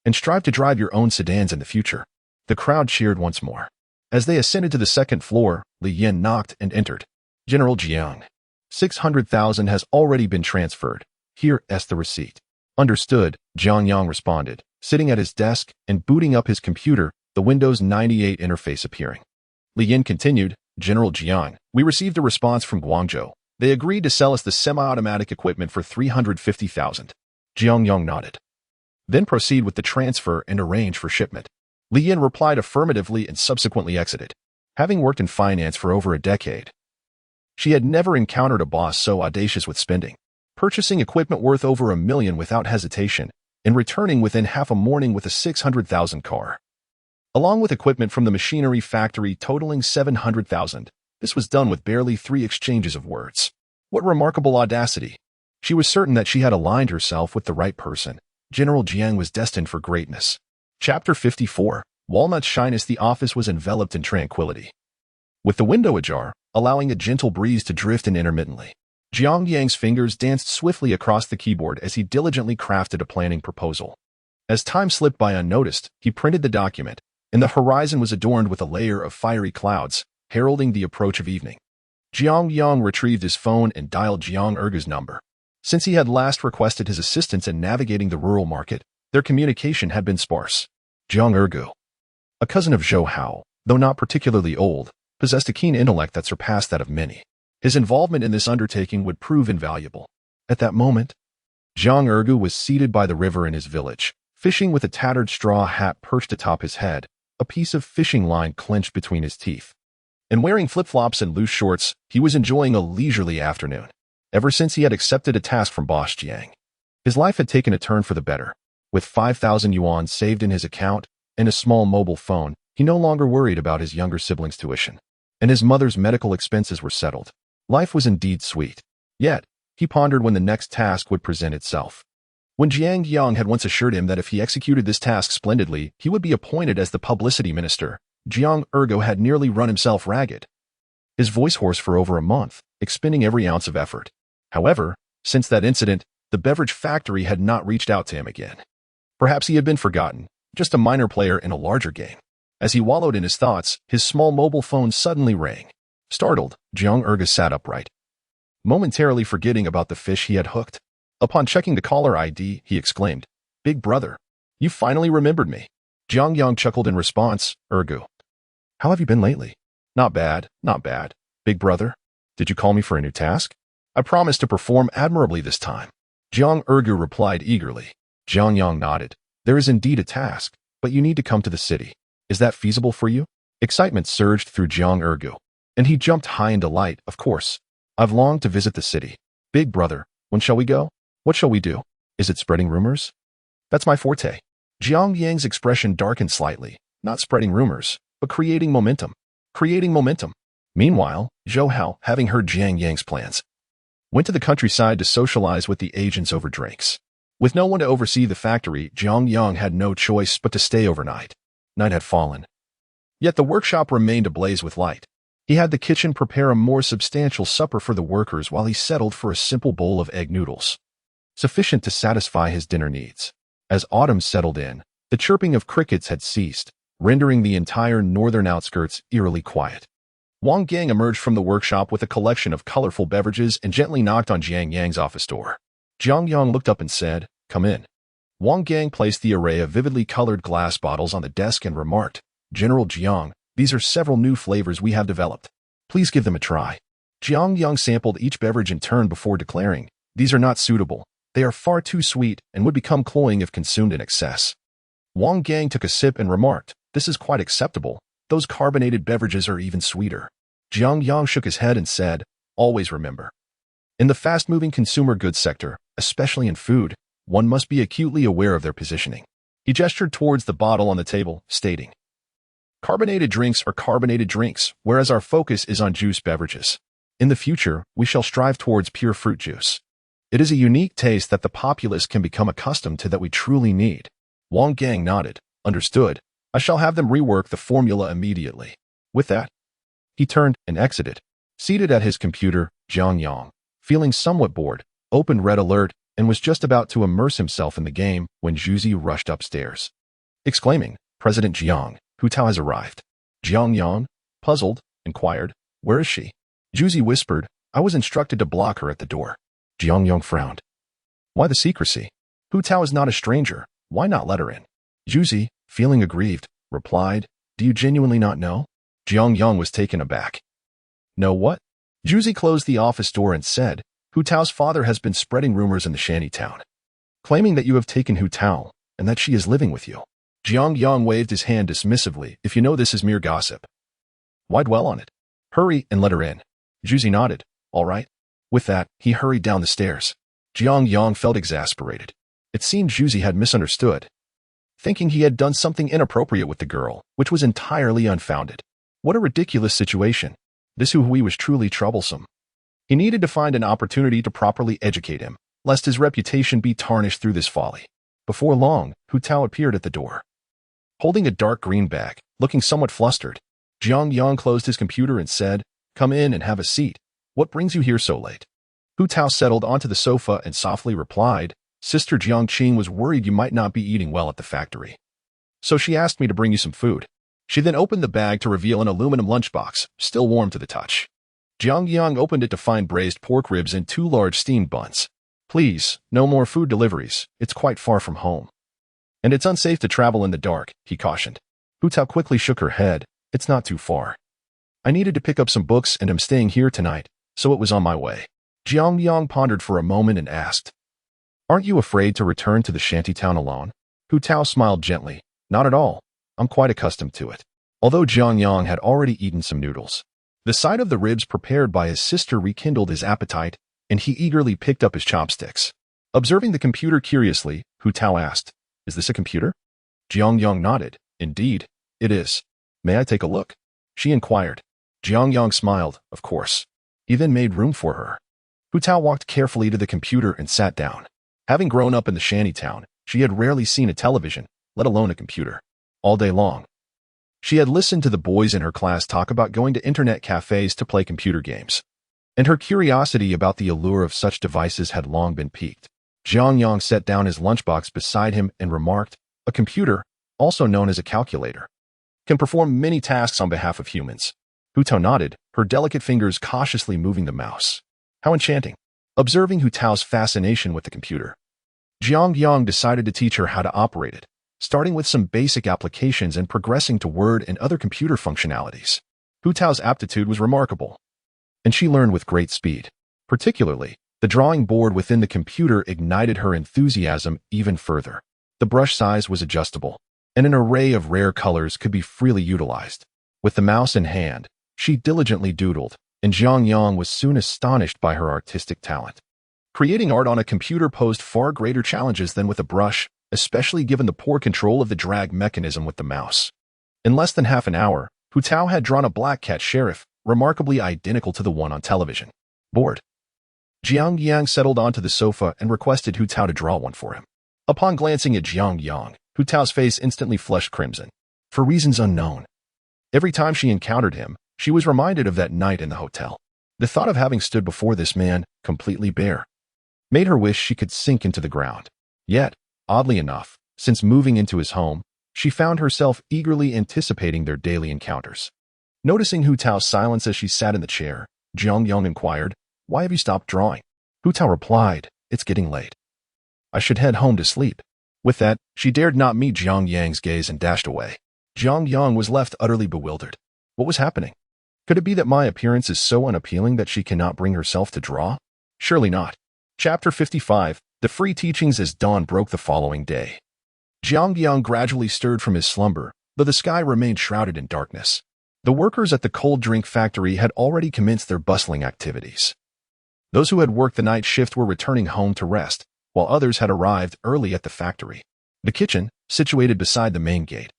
and strive to drive your own sedans in the future." The crowd cheered once more. As they ascended to the second floor, Li Yin knocked and entered. "General Jiang, 600,000 has already been transferred. Here is the receipt." "Understood," Jiang Yang responded, sitting at his desk and booting up his computer, the Windows 98 interface appearing. Li Yin continued, "General Jiang, we received a response from Guangzhou. They agreed to sell us the semi-automatic equipment for 350,000. Jiang Yang nodded. "Then proceed with the transfer and arrange for shipment." Li Yin replied affirmatively and subsequently exited. Having worked in finance for over a decade, she had never encountered a boss so audacious with spending, purchasing equipment worth over $1 million without hesitation, and returning within half a morning with a 600,000 car, along with equipment from the machinery factory totaling 700,000. This was done with barely 3 exchanges of words. What remarkable audacity! She was certain that she had aligned herself with the right person. General Jiang was destined for greatness. Chapter 54. Walnut shyness. The office was enveloped in tranquility, with the window ajar, allowing a gentle breeze to drift in intermittently. Jiang Yang's fingers danced swiftly across the keyboard as he diligently crafted a planning proposal. As time slipped by unnoticed, he printed the document, and the horizon was adorned with a layer of fiery clouds, heralding the approach of evening. Jiang Yang retrieved his phone and dialed Jiang Ergu's number. Since he had last requested his assistance in navigating the rural market, their communication had been sparse. Jiang Ergu, a cousin of Zhou Hao, though not particularly old, possessed a keen intellect that surpassed that of many. His involvement in this undertaking would prove invaluable. At that moment, Jiang Ergu was seated by the river in his village, fishing with a tattered straw hat perched atop his head, a piece of fishing line clenched between his teeth. And wearing flip-flops and loose shorts, he was enjoying a leisurely afternoon. Ever since he had accepted a task from Boss Jiang, His life had taken a turn for the better. With 5,000 yuan saved in his account and a small mobile phone, he no longer worried about his younger siblings' tuition. And his mother's medical expenses were settled. Life was indeed sweet. Yet, he pondered when the next task would present itself. When Jiang Yang had once assured him that if he executed this task splendidly, he would be appointed as the publicity minister, Jiang had nearly run himself ragged. His voice hoarse for over a month, expending every ounce of effort. However, since that incident, the beverage factory had not reached out to him again. Perhaps he had been forgotten, just a minor player in a larger game. As he wallowed in his thoughts, his small mobile phone suddenly rang. Startled, Jiang sat upright, momentarily forgetting about the fish he had hooked. Upon checking the caller ID, he exclaimed, "Big brother, you finally remembered me." Jiang Yang chuckled in response, "Ergu. How have you been lately?" Not bad, not bad. Big brother, did you call me for a new task?" "I promise to perform admirably this time." Jiang replied eagerly. Jiang Yang nodded. "There is indeed a task, but you need to come to the city. Is that feasible for you?" Excitement surged through Jiang and he jumped high in delight. "Of course. I've longed to visit the city. Big brother, when shall we go? What shall we do? Is it spreading rumors?" "That's my forte." Jiang Yang's expression darkened slightly. "Not spreading rumors, but creating momentum. Creating momentum." Meanwhile, Zhou Hao, having heard Jiang Yang's plans, went to the countryside to socialize with the agents over drinks. With no one to oversee the factory, Jiang Yang had no choice but to stay overnight. Night had fallen. Yet the workshop remained ablaze with light. He had the kitchen prepare a more substantial supper for the workers while he settled for a simple bowl of egg noodles, sufficient to satisfy his dinner needs. As autumn settled in, the chirping of crickets had ceased, rendering the entire northern outskirts eerily quiet. Wang Gang emerged from the workshop with a collection of colorful beverages and gently knocked on Jiang Yang's office door. Jiang Yang looked up and said, "Come in." Wang Gang placed the array of vividly colored glass bottles on the desk and remarked, "General Jiang, these are several new flavors we have developed. Please give them a try." Jiang Yang sampled each beverage in turn before declaring, "These are not suitable. They are far too sweet and would become cloying if consumed in excess." Wang Gang took a sip and remarked, "This is quite acceptable. Those carbonated beverages are even sweeter." Jiang Yang shook his head and said, "Always remember. In the fast-moving consumer goods sector, especially in food, one must be acutely aware of their positioning." He gestured towards the bottle on the table, stating, "Carbonated drinks are carbonated drinks, whereas our focus is on juice beverages. In the future, we shall strive towards pure fruit juice. It is a unique taste that the populace can become accustomed to that we truly need." Wang Gang nodded. "Understood. I shall have them rework the formula immediately." With that, he turned and exited. Seated at his computer, Jiang Yang, feeling somewhat bored, opened Red Alert and was just about to immerse himself in the game when Zhuzi rushed upstairs, exclaiming, "President Jiang, Hu Tao has arrived." Jiang Yang, puzzled, inquired, "Where is she?" Zhuzi whispered, "I was instructed to block her at the door." Jiang Yang frowned. "Why the secrecy? Hu Tao is not a stranger. Why not let her in?" Zhuzi, feeling aggrieved, replied, "Do you genuinely not know?" Jiang Yang was taken aback. "Know what?" Zhuzi closed the office door and said, "Hu Tao's father has been spreading rumors in the shanty town, claiming that you have taken Hu Tao and that she is living with you." Jiang Yang waved his hand dismissively. "If you know this is mere gossip, why dwell on it? Hurry and let her in." Zhuzi nodded. "All right." With that, he hurried down the stairs. Jiang Yang felt exasperated. It seemed Zhuzi had misunderstood, thinking he had done something inappropriate with the girl, which was entirely unfounded. What a ridiculous situation. This Hui was truly troublesome. He needed to find an opportunity to properly educate him, lest his reputation be tarnished through this folly. Before long, Hu Tao appeared at the door, holding a dark green bag, looking somewhat flustered. Jiang Yang closed his computer and said, "Come in and have a seat. What brings you here so late?" Hu Tao settled onto the sofa and softly replied, "Sister Jiang Qing was worried you might not be eating well at the factory, so she asked me to bring you some food." She then opened the bag to reveal an aluminum lunchbox, still warm to the touch. Jiang Yang opened it to find braised pork ribs and 2 large steamed buns. "Please, no more food deliveries. It's quite far from home. And it's unsafe to travel in the dark," he cautioned. Hu Tao quickly shook her head. "It's not too far. I needed to pick up some books and am staying here tonight, so it was on my way." Jiang Yang pondered for a moment and asked, "Aren't you afraid to return to the shantytown alone?" Hu Tao smiled gently. "Not at all. I'm quite accustomed to it." Although Jiang Yang had already eaten some noodles, the sight of the ribs prepared by his sister rekindled his appetite, and he eagerly picked up his chopsticks. Observing the computer curiously, Hu Tao asked, "Is this a computer?" Jiang Yang nodded. "Indeed, it is. May I take a look?" she inquired. Jiang Yang smiled, of course. He then made room for her. Hu Tao walked carefully to the computer and sat down. Having grown up in the shanty town, she had rarely seen a television, let alone a computer. All day long, she had listened to the boys in her class talk about going to internet cafes to play computer games, and her curiosity about the allure of such devices had long been piqued. Jiang Yang set down his lunchbox beside him and remarked, "A computer, also known as a calculator, can perform many tasks on behalf of humans." Hu Tao nodded, her delicate fingers cautiously moving the mouse. How enchanting. Observing Hu Tao's fascination with the computer, Jiang Yang decided to teach her how to operate it, starting with some basic applications and progressing to word and other computer functionalities. Hu Tao's aptitude was remarkable, and she learned with great speed. Particularly, the drawing board within the computer ignited her enthusiasm even further. The brush size was adjustable, and an array of rare colors could be freely utilized. With the mouse in hand, she diligently doodled, and Jiang Yang was soon astonished by her artistic talent. Creating art on a computer posed far greater challenges than with a brush, especially given the poor control of the drag mechanism with the mouse. In less than half an hour, Hu Tao had drawn a black cat sheriff, remarkably identical to the one on television. Bored, Jiang Yang settled onto the sofa and requested Hu Tao to draw one for him. Upon glancing at Jiang Yang, Hu Tao's face instantly flushed crimson, for reasons unknown. Every time she encountered him, she was reminded of that night in the hotel. The thought of having stood before this man, completely bare, made her wish she could sink into the ground. Yet, oddly enough, since moving into his home, she found herself eagerly anticipating their daily encounters. Noticing Hu Tao's silence as she sat in the chair, Jiang Yang inquired, "Why have you stopped drawing?" Hu Tao replied, "It's getting late. I should head home to sleep." With that, she dared not meet Jiang Yang's gaze and dashed away. Jiang Yang was left utterly bewildered. What was happening? Could it be that my appearance is so unappealing that she cannot bring herself to draw? Surely not. Chapter 55, The Free Teachings as Dawn broke the following day. Jiang Yang gradually stirred from his slumber, though the sky remained shrouded in darkness. The workers at the cold drink factory had already commenced their bustling activities. Those who had worked the night shift were returning home to rest, while others had arrived early at the factory. The kitchen, situated beside the main gate,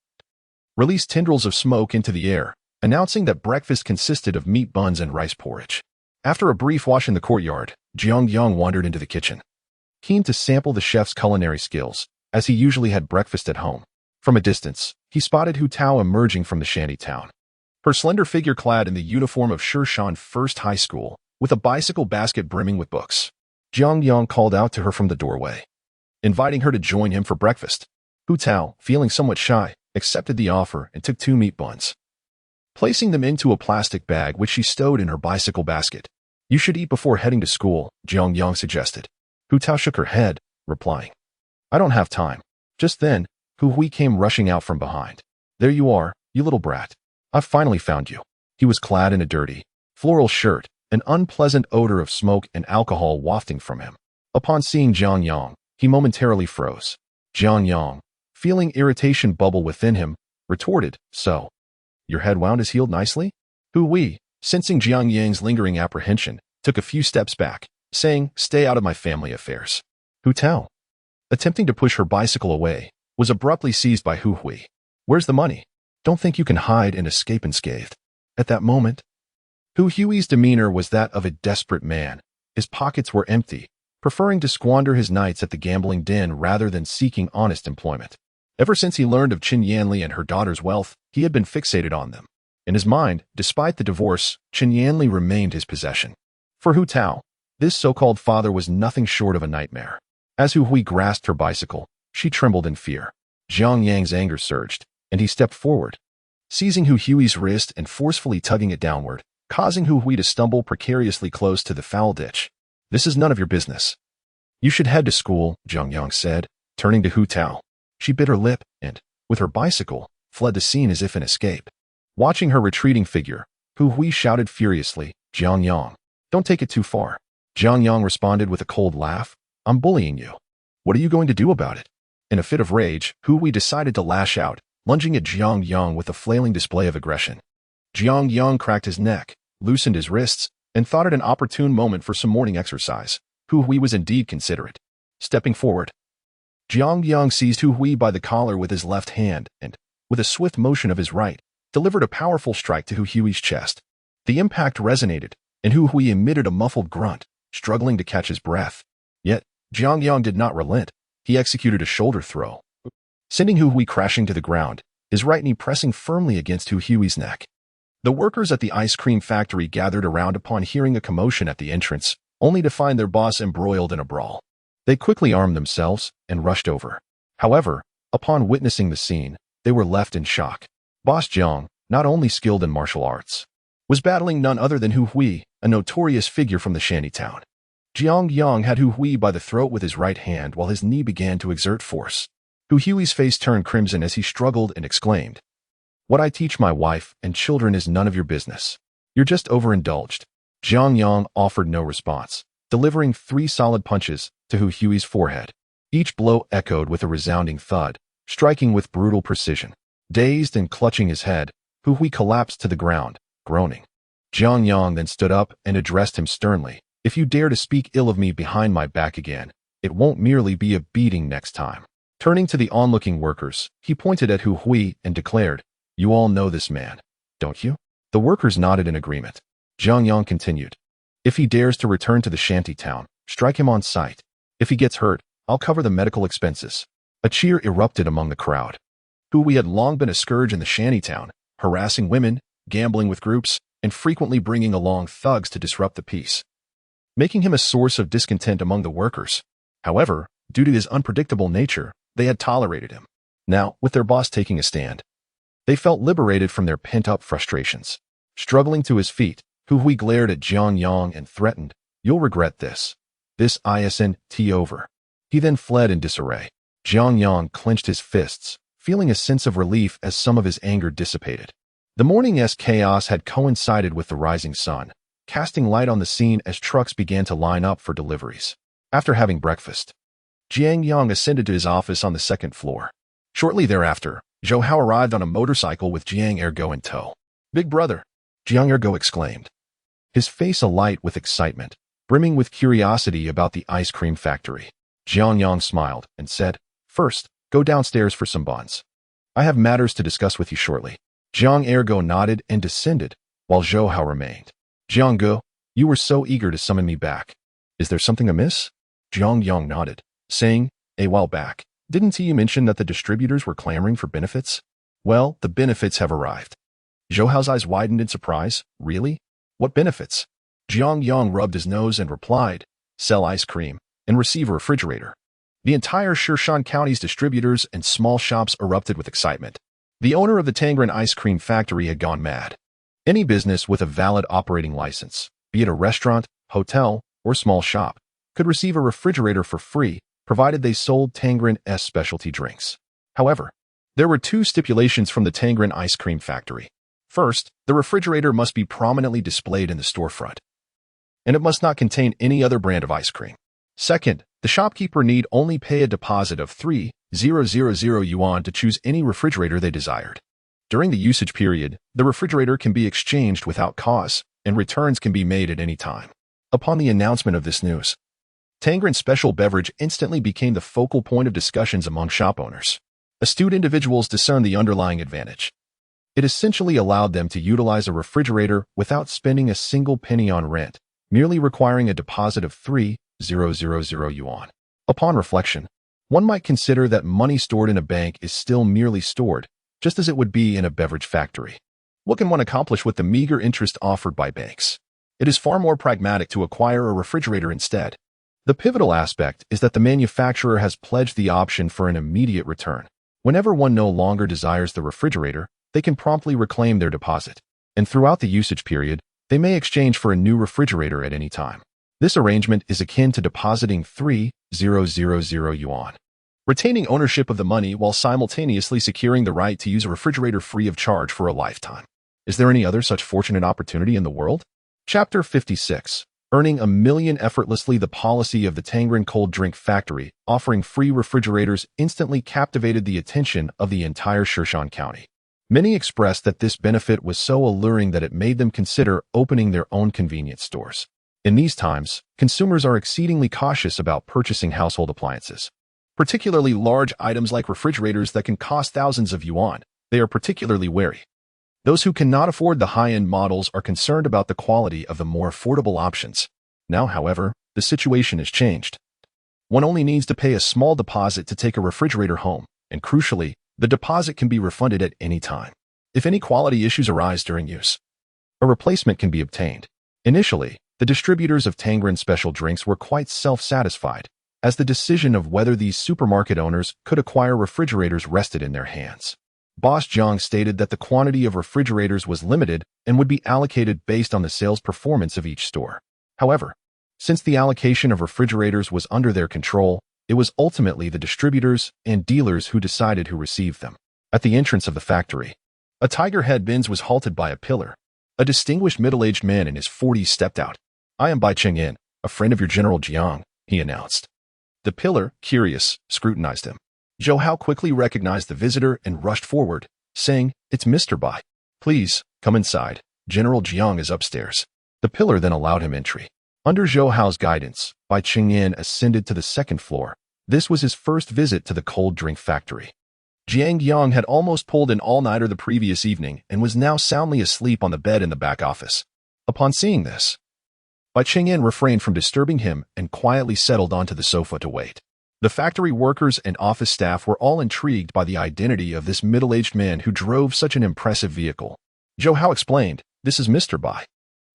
released tendrils of smoke into the air, announcing that breakfast consisted of meat buns and rice porridge. After a brief wash in the courtyard, Jiang Yang wandered into the kitchen, keen to sample the chef's culinary skills, as he usually had breakfast at home. From a distance, he spotted Hu Tao emerging from the shanty town. Her slender figure clad in the uniform of Shirshan First High School, with a bicycle basket brimming with books. Jiang Yang called out to her from the doorway, inviting her to join him for breakfast. Hu Tao, feeling somewhat shy, accepted the offer and took 2 meat buns, placing them into a plastic bag which she stowed in her bicycle basket. "You should eat before heading to school," Jiang Yang suggested. Hu Tao shook her head, replying, "I don't have time." Just then, Hu Hui came rushing out from behind. "There you are, you little brat. I've finally found you." He was clad in a dirty, floral shirt, an unpleasant odor of smoke and alcohol wafting from him. Upon seeing Jiang Yang, he momentarily froze. Jiang Yang, feeling irritation bubble within him, retorted, "So, your head wound is healed nicely?" Hu Hui, sensing Jiang Yang's lingering apprehension, took a few steps back, saying, "Stay out of my family affairs." Hu Tao, attempting to push her bicycle away, was abruptly seized by Hu Hui. "Where's the money? Don't think you can hide and escape unscathed." At that moment, Hu Hui's demeanor was that of a desperate man. His pockets were empty, preferring to squander his nights at the gambling den rather than seeking honest employment. Ever since he learned of Qin Yanli and her daughter's wealth, he had been fixated on them. In his mind, despite the divorce, Qin Yanli remained his possession. For Hu Tao, this so-called father was nothing short of a nightmare. As Hu Hui grasped her bicycle, she trembled in fear. Jiang Yang's anger surged, and he stepped forward, seizing Hu Hui's wrist and forcefully tugging it downward, causing Hu Hui to stumble precariously close to the foul ditch. "This is none of your business. You should head to school," Jiang Yang said, turning to Hu Tao. She bit her lip and, with her bicycle, fled the scene as if in escape. Watching her retreating figure, Hu Hui shouted furiously, "Jiang Yang, don't take it too far." Jiang Yang responded with a cold laugh, "I'm bullying you. What are you going to do about it?" In a fit of rage, Hu Hui decided to lash out, lunging at Jiang Yang with a flailing display of aggression. Jiang Yang cracked his neck, loosened his wrists, and thought it an opportune moment for some morning exercise. Hu Hui was indeed considerate. Stepping forward, Jiang Yang seized Hu Hui by the collar with his left hand and, with a swift motion of his right, delivered a powerful strike to Hu Hui's chest. The impact resonated, and Hu Hui emitted a muffled grunt, struggling to catch his breath. Yet, Jiang Yang did not relent. He executed a shoulder throw, sending Hu Hui crashing to the ground, his right knee pressing firmly against Hu Hui's neck. The workers at the ice cream factory gathered around upon hearing a commotion at the entrance, only to find their boss embroiled in a brawl. They quickly armed themselves and rushed over. However, upon witnessing the scene, they were left in shock. Boss Jiang, not only skilled in martial arts, was battling none other than Hu Hui, a notorious figure from the shantytown. Jiang Yang had Hu Hui by the throat with his right hand while his knee began to exert force. Hu Hui's face turned crimson as he struggled and exclaimed, "What I teach my wife and children is none of your business. You're just overindulged." Jiang Yang offered no response, delivering 3 solid punches to Hu Hui's forehead. Each blow echoed with a resounding thud, striking with brutal precision. Dazed and clutching his head, Hu Hui collapsed to the ground, groaning. Jiang Yang then stood up and addressed him sternly. "If you dare to speak ill of me behind my back again, it won't merely be a beating next time." Turning to the onlooking workers, he pointed at Hu Hui and declared, "You all know this man, don't you?" The workers nodded in agreement. Jiang Yang continued, "If he dares to return to the shanty town, strike him on sight. If he gets hurt, I'll cover the medical expenses." A cheer erupted among the crowd. Hu Hui had long been a scourge in the shanty town, harassing women, gambling with groups, and frequently bringing along thugs to disrupt the peace, making him a source of discontent among the workers. However, due to his unpredictable nature, they had tolerated him. Now, with their boss taking a stand, they felt liberated from their pent-up frustrations. Struggling to his feet, Hu Hui glared at Jiang Yang and threatened, "You'll regret this. This isn't over." He then fled in disarray. Jiang Yang clenched his fists, feeling a sense of relief as some of his anger dissipated. The morning's chaos had coincided with the rising sun, casting light on the scene as trucks began to line up for deliveries. After having breakfast, Jiang Yang ascended to his office on the 2nd floor. Shortly thereafter, Zhou Hao arrived on a motorcycle with Jiang Ergo in tow. "Big brother," Jiang Ergo exclaimed, his face alight with excitement, brimming with curiosity about the ice cream factory. Jiang Yang smiled and said, "First, go downstairs for some buns. I have matters to discuss with you shortly." Jiang Ergo nodded and descended, while Zhou Hao remained. "Jiang Ge, you were so eager to summon me back. Is there something amiss?" Jiang Yang nodded, saying, "A while back, didn't you mention that the distributors were clamoring for benefits? Well, the benefits have arrived." Zhou Hao's eyes widened in surprise. "Really? What benefits?" Jiang Yang rubbed his nose and replied, "Sell ice cream and receive a refrigerator." The entire Shirshan County's distributors and small shops erupted with excitement. The owner of the Tangren ice cream factory had gone mad. Any business with a valid operating license, be it a restaurant, hotel, or small shop, could receive a refrigerator for free, provided they sold Tangren's specialty drinks. However, there were 2 stipulations from the Tangren ice cream factory. First, the refrigerator must be prominently displayed in the storefront, and it must not contain any other brand of ice cream. Second, the shopkeeper need only pay a deposit of 3,000 yuan to choose any refrigerator they desired. During the usage period, the refrigerator can be exchanged without cause, and returns can be made at any time. Upon the announcement of this news, Tangren's special beverage instantly became the focal point of discussions among shop owners. Astute individuals discerned the underlying advantage. It essentially allowed them to utilize a refrigerator without spending a single penny on rent, merely requiring a deposit of 3,000 yuan. Upon reflection, one might consider that money stored in a bank is still merely stored, just as it would be in a beverage factory. What can one accomplish with the meager interest offered by banks? It is far more pragmatic to acquire a refrigerator instead. The pivotal aspect is that the manufacturer has pledged the option for an immediate return. Whenever one no longer desires the refrigerator, they can promptly reclaim their deposit, and throughout the usage period, they may exchange for a new refrigerator at any time. This arrangement is akin to depositing 3,000 yuan, retaining ownership of the money while simultaneously securing the right to use a refrigerator free of charge for a lifetime. Is there any other such fortunate opportunity in the world? Chapter 56. Earning $1 million effortlessly. The policy of the Tangren Cold Drink Factory, offering free refrigerators, instantly captivated the attention of the entire Shirshan County. Many expressed that this benefit was so alluring that it made them consider opening their own convenience stores. In these times, consumers are exceedingly cautious about purchasing household appliances. Particularly large items like refrigerators that can cost thousands of yuan, they are particularly wary. Those who cannot afford the high-end models are concerned about the quality of the more affordable options. Now, however, the situation has changed. One only needs to pay a small deposit to take a refrigerator home, and crucially, the deposit can be refunded at any time. If any quality issues arise during use, a replacement can be obtained. Initially, the distributors of Tangren special drinks were quite self-satisfied, as the decision of whether these supermarket owners could acquire refrigerators rested in their hands. Boss Jiang stated that the quantity of refrigerators was limited and would be allocated based on the sales performance of each store. However, since the allocation of refrigerators was under their control, it was ultimately the distributors and dealers who decided who received them. At the entrance of the factory, a tiger-head Benz was halted by a pillar. A distinguished middle-aged man in his 40s stepped out. "I am Bai Qing, a friend of your General Jiang," he announced. The pillar, curious, scrutinized him. Zhou Hao quickly recognized the visitor and rushed forward, saying, "It's Mr. Bai. Please, come inside. General Jiang is upstairs." The pillar then allowed him entry. Under Zhou Hao's guidance, Bai Qing ascended to the second floor. This was his first visit to the cold drink factory. Jiang Yang had almost pulled an all-nighter the previous evening and was now soundly asleep on the bed in the back office. Upon seeing this, Bai Qing refrained from disturbing him and quietly settled onto the sofa to wait. The factory workers and office staff were all intrigued by the identity of this middle-aged man who drove such an impressive vehicle. Zhou Hao explained, "This is Mr. Bai.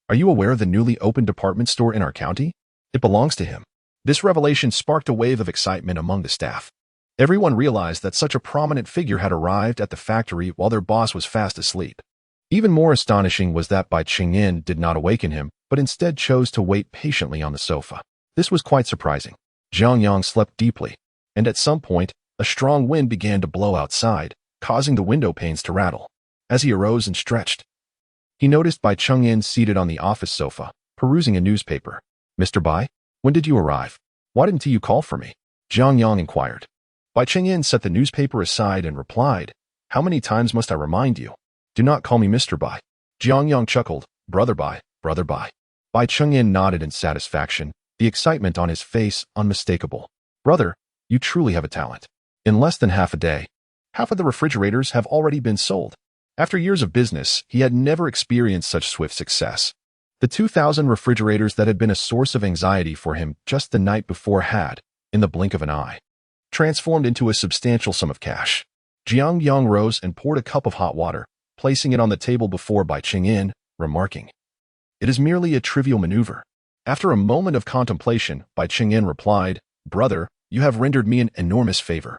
Are you aware of the newly opened department store in our county? It belongs to him." This revelation sparked a wave of excitement among the staff. Everyone realized that such a prominent figure had arrived at the factory while their boss was fast asleep. Even more astonishing was that Bai Qing did not awaken him, but instead chose to wait patiently on the sofa. This was quite surprising. Jiang Yang slept deeply, and at some point, a strong wind began to blow outside, causing the window panes to rattle. As he arose and stretched, he noticed Bai Qing seated on the office sofa, perusing a newspaper. "Mr. Bai, when did you arrive? Why didn't you call for me?" Jiang Yang inquired. Bai Qing set the newspaper aside and replied, "How many times must I remind you? Do not call me Mr. Bai." Jiang Yang chuckled, "Brother Bai, brother Bai." Bai Qing nodded in satisfaction, the excitement on his face unmistakable. "Brother, you truly have a talent. In less than half a day, half of the refrigerators have already been sold." After years of business, he had never experienced such swift success. The 2,000 refrigerators that had been a source of anxiety for him just the night before had, in the blink of an eye, transformed into a substantial sum of cash. Jiang Yang rose and poured a cup of hot water, placing it on the table before Bai Qing, remarking, "It is merely a trivial maneuver." After a moment of contemplation, Bai Qing replied, "Brother, you have rendered me an enormous favor.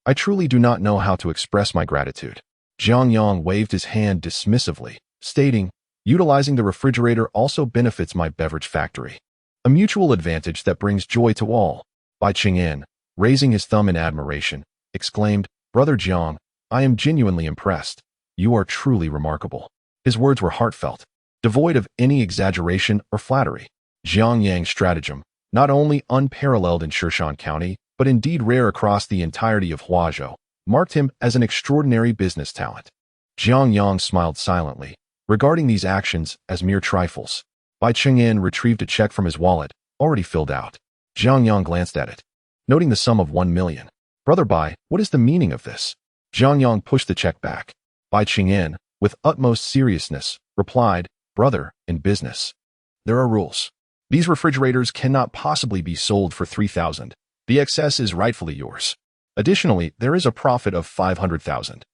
I truly do not know how to express my gratitude." Jiang Yang waved his hand dismissively, stating, "Utilizing the refrigerator also benefits my beverage factory. A mutual advantage that brings joy to all." Bai Qing, raising his thumb in admiration, exclaimed, "Brother Jiang, I am genuinely impressed. You are truly remarkable." His words were heartfelt, devoid of any exaggeration or flattery. Jiang Yang's stratagem, not only unparalleled in Shushan County, but indeed rare across the entirety of Huazhou, marked him as an extraordinary business talent. Jiang Yang smiled silently, regarding these actions as mere trifles. Bai Qing retrieved a check from his wallet, already filled out. Jiang Yang glanced at it, noting the sum of 1 million. "Brother Bai, what is the meaning of this?" Jiang Yang pushed the check back. Bai Qing, with utmost seriousness, replied, "Brother, in business, there are rules. These refrigerators cannot possibly be sold for 3,000. The excess is rightfully yours. Additionally, there is a profit of 500,000,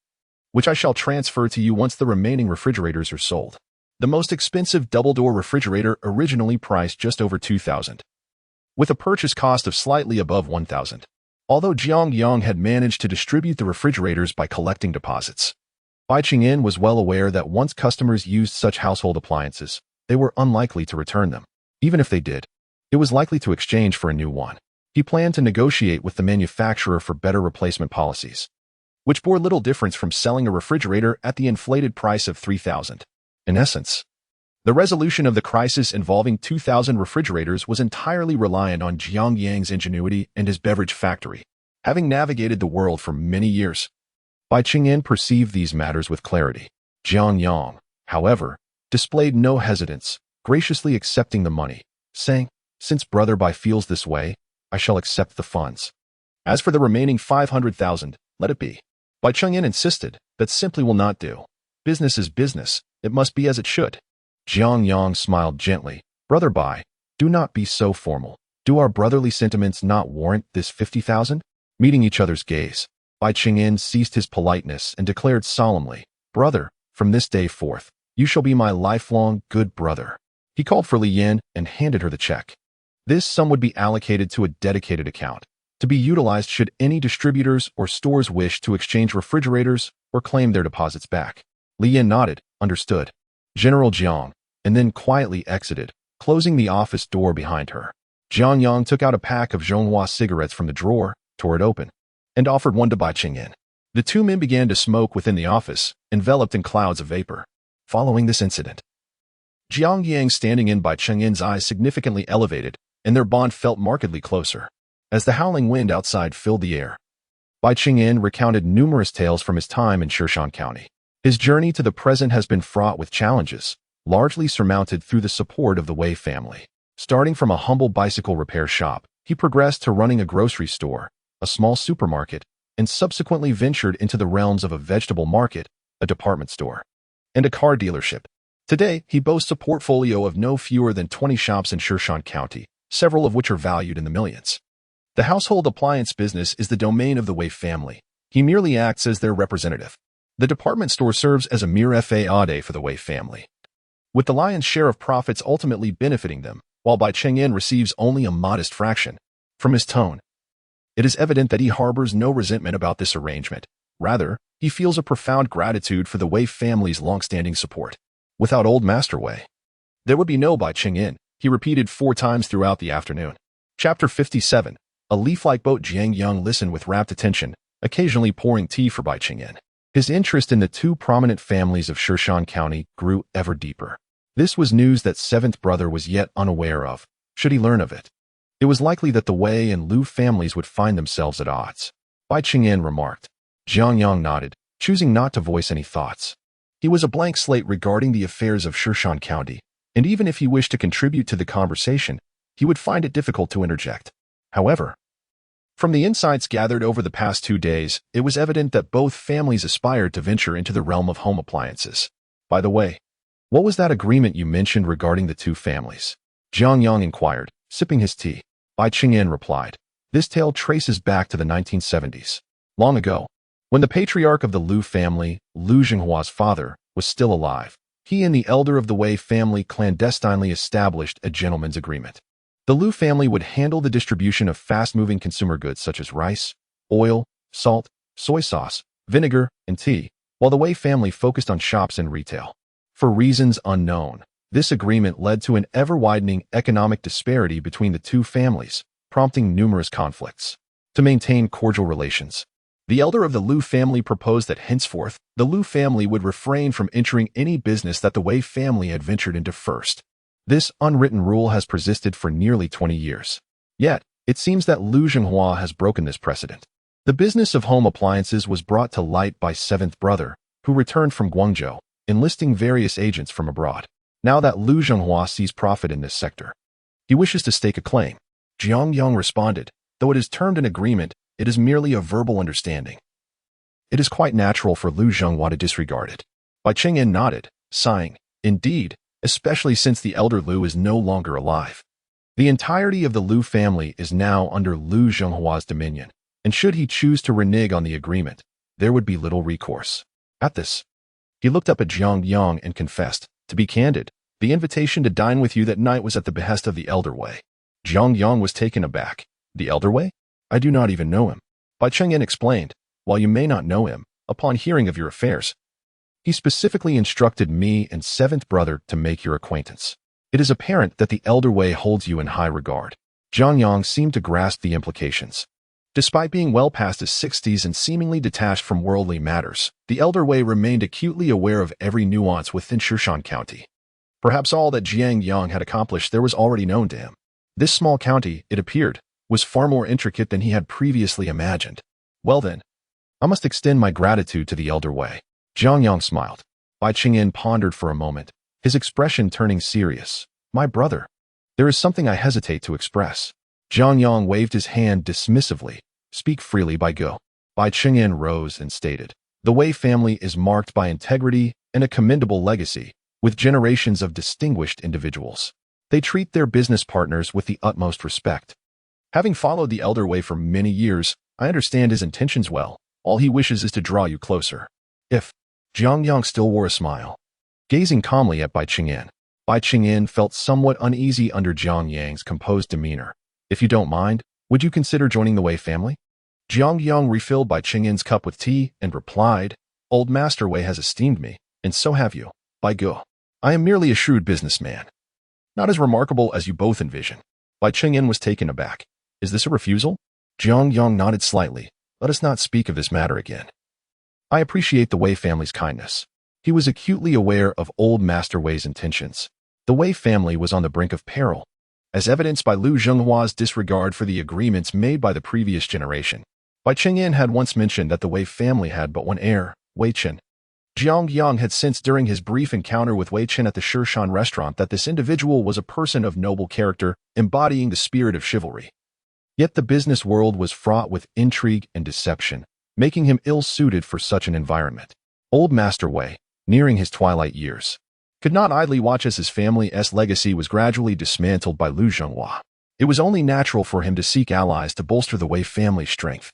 which I shall transfer to you once the remaining refrigerators are sold." The most expensive double-door refrigerator originally priced just over 2,000, with a purchase cost of slightly above 1,000. Although Jiang Yang had managed to distribute the refrigerators by collecting deposits, Bai Qing was well aware that once customers used such household appliances, they were unlikely to return them. Even if they did, it was likely to exchange for a new one. He planned to negotiate with the manufacturer for better replacement policies, which bore little difference from selling a refrigerator at the inflated price of 3,000. In essence, the resolution of the crisis involving 2,000 refrigerators was entirely reliant on Jiang Yang's ingenuity and his beverage factory. Having navigated the world for many years, Bai Qing perceived these matters with clarity. Jiang Yang, however, displayed no hesitance, graciously accepting the money, saying, "Since Brother Bai feels this way, I shall accept the funds. As for the remaining 500,000, let it be." Bai Chengyan insisted, "That simply will not do. Business is business. It must be as it should." Jiang Yang smiled gently. "Brother Bai, do not be so formal. Do our brotherly sentiments not warrant this 50,000? Meeting each other's gaze, Bai Chengyan ceased his politeness and declared solemnly, "Brother, from this day forth, you shall be my lifelong good brother." He called for Li Yan and handed her the check. This sum would be allocated to a dedicated account, to be utilized should any distributors or stores wish to exchange refrigerators or claim their deposits back. Li Yan nodded, understood. General Jiang, and then quietly exited, closing the office door behind her. Jiang Yang took out a pack of Zhonghua cigarettes from the drawer, tore it open, and offered one to Bai Chengyan. The two men began to smoke within the office, enveloped in clouds of vapor. Following this incident, Jiang Yang standing in Bai Chengyan's eyes significantly elevated, and their bond felt markedly closer. As the howling wind outside filled the air, Bai Chengyan recounted numerous tales from his time in Shirshan County. His journey to the present has been fraught with challenges, largely surmounted through the support of the Wei family. Starting from a humble bicycle repair shop, he progressed to running a grocery store, a small supermarket, and subsequently ventured into the realms of a vegetable market, a department store, and a car dealership. Today, he boasts a portfolio of no fewer than 20 shops in Shirshan County, several of which are valued in the millions. The household appliance business is the domain of the Wei family. He merely acts as their representative. The department store serves as a mere FAAD for the Wei family, with the lion's share of profits ultimately benefiting them, while Bai Chengyan receives only a modest fraction. From his tone, it is evident that he harbors no resentment about this arrangement. Rather, he feels a profound gratitude for the Wei family's long-standing support. Without old Master Wei, there would be no Bai Chengyan, he repeated 4 times throughout the afternoon. Chapter 57. A leaf-like boat. Jiang Yang listened with rapt attention, occasionally pouring tea for Bai Chengyan. His interest in the two prominent families of Shirshan County grew ever deeper. This was news that seventh brother was yet unaware of. Should he learn of it, it was likely that the Wei and Lu families would find themselves at odds. Bai Chengyan remarked. Jiang Yang nodded, choosing not to voice any thoughts. He was a blank slate regarding the affairs of Shirshan County, and even if he wished to contribute to the conversation, he would find it difficult to interject. However, from the insights gathered over the past 2 days, it was evident that both families aspired to venture into the realm of home appliances. By the way, what was that agreement you mentioned regarding the two families? Jiang Yang inquired, sipping his tea. Bai Chengyan replied. This tale traces back to the 1970s. Long ago, when the patriarch of the Lu family, Lu Zhenghua's father, was still alive, he and the elder of the Wei family clandestinely established a gentleman's agreement. The Lu family would handle the distribution of fast-moving consumer goods such as rice, oil, salt, soy sauce, vinegar, and tea, while the Wei family focused on shops and retail. For reasons unknown, this agreement led to an ever-widening economic disparity between the two families, prompting numerous conflicts. To maintain cordial relations, the elder of the Lu family proposed that henceforth, the Lu family would refrain from entering any business that the Wei family had ventured into first. This unwritten rule has persisted for nearly 20 years. Yet, it seems that Lu Zhenghua has broken this precedent. The business of home appliances was brought to light by seventh brother, who returned from Guangzhou, enlisting various agents from abroad. Now that Lu Zhenghua sees profit in this sector, he wishes to stake a claim. Jiang Yang responded, though it is termed an agreement, it is merely a verbal understanding. It is quite natural for Lu Zhenghua to disregard it. Bai Chengyan nodded, sighing, indeed, especially since the elder Lu is no longer alive. The entirety of the Lu family is now under Lu Zhenghua's dominion, and should he choose to renege on the agreement, there would be little recourse. At this, he looked up at Jiang Yang and confessed, to be candid, the invitation to dine with you that night was at the behest of the elder Wei. Jiang Yang was taken aback. The elder Wei? I do not even know him. Bai Chengyan explained, while you may not know him, upon hearing of your affairs, he specifically instructed me and seventh brother to make your acquaintance. It is apparent that the elder Wei holds you in high regard. Jiang Yang seemed to grasp the implications. Despite being well past his 60s and seemingly detached from worldly matters, the elder Wei remained acutely aware of every nuance within Shirshan County. Perhaps all that Jiang Yang had accomplished there was already known to him. This small county, it appeared, was far more intricate than he had previously imagined. Well then, I must extend my gratitude to the elder Wei. Jiang Yang smiled. Bai Chengyan pondered for a moment, his expression turning serious. My brother, There is something I hesitate to express. Jiang Yang waved his hand dismissively. Speak freely, Bai Go. Bai Qingyan rose and stated, the Wei family is marked by integrity and a commendable legacy, with generations of distinguished individuals. They treat their business partners with the utmost respect. Having followed the elder Wei for many years, I understand his intentions well. All he wishes is to draw you closer. If Jiang Yang still wore a smile, gazing calmly at Bai Qingyan felt somewhat uneasy under Jiang Yang's composed demeanor. If you don't mind, would you consider joining the Wei family? Jiang Yang refilled Bai Qingyan's cup with tea and replied, Old Master Wei has esteemed me, and so have you, Bai Go. I am merely a shrewd businessman. Not as remarkable as you both envision. Bai Qingyan was taken aback. Is this a refusal? Jiang Yang nodded slightly. Let us not speak of this matter again. I appreciate the Wei family's kindness. He was acutely aware of Old Master Wei's intentions. The Wei family was on the brink of peril, as evidenced by Liu Zhenghua's disregard for the agreements made by the previous generation. Bai Qingyan had once mentioned that the Wei family had but one heir, Wei Chen. Jiang Yang had sensed during his brief encounter with Wei Chen at the Shishan restaurant that this individual was a person of noble character, embodying the spirit of chivalry. Yet the business world was fraught with intrigue and deception, making him ill-suited for such an environment. Old Master Wei, nearing his twilight years, could not idly watch as his family's legacy was gradually dismantled by Liu Zhenghua. It was only natural for him to seek allies to bolster the Wei family's strength.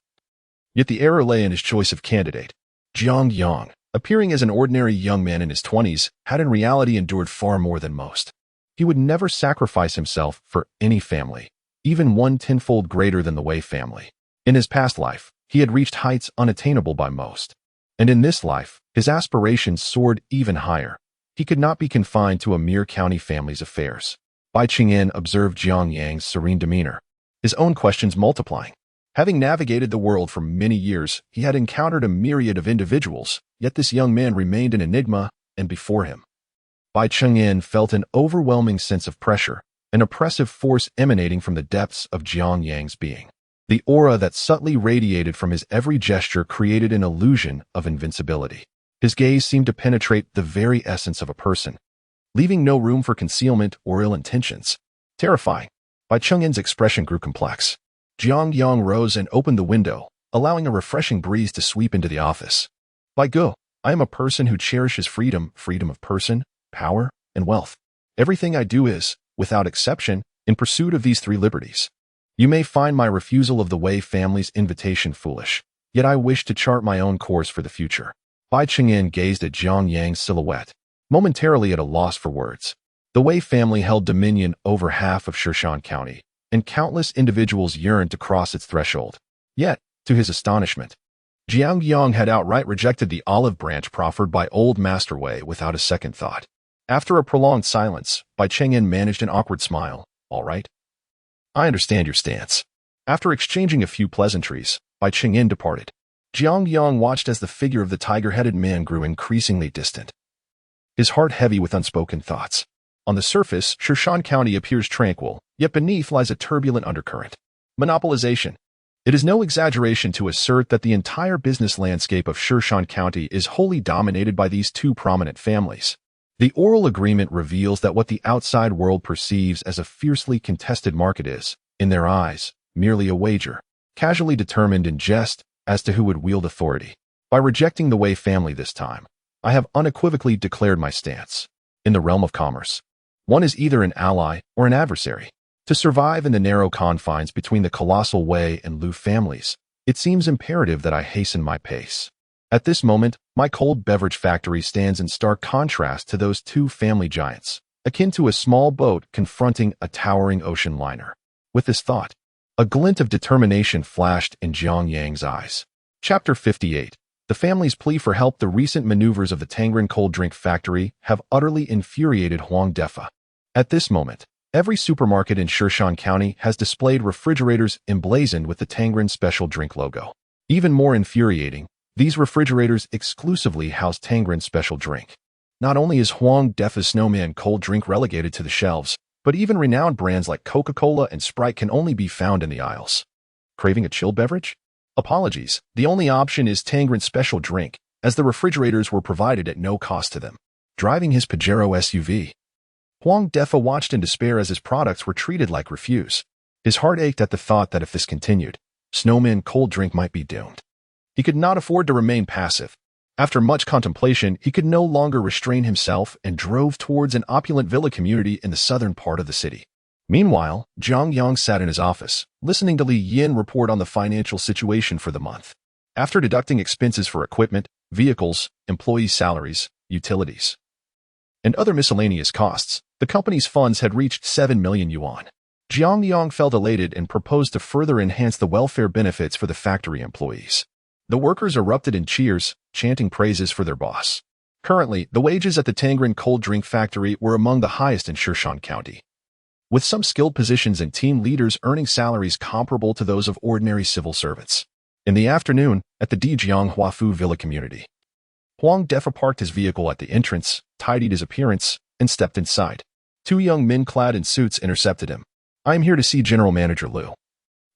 Yet the error lay in his choice of candidate. Jiang Yang, appearing as an ordinary young man in his 20s, had in reality endured far more than most. He would never sacrifice himself for any family, even one tenfold greater than the Wei family. In his past life, he had reached heights unattainable by most. And in this life, his aspirations soared even higher. He could not be confined to a mere county family's affairs. Bai Qingyan observed Jiang Yang's serene demeanor, his own questions multiplying. Having navigated the world for many years, he had encountered a myriad of individuals, yet this young man remained an enigma, and before him, Bai Qingyan felt an overwhelming sense of pressure, an oppressive force emanating from the depths of Jiang Yang's being. The aura that subtly radiated from his every gesture created an illusion of invincibility. His gaze seemed to penetrate the very essence of a person, leaving no room for concealment or ill intentions. Terrifying. Bai Qingyan's expression grew complex. Jiang Yang rose and opened the window, allowing a refreshing breeze to sweep into the office. Bai Go, I am a person who cherishes freedom of person, power, and wealth. Everything I do is, without exception, in pursuit of these three liberties. You may find my refusal of the Wei family's invitation foolish, yet I wish to chart my own course for the future. Bai Qingyan gazed at Jiang Yang's silhouette, momentarily at a loss for words. The Wei family held dominion over half of Shishan County, and countless individuals yearned to cross its threshold. Yet, to his astonishment, Jiang Yang had outright rejected the olive branch proffered by Old Master Wei without a second thought. After a prolonged silence, Bai Qingyan managed an awkward smile. All right. I understand your stance. After exchanging a few pleasantries, Bai Qingyan departed. Jiang Yang watched as the figure of the tiger-headed man grew increasingly distant, his heart heavy with unspoken thoughts. On the surface, Shishan County appears tranquil, yet beneath lies a turbulent undercurrent. Monopolization. It is no exaggeration to assert that the entire business landscape of Shishan County is wholly dominated by these two prominent families. The oral agreement reveals that what the outside world perceives as a fiercely contested market is, in their eyes, merely a wager, casually determined in jest as to who would wield authority. By rejecting the Wei family this time, I have unequivocally declared my stance. In the realm of commerce, one is either an ally or an adversary. To survive in the narrow confines between the colossal Wei and Liu families, it seems imperative that I hasten my pace. At this moment, my cold beverage factory stands in stark contrast to those two family giants, akin to a small boat confronting a towering ocean liner. With this thought, a glint of determination flashed in Jiang Yang's eyes. Chapter 58. The family's plea for help. The recent maneuvers of the Tangren cold drink factory have utterly infuriated Huang Defa. At this moment, every supermarket in Shishan County has displayed refrigerators emblazoned with the Tangren special drink logo. Even more infuriating, these refrigerators exclusively house Tangren special drink. Not only is Huang Defa's Snowman cold drink relegated to the shelves, but even renowned brands like Coca-Cola and Sprite can only be found in the aisles. Craving a chilled beverage? Apologies, the only option is Tangren special drink, as the refrigerators were provided at no cost to them. Driving his Pajero SUV, Huang Defa watched in despair as his products were treated like refuse. His heart ached at the thought that if this continued, Snowman cold drink might be doomed. He could not afford to remain passive. After much contemplation, he could no longer restrain himself and drove towards an opulent villa community in the southern part of the city. Meanwhile, Jiang Yang sat in his office, listening to Li Yin report on the financial situation for the month. After deducting expenses for equipment, vehicles, employee salaries, utilities, and other miscellaneous costs, the company's funds had reached 7 million yuan. Jiang Yang felt elated and proposed to further enhance the welfare benefits for the factory employees. The workers erupted in cheers, chanting praises for their boss. Currently, the wages at the Tangren cold drink factory were among the highest in Shishan County, with some skilled positions and team leaders earning salaries comparable to those of ordinary civil servants. In the afternoon, at the Dijiang Huafu Villa community, Huang Defa parked his vehicle at the entrance, tidied his appearance, and stepped inside. Two young men clad in suits intercepted him. "I am here to see General Manager Liu."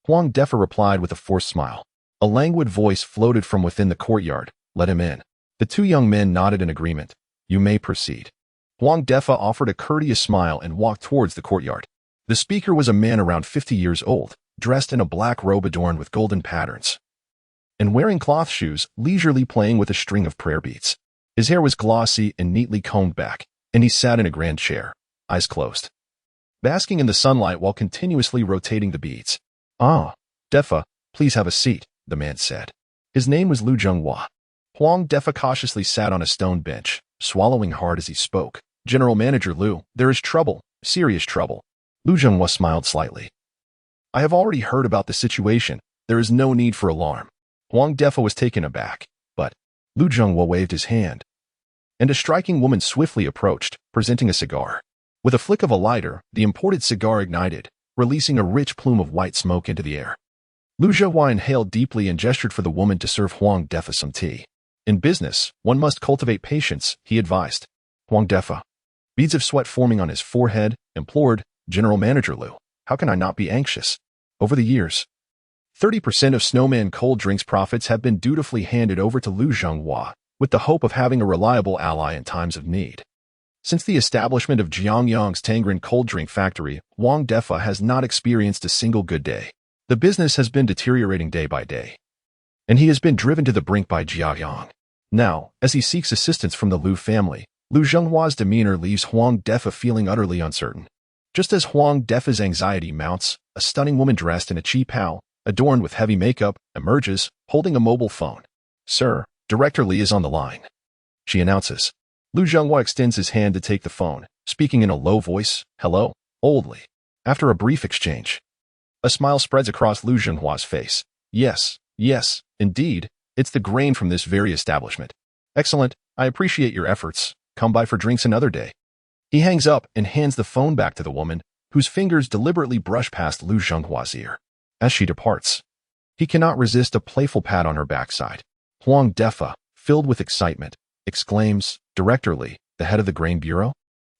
Huang Defa replied with a forced smile. A languid voice floated from within the courtyard. "Let him in." The two young men nodded in agreement. "You may proceed." Huang Defa offered a courteous smile and walked towards the courtyard. The speaker was a man around 50 years old, dressed in a black robe adorned with golden patterns, and wearing cloth shoes, leisurely playing with a string of prayer beads. His hair was glossy and neatly combed back, and he sat in a grand chair, eyes closed, basking in the sunlight while continuously rotating the beads. "Ah, Defa, please have a seat," the man said. His name was Liu Zhenghua. Huang Defa cautiously sat on a stone bench, swallowing hard as he spoke. "General Manager Liu, there is trouble, serious trouble." Liu Zhenghua smiled slightly. "I have already heard about the situation. There is no need for alarm." Huang Defa was taken aback, but Liu Zhenghua waved his hand, and a striking woman swiftly approached, presenting a cigar. With a flick of a lighter, the imported cigar ignited, releasing a rich plume of white smoke into the air. Liu Zhenghua inhaled deeply and gestured for the woman to serve Huang Defa some tea. "In business, one must cultivate patience," he advised. Huang Defa, beads of sweat forming on his forehead, implored, "General Manager Liu, how can I not be anxious?" Over the years, 30% of Snowman cold drinks profits have been dutifully handed over to Liu Zhenghua, with the hope of having a reliable ally in times of need. Since the establishment of Jiang Yang's Tangren cold drink factory, Huang Defa has not experienced a single good day. The business has been deteriorating day by day, and he has been driven to the brink by Jiang Yang. Now, as he seeks assistance from the Liu family, Liu Zhenghua's demeanor leaves Huang Defa feeling utterly uncertain. Just as Huang Defa's anxiety mounts, a stunning woman dressed in a cheap how, adorned with heavy makeup, emerges, holding a mobile phone. "Sir, Director Li is on the line," she announces. Liu Zhenghua extends his hand to take the phone, speaking in a low voice. "Hello, old Li." After a brief exchange, a smile spreads across Liu Zhenghua's face. Yes, indeed, it's the grain from this very establishment." "Excellent, I appreciate your efforts. Come by for drinks another day." He hangs up and hands the phone back to the woman, whose fingers deliberately brush past Liu Zhenghua's ear. As she departs, he cannot resist a playful pat on her backside. Huang Defa, filled with excitement, exclaims, "Director Li, the head of the grain bureau?"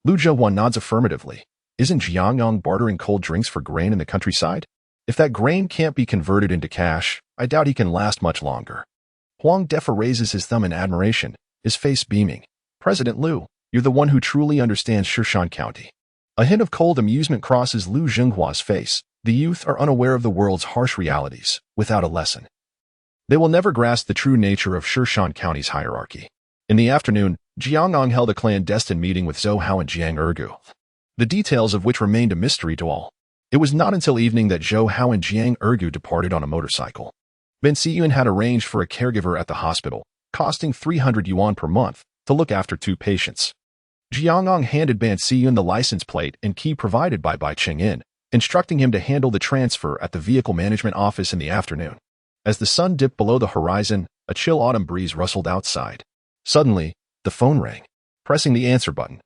Liu Zhenghua nods affirmatively. "Isn't Jiang Yang bartering cold drinks for grain in the countryside? If that grain can't be converted into cash, I doubt he can last much longer." Huang Defa raises his thumb in admiration, his face beaming. "President Liu, you're the one who truly understands Shishan County." A hint of cold amusement crosses Liu Zhenghua's face. The youth are unaware of the world's harsh realities. Without a lesson, they will never grasp the true nature of Shishan County's hierarchy. In the afternoon, Jiang Yang held a clandestine meeting with Zhou Hao and Jiang Ergu, the details of which remained a mystery to all. It was not until evening that Zhou Hao and Jiang Ergu departed on a motorcycle. Ben Siyun had arranged for a caregiver at the hospital, costing 300 yuan per month, to look after 2 patients. Jiang Yang handed Ben Siyun the license plate and key provided by Bai Chengyin, instructing him to handle the transfer at the vehicle management office in the afternoon. As the sun dipped below the horizon, a chill autumn breeze rustled outside. Suddenly, the phone rang. Pressing the answer button,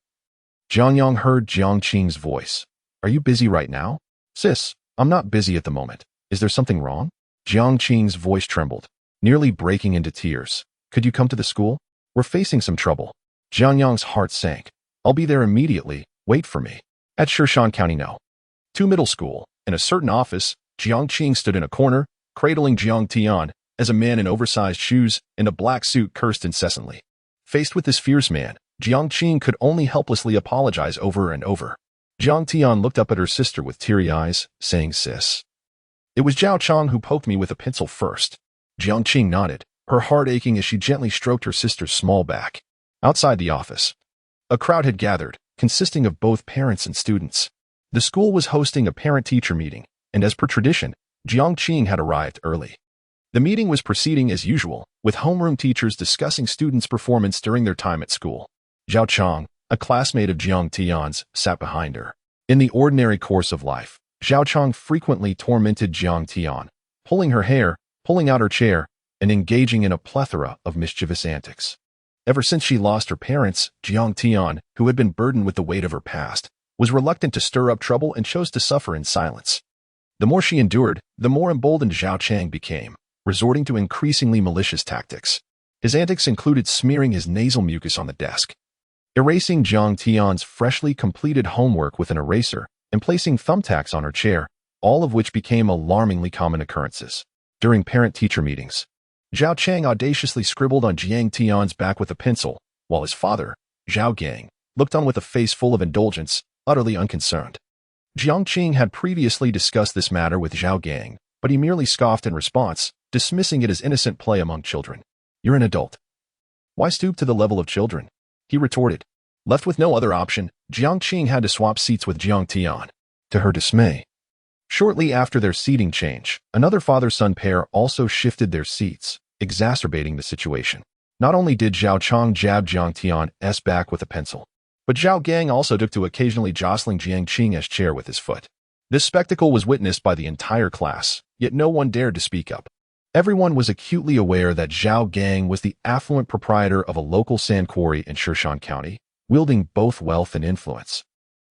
Jiang Yang heard Jiang Qing's voice. "Are you busy right now?" "Sis, I'm not busy at the moment. Is there something wrong?" Jiang Qing's voice trembled, nearly breaking into tears. "Could you come to the school? We're facing some trouble." Jiang Yang's heart sank. "I'll be there immediately. Wait for me." At Shishan County No. 2 middle school, in a certain office, Jiang Qing stood in a corner, cradling Jiang Tian, as a man in oversized shoes and a black suit cursed incessantly. Faced with this fierce man, Jiang Qing could only helplessly apologize over and over. Jiang Tian looked up at her sister with teary eyes, saying, "Sis." "It was Zhao Chang who poked me with a pencil first." Jiang Qing nodded, her heart aching as she gently stroked her sister's small back. Outside the office, a crowd had gathered, consisting of both parents and students. The school was hosting a parent-teacher meeting, and as per tradition, Jiang Qing had arrived early. The meeting was proceeding as usual, with homeroom teachers discussing students' performance during their time at school. Zhao Chang, a classmate of Jiang Tian's, sat behind her. In the ordinary course of life, Zhao Chang frequently tormented Jiang Tian, pulling her hair, pulling out her chair, and engaging in a plethora of mischievous antics. Ever since she lost her parents, Jiang Tian, who had been burdened with the weight of her past, was reluctant to stir up trouble and chose to suffer in silence. The more she endured, the more emboldened Zhao Chang became, resorting to increasingly malicious tactics. His antics included smearing his nasal mucus on the desk, erasing Jiang Tian's freshly completed homework with an eraser, and placing thumbtacks on her chair, all of which became alarmingly common occurrences. During parent-teacher meetings, Zhao Chang audaciously scribbled on Jiang Tian's back with a pencil, while his father, Zhao Yang, looked on with a face full of indulgence, utterly unconcerned. Jiang Qing had previously discussed this matter with Zhao Yang, but he merely scoffed in response, dismissing it as innocent play among children. "You're an adult. Why stoop to the level of children?" he retorted. Left with no other option, Jiang Qing had to swap seats with Jiang Tian. To her dismay, shortly after their seating change, another father-son pair also shifted their seats, exacerbating the situation. Not only did Zhao Chang jab Jiang Tian's back with a pencil, but Zhao Yang also took to occasionally jostling Jiang Qing's chair with his foot. This spectacle was witnessed by the entire class, yet no one dared to speak up. Everyone was acutely aware that Zhao Yang was the affluent proprietor of a local sand quarry in Shan County, wielding both wealth and influence,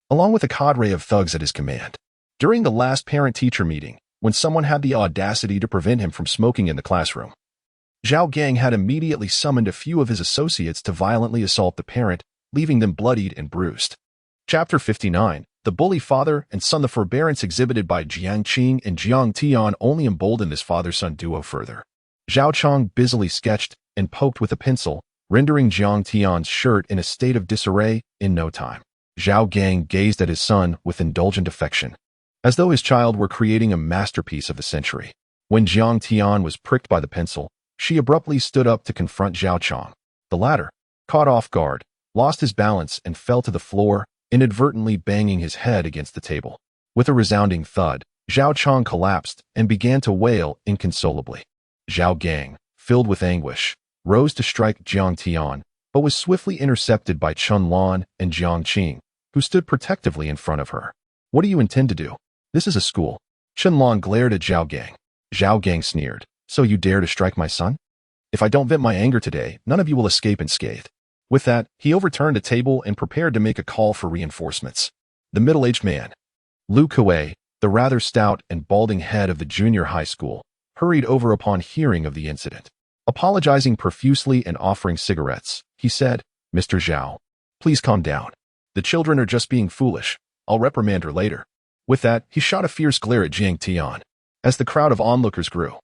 along with a cadre of thugs at his command. During the last parent-teacher meeting, when someone had the audacity to prevent him from smoking in the classroom, Zhao Yang had immediately summoned a few of his associates to violently assault the parent, leaving them bloodied and bruised. Chapter 59. The bully father and son. The forbearance exhibited by Jiang Qing and Jiang Tian only emboldened this father-son duo further. Zhao Chang busily sketched and poked with a pencil, rendering Jiang Tian's shirt in a state of disarray in no time. Zhao Yang gazed at his son with indulgent affection, as though his child were creating a masterpiece of the century. When Jiang Tian was pricked by the pencil, she abruptly stood up to confront Zhao Chang. The latter, caught off guard, lost his balance and fell to the floor, inadvertently banging his head against the table. With a resounding thud, Zhao Chang collapsed and began to wail inconsolably. Zhao Yang, filled with anguish, rose to strike Jiang Tian, but was swiftly intercepted by Chen Lan and Jiang Qing, who stood protectively in front of her. "What do you intend to do? This is a school." Chen Lan glared at Zhao Yang. Zhao Yang sneered, "So you dare to strike my son? If I don't vent my anger today, none of you will escape unscathed." With that, he overturned a table and prepared to make a call for reinforcements. The middle-aged man, Lu Kuei, the rather stout and balding head of the junior high school, hurried over upon hearing of the incident. Apologizing profusely and offering cigarettes, he said, "Mr. Zhao, please calm down. The children are just being foolish. I'll reprimand her later." With that, he shot a fierce glare at Jiang Tian. As the crowd of onlookers grew,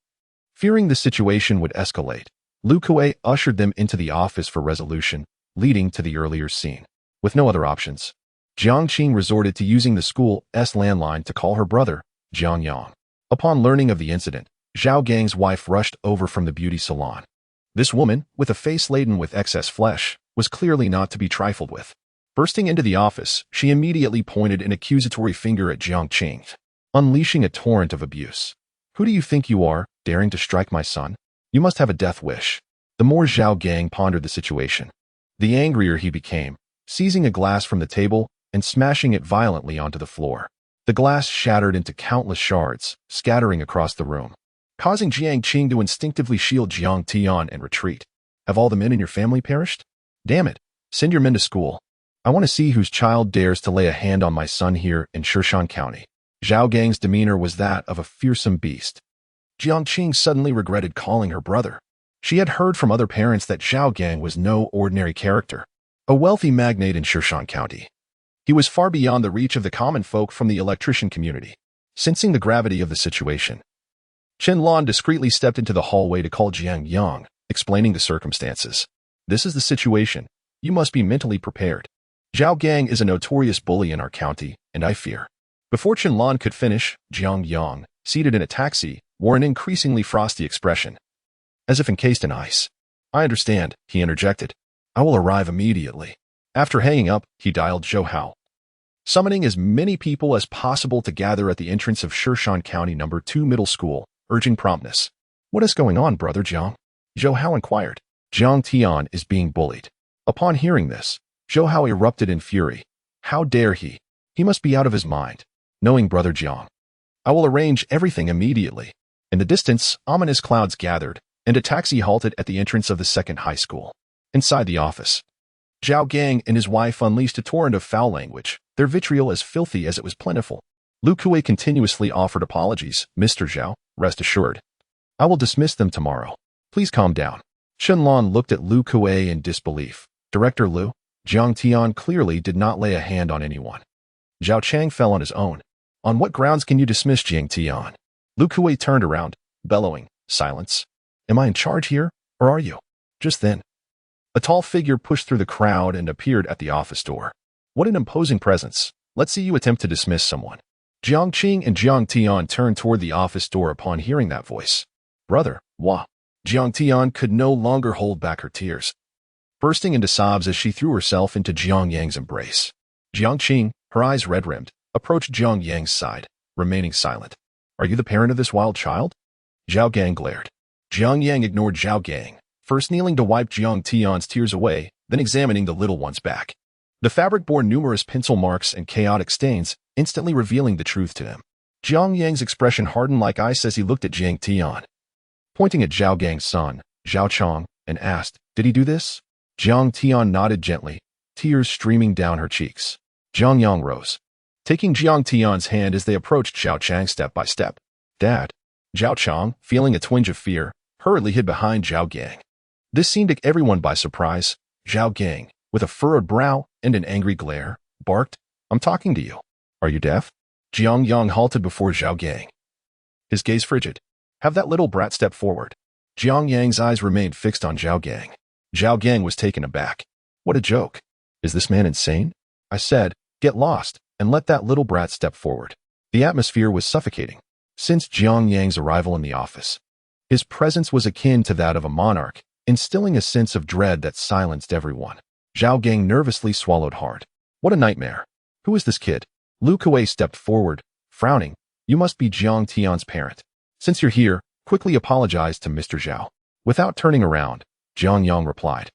fearing the situation would escalate, Lu Kuei ushered them into the office for resolution, leading to the earlier scene. With no other options, Jiang Qing resorted to using the school's landline to call her brother, Jiang Yang. Upon learning of the incident, Zhao Yang's wife rushed over from the beauty salon. This woman, with a face laden with excess flesh, was clearly not to be trifled with. Bursting into the office, she immediately pointed an accusatory finger at Jiang Qing, unleashing a torrent of abuse. "Who do you think you are, daring to strike my son? You must have a death wish." The more Zhao Yang pondered the situation, the angrier he became, seizing a glass from the table and smashing it violently onto the floor. The glass shattered into countless shards, scattering across the room, causing Jiang Qing to instinctively shield Jiang Tian and retreat. "Have all the men in your family perished? Damn it, send your men to school. I want to see whose child dares to lay a hand on my son here in Shan County." Zhao Yang's demeanor was that of a fearsome beast. Jiang Qing suddenly regretted calling her brother. She had heard from other parents that Zhao Yang was no ordinary character, a wealthy magnate in Shan County. He was far beyond the reach of the common folk from the electrician community. Sensing the gravity of the situation, Chen Lan discreetly stepped into the hallway to call Jiang Yang, explaining the circumstances. "This is the situation. You must be mentally prepared. Jiang Yang is a notorious bully in our county, and I fear. Before Qianlan could finish, Jiang Yang, seated in a taxi, wore an increasingly frosty expression, as if encased in ice. I understand, he interjected. I will arrive immediately. After hanging up, he dialed Zhou Hao, summoning as many people as possible to gather at the entrance of Shirshan County No. 2 Middle School, urging promptness. What is going on, Brother Jiang? Zhou Hao inquired. Jiang Tian is being bullied. Upon hearing this, Zhou Hao erupted in fury. How dare he? He must be out of his mind. Knowing Brother Jiang, I will arrange everything immediately. In the distance, ominous clouds gathered, and a taxi halted at the entrance of the second high school. Inside the office, Jiang Yang and his wife unleashed a torrent of foul language, their vitriol as filthy as it was plentiful. Lu Kuei continuously offered apologies. Mr. Zhao, rest assured. I will dismiss them tomorrow. Please calm down. Qianlan looked at Lu Kuei in disbelief. Director Lu, Jiang Tian clearly did not lay a hand on anyone. Zhao Chang fell on his own. On what grounds can you dismiss Jiang Tian? Lu Kuei turned around, bellowing, silence. Am I in charge here, or are you? Just then, a tall figure pushed through the crowd and appeared at the office door. What an imposing presence. Let's see you attempt to dismiss someone. Jiang Qing and Jiang Tian turned toward the office door upon hearing that voice. Brother, wah. Jiang Tian could no longer hold back her tears, bursting into sobs as she threw herself into Jiang Yang's embrace. Jiang Qing, her eyes red-rimmed, approached Jiang Yang's side, remaining silent. Are you the parent of this wild child? Zhao Gang glared. Jiang Yang ignored Zhao Gang, first kneeling to wipe Jiang Tian's tears away, then examining the little one's back. The fabric bore numerous pencil marks and chaotic stains, instantly revealing the truth to him. Jiang Yang's expression hardened like ice as he looked at Jiang Tian, pointing at Zhao Gang's son, Zhao Chong, and asked, Did he do this? Jiang Tian nodded gently, tears streaming down her cheeks. Jiang Yang rose, taking Jiang Tian's hand as they approached Zhao Chang step by step. Dad. Zhao Chong, feeling a twinge of fear, hurriedly hid behind Zhao Gang. This seemed to everyone by surprise. Zhao Gang, with a furrowed brow and an angry glare, barked, I'm talking to you. Are you deaf? Jiang Yang halted before Zhao Gang, his gaze frigid. Have that little brat step forward. Jiang Yang's eyes remained fixed on Zhao Gang. Zhao Gang was taken aback. What a joke. Is this man insane? I said, get lost, and let that little brat step forward. The atmosphere was suffocating. Since Jiang Yang's arrival in the office, his presence was akin to that of a monarch, instilling a sense of dread that silenced everyone. Zhao Gang nervously swallowed hard. What a nightmare. Who is this kid? Lu Kuei stepped forward, frowning. You must be Jiang Tian's parent. Since you're here, quickly apologize to Mr. Zhao. Without turning around, Jiang Yang replied.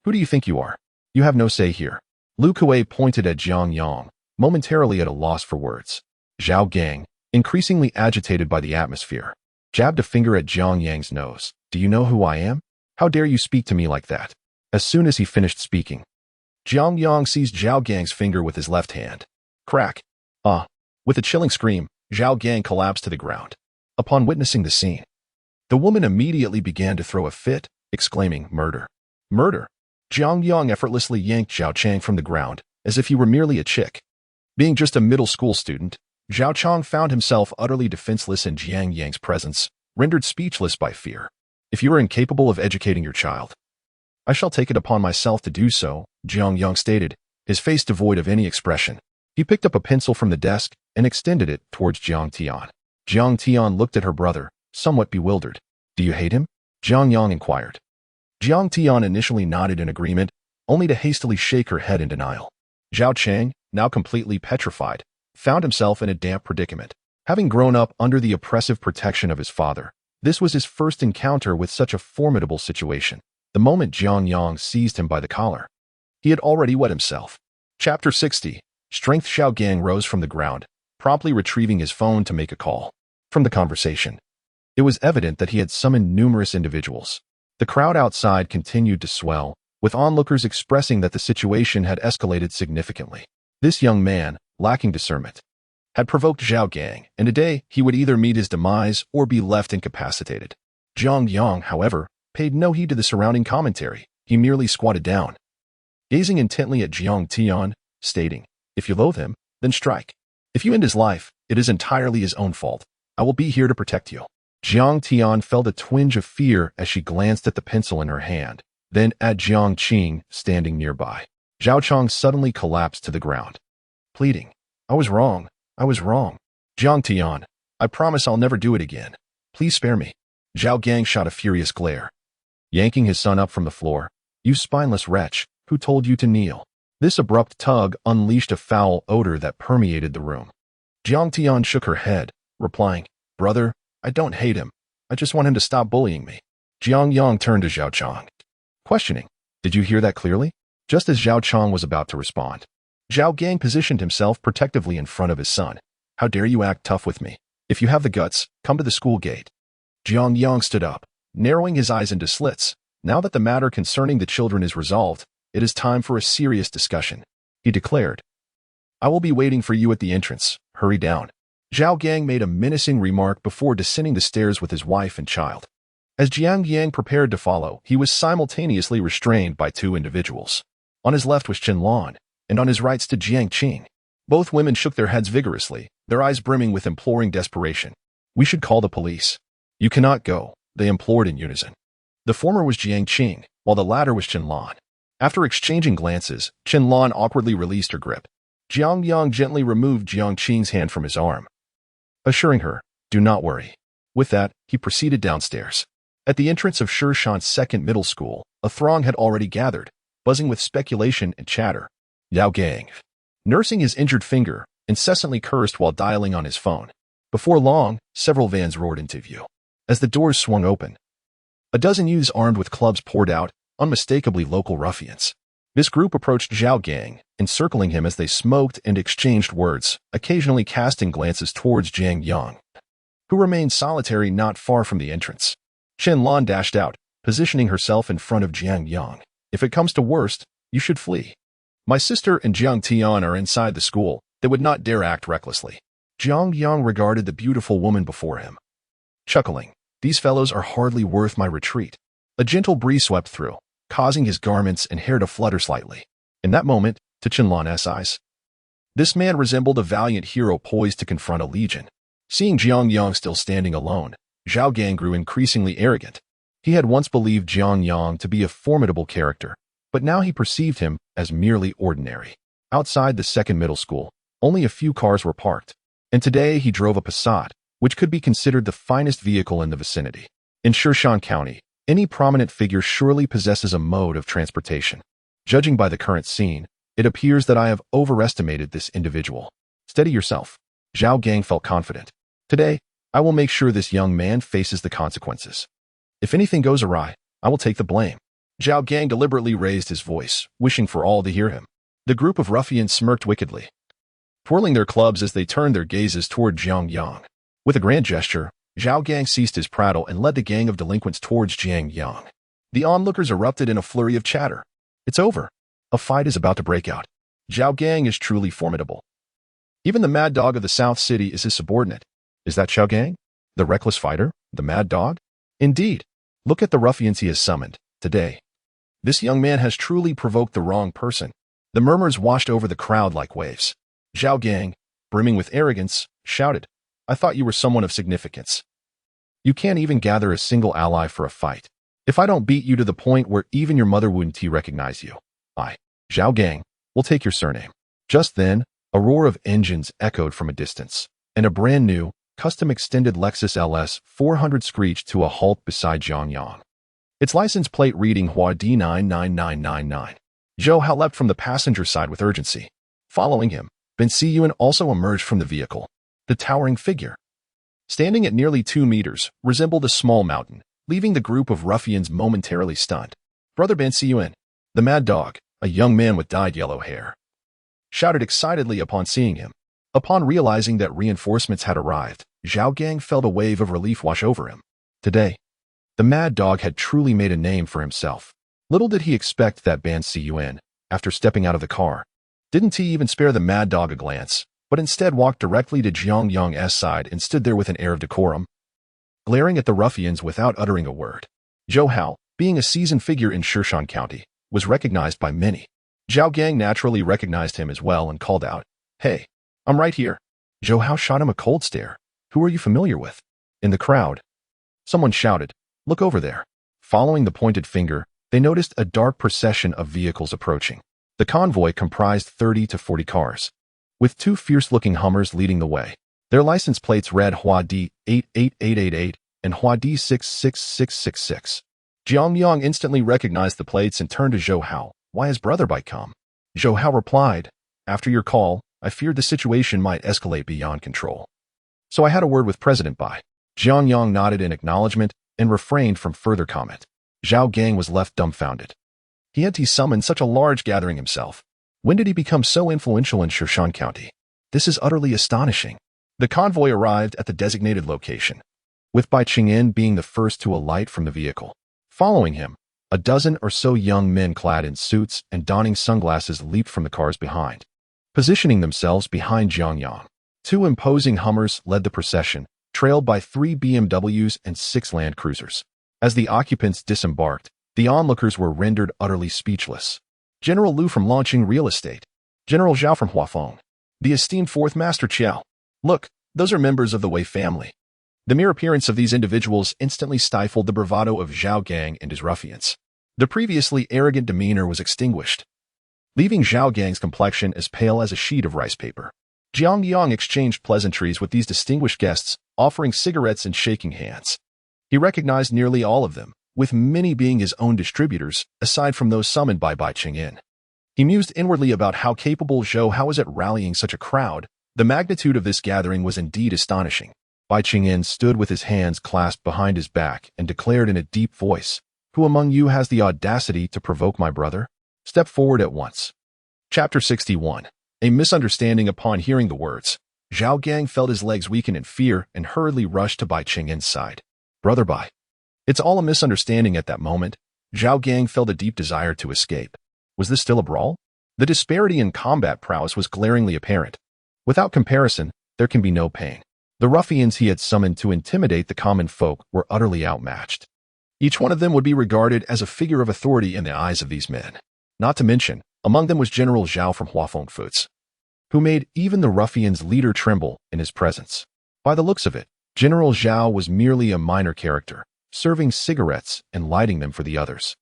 Who do you think you are? You have no say here. Lu Kuei pointed at Jiang Yang, momentarily at a loss for words. Zhao Gang, increasingly agitated by the atmosphere, jabbed a finger at Jiang Yang's nose. Do you know who I am? How dare you speak to me like that? As soon as he finished speaking, Jiang Yang seized Zhao Gang's finger with his left hand. Crack. With a chilling scream, Zhao Gang collapsed to the ground. Upon witnessing the scene, the woman immediately began to throw a fit, exclaiming, Murder. Murder. Jiang Yang effortlessly yanked Zhao Chang from the ground, as if he were merely a chick. Being just a middle school student, Zhao Chang found himself utterly defenseless in Jiang Yang's presence, rendered speechless by fear. If you are incapable of educating your child, I shall take it upon myself to do so, Jiang Yang stated, his face devoid of any expression. He picked up a pencil from the desk and extended it towards Jiang Tian. Jiang Tian looked at her brother, somewhat bewildered. Do you hate him? Jiang Yang inquired. Jiang Tian initially nodded in agreement, only to hastily shake her head in denial. Zhao Chang, now completely petrified, found himself in a damp predicament. Having grown up under the oppressive protection of his father, this was his first encounter with such a formidable situation. The moment Jiang Yang seized him by the collar, he had already wet himself. Chapter 60. Strength. Zhao Gang rose from the ground, promptly retrieving his phone to make a call. From the conversation, it was evident that he had summoned numerous individuals. The crowd outside continued to swell, with onlookers expressing that the situation had escalated significantly. This young man, lacking discernment, had provoked Zhao Gang, and today he would either meet his demise or be left incapacitated. Jiang Yang, however, paid no heed to the surrounding commentary. He merely squatted down, gazing intently at Jiang Tian, stating, If you loathe him, then strike. If you end his life, it is entirely his own fault. I will be here to protect you. Jiang Tian felt a twinge of fear as she glanced at the pencil in her hand, then at Jiang Qing standing nearby. Zhao Chong suddenly collapsed to the ground, pleading, I was wrong. I was wrong. Jiang Tian, I promise I'll never do it again. Please spare me. Zhao Yang shot a furious glare, yanking his son up from the floor. You spineless wretch, who told you to kneel? This abrupt tug unleashed a foul odor that permeated the room. Jiang Tian shook her head, replying, Brother, I don't hate him. I just want him to stop bullying me. Jiang Yang turned to Zhao Chong, questioning, Did you hear that clearly? Just as Zhao Chong was about to respond, Zhao Gang positioned himself protectively in front of his son. How dare you act tough with me? If you have the guts, come to the school gate. Jiang Yang stood up, narrowing his eyes into slits. Now that the matter concerning the children is resolved, it is time for a serious discussion, he declared. I will be waiting for you at the entrance. Hurry down. Zhao Gang made a menacing remark before descending the stairs with his wife and child. As Jiang Yang prepared to follow, he was simultaneously restrained by two individuals. On his left was Chen Lan, and on his right stood Jiang Qing. Both women shook their heads vigorously, their eyes brimming with imploring desperation. We should call the police. You cannot go, they implored in unison. The former was Jiang Qing, while the latter was Chen Lan. After exchanging glances, Chen Lan awkwardly released her grip. Jiang Yang gently removed Jiang Qing's hand from his arm, assuring her, do not worry. With that, he proceeded downstairs. At the entrance of Shishan's second middle school, a throng had already gathered, buzzing with speculation and chatter. Yao Gang, nursing his injured finger, incessantly cursed while dialing on his phone. Before long, several vans roared into view. As the doors swung open, a dozen youths armed with clubs poured out, unmistakably local ruffians. This group approached Zhao Gang, encircling him as they smoked and exchanged words, occasionally casting glances towards Jiang Yang, who remained solitary not far from the entrance. Chen Lan dashed out, positioning herself in front of Jiang Yang. If it comes to worst, you should flee. My sister and Jiang Tian are inside the school. They would not dare act recklessly. Jiang Yang regarded the beautiful woman before him, chuckling. These fellows are hardly worth my retreat. A gentle breeze swept through, causing his garments and hair to flutter slightly. In that moment, to Chen Lan's eyes, this man resembled a valiant hero poised to confront a legion. Seeing Jiang Yang still standing alone, Zhao Gang grew increasingly arrogant. He had once believed Jiang Yang to be a formidable character, but now he perceived him as merely ordinary. Outside the second middle school, only a few cars were parked, and today he drove a Passat, which could be considered the finest vehicle in the vicinity. In Shishan County, any prominent figure surely possesses a mode of transportation. Judging by the current scene, it appears that I have overestimated this individual. Steady yourself. Zhao Gang felt confident. Today, I will make sure this young man faces the consequences. If anything goes awry, I will take the blame. Zhao Gang deliberately raised his voice, wishing for all to hear him. The group of ruffians smirked wickedly, twirling their clubs as they turned their gazes toward Jiang Yang. With a grand gesture, Zhao Gang ceased his prattle and led the gang of delinquents towards Jiang Yang. The onlookers erupted in a flurry of chatter. It's over. A fight is about to break out. Zhao Gang is truly formidable. Even the mad dog of the South City is his subordinate. Is that Zhao Gang? The reckless fighter? The mad dog? Indeed. Look at the ruffians he has summoned today. This young man has truly provoked the wrong person. The murmurs washed over the crowd like waves. Zhao Gang, brimming with arrogance, shouted, I thought you were someone of significance. You can't even gather a single ally for a fight. If I don't beat you to the point where even your mother wouldn't recognize you, I, Zhao Gang, will take your surname. Just then, a roar of engines echoed from a distance, and a brand new, custom-extended Lexus LS 400 screeched to a halt beside Jiang Yang. Its license plate reading Hua D99999. Zhou Hao leapt from the passenger side with urgency. Following him, Ben Siyuan also emerged from the vehicle. The towering figure, standing at nearly 2 meters, resembled a small mountain, leaving the group of ruffians momentarily stunned. Brother Ben Siyuan, the mad dog, a young man with dyed yellow hair, shouted excitedly upon seeing him. Upon realizing that reinforcements had arrived, Zhao Gang felt a wave of relief wash over him. Today, the mad dog had truly made a name for himself. Little did he expect that Ban Siyuan, after stepping out of the car, didn't he even spare the mad dog a glance, but instead walked directly to Jiang Yang's side and stood there with an air of decorum, glaring at the ruffians without uttering a word. Zhou Hao, being a seasoned figure in Shishan County, was recognized by many. Zhao Gang naturally recognized him as well and called out, Hey, I'm right here. Zhou Hao shot him a cold stare. Who are you familiar with? In the crowd, someone shouted, Look over there. Following the pointed finger, they noticed a dark procession of vehicles approaching. The convoy comprised 30 to 40 cars, with two fierce-looking Hummers leading the way. Their license plates read Hua D 88888 and Hua D 66666. Jiang Yang instantly recognized the plates and turned to Zhou Hao. "Why has Brother Bai come?" Zhou Hao replied, "After your call, I feared the situation might escalate beyond control. So I had a word with President Bai." Jiang Yang nodded in acknowledgement and refrained from further comment. Zhao Gang was left dumbfounded. He had summoned such a large gathering himself. When did he become so influential in Shan County? This is utterly astonishing. The convoy arrived at the designated location, with Bai Qingyan being the first to alight from the vehicle. Following him, a dozen or so young men clad in suits and donning sunglasses leaped from the cars behind, positioning themselves behind Jiang Yang. Two imposing Hummers led the procession, trailed by 3 BMWs and 6 Land Cruisers. As the occupants disembarked, the onlookers were rendered utterly speechless. General Liu from Launching Real Estate. General Zhao from Huafeng. The esteemed Fourth Master Qiao. Look, those are members of the Wei family. The mere appearance of these individuals instantly stifled the bravado of Zhao Gang and his ruffians. The previously arrogant demeanor was extinguished, leaving Zhao Gang's complexion as pale as a sheet of rice paper. Jiang Yang exchanged pleasantries with these distinguished guests, offering cigarettes and shaking hands. He recognized nearly all of them, with many being his own distributors, aside from those summoned by Bai Qingyan. He mused inwardly about how capable Zhou Hao was at rallying such a crowd. The magnitude of this gathering was indeed astonishing. Bai Qingyan stood with his hands clasped behind his back and declared in a deep voice, "Who among you has the audacity to provoke my brother? Step forward at once." Chapter 61. A misunderstanding. Upon hearing the words, Zhao Gang felt his legs weaken in fear and hurriedly rushed to Bai Qingyan's side. "Brother Bai." It's all a misunderstanding. At that moment, Zhao Gang felt a deep desire to escape. Was this still a brawl? The disparity in combat prowess was glaringly apparent. Without comparison, there can be no pain. The ruffians he had summoned to intimidate the common folk were utterly outmatched. Each one of them would be regarded as a figure of authority in the eyes of these men. Not to mention, among them was General Zhao from Huafeng Foods, who made even the ruffians' leader tremble in his presence. By the looks of it, General Zhao was merely a minor character, serving cigarettes and lighting them for the others.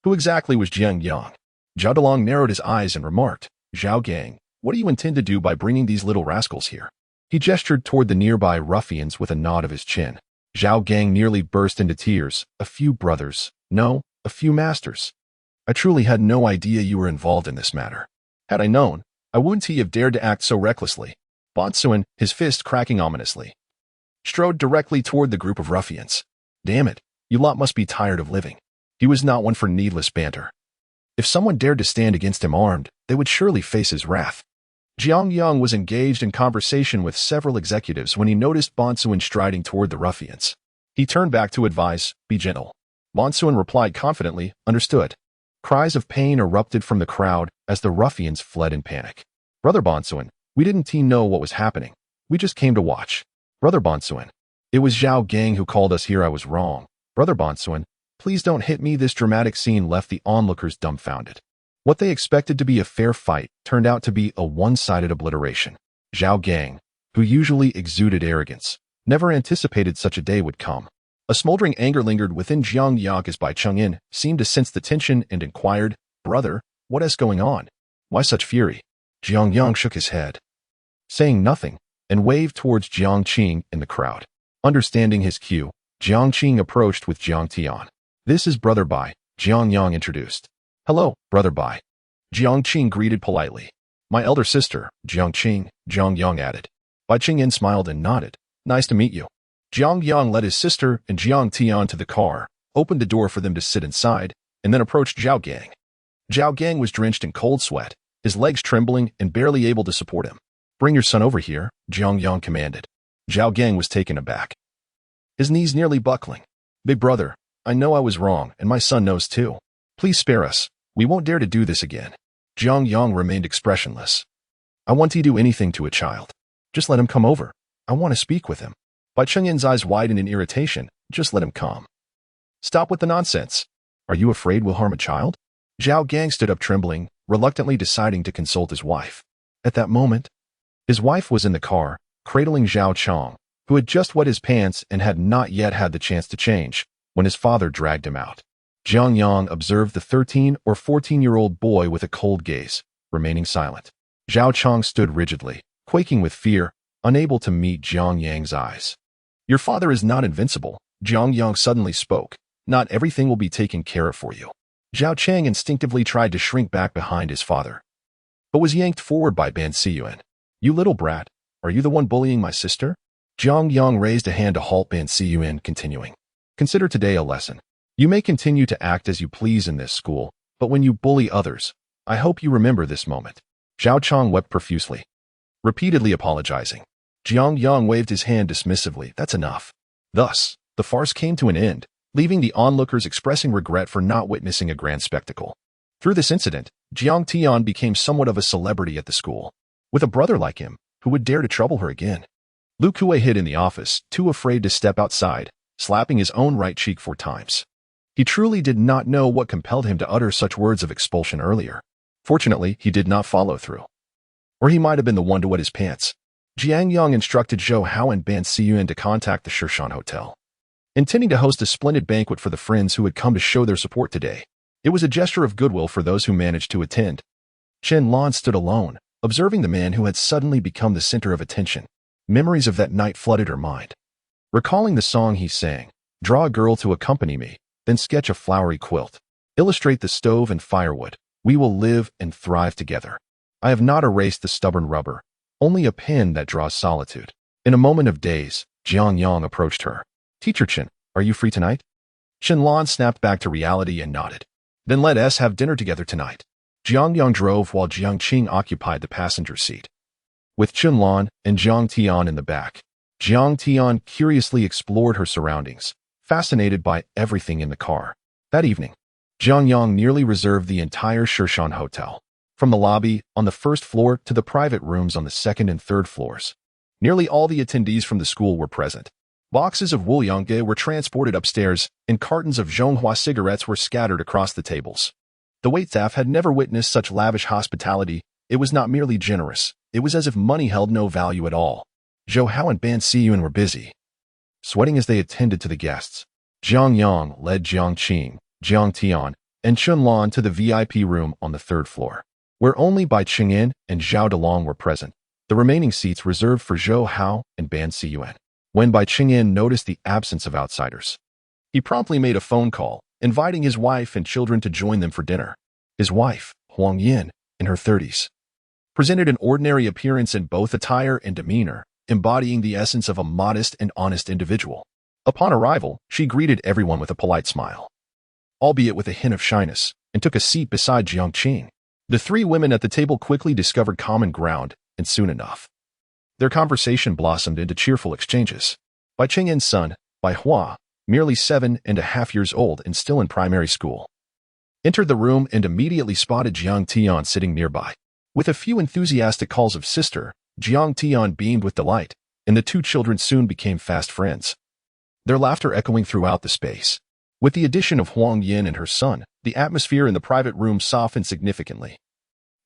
Who exactly was Jiang Yang? Zhao Delong narrowed his eyes and remarked, "Zhao Gang, what do you intend to do by bringing these little rascals here?" He gestured toward the nearby ruffians with a nod of his chin. Zhao Gang nearly burst into tears. "A few brothers. No, a few masters. I truly had no idea you were involved in this matter. Had I known, I wouldn't have dared to act so recklessly." Bonsuan, his fist cracking ominously, strode directly toward the group of ruffians. "Damn it, you lot must be tired of living." He was not one for needless banter. If someone dared to stand against him armed, they would surely face his wrath. Jiang Yang was engaged in conversation with several executives when he noticed Bonsuan striding toward the ruffians. He turned back to advise, "Be gentle." Bonsuan replied confidently, "Understood." Cries of pain erupted from the crowd as the ruffians fled in panic. "Brother Bonsuan, we didn't know what was happening. We just came to watch." "Brother Bonsuan, it was Zhao Gang who called us here. I was wrong." "Brother Bonsuan, please don't hit me." This dramatic scene left the onlookers dumbfounded. What they expected to be a fair fight turned out to be a one-sided obliteration. Zhao Gang, who usually exuded arrogance, never anticipated such a day would come. A smoldering anger lingered within Jiang Yang as Bai Qingyan seemed to sense the tension and inquired, "Brother, what is going on? Why such fury?" Jiang Yang shook his head, saying nothing, and waved towards Jiang Qing in the crowd. Understanding his cue, Jiang Qing approached with Jiang Tian. "This is Brother Bai," Jiang Yang introduced. "Hello, Brother Bai." Jiang Qing greeted politely. "My elder sister, Jiang Qing," Jiang Yang added. Bai Qingyan smiled and nodded. "Nice to meet you." Jiang Yang led his sister and Jiang Tian to the car, opened the door for them to sit inside, and then approached Zhao Gang. Zhao Gang was drenched in cold sweat, his legs trembling and barely able to support him. "Bring your son over here," Jiang Yang commanded. Zhao Gang was taken aback, his knees nearly buckling. "Big brother, I know I was wrong, and my son knows too. Please spare us. We won't dare to do this again." Jiang Yang remained expressionless. "I want to do anything to a child. Just let him come over. I want to speak with him." Bai Qingyan's eyes widened in irritation. "Just let him come. Stop with the nonsense. Are you afraid we'll harm a child?" Zhao Gang stood up trembling, reluctantly deciding to consult his wife. At that moment, his wife was in the car, cradling Zhao Chong, who had just wet his pants and had not yet had the chance to change, when his father dragged him out. Jiang Yang observed the 13 or 14-year-old boy with a cold gaze, remaining silent. Zhao Chong stood rigidly, quaking with fear, unable to meet Jiang Yang's eyes. Your father is not invincible, Jiang Yang suddenly spoke. Not everything will be taken care of for you. Zhao Chang instinctively tried to shrink back behind his father, but was yanked forward by Ban Siyuan. You little brat, are you the one bullying my sister? Jiang Yang raised a hand to halt Ban Siyuan, continuing. Consider today a lesson. You may continue to act as you please in this school, but when you bully others, I hope you remember this moment. Zhao Chong wept profusely, repeatedly apologizing. Jiang Yang waved his hand dismissively. That's enough. Thus, the farce came to an end, leaving the onlookers expressing regret for not witnessing a grand spectacle. Through this incident, Jiang Tian became somewhat of a celebrity at the school. With a brother like him, who would dare to trouble her again? Lu Kuei hid in the office, too afraid to step outside, slapping his own right cheek 4 times. He truly did not know what compelled him to utter such words of expulsion earlier. Fortunately, he did not follow through. Or he might have been the one to wet his pants. Jiang Yang instructed Zhou Hao and Ban Siyuan to contact the Shishan Hotel, intending to host a splendid banquet for the friends who had come to show their support today. It was a gesture of goodwill for those who managed to attend. Chen Lan stood alone, observing the man who had suddenly become the center of attention. Memories of that night flooded her mind. Recalling the song he sang, draw a girl to accompany me, then sketch a flowery quilt. Illustrate the stove and firewood. We will live and thrive together. I have not erased the stubborn rubber, only a pen that draws solitude. In a moment of daze, Jiang Yang approached her. Teacher Chen, are you free tonight? Chen Lan snapped back to reality and nodded. Then let us have dinner together tonight. Jiang Yang drove while Jiang Qing occupied the passenger seat, with Chen Lan and Jiang Tian in the back. Jiang Tian curiously explored her surroundings, fascinated by everything in the car. That evening, Jiang Yang nearly reserved the entire Shishan Hotel, from the lobby on the 1st floor to the private rooms on the 2nd and 3rd floors. Nearly all the attendees from the school were present. Boxes of Wuliangge were transported upstairs, and cartons of Zhonghua cigarettes were scattered across the tables. The waitstaff had never witnessed such lavish hospitality. It was not merely generous, it was as if money held no value at all. Zhou Hao and Ban Siyuan were busy, sweating as they attended to the guests. Jiang Yang led Jiang Qing, Jiang Tian, and Chen Lan to the VIP room on the 3rd floor, where only Bai Qingyan and Zhao Delong were present, the remaining seats reserved for Zhou Hao and Ban Siyuan. When Bai Qingyan noticed the absence of outsiders, he promptly made a phone call, inviting his wife and children to join them for dinner. His wife, Huang Yin, in her 30s, presented an ordinary appearance in both attire and demeanor, embodying the essence of a modest and honest individual. Upon arrival, she greeted everyone with a polite smile, albeit with a hint of shyness, and took a seat beside Jiang Qing. The 3 women at the table quickly discovered common ground, and soon enough, their conversation blossomed into cheerful exchanges. Bai Qingyan's son, Bai Hua, merely 7.5 years old and still in primary school, entered the room and immediately spotted Jiang Tian sitting nearby. With a few enthusiastic calls of sister, Jiang Tian beamed with delight, and the 2 children soon became fast friends, their laughter echoing throughout the space. With the addition of Huang Yin and her son, the atmosphere in the private room softened significantly,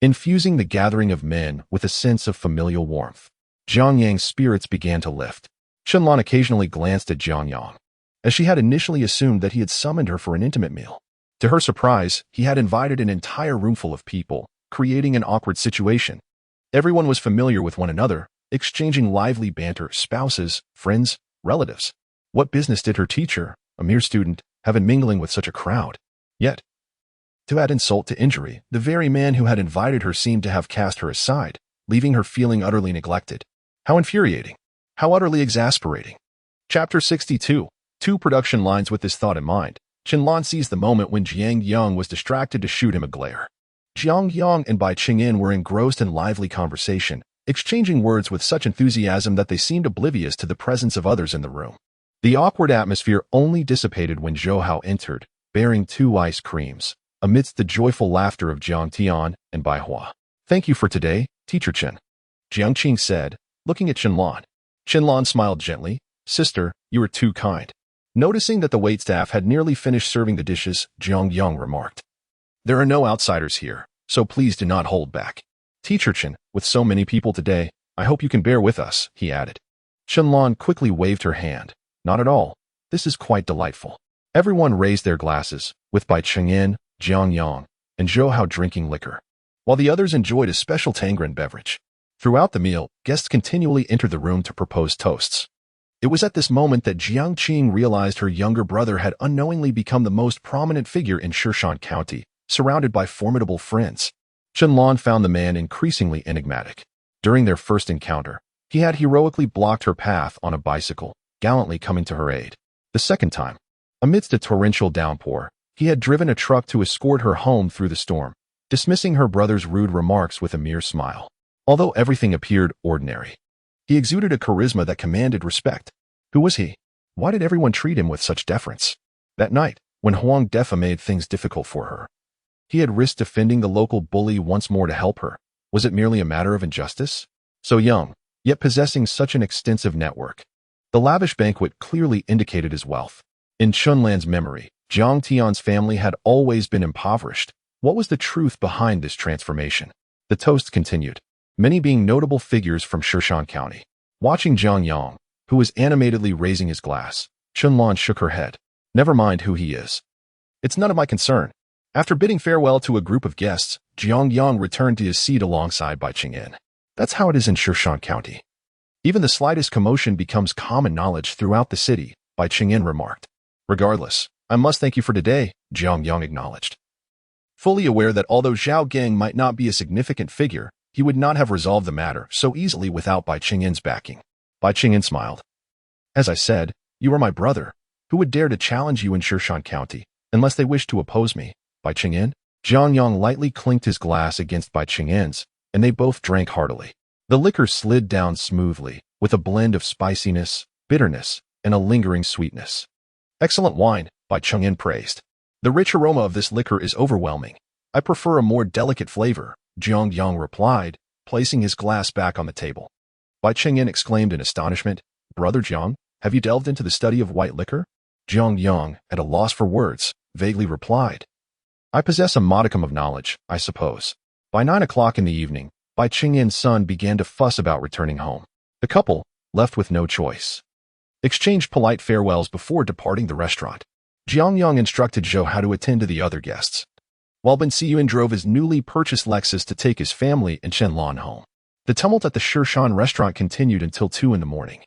infusing the gathering of men with a sense of familial warmth. Jiang Yang's spirits began to lift. Chen Lan occasionally glanced at Jiang Yang, as she had initially assumed that he had summoned her for an intimate meal. To her surprise, he had invited an entire roomful of people, creating an awkward situation. Everyone was familiar with one another, exchanging lively banter, spouses, friends, relatives. What business did her teacher, a mere student, have in mingling with such a crowd? Yet, to add insult to injury, the very man who had invited her seemed to have cast her aside, leaving her feeling utterly neglected. How infuriating. How utterly exasperating. Chapter 62. 2 production lines. With this thought in mind, Chen Lan seized the moment when Jiang Yang was distracted to shoot him a glare. Jiang Yang and Bai Qingyan were engrossed in lively conversation, exchanging words with such enthusiasm that they seemed oblivious to the presence of others in the room. The awkward atmosphere only dissipated when Zhou Hao entered, bearing 2 ice creams, amidst the joyful laughter of Jiang Tian and Bai Hua. Thank you for today, Teacher Chen, Jiang Qing said, looking at Chen Lan. Chen Lan smiled gently. Sister, you are too kind. Noticing that the waitstaff had nearly finished serving the dishes, Jiang Yang remarked, there are no outsiders here, so please do not hold back. Teacher Chen, with so many people today, I hope you can bear with us, he added. Chen Lan quickly waved her hand. Not at all. This is quite delightful. Everyone raised their glasses, with Bai Chengyan, Jiang Yang, and Zhou Hao drinking liquor, while the others enjoyed a special Tangren beverage. Throughout the meal, guests continually entered the room to propose toasts. It was at this moment that Jiang Qing realized her younger brother had unknowingly become the most prominent figure in Shirshan County, surrounded by formidable friends. Qianlan found the man increasingly enigmatic. During their first encounter, he had heroically blocked her path on a bicycle, gallantly coming to her aid. The second time, amidst a torrential downpour, he had driven a truck to escort her home through the storm, dismissing her brother's rude remarks with a mere smile. Although everything appeared ordinary, he exuded a charisma that commanded respect. Who was he? Why did everyone treat him with such deference? That night, when Huang Defa made things difficult for her, he had risked defending the local bully once more to help her. Was it merely a matter of injustice? So young, yet possessing such an extensive network. The lavish banquet clearly indicated his wealth. In Chunlan's memory, Jiang Tian's family had always been impoverished. What was the truth behind this transformation? The toast continued, many being notable figures from Shirshan County. Watching Jiang Yang, who was animatedly raising his glass, Chunlan shook her head. Never mind who he is. It's none of my concern. After bidding farewell to a group of guests, Jiang Yang returned to his seat alongside Bai Chengyan. That's how it is in Shirshan County. Even the slightest commotion becomes common knowledge throughout the city, Bai Chengyan remarked. Regardless, I must thank you for today, Jiang Yang acknowledged. Fully aware that although Zhao Gang might not be a significant figure, he would not have resolved the matter so easily without Bai Chengyan's backing. Bai Chengyan smiled. As I said, you are my brother. Who would dare to challenge you in Shirshan County, unless they wish to oppose me? Bai Chengyan? Jiang Yang lightly clinked his glass against Bai Chengyan's, and they both drank heartily. The liquor slid down smoothly, with a blend of spiciness, bitterness, and a lingering sweetness. Excellent wine, Bai Chengyan praised. The rich aroma of this liquor is overwhelming. I prefer a more delicate flavor, Jiang Yang replied, placing his glass back on the table. Bai Chengyan exclaimed in astonishment, Brother Jiang, have you delved into the study of white liquor? Jiang Yang, at a loss for words, vaguely replied. I possess a modicum of knowledge, I suppose. By 9 o'clock in the evening, Bai Chengyan's son began to fuss about returning home. The couple, left with no choice, exchanged polite farewells before departing the restaurant. Jiang Yang instructed Zhou how to attend to the other guests, while Ben Siyuan drove his newly purchased Lexus to take his family and Qianlan home. The tumult at the Shirshan restaurant continued until 2 in the morning.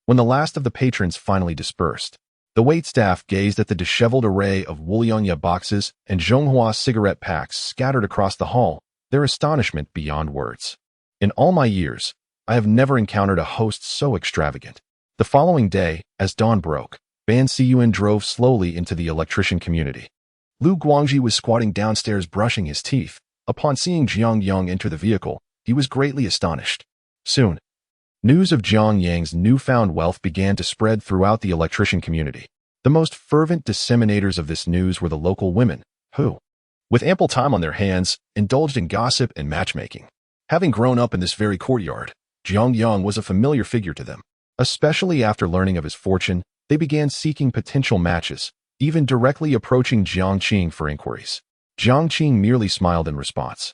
When the last of the patrons finally dispersed, the waitstaff gazed at the disheveled array of Wulianya boxes and Zhonghua cigarette packs scattered across the hall, their astonishment beyond words. In all my years, I have never encountered a host so extravagant. The following day, as dawn broke, Ban Siyuan drove slowly into the electrician community. Lu Guangji was squatting downstairs brushing his teeth. Upon seeing Jiang Yang enter the vehicle, he was greatly astonished. Soon, news of Jiang Yang's newfound wealth began to spread throughout the electrician community. The most fervent disseminators of this news were the local women, who, with ample time on their hands, indulged in gossip and matchmaking. Having grown up in this very courtyard, Jiang Yang was a familiar figure to them. Especially after learning of his fortune, they began seeking potential matches, even directly approaching Jiang Qing for inquiries. Jiang Qing merely smiled in response.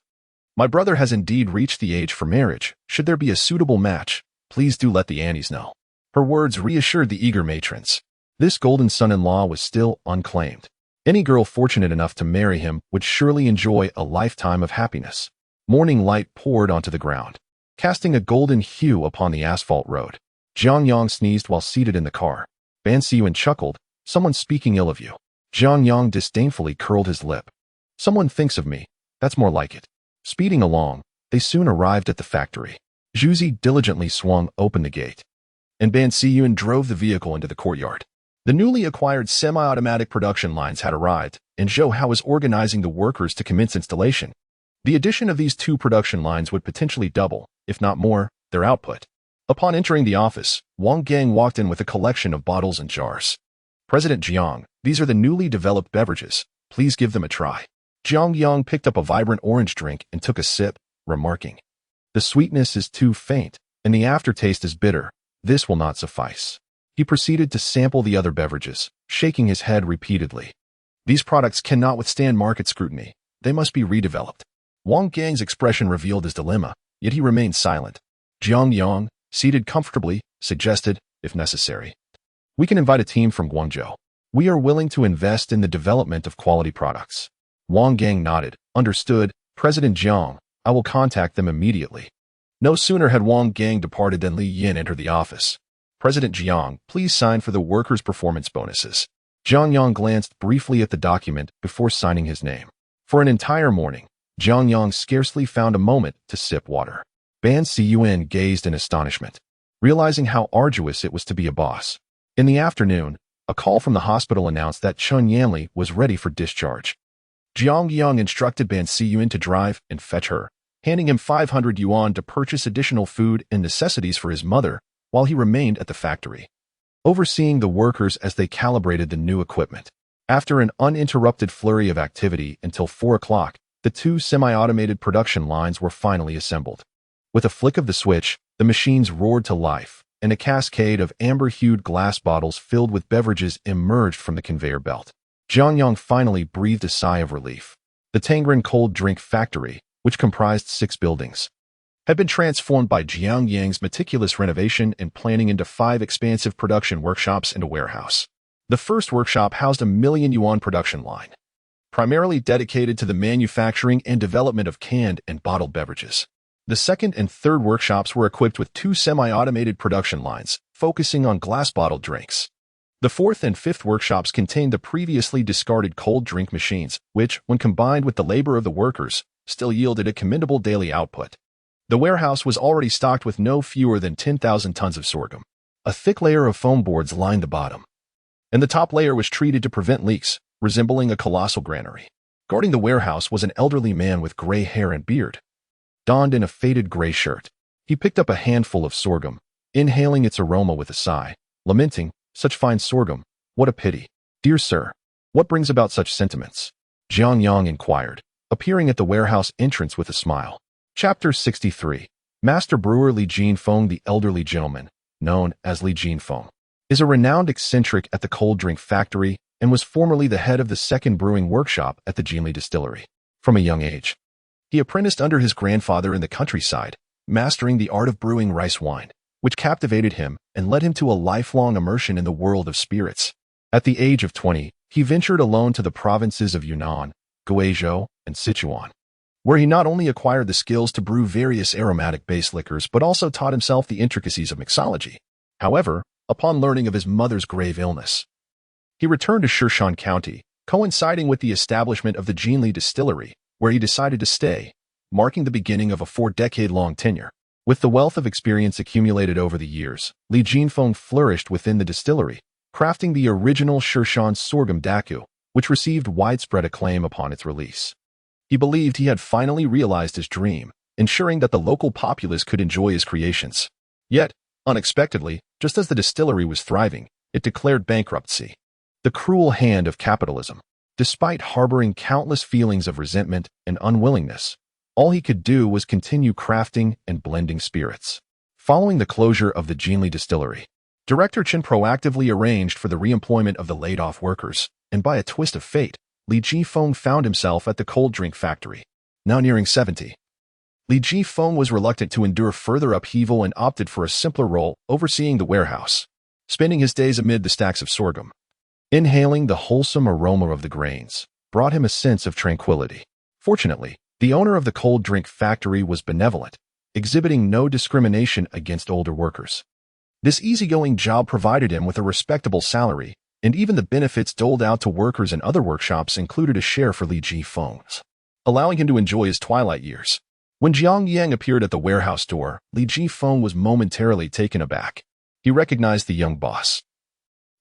My brother has indeed reached the age for marriage. Should there be a suitable match, please do let the Annies know. Her words reassured the eager matrons. This golden son-in-law was still unclaimed. Any girl fortunate enough to marry him would surely enjoy a lifetime of happiness. Morning light poured onto the ground, casting a golden hue upon the asphalt road. Jiang Yang sneezed while seated in the car. Ban Siyuan chuckled, someone speaking ill of you. Jiang Yang disdainfully curled his lip. Someone thinks of me, that's more like it. Speeding along, they soon arrived at the factory. Zhuzi diligently swung open the gate, and Ban Siyuan drove the vehicle into the courtyard. The newly acquired semi-automatic production lines had arrived, and Zhou Hao was organizing the workers to commence installation. The addition of these 2 production lines would potentially double, if not more, their output. Upon entering the office, Wang Gang walked in with a collection of bottles and jars. President Jiang, these are the newly developed beverages. Please give them a try. Jiang Yang picked up a vibrant orange drink and took a sip, remarking, the sweetness is too faint, and the aftertaste is bitter. This will not suffice. He proceeded to sample the other beverages, shaking his head repeatedly. These products cannot withstand market scrutiny. They must be redeveloped. Wang Gang's expression revealed his dilemma, yet he remained silent. Jiang Yang, seated comfortably, suggested, if necessary, we can invite a team from Guangzhou. We are willing to invest in the development of quality products. Wang Gang nodded. Understood, President Jiang. I will contact them immediately. No sooner had Wang Gang departed than Li Yin entered the office. President Jiang, please sign for the workers' performance bonuses. Jiang Yang glanced briefly at the document before signing his name. For an entire morning, Jiang Yang scarcely found a moment to sip water. Ban Cun gazed in astonishment, realizing how arduous it was to be a boss. In the afternoon, a call from the hospital announced that Chun Yanli was ready for discharge. Jiang Yang instructed Ban Cun to drive and fetch her, handing him 500 yuan to purchase additional food and necessities for his mother while he remained at the factory, overseeing the workers as they calibrated the new equipment. After an uninterrupted flurry of activity until 4 o'clock, the 2 semi-automated production lines were finally assembled. With a flick of the switch, the machines roared to life, and a cascade of amber-hued glass bottles filled with beverages emerged from the conveyor belt. Jiang Yang finally breathed a sigh of relief. The Tangren cold drink factory, which comprised 6 buildings, had been transformed by Jiang Yang's meticulous renovation and planning into 5 expansive production workshops and a warehouse. The first workshop housed a 1,000,000 yuan production line, primarily dedicated to the manufacturing and development of canned and bottled beverages. The second and third workshops were equipped with 2 semi-automated production lines, focusing on glass-bottled drinks. The fourth and fifth workshops contained the previously discarded cold drink machines, which, when combined with the labor of the workers, still yielded a commendable daily output. The warehouse was already stocked with no fewer than 10,000 tons of sorghum. A thick layer of foam boards lined the bottom, and the top layer was treated to prevent leaks, resembling a colossal granary. Guarding the warehouse was an elderly man with gray hair and beard, donned in a faded gray shirt. He picked up a handful of sorghum, inhaling its aroma with a sigh, lamenting, "Such fine sorghum, what a pity. Dear sir, what brings about such sentiments?" Jiang Yang inquired, appearing at the warehouse entrance with a smile. Chapter 63. Master Brewer Li Jinfeng, the elderly gentleman, known as Li Jinfeng, is a renowned eccentric at the cold drink factory and was formerly the head of the second brewing workshop at the Jiangli distillery. From a young age, he apprenticed under his grandfather in the countryside, mastering the art of brewing rice wine, which captivated him and led him to a lifelong immersion in the world of spirits. At the age of 20, he ventured alone to the provinces of Yunnan, Guizhou, and Sichuan, where he not only acquired the skills to brew various aromatic base liquors but also taught himself the intricacies of mixology. However, upon learning of his mother's grave illness, he returned to Shirshan County, coinciding with the establishment of the Jiangli distillery, where he decided to stay, marking the beginning of a 4-decade-long tenure. With the wealth of experience accumulated over the years, Li Jinfeng flourished within the distillery, crafting the original Shirshan sorghum daku, which received widespread acclaim upon its release. He believed he had finally realized his dream, ensuring that the local populace could enjoy his creations. Yet, unexpectedly, just as the distillery was thriving, it declared bankruptcy. The cruel hand of capitalism. Despite harboring countless feelings of resentment and unwillingness, all he could do was continue crafting and blending spirits. Following the closure of the Jiangli distillery, Director Chen proactively arranged for the reemployment of the laid-off workers, and by a twist of fate, Li Jinfeng found himself at the cold drink factory. Now nearing 70, Li Jinfeng was reluctant to endure further upheaval and opted for a simpler role, overseeing the warehouse, spending his days amid the stacks of sorghum. Inhaling the wholesome aroma of the grains brought him a sense of tranquility. Fortunately, the owner of the cold drink factory was benevolent, exhibiting no discrimination against older workers. This easygoing job provided him with a respectable salary, and even the benefits doled out to workers in other workshops included a share for Li Jinfeng, allowing him to enjoy his twilight years. When Jiang Yang appeared at the warehouse door, Li Jinfeng was momentarily taken aback. He recognized the young boss,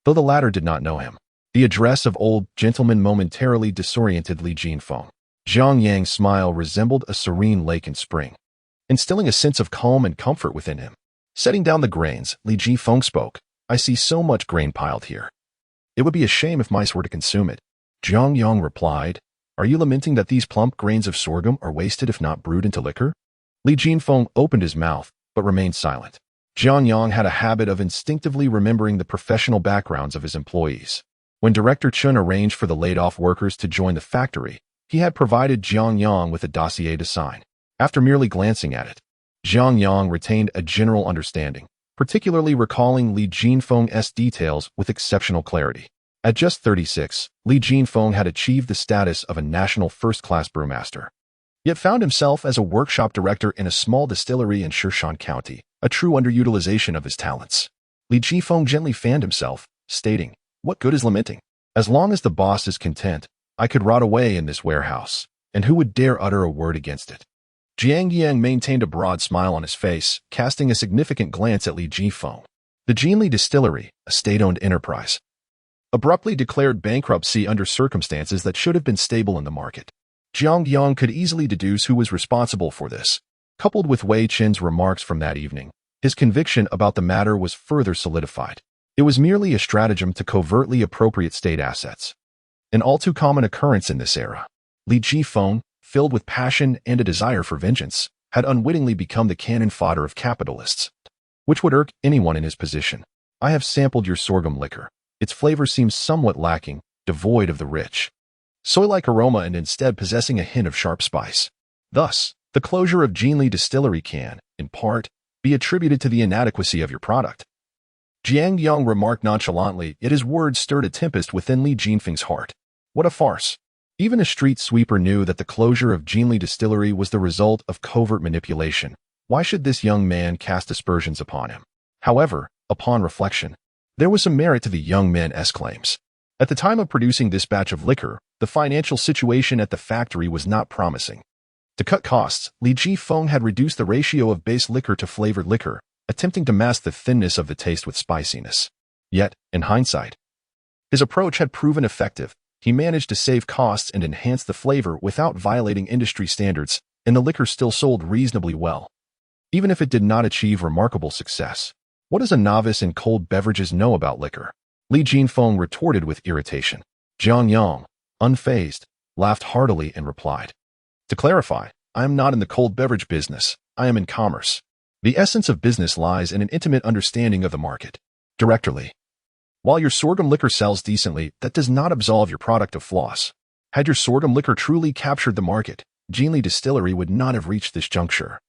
though the latter did not know him. The address of old gentleman momentarily disoriented Li Jinfeng. Jiang Yang's smile resembled a serene lake in spring, instilling a sense of calm and comfort within him. Setting down the grains, Li Jinfeng spoke. "I see so much grain piled here. It would be a shame if mice were to consume it." Jiang Yang replied, "Are you lamenting that these plump grains of sorghum are wasted if not brewed into liquor?" Li Jinfeng opened his mouth, but remained silent. Jiang Yang had a habit of instinctively remembering the professional backgrounds of his employees. When Director Chun arranged for the laid-off workers to join the factory, he had provided Jiang Yang with a dossier to sign. After merely glancing at it, Jiang Yang retained a general understanding, particularly recalling Li Jinfeng's details with exceptional clarity. At just 36, Li Jinfeng had achieved the status of a national first-class brewmaster, yet found himself as a workshop director in a small distillery in Shan County, a true underutilization of his talents. Li Jinfeng gently fanned himself, stating, "What good is lamenting? As long as the boss is content, I could rot away in this warehouse, and who would dare utter a word against it?" Jiang Yang maintained a broad smile on his face, casting a significant glance at Li Jinfeng. The Jinli Distillery, a state-owned enterprise, abruptly declared bankruptcy under circumstances that should have been stable in the market. Jiang Yang could easily deduce who was responsible for this. Coupled with Wei Qin's remarks from that evening, his conviction about the matter was further solidified. It was merely a stratagem to covertly appropriate state assets, an all-too-common occurrence in this era. Li Jinfeng, filled with passion and a desire for vengeance, had unwittingly become the cannon fodder of capitalists, which would irk anyone in his position. "I have sampled your sorghum liquor. Its flavor seems somewhat lacking, devoid of the rich, soy-like aroma and instead possessing a hint of sharp spice. Thus, the closure of Jinli Distillery can, in part, be attributed to the inadequacy of your product." Jiang Yang remarked nonchalantly, yet his words stirred a tempest within Li Jinfeng's heart. What a farce! Even a street sweeper knew that the closure of Jinli Distillery was the result of covert manipulation. Why should this young man cast aspersions upon him? However, upon reflection, there was some merit to the young man's claims. At the time of producing this batch of liquor, the financial situation at the factory was not promising. To cut costs, Li Jinfeng had reduced the ratio of base liquor to flavored liquor, attempting to mask the thinness of the taste with spiciness. Yet, in hindsight, his approach had proven effective. He managed to save costs and enhance the flavor without violating industry standards, and the liquor still sold reasonably well, even if it did not achieve remarkable success. What does a novice in cold beverages know about liquor? Li Jinfeng retorted with irritation. Jiang Yang, unfazed, laughed heartily and replied, "To clarify, I am not in the cold beverage business. I am in commerce. The essence of business lies in an intimate understanding of the market. Directionless. While your sorghum liquor sells decently, that does not absolve your product of flaws. Had your sorghum liquor truly captured the market, Jinli Distillery would not have reached this juncture.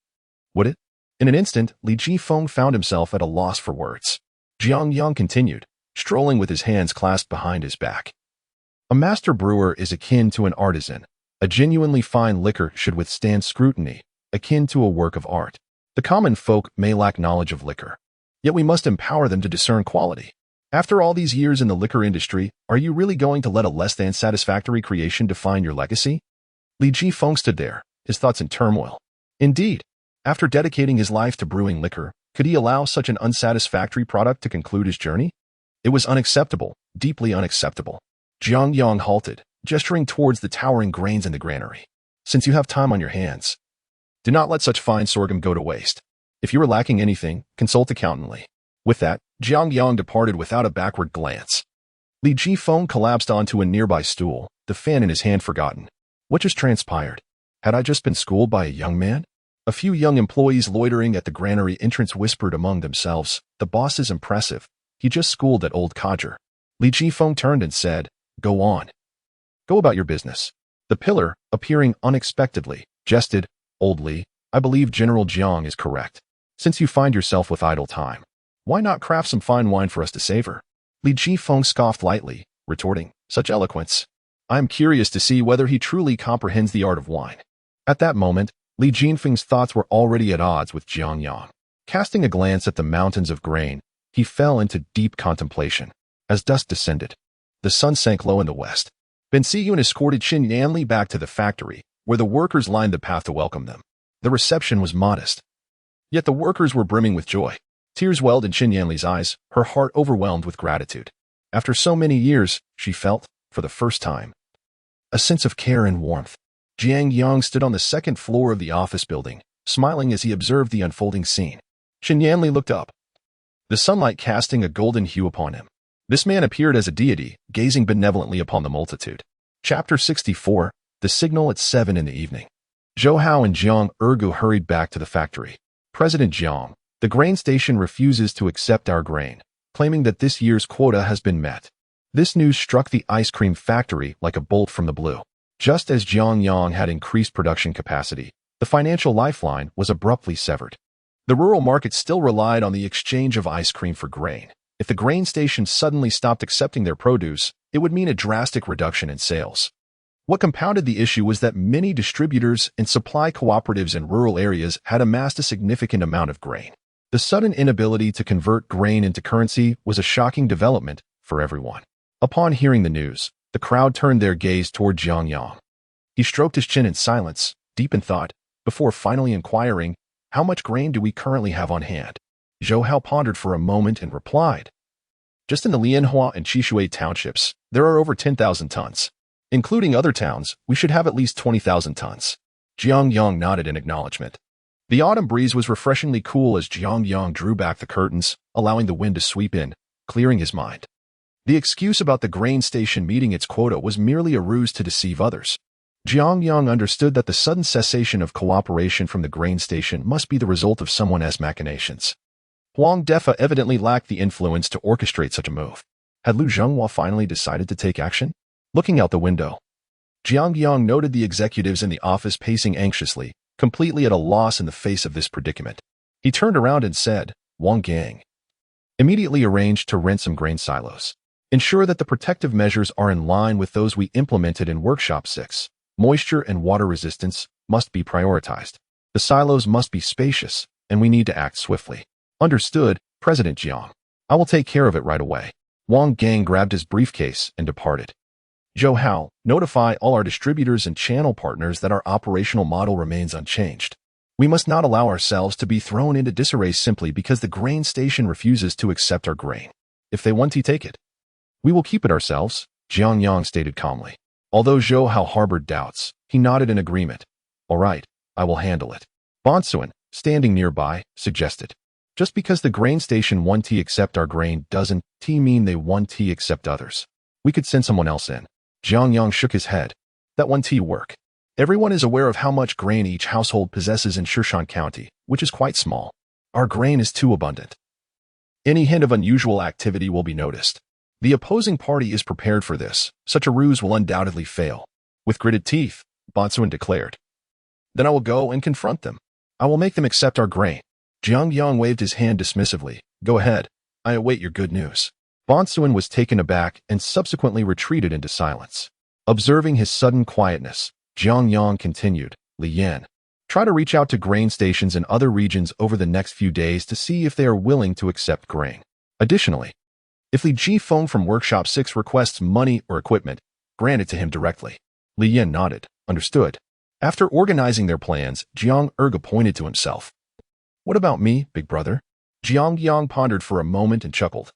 Would it?" In an instant, Li Jinfeng found himself at a loss for words. Jiang Yang continued, strolling with his hands clasped behind his back. "A master brewer is akin to an artisan. A genuinely fine liquor should withstand scrutiny, akin to a work of art. The common folk may lack knowledge of liquor, yet we must empower them to discern quality. After all these years in the liquor industry, are you really going to let a less-than satisfactory creation define your legacy?" Li Jinfeng stood there, his thoughts in turmoil. Indeed, after dedicating his life to brewing liquor, could he allow such an unsatisfactory product to conclude his journey? It was unacceptable, deeply unacceptable. Jiang Yang halted, gesturing towards the towering grains in the granary. "Since you have time on your hands, do not let such fine sorghum go to waste. If you are lacking anything, consult accountantly." With that, Jiang Yang departed without a backward glance. Li Jinfeng collapsed onto a nearby stool, the fan in his hand forgotten. What just transpired? Had I just been schooled by a young man? A few young employees loitering at the granary entrance whispered among themselves, "The boss is impressive. He just schooled that old codger." Li Jinfeng turned and said, "Go on. Go about your business." The pillar, appearing unexpectedly, jested, "Old Li, I believe General Jiang is correct. Since you find yourself with idle time, why not craft some fine wine for us to savor?" Li Jinfeng scoffed lightly, retorting, "Such eloquence. I am curious to see whether he truly comprehends the art of wine." At that moment, Li Jinfeng's thoughts were already at odds with Jiang Yang. Casting a glance at the mountains of grain, he fell into deep contemplation. As dusk descended, the sun sank low in the west. Ben Siyun escorted Qin Yanli back to the factory, where the workers lined the path to welcome them. The reception was modest, yet the workers were brimming with joy. Tears welled in Qin Yanli's eyes, her heart overwhelmed with gratitude. After so many years, she felt, for the first time, a sense of care and warmth. Jiang Yang stood on the second floor of the office building, smiling as he observed the unfolding scene. Qin Yanli looked up, the sunlight casting a golden hue upon him. This man appeared as a deity, gazing benevolently upon the multitude. Chapter 64, The Signal at 7 in the evening. Zhou Hao and Jiang Ergu hurried back to the factory. "President Jiang, the grain station refuses to accept our grain, claiming that this year's quota has been met." This news struck the ice cream factory like a bolt from the blue. Just as Jiang Yang had increased production capacity, the financial lifeline was abruptly severed. The rural market still relied on the exchange of ice cream for grain. If the grain station suddenly stopped accepting their produce, it would mean a drastic reduction in sales. What compounded the issue was that many distributors and supply cooperatives in rural areas had amassed a significant amount of grain. The sudden inability to convert grain into currency was a shocking development for everyone. Upon hearing the news, the crowd turned their gaze toward Jiang Yang. He stroked his chin in silence, deep in thought, before finally inquiring, "How much grain do we currently have on hand?" Zhou Hao pondered for a moment and replied, "Just in the Lianhua and Qishui townships, there are over 10,000 tons. Including other towns, we should have at least 20,000 tons." Jiang Yang nodded in acknowledgement. The autumn breeze was refreshingly cool as Jiang Yang drew back the curtains, allowing the wind to sweep in, clearing his mind. The excuse about the grain station meeting its quota was merely a ruse to deceive others. Jiang Yang understood that the sudden cessation of cooperation from the grain station must be the result of someone's machinations. Huang Defa evidently lacked the influence to orchestrate such a move. Had Lu Zhenghua finally decided to take action? Looking out the window, Jiang Yang noted the executives in the office pacing anxiously, completely at a loss in the face of this predicament. He turned around and said, "Wang Gang, immediately arrange to rent some grain silos. Ensure that the protective measures are in line with those we implemented in Workshop 6. Moisture and water resistance must be prioritized. The silos must be spacious, and we need to act swiftly." "Understood, President Jiang. I will take care of it right away." Wang Gang grabbed his briefcase and departed. "Zhou Hao, notify all our distributors and channel partners that our operational model remains unchanged. We must not allow ourselves to be thrown into disarray simply because the grain station refuses to accept our grain. If they want to take it, we will keep it ourselves," Jiang Yang stated calmly. Although Zhou Hao harbored doubts, he nodded in agreement. "All right, I will handle it." Bonsuan, standing nearby, suggested, "Just because the grain station want to accept our grain doesn't mean they want to accept others. We could send someone else in." Jiang Yang shook his head. "That won't work. Everyone is aware of how much grain each household possesses in Shishan County, which is quite small. Our grain is too abundant. Any hint of unusual activity will be noticed. The opposing party is prepared for this. Such a ruse will undoubtedly fail." With gritted teeth, Bonsuan declared, "Then I will go and confront them. I will make them accept our grain." Jiang Yang waved his hand dismissively. "Go ahead. I await your good news." Bonsuan was taken aback and subsequently retreated into silence. Observing his sudden quietness, Jiang Yang continued, "Li Yan, try to reach out to grain stations in other regions over the next few days to see if they are willing to accept grain. Additionally, if Li Ji phone from Workshop 6 requests money or equipment, grant it to him directly." Li Yan nodded. "Understood." After organizing their plans, Jiang Erge pointed to himself. "What about me, big brother?" Jiang Yang pondered for a moment and chuckled.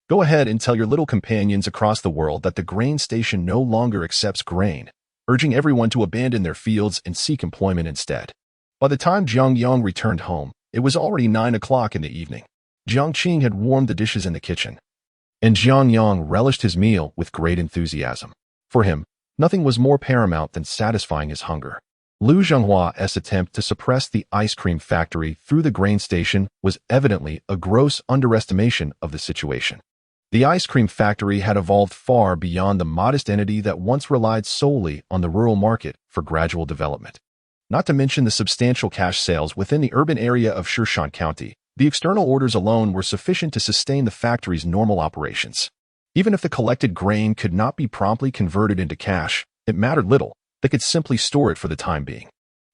"Go ahead and tell your little companions across the world that the grain station no longer accepts grain, urging everyone to abandon their fields and seek employment instead." By the time Jiang Yang returned home, it was already 9 o'clock in the evening. Jiang Qing had warmed the dishes in the kitchen, and Jiang Yang relished his meal with great enthusiasm. For him, nothing was more paramount than satisfying his hunger. Lu Zhenghua's attempt to suppress the ice cream factory through the grain station was evidently a gross underestimation of the situation. The ice cream factory had evolved far beyond the modest entity that once relied solely on the rural market for gradual development. Not to mention the substantial cash sales within the urban area of Shishan County, the external orders alone were sufficient to sustain the factory's normal operations. Even if the collected grain could not be promptly converted into cash, it mattered little. They could simply store it for the time being.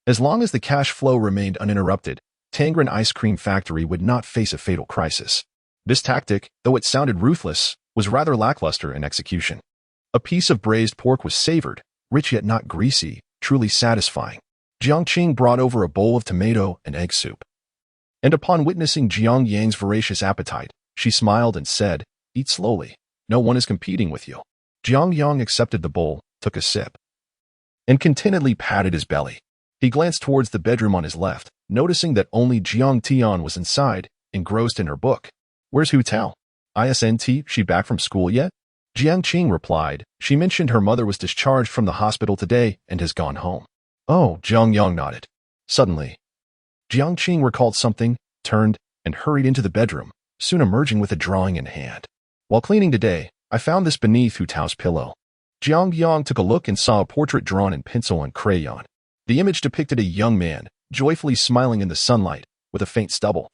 As long as the cash flow remained uninterrupted, Tangren Ice Cream Factory would not face a fatal crisis. This tactic, though it sounded ruthless, was rather lackluster in execution. A piece of braised pork was savored, rich yet not greasy, truly satisfying. Jiang Qing brought over a bowl of tomato and egg soup. And upon witnessing Jiang Yang's voracious appetite, she smiled and said, "Eat slowly. No one is competing with you." Jiang Yang accepted the bowl, took a sip, and contentedly patted his belly. He glanced towards the bedroom on his left, noticing that only Jiang Tian was inside, engrossed in her book. "Where's Hu Tao? Isn't she back from school yet?" Jiang Qing replied. "She mentioned her mother was discharged from the hospital today and has gone home." "Oh," Jiang Yang nodded. Suddenly, Jiang Qing recalled something, turned, and hurried into the bedroom, soon emerging with a drawing in hand. "While cleaning today, I found this beneath Hu Tao's pillow." Jiang Yang took a look and saw a portrait drawn in pencil and crayon. The image depicted a young man, joyfully smiling in the sunlight, with a faint stubble,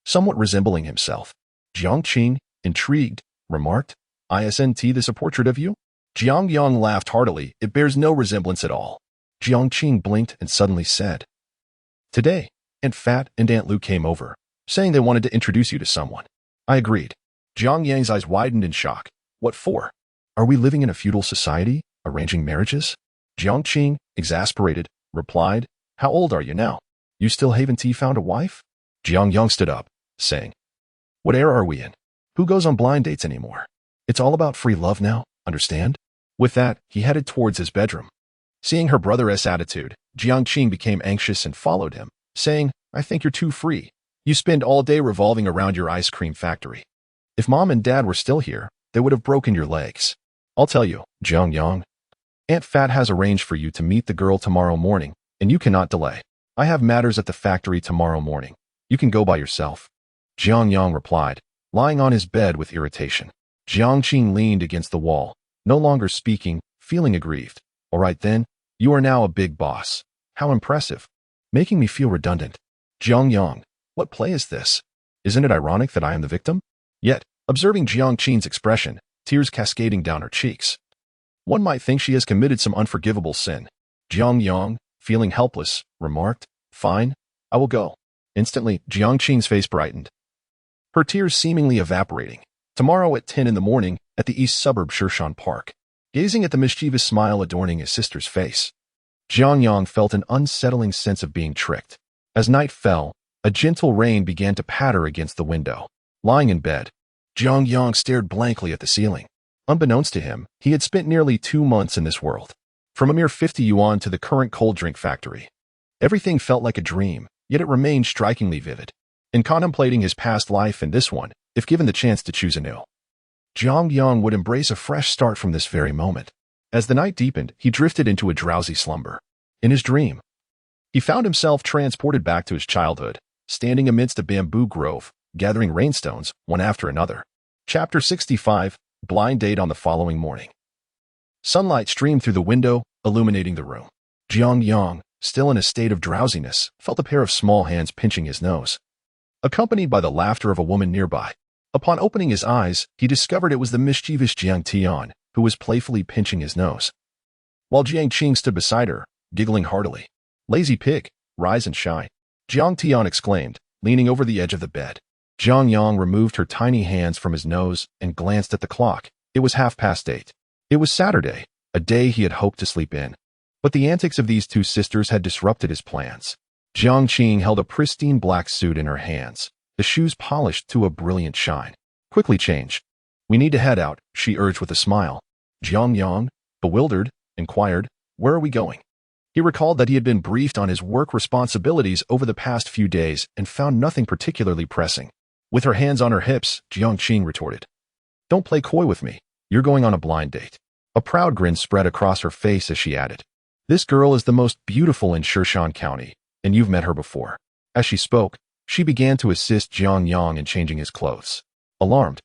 somewhat resembling himself. Jiang Qing, intrigued, remarked, Isn't this a portrait of you? Jiang Yang laughed heartily. It bears no resemblance at all. Jiang Qing blinked and suddenly said, "Today, Aunt Fat and Aunt Lu came over, saying they wanted to introduce you to someone." I agreed. Jiang Yang's eyes widened in shock. What for? Are we living in a feudal society, arranging marriages? Jiang Qing, exasperated, replied, "How old are you now? You still haven't found a wife?" Jiang Yang stood up, saying, "What era are we in? Who goes on blind dates anymore? It's all about free love now, understand?" With that, he headed towards his bedroom. Seeing her brother's attitude, Jiang Qing became anxious and followed him, saying, "I think you're too free. You spend all day revolving around your ice cream factory. If Mom and Dad were still here, they would have broken your legs. I'll tell you, Jiang Yang. Aunt Fat has arranged for you to meet the girl tomorrow morning, and you cannot delay. I have matters at the factory tomorrow morning. You can go by yourself." Jiang Yang replied, lying on his bed with irritation. Jiang Qing leaned against the wall, no longer speaking, feeling aggrieved. "All right then, you are now a big boss. How impressive. Making me feel redundant. Jiang Yang, what play is this? Isn't it ironic that I am the victim?" Yet, observing Jiang Qing's expression, tears cascading down her cheeks, one might think she has committed some unforgivable sin. Jiang Yang, feeling helpless, remarked, "Fine, I will go." Instantly, Jiang Qing's face brightened, her tears seemingly evaporating. Tomorrow at 10 in the morning, at the east suburb Shirshan Park. Gazing at the mischievous smile adorning his sister's face, Jiang Yang felt an unsettling sense of being tricked. As night fell, a gentle rain began to patter against the window. Lying in bed, Jiang Yang stared blankly at the ceiling. Unbeknownst to him, he had spent nearly 2 months in this world. From a mere 50 yuan to the current cold drink factory. Everything felt like a dream, yet it remained strikingly vivid. In contemplating his past life and this one, if given the chance to choose anew, Jiang Yang would embrace a fresh start from this very moment. As the night deepened, he drifted into a drowsy slumber. In his dream, he found himself transported back to his childhood, standing amidst a bamboo grove, gathering rainstones, one after another. Chapter 65, Blind Date on the following morning. Sunlight streamed through the window, illuminating the room. Jiang Yang, still in a state of drowsiness, felt a pair of small hands pinching his nose, accompanied by the laughter of a woman nearby. Upon opening his eyes, he discovered it was the mischievous Jiang Tian, who was playfully pinching his nose, while Jiang Qing stood beside her, giggling heartily. "Lazy pig, rise and shine," Jiang Tian exclaimed, leaning over the edge of the bed. Jiang Yang removed her tiny hands from his nose and glanced at the clock. It was 8:30. It was Saturday, a day he had hoped to sleep in. But the antics of these two sisters had disrupted his plans. Jiang Qing held a pristine black suit in her hands, the shoes polished to a brilliant shine. "Quickly change. We need to head out," she urged with a smile. Jiang Yang, bewildered, inquired, "Where are we going?" He recalled that he had been briefed on his work responsibilities over the past few days and found nothing particularly pressing. With her hands on her hips, Jiang Qing retorted, "Don't play coy with me. You're going on a blind date." A proud grin spread across her face as she added, "This girl is the most beautiful in Shirshan County, and you've met her before." As she spoke, she began to assist Jiang Yang in changing his clothes. Alarmed,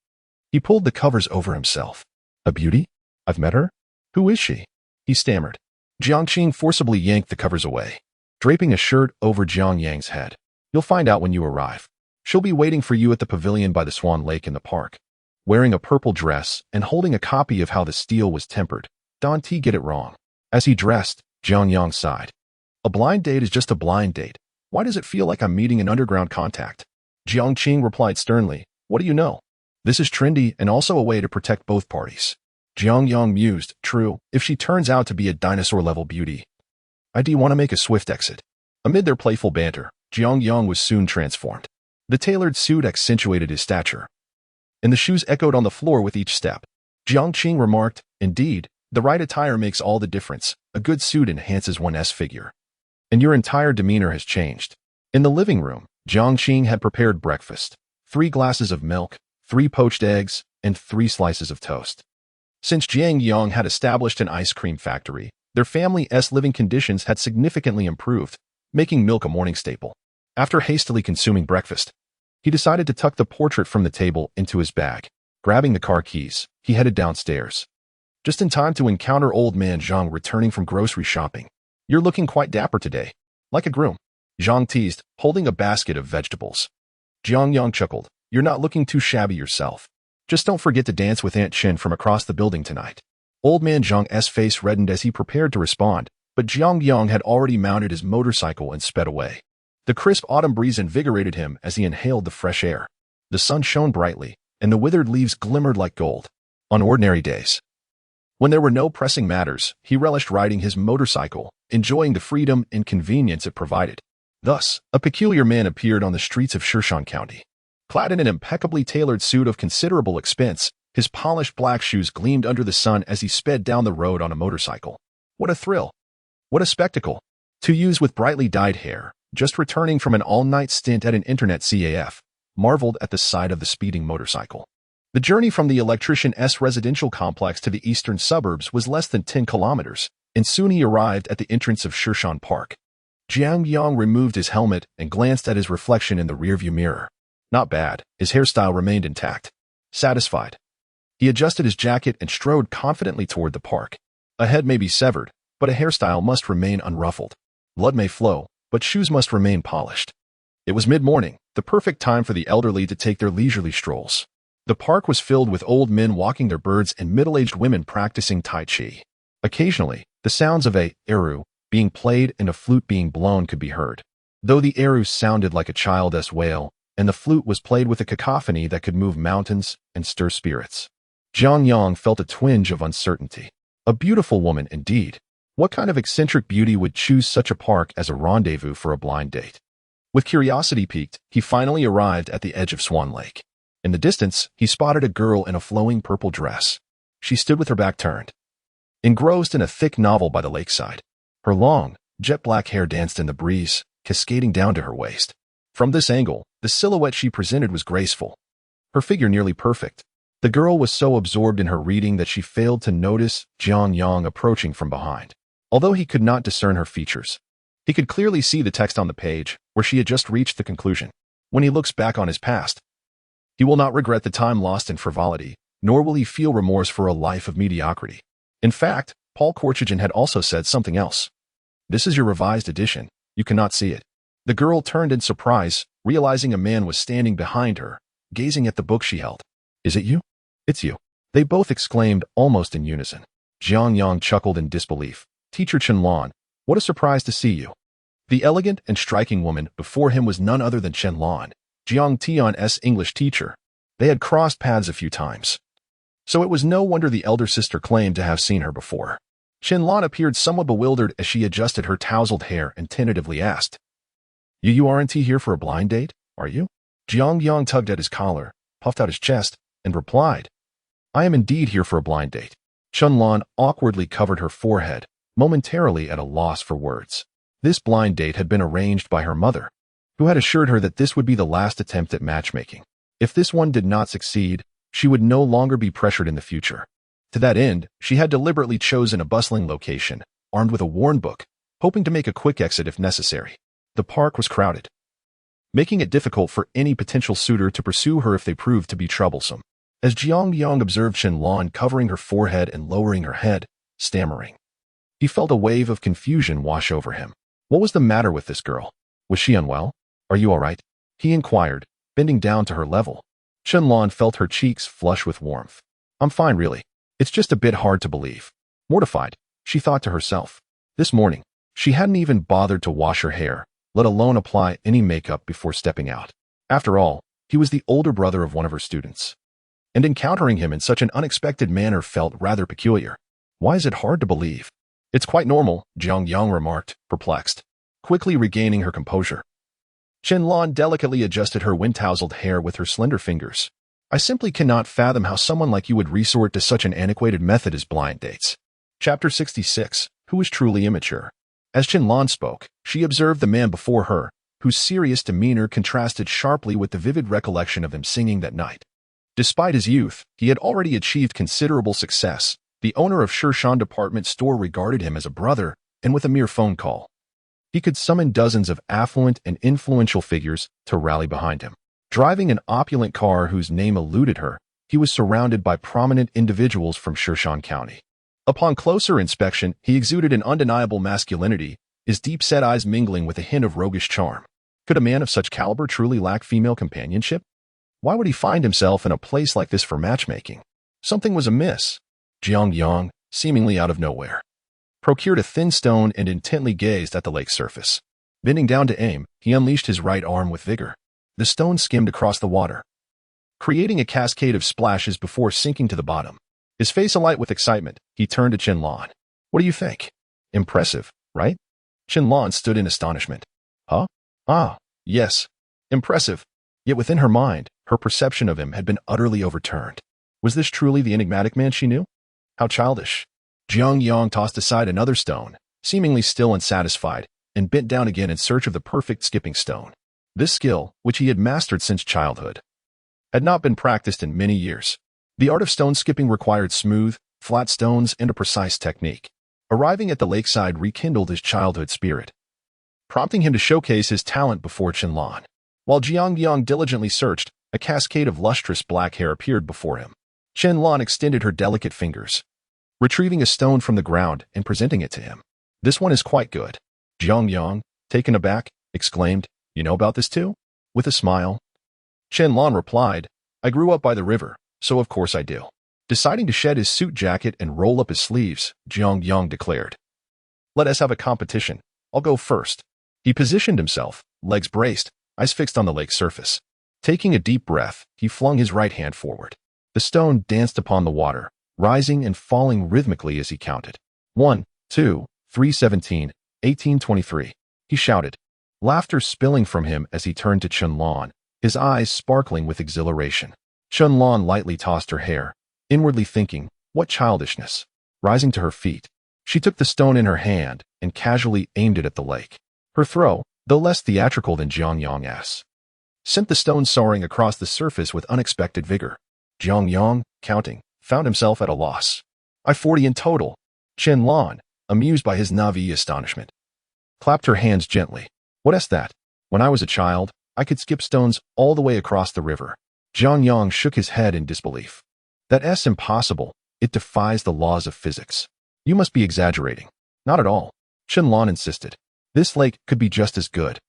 he pulled the covers over himself. "A beauty? I've met her? Who is she?" he stammered. Jiang Qing forcibly yanked the covers away, draping a shirt over Jiang Yang's head. "You'll find out when you arrive. She'll be waiting for you at the pavilion by the Swan Lake in the park." Wearing a purple dress and holding a copy of How the Steel Was Tempered, Don't Get It Wrong. As he dressed, Jiang Yang sighed. "A blind date is just a blind date. Why does it feel like I'm meeting an underground contact?" Jiang Qing replied sternly, "What do you know? This is trendy and also a way to protect both parties." Jiang Yang mused, "True, if she turns out to be a dinosaur-level beauty. I do want to make a swift exit." Amid their playful banter, Jiang Yang was soon transformed. The tailored suit accentuated his stature, and the shoes echoed on the floor with each step. Jiang Qing remarked, "Indeed, the right attire makes all the difference. A good suit enhances one's figure. And your entire demeanor has changed." In the living room, Jiang Qing had prepared breakfast: 3 glasses of milk, 3 poached eggs, and 3 slices of toast. Since Jiang Yang had established an ice cream factory, their family's living conditions had significantly improved, making milk a morning staple. After hastily consuming breakfast, he decided to tuck the portrait from the table into his bag. Grabbing the car keys, he headed downstairs, just in time to encounter old man Zhang returning from grocery shopping. "You're looking quite dapper today, like a groom," Zhang teased, holding a basket of vegetables. Jiang Yang chuckled, "You're not looking too shabby yourself." Just don't forget to dance with Aunt Chin from across the building tonight. Old man Jiang's face reddened as he prepared to respond, but Jiang Yang had already mounted his motorcycle and sped away. The crisp autumn breeze invigorated him as he inhaled the fresh air. The sun shone brightly, and the withered leaves glimmered like gold. On ordinary days, when there were no pressing matters, he relished riding his motorcycle, enjoying the freedom and convenience it provided. Thus, a peculiar man appeared on the streets of Shan County. Clad in an impeccably tailored suit of considerable expense, his polished black shoes gleamed under the sun as he sped down the road on a motorcycle. What a thrill! What a spectacle! To use with brightly dyed hair, just returning from an all-night stint at an internet CAF, marveled at the sight of the speeding motorcycle. The journey from the electrician's residential complex to the eastern suburbs was less than 10 kilometers, and soon he arrived at the entrance of Shan Park. Jiang Yang removed his helmet and glanced at his reflection in the rearview mirror. Not bad, his hairstyle remained intact. Satisfied, he adjusted his jacket and strode confidently toward the park. A head may be severed, but a hairstyle must remain unruffled. Blood may flow, but shoes must remain polished. It was mid-morning, the perfect time for the elderly to take their leisurely strolls. The park was filled with old men walking their birds and middle-aged women practicing Tai Chi. Occasionally, the sounds of a eru being played and a flute being blown could be heard. Though the eru sounded like a child's wail, and the flute was played with a cacophony that could move mountains and stir spirits, Jiang Yang felt a twinge of uncertainty. A beautiful woman indeed. What kind of eccentric beauty would choose such a park as a rendezvous for a blind date? With curiosity piqued, he finally arrived at the edge of Swan Lake. In the distance, he spotted a girl in a flowing purple dress. She stood with her back turned, engrossed in a thick novel by the lakeside. Her long, jet-black hair danced in the breeze, cascading down to her waist. From this angle, the silhouette she presented was graceful, her figure nearly perfect. The girl was so absorbed in her reading that she failed to notice Jiang Yang approaching from behind. Although he could not discern her features, he could clearly see the text on the page, where she had just reached the conclusion. When he looks back on his past, he will not regret the time lost in frivolity, nor will he feel remorse for a life of mediocrity. In fact, Paul Korchagin had also said something else. This is your revised edition. You cannot see it. The girl turned in surprise, realizing a man was standing behind her, gazing at the book she held. Is it you? It's you. They both exclaimed almost in unison. Jiang Yang chuckled in disbelief. Teacher Chen-Lan, what a surprise to see you. The elegant and striking woman before him was none other than Chen-Lan, Jiang Tian's English teacher. They had crossed paths a few times, so it was no wonder the elder sister claimed to have seen her before. Chen-Lan appeared somewhat bewildered as she adjusted her tousled hair and tentatively asked, You aren't here for a blind date, are you? Jiang Yang tugged at his collar, puffed out his chest, and replied, I am indeed here for a blind date. Chen-Lan awkwardly covered her forehead, momentarily at a loss for words. This blind date had been arranged by her mother, who had assured her that this would be the last attempt at matchmaking. If this one did not succeed, she would no longer be pressured in the future. To that end, she had deliberately chosen a bustling location, armed with a worn book, hoping to make a quick exit if necessary. The park was crowded, making it difficult for any potential suitor to pursue her if they proved to be troublesome. As Jiang Yang observed Chen-Lan covering her forehead and lowering her head, stammering, he felt a wave of confusion wash over him. What was the matter with this girl? Was she unwell? Are you all right? He inquired, bending down to her level. Chen-Lan felt her cheeks flush with warmth. I'm fine, really. It's just a bit hard to believe. Mortified, she thought to herself. This morning, she hadn't even bothered to wash her hair, let alone apply any makeup before stepping out. After all, he was the older brother of one of her students, and encountering him in such an unexpected manner felt rather peculiar. Why is it hard to believe? It's quite normal, Jiang Yang remarked, perplexed, quickly regaining her composure. Chen-Lan delicately adjusted her wind-tousled hair with her slender fingers. I simply cannot fathom how someone like you would resort to such an antiquated method as blind dates. Chapter 66. Who is truly immature? As Chen-Lan spoke, she observed the man before her, whose serious demeanor contrasted sharply with the vivid recollection of him singing that night. Despite his youth, he had already achieved considerable success. The owner of Shan department store regarded him as a brother, and with a mere phone call, he could summon dozens of affluent and influential figures to rally behind him. Driving an opulent car whose name eluded her, he was surrounded by prominent individuals from Shan County. Upon closer inspection, he exuded an undeniable masculinity, his deep-set eyes mingling with a hint of roguish charm. Could a man of such caliber truly lack female companionship? Why would he find himself in a place like this for matchmaking? Something was amiss. Jiang Yang, seemingly out of nowhere, procured a thin stone and intently gazed at the lake's surface. Bending down to aim, he unleashed his right arm with vigor. The stone skimmed across the water, creating a cascade of splashes before sinking to the bottom. His face alight with excitement, he turned to Qianlan. What do you think? Impressive, right? Qianlan stood in astonishment. Huh? Ah, yes. Impressive. Yet within her mind, her perception of him had been utterly overturned. Was this truly the enigmatic man she knew? How childish. Jiang Yang tossed aside another stone, seemingly still unsatisfied, and bent down again in search of the perfect skipping stone. This skill, which he had mastered since childhood, had not been practiced in many years. The art of stone skipping required smooth, flat stones and a precise technique. Arriving at the lakeside rekindled his childhood spirit, prompting him to showcase his talent before Qianlan. While Jiang Yang diligently searched, a cascade of lustrous black hair appeared before him. Qianlan extended her delicate fingers, retrieving a stone from the ground and presenting it to him. This one is quite good. Jiang Yang, taken aback, exclaimed, You know about this too? With a smile, Qianlan replied, I grew up by the river, so of course I do. Deciding to shed his suit jacket and roll up his sleeves, Jiang Yang declared, Let us have a competition. I'll go first. He positioned himself, legs braced, eyes fixed on the lake's surface. Taking a deep breath, he flung his right hand forward. The stone danced upon the water, rising and falling rhythmically as he counted. 1, 2, 3, 17, 18, 23. He shouted, laughter spilling from him as he turned to Qianlan, his eyes sparkling with exhilaration. Qianlan lightly tossed her hair, inwardly thinking, what childishness. Rising to her feet, she took the stone in her hand and casually aimed it at the lake. Her throw, though less theatrical than Jiang Yang's, sent the stone soaring across the surface with unexpected vigor. Jiang Yang, counting, found himself at a loss. I 40 in total. Qianlan, amused by his naive astonishment, clapped her hands gently. What is that? When I was a child, I could skip stones all the way across the river. Jiang Yang shook his head in disbelief. That's impossible. It defies the laws of physics. You must be exaggerating. Not at all. Qianlan insisted. This lake could be just as good.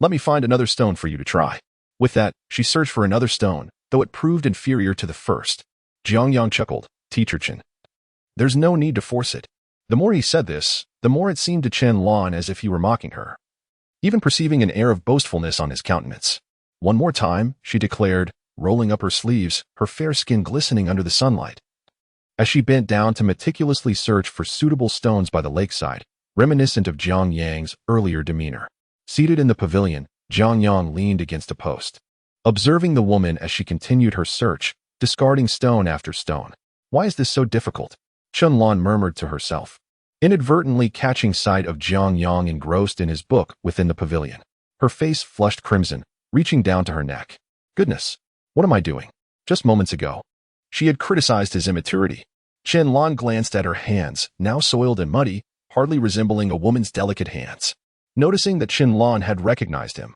Let me find another stone for you to try. With that, she searched for another stone, though it proved inferior to the first. Jiang Yang chuckled, Treacherous. There's no need to force it. The more he said this, the more it seemed to Qianlan as if he were mocking her, even perceiving an air of boastfulness on his countenance. One more time, she declared, rolling up her sleeves, her fair skin glistening under the sunlight. As she bent down to meticulously search for suitable stones by the lakeside, reminiscent of Jiang Yang's earlier demeanor. Seated in the pavilion, Jiang Yang leaned against a post, observing the woman as she continued her search, discarding stone after stone. Why is this so difficult? Qianlan murmured to herself, inadvertently catching sight of Jiang Yang engrossed in his book within the pavilion. Her face flushed crimson, reaching down to her neck. Goodness, what am I doing? Just moments ago, she had criticized his immaturity. Qianlan glanced at her hands, now soiled and muddy, hardly resembling a woman's delicate hands. Noticing that Qianlan had recognized him,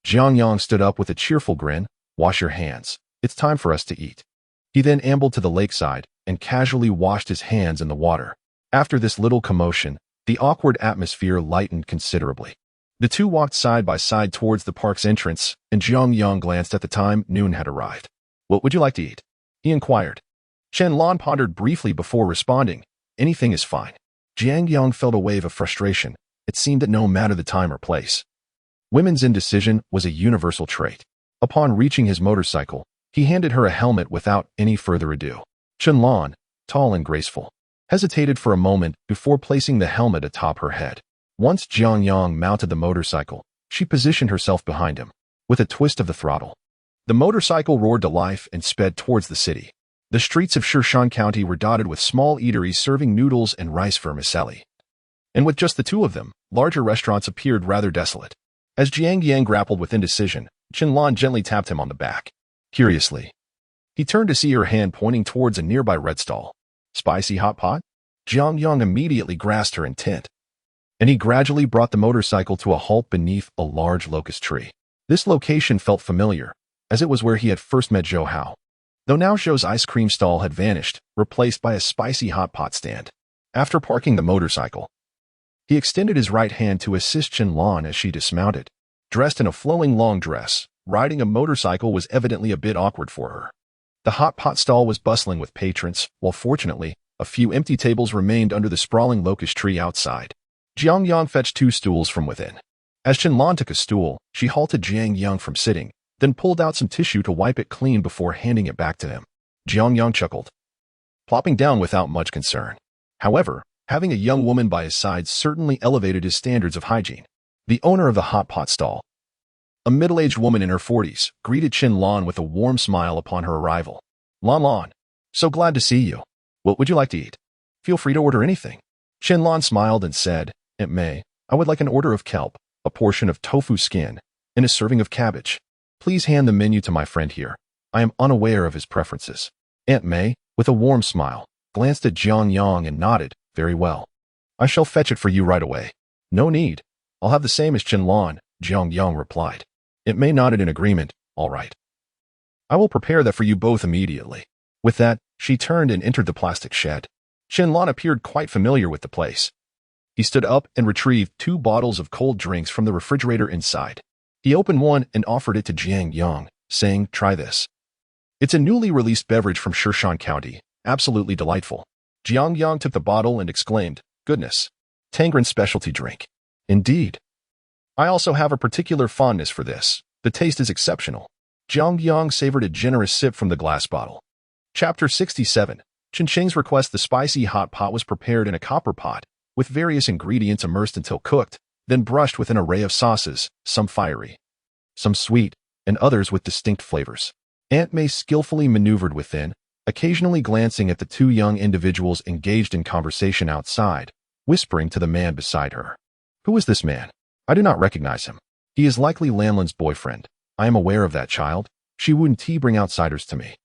Jiang Yang stood up with a cheerful grin. Wash your hands. It's time for us to eat. He then ambled to the lakeside and casually washed his hands in the water. After this little commotion, the awkward atmosphere lightened considerably. The two walked side by side towards the park's entrance, and Jiang Yang glanced at the time. Noon had arrived. What would you like to eat? He inquired. Qianlan pondered briefly before responding. Anything is fine. Jiang Yang felt a wave of frustration. It seemed that no matter the time or place, women's indecision was a universal trait. Upon reaching his motorcycle, he handed her a helmet without any further ado. Qianlan, tall and graceful, hesitated for a moment before placing the helmet atop her head. Once Jiang Yang mounted the motorcycle, she positioned herself behind him. With a twist of the throttle, the motorcycle roared to life and sped towards the city. The streets of Shan County were dotted with small eateries serving noodles and rice vermicelli. And with just the two of them, larger restaurants appeared rather desolate. As Jiang Yang grappled with indecision, Qianlan gently tapped him on the back. Curiously, he turned to see her hand pointing towards a nearby red stall. Spicy hot pot? Jiang Yang immediately grasped her intent, and he gradually brought the motorcycle to a halt beneath a large locust tree. This location felt familiar, as it was where he had first met Zhou Hao. Though now Zhou's ice cream stall had vanished, replaced by a spicy hot pot stand. After parking the motorcycle, he extended his right hand to assist Qianlan as she dismounted. Dressed in a flowing long dress, riding a motorcycle was evidently a bit awkward for her. The hot pot stall was bustling with patrons, while fortunately, a few empty tables remained under the sprawling locust tree outside. Jiang Yang fetched 2 stools from within. As Qianlan took a stool, she halted Jiang Yang from sitting, then pulled out some tissue to wipe it clean before handing it back to him. Jiang Yang chuckled, plopping down without much concern. However, having a young woman by his side certainly elevated his standards of hygiene. The owner of the hot pot stall, a middle-aged woman in her 40s, greeted Qianlan with a warm smile upon her arrival. Lan, so glad to see you. What would you like to eat? Feel free to order anything. Qianlan smiled and said, Aunt May, I would like an order of kelp, a portion of tofu skin, and a serving of cabbage. Please hand the menu to my friend here. I am unaware of his preferences. Aunt May, with a warm smile, glanced at Jiang Yang and nodded, very well. I shall fetch it for you right away. No need. I'll have the same as Qianlan, Jiang Yang replied. Aunt May nodded in agreement, all right. I will prepare that for you both immediately. With that, she turned and entered the plastic shed. Qianlan appeared quite familiar with the place. He stood up and retrieved 2 bottles of cold drinks from the refrigerator inside. He opened one and offered it to Jiang Yang, saying, try this. It's a newly released beverage from Jiang County, absolutely delightful. Jiang Yang took the bottle and exclaimed, goodness, Tangren specialty drink. Indeed. I also have a particular fondness for this. The taste is exceptional. Jiang Yang savored a generous sip from the glass bottle. Chapter 67. Qing's request. The spicy hot pot was prepared in a copper pot, with various ingredients immersed until cooked, then brushed with an array of sauces, some fiery, some sweet, and others with distinct flavors. Aunt May skillfully maneuvered within, occasionally glancing at the 2 young individuals engaged in conversation outside, whispering to the man beside her. Who is this man? I do not recognize him. He is likely Lanlin's boyfriend. I am aware of that child. She wouldn't bring outsiders to me.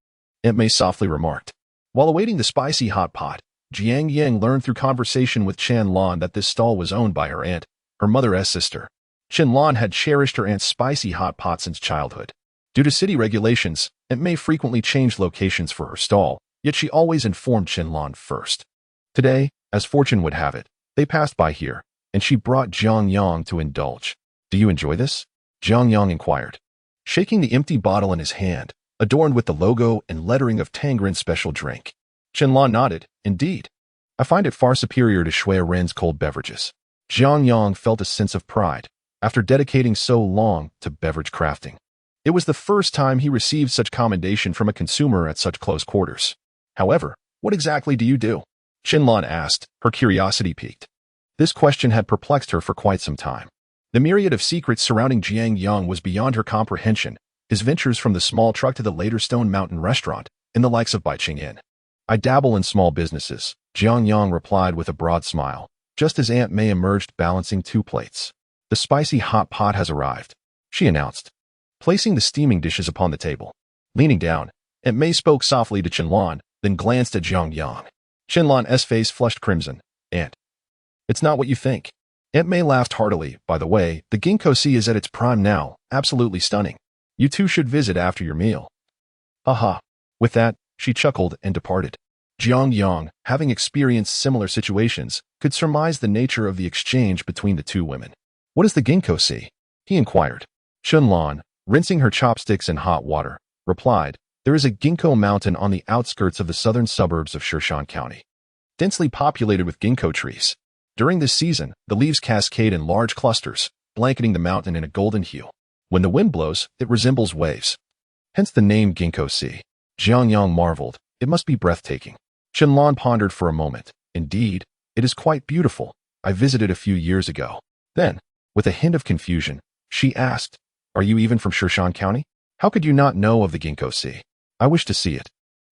Aunt May softly remarked. While awaiting the spicy hot pot, Jiang Yang learned through conversation with Qianlan that this stall was owned by her aunt, her mother's sister. Qianlan had cherished her aunt's spicy hot pot since childhood. Due to city regulations, Aunt May frequently changed locations for her stall, yet she always informed Qianlan first. Today, as fortune would have it, they passed by here, and she brought Jiang Yang to indulge. Do you enjoy this? Jiang Yang inquired, shaking the empty bottle in his hand, adorned with the logo and lettering of Tangren special drink. Qianlan nodded, indeed. I find it far superior to Shui Ren's cold beverages. Jiang Yang felt a sense of pride, after dedicating so long to beverage crafting. It was the first time he received such commendation from a consumer at such close quarters. However, what exactly do you do? Qianlan asked, her curiosity piqued. This question had perplexed her for quite some time. The myriad of secrets surrounding Jiang Yang was beyond her comprehension, his ventures from the small truck to the later Stone Mountain restaurant, and the likes of Baiqing Inn. I dabble in small businesses, Jiang Yang replied with a broad smile, just as Aunt May emerged balancing 2 plates. The spicy hot pot has arrived, she announced, placing the steaming dishes upon the table. Leaning down, Aunt May spoke softly to Qianlan, then glanced at Jiang Yang. Qianlan's face flushed crimson. Aunt, it's not what you think. Aunt May laughed heartily. By the way, the ginkgo sea is at its prime now, absolutely stunning. You 2 should visit after your meal. Aha. With that, she chuckled and departed. Jiang Yang, having experienced similar situations, could surmise the nature of the exchange between the 2 women. What is the ginkgo sea? He inquired. Qianlan, rinsing her chopsticks in hot water, replied, there is a ginkgo mountain on the outskirts of the southern suburbs of Jiang County, densely populated with ginkgo trees. During this season, the leaves cascade in large clusters, blanketing the mountain in a golden hue. When the wind blows, it resembles waves. Hence the name ginkgo sea. Jiang Yang marveled. It must be breathtaking. Qianlan pondered for a moment. Indeed, it is quite beautiful. I visited a few years ago. Then, with a hint of confusion, she asked, are you even from Jiang County? How could you not know of the ginkgo sea? I wish to see it.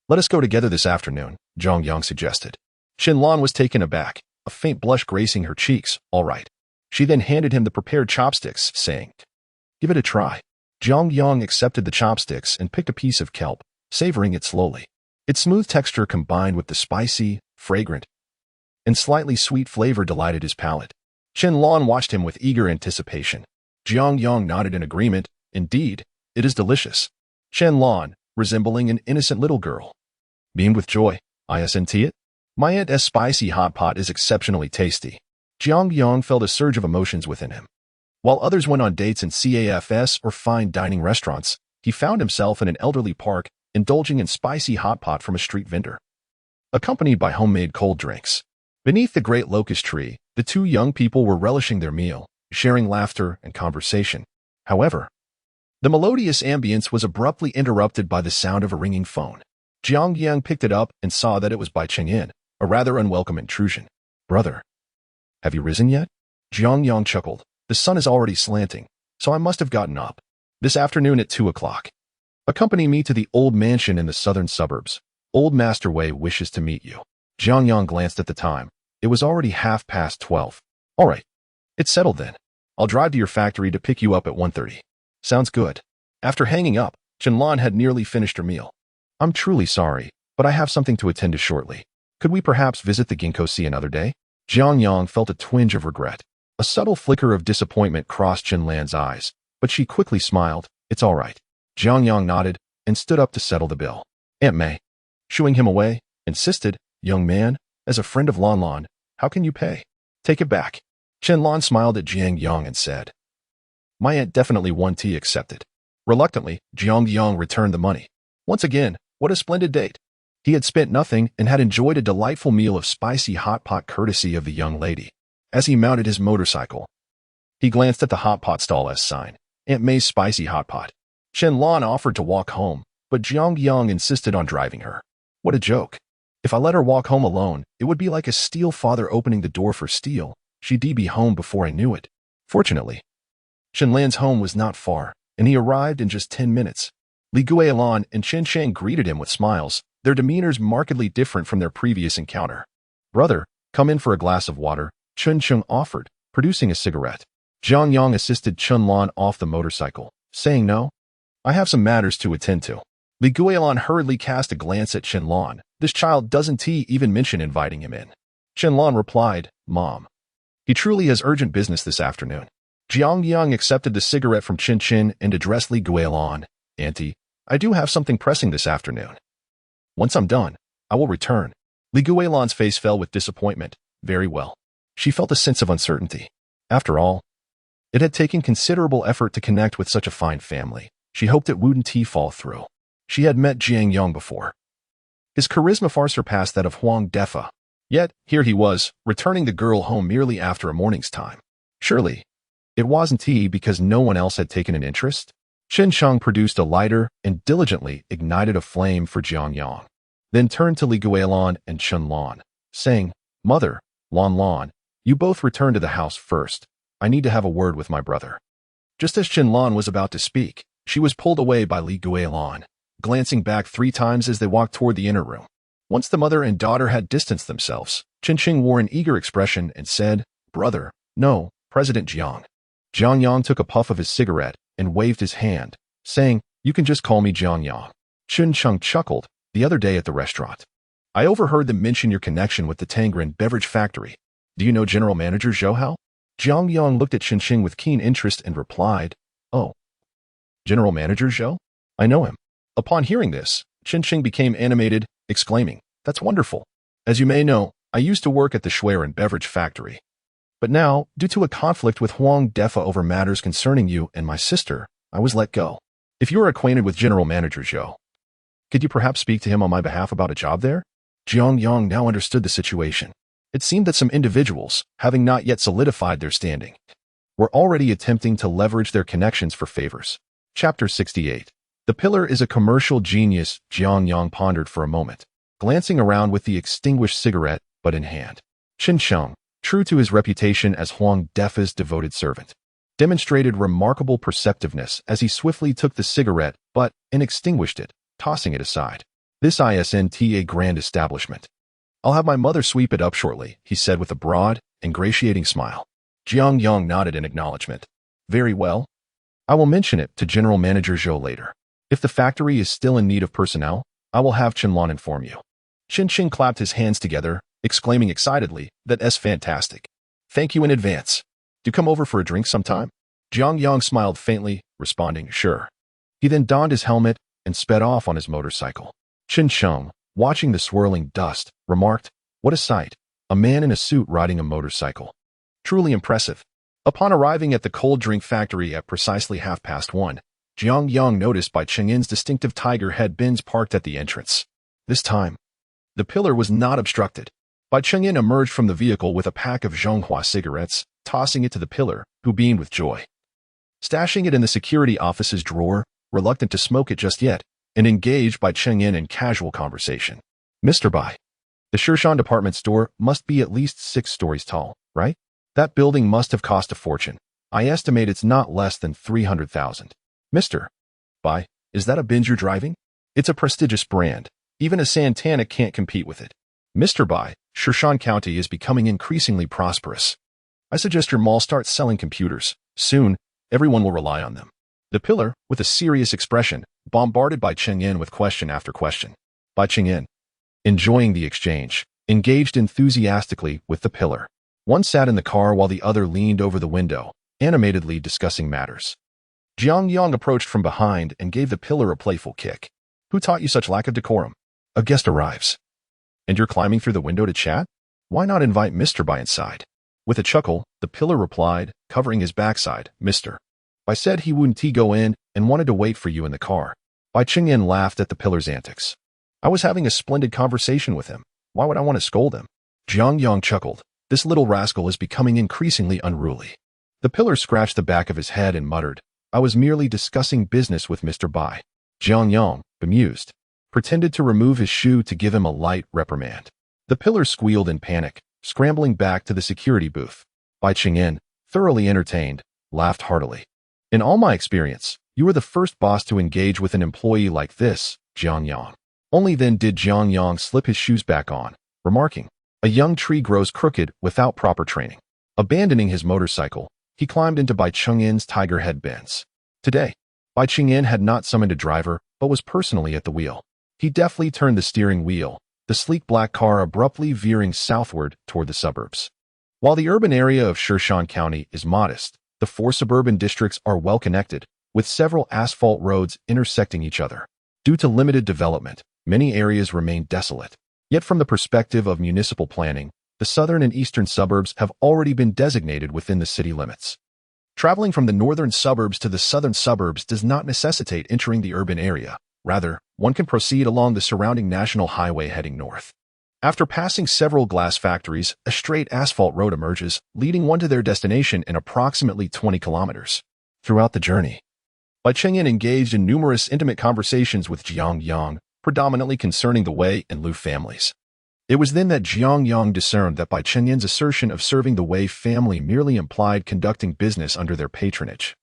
Let us go together this afternoon, Jiang Yang suggested. Qianlan was taken aback, a faint blush gracing her cheeks. All right. She then handed him the prepared chopsticks, saying, give it a try. Jiang Yang accepted the chopsticks and picked a piece of kelp, savoring it slowly. Its smooth texture combined with the spicy, fragrant, and slightly sweet flavor delighted his palate. Qianlan watched him with eager anticipation. Jiang Yang nodded in agreement. Indeed, it is delicious. Qianlan, resembling an innocent little girl, beamed with joy. Isn't it? My aunt's spicy hot pot is exceptionally tasty. Jiang Yang felt a surge of emotions within him. While others went on dates in CAFS or fine dining restaurants, he found himself in an elderly park, indulging in spicy hot pot from a street vendor, accompanied by homemade cold drinks. Beneath the great locust tree, the two young people were relishing their meal, sharing laughter and conversation. However, the melodious ambience was abruptly interrupted by the sound of a ringing phone. Jiang Yang picked it up and saw that it was by Chen Yin, a rather unwelcome intrusion. "Brother, have you risen yet?" Jiang Yang chuckled. "The sun is already slanting, so I must have gotten up. This afternoon at 2 o'clock. Accompany me to the old mansion in the southern suburbs. Old Master Wei wishes to meet you." Jiang Yang glanced at the time. It was already 12:30. "All right. It's settled then. I'll drive to your factory to pick you up at 1:30. "Sounds good." After hanging up, Qianlan had nearly finished her meal. "I'm truly sorry, but I have something to attend to shortly. Could we perhaps visit the ginkgo sea another day?" Jiang Yang felt a twinge of regret. A subtle flicker of disappointment crossed Qianlan's eyes, but she quickly smiled. "It's all right." Jiang Yang nodded and stood up to settle the bill. Aunt May, shooing him away, insisted, "Young man, as a friend of Lan Lan, how can you pay? Take it back." Qianlan smiled at Jiang Yang and said, "My aunt definitely won tea accepted." Reluctantly, Jiang Yang returned the money. Once again, what a splendid date. He had spent nothing and had enjoyed a delightful meal of spicy hot pot courtesy of the young lady. As he mounted his motorcycle, he glanced at the hot pot stall S sign, Aunt May's spicy hot pot. Qianlan offered to walk home, but Jiang Yang insisted on driving her. What a joke. If I let her walk home alone, it would be like a steel father opening the door for steel. She'd be home before I knew it. Fortunately, Qianlan's home was not far, and he arrived in just 10 minutes. Li Guilan and Chen Shang greeted him with smiles, their demeanors markedly different from their previous encounter. "Brother, come in for a glass of water," Chen Sheng offered, producing a cigarette. Jiang Yang assisted Qianlan off the motorcycle, saying, "No, I have some matters to attend to." Li Guilan hurriedly cast a glance at Qianlan. This child doesn't he even mention inviting him in. Qianlan replied, "Mom, he truly has urgent business this afternoon." Jiang Yang accepted the cigarette from Chen Chen and addressed Li Guilan. "Auntie, I do have something pressing this afternoon. Once I'm done, I will return." Li Guilan's face fell with disappointment. Very well. She felt a sense of uncertainty. After all, it had taken considerable effort to connect with such a fine family. She hoped it wouldn't fall through. She had met Jiang Yang before. His charisma far surpassed that of Huang Defa. Yet, here he was, returning the girl home merely after a morning's time. Surely, it wasn't he because no one else had taken an interest? Chen Shang produced a lighter and diligently ignited a flame for Jiang Yang, then turned to Li Guilan and Qianlan, saying, "Mother, Lan Lan, you both return to the house first. I need to have a word with my brother." Just as Qianlan was about to speak, she was pulled away by Li Guilan, glancing back 3 times as they walked toward the inner room. Once the mother and daughter had distanced themselves, Chen Qing wore an eager expression and said, "Brother, no, President Jiang." Jiang Yang took a puff of his cigarette and waved his hand, saying, "You can just call me Jiang Yang." Chen Sheng chuckled. "The other day at the restaurant, I overheard them mention your connection with the Tangren beverage factory. Do you know General Manager Zhou Hao?" Jiang Yang looked at Chen Qing with keen interest and replied, "Oh, General Manager Zhou? I know him." Upon hearing this, Chen Qing became animated, exclaiming, "That's wonderful. As you may know, I used to work at the Schwerin beverage factory. But now, due to a conflict with Huang Defa over matters concerning you and my sister, I was let go. If you are acquainted with General Manager Zhou, could you perhaps speak to him on my behalf about a job there?" Jiang Yang now understood the situation. It seemed that some individuals, having not yet solidified their standing, were already attempting to leverage their connections for favors. Chapter 68. The pillar is a commercial genius, Jiang Yang pondered for a moment, glancing around with the extinguished cigarette, but in hand. Chen Sheng, true to his reputation as Huang Defa's devoted servant, demonstrated remarkable perceptiveness as he swiftly took the cigarette butt and extinguished it, tossing it aside. "This isn't a grand establishment. I'll have my mother sweep it up shortly," he said with a broad, ingratiating smile. Jiang Yang nodded in acknowledgement. "Very well. I will mention it to General Manager Zhou later. If the factory is still in need of personnel, I will have Qianlan inform you." Chen Qing clapped his hands together, exclaiming excitedly, "That's fantastic. Thank you in advance. Do come over for a drink sometime?" Jiang Yang smiled faintly, responding, "Sure." He then donned his helmet and sped off on his motorcycle. Chen Sheng, watching the swirling dust, remarked, "What a sight. A man in a suit riding a motorcycle. Truly impressive." Upon arriving at the cold drink factory at precisely 1:30, Jiang Yang noticed Bai Chengyin's distinctive tiger head bins parked at the entrance. This time, the pillar was not obstructed. Bai Chengying emerged from the vehicle with a pack of Zhonghua cigarettes, tossing it to the pillar, who beamed with joy. Stashing it in the security office's drawer, reluctant to smoke it just yet, and engaged Bai Chengying in casual conversation. Mr. Bai, the Shirshan department store must be at least 6 stories tall, right? That building must have cost a fortune. I estimate it's not less than 300,000. Mr. Bai, is that a Benz you're driving? It's a prestigious brand. Even a Santana can't compete with it. Mr. Bai, Shirshan County is becoming increasingly prosperous. I suggest your mall starts selling computers. Soon, everyone will rely on them. The pillar, with a serious expression, bombarded Bai Chengying with question after question. Bai Chengying, enjoying the exchange, engaged enthusiastically with the pillar. One sat in the car while the other leaned over the window, animatedly discussing matters. Jiang Yang approached from behind and gave the pillar a playful kick. Who taught you such lack of decorum? A guest arrives. And you're climbing through the window to chat? Why not invite Mr. Bai inside? With a chuckle, the pillar replied, covering his backside, Mr. Bai said he wouldn't go in and wanted to wait for you in the car. Bai Chengying laughed at the pillar's antics. I was having a splendid conversation with him. Why would I want to scold him? Jiang Yang chuckled. This little rascal is becoming increasingly unruly. The pillar scratched the back of his head and muttered, I was merely discussing business with Mr. Bai. Jiang Yang, bemused, pretended to remove his shoe to give him a light reprimand. The pillar squealed in panic, scrambling back to the security booth. Bai Chengying, thoroughly entertained, laughed heartily. In all my experience, you were the first boss to engage with an employee like this, Jiang Yang. Only then did Jiang Yang slip his shoes back on, remarking, a young tree grows crooked without proper training. Abandoning his motorcycle, he climbed into Bai Chengying's tiger head Benz. Today, Bai Chengying had not summoned a driver, but was personally at the wheel. He deftly turned the steering wheel, the sleek black car abruptly veering southward toward the suburbs. While the urban area of Shirshan County is modest, the 4 suburban districts are well connected, with several asphalt roads intersecting each other. Due to limited development, many areas remain desolate. Yet from the perspective of municipal planning, the southern and eastern suburbs have already been designated within the city limits. Traveling from the northern suburbs to the southern suburbs does not necessitate entering the urban area. Rather, one can proceed along the surrounding national highway heading north. After passing several glass factories, a straight asphalt road emerges, leading one to their destination in approximately 20 kilometers. Throughout the journey, Bai Chengying engaged in numerous intimate conversations with Jiang Yang, predominantly concerning the Wei and Lu families. It was then that Jiang Yang discerned that Bai Chengying's assertion of serving the Wei family merely implied conducting business under their patronage,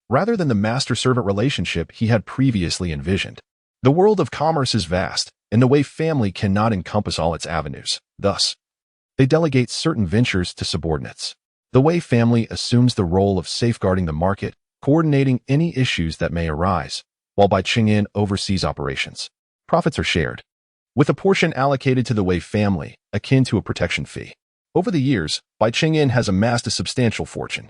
rather than the master-servant relationship he had previously envisioned. The world of commerce is vast, and the Wei family cannot encompass all its avenues. Thus, they delegate certain ventures to subordinates. The Wei family assumes the role of safeguarding the market, coordinating any issues that may arise, while Bai Chengying oversees operations. Profits are shared, with a portion allocated to the Wei family, akin to a protection fee. Over the years, Bai Chengying has amassed a substantial fortune.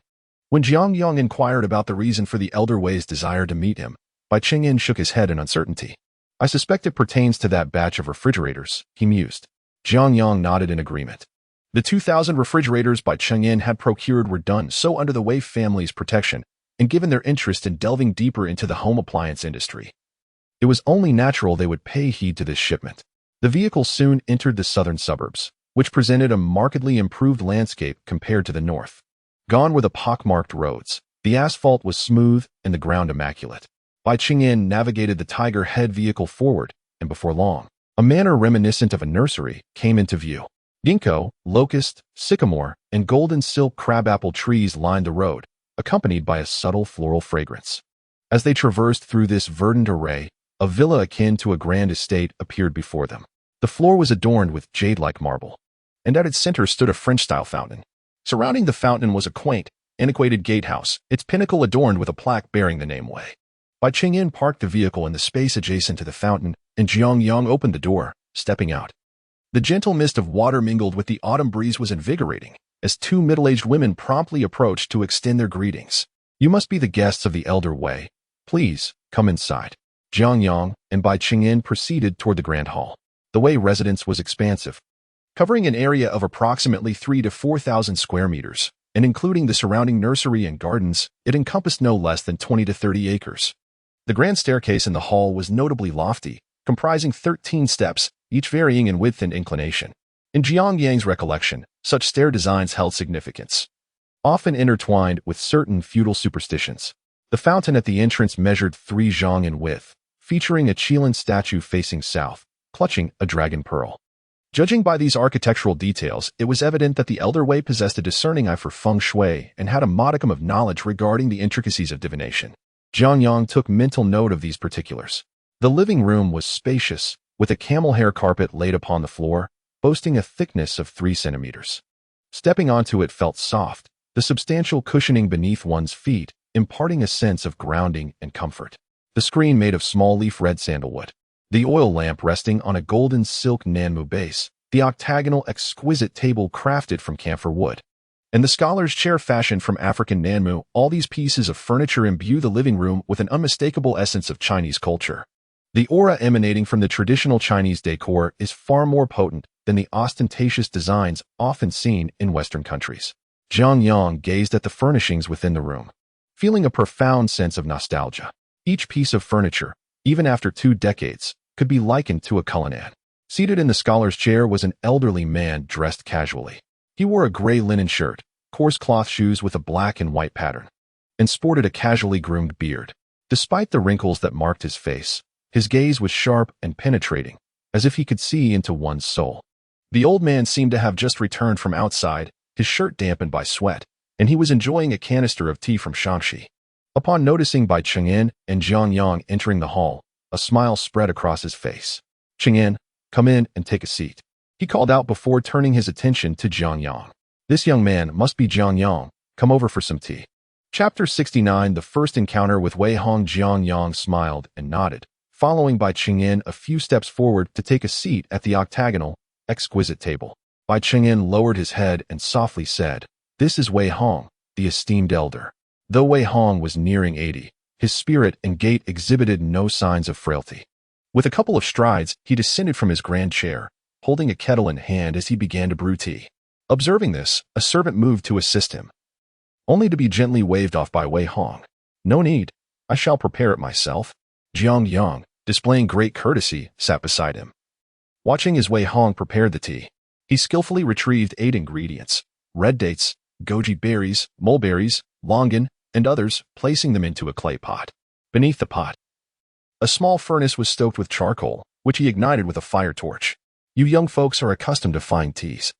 When Jiang Yang inquired about the reason for the elder Wei's desire to meet him, Bai Chengying shook his head in uncertainty. I suspect it pertains to that batch of refrigerators, he mused. Jiang Yang nodded in agreement. The 2,000 refrigerators Bai Chengying had procured were done so under the Wei family's protection, and given their interest in delving deeper into the home appliance industry, it was only natural they would pay heed to this shipment. The vehicle soon entered the southern suburbs, which presented a markedly improved landscape compared to the north. Gone were the pockmarked roads. The asphalt was smooth and the ground immaculate. Bai Chengying navigated the tiger head vehicle forward, and before long, a manner reminiscent of a nursery came into view. Ginkgo, locust, sycamore, and golden silk crabapple trees lined the road, accompanied by a subtle floral fragrance. As they traversed through this verdant array, a villa akin to a grand estate appeared before them. The floor was adorned with jade-like marble, and at its center stood a French-style fountain. Surrounding the fountain was a quaint, antiquated gatehouse, its pinnacle adorned with a plaque bearing the name Wei. Bai Chengying parked the vehicle in the space adjacent to the fountain, and Jiang Yang opened the door, stepping out. The gentle mist of water mingled with the autumn breeze was invigorating, as 2 middle-aged women promptly approached to extend their greetings. You must be the guests of the elder Wei. Please, come inside. Jiang Yang and Bai Chengying proceeded toward the grand hall. The Wei residence was expansive, covering an area of approximately 3,000 to 4,000 square meters. and including the surrounding nursery and gardens, it encompassed no less than 20 to 30 acres. The grand staircase in the hall was notably lofty, comprising 13 steps, each varying in width and inclination. In Jiang Yang's recollection, such stair designs held significance, often intertwined with certain feudal superstitions. The fountain at the entrance measured 3 zhang in width, featuring a Qilin statue facing south, clutching a dragon pearl. Judging by these architectural details, it was evident that the elder Wei possessed a discerning eye for feng shui and had a modicum of knowledge regarding the intricacies of divination. Jiang Yang took mental note of these particulars. The living room was spacious, with a camel hair carpet laid upon the floor, boasting a thickness of 3 centimeters. Stepping onto it felt soft, the substantial cushioning beneath one's feet imparting a sense of grounding and comfort. The screen made of small leaf red sandalwood, the oil lamp resting on a golden silk nanmu base, the octagonal exquisite table crafted from camphor wood, and the scholar's chair fashioned from African nanmu, all these pieces of furniture imbue the living room with an unmistakable essence of Chinese culture. The aura emanating from the traditional Chinese decor is far more potent than the ostentatious designs often seen in Western countries. Jiang Yang gazed at the furnishings within the room, feeling a profound sense of nostalgia. Each piece of furniture, even after 2 decades, could be likened to a Cullinan. Seated in the scholar's chair was an elderly man dressed casually. He wore a gray linen shirt, coarse cloth shoes with a black and white pattern, and sported a casually groomed beard. Despite the wrinkles that marked his face, his gaze was sharp and penetrating, as if he could see into one's soul. The old man seemed to have just returned from outside, his shirt dampened by sweat, and he was enjoying a canister of tea from Shanxi. Upon noticing Bai Cheng'en and Jiang Yang entering the hall, a smile spread across his face. "Cheng'en, come in and take a seat," he called out before turning his attention to Jiang Yang. "This young man must be Jiang Yang. Come over for some tea." Chapter 69. The first encounter with Wei Hong. Jiang Yang smiled and nodded, following Bai Cheng'en a few steps forward to take a seat at the octagonal, exquisite table. Bai Cheng'en lowered his head and softly said, "This is Wei Hong, the esteemed elder." Though Wei Hong was nearing 80, his spirit and gait exhibited no signs of frailty. With a couple of strides, he descended from his grand chair, holding a kettle in hand as he began to brew tea. Observing this, a servant moved to assist him, only to be gently waved off by Wei Hong. "No need, I shall prepare it myself." Jiang Yang, displaying great courtesy, sat beside him. Watching as Wei Hong prepared the tea, he skillfully retrieved 8 ingredients: red dates, goji berries, mulberries, longan, and others, placing them into a clay pot. Beneath the pot, a small furnace was stoked with charcoal, which he ignited with a fire torch. "You young folks are accustomed to fine teas.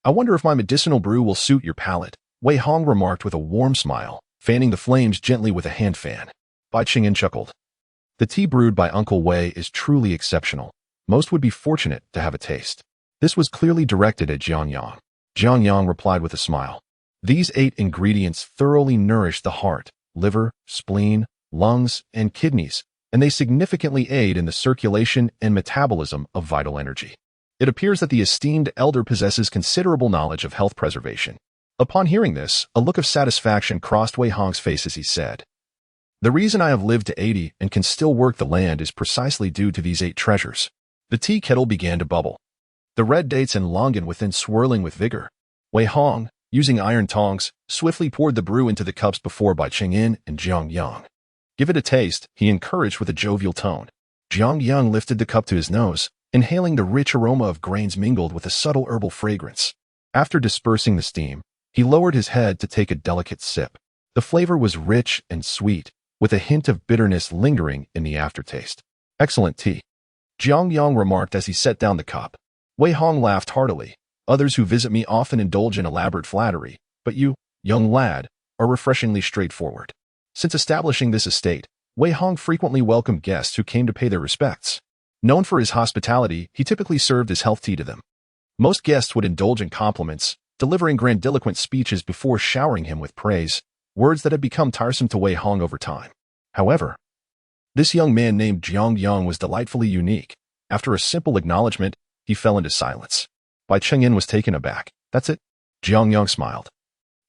I wonder if my medicinal brew will suit your palate," Wei Hong remarked with a warm smile, fanning the flames gently with a hand fan. Bai Cheng'en chuckled. "The tea brewed by Uncle Wei is truly exceptional. Most would be fortunate to have a taste." This was clearly directed at Jiang Yang. Jiang Yang replied with a smile. "These 8 ingredients thoroughly nourish the heart, liver, spleen, lungs, and kidneys, and they significantly aid in the circulation and metabolism of vital energy." It appears that the esteemed elder possesses considerable knowledge of health preservation. Upon hearing this, a look of satisfaction crossed Wei Hong's face as he said, "The reason I have lived to 80 and can still work the land is precisely due to these 8 treasures." The tea kettle began to bubble, the red dates and longan within swirling with vigor. Wei Hong, using iron tongs, swiftly poured the brew into the cups before Bai Cheng'en and Jiang Yang. "Give it a taste," he encouraged with a jovial tone. Jiang Yang lifted the cup to his nose, inhaling the rich aroma of grains mingled with a subtle herbal fragrance. After dispersing the steam, he lowered his head to take a delicate sip. The flavor was rich and sweet, with a hint of bitterness lingering in the aftertaste. "Excellent tea," Jiang Yang remarked as he set down the cup. Wei Hong laughed heartily. "Others who visit me often indulge in elaborate flattery, but you, young lad, are refreshingly straightforward." Since establishing this estate, Wei Hong frequently welcomed guests who came to pay their respects. Known for his hospitality, he typically served his health tea to them. Most guests would indulge in compliments, delivering grandiloquent speeches before showering him with praise, words that had become tiresome to Wei Hong over time. However, this young man named Jiang Yang was delightfully unique. After a simple acknowledgement, he fell into silence. Bai Cheng'en was taken aback. "That's it?" Jiang Yang smiled.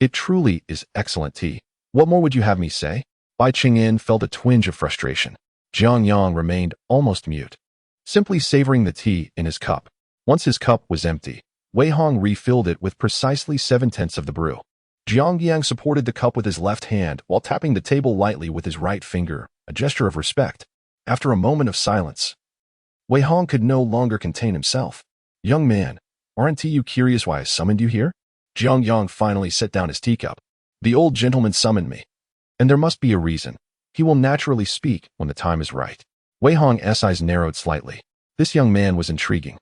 "It truly is excellent tea. What more would you have me say?" Bai Cheng'en felt a twinge of frustration. Jiang Yang remained almost mute, simply savoring the tea in his cup. Once his cup was empty, Wei Hong refilled it with precisely 7/10 of the brew. Jiang Yang supported the cup with his left hand while tapping the table lightly with his right finger, a gesture of respect. After a moment of silence, Wei Hong could no longer contain himself. "Young man, aren't you curious why I summoned you here?" Jiang Yang finally set down his teacup. "The old gentleman summoned me, and there must be a reason. He will naturally speak when the time is right." Wei Hong's eyes narrowed slightly. This young man was intriguing.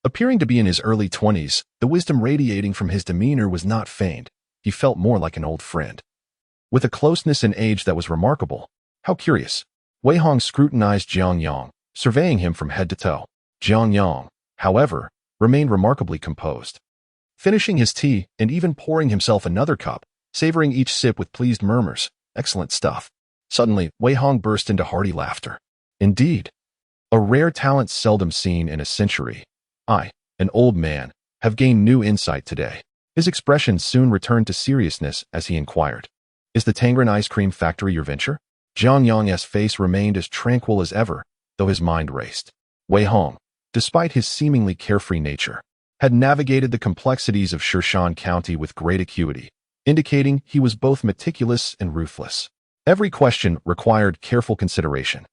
Appearing to be in his early 20s, the wisdom radiating from his demeanor was not feigned. He felt more like an old friend, with a closeness in age that was remarkable. How curious. Wei Hong scrutinized Jiang Yang, surveying him from head to toe. Jiang Yang, however, remained remarkably composed, finishing his tea and even pouring himself another cup, savoring each sip with pleased murmurs. "Excellent stuff." Suddenly, Wei Hong burst into hearty laughter. "Indeed, a rare talent seldom seen in a century. I, an old man, have gained new insight today." His expression soon returned to seriousness as he inquired, "Is the Tangren ice cream factory your venture?" Jiang Yang's face remained as tranquil as ever, though his mind raced. Wei Hong, despite his seemingly carefree nature, had navigated the complexities of Shan County with great acuity, indicating he was both meticulous and ruthless. Every question required careful consideration.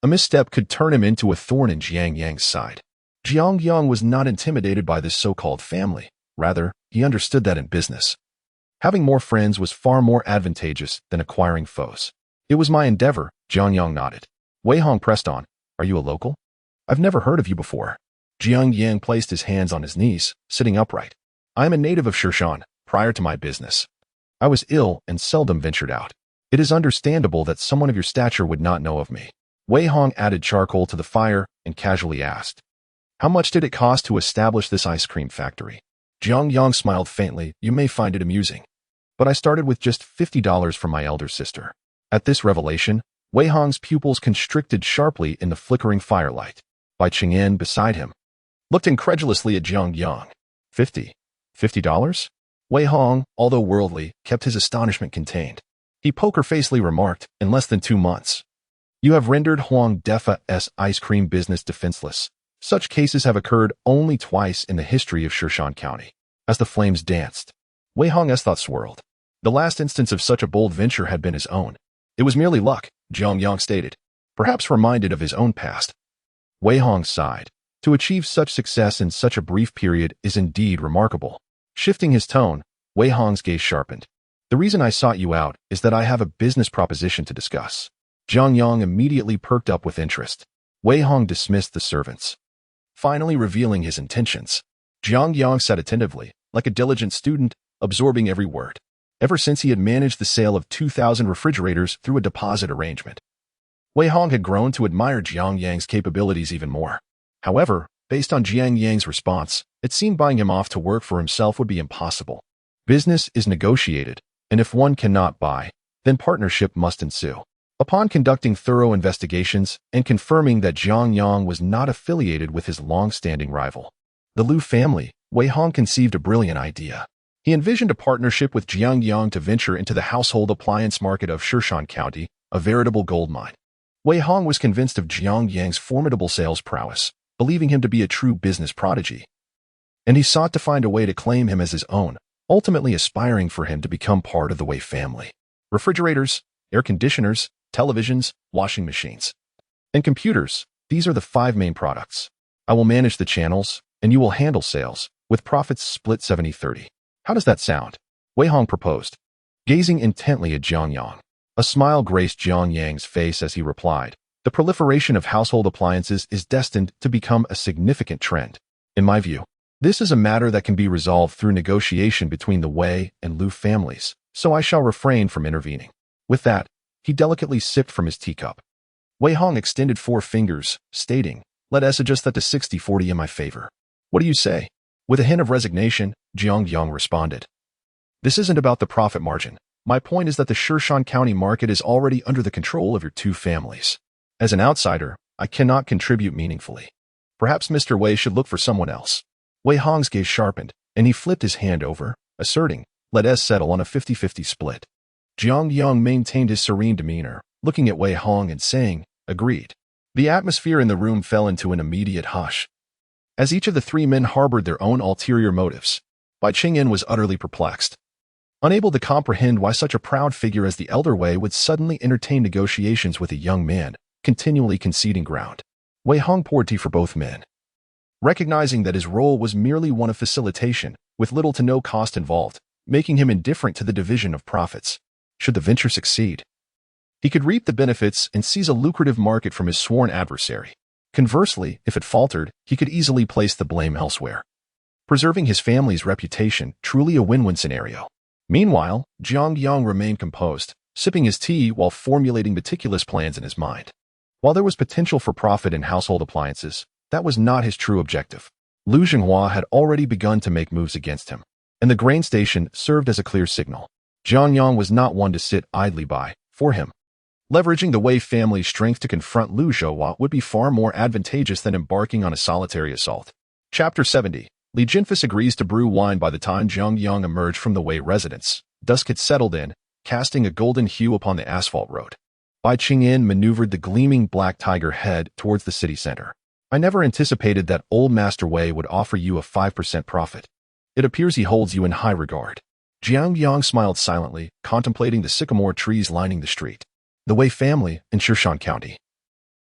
A misstep could turn him into a thorn in Jiang Yang's side. Jiang Yang was not intimidated by this so-called family. Rather, he understood that in business, having more friends was far more advantageous than acquiring foes. "It was my endeavor," Jiang Yang nodded. Wei Hong pressed on, "Are you a local? I've never heard of you before." Jiang Yang placed his hands on his knees, sitting upright. "I am a native of Shan. Prior to my business, I was ill and seldom ventured out. It is understandable that someone of your stature would not know of me." Wei Hong added charcoal to the fire and casually asked, "How much did it cost to establish this ice cream factory?" Jiang Yang smiled faintly. "You may find it amusing, but I started with just $50 from my elder sister." At this revelation, Wei Hong's pupils constricted sharply in the flickering firelight. Bai Qing'an beside him looked incredulously at Jiang Yang. $50? Wei Hong, although worldly, kept his astonishment contained. He poker-facedly remarked, "In less than 2 months, you have rendered Huang Defa's ice cream business defenseless. Such cases have occurred only twice in the history of Shan County." As the flames danced, Wei Hong's thoughts swirled. The last instance of such a bold venture had been his own. "It was merely luck," Jiang Yang stated, perhaps reminded of his own past. Wei Hong sighed. To achieve such success in such a brief period is indeed remarkable. Shifting his tone, Wei Hong's gaze sharpened. "The reason I sought you out is that I have a business proposition to discuss." Jiang Yang immediately perked up with interest. Wei Hong dismissed the servants, finally revealing his intentions. Jiang Yang sat attentively, like a diligent student, absorbing every word. Ever since he had managed the sale of 2,000 refrigerators through a deposit arrangement, Wei Hong had grown to admire Jiang Yang's capabilities even more. However, based on Jiang Yang's response, it seemed buying him off to work for himself would be impossible. Business is negotiated, and if one cannot buy, then partnership must ensue. Upon conducting thorough investigations and confirming that Jiang Yang was not affiliated with his long-standing rival, the Liu family, Wei Hong conceived a brilliant idea. He envisioned a partnership with Jiang Yang to venture into the household appliance market of Shan County, a veritable goldmine. Wei Hong was convinced of Jiang Yang's formidable sales prowess, believing him to be a true business prodigy, and he sought to find a way to claim him as his own, ultimately aspiring for him to become part of the Wei family. Refrigerators, air conditioners, televisions, washing machines, and computers, these are the 5 main products. I will manage the channels, and you will handle sales, with profits split 70-30. How does that sound? Wei Hong proposed, gazing intently at Jiang Yang. A smile graced Jiang Yang's face as he replied, "The proliferation of household appliances is destined to become a significant trend. In my view, this is a matter that can be resolved through negotiation between the Wei and Liu families, so I shall refrain from intervening." With that, he delicately sipped from his teacup. Wei Hong extended 4 fingers, stating, "Let us adjust that to 60-40 in my favor. What do you say?" With a hint of resignation, Jiang Yang responded, "This isn't about the profit margin. My point is that the Shan County market is already under the control of your 2 families. As an outsider, I cannot contribute meaningfully. Perhaps Mr. Wei should look for someone else." Wei Hong's gaze sharpened, and he flipped his hand over, asserting, "Let us settle on a 50-50 split." Jiang Yang maintained his serene demeanor, looking at Wei Hong and saying, "Agreed." The atmosphere in the room fell into an immediate hush, as each of the 3 men harbored their own ulterior motives. Bai Qing'an was utterly perplexed. unable to comprehend why such a proud figure as the elder Wei would suddenly entertain negotiations with a young man, continually conceding ground. Wei Hong poured tea for both men, recognizing that his role was merely one of facilitation, with little to no cost involved, making him indifferent to the division of profits. Should the venture succeed, he could reap the benefits and seize a lucrative market from his sworn adversary. Conversely, if it faltered, he could easily place the blame elsewhere, preserving his family's reputation, truly a win-win scenario. Meanwhile, Jiang Yang remained composed, sipping his tea while formulating meticulous plans in his mind. While there was potential for profit in household appliances, that was not his true objective. Lu Xinghua had already begun to make moves against him, and the grain station served as a clear signal. Jiang Yang was not one to sit idly by. For him, leveraging the Wei family's strength to confront Lu Xinghua would be far more advantageous than embarking on a solitary assault. Chapter 70. Li Jinfus agrees to brew wine. By the time Jiang Yang emerged from the Wei residence, dusk had settled in, casting a golden hue upon the asphalt road. Bai Qingyan maneuvered the gleaming black tiger head towards the city center. I never anticipated that old Master Wei would offer you a 5% profit. It appears he holds you in high regard. Jiang Yang smiled silently, contemplating the sycamore trees lining the street. The Wei family, in Shishan County,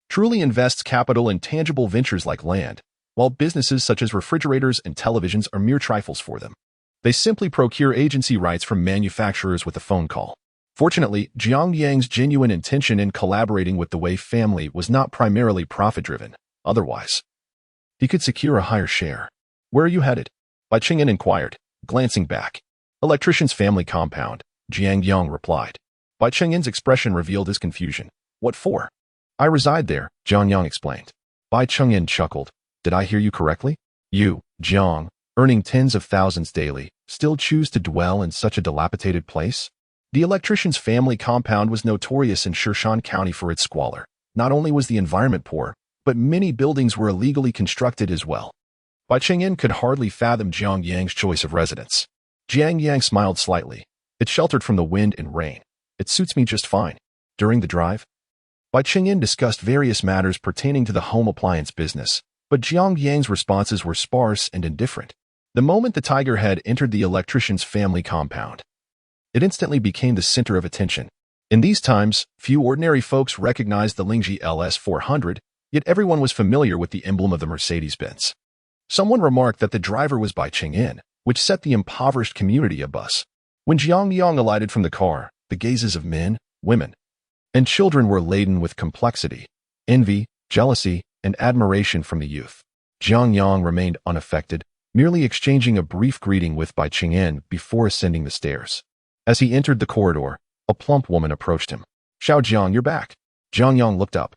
truly invests capital in tangible ventures like land, while businesses such as refrigerators and televisions are mere trifles for them. They simply procure agency rights from manufacturers with a phone call. Fortunately, Jiang Yang's genuine intention in collaborating with the Wei family was not primarily profit-driven. Otherwise, he could secure a higher share. Where are you headed? Bai Qingyan inquired, glancing back. Electrician's family compound, Jiang Yang replied. Bai Qingyan's expression revealed his confusion. What for? I reside there, Jiang Yang explained. Bai Qingyan chuckled. Did I hear you correctly? You, Jiang, earning tens of thousands daily, still choose to dwell in such a dilapidated place? The electrician's family compound was notorious in Shishan County for its squalor. Not only was the environment poor, but many buildings were illegally constructed as well. Bai Qingyan could hardly fathom Jiang Yang's choice of residence. Jiang Yang smiled slightly. It's sheltered from the wind and rain. It suits me just fine. During the drive, Bai Qingyan discussed various matters pertaining to the home appliance business, but Jiang Yang's responses were sparse and indifferent. The moment the tiger head entered the electrician's family compound, it instantly became the center of attention. In these times, few ordinary folks recognized the Lingji LS400, yet everyone was familiar with the emblem of the Mercedes-Benz. Someone remarked that the driver was Bai Qingyan, which set the impoverished community abuzz. When Jiang Yang alighted from the car, the gazes of men, women, and children were laden with complexity, envy, jealousy, and admiration from the youth. Jiang Yang remained unaffected, merely exchanging a brief greeting with Bai Qingyan before ascending the stairs. As he entered the corridor, a plump woman approached him. Xiao Jiang, you're back. Jiang Yang looked up,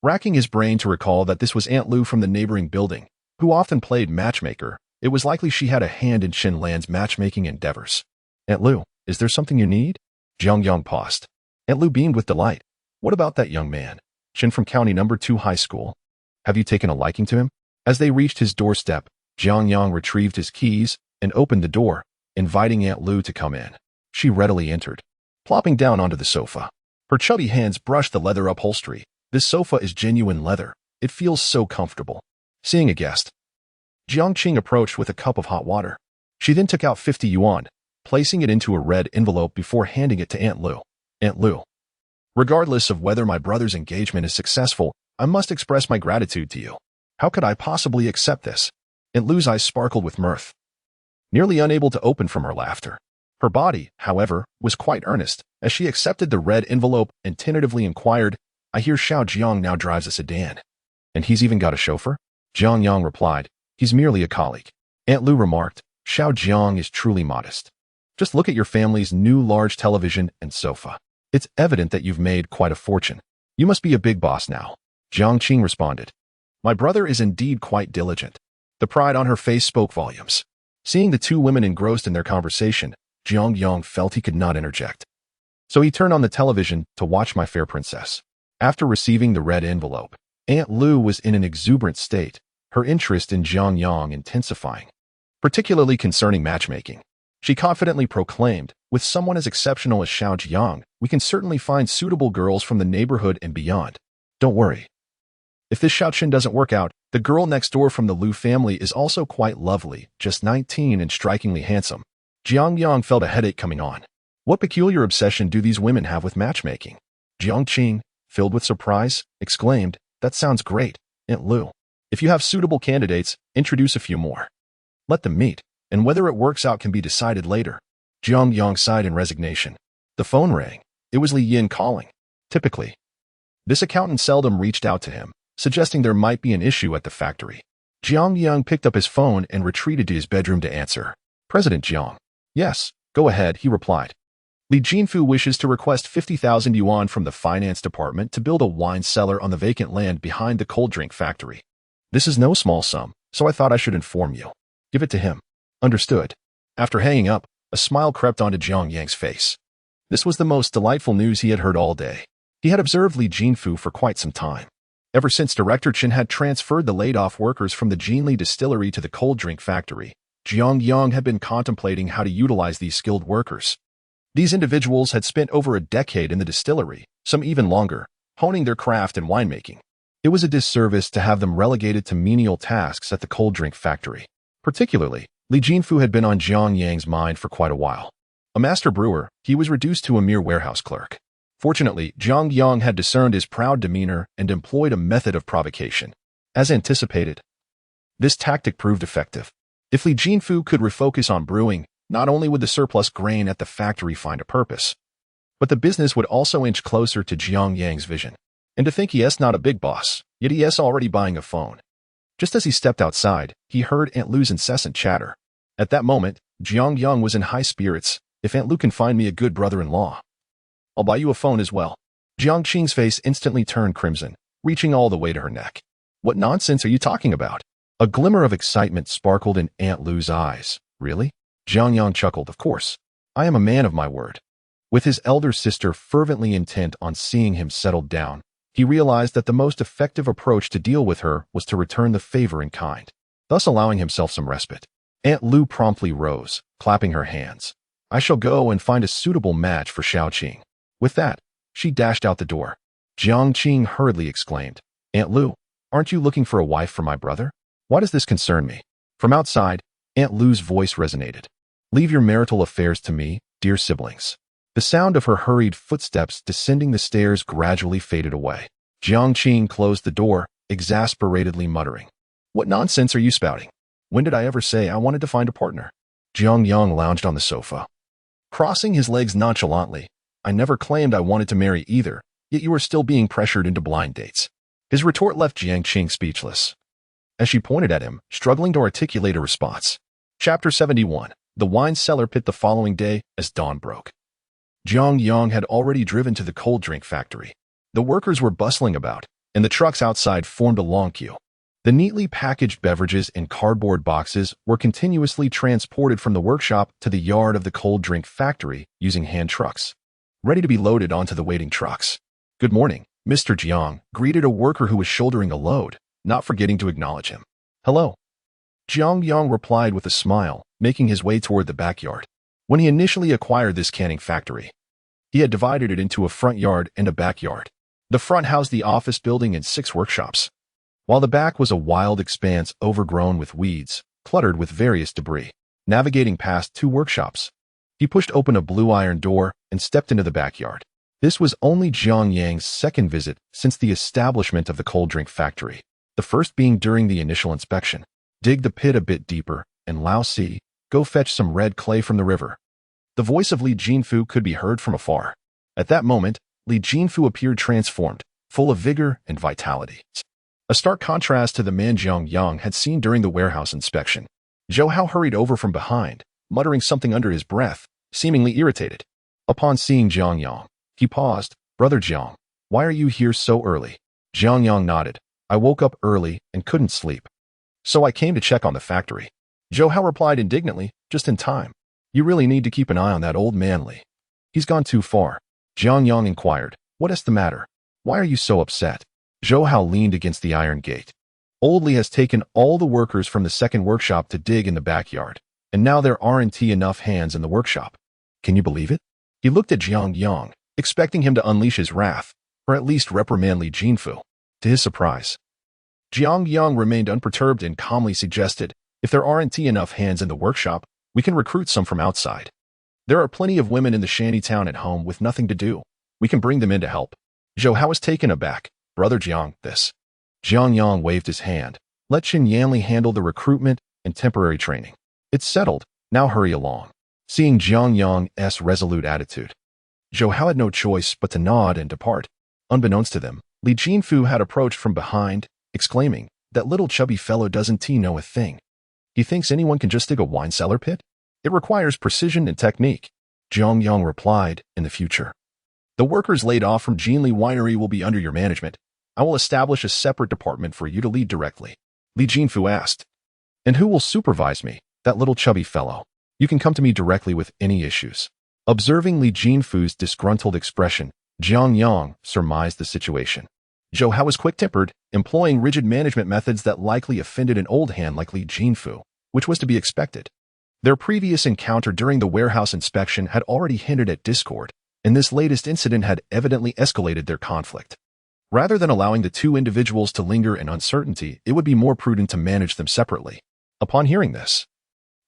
racking his brain to recall that this was Aunt Lu from the neighboring building, who often played matchmaker. It was likely she had a hand in Xin Lan's matchmaking endeavors. Aunt Lu, is there something you need? Jiang Yang paused. Aunt Lu beamed with delight. What about that young man? Xin from County No. 2 High School. Have you taken a liking to him? As they reached his doorstep, Jiang Yang retrieved his keys and opened the door, inviting Aunt Lu to come in. She readily entered, plopping down onto the sofa. Her chubby hands brushed the leather upholstery. This sofa is genuine leather. It feels so comfortable. Seeing a guest, Jiang Qing approached with a cup of hot water. She then took out 50 yuan, placing it into a red envelope before handing it to Aunt Lu. Aunt Lu, regardless of whether my brother's engagement is successful, I must express my gratitude to you. How could I possibly accept this? Aunt Lu's eyes sparkled with mirth, nearly unable to open from her laughter. Her body, however, was quite earnest, as she accepted the red envelope and tentatively inquired, I hear Xiao Jiang now drives a sedan. And he's even got a chauffeur? Jiang Yang replied, he's merely a colleague. Aunt Lu remarked, Xiao Jiang is truly modest. Just look at your family's new large television and sofa. It's evident that you've made quite a fortune. You must be a big boss now. Jiang Qing responded. My brother is indeed quite diligent. The pride on her face spoke volumes. Seeing the two women engrossed in their conversation, Jiang Yang felt he could not interject. So he turned on the television to watch My Fair Princess. After receiving the red envelope, Aunt Lu was in an exuberant state, her interest in Jiang Yang intensifying, particularly concerning matchmaking. She confidently proclaimed, with someone as exceptional as Xiao Jiang, we can certainly find suitable girls from the neighborhood and beyond. Don't worry. If this Xiaoqin doesn't work out, the girl next door from the Lu family is also quite lovely, just 19 and strikingly handsome. Jiang Yang felt a headache coming on. What peculiar obsession do these women have with matchmaking? Jiang Qing, filled with surprise, exclaimed, "That sounds great, Aunt Lu. If you have suitable candidates, introduce a few more. Let them meet, and whether it works out can be decided later." Jiang Yang sighed in resignation. The phone rang. It was Li Yin calling. Typically, this accountant seldom reached out to him, suggesting there might be an issue at the factory. Jiang Yang picked up his phone and retreated to his bedroom to answer. "President Jiang." "Yes, go ahead," he replied. "Li Jinfu wishes to request 50,000 yuan from the finance department to build a wine cellar on the vacant land behind the cold drink factory. This is no small sum, so I thought I should inform you. Give it to him." "Understood." After hanging up, a smile crept onto Jiang Yang's face. This was the most delightful news he had heard all day. He had observed Li Jinfu for quite some time. Ever since Direction had transferred the laid-off workers from the Jinli distillery to the cold drink factory, Jiang Yang had been contemplating how to utilize these skilled workers. These individuals had spent over a decade in the distillery, some even longer, honing their craft in winemaking. It was a disservice to have them relegated to menial tasks at the cold drink factory. Particularly, Li Jinfu had been on Jiang Yang's mind for quite a while. A master brewer, he was reduced to a mere warehouse clerk. Fortunately, Jiang Yang had discerned his proud demeanor and employed a method of provocation. As anticipated, this tactic proved effective. If Li Jinfu could refocus on brewing, not only would the surplus grain at the factory find a purpose, but the business would also inch closer to Jiang Yang's vision. And to think he is not a big boss, yet he is already buying a phone. Just as he stepped outside, he heard Aunt Lu's incessant chatter. At that moment, Jiang Yang was in high spirits. "If Aunt Lu can find me a good brother-in-law, I'll buy you a phone as well." Jiang Qing's face instantly turned crimson, reaching all the way to her neck. "What nonsense are you talking about?" A glimmer of excitement sparkled in Aunt Lu's eyes. "Really?" Jiang Yang chuckled. "Of course. I am a man of my word." With his elder sister fervently intent on seeing him settled down, he realized that the most effective approach to deal with her was to return the favor in kind, thus allowing himself some respite. Aunt Lu promptly rose, clapping her hands. "I shall go and find a suitable match for Xiao Qing." With that, she dashed out the door. Jiang Qing hurriedly exclaimed, "Aunt Lu, aren't you looking for a wife for my brother? Why does this concern me?" From outside, Aunt Lu's voice resonated. "Leave your marital affairs to me, dear siblings." The sound of her hurried footsteps descending the stairs gradually faded away. Jiang Qing closed the door, exasperatedly muttering, "What nonsense are you spouting? When did I ever say I wanted to find a partner?" Jiang Yang lounged on the sofa, crossing his legs nonchalantly. "I never claimed I wanted to marry either, yet you are still being pressured into blind dates." His retort left Jiang Qing speechless, as she pointed at him, struggling to articulate a response. Chapter 71. The wine cellar pit. The following day, as dawn broke, Jiang Yang had already driven to the cold drink factory. The workers were bustling about, and the trucks outside formed a long queue. The neatly packaged beverages in cardboard boxes were continuously transported from the workshop to the yard of the cold drink factory using hand trucks, ready to be loaded onto the waiting trucks. "Good morning, Mr. Jiang," greeted a worker who was shouldering a load, not forgetting to acknowledge him. "Hello." Jiang Yang replied with a smile, making his way toward the backyard. When he initially acquired this canning factory, he had divided it into a front yard and a backyard. The front housed the office building and 6 workshops, while the back was a wild expanse overgrown with weeds, cluttered with various debris. Navigating past 2 workshops, he pushed open a blue iron door and stepped into the backyard. This was only Jiang Yang's second visit since the establishment of the cold drink factory, the first being during the initial inspection. "Dig the pit a bit deeper, and Lao Si, go fetch some red clay from the river." The voice of Li Jinfu could be heard from afar. At that moment, Li Jinfu appeared transformed, full of vigor and vitality. A stark contrast to the man Jiang Yang had seen during the warehouse inspection. Zhou Hao hurried over from behind, muttering something under his breath, seemingly irritated. Upon seeing Jiang Yang, he paused. "Brother Jiang, why are you here so early?" Jiang Yang nodded. "I woke up early and couldn't sleep, so I came to check on the factory." Zhou Hao replied indignantly, "Just in time. You really need to keep an eye on that old man Li. He's gone too far." Jiang Yang inquired, "What is the matter? Why are you so upset?" Zhou Hao leaned against the iron gate. "Old Li has taken all the workers from the second workshop to dig in the backyard, and now there aren't enough hands in the workshop. Can you believe it?" He looked at Jiang Yang, expecting him to unleash his wrath, or at least reprimand Li Jinfu. To his surprise, Jiang Yang remained unperturbed and calmly suggested, "If there aren't enough hands in the workshop, We can recruit some from outside. There are plenty of women in the shanty town at home with nothing to do. We can bring them in to help. Zhou Hao was taken aback. Brother Jiang, this. Jiang Yang waved his hand. Let Qin Yanli handle the recruitment and temporary training. It's settled. Now hurry along. Seeing Jiang Yang's resolute attitude, Zhou Hao had no choice but to nod and depart. Unbeknownst to them, Li Jinfu had approached from behind, exclaiming, "That little chubby fellow doesn't know a thing. He thinks anyone can just dig a wine cellar pit? It requires precision and technique." Jiang Yang replied, "In the future, the workers laid off from Jinli Winery will be under your management. I will establish a separate department for you to lead directly." Li Jinfu asked, "And who will supervise me?" "That little chubby fellow. You can come to me directly with any issues." Observing Li Jinfu's disgruntled expression, Jiang Yang surmised the situation. Zhou Hao was quick-tempered, employing rigid management methods that likely offended an old hand like Li Jinfu, which was to be expected. Their previous encounter during the warehouse inspection had already hinted at discord, and this latest incident had evidently escalated their conflict. Rather than allowing the two individuals to linger in uncertainty, it would be more prudent to manage them separately. Upon hearing this,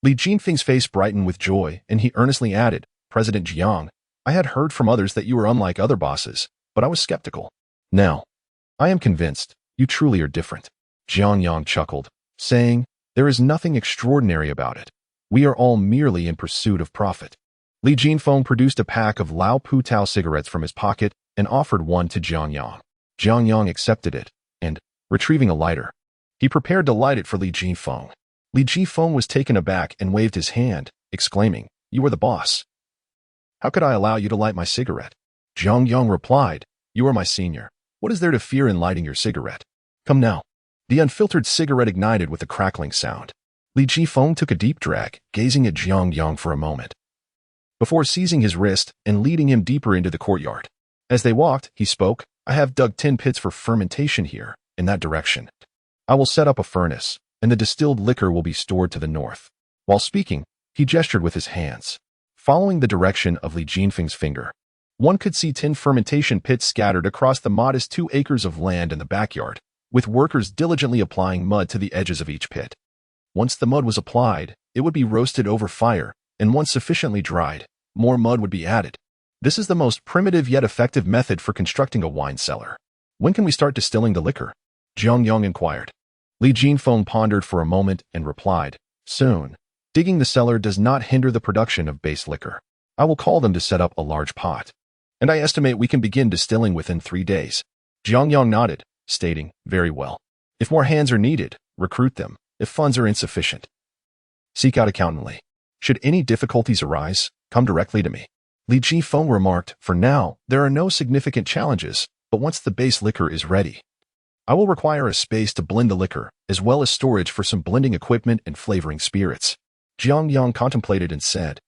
Li Jinfeng's face brightened with joy, and he earnestly added, "President Jiang, I had heard from others that you were unlike other bosses, but I was skeptical. Now, I am convinced you truly are different." Jiang Yang chuckled, saying, "There is nothing extraordinary about it. We are all merely in pursuit of profit." Li Jinfeng produced a pack of Lao Putao cigarettes from his pocket and offered one to Jiang Yang. Jiang Yang accepted it, and, retrieving a lighter, he prepared to light it for Li Jinfeng. Li Jinfeng was taken aback and waved his hand, exclaiming, "You are the boss. How could I allow you to light my cigarette?" Jiang Yang replied, "You are my senior. What is there to fear in lighting your cigarette? Come now." The unfiltered cigarette ignited with a crackling sound. Li Jinfeng took a deep drag, gazing at Jiang Yang for a moment, before seizing his wrist and leading him deeper into the courtyard. As they walked, he spoke, "I have dug 10 pits for fermentation here, in that direction. I will set up a furnace, and the distilled liquor will be stored to the north." While speaking, he gestured with his hands. Following the direction of Li Jinfeng's finger, one could see 10 fermentation pits scattered across the modest 2 acres of land in the backyard, with workers diligently applying mud to the edges of each pit. Once the mud was applied, it would be roasted over fire, and once sufficiently dried, more mud would be added. This is the most primitive yet effective method for constructing a wine cellar. "When can we start distilling the liquor?" Jiang Yang inquired. Li Jinfeng pondered for a moment and replied, "Soon. Digging the cellar does not hinder the production of base liquor. I will call them to set up a large pot, and I estimate we can begin distilling within 3 days." Jiang Yang nodded, stating, "Very well. If more hands are needed, recruit them. If funds are insufficient, seek out accountantly. Should any difficulties arise, come directly to me." Li Jinfeng remarked, "For now, there are no significant challenges, but once the base liquor is ready, I will require a space to blend the liquor, as well as storage for some blending equipment and flavoring spirits." Jiang Yang contemplated and said,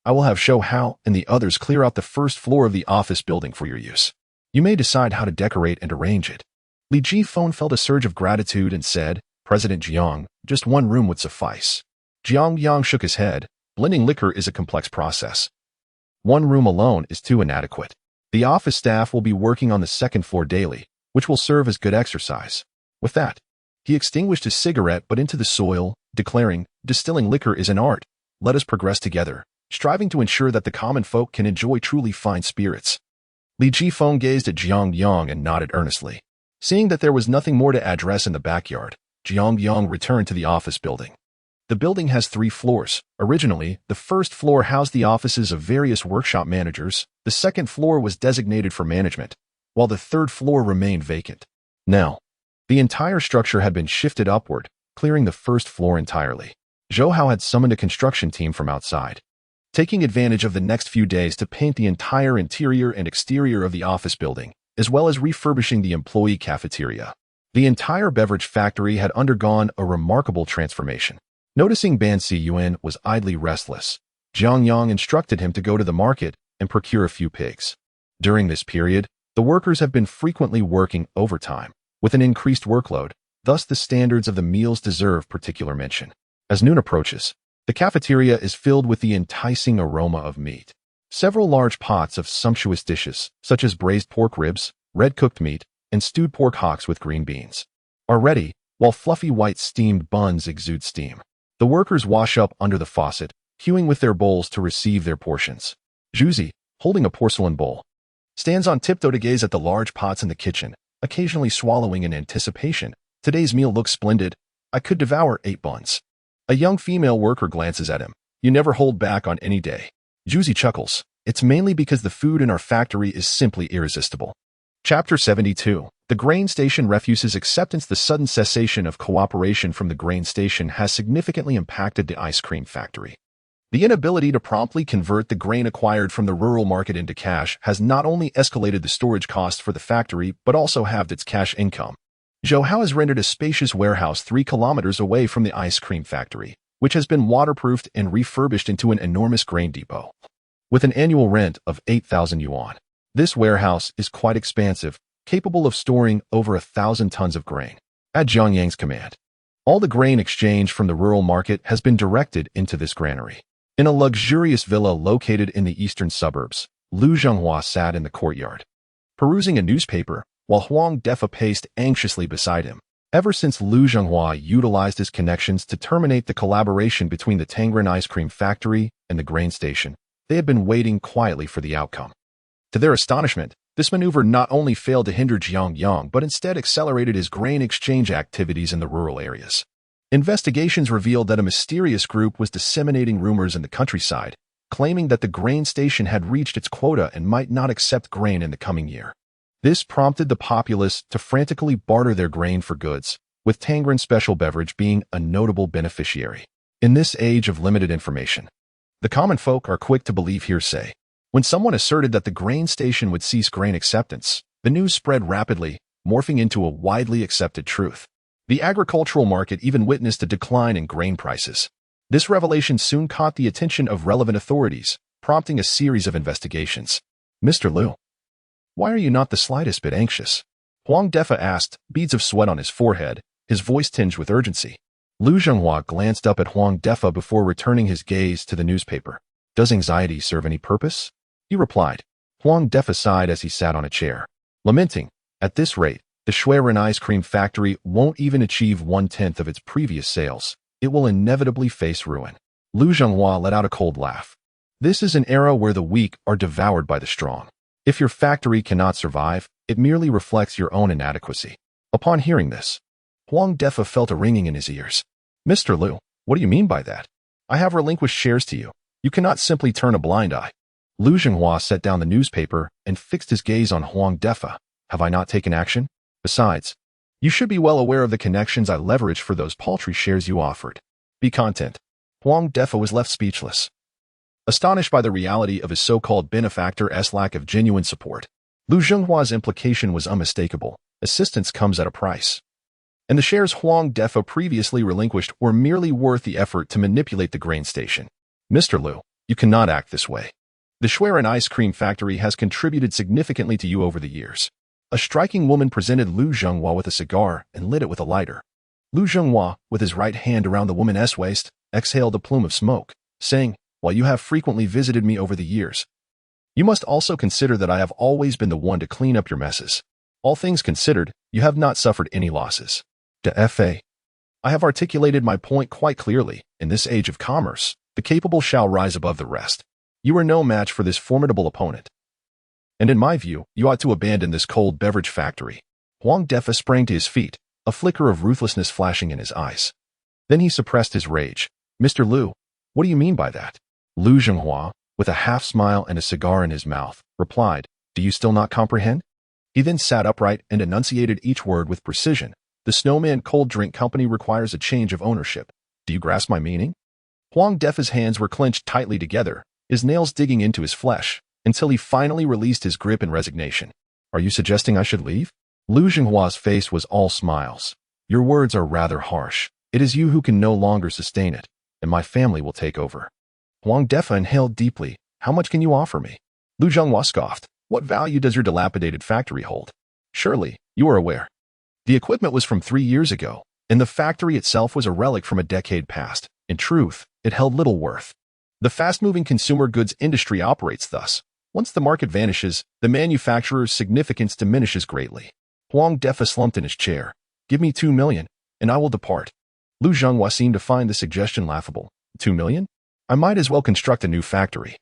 "I will have Zhou Hao and the others clear out the first floor of the office building for your use. You may decide how to decorate and arrange it." Li Jinfeng felt a surge of gratitude and said, "President Jiang, just 1 room would suffice." Jiang Yang shook his head. "Blending liquor is a complex process. 1 room alone is too inadequate. The office staff will be working on the 2nd floor daily, which will serve as good exercise." With that, he extinguished his cigarette but into the soil, declaring, "Distilling liquor is an art. Let us progress together, striving to ensure that the common folk can enjoy truly fine spirits." Li Jinfeng gazed at Jiang Yang and nodded earnestly. Seeing that there was nothing more to address in the backyard, Jiang Yang returned to the office building. The building has 3 floors. Originally, the first floor housed the offices of various workshop managers, the second floor was designated for management, while the 3rd floor remained vacant. Now, the entire structure had been shifted upward, clearing the 1st floor entirely. Zhou Hao had summoned a construction team from outside, taking advantage of the next few days to paint the entire interior and exterior of the office building, as well as refurbishing the employee cafeteria. The entire beverage factory had undergone a remarkable transformation. Noticing Ban Si-Yuan was idly restless, Jiang Yang instructed him to go to the market and procure a few pigs. During this period, the workers have been frequently working overtime, with an increased workload, thus the standards of the meals deserve particular mention. As noon approaches, the cafeteria is filled with the enticing aroma of meat. Several large pots of sumptuous dishes, such as braised pork ribs, red cooked meat, and stewed pork hocks with green beans, are ready, while fluffy white steamed buns exude steam. The workers wash up under the faucet, queuing with their bowls to receive their portions. Juzi, holding a porcelain bowl, stands on tiptoe to gaze at the large pots in the kitchen, occasionally swallowing in anticipation. Today's meal looks splendid. I could devour 8 buns. A young female worker glances at him. You never hold back on any day. Juzi chuckles. It's mainly because the food in our factory is simply irresistible. Chapter 72. The grain station refuses acceptance. The sudden cessation of cooperation from the grain station has significantly impacted the ice cream factory. The inability to promptly convert the grain acquired from the rural market into cash has not only escalated the storage costs for the factory, but also halved its cash income. Zhou has rendered a spacious warehouse 3 kilometers away from the ice cream factory, which has been waterproofed and refurbished into an enormous grain depot. With an annual rent of 8,000 yuan, this warehouse is quite expansive, capable of storing over 1,000 tons of grain. At Jiang Yang's command, all the grain exchanged from the rural market has been directed into this granary. In a luxurious villa located in the eastern suburbs, Lu Zhenghua sat in the courtyard, perusing a newspaper, while Huang Defa paced anxiously beside him. Ever since Lu Zhenghua utilized his connections to terminate the collaboration between the Tangren ice cream factory and the grain station, they had been waiting quietly for the outcome. To their astonishment, this maneuver not only failed to hinder Jiang Yang, but instead accelerated his grain exchange activities in the rural areas. Investigations revealed that a mysterious group was disseminating rumors in the countryside, claiming that the grain station had reached its quota and might not accept grain in the coming year. This prompted the populace to frantically barter their grain for goods, with Tangren Special Beverage being a notable beneficiary. In this age of limited information, the common folk are quick to believe hearsay. When someone asserted that the grain station would cease grain acceptance, the news spread rapidly, morphing into a widely accepted truth. The agricultural market even witnessed a decline in grain prices. This revelation soon caught the attention of relevant authorities, prompting a series of investigations. Mr. Liu, why are you not the slightest bit anxious? Huang Defa asked, beads of sweat on his forehead, his voice tinged with urgency. Lu Zhenghua glanced up at Huang Defa before returning his gaze to the newspaper. Does anxiety serve any purpose? He replied. Huang Defa sighed as he sat on a chair, lamenting, at this rate, the Shuiren ice cream factory won't even achieve 1/10 of its previous sales. It will inevitably face ruin. Lu Zhenghua let out a cold laugh. This is an era where the weak are devoured by the strong. If your factory cannot survive, it merely reflects your own inadequacy. Upon hearing this, Huang Defa felt a ringing in his ears. Mr. Liu, what do you mean by that? I have relinquished shares to you. You cannot simply turn a blind eye. Lu Zhenghua set down the newspaper and fixed his gaze on Huang Defa. Have I not taken action? Besides, you should be well aware of the connections I leveraged for those paltry shares you offered. Be content. Huang Defa was left speechless, astonished by the reality of his so-called benefactor's lack of genuine support. Lu Zhenghua's implication was unmistakable. Assistance comes at a price. And the shares Huang Defa previously relinquished were merely worth the effort to manipulate the grain station. Mr. Liu, you cannot act this way. The Shuiren ice cream factory has contributed significantly to you over the years. A striking woman presented Lu Zhenghua with a cigar and lit it with a lighter. Lu Zhenghua, with his right hand around the woman's waist, exhaled a plume of smoke, saying, while you have frequently visited me over the years, you must also consider that I have always been the one to clean up your messes. All things considered, you have not suffered any losses. I have articulated my point quite clearly. In this age of commerce, the capable shall rise above the rest. You are no match for this formidable opponent. And in my view, you ought to abandon this cold beverage factory. Huang Defa sprang to his feet, a flicker of ruthlessness flashing in his eyes. Then he suppressed his rage. Mr. Liu, what do you mean by that? Lu Zhenghua, with a half-smile and a cigar in his mouth, replied, do you still not comprehend? He then sat upright and enunciated each word with precision. The Snowman Cold Drink Company requires a change of ownership. Do you grasp my meaning? Huang Defa's hands were clenched tightly together, his nails digging into his flesh, until he finally released his grip in resignation. Are you suggesting I should leave? Lu Zhenghua's face was all smiles. Your words are rather harsh. It is you who can no longer sustain it, and my family will take over. Huang Defa inhaled deeply. How much can you offer me? Lu Zhenghua scoffed. What value does your dilapidated factory hold? Surely, you are aware. The equipment was from 3 years ago, and the factory itself was a relic from a decade past. In truth, it held little worth. The fast-moving consumer goods industry operates thus. Once the market vanishes, the manufacturer's significance diminishes greatly. Huang Defa slumped in his chair. Give me 2 million, and I will depart. Lu Zhenghua seemed to find the suggestion laughable. 2 million? I might as well construct a new factory.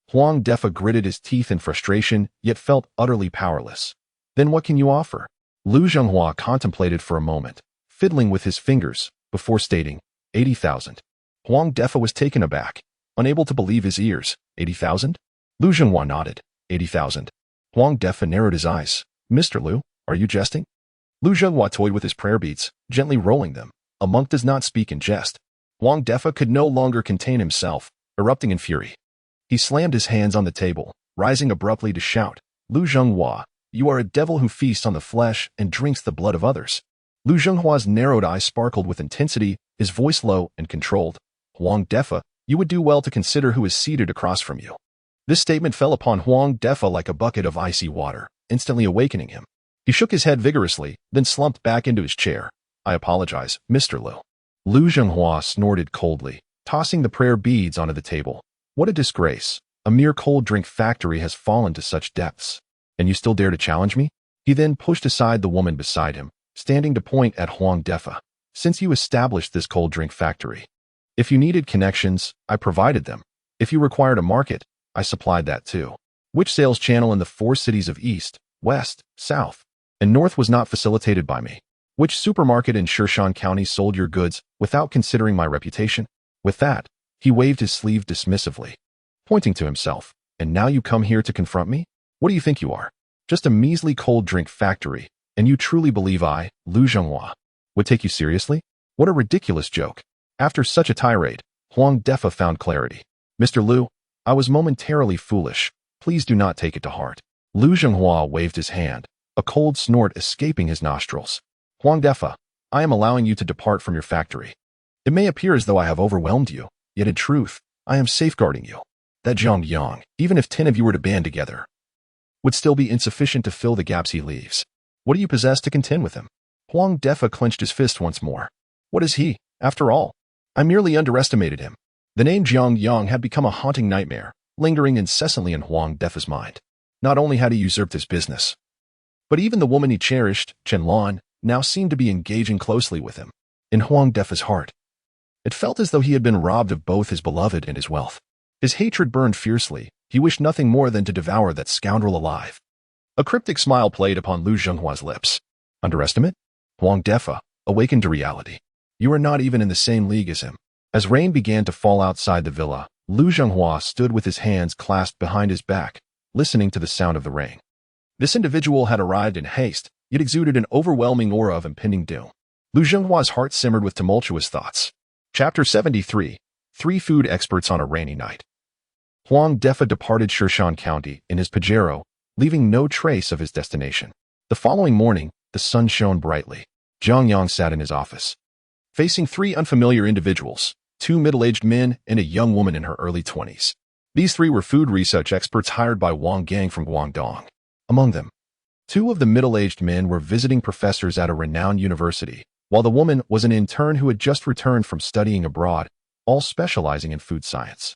Huang Defa gritted his teeth in frustration, yet felt utterly powerless. Then what can you offer? Lu Zhenghua contemplated for a moment, fiddling with his fingers, before stating, 80,000. Huang Defa was taken aback, unable to believe his ears. 80,000? Lu Zhenghua nodded. 80,000. Huang Defa narrowed his eyes. Mr. Lu, are you jesting? Lu Zhenghua toyed with his prayer beads, gently rolling them. A monk does not speak in jest. Huang Defa could no longer contain himself, erupting in fury. He slammed his hands on the table, rising abruptly to shout, Lu Zhenghua, you are a devil who feasts on the flesh and drinks the blood of others. Lu Zhenghua's narrowed eyes sparkled with intensity, his voice low and controlled. Huang Defa, you would do well to consider who is seated across from you. This statement fell upon Huang Defa like a bucket of icy water, instantly awakening him. He shook his head vigorously, then slumped back into his chair. I apologize, Mr. Lu. Lu Zhenghua snorted coldly, tossing the prayer beads onto the table. What a disgrace. A mere cold drink factory has fallen to such depths. And you still dare to challenge me? He then pushed aside the woman beside him, standing to point at Huang Defa. Since you established this cold drink factory, if you needed connections, I provided them. If you required a market, I supplied that too. Which sales channel in the 4 cities of East, West, South, and North was not facilitated by me? Which supermarket in Shirshan County sold your goods without considering my reputation? With that, he waved his sleeve dismissively, pointing to himself. And now you come here to confront me? What do you think you are? Just a measly cold drink factory, and you truly believe I, Lu Zhenghua, would take you seriously? What a ridiculous joke. After such a tirade, Huang Defa found clarity. Mr. Lu, I was momentarily foolish. Please do not take it to heart. Lu Zhenghua waved his hand, a cold snort escaping his nostrils. Huang Defa, I am allowing you to depart from your factory. It may appear as though I have overwhelmed you, yet in truth, I am safeguarding you. That Jiang Yang, even if 10 of you were to band together, would still be insufficient to fill the gaps he leaves. What do you possess to contend with him? Huang Defa clenched his fist once more. What is he, after all? I merely underestimated him. The name Jiang Yang had become a haunting nightmare, lingering incessantly in Huang Defa's mind. Not only had he usurped his business, but even the woman he cherished, Chen Lan, now seemed to be engaging closely with him. In Huang Defa's heart, it felt as though he had been robbed of both his beloved and his wealth. His hatred burned fiercely. He wished nothing more than to devour that scoundrel alive. A cryptic smile played upon Lu Zhenghua's lips. Underestimate? Huang Defa, awakened to reality. You are not even in the same league as him. As rain began to fall outside the villa, Lu Zhenghua stood with his hands clasped behind his back, listening to the sound of the rain. This individual had arrived in haste, yet exuded an overwhelming aura of impending doom. Lu Zhenghua's heart simmered with tumultuous thoughts. Chapter 73. 3 Food Experts on a Rainy Night. Huang Defa departed Shirshan County in his Pajero, leaving no trace of his destination. The following morning, the sun shone brightly. Jiang Yang sat in his office, facing 3 unfamiliar individuals, 2 middle-aged men and a young woman in her early 20s. These 3 were food research experts hired by Wang Gang from Guangdong. Among them, 2 of the middle-aged men were visiting professors at a renowned university, while the woman was an intern who had just returned from studying abroad, all specializing in food science.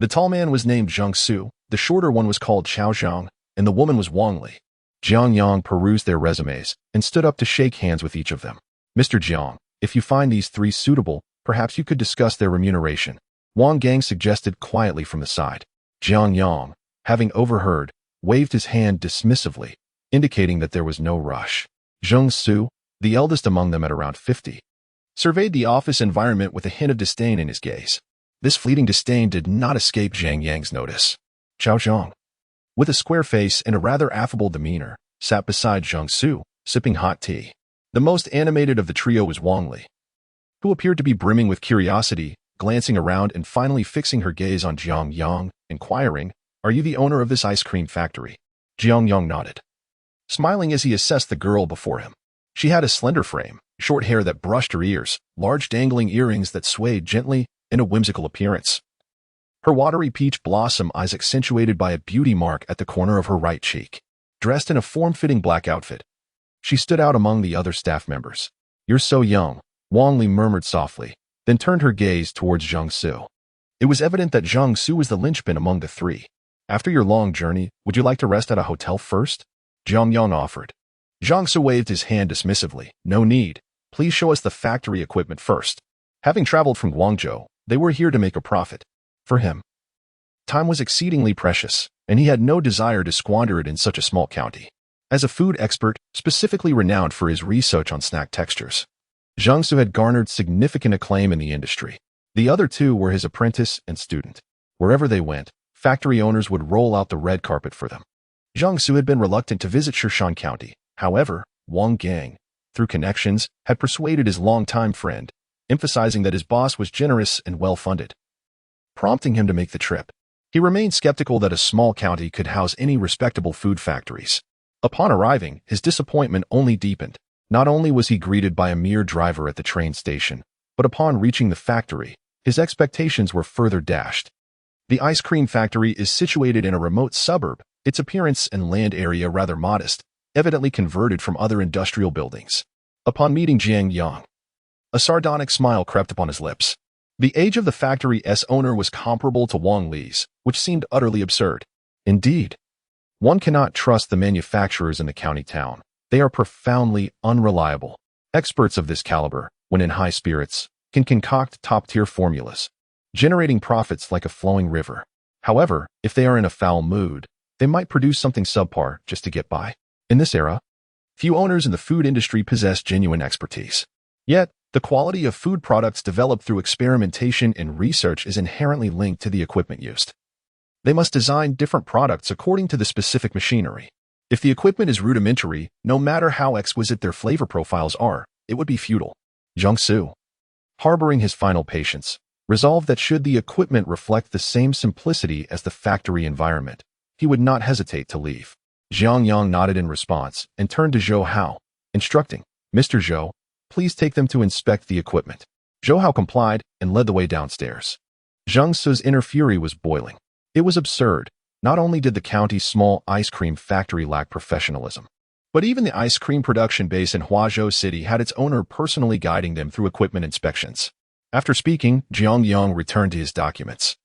The tall man was named Zhang Su, the shorter one was called Chao Zhang, and the woman was Wang Li. Jiang Yang perused their resumes and stood up to shake hands with each of them. Mr. Jiang, if you find these 3 suitable, perhaps you could discuss their remuneration, Wang Gang suggested quietly from the side. Jiang Yang, having overheard, waved his hand dismissively, indicating that there was no rush. Zhang Su, the eldest among them at around 50, surveyed the office environment with a hint of disdain in his gaze. This fleeting disdain did not escape Jiang Yang's notice. Chao Zhang, with a square face and a rather affable demeanor, sat beside Zhang Su, sipping hot tea. The most animated of the trio was Wang Li, who appeared to be brimming with curiosity, glancing around and finally fixing her gaze on Jiang Yang, inquiring, "Are you the owner of this ice cream factory?" Jiang Yang nodded, smiling as he assessed the girl before him. She had a slender frame, short hair that brushed her ears, large dangling earrings that swayed gently, and a whimsical appearance. Her watery peach blossom eyes accentuated by a beauty mark at the corner of her right cheek. Dressed in a form-fitting black outfit, she stood out among the other staff members. "You're so young," Wang Li murmured softly, then turned her gaze towards Zhang Su. It was evident that Zhang Su was the linchpin among the 3. "After your long journey, would you like to rest at a hotel first?" Jiang Yang offered. Zhang Su waved his hand dismissively. "No need. Please show us the factory equipment first." Having traveled from Guangzhou, they were here to make a profit. For him, time was exceedingly precious, and he had no desire to squander it in such a small county. As a food expert, specifically renowned for his research on snack textures, Jiang Su had garnered significant acclaim in the industry. The other two were his apprentice and student. Wherever they went, factory owners would roll out the red carpet for them. Jiang Su had been reluctant to visit Shan County. However, Wang Gang, through connections, had persuaded his longtime friend, emphasizing that his boss was generous and well-funded, prompting him to make the trip. He remained skeptical that a small county could house any respectable food factories. Upon arriving, his disappointment only deepened. Not only was he greeted by a mere driver at the train station, but upon reaching the factory, his expectations were further dashed. The ice cream factory is situated in a remote suburb, its appearance and land area rather modest, evidently converted from other industrial buildings. Upon meeting Jiang Yang, a sardonic smile crept upon his lips. The age of the factory's owner was comparable to Wang Li's, which seemed utterly absurd. Indeed, one cannot trust the manufacturers in the county town. They are profoundly unreliable. Experts of this caliber, when in high spirits, can concoct top-tier formulas, generating profits like a flowing river. However, if they are in a foul mood, they might produce something subpar just to get by. In this era, few owners in the food industry possess genuine expertise. Yet, the quality of food products developed through experimentation and research is inherently linked to the equipment used. They must design different products according to the specific machinery. If the equipment is rudimentary, no matter how exquisite their flavor profiles are, it would be futile. Jiang Su, harboring his final patience, resolved that should the equipment reflect the same simplicity as the factory environment, he would not hesitate to leave. Jiang Yang nodded in response and turned to Zhou Hao, instructing, "Mr. Zhou, please take them to inspect the equipment." Zhou Hao complied and led the way downstairs. Jiang Su's inner fury was boiling. It was absurd. Not only did the county's small ice cream factory lack professionalism, but even the ice cream production base in Huazhou City had its owner personally guiding them through equipment inspections. After speaking, Jiang Yang returned to his documents.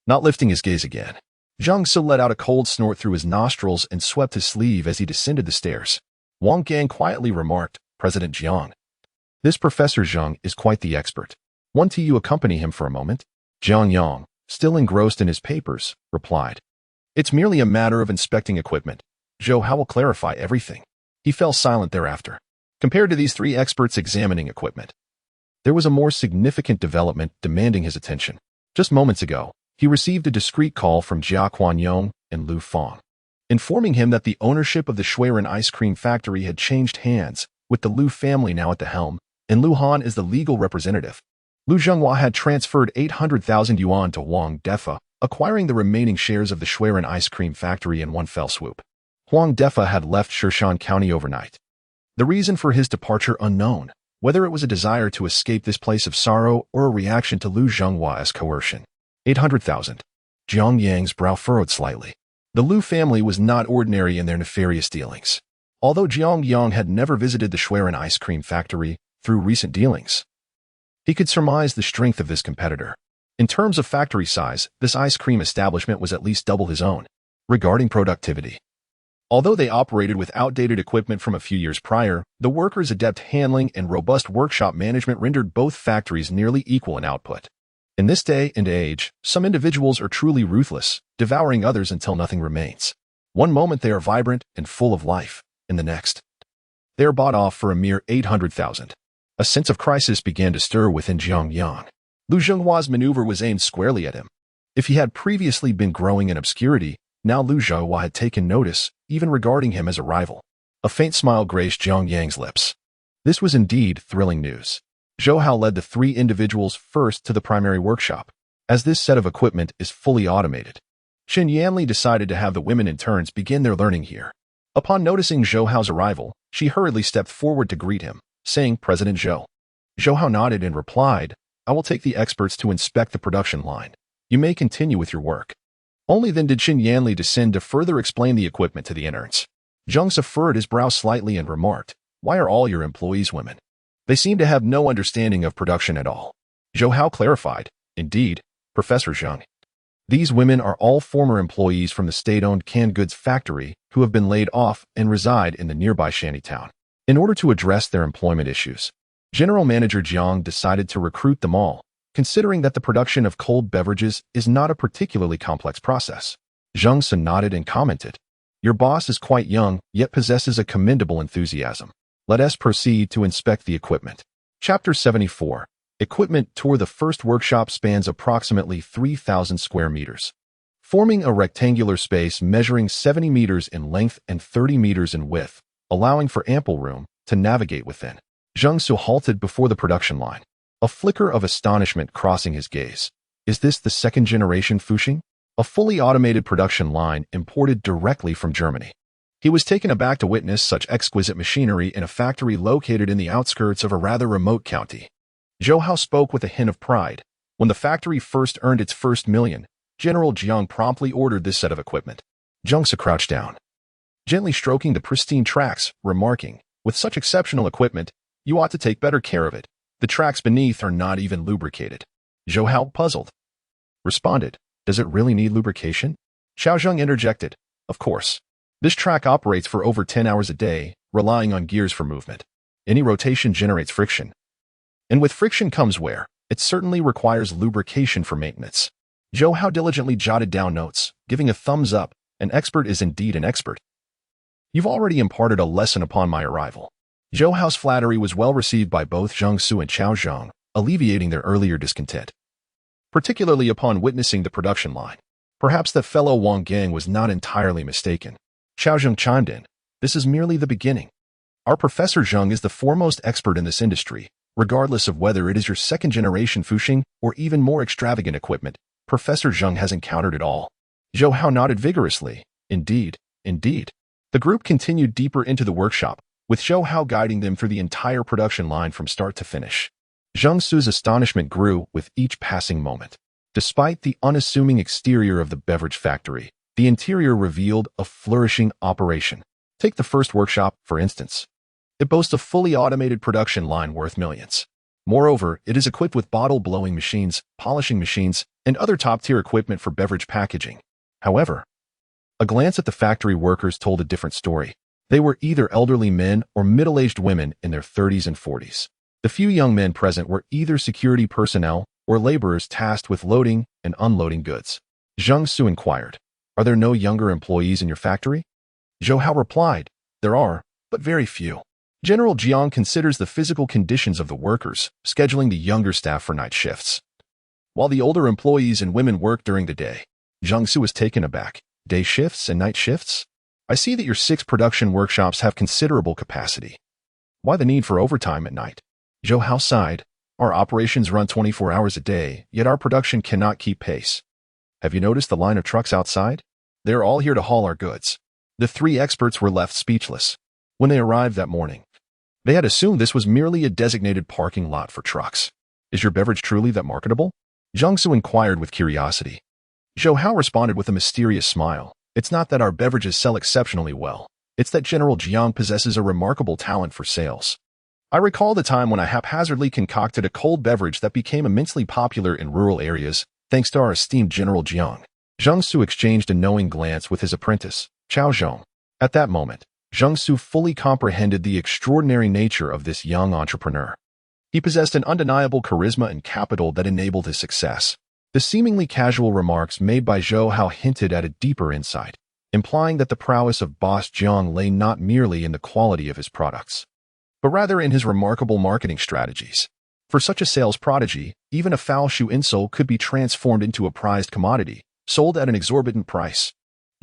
Not lifting his gaze again, Jiang Su let out a cold snort through his nostrils and swept his sleeve as he descended the stairs. Wang Gang quietly remarked, "President Jiang, this Professor Jiang is quite the expert. Want you accompany him for a moment?" Jiang Yang, still engrossed in his papers, replied, "It's merely a matter of inspecting equipment. Zhou Hao will clarify everything." He fell silent thereafter. Compared to these three experts examining equipment, there was a more significant development demanding his attention. Just moments ago, he received a discreet call from Jia Quanyong and Lu Fang, informing him that the ownership of the Shuiren ice cream factory had changed hands, with the Lu family now at the helm, and Lu Han is the legal representative. Lu Zhenghua had transferred 800,000 yuan to Wang Defa, acquiring the remaining shares of the Shuiren ice cream factory in one fell swoop. Huang Defa had left Shan County overnight. The reason for his departure unknown, whether it was a desire to escape this place of sorrow or a reaction to Lu Zhenghua's coercion. 800,000. Jiang Yang's brow furrowed slightly. The Lu family was not ordinary in their nefarious dealings. Although Jiang Yang had never visited the Shuiren ice cream factory through recent dealings, he could surmise the strength of this competitor. In terms of factory size, this ice cream establishment was at least double his own. Regarding productivity, although they operated with outdated equipment from a few years prior, the workers' adept handling and robust workshop management rendered both factories nearly equal in output. In this day and age, some individuals are truly ruthless, devouring others until nothing remains. One moment they are vibrant and full of life, and the next, they are bought off for a mere 800,000. A sense of crisis began to stir within Jiang Yang. Lu Zhenghua's maneuver was aimed squarely at him. If he had previously been growing in obscurity, now Lu Zhenghua had taken notice, even regarding him as a rival. A faint smile graced Jiang Yang's lips. This was indeed thrilling news. Zhou Hao led the three individuals first to the primary workshop, as this set of equipment is fully automated. Chen Yanli decided to have the women interns begin their learning here. Upon noticing Zhou Hao's arrival, she hurriedly stepped forward to greet him, saying, "President Zhou." Zhou Hao nodded and replied, "I will take the experts to inspect the production line. You may continue with your work." Only then did Chen Yanli descend to further explain the equipment to the interns. Jiang Su furrowed his brow slightly and remarked, "Why are all your employees women? They seem to have no understanding of production at all." Zhou Hao clarified, "Indeed, Professor Zhang. These women are all former employees from the state-owned canned goods factory who have been laid off and reside in the nearby shantytown. In order to address their employment issues, General Manager Jiang decided to recruit them all, considering that the production of cold beverages is not a particularly complex process. Jiang Sun nodded and commented, "Your boss is quite young, yet possesses a commendable enthusiasm. Let us proceed to inspect the equipment." Chapter 74. Equipment Tour. The first workshop spans approximately 3,000 square meters, forming a rectangular space measuring 70 meters in length and 30 meters in width, allowing for ample room to navigate within. Jiang Su halted before the production line, a flicker of astonishment crossing his gaze. Is this the second-generation Fuxing? A fully automated production line imported directly from Germany. He was taken aback to witness such exquisite machinery in a factory located in the outskirts of a rather remote county. Zhou Hao spoke with a hint of pride. When the factory first earned its first million, General Jiang promptly ordered this set of equipment. Jiang Su crouched down, gently stroking the pristine tracks, remarking, "With such exceptional equipment, you ought to take better care of it. The tracks beneath are not even lubricated." Zhou Hao, puzzled, responded, "Does it really need lubrication?" Xiao Zheng interjected, "Of course. This track operates for over 10 hours a day, relying on gears for movement. Any rotation generates friction. And with friction comes wear. It certainly requires lubrication for maintenance." Zhou Hao diligently jotted down notes, giving a thumbs up. "An expert is indeed an expert. You've already imparted a lesson upon my arrival." Zhou Hao's flattery was well received by both Jiang Su and Xiao Zheng, alleviating their earlier discontent, particularly upon witnessing the production line. Perhaps that fellow Wang Gang was not entirely mistaken. Xiao Zheng chimed in, "This is merely the beginning. Our Professor Zheng is the foremost expert in this industry, regardless of whether it is your second-generation Fuxing or even more extravagant equipment. Professor Zheng has encountered it all." Zhou Hao nodded vigorously. "Indeed, indeed." The group continued deeper into the workshop, with Zhou Hao guiding them through the entire production line from start to finish. Jiang Su's astonishment grew with each passing moment. Despite the unassuming exterior of the beverage factory, the interior revealed a flourishing operation. Take the first workshop, for instance. It boasts a fully automated production line worth millions. Moreover, it is equipped with bottle-blowing machines, polishing machines, and other top-tier equipment for beverage packaging. However, a glance at the factory workers told a different story. They were either elderly men or middle-aged women in their 30s and 40s. The few young men present were either security personnel or laborers tasked with loading and unloading goods. Jiang Su inquired, "Are there no younger employees in your factory?" Zhou Hao replied, "There are, but very few." General Jiang considers the physical conditions of the workers, scheduling the younger staff for night shifts, while the older employees and women work during the day. Jiang Su was taken aback. "Day shifts and night shifts? I see that your 6 production workshops have considerable capacity. Why the need for overtime at night?" Zhou Hao sighed. "Our operations run 24 hours a day, yet our production cannot keep pace. Have you noticed the line of trucks outside? They are all here to haul our goods." The 3 experts were left speechless. When they arrived that morning, they had assumed this was merely a designated parking lot for trucks. "Is your beverage truly that marketable?" Jiang Su inquired with curiosity. Zhou Hao responded with a mysterious smile. "It's not that our beverages sell exceptionally well. It's that General Jiang possesses a remarkable talent for sales. I recall the time when I haphazardly concocted a cold beverage that became immensely popular in rural areas, thanks to our esteemed General Jiang." Jiang Su exchanged a knowing glance with his apprentice, Xiao Zheng. At that moment, Jiang Su fully comprehended the extraordinary nature of this young entrepreneur. He possessed an undeniable charisma and capital that enabled his success. The seemingly casual remarks made by Zhou Hao hinted at a deeper insight, implying that the prowess of Boss Jiang lay not merely in the quality of his products, but rather in his remarkable marketing strategies. For such a sales prodigy, even a foul shoe insole could be transformed into a prized commodity, sold at an exorbitant price.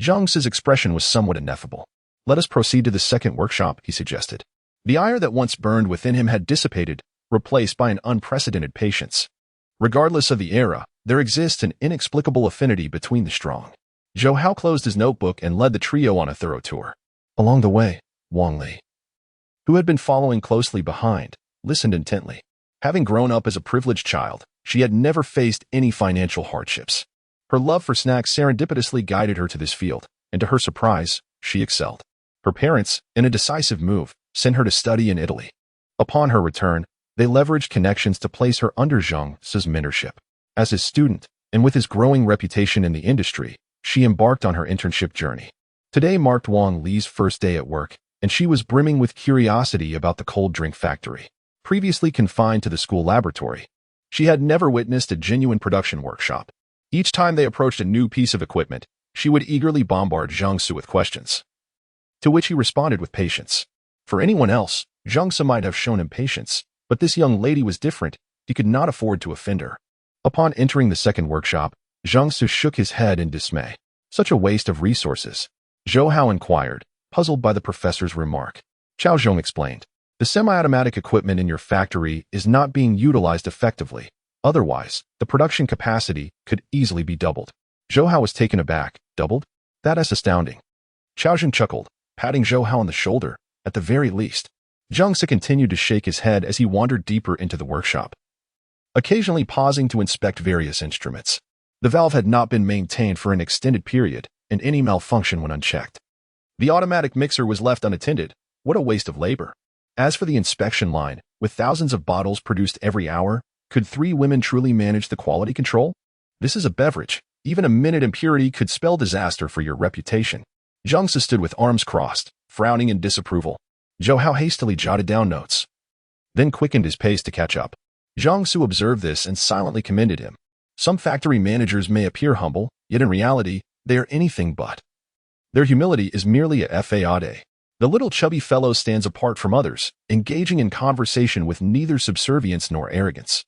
Jiang Su's expression was somewhat ineffable. "Let us proceed to the second workshop," he suggested. The ire that once burned within him had dissipated, replaced by an unprecedented patience. Regardless of the era, there exists an inexplicable affinity between the strong. Zhou Hao closed his notebook and led the trio on a thorough tour. Along the way, Wang Li, who had been following closely behind, listened intently. Having grown up as a privileged child, she had never faced any financial hardships. Her love for snacks serendipitously guided her to this field, and to her surprise, she excelled. Her parents, in a decisive move, sent her to study in Italy. Upon her return, they leveraged connections to place her under Jiang Su's mentorship. As his student, and with his growing reputation in the industry, she embarked on her internship journey. Today marked Wang Li's first day at work, and she was brimming with curiosity about the cold drink factory. previously confined to the school laboratory. She had never witnessed a genuine production workshop. Each time they approached a new piece of equipment, she would eagerly bombard Jiang with questions, to which he responded with patience. For anyone else, Jiang might have shown impatience, but this young lady was different. He could not afford to offend her. Upon entering the second workshop, Jiang shook his head in dismay. Such a waste of resources. Zhou Hao inquired, puzzled by the professor's remark. Qiao Zhong explained, the semi-automatic equipment in your factory is not being utilized effectively. Otherwise, the production capacity could easily be doubled. Zhou Hao was taken aback. Doubled? That is astounding. Qiao Zhong chuckled, patting Zhou Hao on the shoulder. At the very least. Jiang continued to shake his head as he wandered deeper into the workshop, occasionally pausing to inspect various instruments. The valve had not been maintained for an extended period, and any malfunction went unchecked. The automatic mixer was left unattended. What a waste of labor. As for the inspection line, with thousands of bottles produced every hour, could 3 women truly manage the quality control? This is a beverage. Even a minute impurity could spell disaster for your reputation. Jiang stood with arms crossed, frowning in disapproval. Zhou Hao hastily jotted down notes, then quickened his pace to catch up. Jiang Su observed this and silently commended him. Some factory managers may appear humble, yet in reality, they are anything but. Their humility is merely a facade. The little chubby fellow stands apart from others, engaging in conversation with neither subservience nor arrogance.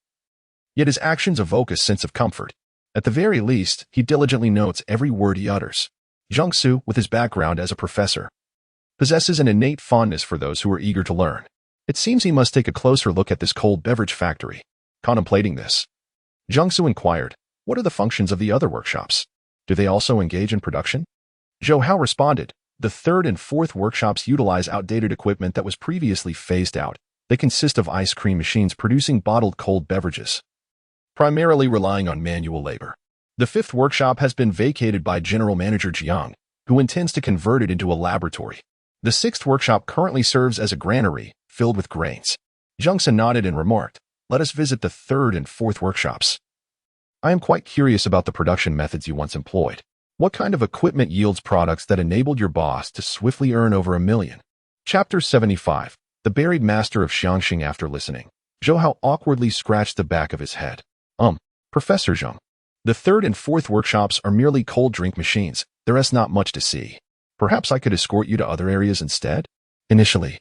Yet his actions evoke a sense of comfort. At the very least, he diligently notes every word he utters. Jiang Su, with his background as a professor, possesses an innate fondness for those who are eager to learn. It seems he must take a closer look at this cold beverage factory. Contemplating this, Jiang Su inquired, what are the functions of the other workshops? Do they also engage in production? Zhou Hao responded, the third and fourth workshops utilize outdated equipment that was previously phased out. They consist of ice cream machines producing bottled cold beverages, primarily relying on manual labor. The fifth workshop has been vacated by General Manager Jiang, who intends to convert it into a laboratory. The sixth workshop currently serves as a granary, filled with grains. Jiang nodded and remarked, let us visit the third and fourth workshops. I am quite curious about the production methods you once employed. What kind of equipment yields products that enabled your boss to swiftly earn over $1 million? Chapter 75. The Buried Master of Jiang Qing. After listening, Zhou Hao awkwardly scratched the back of his head. Professor Zhang. The third and fourth workshops are merely cold drink machines. There is not much to see. Perhaps I could escort you to other areas instead? Initially,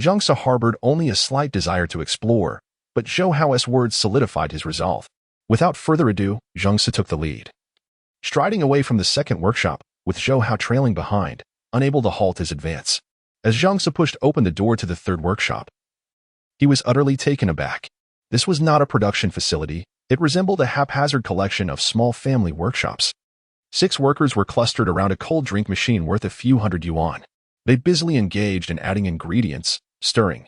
Jiang harbored only a slight desire to explore, but Zhou Hao's words solidified his resolve. Without further ado, Jiang took the lead, striding away from the second workshop, with Zhou Hao trailing behind, unable to halt his advance. As Jiang pushed open the door to the third workshop, he was utterly taken aback. This was not a production facility. It resembled a haphazard collection of small family workshops. 6 workers were clustered around a cold drink machine worth a few hundred yuan. They busily engaged in adding ingredients, stirring,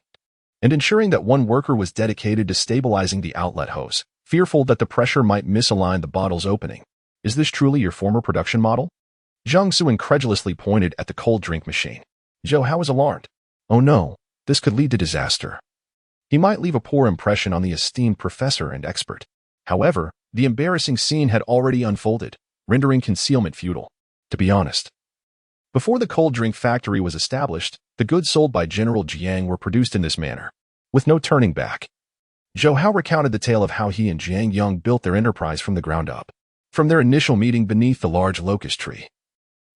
and ensuring that one worker was dedicated to stabilizing the outlet hose, fearful that the pressure might misalign the bottle's opening. Is this truly your former production model? Jiang incredulously pointed at the cold drink machine. Zhou Hao was alarmed. Oh no, this could lead to disaster. He might leave a poor impression on the esteemed professor and expert. However, the embarrassing scene had already unfolded, rendering concealment futile. To be honest, before the cold drink factory was established, the goods sold by General Jiang were produced in this manner, with no turning back. Zhou Hao recounted the tale of how he and Jiang Yang built their enterprise from the ground up, from their initial meeting beneath the large locust tree,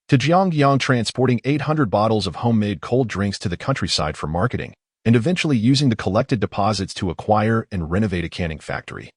to Jiang Yang transporting 800 bottles of homemade cold drinks to the countryside for marketing, and eventually using the collected deposits to acquire and renovate a canning factory,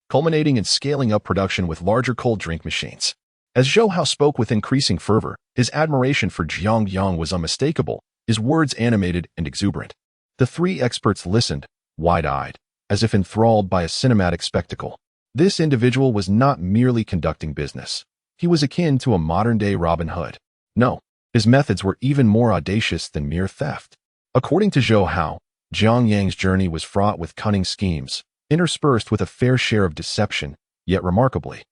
culminating in scaling up production with larger cold drink machines. As Zhou Hao spoke with increasing fervor, his admiration for Jiang Yang was unmistakable, his words animated and exuberant. The 3 experts listened, wide-eyed, as if enthralled by a cinematic spectacle. This individual was not merely conducting business. He was akin to a modern-day Robin Hood. No, his methods were even more audacious than mere theft. According to Zhou Hao, Jiang Yang's journey was fraught with cunning schemes, interspersed with a fair share of deception, yet remarkably,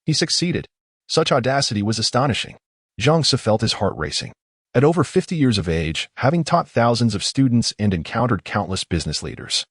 he succeeded. Such audacity was astonishing. Jiang felt his heart racing. At over 50 years of age, having taught thousands of students and encountered countless business leaders,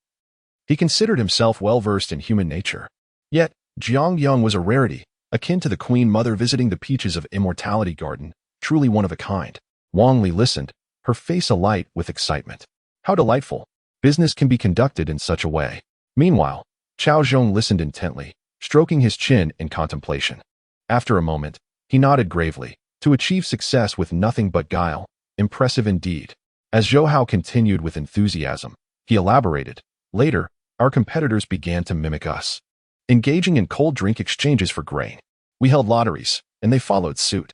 he considered himself well-versed in human nature. Yet, Jiang Yang was a rarity, akin to the Queen Mother visiting the peaches of Immortality Garden, truly one of a kind. Wang Li listened, her face alight with excitement. How delightful! Business can be conducted in such a way. Meanwhile, Qiao Zhong listened intently, stroking his chin in contemplation. After a moment, he nodded gravely. To achieve success with nothing but guile, impressive indeed. As Zhou Hao continued with enthusiasm, he elaborated, later, our competitors began to mimic us, engaging in cold drink exchanges for grain. We held lotteries, and they followed suit.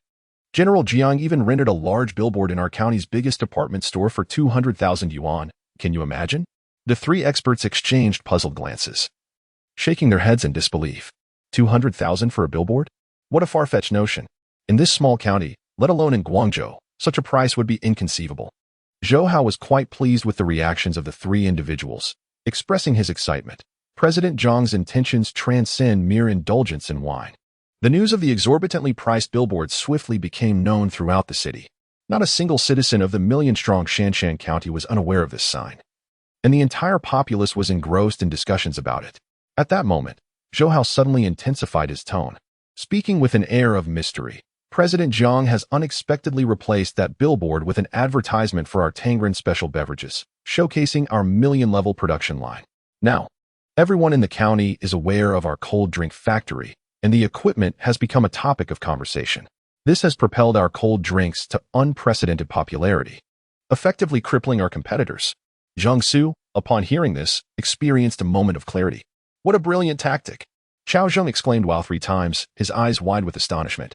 General Jiang even rented a large billboard in our county's biggest department store for 200,000 yuan. Can you imagine? The three experts exchanged puzzled glances, shaking their heads in disbelief. 200,000 for a billboard? What a far-fetched notion. In this small county, let alone in Guangzhou, such a price would be inconceivable. Zhou Hao was quite pleased with the reactions of the three individuals, expressing his excitement. President Zhang's intentions transcend mere indulgence in wine. The news of the exorbitantly priced billboards swiftly became known throughout the city. Not a single citizen of the million-strong Shanshan County was unaware of this sign, and the entire populace was engrossed in discussions about it. At that moment, Zhou Hao suddenly intensified his tone, speaking with an air of mystery. President Jiang has unexpectedly replaced that billboard with an advertisement for our Tangren special beverages, showcasing our million-level production line. Now, everyone in the county is aware of our cold drink factory, and the equipment has become a topic of conversation. This has propelled our cold drinks to unprecedented popularity, effectively crippling our competitors. Zhang Su, upon hearing this, experienced a moment of clarity. What a brilliant tactic! Qiao Zhong exclaimed while 3 times, his eyes wide with astonishment.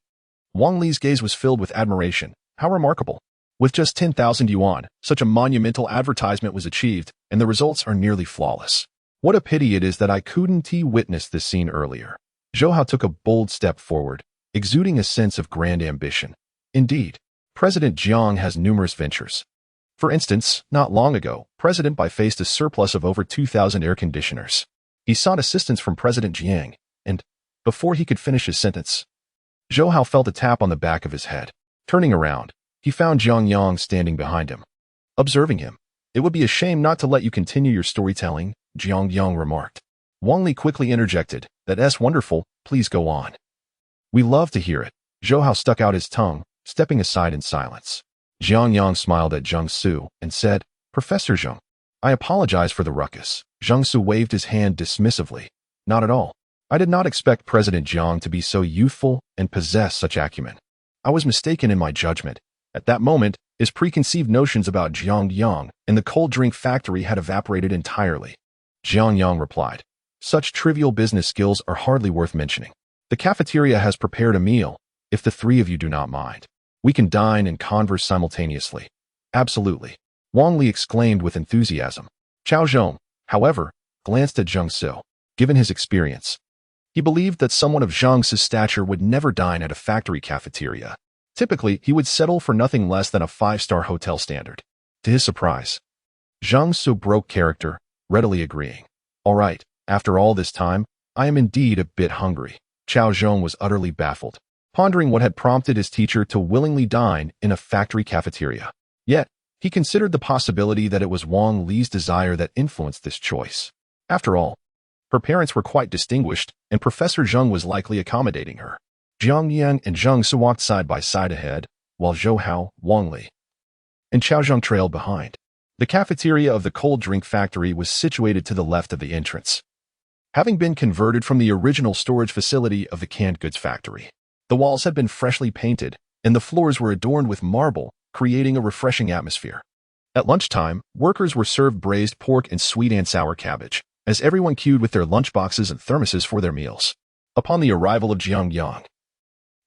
Wang Li's gaze was filled with admiration. How remarkable! With just 10,000 yuan, such a monumental advertisement was achieved, and the results are nearly flawless. What a pity it is that I couldn't witness this scene earlier. Zhou Hao took a bold step forward, exuding a sense of grand ambition. Indeed, President Jiang has numerous ventures. For instance, not long ago, President Bai faced a surplus of over 2,000 air conditioners. He sought assistance from President Jiang, and, before he could finish his sentence, Zhou Hao felt a tap on the back of his head. Turning around, he found Jiang Yang standing behind him. Observing him, "It would be a shame not to let you continue your storytelling," Jiang Yang remarked. Wang Li quickly interjected, "That's wonderful, please go on." "We love to hear it." Zhou Hao stuck out his tongue, stepping aside in silence. Jiang Yang smiled at Zhang Su and said, "Professor Zhang, I apologize for the ruckus." Zhang Su waved his hand dismissively. "Not at all. I did not expect President Jiang to be so youthful and possess such acumen. I was mistaken in my judgment. At that moment, his preconceived notions about Jiang Yang and the cold drink factory had evaporated entirely." Jiang Yang replied, "Such trivial business skills are hardly worth mentioning. The cafeteria has prepared a meal. If the 3 of you do not mind, we can dine and converse simultaneously." "Absolutely," Wang Li exclaimed with enthusiasm. Qiao Zhong, however, glanced at Zhang Su. Given his experience, he believed that someone of Zhang's stature would never dine at a factory cafeteria. Typically, he would settle for nothing less than a 5-star hotel standard. To his surprise, Zhang Su broke character, readily agreeing. "All right, after all this time, I am indeed a bit hungry." Qiao Zhong was utterly baffled, pondering what had prompted his teacher to willingly dine in a factory cafeteria. Yet, he considered the possibility that it was Wang Li's desire that influenced this choice. After all, her parents were quite distinguished, and Professor Zheng was likely accommodating her. Jiang Yang and Zhang Su walked side by side ahead, while Zhou Hao, Wang Li, and Qiao Zhong trailed behind. The cafeteria of the cold drink factory was situated to the left of the entrance, having been converted from the original storage facility of the canned goods factory. The walls had been freshly painted, and the floors were adorned with marble, creating a refreshing atmosphere. At lunchtime, workers were served braised pork and sweet and sour cabbage, as everyone queued with their lunchboxes and thermoses for their meals. Upon the arrival of Jiang Yang,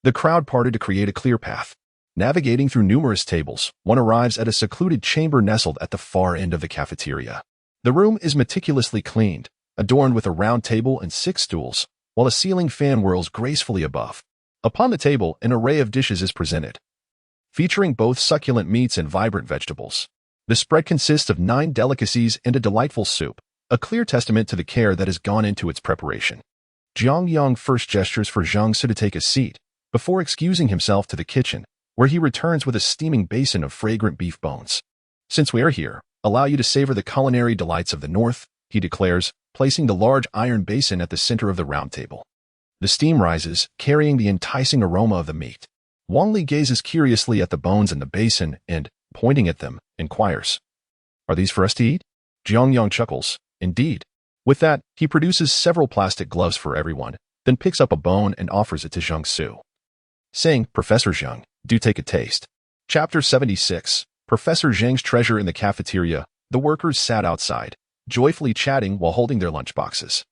the crowd parted to create a clear path. Navigating through numerous tables, one arrives at a secluded chamber nestled at the far end of the cafeteria. The room is meticulously cleaned, adorned with a round table and 6 stools, while a ceiling fan whirls gracefully above. Upon the table, an array of dishes is presented, featuring both succulent meats and vibrant vegetables. The spread consists of 9 delicacies and a delightful soup, a clear testament to the care that has gone into its preparation. Jiang Yang first gestures for Zhang Su to take a seat, before excusing himself to the kitchen, where he returns with a steaming basin of fragrant beef bones. "Since we are here, allow you to savor the culinary delights of the north," he declares, placing the large iron basin at the center of the round table. The steam rises, carrying the enticing aroma of the meat. Wang Li gazes curiously at the bones in the basin and, pointing at them, inquires, "Are these for us to eat?" Jiang Yang chuckles. Indeed. With that, he produces several plastic gloves for everyone, then picks up a bone and offers it to Zhang Su, saying, Professor Zhang, do take a taste. Chapter 76. Professor Zhang's treasure in the cafeteria. The workers sat outside, joyfully chatting while holding their lunchboxes.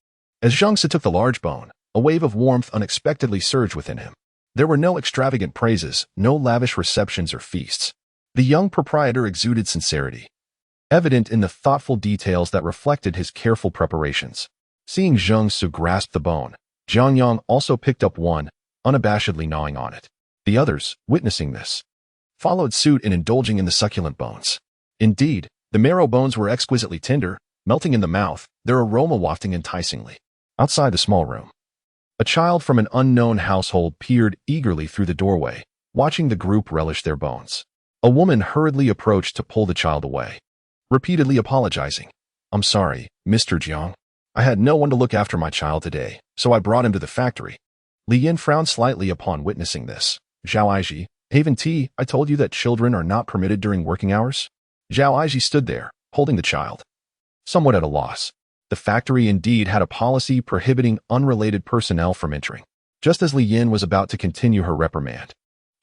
As Zhang Su took the large bone, a wave of warmth unexpectedly surged within him. There were no extravagant praises, no lavish receptions or feasts. The young proprietor exuded sincerity, evident in the thoughtful details that reflected his careful preparations. Seeing Zhang Su grasp the bone, Jiang Yang also picked up one, unabashedly gnawing on it. The others, witnessing this, followed suit in indulging in the succulent bones. Indeed, the marrow bones were exquisitely tender, melting in the mouth, their aroma wafting enticingly. Outside the small room, a child from an unknown household peered eagerly through the doorway, watching the group relish their bones. A woman hurriedly approached to pull the child away, repeatedly apologizing. I'm sorry, Mr. Jiang. I had no one to look after my child today, so I brought him to the factory. Li Yin frowned slightly upon witnessing this. Zhao Aiji, Haven T, I told you that children are not permitted during working hours? Zhao Aiji stood there, holding the child, somewhat at a loss. The factory indeed had a policy prohibiting unrelated personnel from entering. Just as Li Yin was about to continue her reprimand,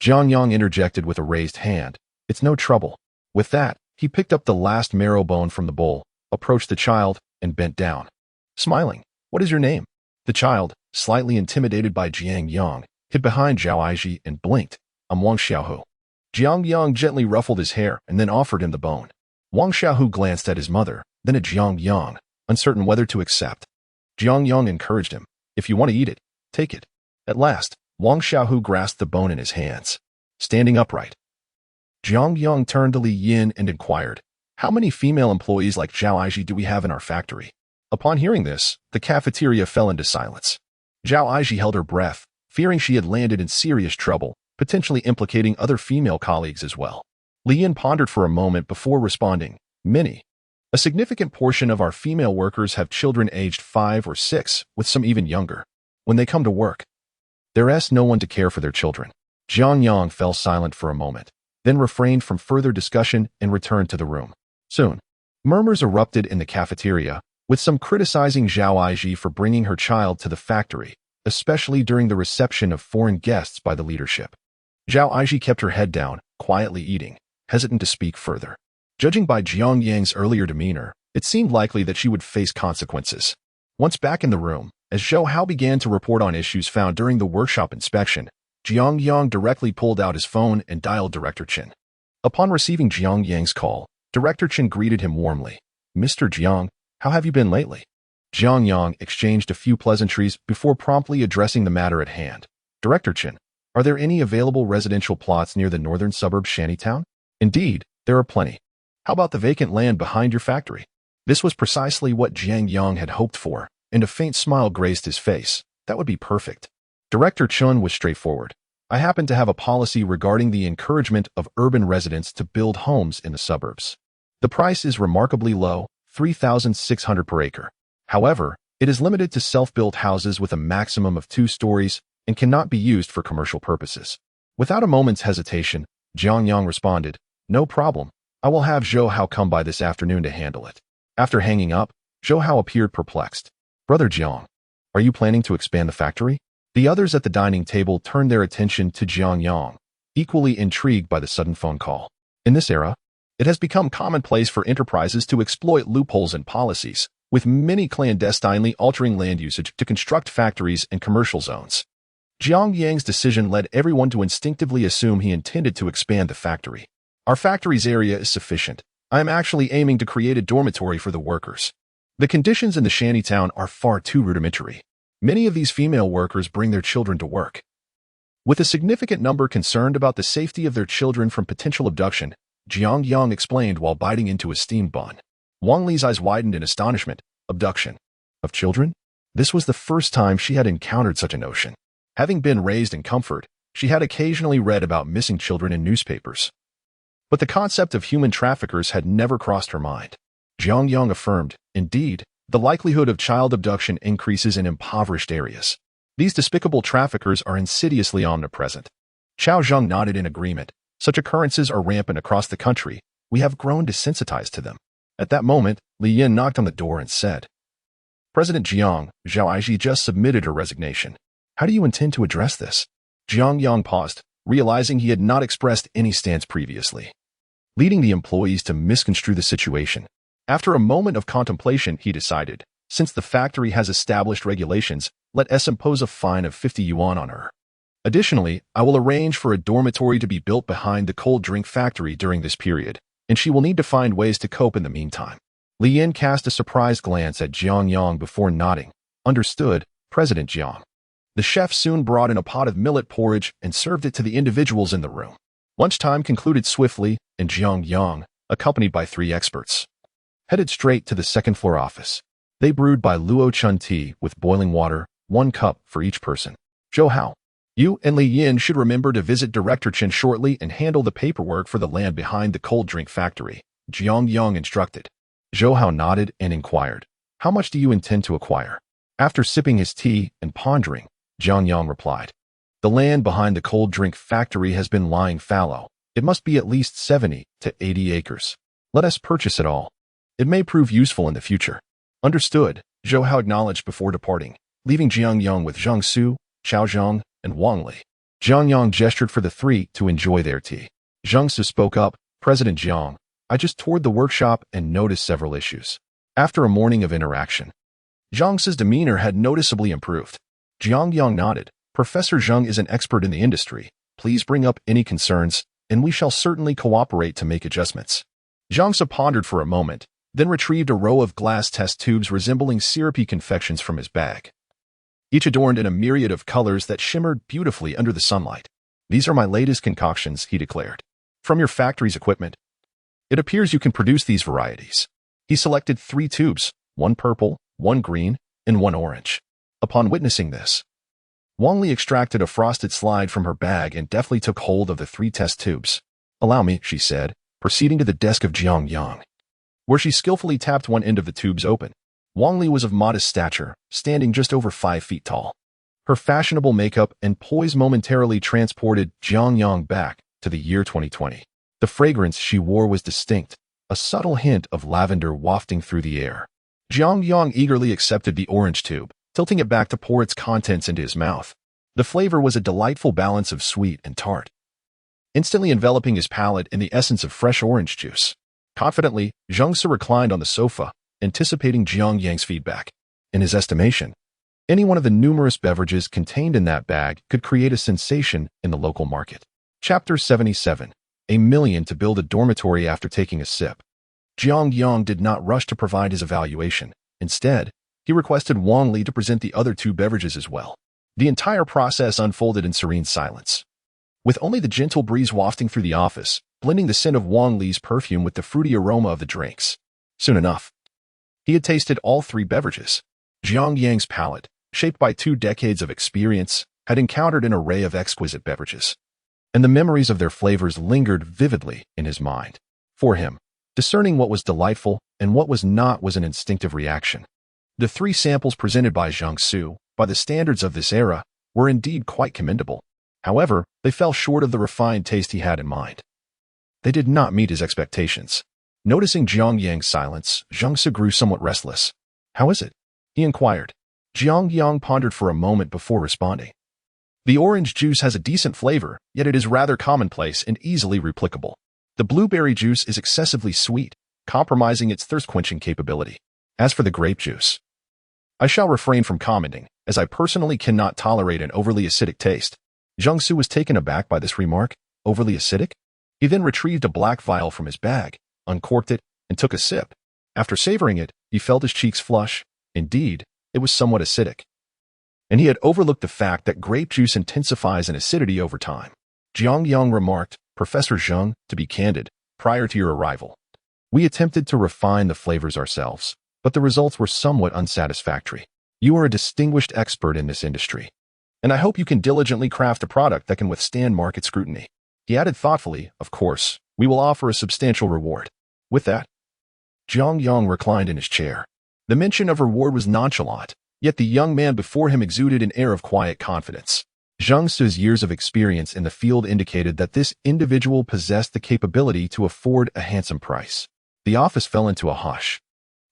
Jiang Yang interjected with a raised hand. It's no trouble. With that, he picked up the last marrow bone from the bowl, approached the child, and bent down, smiling. What is your name? The child, slightly intimidated by Jiang Yang, hid behind Zhao Aiji and blinked. I'm Wang Xiaohu. Jiang Yang gently ruffled his hair and then offered him the bone. Wang Xiaohu glanced at his mother, then at Jiang Yang, uncertain whether to accept. Jiang Yang encouraged him. If you want to eat it, take it. At last, Wang Xiaohu grasped the bone in his hands, standing upright. Jiang Yang turned to Li Yin and inquired, how many female employees like Zhao Aiji do we have in our factory? Upon hearing this, the cafeteria fell into silence. Zhao Aiji held her breath, fearing she had landed in serious trouble, potentially implicating other female colleagues as well. Li Yin pondered for a moment before responding, many. A significant portion of our female workers have children aged 5 or 6, with some even younger. When they come to work, there's no one to care for their children. Jiang Yang fell silent for a moment, then refrained from further discussion and returned to the room. Soon, murmurs erupted in the cafeteria, with some criticizing Zhao Aiji for bringing her child to the factory, especially during the reception of foreign guests by the leadership. Zhao Aiji kept her head down, quietly eating, hesitant to speak further. Judging by Jiang Yang's earlier demeanor, it seemed likely that she would face consequences. Once back in the room, as Zhou Hao began to report on issues found during the workshop inspection, Jiang Yang directly pulled out his phone and dialed Director Chen. Upon receiving Jiang Yang's call, Director Chen greeted him warmly. Mr. Jiang, how have you been lately? Jiang Yang exchanged a few pleasantries before promptly addressing the matter at hand. Director Chen, are there any available residential plots near the northern suburb Shantytown? Indeed, there are plenty. How about the vacant land behind your factory? This was precisely what Jiang Yang had hoped for, and a faint smile graced his face. That would be perfect. Director Chen was straightforward. I happen to have a policy regarding the encouragement of urban residents to build homes in the suburbs. The price is remarkably low, 3,600 per acre. However, it is limited to self-built houses with a maximum of 2 stories and cannot be used for commercial purposes. Without a moment's hesitation, Jiang Yang responded, no problem. I will have Zhou Hao come by this afternoon to handle it. After hanging up, Zhou Hao appeared perplexed. Brother Jiang, are you planning to expand the factory? The others at the dining table turned their attention to Jiang Yang, equally intrigued by the sudden phone call. In this era, it has become commonplace for enterprises to exploit loopholes in policies, with many clandestinely altering land usage to construct factories and commercial zones. Jiang Yang's decision led everyone to instinctively assume he intended to expand the factory. Our factory's area is sufficient. I am actually aiming to create a dormitory for the workers. The conditions in the shantytown are far too rudimentary. Many of these female workers bring their children to work. With a significant number concerned about the safety of their children from potential abduction, Jiang Yang explained while biting into a steamed bun. Wang Li's eyes widened in astonishment. Abduction of children? This was the first time she had encountered such a notion. Having been raised in comfort, she had occasionally read about missing children in newspapers. But the concept of human traffickers had never crossed her mind. Jiang Yang affirmed, indeed, the likelihood of child abduction increases in impoverished areas. These despicable traffickers are insidiously omnipresent. Qiao Zheng nodded in agreement. Such occurrences are rampant across the country. We have grown desensitized to them. At that moment, Li Yin knocked on the door and said, President Jiang, Zhao Aiji just submitted her resignation. How do you intend to address this? Jiang Yang paused, realizing he had not expressed any stance previously, leading the employees to misconstrue the situation. After a moment of contemplation, he decided, since the factory has established regulations, let us impose a fine of 50 yuan on her. Additionally, I will arrange for a dormitory to be built behind the cold drink factory during this period, and she will need to find ways to cope in the meantime. Li Yin cast a surprised glance at Jiang Yang before nodding. Understood, President Jiang. The chef soon brought in a pot of millet porridge and served it to the individuals in the room. Lunchtime concluded swiftly, and Jiang Yang, accompanied by 3 experts, headed straight to the second-floor office. They brewed by Luo Chun tea with boiling water, 1 cup for each person. Zhou Hao, you and Li Yin should remember to visit direction shortly and handle the paperwork for the land behind the cold drink factory, Jiang Yang instructed. Zhou Hao nodded and inquired, how much do you intend to acquire? After sipping his tea and pondering, Jiang Yang replied, the land behind the cold drink factory has been lying fallow. It must be at least 70 to 80 acres. Let us purchase it all. It may prove useful in the future. Understood, Zhou Hao acknowledged before departing, leaving Jiang Yang with Zhang Su, Chao Zhang, and Wang Li. Jiang Yang gestured for the 3 to enjoy their tea. Zhang Su spoke up, President Jiang, I just toured the workshop and noticed several issues. After a morning of interaction, Zhang Su's demeanor had noticeably improved. Jiang Yang nodded. Professor Zhang is an expert in the industry. Please bring up any concerns, and we shall certainly cooperate to make adjustments. Zhang Su pondered for a moment, then retrieved a row of glass test tubes resembling syrupy confections from his bag, each adorned in a myriad of colors that shimmered beautifully under the sunlight. These are my latest concoctions, he declared. From your factory's equipment, it appears you can produce these varieties. He selected 3 tubes, 1 purple, 1 green, and 1 orange. Upon witnessing this, Wang Li extracted a frosted slide from her bag and deftly took hold of the 3 test tubes. Allow me, she said, proceeding to the desk of Jiang Yang, where she skillfully tapped one end of the tubes open. Wang Li was of modest stature, standing just over 5 feet tall. Her fashionable makeup and poise momentarily transported Jiang Yang back to the year 2020. The fragrance she wore was distinct, a subtle hint of lavender wafting through the air. Jiang Yang eagerly accepted the orange tube, tilting it back to pour its contents into his mouth. The flavor was a delightful balance of sweet and tart, instantly enveloping his palate in the essence of fresh orange juice. Confidently, Zhang Su reclined on the sofa, anticipating Jiang Yang's feedback. In his estimation, any one of the numerous beverages contained in that bag could create a sensation in the local market. Chapter 77. A million to build a dormitory after taking a sip. Jiang Yang did not rush to provide his evaluation. Instead, he requested Wang Li to present the other 2 beverages as well. The entire process unfolded in serene silence, with only the gentle breeze wafting through the office, blending the scent of Wang Li's perfume with the fruity aroma of the drinks. Soon enough, he had tasted all 3 beverages. Jiang Yang's palate, shaped by 2 decades of experience, had encountered an array of exquisite beverages, and the memories of their flavors lingered vividly in his mind. For him, discerning what was delightful and what was not was an instinctive reaction. The 3 samples presented by Zhang Su, by the standards of this era, were indeed quite commendable. However, they fell short of the refined taste he had in mind. They did not meet his expectations. Noticing Jiang Yang's silence, Zhang Su grew somewhat restless. How is it? He inquired. Jiang Yang pondered for a moment before responding. The orange juice has a decent flavor, yet it is rather commonplace and easily replicable. The blueberry juice is excessively sweet, compromising its thirst-quenching capability. As for the grape juice, I shall refrain from commenting, as I personally cannot tolerate an overly acidic taste. Zhang Su was taken aback by this remark. Overly acidic? He then retrieved a black vial from his bag, uncorked it, and took a sip. After savoring it, he felt his cheeks flush. Indeed, it was somewhat acidic, and he had overlooked the fact that grape juice intensifies in acidity over time. Jiang Yang remarked, Professor Zhang, to be candid, prior to your arrival, we attempted to refine the flavors ourselves, but the results were somewhat unsatisfactory. You are a distinguished expert in this industry, and I hope you can diligently craft a product that can withstand market scrutiny. He added thoughtfully, of course, we will offer a substantial reward. With that, Jiang Yang reclined in his chair. The mention of reward was nonchalant, yet the young man before him exuded an air of quiet confidence. Zhang Su's years of experience in the field indicated that this individual possessed the capability to afford a handsome price. The office fell into a hush,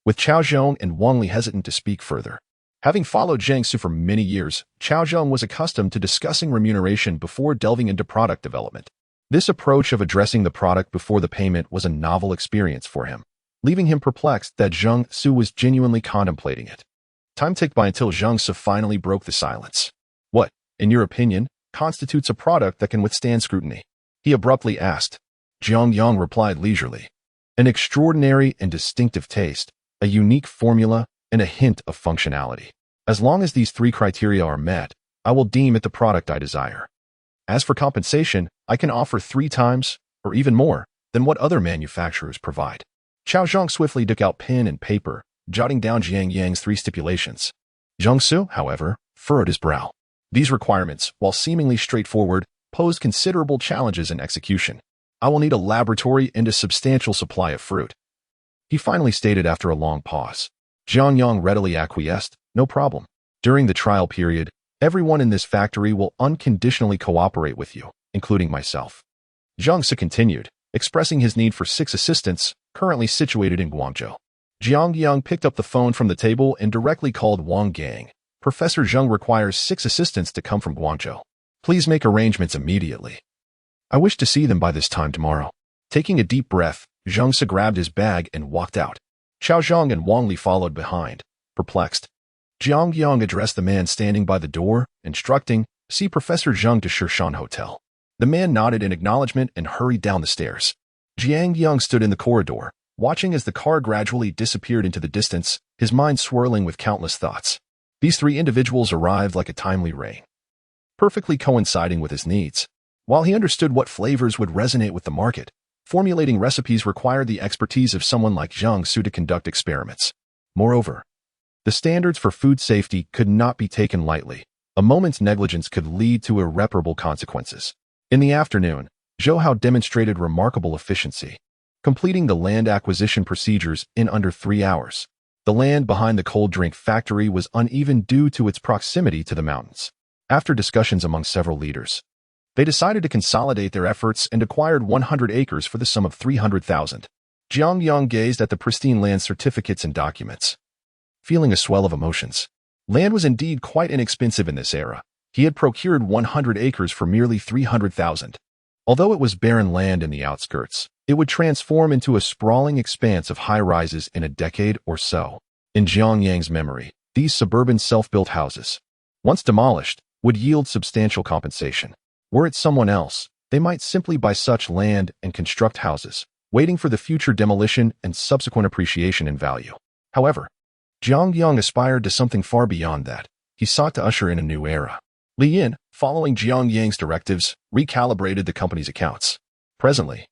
with Cao Zhong and Wang Li hesitant to speak further. Having followed Jiang Su for many years, Cao Zhong was accustomed to discussing remuneration before delving into product development. This approach of addressing the product before the payment was a novel experience for him, leaving him perplexed that Jiang Su was genuinely contemplating it. Time ticked by until Jiang Su finally broke the silence. What, in your opinion, constitutes a product that can withstand scrutiny? He abruptly asked. Jiang Yang replied leisurely. An extraordinary and distinctive taste, a unique formula, and a hint of functionality. As long as these three criteria are met, I will deem it the product I desire. As for compensation, I can offer 3 times, or even more, than what other manufacturers provide. Cao Zhong swiftly took out pen and paper, jotting down Jiang Yang's 3 stipulations. Jiang Su, however, furrowed his brow. These requirements, while seemingly straightforward, posed considerable challenges in execution. I will need a laboratory and a substantial supply of fruit, he finally stated after a long pause. Jiang Yang readily acquiesced. No problem. During the trial period, everyone in this factory will unconditionally cooperate with you, including myself. Jiang Su continued, expressing his need for 6 assistants, currently situated in Guangzhou. Jiang Yang picked up the phone from the table and directly called Wang Gang. Professor Zheng requires 6 assistants to come from Guangzhou. Please make arrangements immediately. I wish to see them by this time tomorrow. Taking a deep breath, Jiang Su grabbed his bag and walked out. Cao Zhong and Wang Li followed behind, perplexed. Jiang Yang addressed the man standing by the door, instructing, "See Professor Zheng to Shirshan Hotel." The man nodded in acknowledgement and hurried down the stairs. Jiang Yang stood in the corridor, watching as the car gradually disappeared into the distance, his mind swirling with countless thoughts. These 3 individuals arrived like a timely rain, perfectly coinciding with his needs. While he understood what flavors would resonate with the market, formulating recipes required the expertise of someone like Jiang Su to conduct experiments. Moreover, the standards for food safety could not be taken lightly. A moment's negligence could lead to irreparable consequences. In the afternoon, Zhou Hao demonstrated remarkable efficiency, completing the land acquisition procedures in under 3 hours. The land behind the cold drink factory was uneven due to its proximity to the mountains. After discussions among several leaders, they decided to consolidate their efforts and acquired 100 acres for the sum of 300,000. Jiang Yang gazed at the pristine land certificates and documents, feeling a swell of emotions. Land was indeed quite inexpensive in this era. He had procured 100 acres for merely 300,000. Although it was barren land in the outskirts, it would transform into a sprawling expanse of high-rises in a decade or so. In Jiang Yang's memory, these suburban self-built houses, once demolished, would yield substantial compensation. Were it someone else, they might simply buy such land and construct houses, waiting for the future demolition and subsequent appreciation in value. However, Jiang Yang aspired to something far beyond that. He sought to usher in a new era. Li Yin, following Jiang Yang's directives, recalibrated the company's accounts. Presently,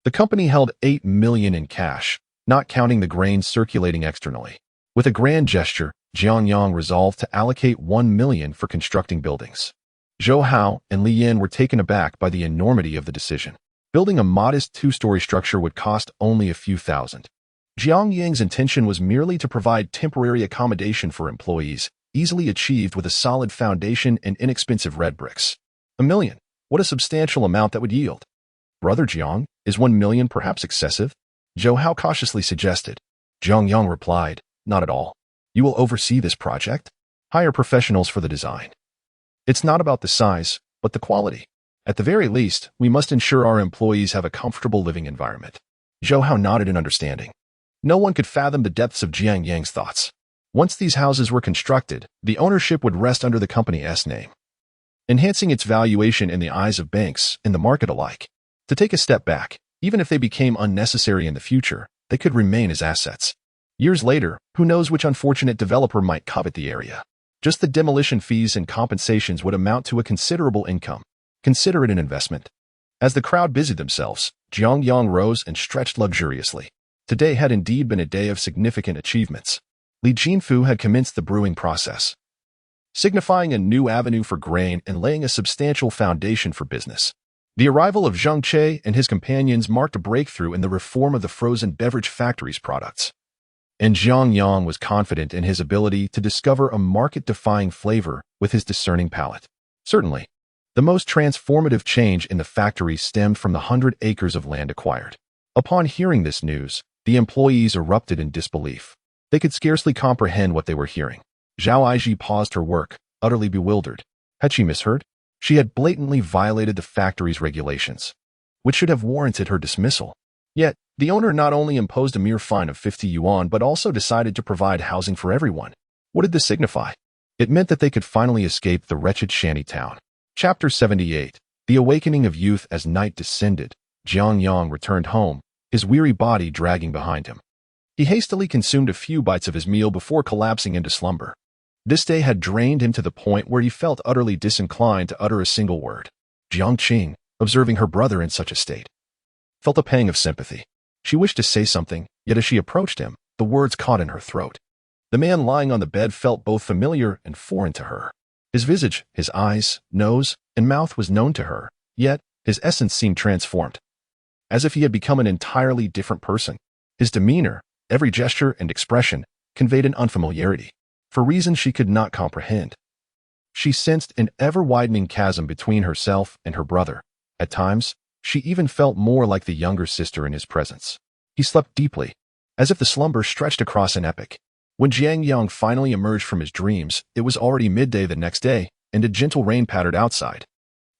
the company held 8 million in cash, not counting the grains circulating externally. With a grand gesture, Jiang Yang resolved to allocate 1 million for constructing buildings. Zhou Hao and Li Yin were taken aback by the enormity of the decision. Building a modest 2-story structure would cost only a few thousand. Jiang Yang's intention was merely to provide temporary accommodation for employees, easily achieved with a solid foundation and inexpensive red bricks. 1 million. What a substantial amount that would yield. Brother Jiang, is 1 million perhaps excessive? Zhou Hao cautiously suggested. Jiang Yang replied, not at all. You will oversee this project? Hire professionals for the design. It's not about the size, but the quality. At the very least, we must ensure our employees have a comfortable living environment. Zhou Hao nodded in understanding. No one could fathom the depths of Jiang Yang's thoughts. Once these houses were constructed, the ownership would rest under the company's name, enhancing its valuation in the eyes of banks and the market alike. To take a step back, even if they became unnecessary in the future, they could remain as assets. Years later, who knows which unfortunate developer might covet the area. Just the demolition fees and compensations would amount to a considerable income. Consider it an investment. As the crowd busied themselves, Jiang Yang rose and stretched luxuriously. Today had indeed been a day of significant achievements. Li Jinfu had commenced the brewing process, signifying a new avenue for grain and laying a substantial foundation for business. The arrival of Zheng Che and his companions marked a breakthrough in the reform of the frozen beverage factory's products. And Jiang Yang was confident in his ability to discover a market-defying flavor with his discerning palate. Certainly, the most transformative change in the factory stemmed from the 100 acres of land acquired. Upon hearing this news, The employees erupted in disbelief. They could scarcely comprehend what they were hearing. Zhao Aiji paused her work, utterly bewildered. Had she misheard? She had blatantly violated the factory's regulations, which should have warranted her dismissal. Yet, the owner not only imposed a mere fine of 50 yuan but also decided to provide housing for everyone. What did this signify? It meant that they could finally escape the wretched shanty town. Chapter 78. The Awakening of Youth. As night descended, Jiang Yang returned home, his weary body dragging behind him. He hastily consumed a few bites of his meal before collapsing into slumber. This day had drained him to the point where he felt utterly disinclined to utter a single word. Jiang Qing, observing her brother in such a state, felt a pang of sympathy. She wished to say something, yet as she approached him, the words caught in her throat. The man lying on the bed felt both familiar and foreign to her. His visage, his eyes, nose, and mouth was known to her, yet his essence seemed transformed, as if he had become an entirely different person. His demeanor, every gesture and expression, conveyed an unfamiliarity, for reasons she could not comprehend. She sensed an ever-widening chasm between herself and her brother. At times, she even felt more like the younger sister in his presence. He slept deeply, as if the slumber stretched across an epoch. When Jiang Yang finally emerged from his dreams, it was already midday the next day, and a gentle rain pattered outside.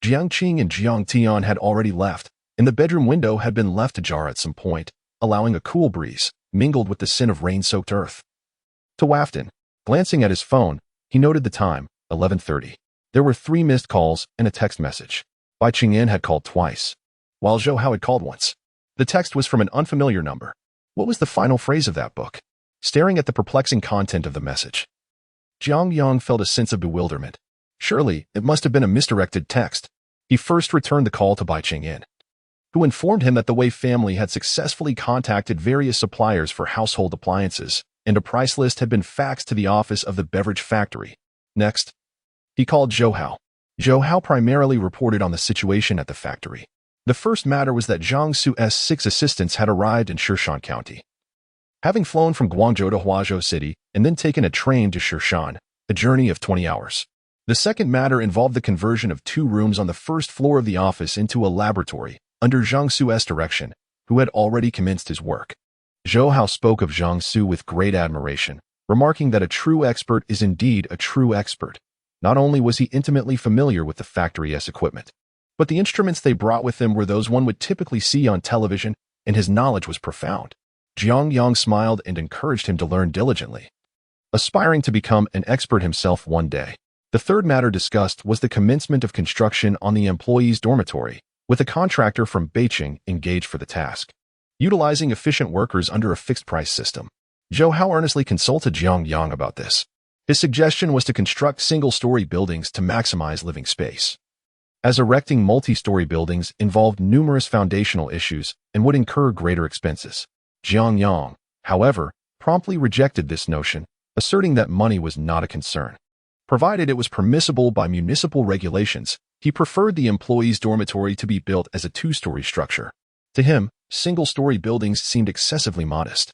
Jiang Qing and Jiang Tian had already left, and the bedroom window had been left ajar at some point, allowing a cool breeze, mingled with the scent of rain-soaked earth, to waft in. Glancing at his phone, he noted the time, 11:30. There were 3 missed calls and a text message. Bai Qingyan had called twice, while Zhou Hao had called once. The text was from an unfamiliar number. What was the final phrase of that book? Staring at the perplexing content of the message, Jiang Yang felt a sense of bewilderment. Surely, it must have been a misdirected text. He first returned the call to Bai Qingyan, who informed him that the Wei family had successfully contacted various suppliers for household appliances, and a price list had been faxed to the office of the beverage factory. Next, he called Zhou Hao. Zhou Hao primarily reported on the situation at the factory. The first matter was that Zhang Su's 6 assistants had arrived in Shushan County, having flown from Guangzhou to Huazhou City and then taken a train to Shushan, a journey of 20 hours. The second matter involved the conversion of 2 rooms on the first floor of the office into a laboratory under Zhang Su's direction, who had already commenced his work. Zhou Hao spoke of Zhang Su with great admiration, remarking that a true expert is indeed a true expert. Not only was he intimately familiar with the factory's equipment, but the instruments they brought with them were those one would typically see on television, and his knowledge was profound. Jiang Yang smiled and encouraged him to learn diligently, aspiring to become an expert himself one day. The third matter discussed was the commencement of construction on the employees' dormitory, with a contractor from Beijing engaged for the task, utilizing efficient workers under a fixed-price system. Zhou Hao earnestly consulted Jiang Yang about this. His suggestion was to construct single-story buildings to maximize living space, as erecting multi-story buildings involved numerous foundational issues and would incur greater expenses. Jiang Yang, however, promptly rejected this notion, asserting that money was not a concern. Provided it was permissible by municipal regulations, he preferred the employees' dormitory to be built as a 2-story structure. To him, single-story buildings seemed excessively modest.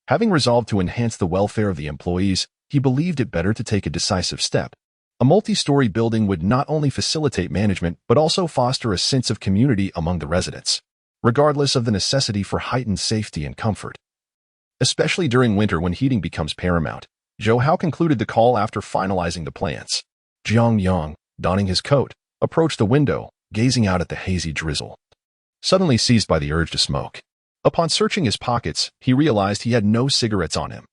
Having resolved to enhance the welfare of the employees, he believed it better to take a decisive step. A multi-story building would not only facilitate management but also foster a sense of community among the residents, regardless of the necessity for heightened safety and comfort, especially during winter when heating becomes paramount. Zhou Hao concluded the call after finalizing the plans. Jiang Yang, donning his coat, approached the window, gazing out at the hazy drizzle, suddenly seized by the urge to smoke. Upon searching his pockets, he realized he had no cigarettes on him.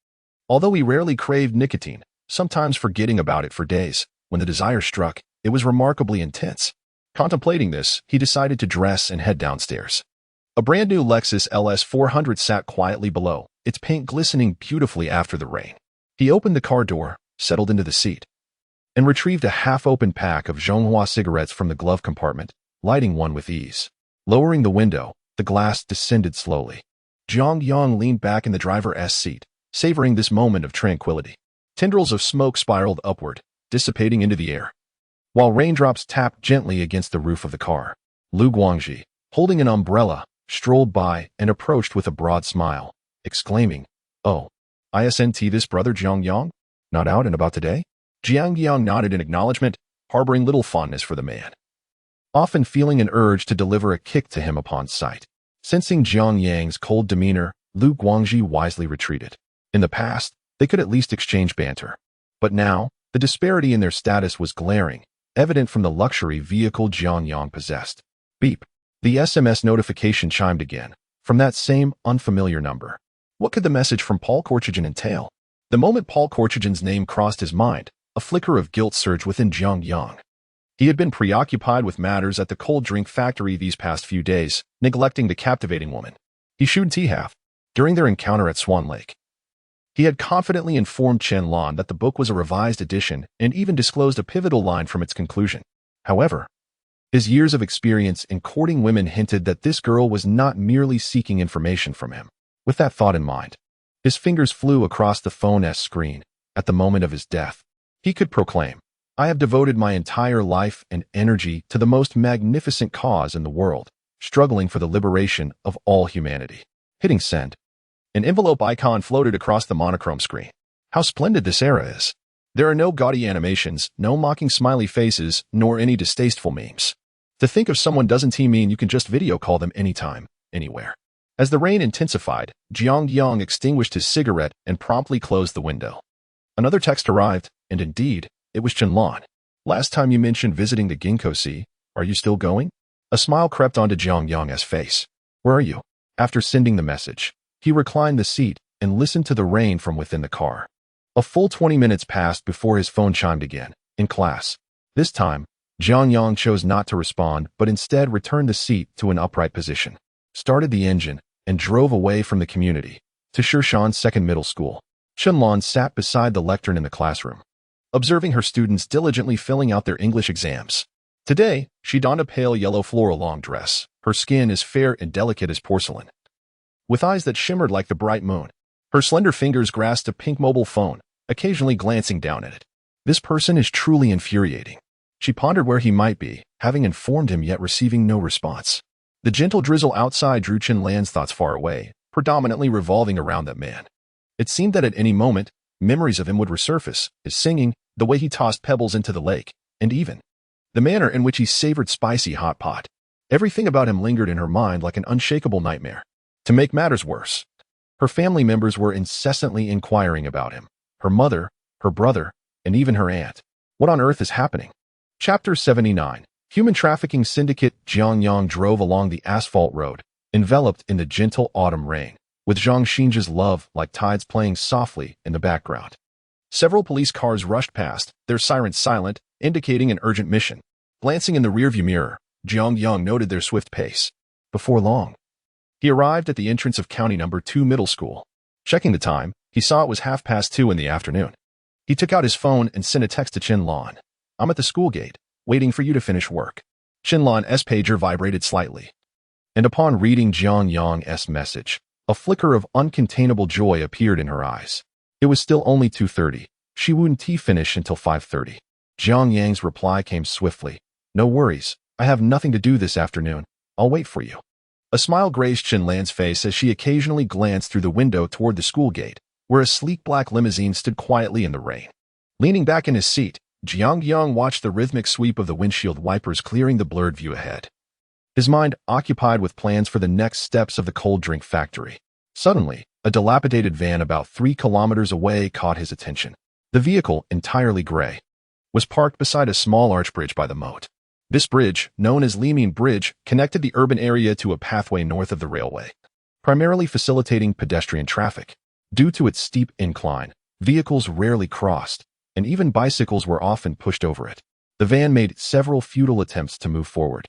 Although he rarely craved nicotine, sometimes forgetting about it for days, when the desire struck, it was remarkably intense. Contemplating this, he decided to dress and head downstairs. A brand-new Lexus LS 400 sat quietly below, its paint glistening beautifully after the rain. He opened the car door, settled into the seat, and retrieved a half-open pack of Zhonghua cigarettes from the glove compartment, lighting one with ease. Lowering the window, the glass descended slowly. Jiang Yang leaned back in the driver's seat, savoring this moment of tranquility. Tendrils of smoke spiraled upward, dissipating into the air, while raindrops tapped gently against the roof of the car. Lu Guangji, holding an umbrella, strolled by and approached with a broad smile, exclaiming, "Oh, isn't this brother Jiang Yang? Not out and about today?" Jiang Yang nodded in acknowledgement, harboring little fondness for the man, often feeling an urge to deliver a kick to him upon sight. Sensing Jiang Yang's cold demeanor, Lu Guangji wisely retreated. In the past, they could at least exchange banter. But now, the disparity in their status was glaring, evident from the luxury vehicle Jiang Yang possessed. Beep. The SMS notification chimed again, from that same unfamiliar number. What could the message from Paul Korchagin entail? The moment Paul Korchagin's name crossed his mind, a flicker of guilt surged within Jiang Yang. He had been preoccupied with matters at the cold drink factory these past few days, neglecting the captivating woman he shooed T-half during their encounter at Swan Lake. He had confidently informed Chen Lan that the book was a revised edition and even disclosed a pivotal line from its conclusion. However, his years of experience in courting women hinted that this girl was not merely seeking information from him. With that thought in mind, his fingers flew across the phone's screen. At the moment of his death, he could proclaim, "I have devoted my entire life and energy to the most magnificent cause in the world, struggling for the liberation of all humanity." Hitting send. An envelope icon floated across the monochrome screen. How splendid this era is. There are no gaudy animations, no mocking smiley faces, nor any distasteful memes. To think of someone doesn't mean you can just video call them anytime, anywhere. As the rain intensified, Jiang Yang extinguished his cigarette and promptly closed the window. Another text arrived, and indeed, it was Chen Lan. "Last time you mentioned visiting the Ginkgo Sea, are you still going?" A smile crept onto Jiang Yang's face. "Where are you?" After sending the message, he reclined the seat and listened to the rain from within the car. A full 20 minutes passed before his phone chimed again. "In class." This time, Jiang Yang chose not to respond, but instead returned the seat to an upright position, started the engine, and drove away from the community to Shirshan's second middle school. Chen Lan sat beside the lectern in the classroom, observing her students diligently filling out their English exams. Today, she donned a pale yellow floral long dress. Her skin as fair and delicate as porcelain, with eyes that shimmered like the bright moon. Her slender fingers grasped a pink mobile phone, occasionally glancing down at it. This person is truly infuriating. She pondered where he might be, having informed him yet receiving no response. The gentle drizzle outside drew Chen Lan's thoughts far away, predominantly revolving around that man. It seemed that at any moment, memories of him would resurface, his singing, the way he tossed pebbles into the lake, and even the manner in which he savored spicy hot pot. Everything about him lingered in her mind like an unshakable nightmare. To make matters worse, her family members were incessantly inquiring about him. Her mother, her brother, and even her aunt. What on earth is happening? Chapter 79. Human Trafficking Syndicate. Jiang Yang drove along the asphalt road, enveloped in the gentle autumn rain, with Jiang Xing's Love like tides playing softly in the background. Several police cars rushed past, their sirens silent, indicating an urgent mission. Glancing in the rearview mirror, Jiang Yang noted their swift pace. Before long, he arrived at the entrance of County No. 2 Middle School. Checking the time, he saw it was 2:30 in the afternoon. He took out his phone and sent a text to Chen Lan. "I'm at the school gate, waiting for you to finish work." Chen Lan's pager vibrated slightly, and upon reading Jiang Yang's message, a flicker of uncontainable joy appeared in her eyes. It was still only 2:30. She wouldn't finish until 5:30. Jiang Yang's reply came swiftly. "No worries. I have nothing to do this afternoon. I'll wait for you." A smile graced Chen Lan's face as she occasionally glanced through the window toward the school gate, where a sleek black limousine stood quietly in the rain. Leaning back in his seat, Jiang Yang watched the rhythmic sweep of the windshield wipers clearing the blurred view ahead, his mind occupied with plans for the next steps of the cold drink factory. Suddenly, a dilapidated van about 3 kilometers away caught his attention. The vehicle, entirely gray, was parked beside a small arch bridge by the moat. This bridge, known as Liming Bridge, connected the urban area to a pathway north of the railway, primarily facilitating pedestrian traffic. Due to its steep incline, vehicles rarely crossed, and even bicycles were often pushed over it. The van made several futile attempts to move forward,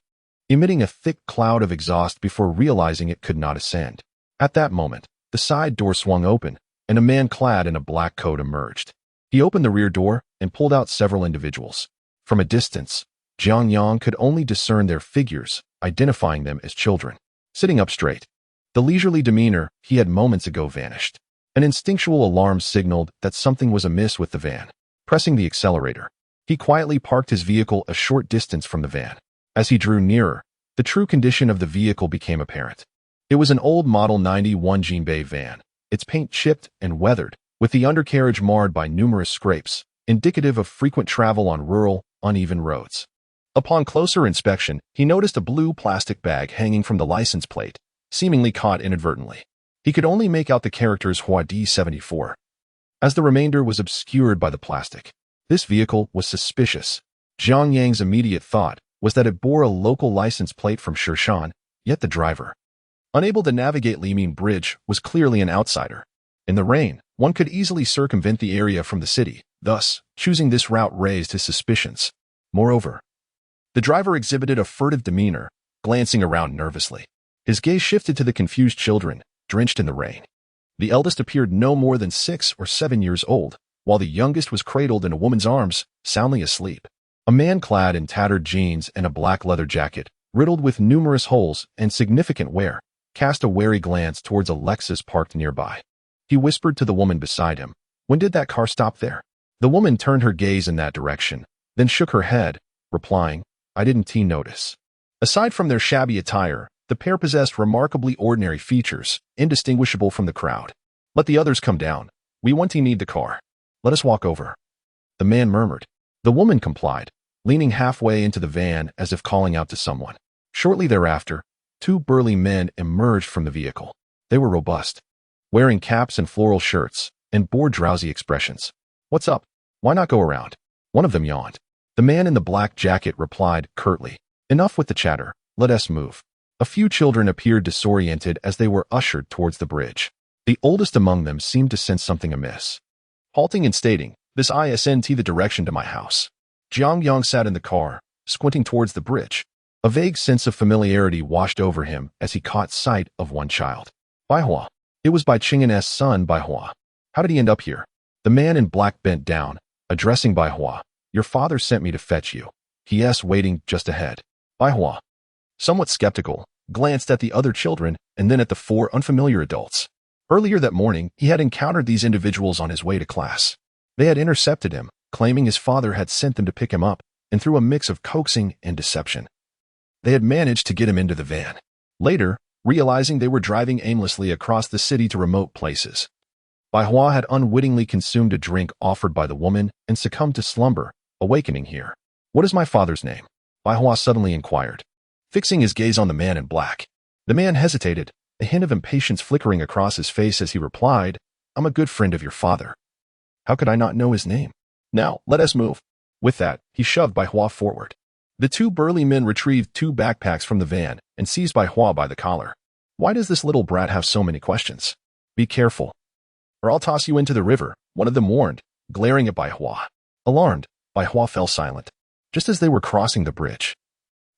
emitting a thick cloud of exhaust before realizing it could not ascend. At that moment, the side door swung open, and a man clad in a black coat emerged. He opened the rear door and pulled out several individuals. From a distance, Jiang Yang could only discern their figures, identifying them as children. Sitting up straight, the leisurely demeanor he had moments ago vanished. An instinctual alarm signaled that something was amiss with the van. Pressing the accelerator, he quietly parked his vehicle a short distance from the van. As he drew nearer, the true condition of the vehicle became apparent. It was an old Model 91 Jinbei van, its paint chipped and weathered, with the undercarriage marred by numerous scrapes, indicative of frequent travel on rural, uneven roads. Upon closer inspection, he noticed a blue plastic bag hanging from the license plate, seemingly caught inadvertently. He could only make out the characters Hua D74, as the remainder was obscured by the plastic. This vehicle was suspicious. Jiang Yang's immediate thought was that it bore a local license plate from Shirshan, yet the driver, unable to navigate Liming Bridge, was clearly an outsider. In the rain, one could easily circumvent the area from the city, thus, choosing this route raised his suspicions. Moreover, the driver exhibited a furtive demeanor, glancing around nervously. His gaze shifted to the confused children, drenched in the rain. The eldest appeared no more than 6 or 7 years old, while the youngest was cradled in a woman's arms, soundly asleep. A man clad in tattered jeans and a black leather jacket, riddled with numerous holes and significant wear, cast a wary glance towards a Lexus parked nearby. He whispered to the woman beside him, "When did that car stop there?" The woman turned her gaze in that direction, then shook her head, replying, "I didn't notice." Aside from their shabby attire, the pair possessed remarkably ordinary features, indistinguishable from the crowd. "Let the others come down. We want to need the car. Let us walk over," the man murmured. The woman complied, leaning halfway into the van as if calling out to someone. Shortly thereafter, 2 burly men emerged from the vehicle. They were robust, wearing caps and floral shirts, and bore drowsy expressions. "What's up? Why not go around?" One of them yawned. The man in the black jacket replied curtly, "Enough with the chatter. Let us move." A few children appeared disoriented as they were ushered towards the bridge. The oldest among them seemed to sense something amiss, halting and stating, "This isn't the direction to my house." Jiang Yang sat in the car, squinting towards the bridge. A vague sense of familiarity washed over him as he caught sight of one child. Baihua. It was Bai Qing's son, Baihua. "How did he end up here?" The man in black bent down, addressing Baihua. "Your father sent me to fetch you. He waiting just ahead." Baihua, somewhat skeptical, glanced at the other children and then at the 4 unfamiliar adults. Earlier that morning, he had encountered these individuals on his way to class. They had intercepted him, claiming his father had sent them to pick him up, and through a mix of coaxing and deception, they had managed to get him into the van. Later, realizing they were driving aimlessly across the city to remote places, Baihua had unwittingly consumed a drink offered by the woman and succumbed to slumber, awakening here. "What is my father's name?" Baihua suddenly inquired, fixing his gaze on the man in black. The man hesitated, a hint of impatience flickering across his face as he replied, "I'm a good friend of your father. How could I not know his name? Now, let us move." With that, he shoved Baihua forward. The 2 burly men retrieved 2 backpacks from the van and seized Baihua by the collar. "Why does this little brat have so many questions? Be careful, or I'll toss you into the river," one of them warned, glaring at Baihua. Alarmed, Baihua fell silent. Just as they were crossing the bridge,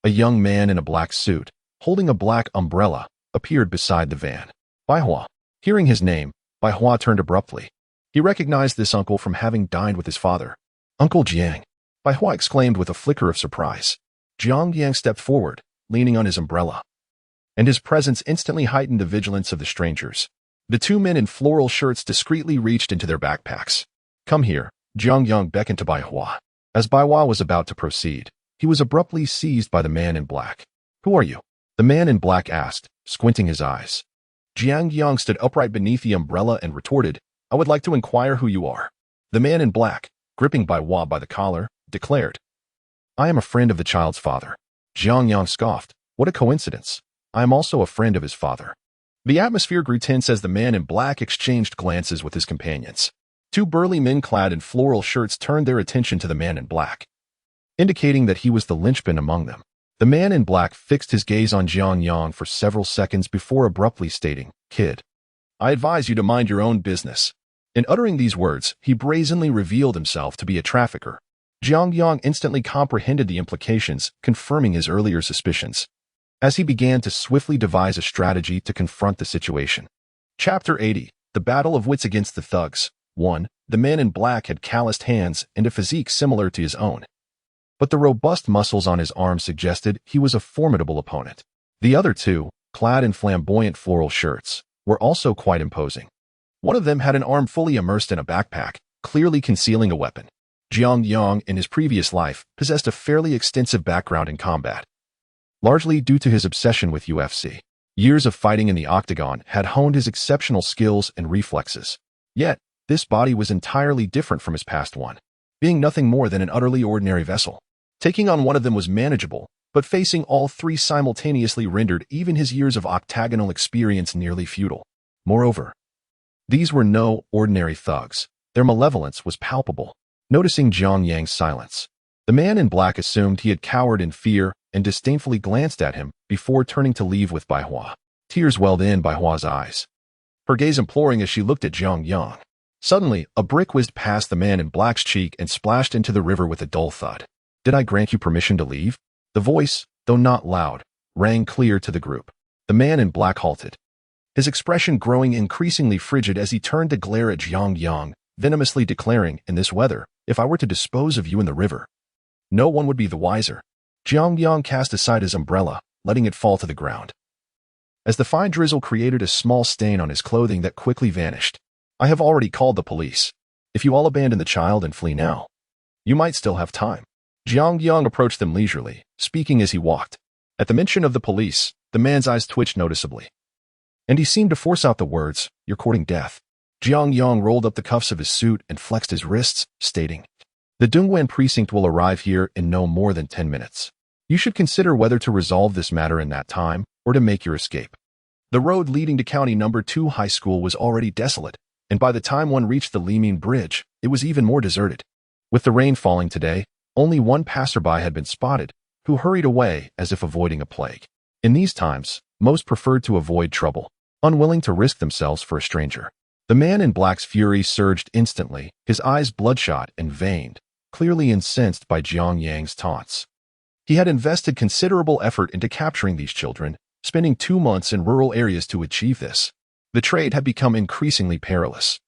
a young man in a black suit, holding a black umbrella, appeared beside the van. Baihua. Hearing his name, Baihua turned abruptly. He recognized this uncle from having dined with his father. "Uncle Jiang," Baihua exclaimed with a flicker of surprise. Jiang Yang stepped forward, leaning on his umbrella, and his presence instantly heightened the vigilance of the strangers. The 2 men in floral shirts discreetly reached into their backpacks. "Come here," Jiang Yang beckoned to Baihua. As Baihua was about to proceed, he was abruptly seized by the man in black. "Who are you?" the man in black asked, squinting his eyes. Jiang Yang stood upright beneath the umbrella and retorted, "I would like to inquire who you are." The man in black, gripping Baihua by the collar, declared, "I am a friend of the child's father." Jiang Yang scoffed, "What a coincidence. I am also a friend of his father." The atmosphere grew tense as the man in black exchanged glances with his companions. 2 burly men clad in floral shirts turned their attention to the man in black, indicating that he was the linchpin among them. The man in black fixed his gaze on Jiang Yang for several seconds before abruptly stating, "Kid, I advise you to mind your own business." In uttering these words, he brazenly revealed himself to be a trafficker. Jiang Yang instantly comprehended the implications, confirming his earlier suspicions, as he began to swiftly devise a strategy to confront the situation. Chapter 80. The Battle of Wits Against the Thugs. 1. The man in black had calloused hands and a physique similar to his own, but the robust muscles on his arms suggested he was a formidable opponent. The other 2, clad in flamboyant floral shirts, were also quite imposing. One of them had an arm fully immersed in a backpack, clearly concealing a weapon. Jiang Yang, in his previous life, possessed a fairly extensive background in combat, largely due to his obsession with UFC. Years of fighting in the octagon had honed his exceptional skills and reflexes. Yet, this body was entirely different from his past one, being nothing more than an utterly ordinary vessel. Taking on one of them was manageable, but facing all 3 simultaneously rendered even his years of octagonal experience nearly futile. Moreover, these were no ordinary thugs. Their malevolence was palpable. Noticing Jiang Yang's silence, the man in black assumed he had cowered in fear and disdainfully glanced at him before turning to leave with Bai Hua. Tears welled in Bai Hua's eyes, her gaze imploring as she looked at Jiang Yang. Suddenly, a brick whizzed past the man in black's cheek and splashed into the river with a dull thud. "Did I grant you permission to leave?" The voice, though not loud, rang clear to the group. The man in black halted, his expression growing increasingly frigid as he turned to glare at Jiang Yang, venomously declaring, "In this weather, if I were to dispose of you in the river, no one would be the wiser." Jiang Yang cast aside his umbrella, letting it fall to the ground, as the fine drizzle created a small stain on his clothing that quickly vanished. "I have already called the police. If you all abandon the child and flee now, you might still have time." Jiang Yang approached them leisurely, speaking as he walked. At the mention of the police, the man's eyes twitched noticeably, and he seemed to force out the words, "You're courting death." Jiang Yang rolled up the cuffs of his suit and flexed his wrists, stating, "The Dongguan precinct will arrive here in no more than 10 minutes. You should consider whether to resolve this matter in that time or to make your escape." The road leading to County No. 2 High School was already desolate, and by the time one reached the Liming Bridge, it was even more deserted. With the rain falling today, only one passerby had been spotted, who hurried away as if avoiding a plague. In these times, most preferred to avoid trouble, unwilling to risk themselves for a stranger. The man in black's fury surged instantly, his eyes bloodshot and veined, clearly incensed by Jiang Yang's taunts. He had invested considerable effort into capturing these children, spending 2 months in rural areas to achieve this. The trade had become increasingly perilous,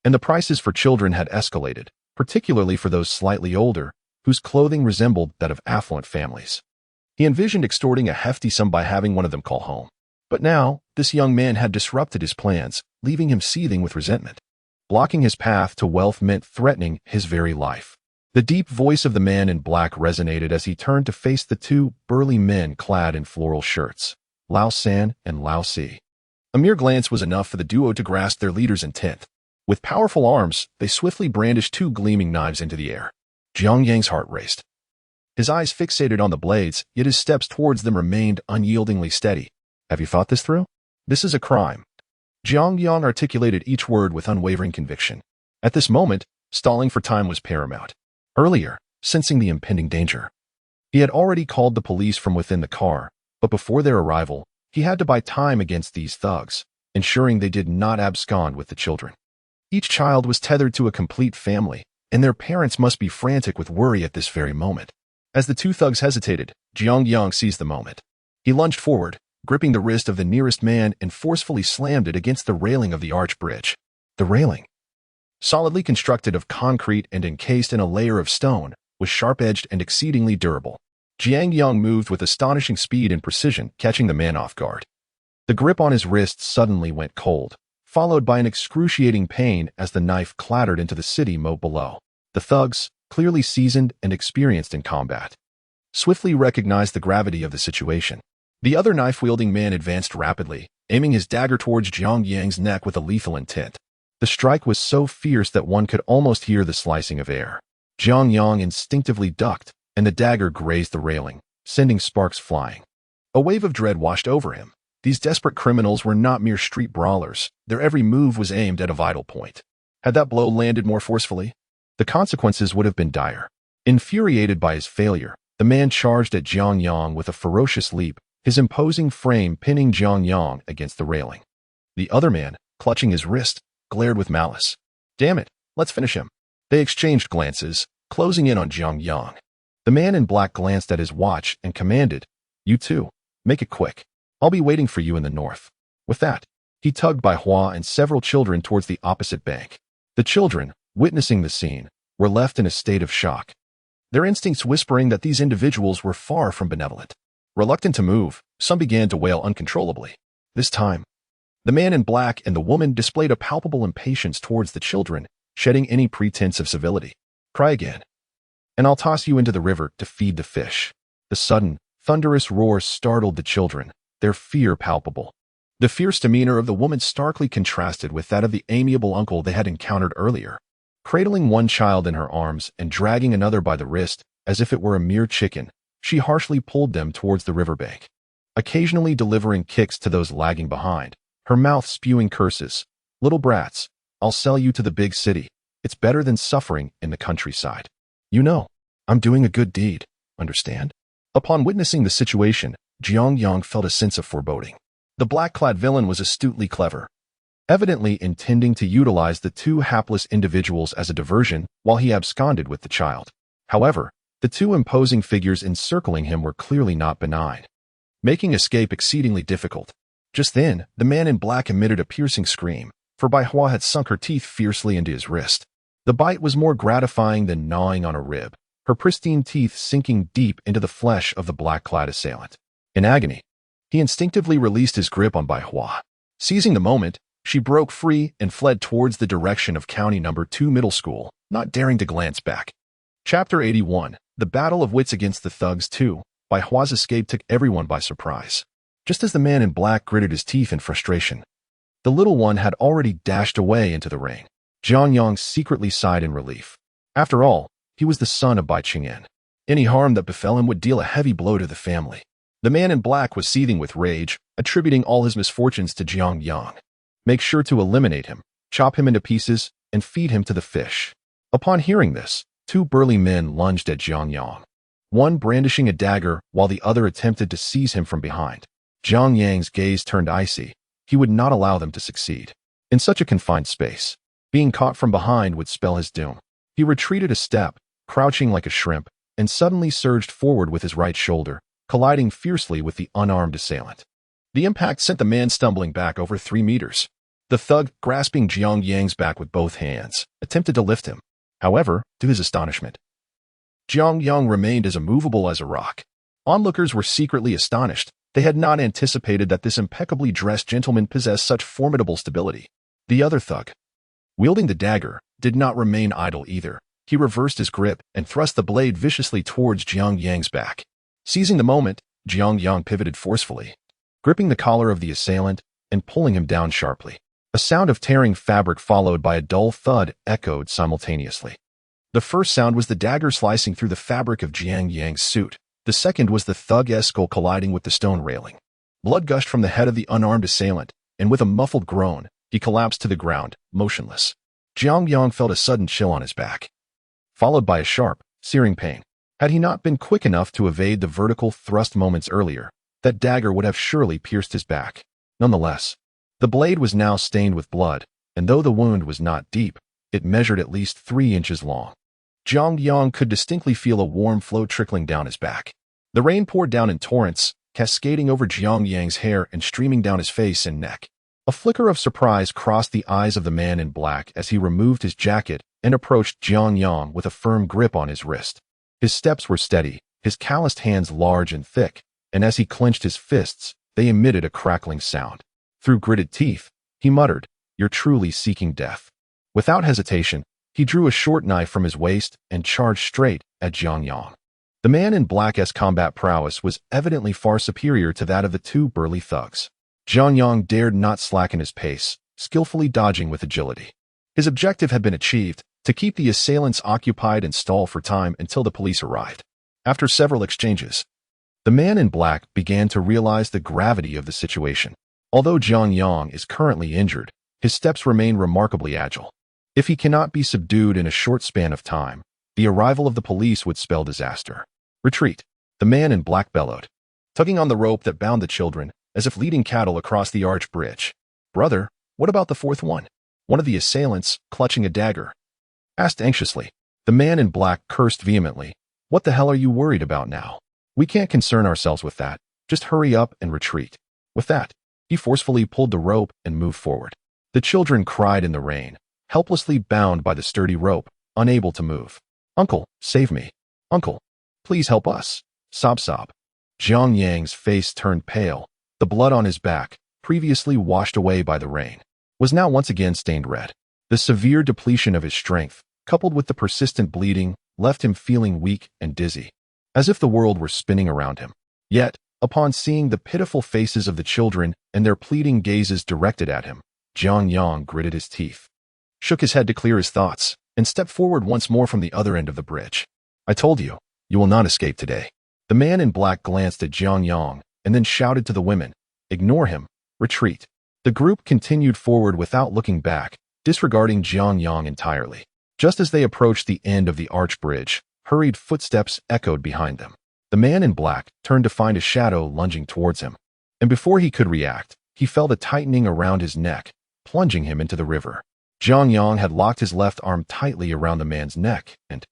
and the prices for children had escalated, particularly for those slightly older, whose clothing resembled that of affluent families. He envisioned extorting a hefty sum by having one of them call home. But now, this young man had disrupted his plans, leaving him seething with resentment. Blocking his path to wealth meant threatening his very life. The deep voice of the man in black resonated as he turned to face the two burly men clad in floral shirts, Lao San and Lao Si. A mere glance was enough for the duo to grasp their leader's intent. With powerful arms, they swiftly brandished 2 gleaming knives into the air. Jiang Yang's heart raced, his eyes fixated on the blades, yet his steps towards them remained unyieldingly steady. "Have you thought this through? This is a crime." Jiang Yang articulated each word with unwavering conviction. At this moment, stalling for time was paramount. Earlier, sensing the impending danger, he had already called the police from within the car, but before their arrival, he had to buy time against these thugs, ensuring they did not abscond with the children. Each child was tethered to a complete family, and their parents must be frantic with worry at this very moment. As the 2 thugs hesitated, Jiang Yang seized the moment. He lunged forward, gripping the wrist of the nearest man and forcefully slammed it against the railing of the arch bridge. The railing, solidly constructed of concrete and encased in a layer of stone, was sharp-edged and exceedingly durable. Jiang Yang moved with astonishing speed and precision, catching the man off guard. The grip on his wrist suddenly went cold, followed by an excruciating pain as the knife clattered into the city moat below. The thugs, clearly seasoned and experienced in combat, swiftly recognized the gravity of the situation. The other knife-wielding man advanced rapidly, aiming his dagger towards Jiang Yang's neck with a lethal intent. The strike was so fierce that one could almost hear the slicing of air. Jiang Yang instinctively ducked, and the dagger grazed the railing, sending sparks flying. A wave of dread washed over him. These desperate criminals were not mere street brawlers. Their every move was aimed at a vital point. Had that blow landed more forcefully, the consequences would have been dire. Infuriated by his failure, the man charged at Jiang Yang with a ferocious leap, his imposing frame pinning Jiang Yang against the railing. The other man, clutching his wrist, glared with malice. "Damn it, let's finish him." They exchanged glances, closing in on Jiang Yang. The man in black glanced at his watch and commanded, "You two, make it quick. I'll be waiting for you in the north." With that, he tugged Bai Hua and several children towards the opposite bank. The children, witnessing the scene, were left in a state of shock, their instincts whispering that these individuals were far from benevolent. Reluctant to move, some began to wail uncontrollably. This time, the man in black and the woman displayed a palpable impatience towards the children, shedding any pretense of civility. "Cry again, and I'll toss you into the river to feed the fish." The sudden, thunderous roar startled the children, their fear palpable. The fierce demeanor of the woman starkly contrasted with that of the amiable uncle they had encountered earlier. Cradling one child in her arms and dragging another by the wrist, as if it were a mere chicken, she harshly pulled them towards the riverbank. Occasionally delivering kicks to those lagging behind, her mouth spewing curses. "Little brats, I'll sell you to the big city. It's better than suffering in the countryside. You know, I'm doing a good deed, understand?" Upon witnessing the situation, Jiang Yang felt a sense of foreboding. The black-clad villain was astutely clever, evidently intending to utilize the two hapless individuals as a diversion while he absconded with the child. However, the two imposing figures encircling him were clearly not benign, making escape exceedingly difficult. Just then, the man in black emitted a piercing scream, for Bai Hua had sunk her teeth fiercely into his wrist. The bite was more gratifying than gnawing on a rib, her pristine teeth sinking deep into the flesh of the black-clad assailant. In agony, he instinctively released his grip on Bai Hua. Seizing the moment, she broke free and fled towards the direction of County No. 2 Middle School, not daring to glance back. Chapter 81. The Battle of Wits Against the Thugs 2. Bai Hua's escape took everyone by surprise. Just as the man in black gritted his teeth in frustration, the little one had already dashed away into the rain. Jiang Yang secretly sighed in relief. After all, he was the son of Bai Qing. Any harm that befell him would deal a heavy blow to the family. The man in black was seething with rage, attributing all his misfortunes to Jiang Yang. Make sure to eliminate him, chop him into pieces, and feed him to the fish. Upon hearing this, two burly men lunged at Jiang Yang, one brandishing a dagger while the other attempted to seize him from behind. Jiang Yang's gaze turned icy. He would not allow them to succeed. In such a confined space, being caught from behind would spell his doom. He retreated a step, crouching like a shrimp, and suddenly surged forward with his right shoulder, colliding fiercely with the unarmed assailant. The impact sent the man stumbling back over 3 meters. The thug, grasping Jiang Yang's back with both hands, attempted to lift him. However, to his astonishment, Jiang Yang remained as immovable as a rock. Onlookers were secretly astonished. They had not anticipated that this impeccably dressed gentleman possessed such formidable stability. The other thug, wielding the dagger, did not remain idle either. He reversed his grip and thrust the blade viciously towards Jiang Yang's back. Seizing the moment, Jiang Yang pivoted forcefully, gripping the collar of the assailant and pulling him down sharply. A sound of tearing fabric followed by a dull thud echoed simultaneously. The first sound was the dagger slicing through the fabric of Jiang Yang's suit. The second was the thug's skull colliding with the stone railing. Blood gushed from the head of the unarmed assailant, and with a muffled groan, he collapsed to the ground, motionless. Jiang Yang felt a sudden chill on his back, followed by a sharp, searing pain. Had he not been quick enough to evade the vertical thrust moments earlier, that dagger would have surely pierced his back. Nonetheless, the blade was now stained with blood, and though the wound was not deep, it measured at least 3 inches long. Jiang Yang could distinctly feel a warm flow trickling down his back. The rain poured down in torrents, cascading over Jiang Yang's hair and streaming down his face and neck. A flicker of surprise crossed the eyes of the man in black as he removed his jacket and approached Jiang Yang with a firm grip on his wrist. His steps were steady, his calloused hands large and thick, and as he clenched his fists, they emitted a crackling sound. Through gritted teeth, he muttered, "You're truly seeking death." Without hesitation, he drew a short knife from his waist and charged straight at Jiang Yang. The man in black's combat prowess was evidently far superior to that of the two burly thugs. Jiang Yang dared not slacken his pace, skillfully dodging with agility. His objective had been achieved, to keep the assailants occupied and stall for time until the police arrived. After several exchanges, the man in black began to realize the gravity of the situation. Although Jiang Yang is currently injured, his steps remain remarkably agile. If he cannot be subdued in a short span of time, the arrival of the police would spell disaster. "Retreat," the man in black bellowed, tugging on the rope that bound the children, as if leading cattle across the arch bridge. "Brother, what about the fourth one?" One of the assailants, clutching a dagger, asked anxiously. The man in black cursed vehemently. "What the hell are you worried about now? We can't concern ourselves with that. Just hurry up and retreat." With that, he forcefully pulled the rope and moved forward. The children cried in the rain, helplessly bound by the sturdy rope, unable to move. "Uncle, save me. Uncle, please help us." Sob sob. Jiang Yang's face turned pale. The blood on his back, previously washed away by the rain, was now once again stained red. The severe depletion of his strength, coupled with the persistent bleeding, left him feeling weak and dizzy, as if the world were spinning around him. Yet, upon seeing the pitiful faces of the children and their pleading gazes directed at him, Jiang Yang gritted his teeth, shook his head to clear his thoughts, and stepped forward once more from the other end of the bridge. "I told you, you will not escape today." The man in black glanced at Jiang Yang and then shouted to the women, "Ignore him, retreat." The group continued forward without looking back, disregarding Jiang Yang entirely. Just as they approached the end of the arch bridge, hurried footsteps echoed behind them. The man in black turned to find a shadow lunging towards him, and before he could react, he felt a tightening around his neck, plunging him into the river. Jiang Yang had locked his left arm tightly around the man's neck and,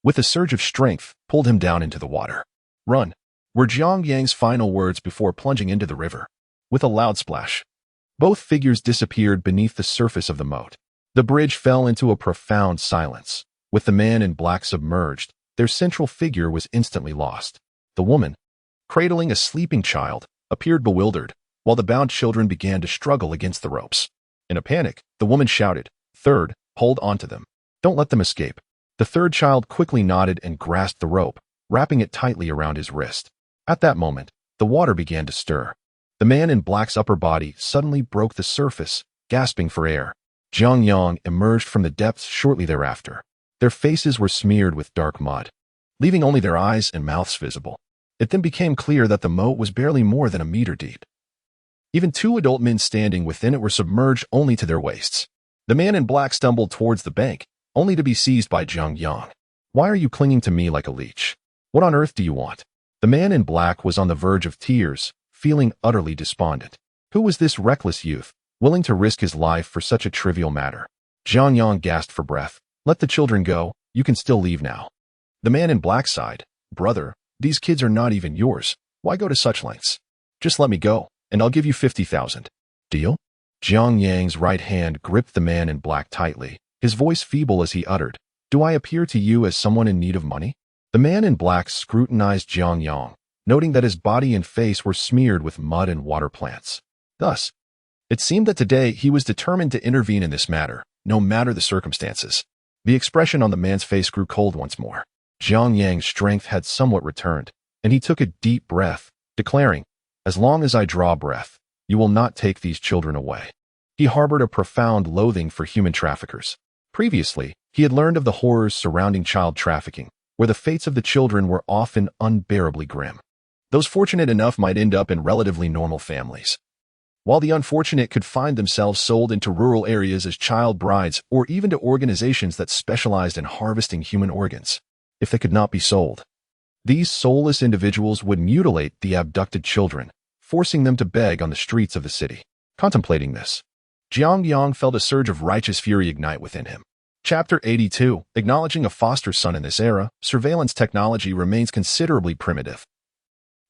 with a surge of strength, pulled him down into the water. "Run," were Jiang Yang's final words before plunging into the river. With a loud splash, both figures disappeared beneath the surface of the moat. The bridge fell into a profound silence. With the man in black submerged, their central figure was instantly lost. The woman, cradling a sleeping child, appeared bewildered, while the bound children began to struggle against the ropes. In a panic, the woman shouted, "Third, hold on to them. Don't let them escape." The third child quickly nodded and grasped the rope, wrapping it tightly around his wrist. At that moment, the water began to stir. The man in black's upper body suddenly broke the surface, gasping for air. Jiang Yang emerged from the depths shortly thereafter. Their faces were smeared with dark mud, leaving only their eyes and mouths visible. It then became clear that the moat was barely more than a meter deep. Even two adult men standing within it were submerged only to their waists. The man in black stumbled towards the bank, only to be seized by Jiang Yang. "Why are you clinging to me like a leech? What on earth do you want?" The man in black was on the verge of tears, feeling utterly despondent. Who was this reckless youth, willing to risk his life for such a trivial matter? Jiang Yang gasped for breath. "Let the children go. You can still leave now." The man in black sighed. "Brother, these kids are not even yours. Why go to such lengths? Just let me go, and I'll give you 50,000. Deal?" Jiang Yang's right hand gripped the man in black tightly, his voice feeble as he uttered, "Do I appear to you as someone in need of money?" The man in black scrutinized Jiang Yang, noting that his body and face were smeared with mud and water plants. Thus, it seemed that today he was determined to intervene in this matter, no matter the circumstances. The expression on the man's face grew cold once more. Jiang Yang's strength had somewhat returned, and he took a deep breath, declaring, "As long as I draw breath, you will not take these children away." He harbored a profound loathing for human traffickers. Previously, he had learned of the horrors surrounding child trafficking, where the fates of the children were often unbearably grim. Those fortunate enough might end up in relatively normal families, while the unfortunate could find themselves sold into rural areas as child brides or even to organizations that specialized in harvesting human organs. If they could not be sold, these soulless individuals would mutilate the abducted children, forcing them to beg on the streets of the city. Contemplating this, Jiang Yang felt a surge of righteous fury ignite within him. Chapter 82. Acknowledging a foster son. In this era, surveillance technology remains considerably primitive,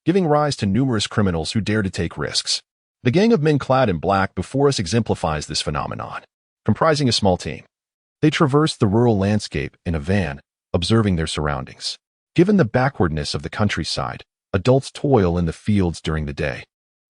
giving rise to numerous criminals who dare to take risks. The gang of men clad in black before us exemplifies this phenomenon. Comprising a small team, they traverse the rural landscape in a van, observing their surroundings. Given the backwardness of the countryside, adults toil in the fields during the day,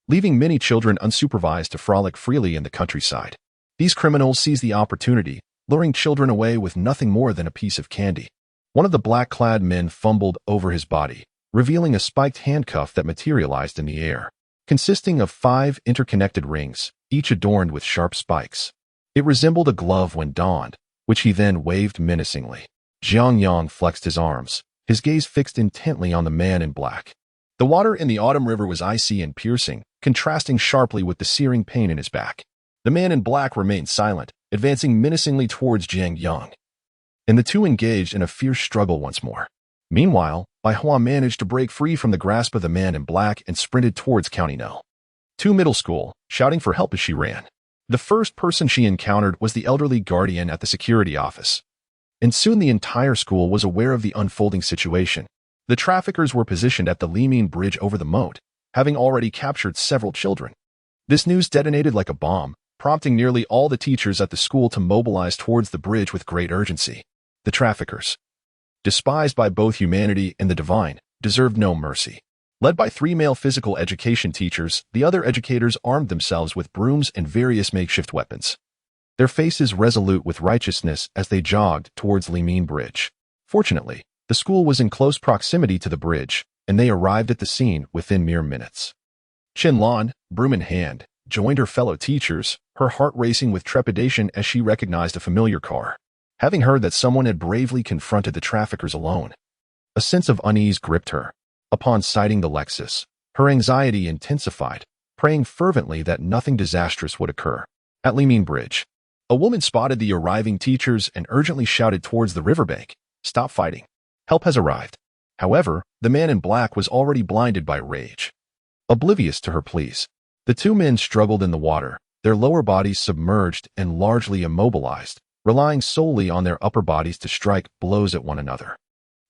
leaving many children unsupervised to frolic freely in the countryside. These criminals seize the opportunity, luring children away with nothing more than a piece of candy. One of the black-clad men fumbled over his body, revealing a spiked handcuff that materialized in the air, consisting of 5 interconnected rings, each adorned with sharp spikes. It resembled a glove when donned, which he then waved menacingly. Jiang Yang flexed his arms, his gaze fixed intently on the man in black. The water in the autumn river was icy and piercing, contrasting sharply with the searing pain in his back. The man in black remained silent, advancing menacingly towards Jiang Yang, and the two engaged in a fierce struggle once more. Meanwhile, Bai Hua managed to break free from the grasp of the man in black and sprinted towards County No. 2 middle school, shouting for help as she ran. The first person she encountered was the elderly guardian at the security office, and soon the entire school was aware of the unfolding situation. The traffickers were positioned at the Liming Bridge over the moat, having already captured several children. This news detonated like a bomb, prompting nearly all the teachers at the school to mobilize towards the bridge with great urgency. The traffickers, despised by both humanity and the divine, deserved no mercy. Led by 3 male physical education teachers, the other educators armed themselves with brooms and various makeshift weapons, their faces resolute with righteousness as they jogged towards Liming Bridge. Fortunately, the school was in close proximity to the bridge, and they arrived at the scene within mere minutes. Chen Lan, broom in hand, joined her fellow teachers, her heart racing with trepidation as she recognized a familiar car. Having heard that someone had bravely confronted the traffickers alone, a sense of unease gripped her. Upon sighting the Lexus, her anxiety intensified, praying fervently that nothing disastrous would occur. At Liming Bridge, a woman spotted the arriving teachers and urgently shouted towards the riverbank, "Stop fighting. Help has arrived." However, the man in black was already blinded by rage. Oblivious to her pleas, the two men struggled in the water, their lower bodies submerged and largely immobilized, relying solely on their upper bodies to strike blows at one another.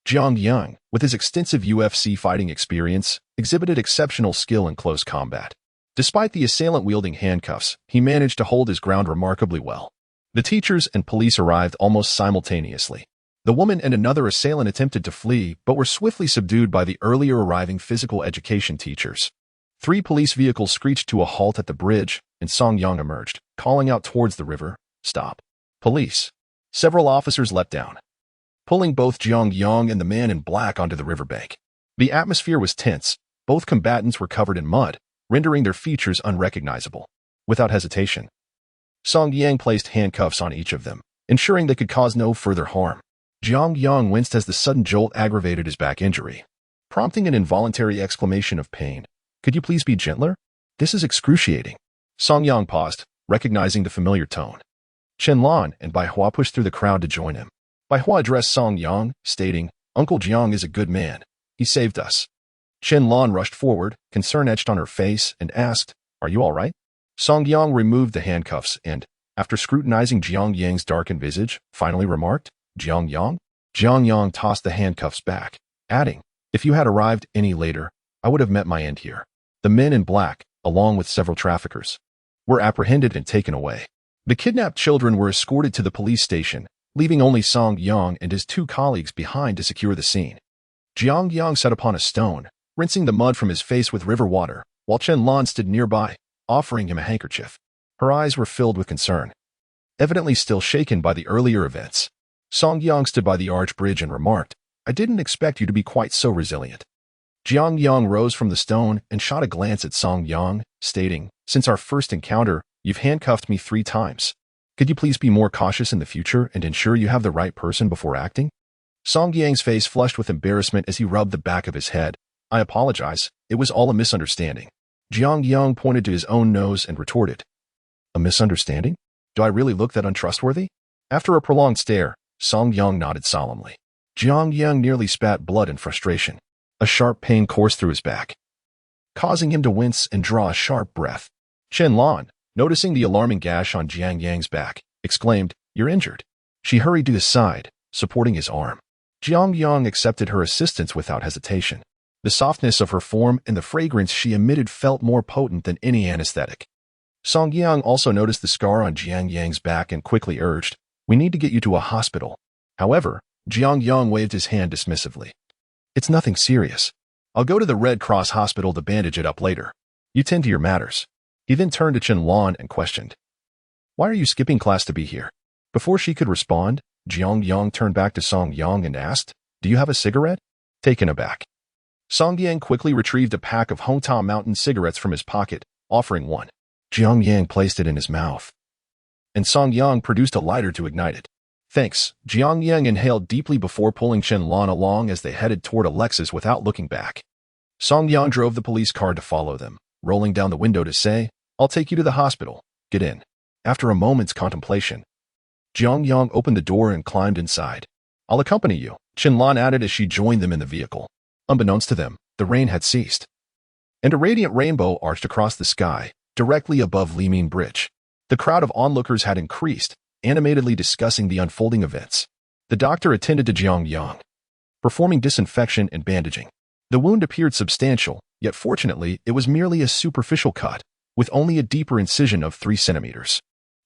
Jiang Yang, with his extensive UFC fighting experience, exhibited exceptional skill in close combat. Despite the assailant wielding handcuffs, he managed to hold his ground remarkably well. The teachers and police arrived almost simultaneously. The woman and another assailant attempted to flee, but were swiftly subdued by the earlier arriving physical education teachers. 3 police vehicles screeched to a halt at the bridge, and Song Yang emerged, calling out towards the river, "Stop. Police." Several officers leapt down, pulling both Jiang Yang and the man in black onto the riverbank. The atmosphere was tense. Both combatants were covered in mud, rendering their features unrecognizable. Without hesitation, Song Yang placed handcuffs on each of them, ensuring they could cause no further harm. Jiang Yang winced as the sudden jolt aggravated his back injury, prompting an involuntary exclamation of pain. "Could you please be gentler? This is excruciating." Song Yang paused, recognizing the familiar tone. Chen Lan and Bai Hua pushed through the crowd to join him. Bai Hua addressed Song Yang, stating, "Uncle Jiang is a good man. He saved us." Chen Lan rushed forward, concern etched on her face, and asked, "Are you all right?" Song Yang removed the handcuffs and, after scrutinizing Jiang Yang's darkened visage, finally remarked, "Jiang Yang?" Jiang Yang tossed the handcuffs back, adding, "If you had arrived any later, I would have met my end here." The men in black, along with several traffickers, were apprehended and taken away. The kidnapped children were escorted to the police station, leaving only Song Yang and his 2 colleagues behind to secure the scene. Jiang Yang sat upon a stone, rinsing the mud from his face with river water, while Chen Lan stood nearby, offering him a handkerchief. Her eyes were filled with concern, evidently still shaken by the earlier events. Song Yang stood by the arch bridge and remarked, "I didn't expect you to be quite so resilient." Jiang Yang rose from the stone and shot a glance at Song Yang, stating, "Since our first encounter, you've handcuffed me 3 times. Could you please be more cautious in the future and ensure you have the right person before acting?" Song Yang's face flushed with embarrassment as he rubbed the back of his head. "I apologize. It was all a misunderstanding." Jiang Yang pointed to his own nose and retorted, "A misunderstanding? Do I really look that untrustworthy?" After a prolonged stare, Song Yang nodded solemnly. Jiang Yang nearly spat blood in frustration. A sharp pain coursed through his back, causing him to wince and draw a sharp breath. Chen Lan, noticing the alarming gash on Jiang Yang's back, exclaimed, "You're injured." She hurried to his side, supporting his arm. Jiang Yang accepted her assistance without hesitation. The softness of her form and the fragrance she emitted felt more potent than any anesthetic. Song Yang also noticed the scar on Jiang Yang's back and quickly urged, "We need to get you to a hospital." However, Jiang Yang waved his hand dismissively. "It's nothing serious. I'll go to the Red Cross hospital to bandage it up later. You tend to your matters." He then turned to Chen Lan and questioned, "Why are you skipping class to be here?" Before she could respond, Jiang Yang turned back to Song Yang and asked, "Do you have a cigarette?" Taken aback, Song Yang quickly retrieved a pack of Hongta Mountain cigarettes from his pocket, offering one. Jiang Yang placed it in his mouth, and Song Yang produced a lighter to ignite it. "Thanks." Jiang Yang inhaled deeply before pulling Chen Lan along as they headed toward a Lexus without looking back. Song Yang drove the police car to follow them, rolling down the window to say, "I'll take you to the hospital. Get in." After a moment's contemplation, Jiang Yang opened the door and climbed inside. "I'll accompany you," Chen Lan added as she joined them in the vehicle. Unbeknownst to them, the rain had ceased, and a radiant rainbow arched across the sky, directly above Liming Bridge. The crowd of onlookers had increased, animatedly discussing the unfolding events. The doctor attended to Jiang Yang, performing disinfection and bandaging. The wound appeared substantial, yet fortunately it was merely a superficial cut, with only a deeper incision of 3 centimeters.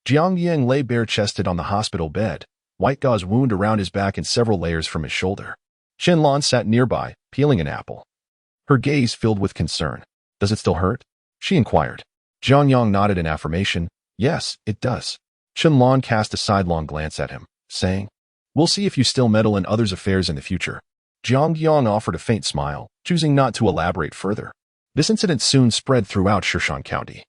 Jiang Yang lay bare-chested on the hospital bed, white gauze wound around his back and several layers from his shoulder. Chen Lan sat nearby, peeling an apple, her gaze filled with concern. "Does it still hurt?" she inquired. Jiang Yang nodded in affirmation. "Yes, it does." Chen Lan cast a sidelong glance at him, saying, "We'll see if you still meddle in others' affairs in the future." Jiang Yang offered a faint smile, choosing not to elaborate further. This incident soon spread throughout Shishan County,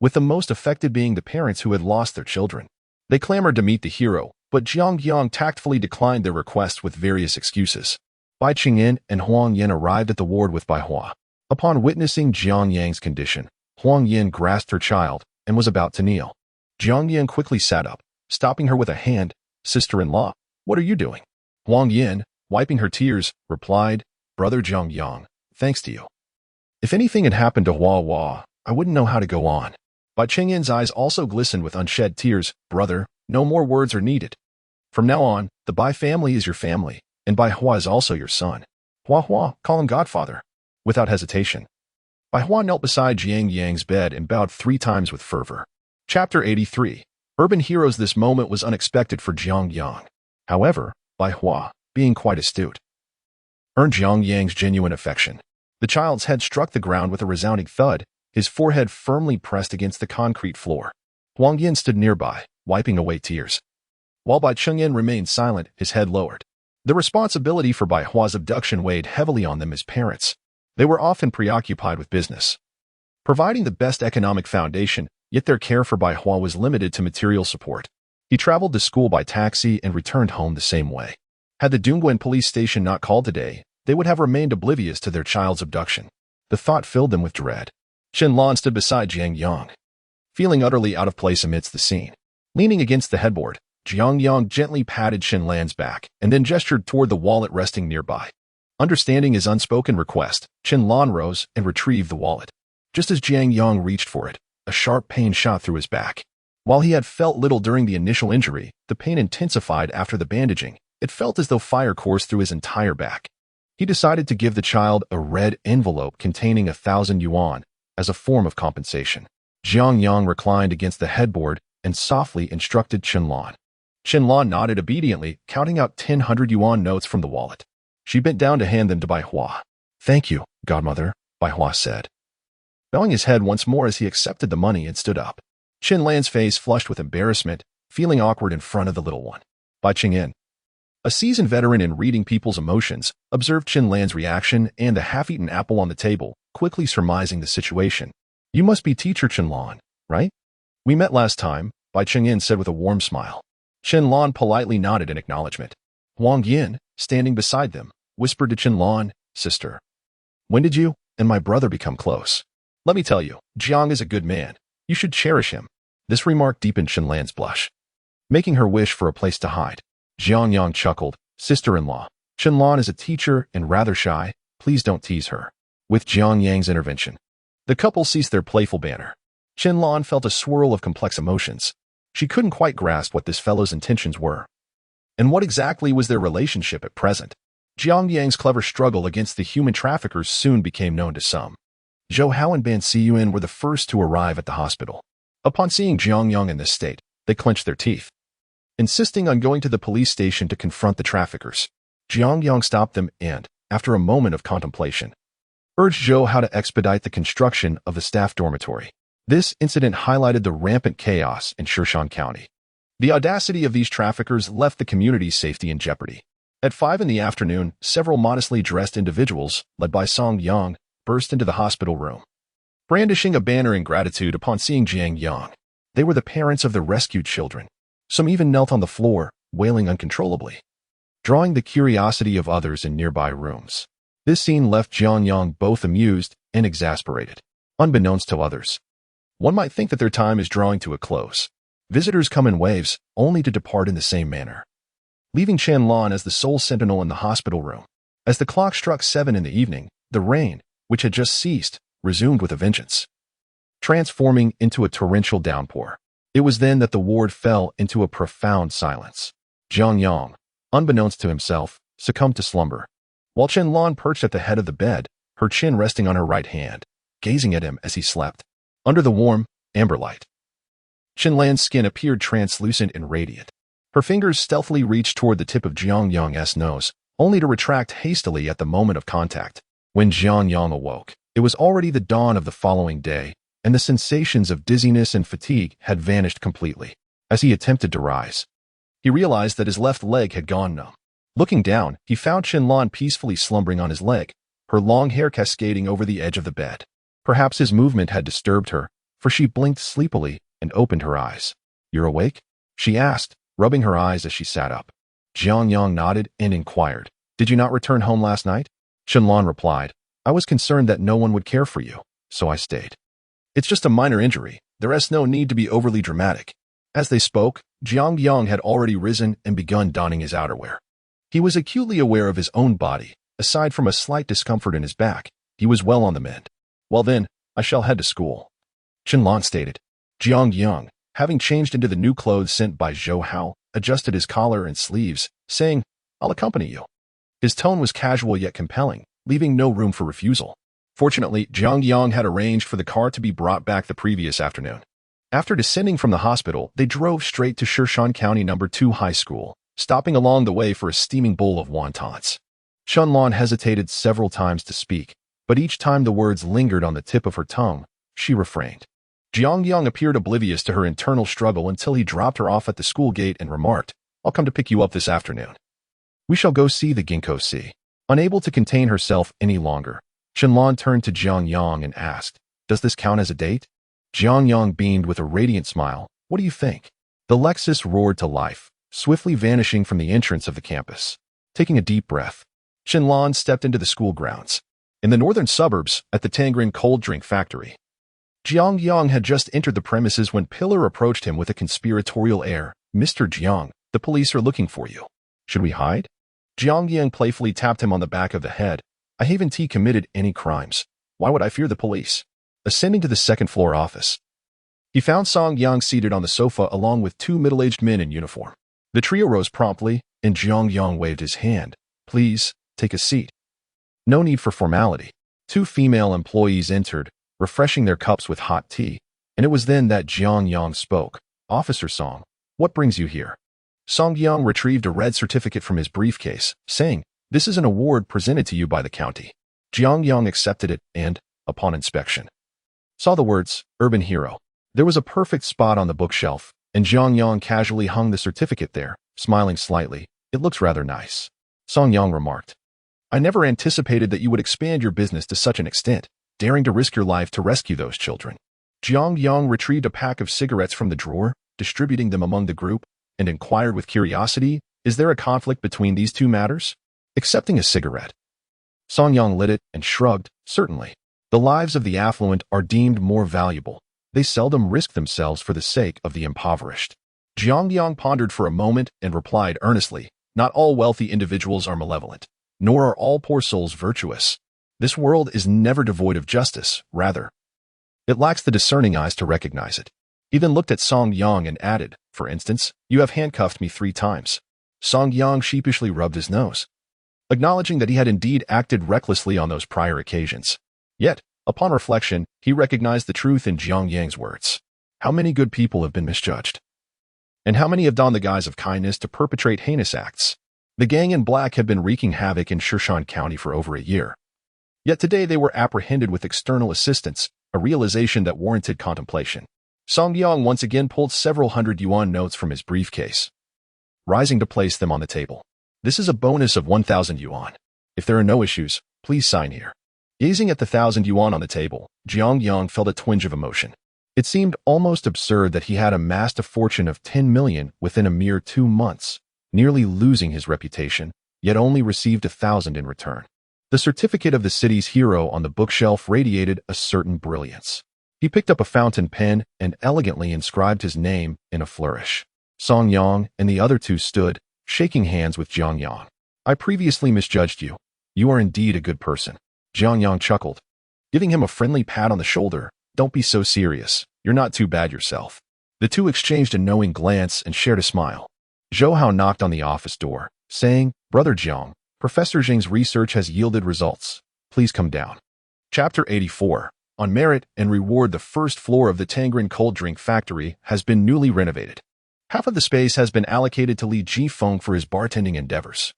with the most affected being the parents who had lost their children. They clamored to meet the hero, but Jiang Yang tactfully declined their request with various excuses. Bai Qing'an and Huang Yan arrived at the ward with Bai Hua. Upon witnessing Jiang Yang's condition, Huang Yin grasped her child and was about to kneel. Jiang Yang quickly sat up, stopping her with a hand. "Sister-in-law, what are you doing?" Huang Yin, wiping her tears, replied, "Brother Jiang Yang, thanks to you. If anything had happened to Hua, I wouldn't know how to go on." Bai Qingyin's eyes also glistened with unshed tears. "Brother, no more words are needed. From now on, the Bai family is your family, and Bai Hua is also your son. Hua, call him Godfather." Without hesitation, Bai Hua knelt beside Jiang Yang's bed and bowed 3 times with fervor. Chapter 83. Urban Heroes. This moment was unexpected for Jiang Yang. However, Bai Hua, being quite astute, earned Jiang Yang's genuine affection. The child's head struck the ground with a resounding thud, his forehead firmly pressed against the concrete floor. Huang Yin stood nearby, wiping away tears, while Bai Qingyin remained silent, his head lowered. The responsibility for Bai Hua's abduction weighed heavily on them as parents. They were often preoccupied with business, providing the best economic foundation, yet their care for Bai Hua was limited to material support. He traveled to school by taxi and returned home the same way. Had the Dongguan police station not called today, they would have remained oblivious to their child's abduction. The thought filled them with dread. Qianlan stood beside Jiang Yang, feeling utterly out of place amidst the scene. Leaning against the headboard, Jiang Yang gently patted Qianlan's back and then gestured toward the wallet resting nearby. Understanding his unspoken request, Qianlan rose and retrieved the wallet. Just as Jiang Yang reached for it, a sharp pain shot through his back. While he had felt little during the initial injury, the pain intensified after the bandaging. It felt as though fire coursed through his entire back. He decided to give the child a red envelope containing 1,000 yuan as a form of compensation. Jiang Yang reclined against the headboard and softly instructed Qianlan. Qianlan nodded obediently, counting out 100 yuan notes from the wallet. She bent down to hand them to Bai Hua. "Thank you, godmother," Bai Hua said, bowing his head once more as he accepted the money and stood up. Qianlan's face flushed with embarrassment, feeling awkward in front of the little one. Bai Qingyin, a seasoned veteran in reading people's emotions, observed Qianlan's reaction and the half-eaten apple on the table, quickly surmising the situation. "You must be teacher Qianlan, right? We met last time," Bai Qingyin said with a warm smile. Qianlan politely nodded in acknowledgement. Huang Yin, standing beside them, whispered to Qianlan, "Sister, when did you and my brother become close? Let me tell you, Jiang is a good man. You should cherish him." This remark deepened Qianlan's blush, making her wish for a place to hide. Jiang Yang chuckled. "Sister-in-law, Qianlan is a teacher and rather shy. Please don't tease her." With Jiang Yang's intervention, the couple ceased their playful banter. Qianlan felt a swirl of complex emotions. She couldn't quite grasp what this fellow's intentions were. And what exactly was their relationship at present? Jiang Yang's clever struggle against the human traffickers soon became known to some. Zhou Hao and Ban Siyuan were the first to arrive at the hospital. Upon seeing Jiang Yang in this state, they clenched their teeth, insisting on going to the police station to confront the traffickers. Jiang Yang stopped them and, after a moment of contemplation, urged Zhou Hao to expedite the construction of the staff dormitory. This incident highlighted the rampant chaos in Shan County. The audacity of these traffickers left the community's safety in jeopardy. At 5 in the afternoon, several modestly dressed individuals, led by Song Yang, burst into the hospital room, brandishing a banner in gratitude upon seeing Jiang Yang. They were the parents of the rescued children. Some even knelt on the floor, wailing uncontrollably, drawing the curiosity of others in nearby rooms. This scene left Jiang Yang both amused and exasperated. Unbeknownst to others, one might think that their time is drawing to a close. Visitors come in waves, only to depart in the same manner, leaving Qianlan as the sole sentinel in the hospital room. As the clock struck 7 in the evening, the rain, which had just ceased, resumed with a vengeance, transforming into a torrential downpour. It was then that the ward fell into a profound silence. Jiang Yang, unbeknownst to himself, succumbed to slumber, while Qianlan perched at the head of the bed, her chin resting on her right hand, gazing at him as he slept. Under the warm, amber light, Qianlan's skin appeared translucent and radiant. Her fingers stealthily reached toward the tip of Jiang Yang's nose, only to retract hastily at the moment of contact. When Jiang Yang awoke, it was already the dawn of the following day, and the sensations of dizziness and fatigue had vanished completely. As he attempted to rise, he realized that his left leg had gone numb. Looking down, he found Qianlan peacefully slumbering on his leg, her long hair cascading over the edge of the bed. Perhaps his movement had disturbed her, for she blinked sleepily and opened her eyes. "You're awake?" she asked, rubbing her eyes as she sat up. Jiang Yang nodded and inquired, "Did you not return home last night?" Qianlan replied, "I was concerned that no one would care for you, so I stayed." It's just a minor injury. There's no need to be overly dramatic. As they spoke, Jiang Yang had already risen and begun donning his outerwear. He was acutely aware of his own body. Aside from a slight discomfort in his back, he was well on the mend. Well then, I shall head to school, Qianlan stated. Jiang Yang, having changed into the new clothes sent by Zhou Hao, adjusted his collar and sleeves, saying, I'll accompany you. His tone was casual yet compelling, leaving no room for refusal. Fortunately, Jiang Yang had arranged for the car to be brought back the previous afternoon. After descending from the hospital, they drove straight to Shirshan County No. 2 High School, stopping along the way for a steaming bowl of wontons. Qianlan hesitated several times to speak, but each time the words lingered on the tip of her tongue, she refrained. Jiang Yang appeared oblivious to her internal struggle until he dropped her off at the school gate and remarked, I'll come to pick you up this afternoon. We shall go see the ginkgo sea. Unable to contain herself any longer, Qianlan turned to Jiang Yang and asked, Does this count as a date? Jiang Yang beamed with a radiant smile. What do you think? The Lexus roared to life, swiftly vanishing from the entrance of the campus. Taking a deep breath, Qianlan stepped into the school grounds. In the northern suburbs, at the Tangren cold drink factory, Jiang Yang had just entered the premises when Pillar approached him with a conspiratorial air. Mr. Jiang, the police are looking for you. Should we hide? Jiang Yang playfully tapped him on the back of the head. I haven't committed any crimes. Why would I fear the police? Ascending to the second-floor office, he found Song Yang seated on the sofa along with two middle-aged men in uniform. The trio rose promptly, and Jiang Yang waved his hand. Please, take a seat. No need for formality. Two female employees entered, refreshing their cups with hot tea, and it was then that Jiang Yang spoke. Officer Song, what brings you here? Song Yang retrieved a red certificate from his briefcase, saying, This is an award presented to you by the county. Jiang Yang accepted it and, upon inspection, saw the words, Urban Hero. There was a perfect spot on the bookshelf, and Jiang Yang casually hung the certificate there, smiling slightly. It looks rather nice. Song Yang remarked. I never anticipated that you would expand your business to such an extent, daring to risk your life to rescue those children. Jiang Yang retrieved a pack of cigarettes from the drawer, distributing them among the group, and inquired with curiosity, Is there a conflict between these two matters? Accepting a cigarette, Song Yang lit it and shrugged, Certainly. The lives of the affluent are deemed more valuable. They seldom risk themselves for the sake of the impoverished. Jiang Yang pondered for a moment and replied earnestly, Not all wealthy individuals are malevolent, nor are all poor souls virtuous. This world is never devoid of justice, rather, it lacks the discerning eyes to recognize it. He then looked at Song Yang and added, For instance, you have handcuffed me 3 times. Song Yang sheepishly rubbed his nose, acknowledging that he had indeed acted recklessly on those prior occasions. Yet, upon reflection, he recognized the truth in Jiang Yang's words. How many good people have been misjudged? And how many have donned the guise of kindness to perpetrate heinous acts? The gang in black had been wreaking havoc in Shirshan County for over a year. Yet today they were apprehended with external assistance, a realization that warranted contemplation. Song Yang once again pulled several hundred yuan notes from his briefcase, rising to place them on the table. This is a bonus of 1,000 yuan. If there are no issues, please sign here. Gazing at the 1,000 yuan on the table, Jiang Yang felt a twinge of emotion. It seemed almost absurd that he had amassed a fortune of 10 million within a mere 2 months, nearly losing his reputation, yet only received 1,000 in return. The certificate of the city's hero on the bookshelf radiated a certain brilliance. He picked up a fountain pen and elegantly inscribed his name in a flourish. Song Yang and the other two stood, shaking hands with Jiang Yang. I previously misjudged you. You are indeed a good person. Jiang Yang chuckled, giving him a friendly pat on the shoulder. Don't be so serious. You're not too bad yourself. The two exchanged a knowing glance and shared a smile. Zhou Hao knocked on the office door, saying, Brother Jiang, Professor Zheng's research has yielded results. Please come down. Chapter 84. On merit and reward, the first floor of the Tangren cold drink factory has been newly renovated. Half of the space has been allocated to Li Jifeng for his bartending endeavors,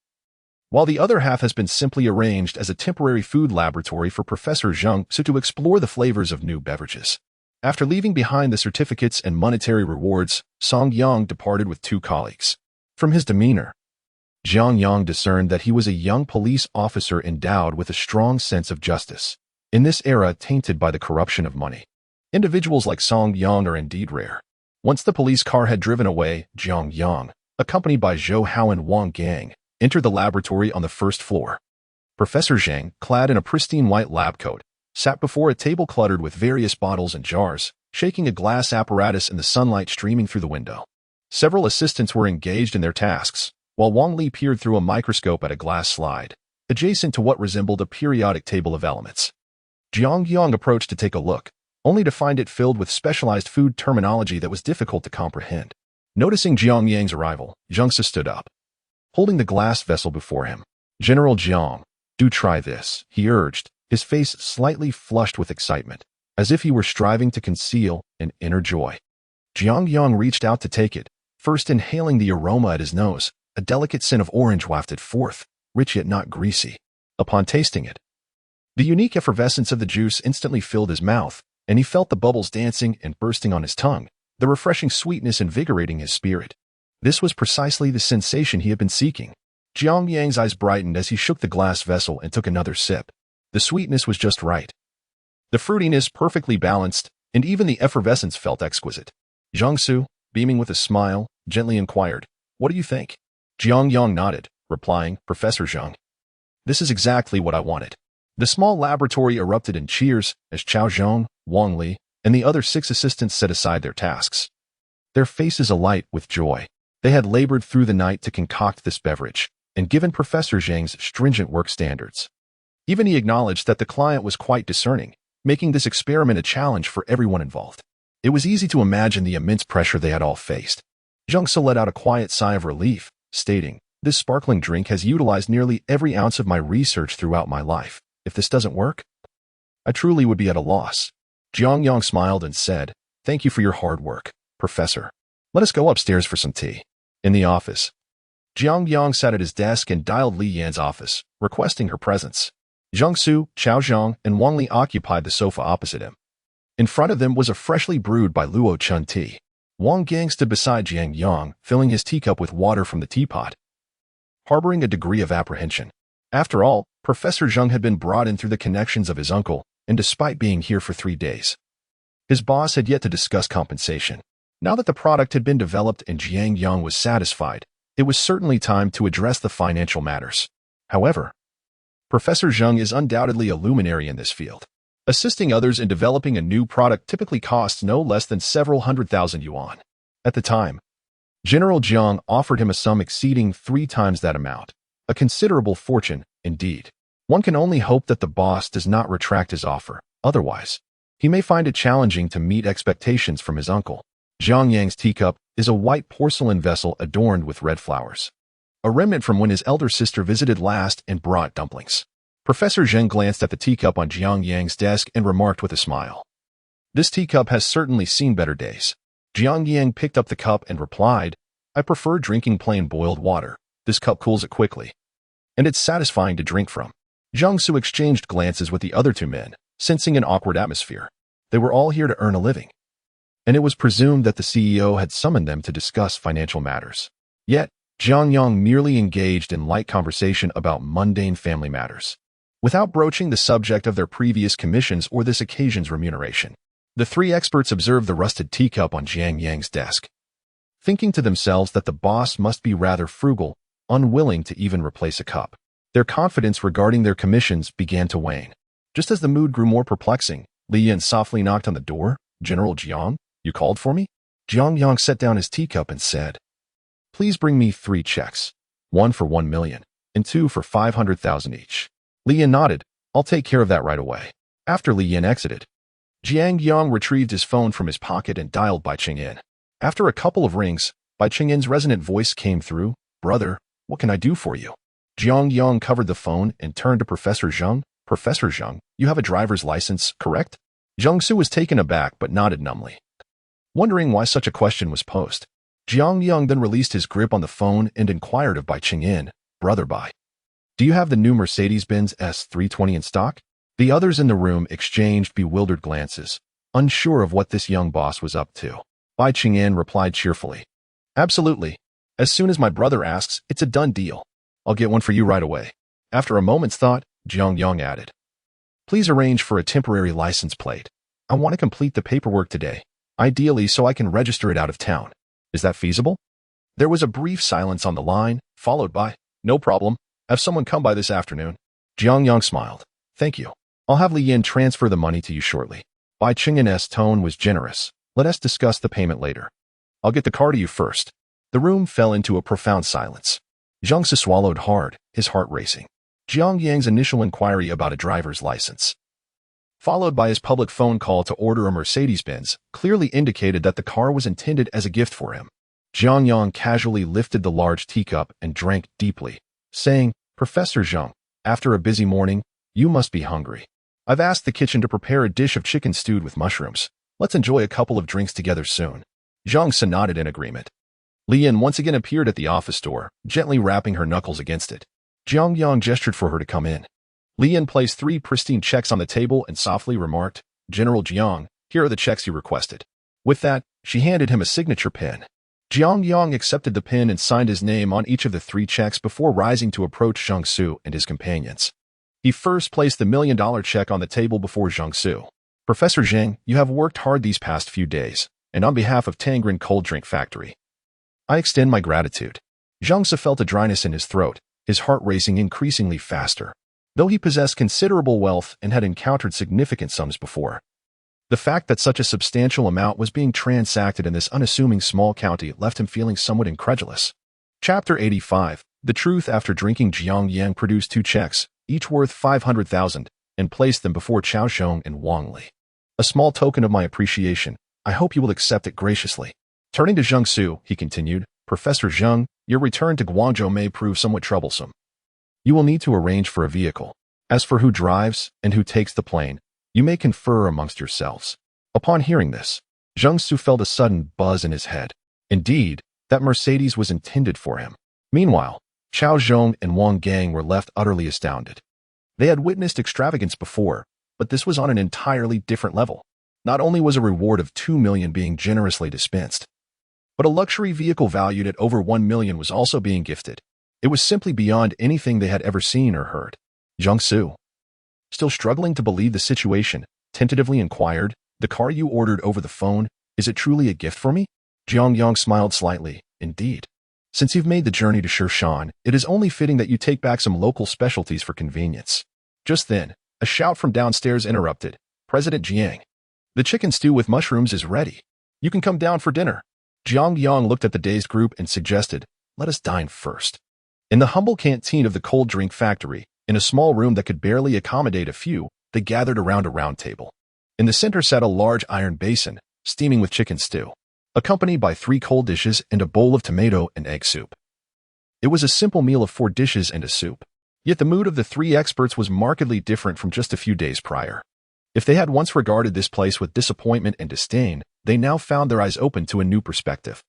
while the other half has been simply arranged as a temporary food laboratory for Professor Zheng to explore the flavors of new beverages. After leaving behind the certificates and monetary rewards, Song Yang departed with 2 colleagues. From his demeanor, Jiang Yang discerned that he was a young police officer endowed with a strong sense of justice. In this era tainted by the corruption of money, individuals like Song Yang are indeed rare. Once the police car had driven away, Jiang Yang, accompanied by Zhou Hao and Wang Gang, entered the laboratory on the first floor. Professor Zheng, clad in a pristine white lab coat, sat before a table cluttered with various bottles and jars, shaking a glass apparatus in the sunlight streaming through the window. Several assistants were engaged in their tasks, while Wang Li peered through a microscope at a glass slide, adjacent to what resembled a periodic table of elements. Jiang Yang approached to take a look, only to find it filled with specialized food terminology that was difficult to comprehend. Noticing Jiang Yang's arrival, Jiang stood up, holding the glass vessel before him. "General Jiang, do try this," he urged, his face slightly flushed with excitement, as if he were striving to conceal an inner joy. Jiang Yang reached out to take it, first inhaling the aroma at his nose. A delicate scent of orange wafted forth, rich yet not greasy. Upon tasting it, the unique effervescence of the juice instantly filled his mouth, and he felt the bubbles dancing and bursting on his tongue, the refreshing sweetness invigorating his spirit. This was precisely the sensation he had been seeking. Jiang Yang's eyes brightened as he shook the glass vessel and took another sip. The sweetness was just right, the fruitiness perfectly balanced, and even the effervescence felt exquisite. Jiangsu, beaming with a smile, gently inquired, "What do you think?" Jiang Yang nodded, replying, "Professor Jiang, this is exactly what I wanted." The small laboratory erupted in cheers as Chao Zhong, Wang Li, and the other 6 assistants set aside their tasks, their faces alight with joy. They had labored through the night to concoct this beverage, and given Professor Zhang's stringent work standards. Even he acknowledged that the client was quite discerning, making this experiment a challenge for everyone involved. It was easy to imagine the immense pressure they had all faced. Jiangsu let out a quiet sigh of relief, stating, "This sparkling drink has utilized nearly every ounce of my research throughout my life. If this doesn't work, I truly would be at a loss." Jiang Yang smiled and said, "Thank you for your hard work, Professor. Let us go upstairs for some tea." In the office, Jiang Yang sat at his desk and dialed Li Yan's office, requesting her presence. Jiangsu, Chao Zhang, and Wang Li occupied the sofa opposite him. In front of them was a freshly brewed by Luo Chun tea. Wang Gang stood beside Jiang Yang, filling his teacup with water from the teapot, harboring a degree of apprehension. After all, Professor Zhang had been brought in through the connections of his uncle, and despite being here for 3 days, his boss had yet to discuss compensation. Now that the product had been developed and Jiang Yang was satisfied, it was certainly time to address the financial matters. However, Professor Zhang is undoubtedly a luminary in this field. Assisting others in developing a new product typically costs no less than several 100,000 yuan. At the time, General Jiang offered him a sum exceeding 3 times that amount, a considerable fortune, indeed. One can only hope that the boss does not retract his offer, otherwise, he may find it challenging to meet expectations from his uncle. Jiang Yang's teacup is a white porcelain vessel adorned with red flowers, a remnant from when his elder sister visited last and brought dumplings. Professor Zheng glanced at the teacup on Jiang Yang's desk and remarked with a smile, "This teacup has certainly seen better days." Jiang Yang picked up the cup and replied, "I prefer drinking plain boiled water. This cup cools it quickly, and it's satisfying to drink from." Jiangsu exchanged glances with the other 2 men, sensing an awkward atmosphere. They were all here to earn a living, and it was presumed that the CEO had summoned them to discuss financial matters. Yet, Jiang Yang merely engaged in light conversation about mundane family matters, without broaching the subject of their previous commissions or this occasion's remuneration. The 3 experts observed the rusted teacup on Jiang Yang's desk, thinking to themselves that the boss must be rather frugal, unwilling to even replace a cup. Their confidence regarding their commissions began to wane. Just as the mood grew more perplexing, Li Yan softly knocked on the door. "General Jiang, you called for me?" Jiang Yang set down his teacup and said, "Please bring me 3 checks, 1 for 1 million, and 2 for 500,000 each." Li Yan nodded. "I'll take care of that right away." After Li Yan exited, Jiang Yang retrieved his phone from his pocket and dialed Bai Qingyan. After a couple of rings, Bai Qingyan's resonant voice came through. "Brother, what can I do for you?" Jiang Yang covered the phone and turned to Professor Zhang. "Professor Zhang, you have a driver's license, correct?" Jiangsu was taken aback but nodded numbly, wondering why such a question was posed. Jiang Yang then released his grip on the phone and inquired of Bai Qingyan, "Brother Bai, do you have the new Mercedes-Benz S320 in stock?" The others in the room exchanged bewildered glances, unsure of what this young boss was up to. Bai Qingyan replied cheerfully, "Absolutely. As soon as my brother asks, it's a done deal. I'll get one for you right away." After a moment's thought, Jiang Yang added, "Please arrange for a temporary license plate. I want to complete the paperwork today, ideally so I can register it out of town. Is that feasible?" There was a brief silence on the line, followed by, "No problem. Have someone come by this afternoon." Jiang Yang smiled. "Thank you." I'll have Li Yin transfer the money to you shortly. Bai Qing's tone was generous. Let us discuss the payment later. I'll get the car to you first. The room fell into a profound silence. Jiang Su swallowed hard, his heart racing. Jiang Yang's initial inquiry about a driver's license, followed by his public phone call to order a Mercedes-Benz, clearly indicated that the car was intended as a gift for him. Jiang Yang casually lifted the large teacup and drank deeply, saying, Professor Jiang, after a busy morning, you must be hungry. I've asked the kitchen to prepare a dish of chicken stewed with mushrooms. Let's enjoy a couple of drinks together soon. Jiang Su nodded in agreement. Li Yin once again appeared at the office door, gently rapping her knuckles against it. Jiang Yang gestured for her to come in. Li Yin placed 3 pristine checks on the table and softly remarked, General Jiang, here are the checks you requested. With that, she handed him a signature pen. Jiang Yang accepted the pen and signed his name on each of the 3 checks before rising to approach Jiang Su and his companions. He first placed the $1 million check on the table before Jiang Su. Professor Jiang, you have worked hard these past few days, and on behalf of Tangren Cold Drink Factory, I extend my gratitude. Jiang Su felt a dryness in his throat, his heart racing increasingly faster. Though he possessed considerable wealth and had encountered significant sums before, the fact that such a substantial amount was being transacted in this unassuming small county left him feeling somewhat incredulous. Chapter 85. The Truth. After drinking, Jiang Yang produced 2 checks, each worth 500,000, and placed them before Chao Zhong and Wang Li. A small token of my appreciation. I hope you will accept it graciously. Turning to Jiang Su, he continued, Professor Jiang, your return to Guangzhou may prove somewhat troublesome. You will need to arrange for a vehicle. As for who drives and who takes the plane, you may confer amongst yourselves. Upon hearing this, Jiang Su felt a sudden buzz in his head. Indeed, that Mercedes was intended for him. Meanwhile, Chao Zhong and Wang Gang were left utterly astounded. They had witnessed extravagance before, but this was on an entirely different level. Not only was a reward of 2 million being generously dispensed, but a luxury vehicle valued at over 1 million was also being gifted. It was simply beyond anything they had ever seen or heard. Jiang Su, still struggling to believe the situation, tentatively inquired, the car you ordered over the phone, is it truly a gift for me? Jiang Yang smiled slightly. Indeed. Since you've made the journey to Shirshan, it is only fitting that you take back some local specialties for convenience. Just then, a shout from downstairs interrupted. President Jiang, the chicken stew with mushrooms is ready. You can come down for dinner. Jiang Yang looked at the dazed group and suggested, let us dine first. In the humble canteen of the cold drink factory, in a small room that could barely accommodate a few, they gathered around a round table. In the center sat a large iron basin, steaming with chicken stew, accompanied by 3 cold dishes and a bowl of tomato and egg soup. It was a simple meal of 4 dishes and a soup. Yet the mood of the 3 experts was markedly different from just a few days prior. If they had once regarded this place with disappointment and disdain, they now found their eyes open to a new perspective.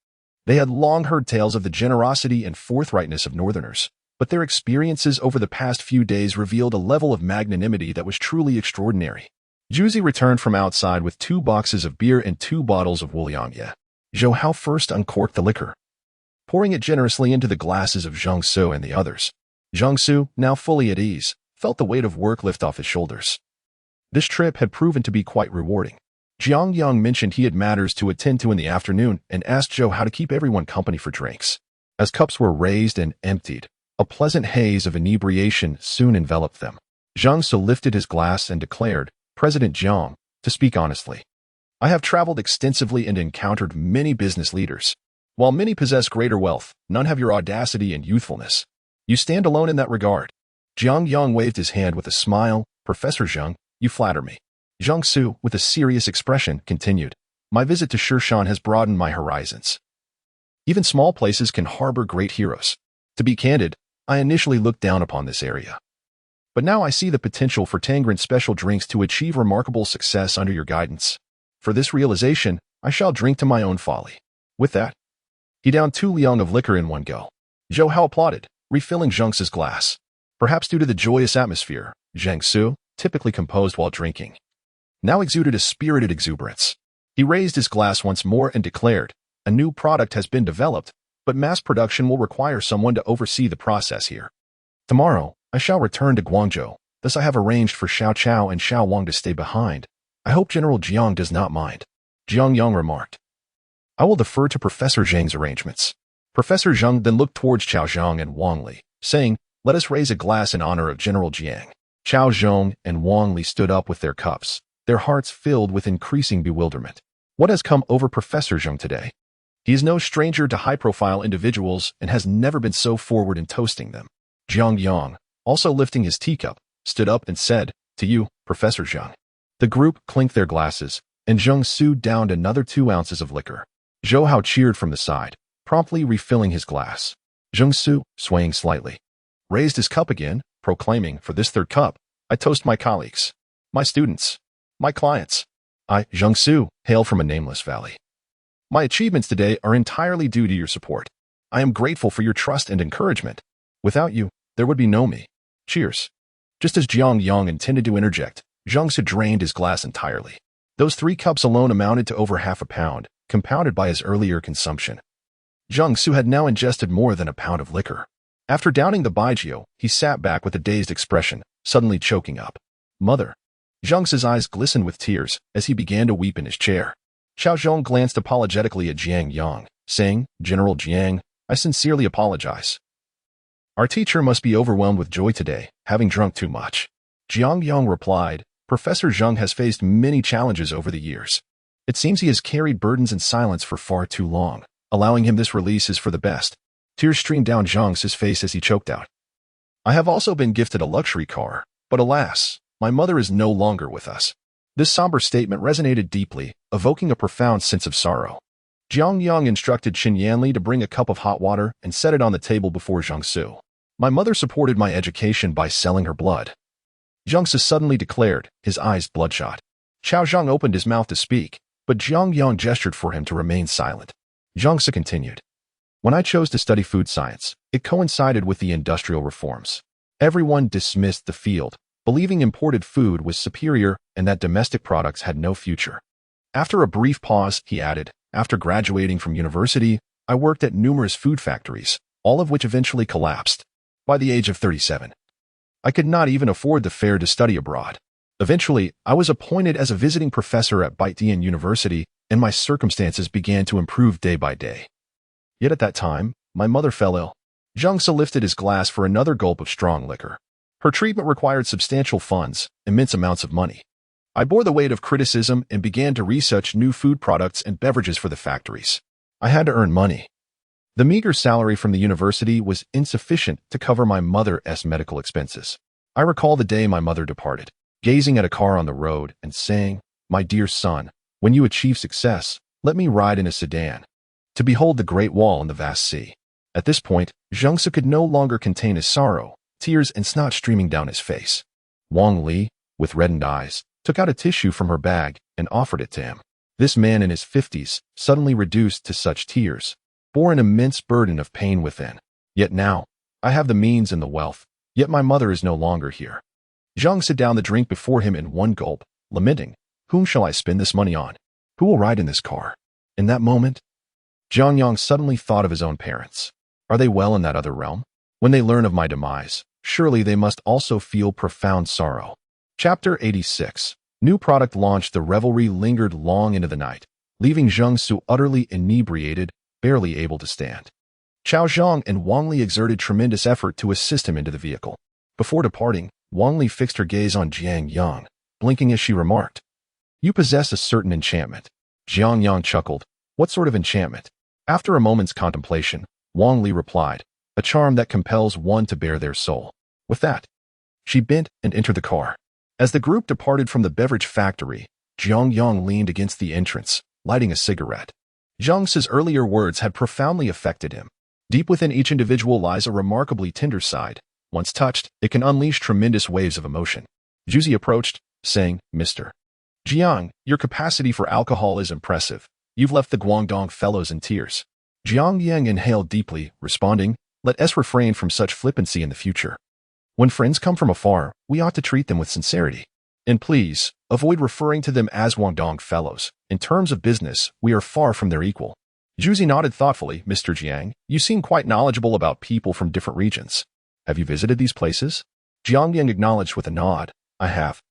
They had long heard tales of the generosity and forthrightness of Northerners, but their experiences over the past few days revealed a level of magnanimity that was truly extraordinary. Juzi returned from outside with 2 boxes of beer and 2 bottles of Wuliangye. Zhou Hao first uncorked the liquor, pouring it generously into the glasses of Jiang Su and the others. Jiang Su, now fully at ease, felt the weight of work lift off his shoulders. This trip had proven to be quite rewarding. Jiang Yang mentioned he had matters to attend to in the afternoon and asked Zhou how to keep everyone company for drinks. As cups were raised and emptied, a pleasant haze of inebriation soon enveloped them. Jiang Su lifted his glass and declared, President Jiang, to speak honestly, I have traveled extensively and encountered many business leaders. While many possess greater wealth, none have your audacity and youthfulness. You stand alone in that regard. Jiang Yang waved his hand with a smile. Professor Jiang, you flatter me. Jiang Su, with a serious expression, continued, my visit to Shirshan has broadened my horizons. Even small places can harbor great heroes. To be candid, I initially looked down upon this area. But now I see the potential for Tangren special drinks to achieve remarkable success under your guidance. For this realization, I shall drink to my own folly. With that, he downed 2 liang of liquor in one go. Zhou Hao applauded, refilling Jiang Su's glass. Perhaps due to the joyous atmosphere, Jiang Su, typically composed while drinking, now exuded a spirited exuberance. He raised his glass once more and declared, a new product has been developed, but mass production will require someone to oversee the process here. Tomorrow, I shall return to Guangzhou, thus I have arranged for Xiao Chao and Xiao Wang to stay behind. I hope General Jiang does not mind. Jiang Yang remarked, I will defer to Professor Zhang's arrangements. Professor Zhang then looked towards Chao Zhang and Wang Li, saying, let us raise a glass in honor of General Jiang. Qiao Zhong and Wang Li stood up with their cups, their hearts filled with increasing bewilderment. What has come over Professor Zhong today? He is no stranger to high-profile individuals and has never been so forward in toasting them. Jiang Yang, also lifting his teacup, stood up and said, "To you, Professor Zhong." The group clinked their glasses, and Zhang Su downed another 2 ounces of liquor. Zhou Hao cheered from the side, promptly refilling his glass. Zhang Su, swaying slightly, raised his cup again, proclaiming, "For this third cup, I toast my colleagues, my students, my clients. I, Zhang Su, hail from a nameless valley. My achievements today are entirely due to your support. I am grateful for your trust and encouragement. Without you, there would be no me. Cheers." Just as Jiang Yang intended to interject, Zhang Su drained his glass entirely. Those 3 cups alone amounted to over half a pound, compounded by his earlier consumption. Zhang Su had now ingested more than a pound of liquor. After downing the baijiu, he sat back with a dazed expression, suddenly choking up. "Mother." Zhang Su's eyes glistened with tears as he began to weep in his chair. Qiao Zhong glanced apologetically at Jiang Yang, saying, "General Jiang, I sincerely apologize. Our teacher must be overwhelmed with joy today, having drunk too much." Jiang Yang replied, "Professor Zhong has faced many challenges over the years. It seems he has carried burdens in silence for far too long. Allowing him this release is for the best." Tears streamed down Zhang Su's face as he choked out. "I have also been gifted a luxury car, but alas, my mother is no longer with us." This somber statement resonated deeply, evoking a profound sense of sorrow. Jiang Yang instructed Qin Yanli to bring a cup of hot water and set it on the table before Zhang Su. "My mother supported my education by selling her blood," Zhang Su suddenly declared, his eyes bloodshot. Qiao Zhong opened his mouth to speak, but Jiang Yang gestured for him to remain silent. Zhang Su continued, "When I chose to study food science, it coincided with the industrial reforms. Everyone dismissed the field, believing imported food was superior and that domestic products had no future." After a brief pause, he added, "After graduating from university, I worked at numerous food factories, all of which eventually collapsed. By the age of 37, I could not even afford the fare to study abroad. Eventually, I was appointed as a visiting professor at Baitian University, and my circumstances began to improve day by day. Yet at that time, my mother fell ill." Zhang Su lifted his glass for another gulp of strong liquor. "Her treatment required substantial funds, immense amounts of money. I bore the weight of criticism and began to research new food products and beverages for the factories. I had to earn money. The meager salary from the university was insufficient to cover my mother's medical expenses. I recall the day my mother departed, gazing at a car on the road and saying, 'My dear son, when you achieve success, let me ride in a sedan to behold the Great Wall and the vast sea.'" At this point, Zhang Su could no longer contain his sorrow, tears and snot streaming down his face. Wang Li, with reddened eyes, took out a tissue from her bag and offered it to him. This man in his 50s, suddenly reduced to such tears, bore an immense burden of pain within. "Yet now, I have the means and the wealth, yet my mother is no longer here." Zhang set down the drink before him in one gulp, lamenting, "Whom shall I spend this money on? Who will ride in this car?" In that moment, Jiang Yang suddenly thought of his own parents. Are they well in that other realm? When they learn of my demise, surely they must also feel profound sorrow. Chapter 86. New product launched. The revelry lingered long into the night, leaving Zhang Su utterly inebriated, barely able to stand. Qiao Zhong and Wang Li exerted tremendous effort to assist him into the vehicle. Before departing, Wang Li fixed her gaze on Jiang Yang, blinking as she remarked, "You possess a certain enchantment." Jiang Yang chuckled, "What sort of enchantment?" After a moment's contemplation, Wang Li replied, "A charm that compels one to bare their soul." With that, she bent and entered the car. As the group departed from the beverage factory, Jiang Yang leaned against the entrance, lighting a cigarette. Zhang Su's earlier words had profoundly affected him. Deep within each individual lies a remarkably tender side. Once touched, it can unleash tremendous waves of emotion. Juzi approached, saying, "Mr. Jiang, your capacity for alcohol is impressive. You've left the Guangdong fellows in tears." Jiang Yang inhaled deeply, responding, "Let us refrain from such flippancy in the future. When friends come from afar, we ought to treat them with sincerity. And please, avoid referring to them as Guangdong fellows. In terms of business, we are far from their equal." Juzi nodded thoughtfully. "Mr. Jiang, you seem quite knowledgeable about people from different regions. Have you visited these places?" Jiang Yang acknowledged with a nod. "I have."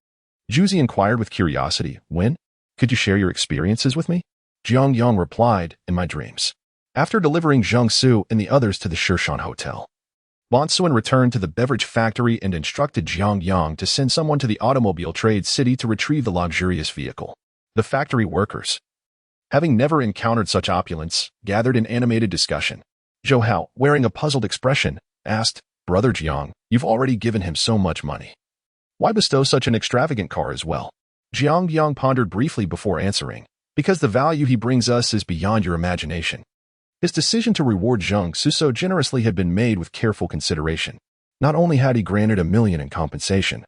Juzi inquired with curiosity, "When? Could you share your experiences with me?" Jiang Yang replied, "In my dreams." After delivering Zhang Su and the others to the Shirshan Hotel, Bonsuan returned to the beverage factory and instructed Jiang Yang to send someone to the automobile trade city to retrieve the luxurious vehicle. The factory workers, having never encountered such opulence, gathered in animated discussion. Zhou Hao, wearing a puzzled expression, asked, "Brother Jiang, you've already given him so much money. Why bestow such an extravagant car as well?" Jiang Yang pondered briefly before answering, "Because the value he brings us is beyond your imagination." His decision to reward Jiang Su so generously had been made with careful consideration. Not only had he granted $1 million in compensation,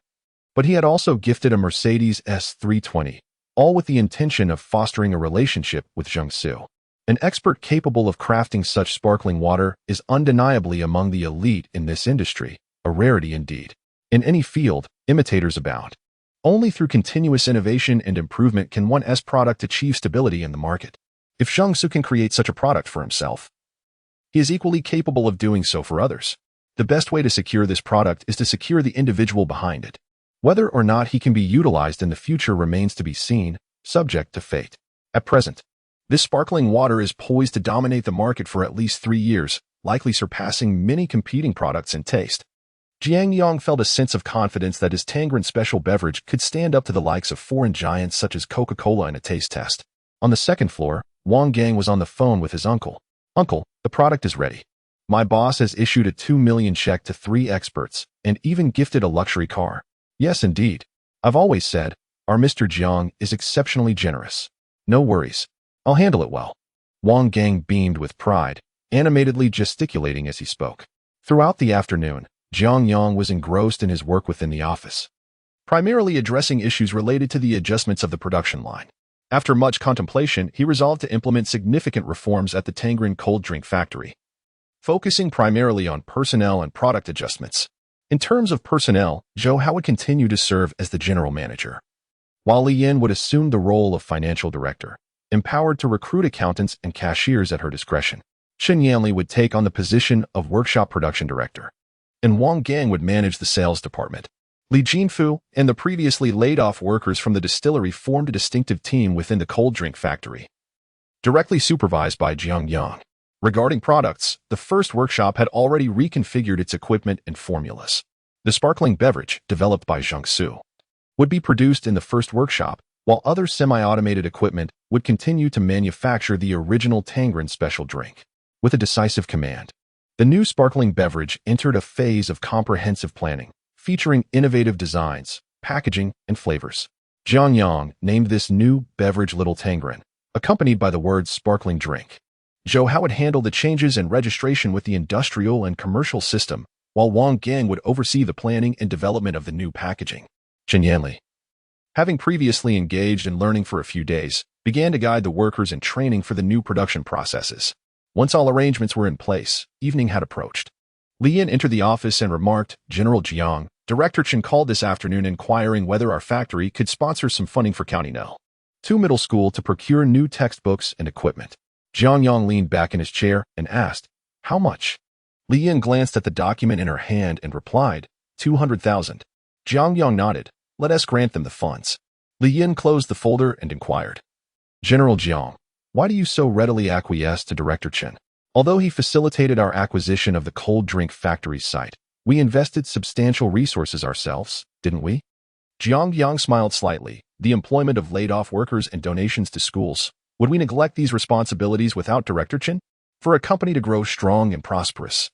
but he had also gifted a Mercedes S320, all with the intention of fostering a relationship with Jiang Su. An expert capable of crafting such sparkling water is undeniably among the elite in this industry, a rarity indeed. In any field, imitators abound. Only through continuous innovation and improvement can one's product achieve stability in the market. If Jiang Su can create such a product for himself, he is equally capable of doing so for others. The best way to secure this product is to secure the individual behind it. Whether or not he can be utilized in the future remains to be seen, subject to fate. At present, this sparkling water is poised to dominate the market for at least 3 years, likely surpassing many competing products in taste. Jiang Yang felt a sense of confidence that his Tangren special beverage could stand up to the likes of foreign giants such as Coca-Cola in a taste test. On the second floor, Wang Gang was on the phone with his uncle. "Uncle, the product is ready. My boss has issued a 2 million check to 3 experts and even gifted a luxury car." "Yes, indeed. I've always said, our Mr. Jiang is exceptionally generous. No worries. I'll handle it well." Wang Gang beamed with pride, animatedly gesticulating as he spoke. Throughout the afternoon, Jiang Yang was engrossed in his work within the office, primarily addressing issues related to the adjustments of the production line. After much contemplation, he resolved to implement significant reforms at the Tangren cold drink factory, focusing primarily on personnel and product adjustments. In terms of personnel, Zhou Hao would continue to serve as the general manager, while Li Yin would assume the role of financial director, empowered to recruit accountants and cashiers at her discretion. Chen Yanli would take on the position of workshop production director, and Wang Gang would manage the sales department. Li Jinfu and the previously laid-off workers from the distillery formed a distinctive team within the cold drink factory, directly supervised by Jiang Yang. Regarding products, the first workshop had already reconfigured its equipment and formulas. The sparkling beverage, developed by Jiang Su, would be produced in the first workshop, while other semi-automated equipment would continue to manufacture the original Tangren special drink. With a decisive command, the new sparkling beverage entered a phase of comprehensive planning, featuring innovative designs, packaging, and flavors. Jiang Yang named this new beverage Little Tangren, accompanied by the words sparkling drink. Zhou Hao would handle the changes and registration with the industrial and commercial system, while Wang Gang would oversee the planning and development of the new packaging. Chen Yanli, having previously engaged in learning for a few days, began to guide the workers in training for the new production processes. Once all arrangements were in place, evening had approached. Li Yin entered the office and remarked, "General Jiang, Director Chen called this afternoon inquiring whether our factory could sponsor some funding for County No. 2 Middle School to procure new textbooks and equipment." Jiang Yang leaned back in his chair and asked, "How much?" Li Yin glanced at the document in her hand and replied, 200,000. Jiang Yang nodded. "Let us grant them the funds." Li Yin closed the folder and inquired, "General Jiang, why do you so readily acquiesce to Director Chen? Although he facilitated our acquisition of the cold drink factory site, we invested substantial resources ourselves, didn't we?" Jiang Yang smiled slightly. "The employment of laid-off workers and donations to schools. Would we neglect these responsibilities without Director Chen? For a company to grow strong and prosperous,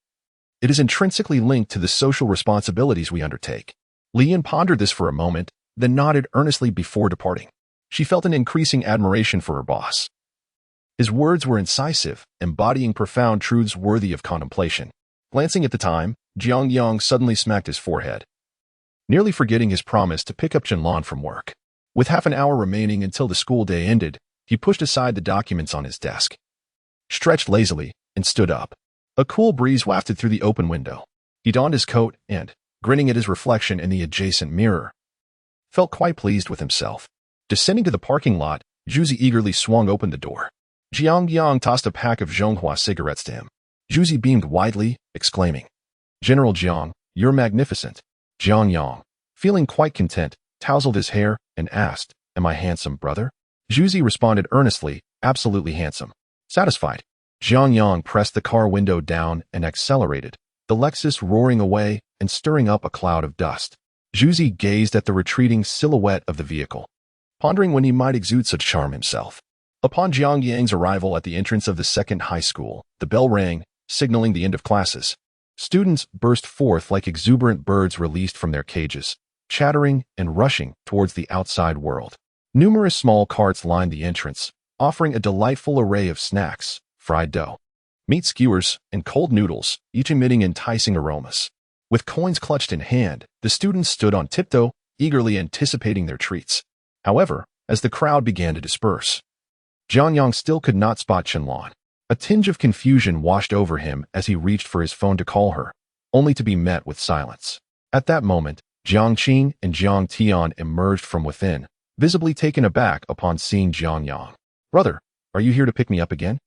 it is intrinsically linked to the social responsibilities we undertake." Li Yin pondered this for a moment, then nodded earnestly before departing. She felt an increasing admiration for her boss. His words were incisive, embodying profound truths worthy of contemplation. Glancing at the time, Jiang Yang suddenly smacked his forehead, nearly forgetting his promise to pick up Chenlan from work. With half an hour remaining until the school day ended, he pushed aside the documents on his desk, stretched lazily, and stood up. A cool breeze wafted through the open window. He donned his coat and, grinning at his reflection in the adjacent mirror, felt quite pleased with himself. Descending to the parking lot, Zhuzi eagerly swung open the door. Jiang Yang tossed a pack of Zhonghua cigarettes to him. Zhuzi beamed widely, exclaiming, "General Jiang, you're magnificent." Jiang Yang, feeling quite content, tousled his hair and asked, "Am I handsome, brother?" Zhuzi responded earnestly, "Absolutely handsome." Satisfied, Jiang Yang pressed the car window down and accelerated, the Lexus roaring away and stirring up a cloud of dust. Zhuzi gazed at the retreating silhouette of the vehicle, pondering when he might exude such charm himself. Upon Jiang Yang's arrival at the entrance of the second high school, the bell rang, signaling the end of classes. Students burst forth like exuberant birds released from their cages, chattering and rushing towards the outside world. Numerous small carts lined the entrance, offering a delightful array of snacks, fried dough, meat skewers, and cold noodles, each emitting enticing aromas. With coins clutched in hand, the students stood on tiptoe, eagerly anticipating their treats. However, as the crowd began to disperse, Jiang Yang still could not spot Qianlan. A tinge of confusion washed over him as he reached for his phone to call her, only to be met with silence. At that moment, Jiang Qing and Jiang Tian emerged from within, visibly taken aback upon seeing Jiang Yang. "Brother, are you here to pick me up again?"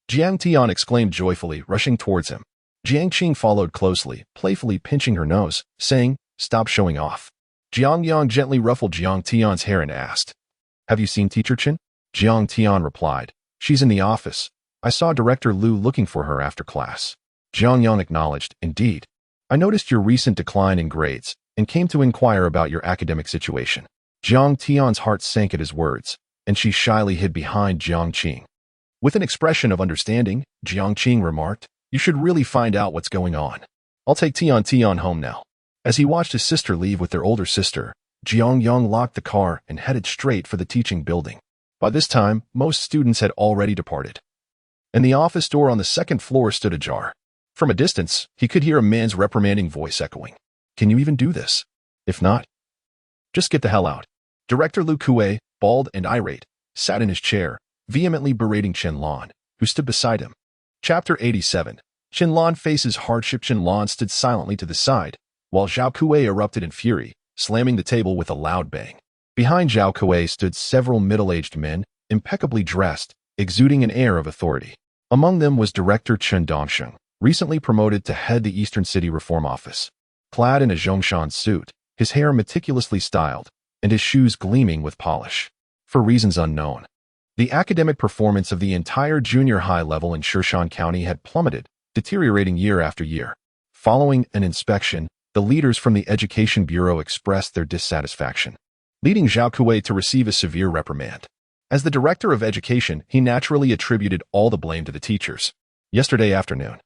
Jiang Tian exclaimed joyfully, rushing towards him. Jiang Qing followed closely, playfully pinching her nose, saying, "Stop showing off." Jiang Yang gently ruffled Jiang Tian's hair and asked, "Have you seen Teacher Chen?" Jiang Tian replied, "She's in the office. I saw Director Lu looking for her after class." Jiang Yang acknowledged, "Indeed. I noticed your recent decline in grades and came to inquire about your academic situation." Jiang Tian's heart sank at his words, and she shyly hid behind Jiang Qing. With an expression of understanding, Jiang Qing remarked, "You should really find out what's going on. I'll take Tian home now." As he watched his sister leave with their older sister, Jiang Yang locked the car and headed straight for the teaching building. By this time, most students had already departed, and the office door on the second floor stood ajar. From a distance, he could hear a man's reprimanding voice echoing, "Can you even do this? If not, just get the hell out." Director Lu Kue, bald and irate, sat in his chair, vehemently berating Qianlan, who stood beside him. Chapter 87. Qianlan faces hardship. Qianlan stood silently to the side, while Zhao Kue erupted in fury, slamming the table with a loud bang. Behind Zhao Kue stood several middle-aged men, impeccably dressed, exuding an air of authority. Among them was Director Chen Dongsheng, recently promoted to head the Eastern City Reform Office. Clad in a Zhongshan suit, his hair meticulously styled, and his shoes gleaming with polish. For reasons unknown, the academic performance of the entire junior high level in Shushan County had plummeted, deteriorating year after year. Following an inspection, the leaders from the Education Bureau expressed their dissatisfaction, leading Zhao Kue to receive a severe reprimand. As the director of education, he naturally attributed all the blame to the teachers. Yesterday afternoon,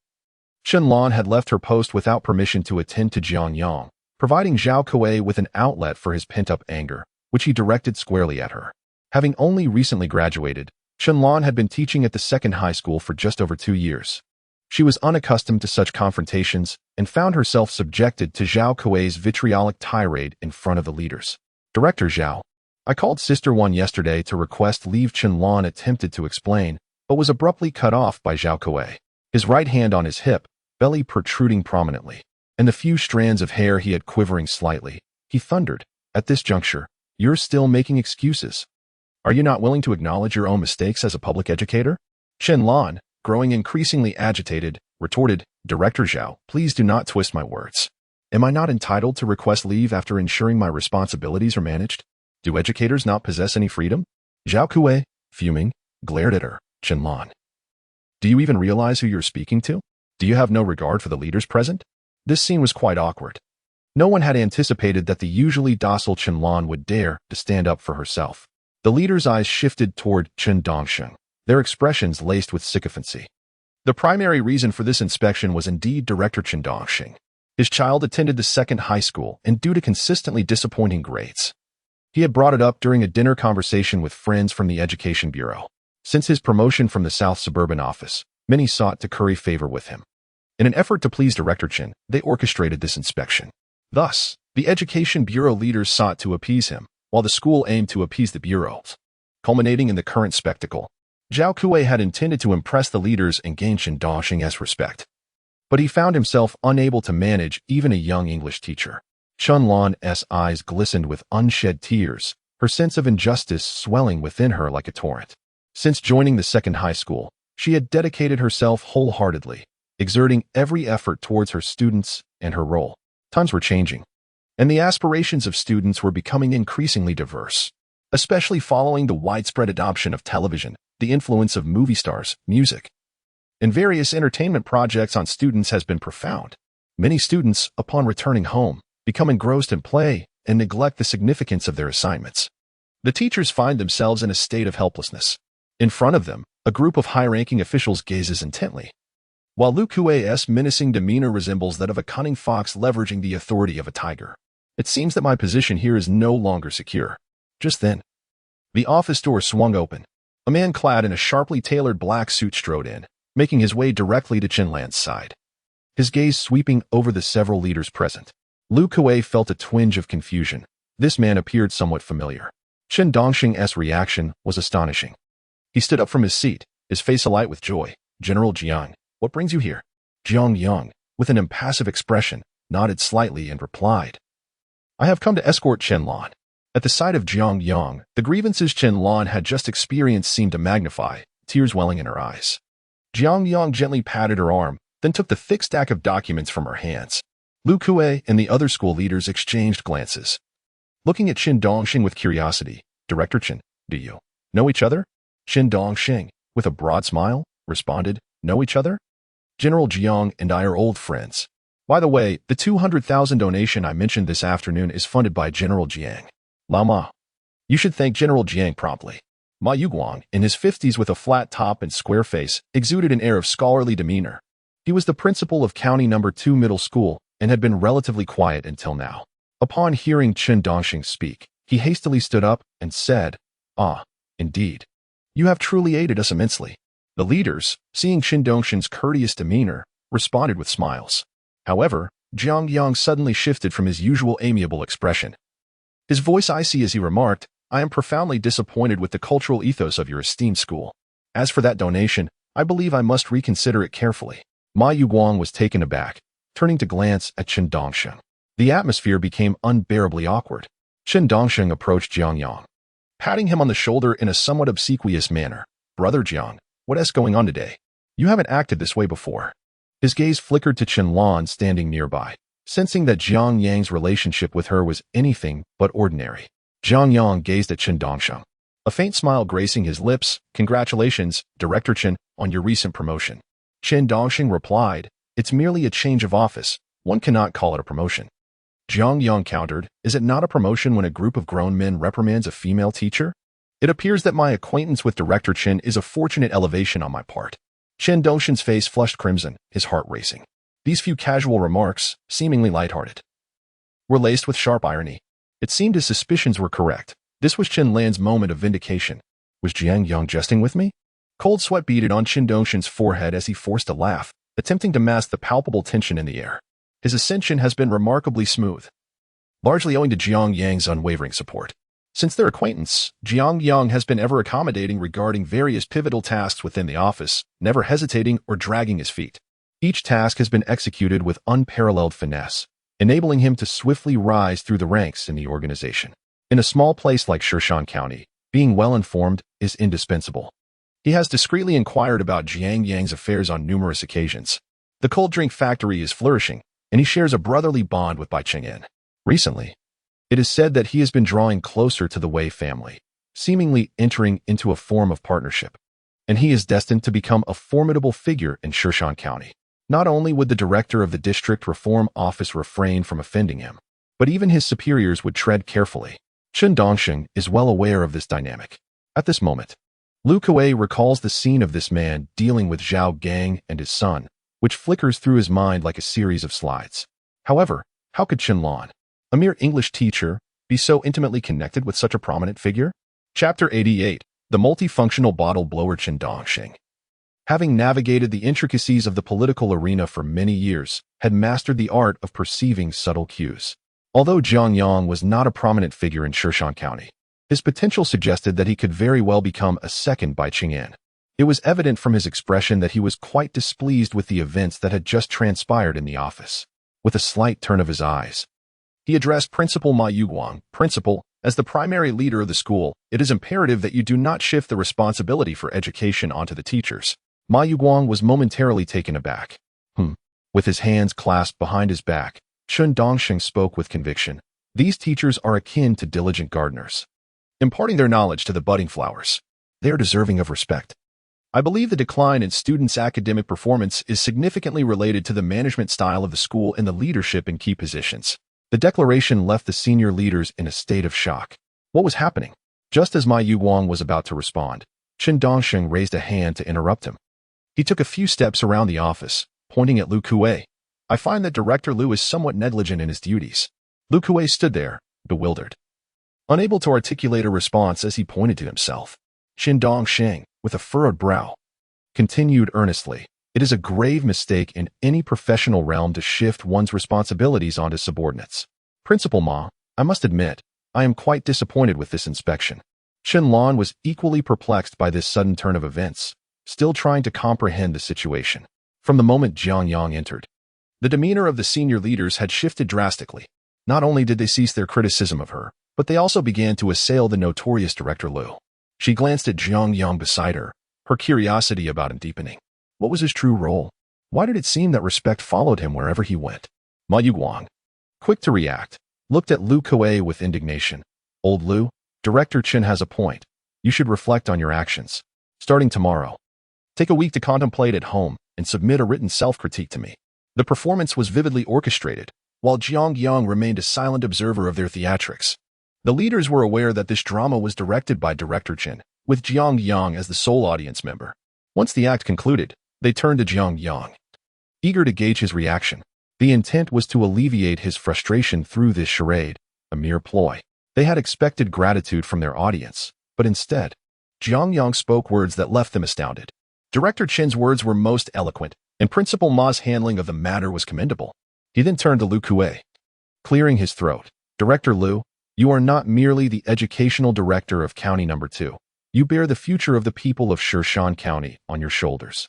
Qianlan had left her post without permission to attend to Jiang Yang, providing Zhao Kue with an outlet for his pent-up anger, which he directed squarely at her. Having only recently graduated, Qianlan had been teaching at the second high school for just over 2 years. She was unaccustomed to such confrontations and found herself subjected to Zhao Kue's vitriolic tirade in front of the leaders. "Director Zhao, I called Sister One yesterday to request leave." Qianlan attempted to explain, but was abruptly cut off by Zhao Kue, his right hand on his hip, belly protruding prominently, and the few strands of hair he had quivering slightly. He thundered, "At this juncture, you're still making excuses. Are you not willing to acknowledge your own mistakes as a public educator?" Qianlan, growing increasingly agitated, retorted, "Director Zhao, please do not twist my words. Am I not entitled to request leave after ensuring my responsibilities are managed? Do educators not possess any freedom?" Zhao Kue, fuming, glared at her. "Qianlan, do you even realize who you're speaking to? Do you have no regard for the leaders present?" This scene was quite awkward. No one had anticipated that the usually docile Qianlan would dare to stand up for herself. The leaders' eyes shifted toward Chen Dongsheng, their expressions laced with sycophancy. The primary reason for this inspection was indeed Director Chen Dongsheng. His child attended the second high school, and due to consistently disappointing grades, he had brought it up during a dinner conversation with friends from the Education Bureau. Since his promotion from the South Suburban office, many sought to curry favor with him. In an effort to please Director Chen, they orchestrated this inspection. Thus, the Education Bureau leaders sought to appease him, while the school aimed to appease the bureaus. Culminating in the current spectacle, Zhao Kue had intended to impress the leaders and gain Chen Dongsheng's respect. But he found himself unable to manage even a young English teacher. Qianlan's eyes glistened with unshed tears, her sense of injustice swelling within her like a torrent. Since joining the second high school, she had dedicated herself wholeheartedly, exerting every effort towards her students and her role. Times were changing, and the aspirations of students were becoming increasingly diverse, especially following the widespread adoption of television, the influence of movie stars, music, and various entertainment projects on students has been profound. Many students, upon returning home, become engrossed in play and neglect the significance of their assignments. The teachers find themselves in a state of helplessness. In front of them, a group of high-ranking officials gazes intently. While Lu Kuei's menacing demeanor resembles that of a cunning fox leveraging the authority of a tiger, it seems that my position here is no longer secure. Just then, the office door swung open. A man clad in a sharply tailored black suit strode in, making his way directly to Chen Lan's side. His gaze sweeping over the several leaders present. Lu Kuei felt a twinge of confusion. This man appeared somewhat familiar. Chen Dongxing's reaction was astonishing. He stood up from his seat, his face alight with joy. "General Jiang, what brings you here?" Jiang Yang, with an impassive expression, nodded slightly and replied, "I have come to escort Chen Lan." At the sight of Jiang Yang, the grievances Chen Lan had just experienced seemed to magnify, tears welling in her eyes. Jiang Yang gently patted her arm, then took the thick stack of documents from her hands. Lu Kuei and the other school leaders exchanged glances. Looking at Chen Dongxing with curiosity, "Director Chen, do you know each other?" Chen Dongxing, with a broad smile, responded, "Know each other? General Jiang and I are old friends. By the way, the 200,000 donation I mentioned this afternoon is funded by General Jiang. Lao Ma. You should thank General Jiang promptly." Ma Yuguang, in his 50s with a flat top and square face, exuded an air of scholarly demeanor. He was the principal of County No. 2 Middle School and had been relatively quiet until now. Upon hearing Chen Dongxing speak, he hastily stood up and said, "Ah, indeed. You have truly aided us immensely." The leaders, seeing Chen Dongxing's courteous demeanor, responded with smiles. However, Jiang Yang suddenly shifted from his usual amiable expression. His voice icy as he remarked, "I am profoundly disappointed with the cultural ethos of your esteemed school. As for that donation, I believe I must reconsider it carefully." Ma Yuguang was taken aback, turning to glance at Chen Dongxing. The atmosphere became unbearably awkward. Chen Dongxing approached Jiang Yang, patting him on the shoulder in a somewhat obsequious manner. "Brother Jiang, what's going on today? You haven't acted this way before." His gaze flickered to Chen Lan standing nearby, sensing that Jiang Yang's relationship with her was anything but ordinary. Jiang Yang gazed at Chen Dongxing, a faint smile gracing his lips. "Congratulations, Director Chen, on your recent promotion." Chen Dongxing replied, "It's merely a change of office. One cannot call it a promotion." Jiang Yang countered, "Is it not a promotion when a group of grown men reprimands a female teacher? It appears that my acquaintance with Director Chen is a fortunate elevation on my part." Chen Dongxing's face flushed crimson, his heart racing. These few casual remarks, seemingly lighthearted, were laced with sharp irony. It seemed his suspicions were correct. This was Chen Lan's moment of vindication. Was Jiang Yang jesting with me? Cold sweat beaded on Chen Dongxing's forehead as he forced a laugh, attempting to mask the palpable tension in the air. His ascension has been remarkably smooth, largely owing to Jiang Yang's unwavering support. Since their acquaintance, Jiang Yang has been ever accommodating regarding various pivotal tasks within the office, never hesitating or dragging his feet. Each task has been executed with unparalleled finesse, enabling him to swiftly rise through the ranks in the organization. In a small place like Shirshan County, being well-informed is indispensable. He has discreetly inquired about Jiang Yang's affairs on numerous occasions. The cold drink factory is flourishing, and he shares a brotherly bond with Bai Cheng'en. Recently, it is said that he has been drawing closer to the Wei family, seemingly entering into a form of partnership, and he is destined to become a formidable figure in Shirshan County. Not only would the director of the district reform office refrain from offending him, but even his superiors would tread carefully. Chen Dongxing is well aware of this dynamic. At this moment, Lu Kuei recalls the scene of this man dealing with Zhao Gang and his son, which flickers through his mind like a series of slides. However, how could Chen Lan, a mere English teacher, be so intimately connected with such a prominent figure? Chapter 88, The Multifunctional Bottle Blower. Chen Dongxing, having navigated the intricacies of the political arena for many years, had mastered the art of perceiving subtle cues. Although Jiang Yang was not a prominent figure in Shirshan County, his potential suggested that he could very well become a second Bai Cheng'en. It was evident from his expression that he was quite displeased with the events that had just transpired in the office. With a slight turn of his eyes, he addressed Principal Ma Yuguang. "Principal, as the primary leader of the school, it is imperative that you do not shift the responsibility for education onto the teachers." Ma Yuguang was momentarily taken aback. With his hands clasped behind his back, Chen Dongxing spoke with conviction. "These teachers are akin to diligent gardeners, imparting their knowledge to the budding flowers. They are deserving of respect. I believe the decline in students' academic performance is significantly related to the management style of the school and the leadership in key positions. The declaration left the senior leaders in a state of shock. What was happening? Just as Ma Yuguang was about to respond, Chen Dongsheng raised a hand to interrupt him. He took a few steps around the office, pointing at Lu Kuei. I find that Director Lu is somewhat negligent in his duties. Lu Kuei stood there, bewildered, unable to articulate a response as he pointed to himself. Chen Dongsheng, with a furrowed brow, continued earnestly. It is a grave mistake in any professional realm to shift one's responsibilities onto subordinates. Principal Ma, I must admit, I am quite disappointed with this inspection. Chen Lan was equally perplexed by this sudden turn of events, still trying to comprehend the situation. From the moment Jiang Yang entered, the demeanor of the senior leaders had shifted drastically. Not only did they cease their criticism of her, but they also began to assail the notorious Director Lu. She glanced at Jiang Yang beside her, her curiosity about him deepening. What was his true role? Why did it seem that respect followed him wherever he went? Ma Yuguang, quick to react, looked at Lu Kuei with indignation. Old Lu, Director Chen has a point. You should reflect on your actions. Starting tomorrow, take a week to contemplate at home and submit a written self-critique to me. The performance was vividly orchestrated, while Jiang Yang remained a silent observer of their theatrics. The leaders were aware that this drama was directed by Director Chen, with Jiang Yang as the sole audience member. Once the act concluded, they turned to Jiang Yang, eager to gauge his reaction. The intent was to alleviate his frustration through this charade, a mere ploy. They had expected gratitude from their audience, but instead, Jiang Yang spoke words that left them astounded. Director Chen's words were most eloquent, and Principal Ma's handling of the matter was commendable. He then turned to Lu Kuei, clearing his throat. Director Lu, you are not merely the educational director of County Number 2. You bear the future of the people of Shirshan County on your shoulders.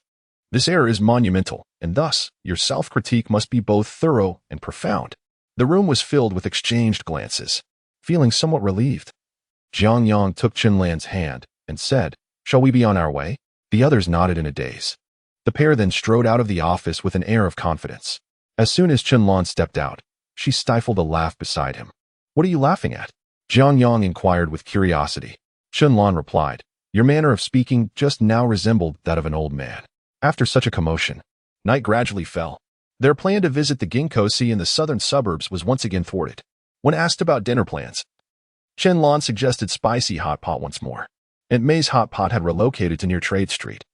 This error is monumental, and thus, your self-critique must be both thorough and profound. The room was filled with exchanged glances. Feeling somewhat relieved, Jiang Yang took Chen Lan's hand and said, "Shall we be on our way?" The others nodded in a daze. The pair then strode out of the office with an air of confidence. As soon as Chen Lan stepped out, she stifled a laugh beside him. "What are you laughing at?" Jiang Yang inquired with curiosity. Chen Lan replied, "Your manner of speaking just now resembled that of an old man." After such a commotion, night gradually fell. Their plan to visit the ginkgo sea in the southern suburbs was once again thwarted. When asked about dinner plans, Chen Lan suggested spicy hot pot once more. Aunt May's hot pot had relocated to near Trade Street,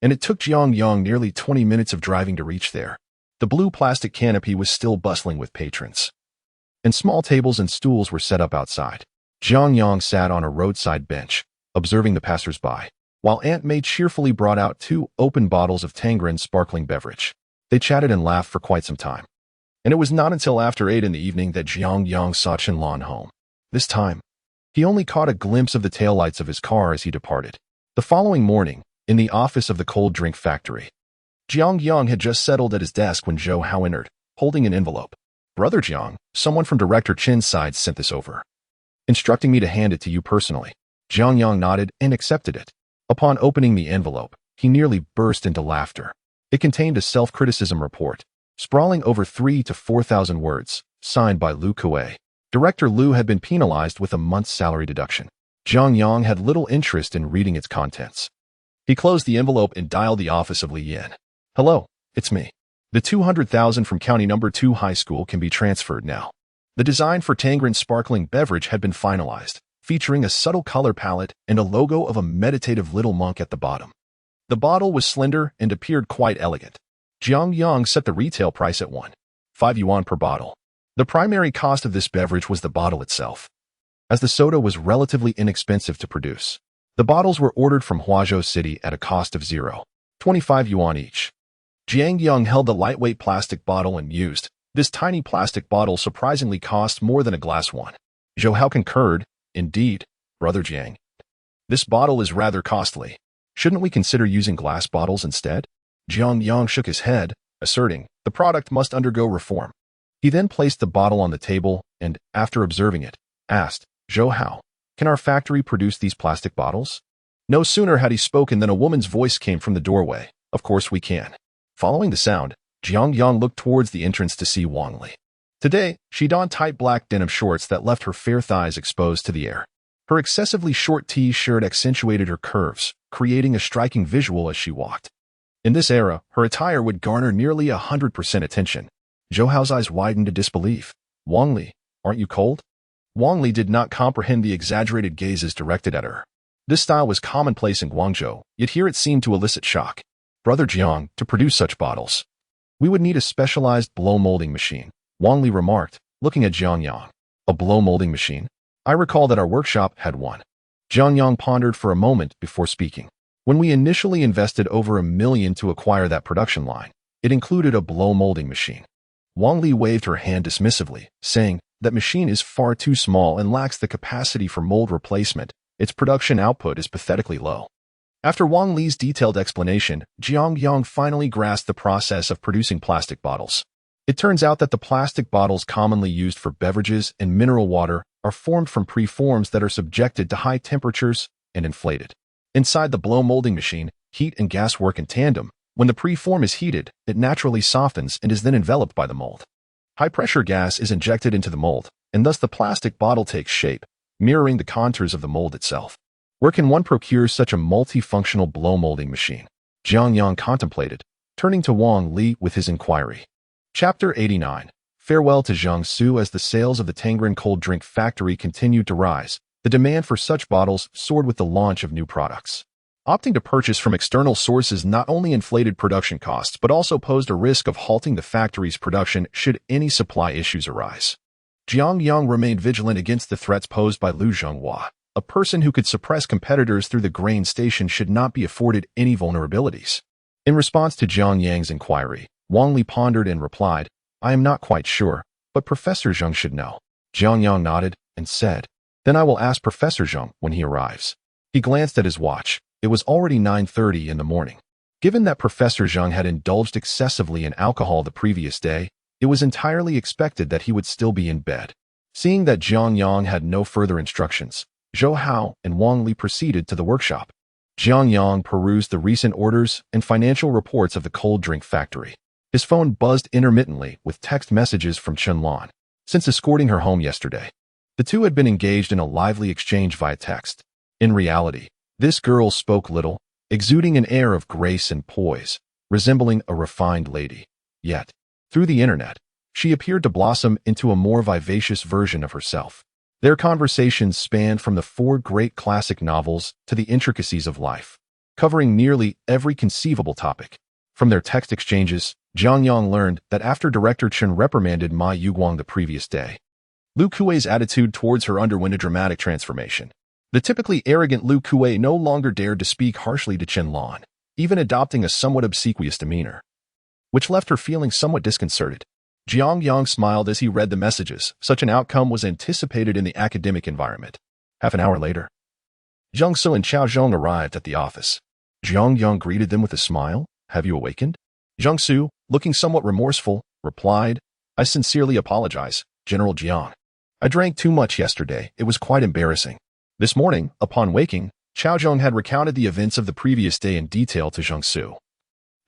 and it took Jiang Yang nearly 20 minutes of driving to reach there. The blue plastic canopy was still bustling with patrons, and small tables and stools were set up outside. Jiang Yang sat on a roadside bench, observing the passers-by, while Aunt May cheerfully brought out 2 open bottles of Tangerine sparkling beverage. They chatted and laughed for quite some time, and it was not until after 8 in the evening that Jiang Yang saw Chen Lan home. This time, he only caught a glimpse of the taillights of his car as he departed. The following morning, in the office of the cold drink factory, Jiang Yang had just settled at his desk when Zhou Hao entered, holding an envelope. "Brother Jiang, someone from Director Chen's side sent this over, instructing me to hand it to you personally." Jiang Yang nodded and accepted it. Upon opening the envelope, he nearly burst into laughter. It contained a self-criticism report, sprawling over 3,000 to 4,000 words, signed by Lu Kuei. Director Lu had been penalized with a month's salary deduction. Jiang Yang had little interest in reading its contents. He closed the envelope and dialed the office of Li Yin. "Hello, it's me. The 200,000 from County Number 2 High School can be transferred now." The design for Tangerine sparkling beverage had been finalized, featuring a subtle color palette and a logo of a meditative little monk at the bottom. The bottle was slender and appeared quite elegant. Jiang Yang set the retail price at 1.5 yuan per bottle. The primary cost of this beverage was the bottle itself, as the soda was relatively inexpensive to produce. The bottles were ordered from Huazhou City at a cost of 0.25 yuan each. Jiang Yang held the lightweight plastic bottle and mused. This tiny plastic bottle surprisingly cost more than a glass one. Zhou Hao concurred. "Indeed, Brother Jiang. This bottle is rather costly. Shouldn't we consider using glass bottles instead?" Jiang Yang shook his head, asserting, "The product must undergo reform." He then placed the bottle on the table and, after observing it, asked, "Zhou Hao, can our factory produce these plastic bottles?" No sooner had he spoken than a woman's voice came from the doorway. "Of course we can." Following the sound, Jiang Yang looked towards the entrance to see Wang Li. Today, she donned tight black denim shorts that left her fair thighs exposed to the air. Her excessively short T-shirt accentuated her curves, creating a striking visual as she walked. In this era, her attire would garner nearly 100% attention. Zhou Hao's eyes widened to disbelief. Wang Li, aren't you cold? Wang Li did not comprehend the exaggerated gazes directed at her. This style was commonplace in Guangzhou, yet here it seemed to elicit shock. Brother Jiang, to produce such bottles, we would need a specialized blow-molding machine, Wang Li remarked, looking at Jiang Yang. A blow-molding machine? I recall that our workshop had one. Jiang Yang pondered for a moment before speaking. When we initially invested over $1 million to acquire that production line, it included a blow-molding machine. Wang Li waved her hand dismissively, saying, that machine is far too small and lacks the capacity for mold replacement. Its production output is pathetically low. After Wang Li's detailed explanation, Jiang Yang finally grasped the process of producing plastic bottles. It turns out that the plastic bottles commonly used for beverages and mineral water are formed from preforms that are subjected to high temperatures and inflated. Inside the blow molding machine, heat and gas work in tandem. When the preform is heated, it naturally softens and is then enveloped by the mold. High-pressure gas is injected into the mold, and thus the plastic bottle takes shape, mirroring the contours of the mold itself. Where can one procure such a multifunctional blow-molding machine? Jiang Yang contemplated, turning to Wang Li with his inquiry. Chapter 89. Farewell to Jiangsu. As the sales of the Tangren cold drink factory continued to rise, the demand for such bottles soared with the launch of new products. Opting to purchase from external sources not only inflated production costs but also posed a risk of halting the factory's production should any supply issues arise. Jiang Yang remained vigilant against the threats posed by Lu Zhonghua. A person who could suppress competitors through the grain station should not be afforded any vulnerabilities. In response to Jiang Yang's inquiry, Wang Li pondered and replied, I am not quite sure, but Professor Zheng should know. Jiang Yang nodded and said, then I will ask Professor Zheng when he arrives. He glanced at his watch. It was already 9:30 in the morning. Given that Professor Zheng had indulged excessively in alcohol the previous day, it was entirely expected that he would still be in bed. Seeing that Jiang Yang had no further instructions, Zhou Hao and Wang Li proceeded to the workshop. Jiang Yang perused the recent orders and financial reports of the cold drink factory. His phone buzzed intermittently with text messages from Chen Lan. Since escorting her home yesterday, the two had been engaged in a lively exchange via text. In reality, this girl spoke little, exuding an air of grace and poise, resembling a refined lady. Yet, through the internet, she appeared to blossom into a more vivacious version of herself. Their conversations spanned from the 4 great classic novels to the intricacies of life, covering nearly every conceivable topic. From their text exchanges, Jiang Yang learned that after Director Chen reprimanded Ma Yuguang the previous day, Lu Kuei's attitude towards her underwent a dramatic transformation. The typically arrogant Lu Kuei no longer dared to speak harshly to Chen Lan, even adopting a somewhat obsequious demeanor, which left her feeling somewhat disconcerted. Jiang Yang smiled as he read the messages. Such an outcome was anticipated in the academic environment. Half an hour later, Zhang Su and Qiao Zhong arrived at the office. Jiang Yang greeted them with a smile. Have you awakened? Zhang Su, looking somewhat remorseful, replied, I sincerely apologize, General Jiang. I drank too much yesterday. It was quite embarrassing. This morning, upon waking, Qiao Zhong had recounted the events of the previous day in detail to Zhang Su,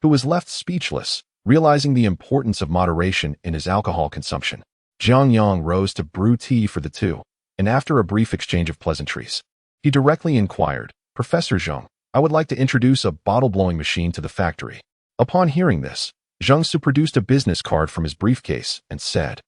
who was left speechless, realizing the importance of moderation in his alcohol consumption. Jiang Yang rose to brew tea for the two, and after a brief exchange of pleasantries, he directly inquired, Professor Zheng, I would like to introduce a bottle-blowing machine to the factory. Upon hearing this, Zhang Su produced a business card from his briefcase and said,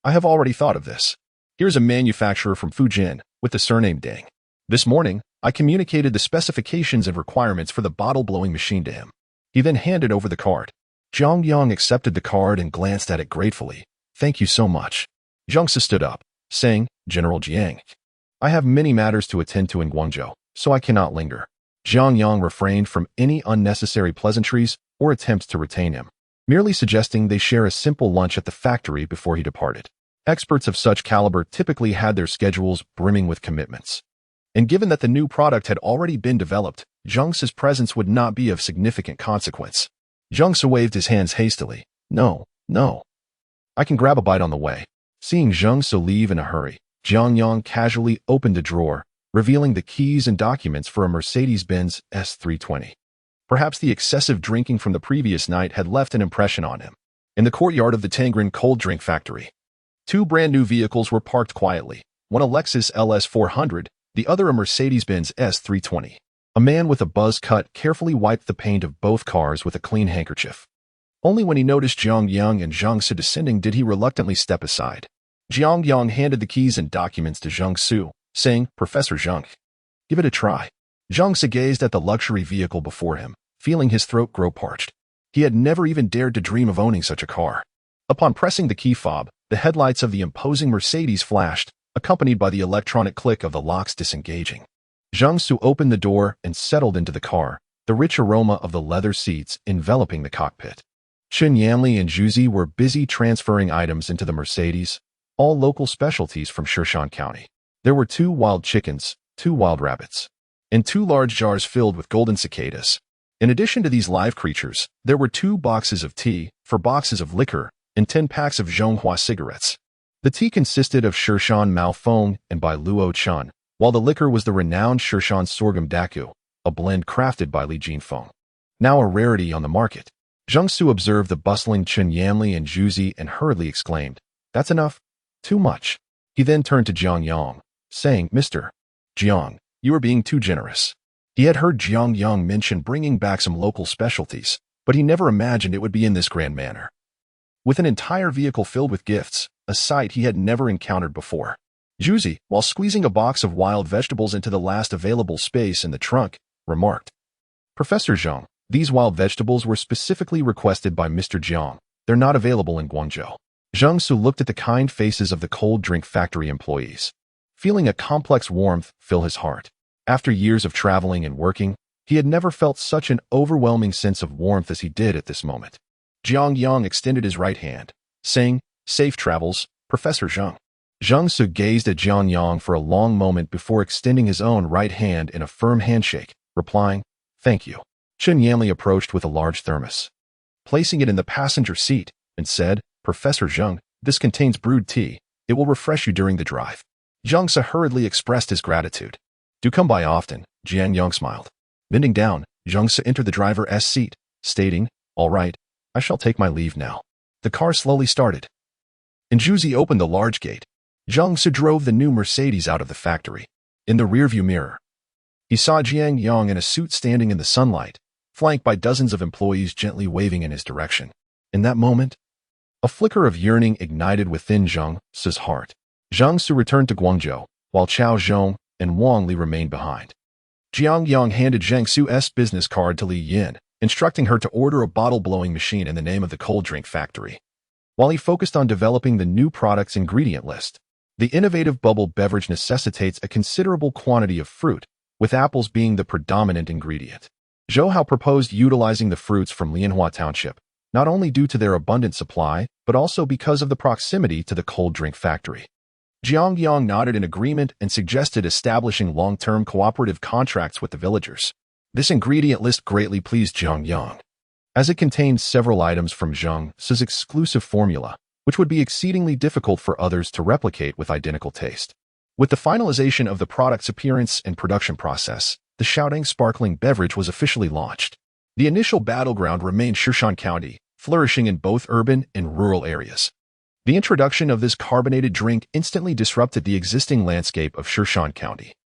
I have already thought of this. Here's a manufacturer from Fujian with the surname Deng. This morning, I communicated the specifications and requirements for the bottle-blowing machine to him. He then handed over the card. Jiang Yang accepted the card and glanced at it gratefully. Thank you so much. Zhang Su stood up, saying, General Jiang, I have many matters to attend to in Guangzhou, so I cannot linger. Jiang Yang refrained from any unnecessary pleasantries or attempts to retain him, merely suggesting they share a simple lunch at the factory before he departed. Experts of such caliber typically had their schedules brimming with commitments. And given that the new product had already been developed, Zhang Su's presence would not be of significant consequence. Zhang Su waved his hands hastily. No. I can grab a bite on the way. Seeing Zhang Su leave in a hurry, Jiang Yang casually opened a drawer, revealing the keys and documents for a Mercedes-Benz S320. Perhaps the excessive drinking from the previous night had left an impression on him. In the courtyard of the Tangren cold drink factory, 2 brand-new vehicles were parked quietly, one a Lexus LS400, the other a Mercedes-Benz S320. A man with a buzz cut carefully wiped the paint of both cars with a clean handkerchief. Only when he noticed Jiang Yang and Jiang Su descending did he reluctantly step aside. Jiang Yang handed the keys and documents to Jiang Su, saying, "Professor Jiang, give it a try." Jiang Su gazed at the luxury vehicle before him, feeling his throat grow parched. He had never even dared to dream of owning such a car. Upon pressing the key fob, the headlights of the imposing Mercedes flashed, accompanied by the electronic click of the locks disengaging. Jiang Su opened the door and settled into the car, the rich aroma of the leather seats enveloping the cockpit. Chen Yanli and Zhuzi were busy transferring items into the Mercedes, all local specialties from Shirshan County. There were 2 wild chickens, 2 wild rabbits, and 2 large jars filled with golden cicadas. In addition to these live creatures, there were 2 boxes of tea, 4 boxes of liquor, and 10 packs of Zhonghua cigarettes. The tea consisted of Shirshan Mao Feng and by Luo Chun, while the liquor was the renowned Shirshan Sorghum Daku, a blend crafted by Li Jinfeng. Now a rarity on the market. Jiang Su observed the bustling Chen Yanli and Zhuzi and hurriedly exclaimed, "That's enough. Too much." He then turned to Jiang Yang, saying, "Mr. Jiang, you are being too generous." He had heard Jiang Yang mention bringing back some local specialties, but he never imagined it would be in this grand manner. With an entire vehicle filled with gifts, a sight he had never encountered before. Zhuzi, while squeezing a box of wild vegetables into the last available space in the trunk, remarked, "Professor Zhang, these wild vegetables were specifically requested by Mr. Jiang. They're not available in Guangzhou." Jiang Su looked at the kind faces of the cold drink factory employees, feeling a complex warmth fill his heart. After years of traveling and working, he had never felt such an overwhelming sense of warmth as he did at this moment. Jiang Yang extended his right hand, saying, "Safe travels, Professor Zhang." Jiang Su gazed at Jiang Yang for a long moment before extending his own right hand in a firm handshake, replying, "Thank you." Chen Yanli approached with a large thermos, placing it in the passenger seat, and said, "Professor Zhang, this contains brewed tea. It will refresh you during the drive." Jiang Su hurriedly expressed his gratitude. "Do come by often," Jiang Yang smiled. Bending down, Jiang Su entered the driver's seat, stating, "All right, I shall take my leave now." The car slowly started, and Zhuzi opened the large gate. Jiang Su drove the new Mercedes out of the factory. In the rearview mirror, he saw Jiang Yang in a suit standing in the sunlight, flanked by dozens of employees gently waving in his direction. In that moment, a flicker of yearning ignited within Jiang Su's heart. Jiang Su returned to Guangzhou, while Chao Zhong and Wang Li remained behind. Jiang Yang handed Jiang Su's business card to Li Yin, instructing her to order a bottle-blowing machine in the name of the cold drink factory. While he focused on developing the new product's ingredient list, the innovative bubble beverage necessitates a considerable quantity of fruit, with apples being the predominant ingredient. Zhou Hao proposed utilizing the fruits from Lianhua Township, not only due to their abundant supply, but also because of the proximity to the cold drink factory. Jiang Yang nodded in agreement and suggested establishing long-term cooperative contracts with the villagers. This ingredient list greatly pleased Jiang Yang, as it contained several items from Jiang Su's exclusive formula, which would be exceedingly difficult for others to replicate with identical taste. With the finalization of the product's appearance and production process, the shouting sparkling beverage was officially launched. The initial battleground remained Shirshan County, flourishing in both urban and rural areas. The introduction of this carbonated drink instantly disrupted the existing landscape of Shirshan County.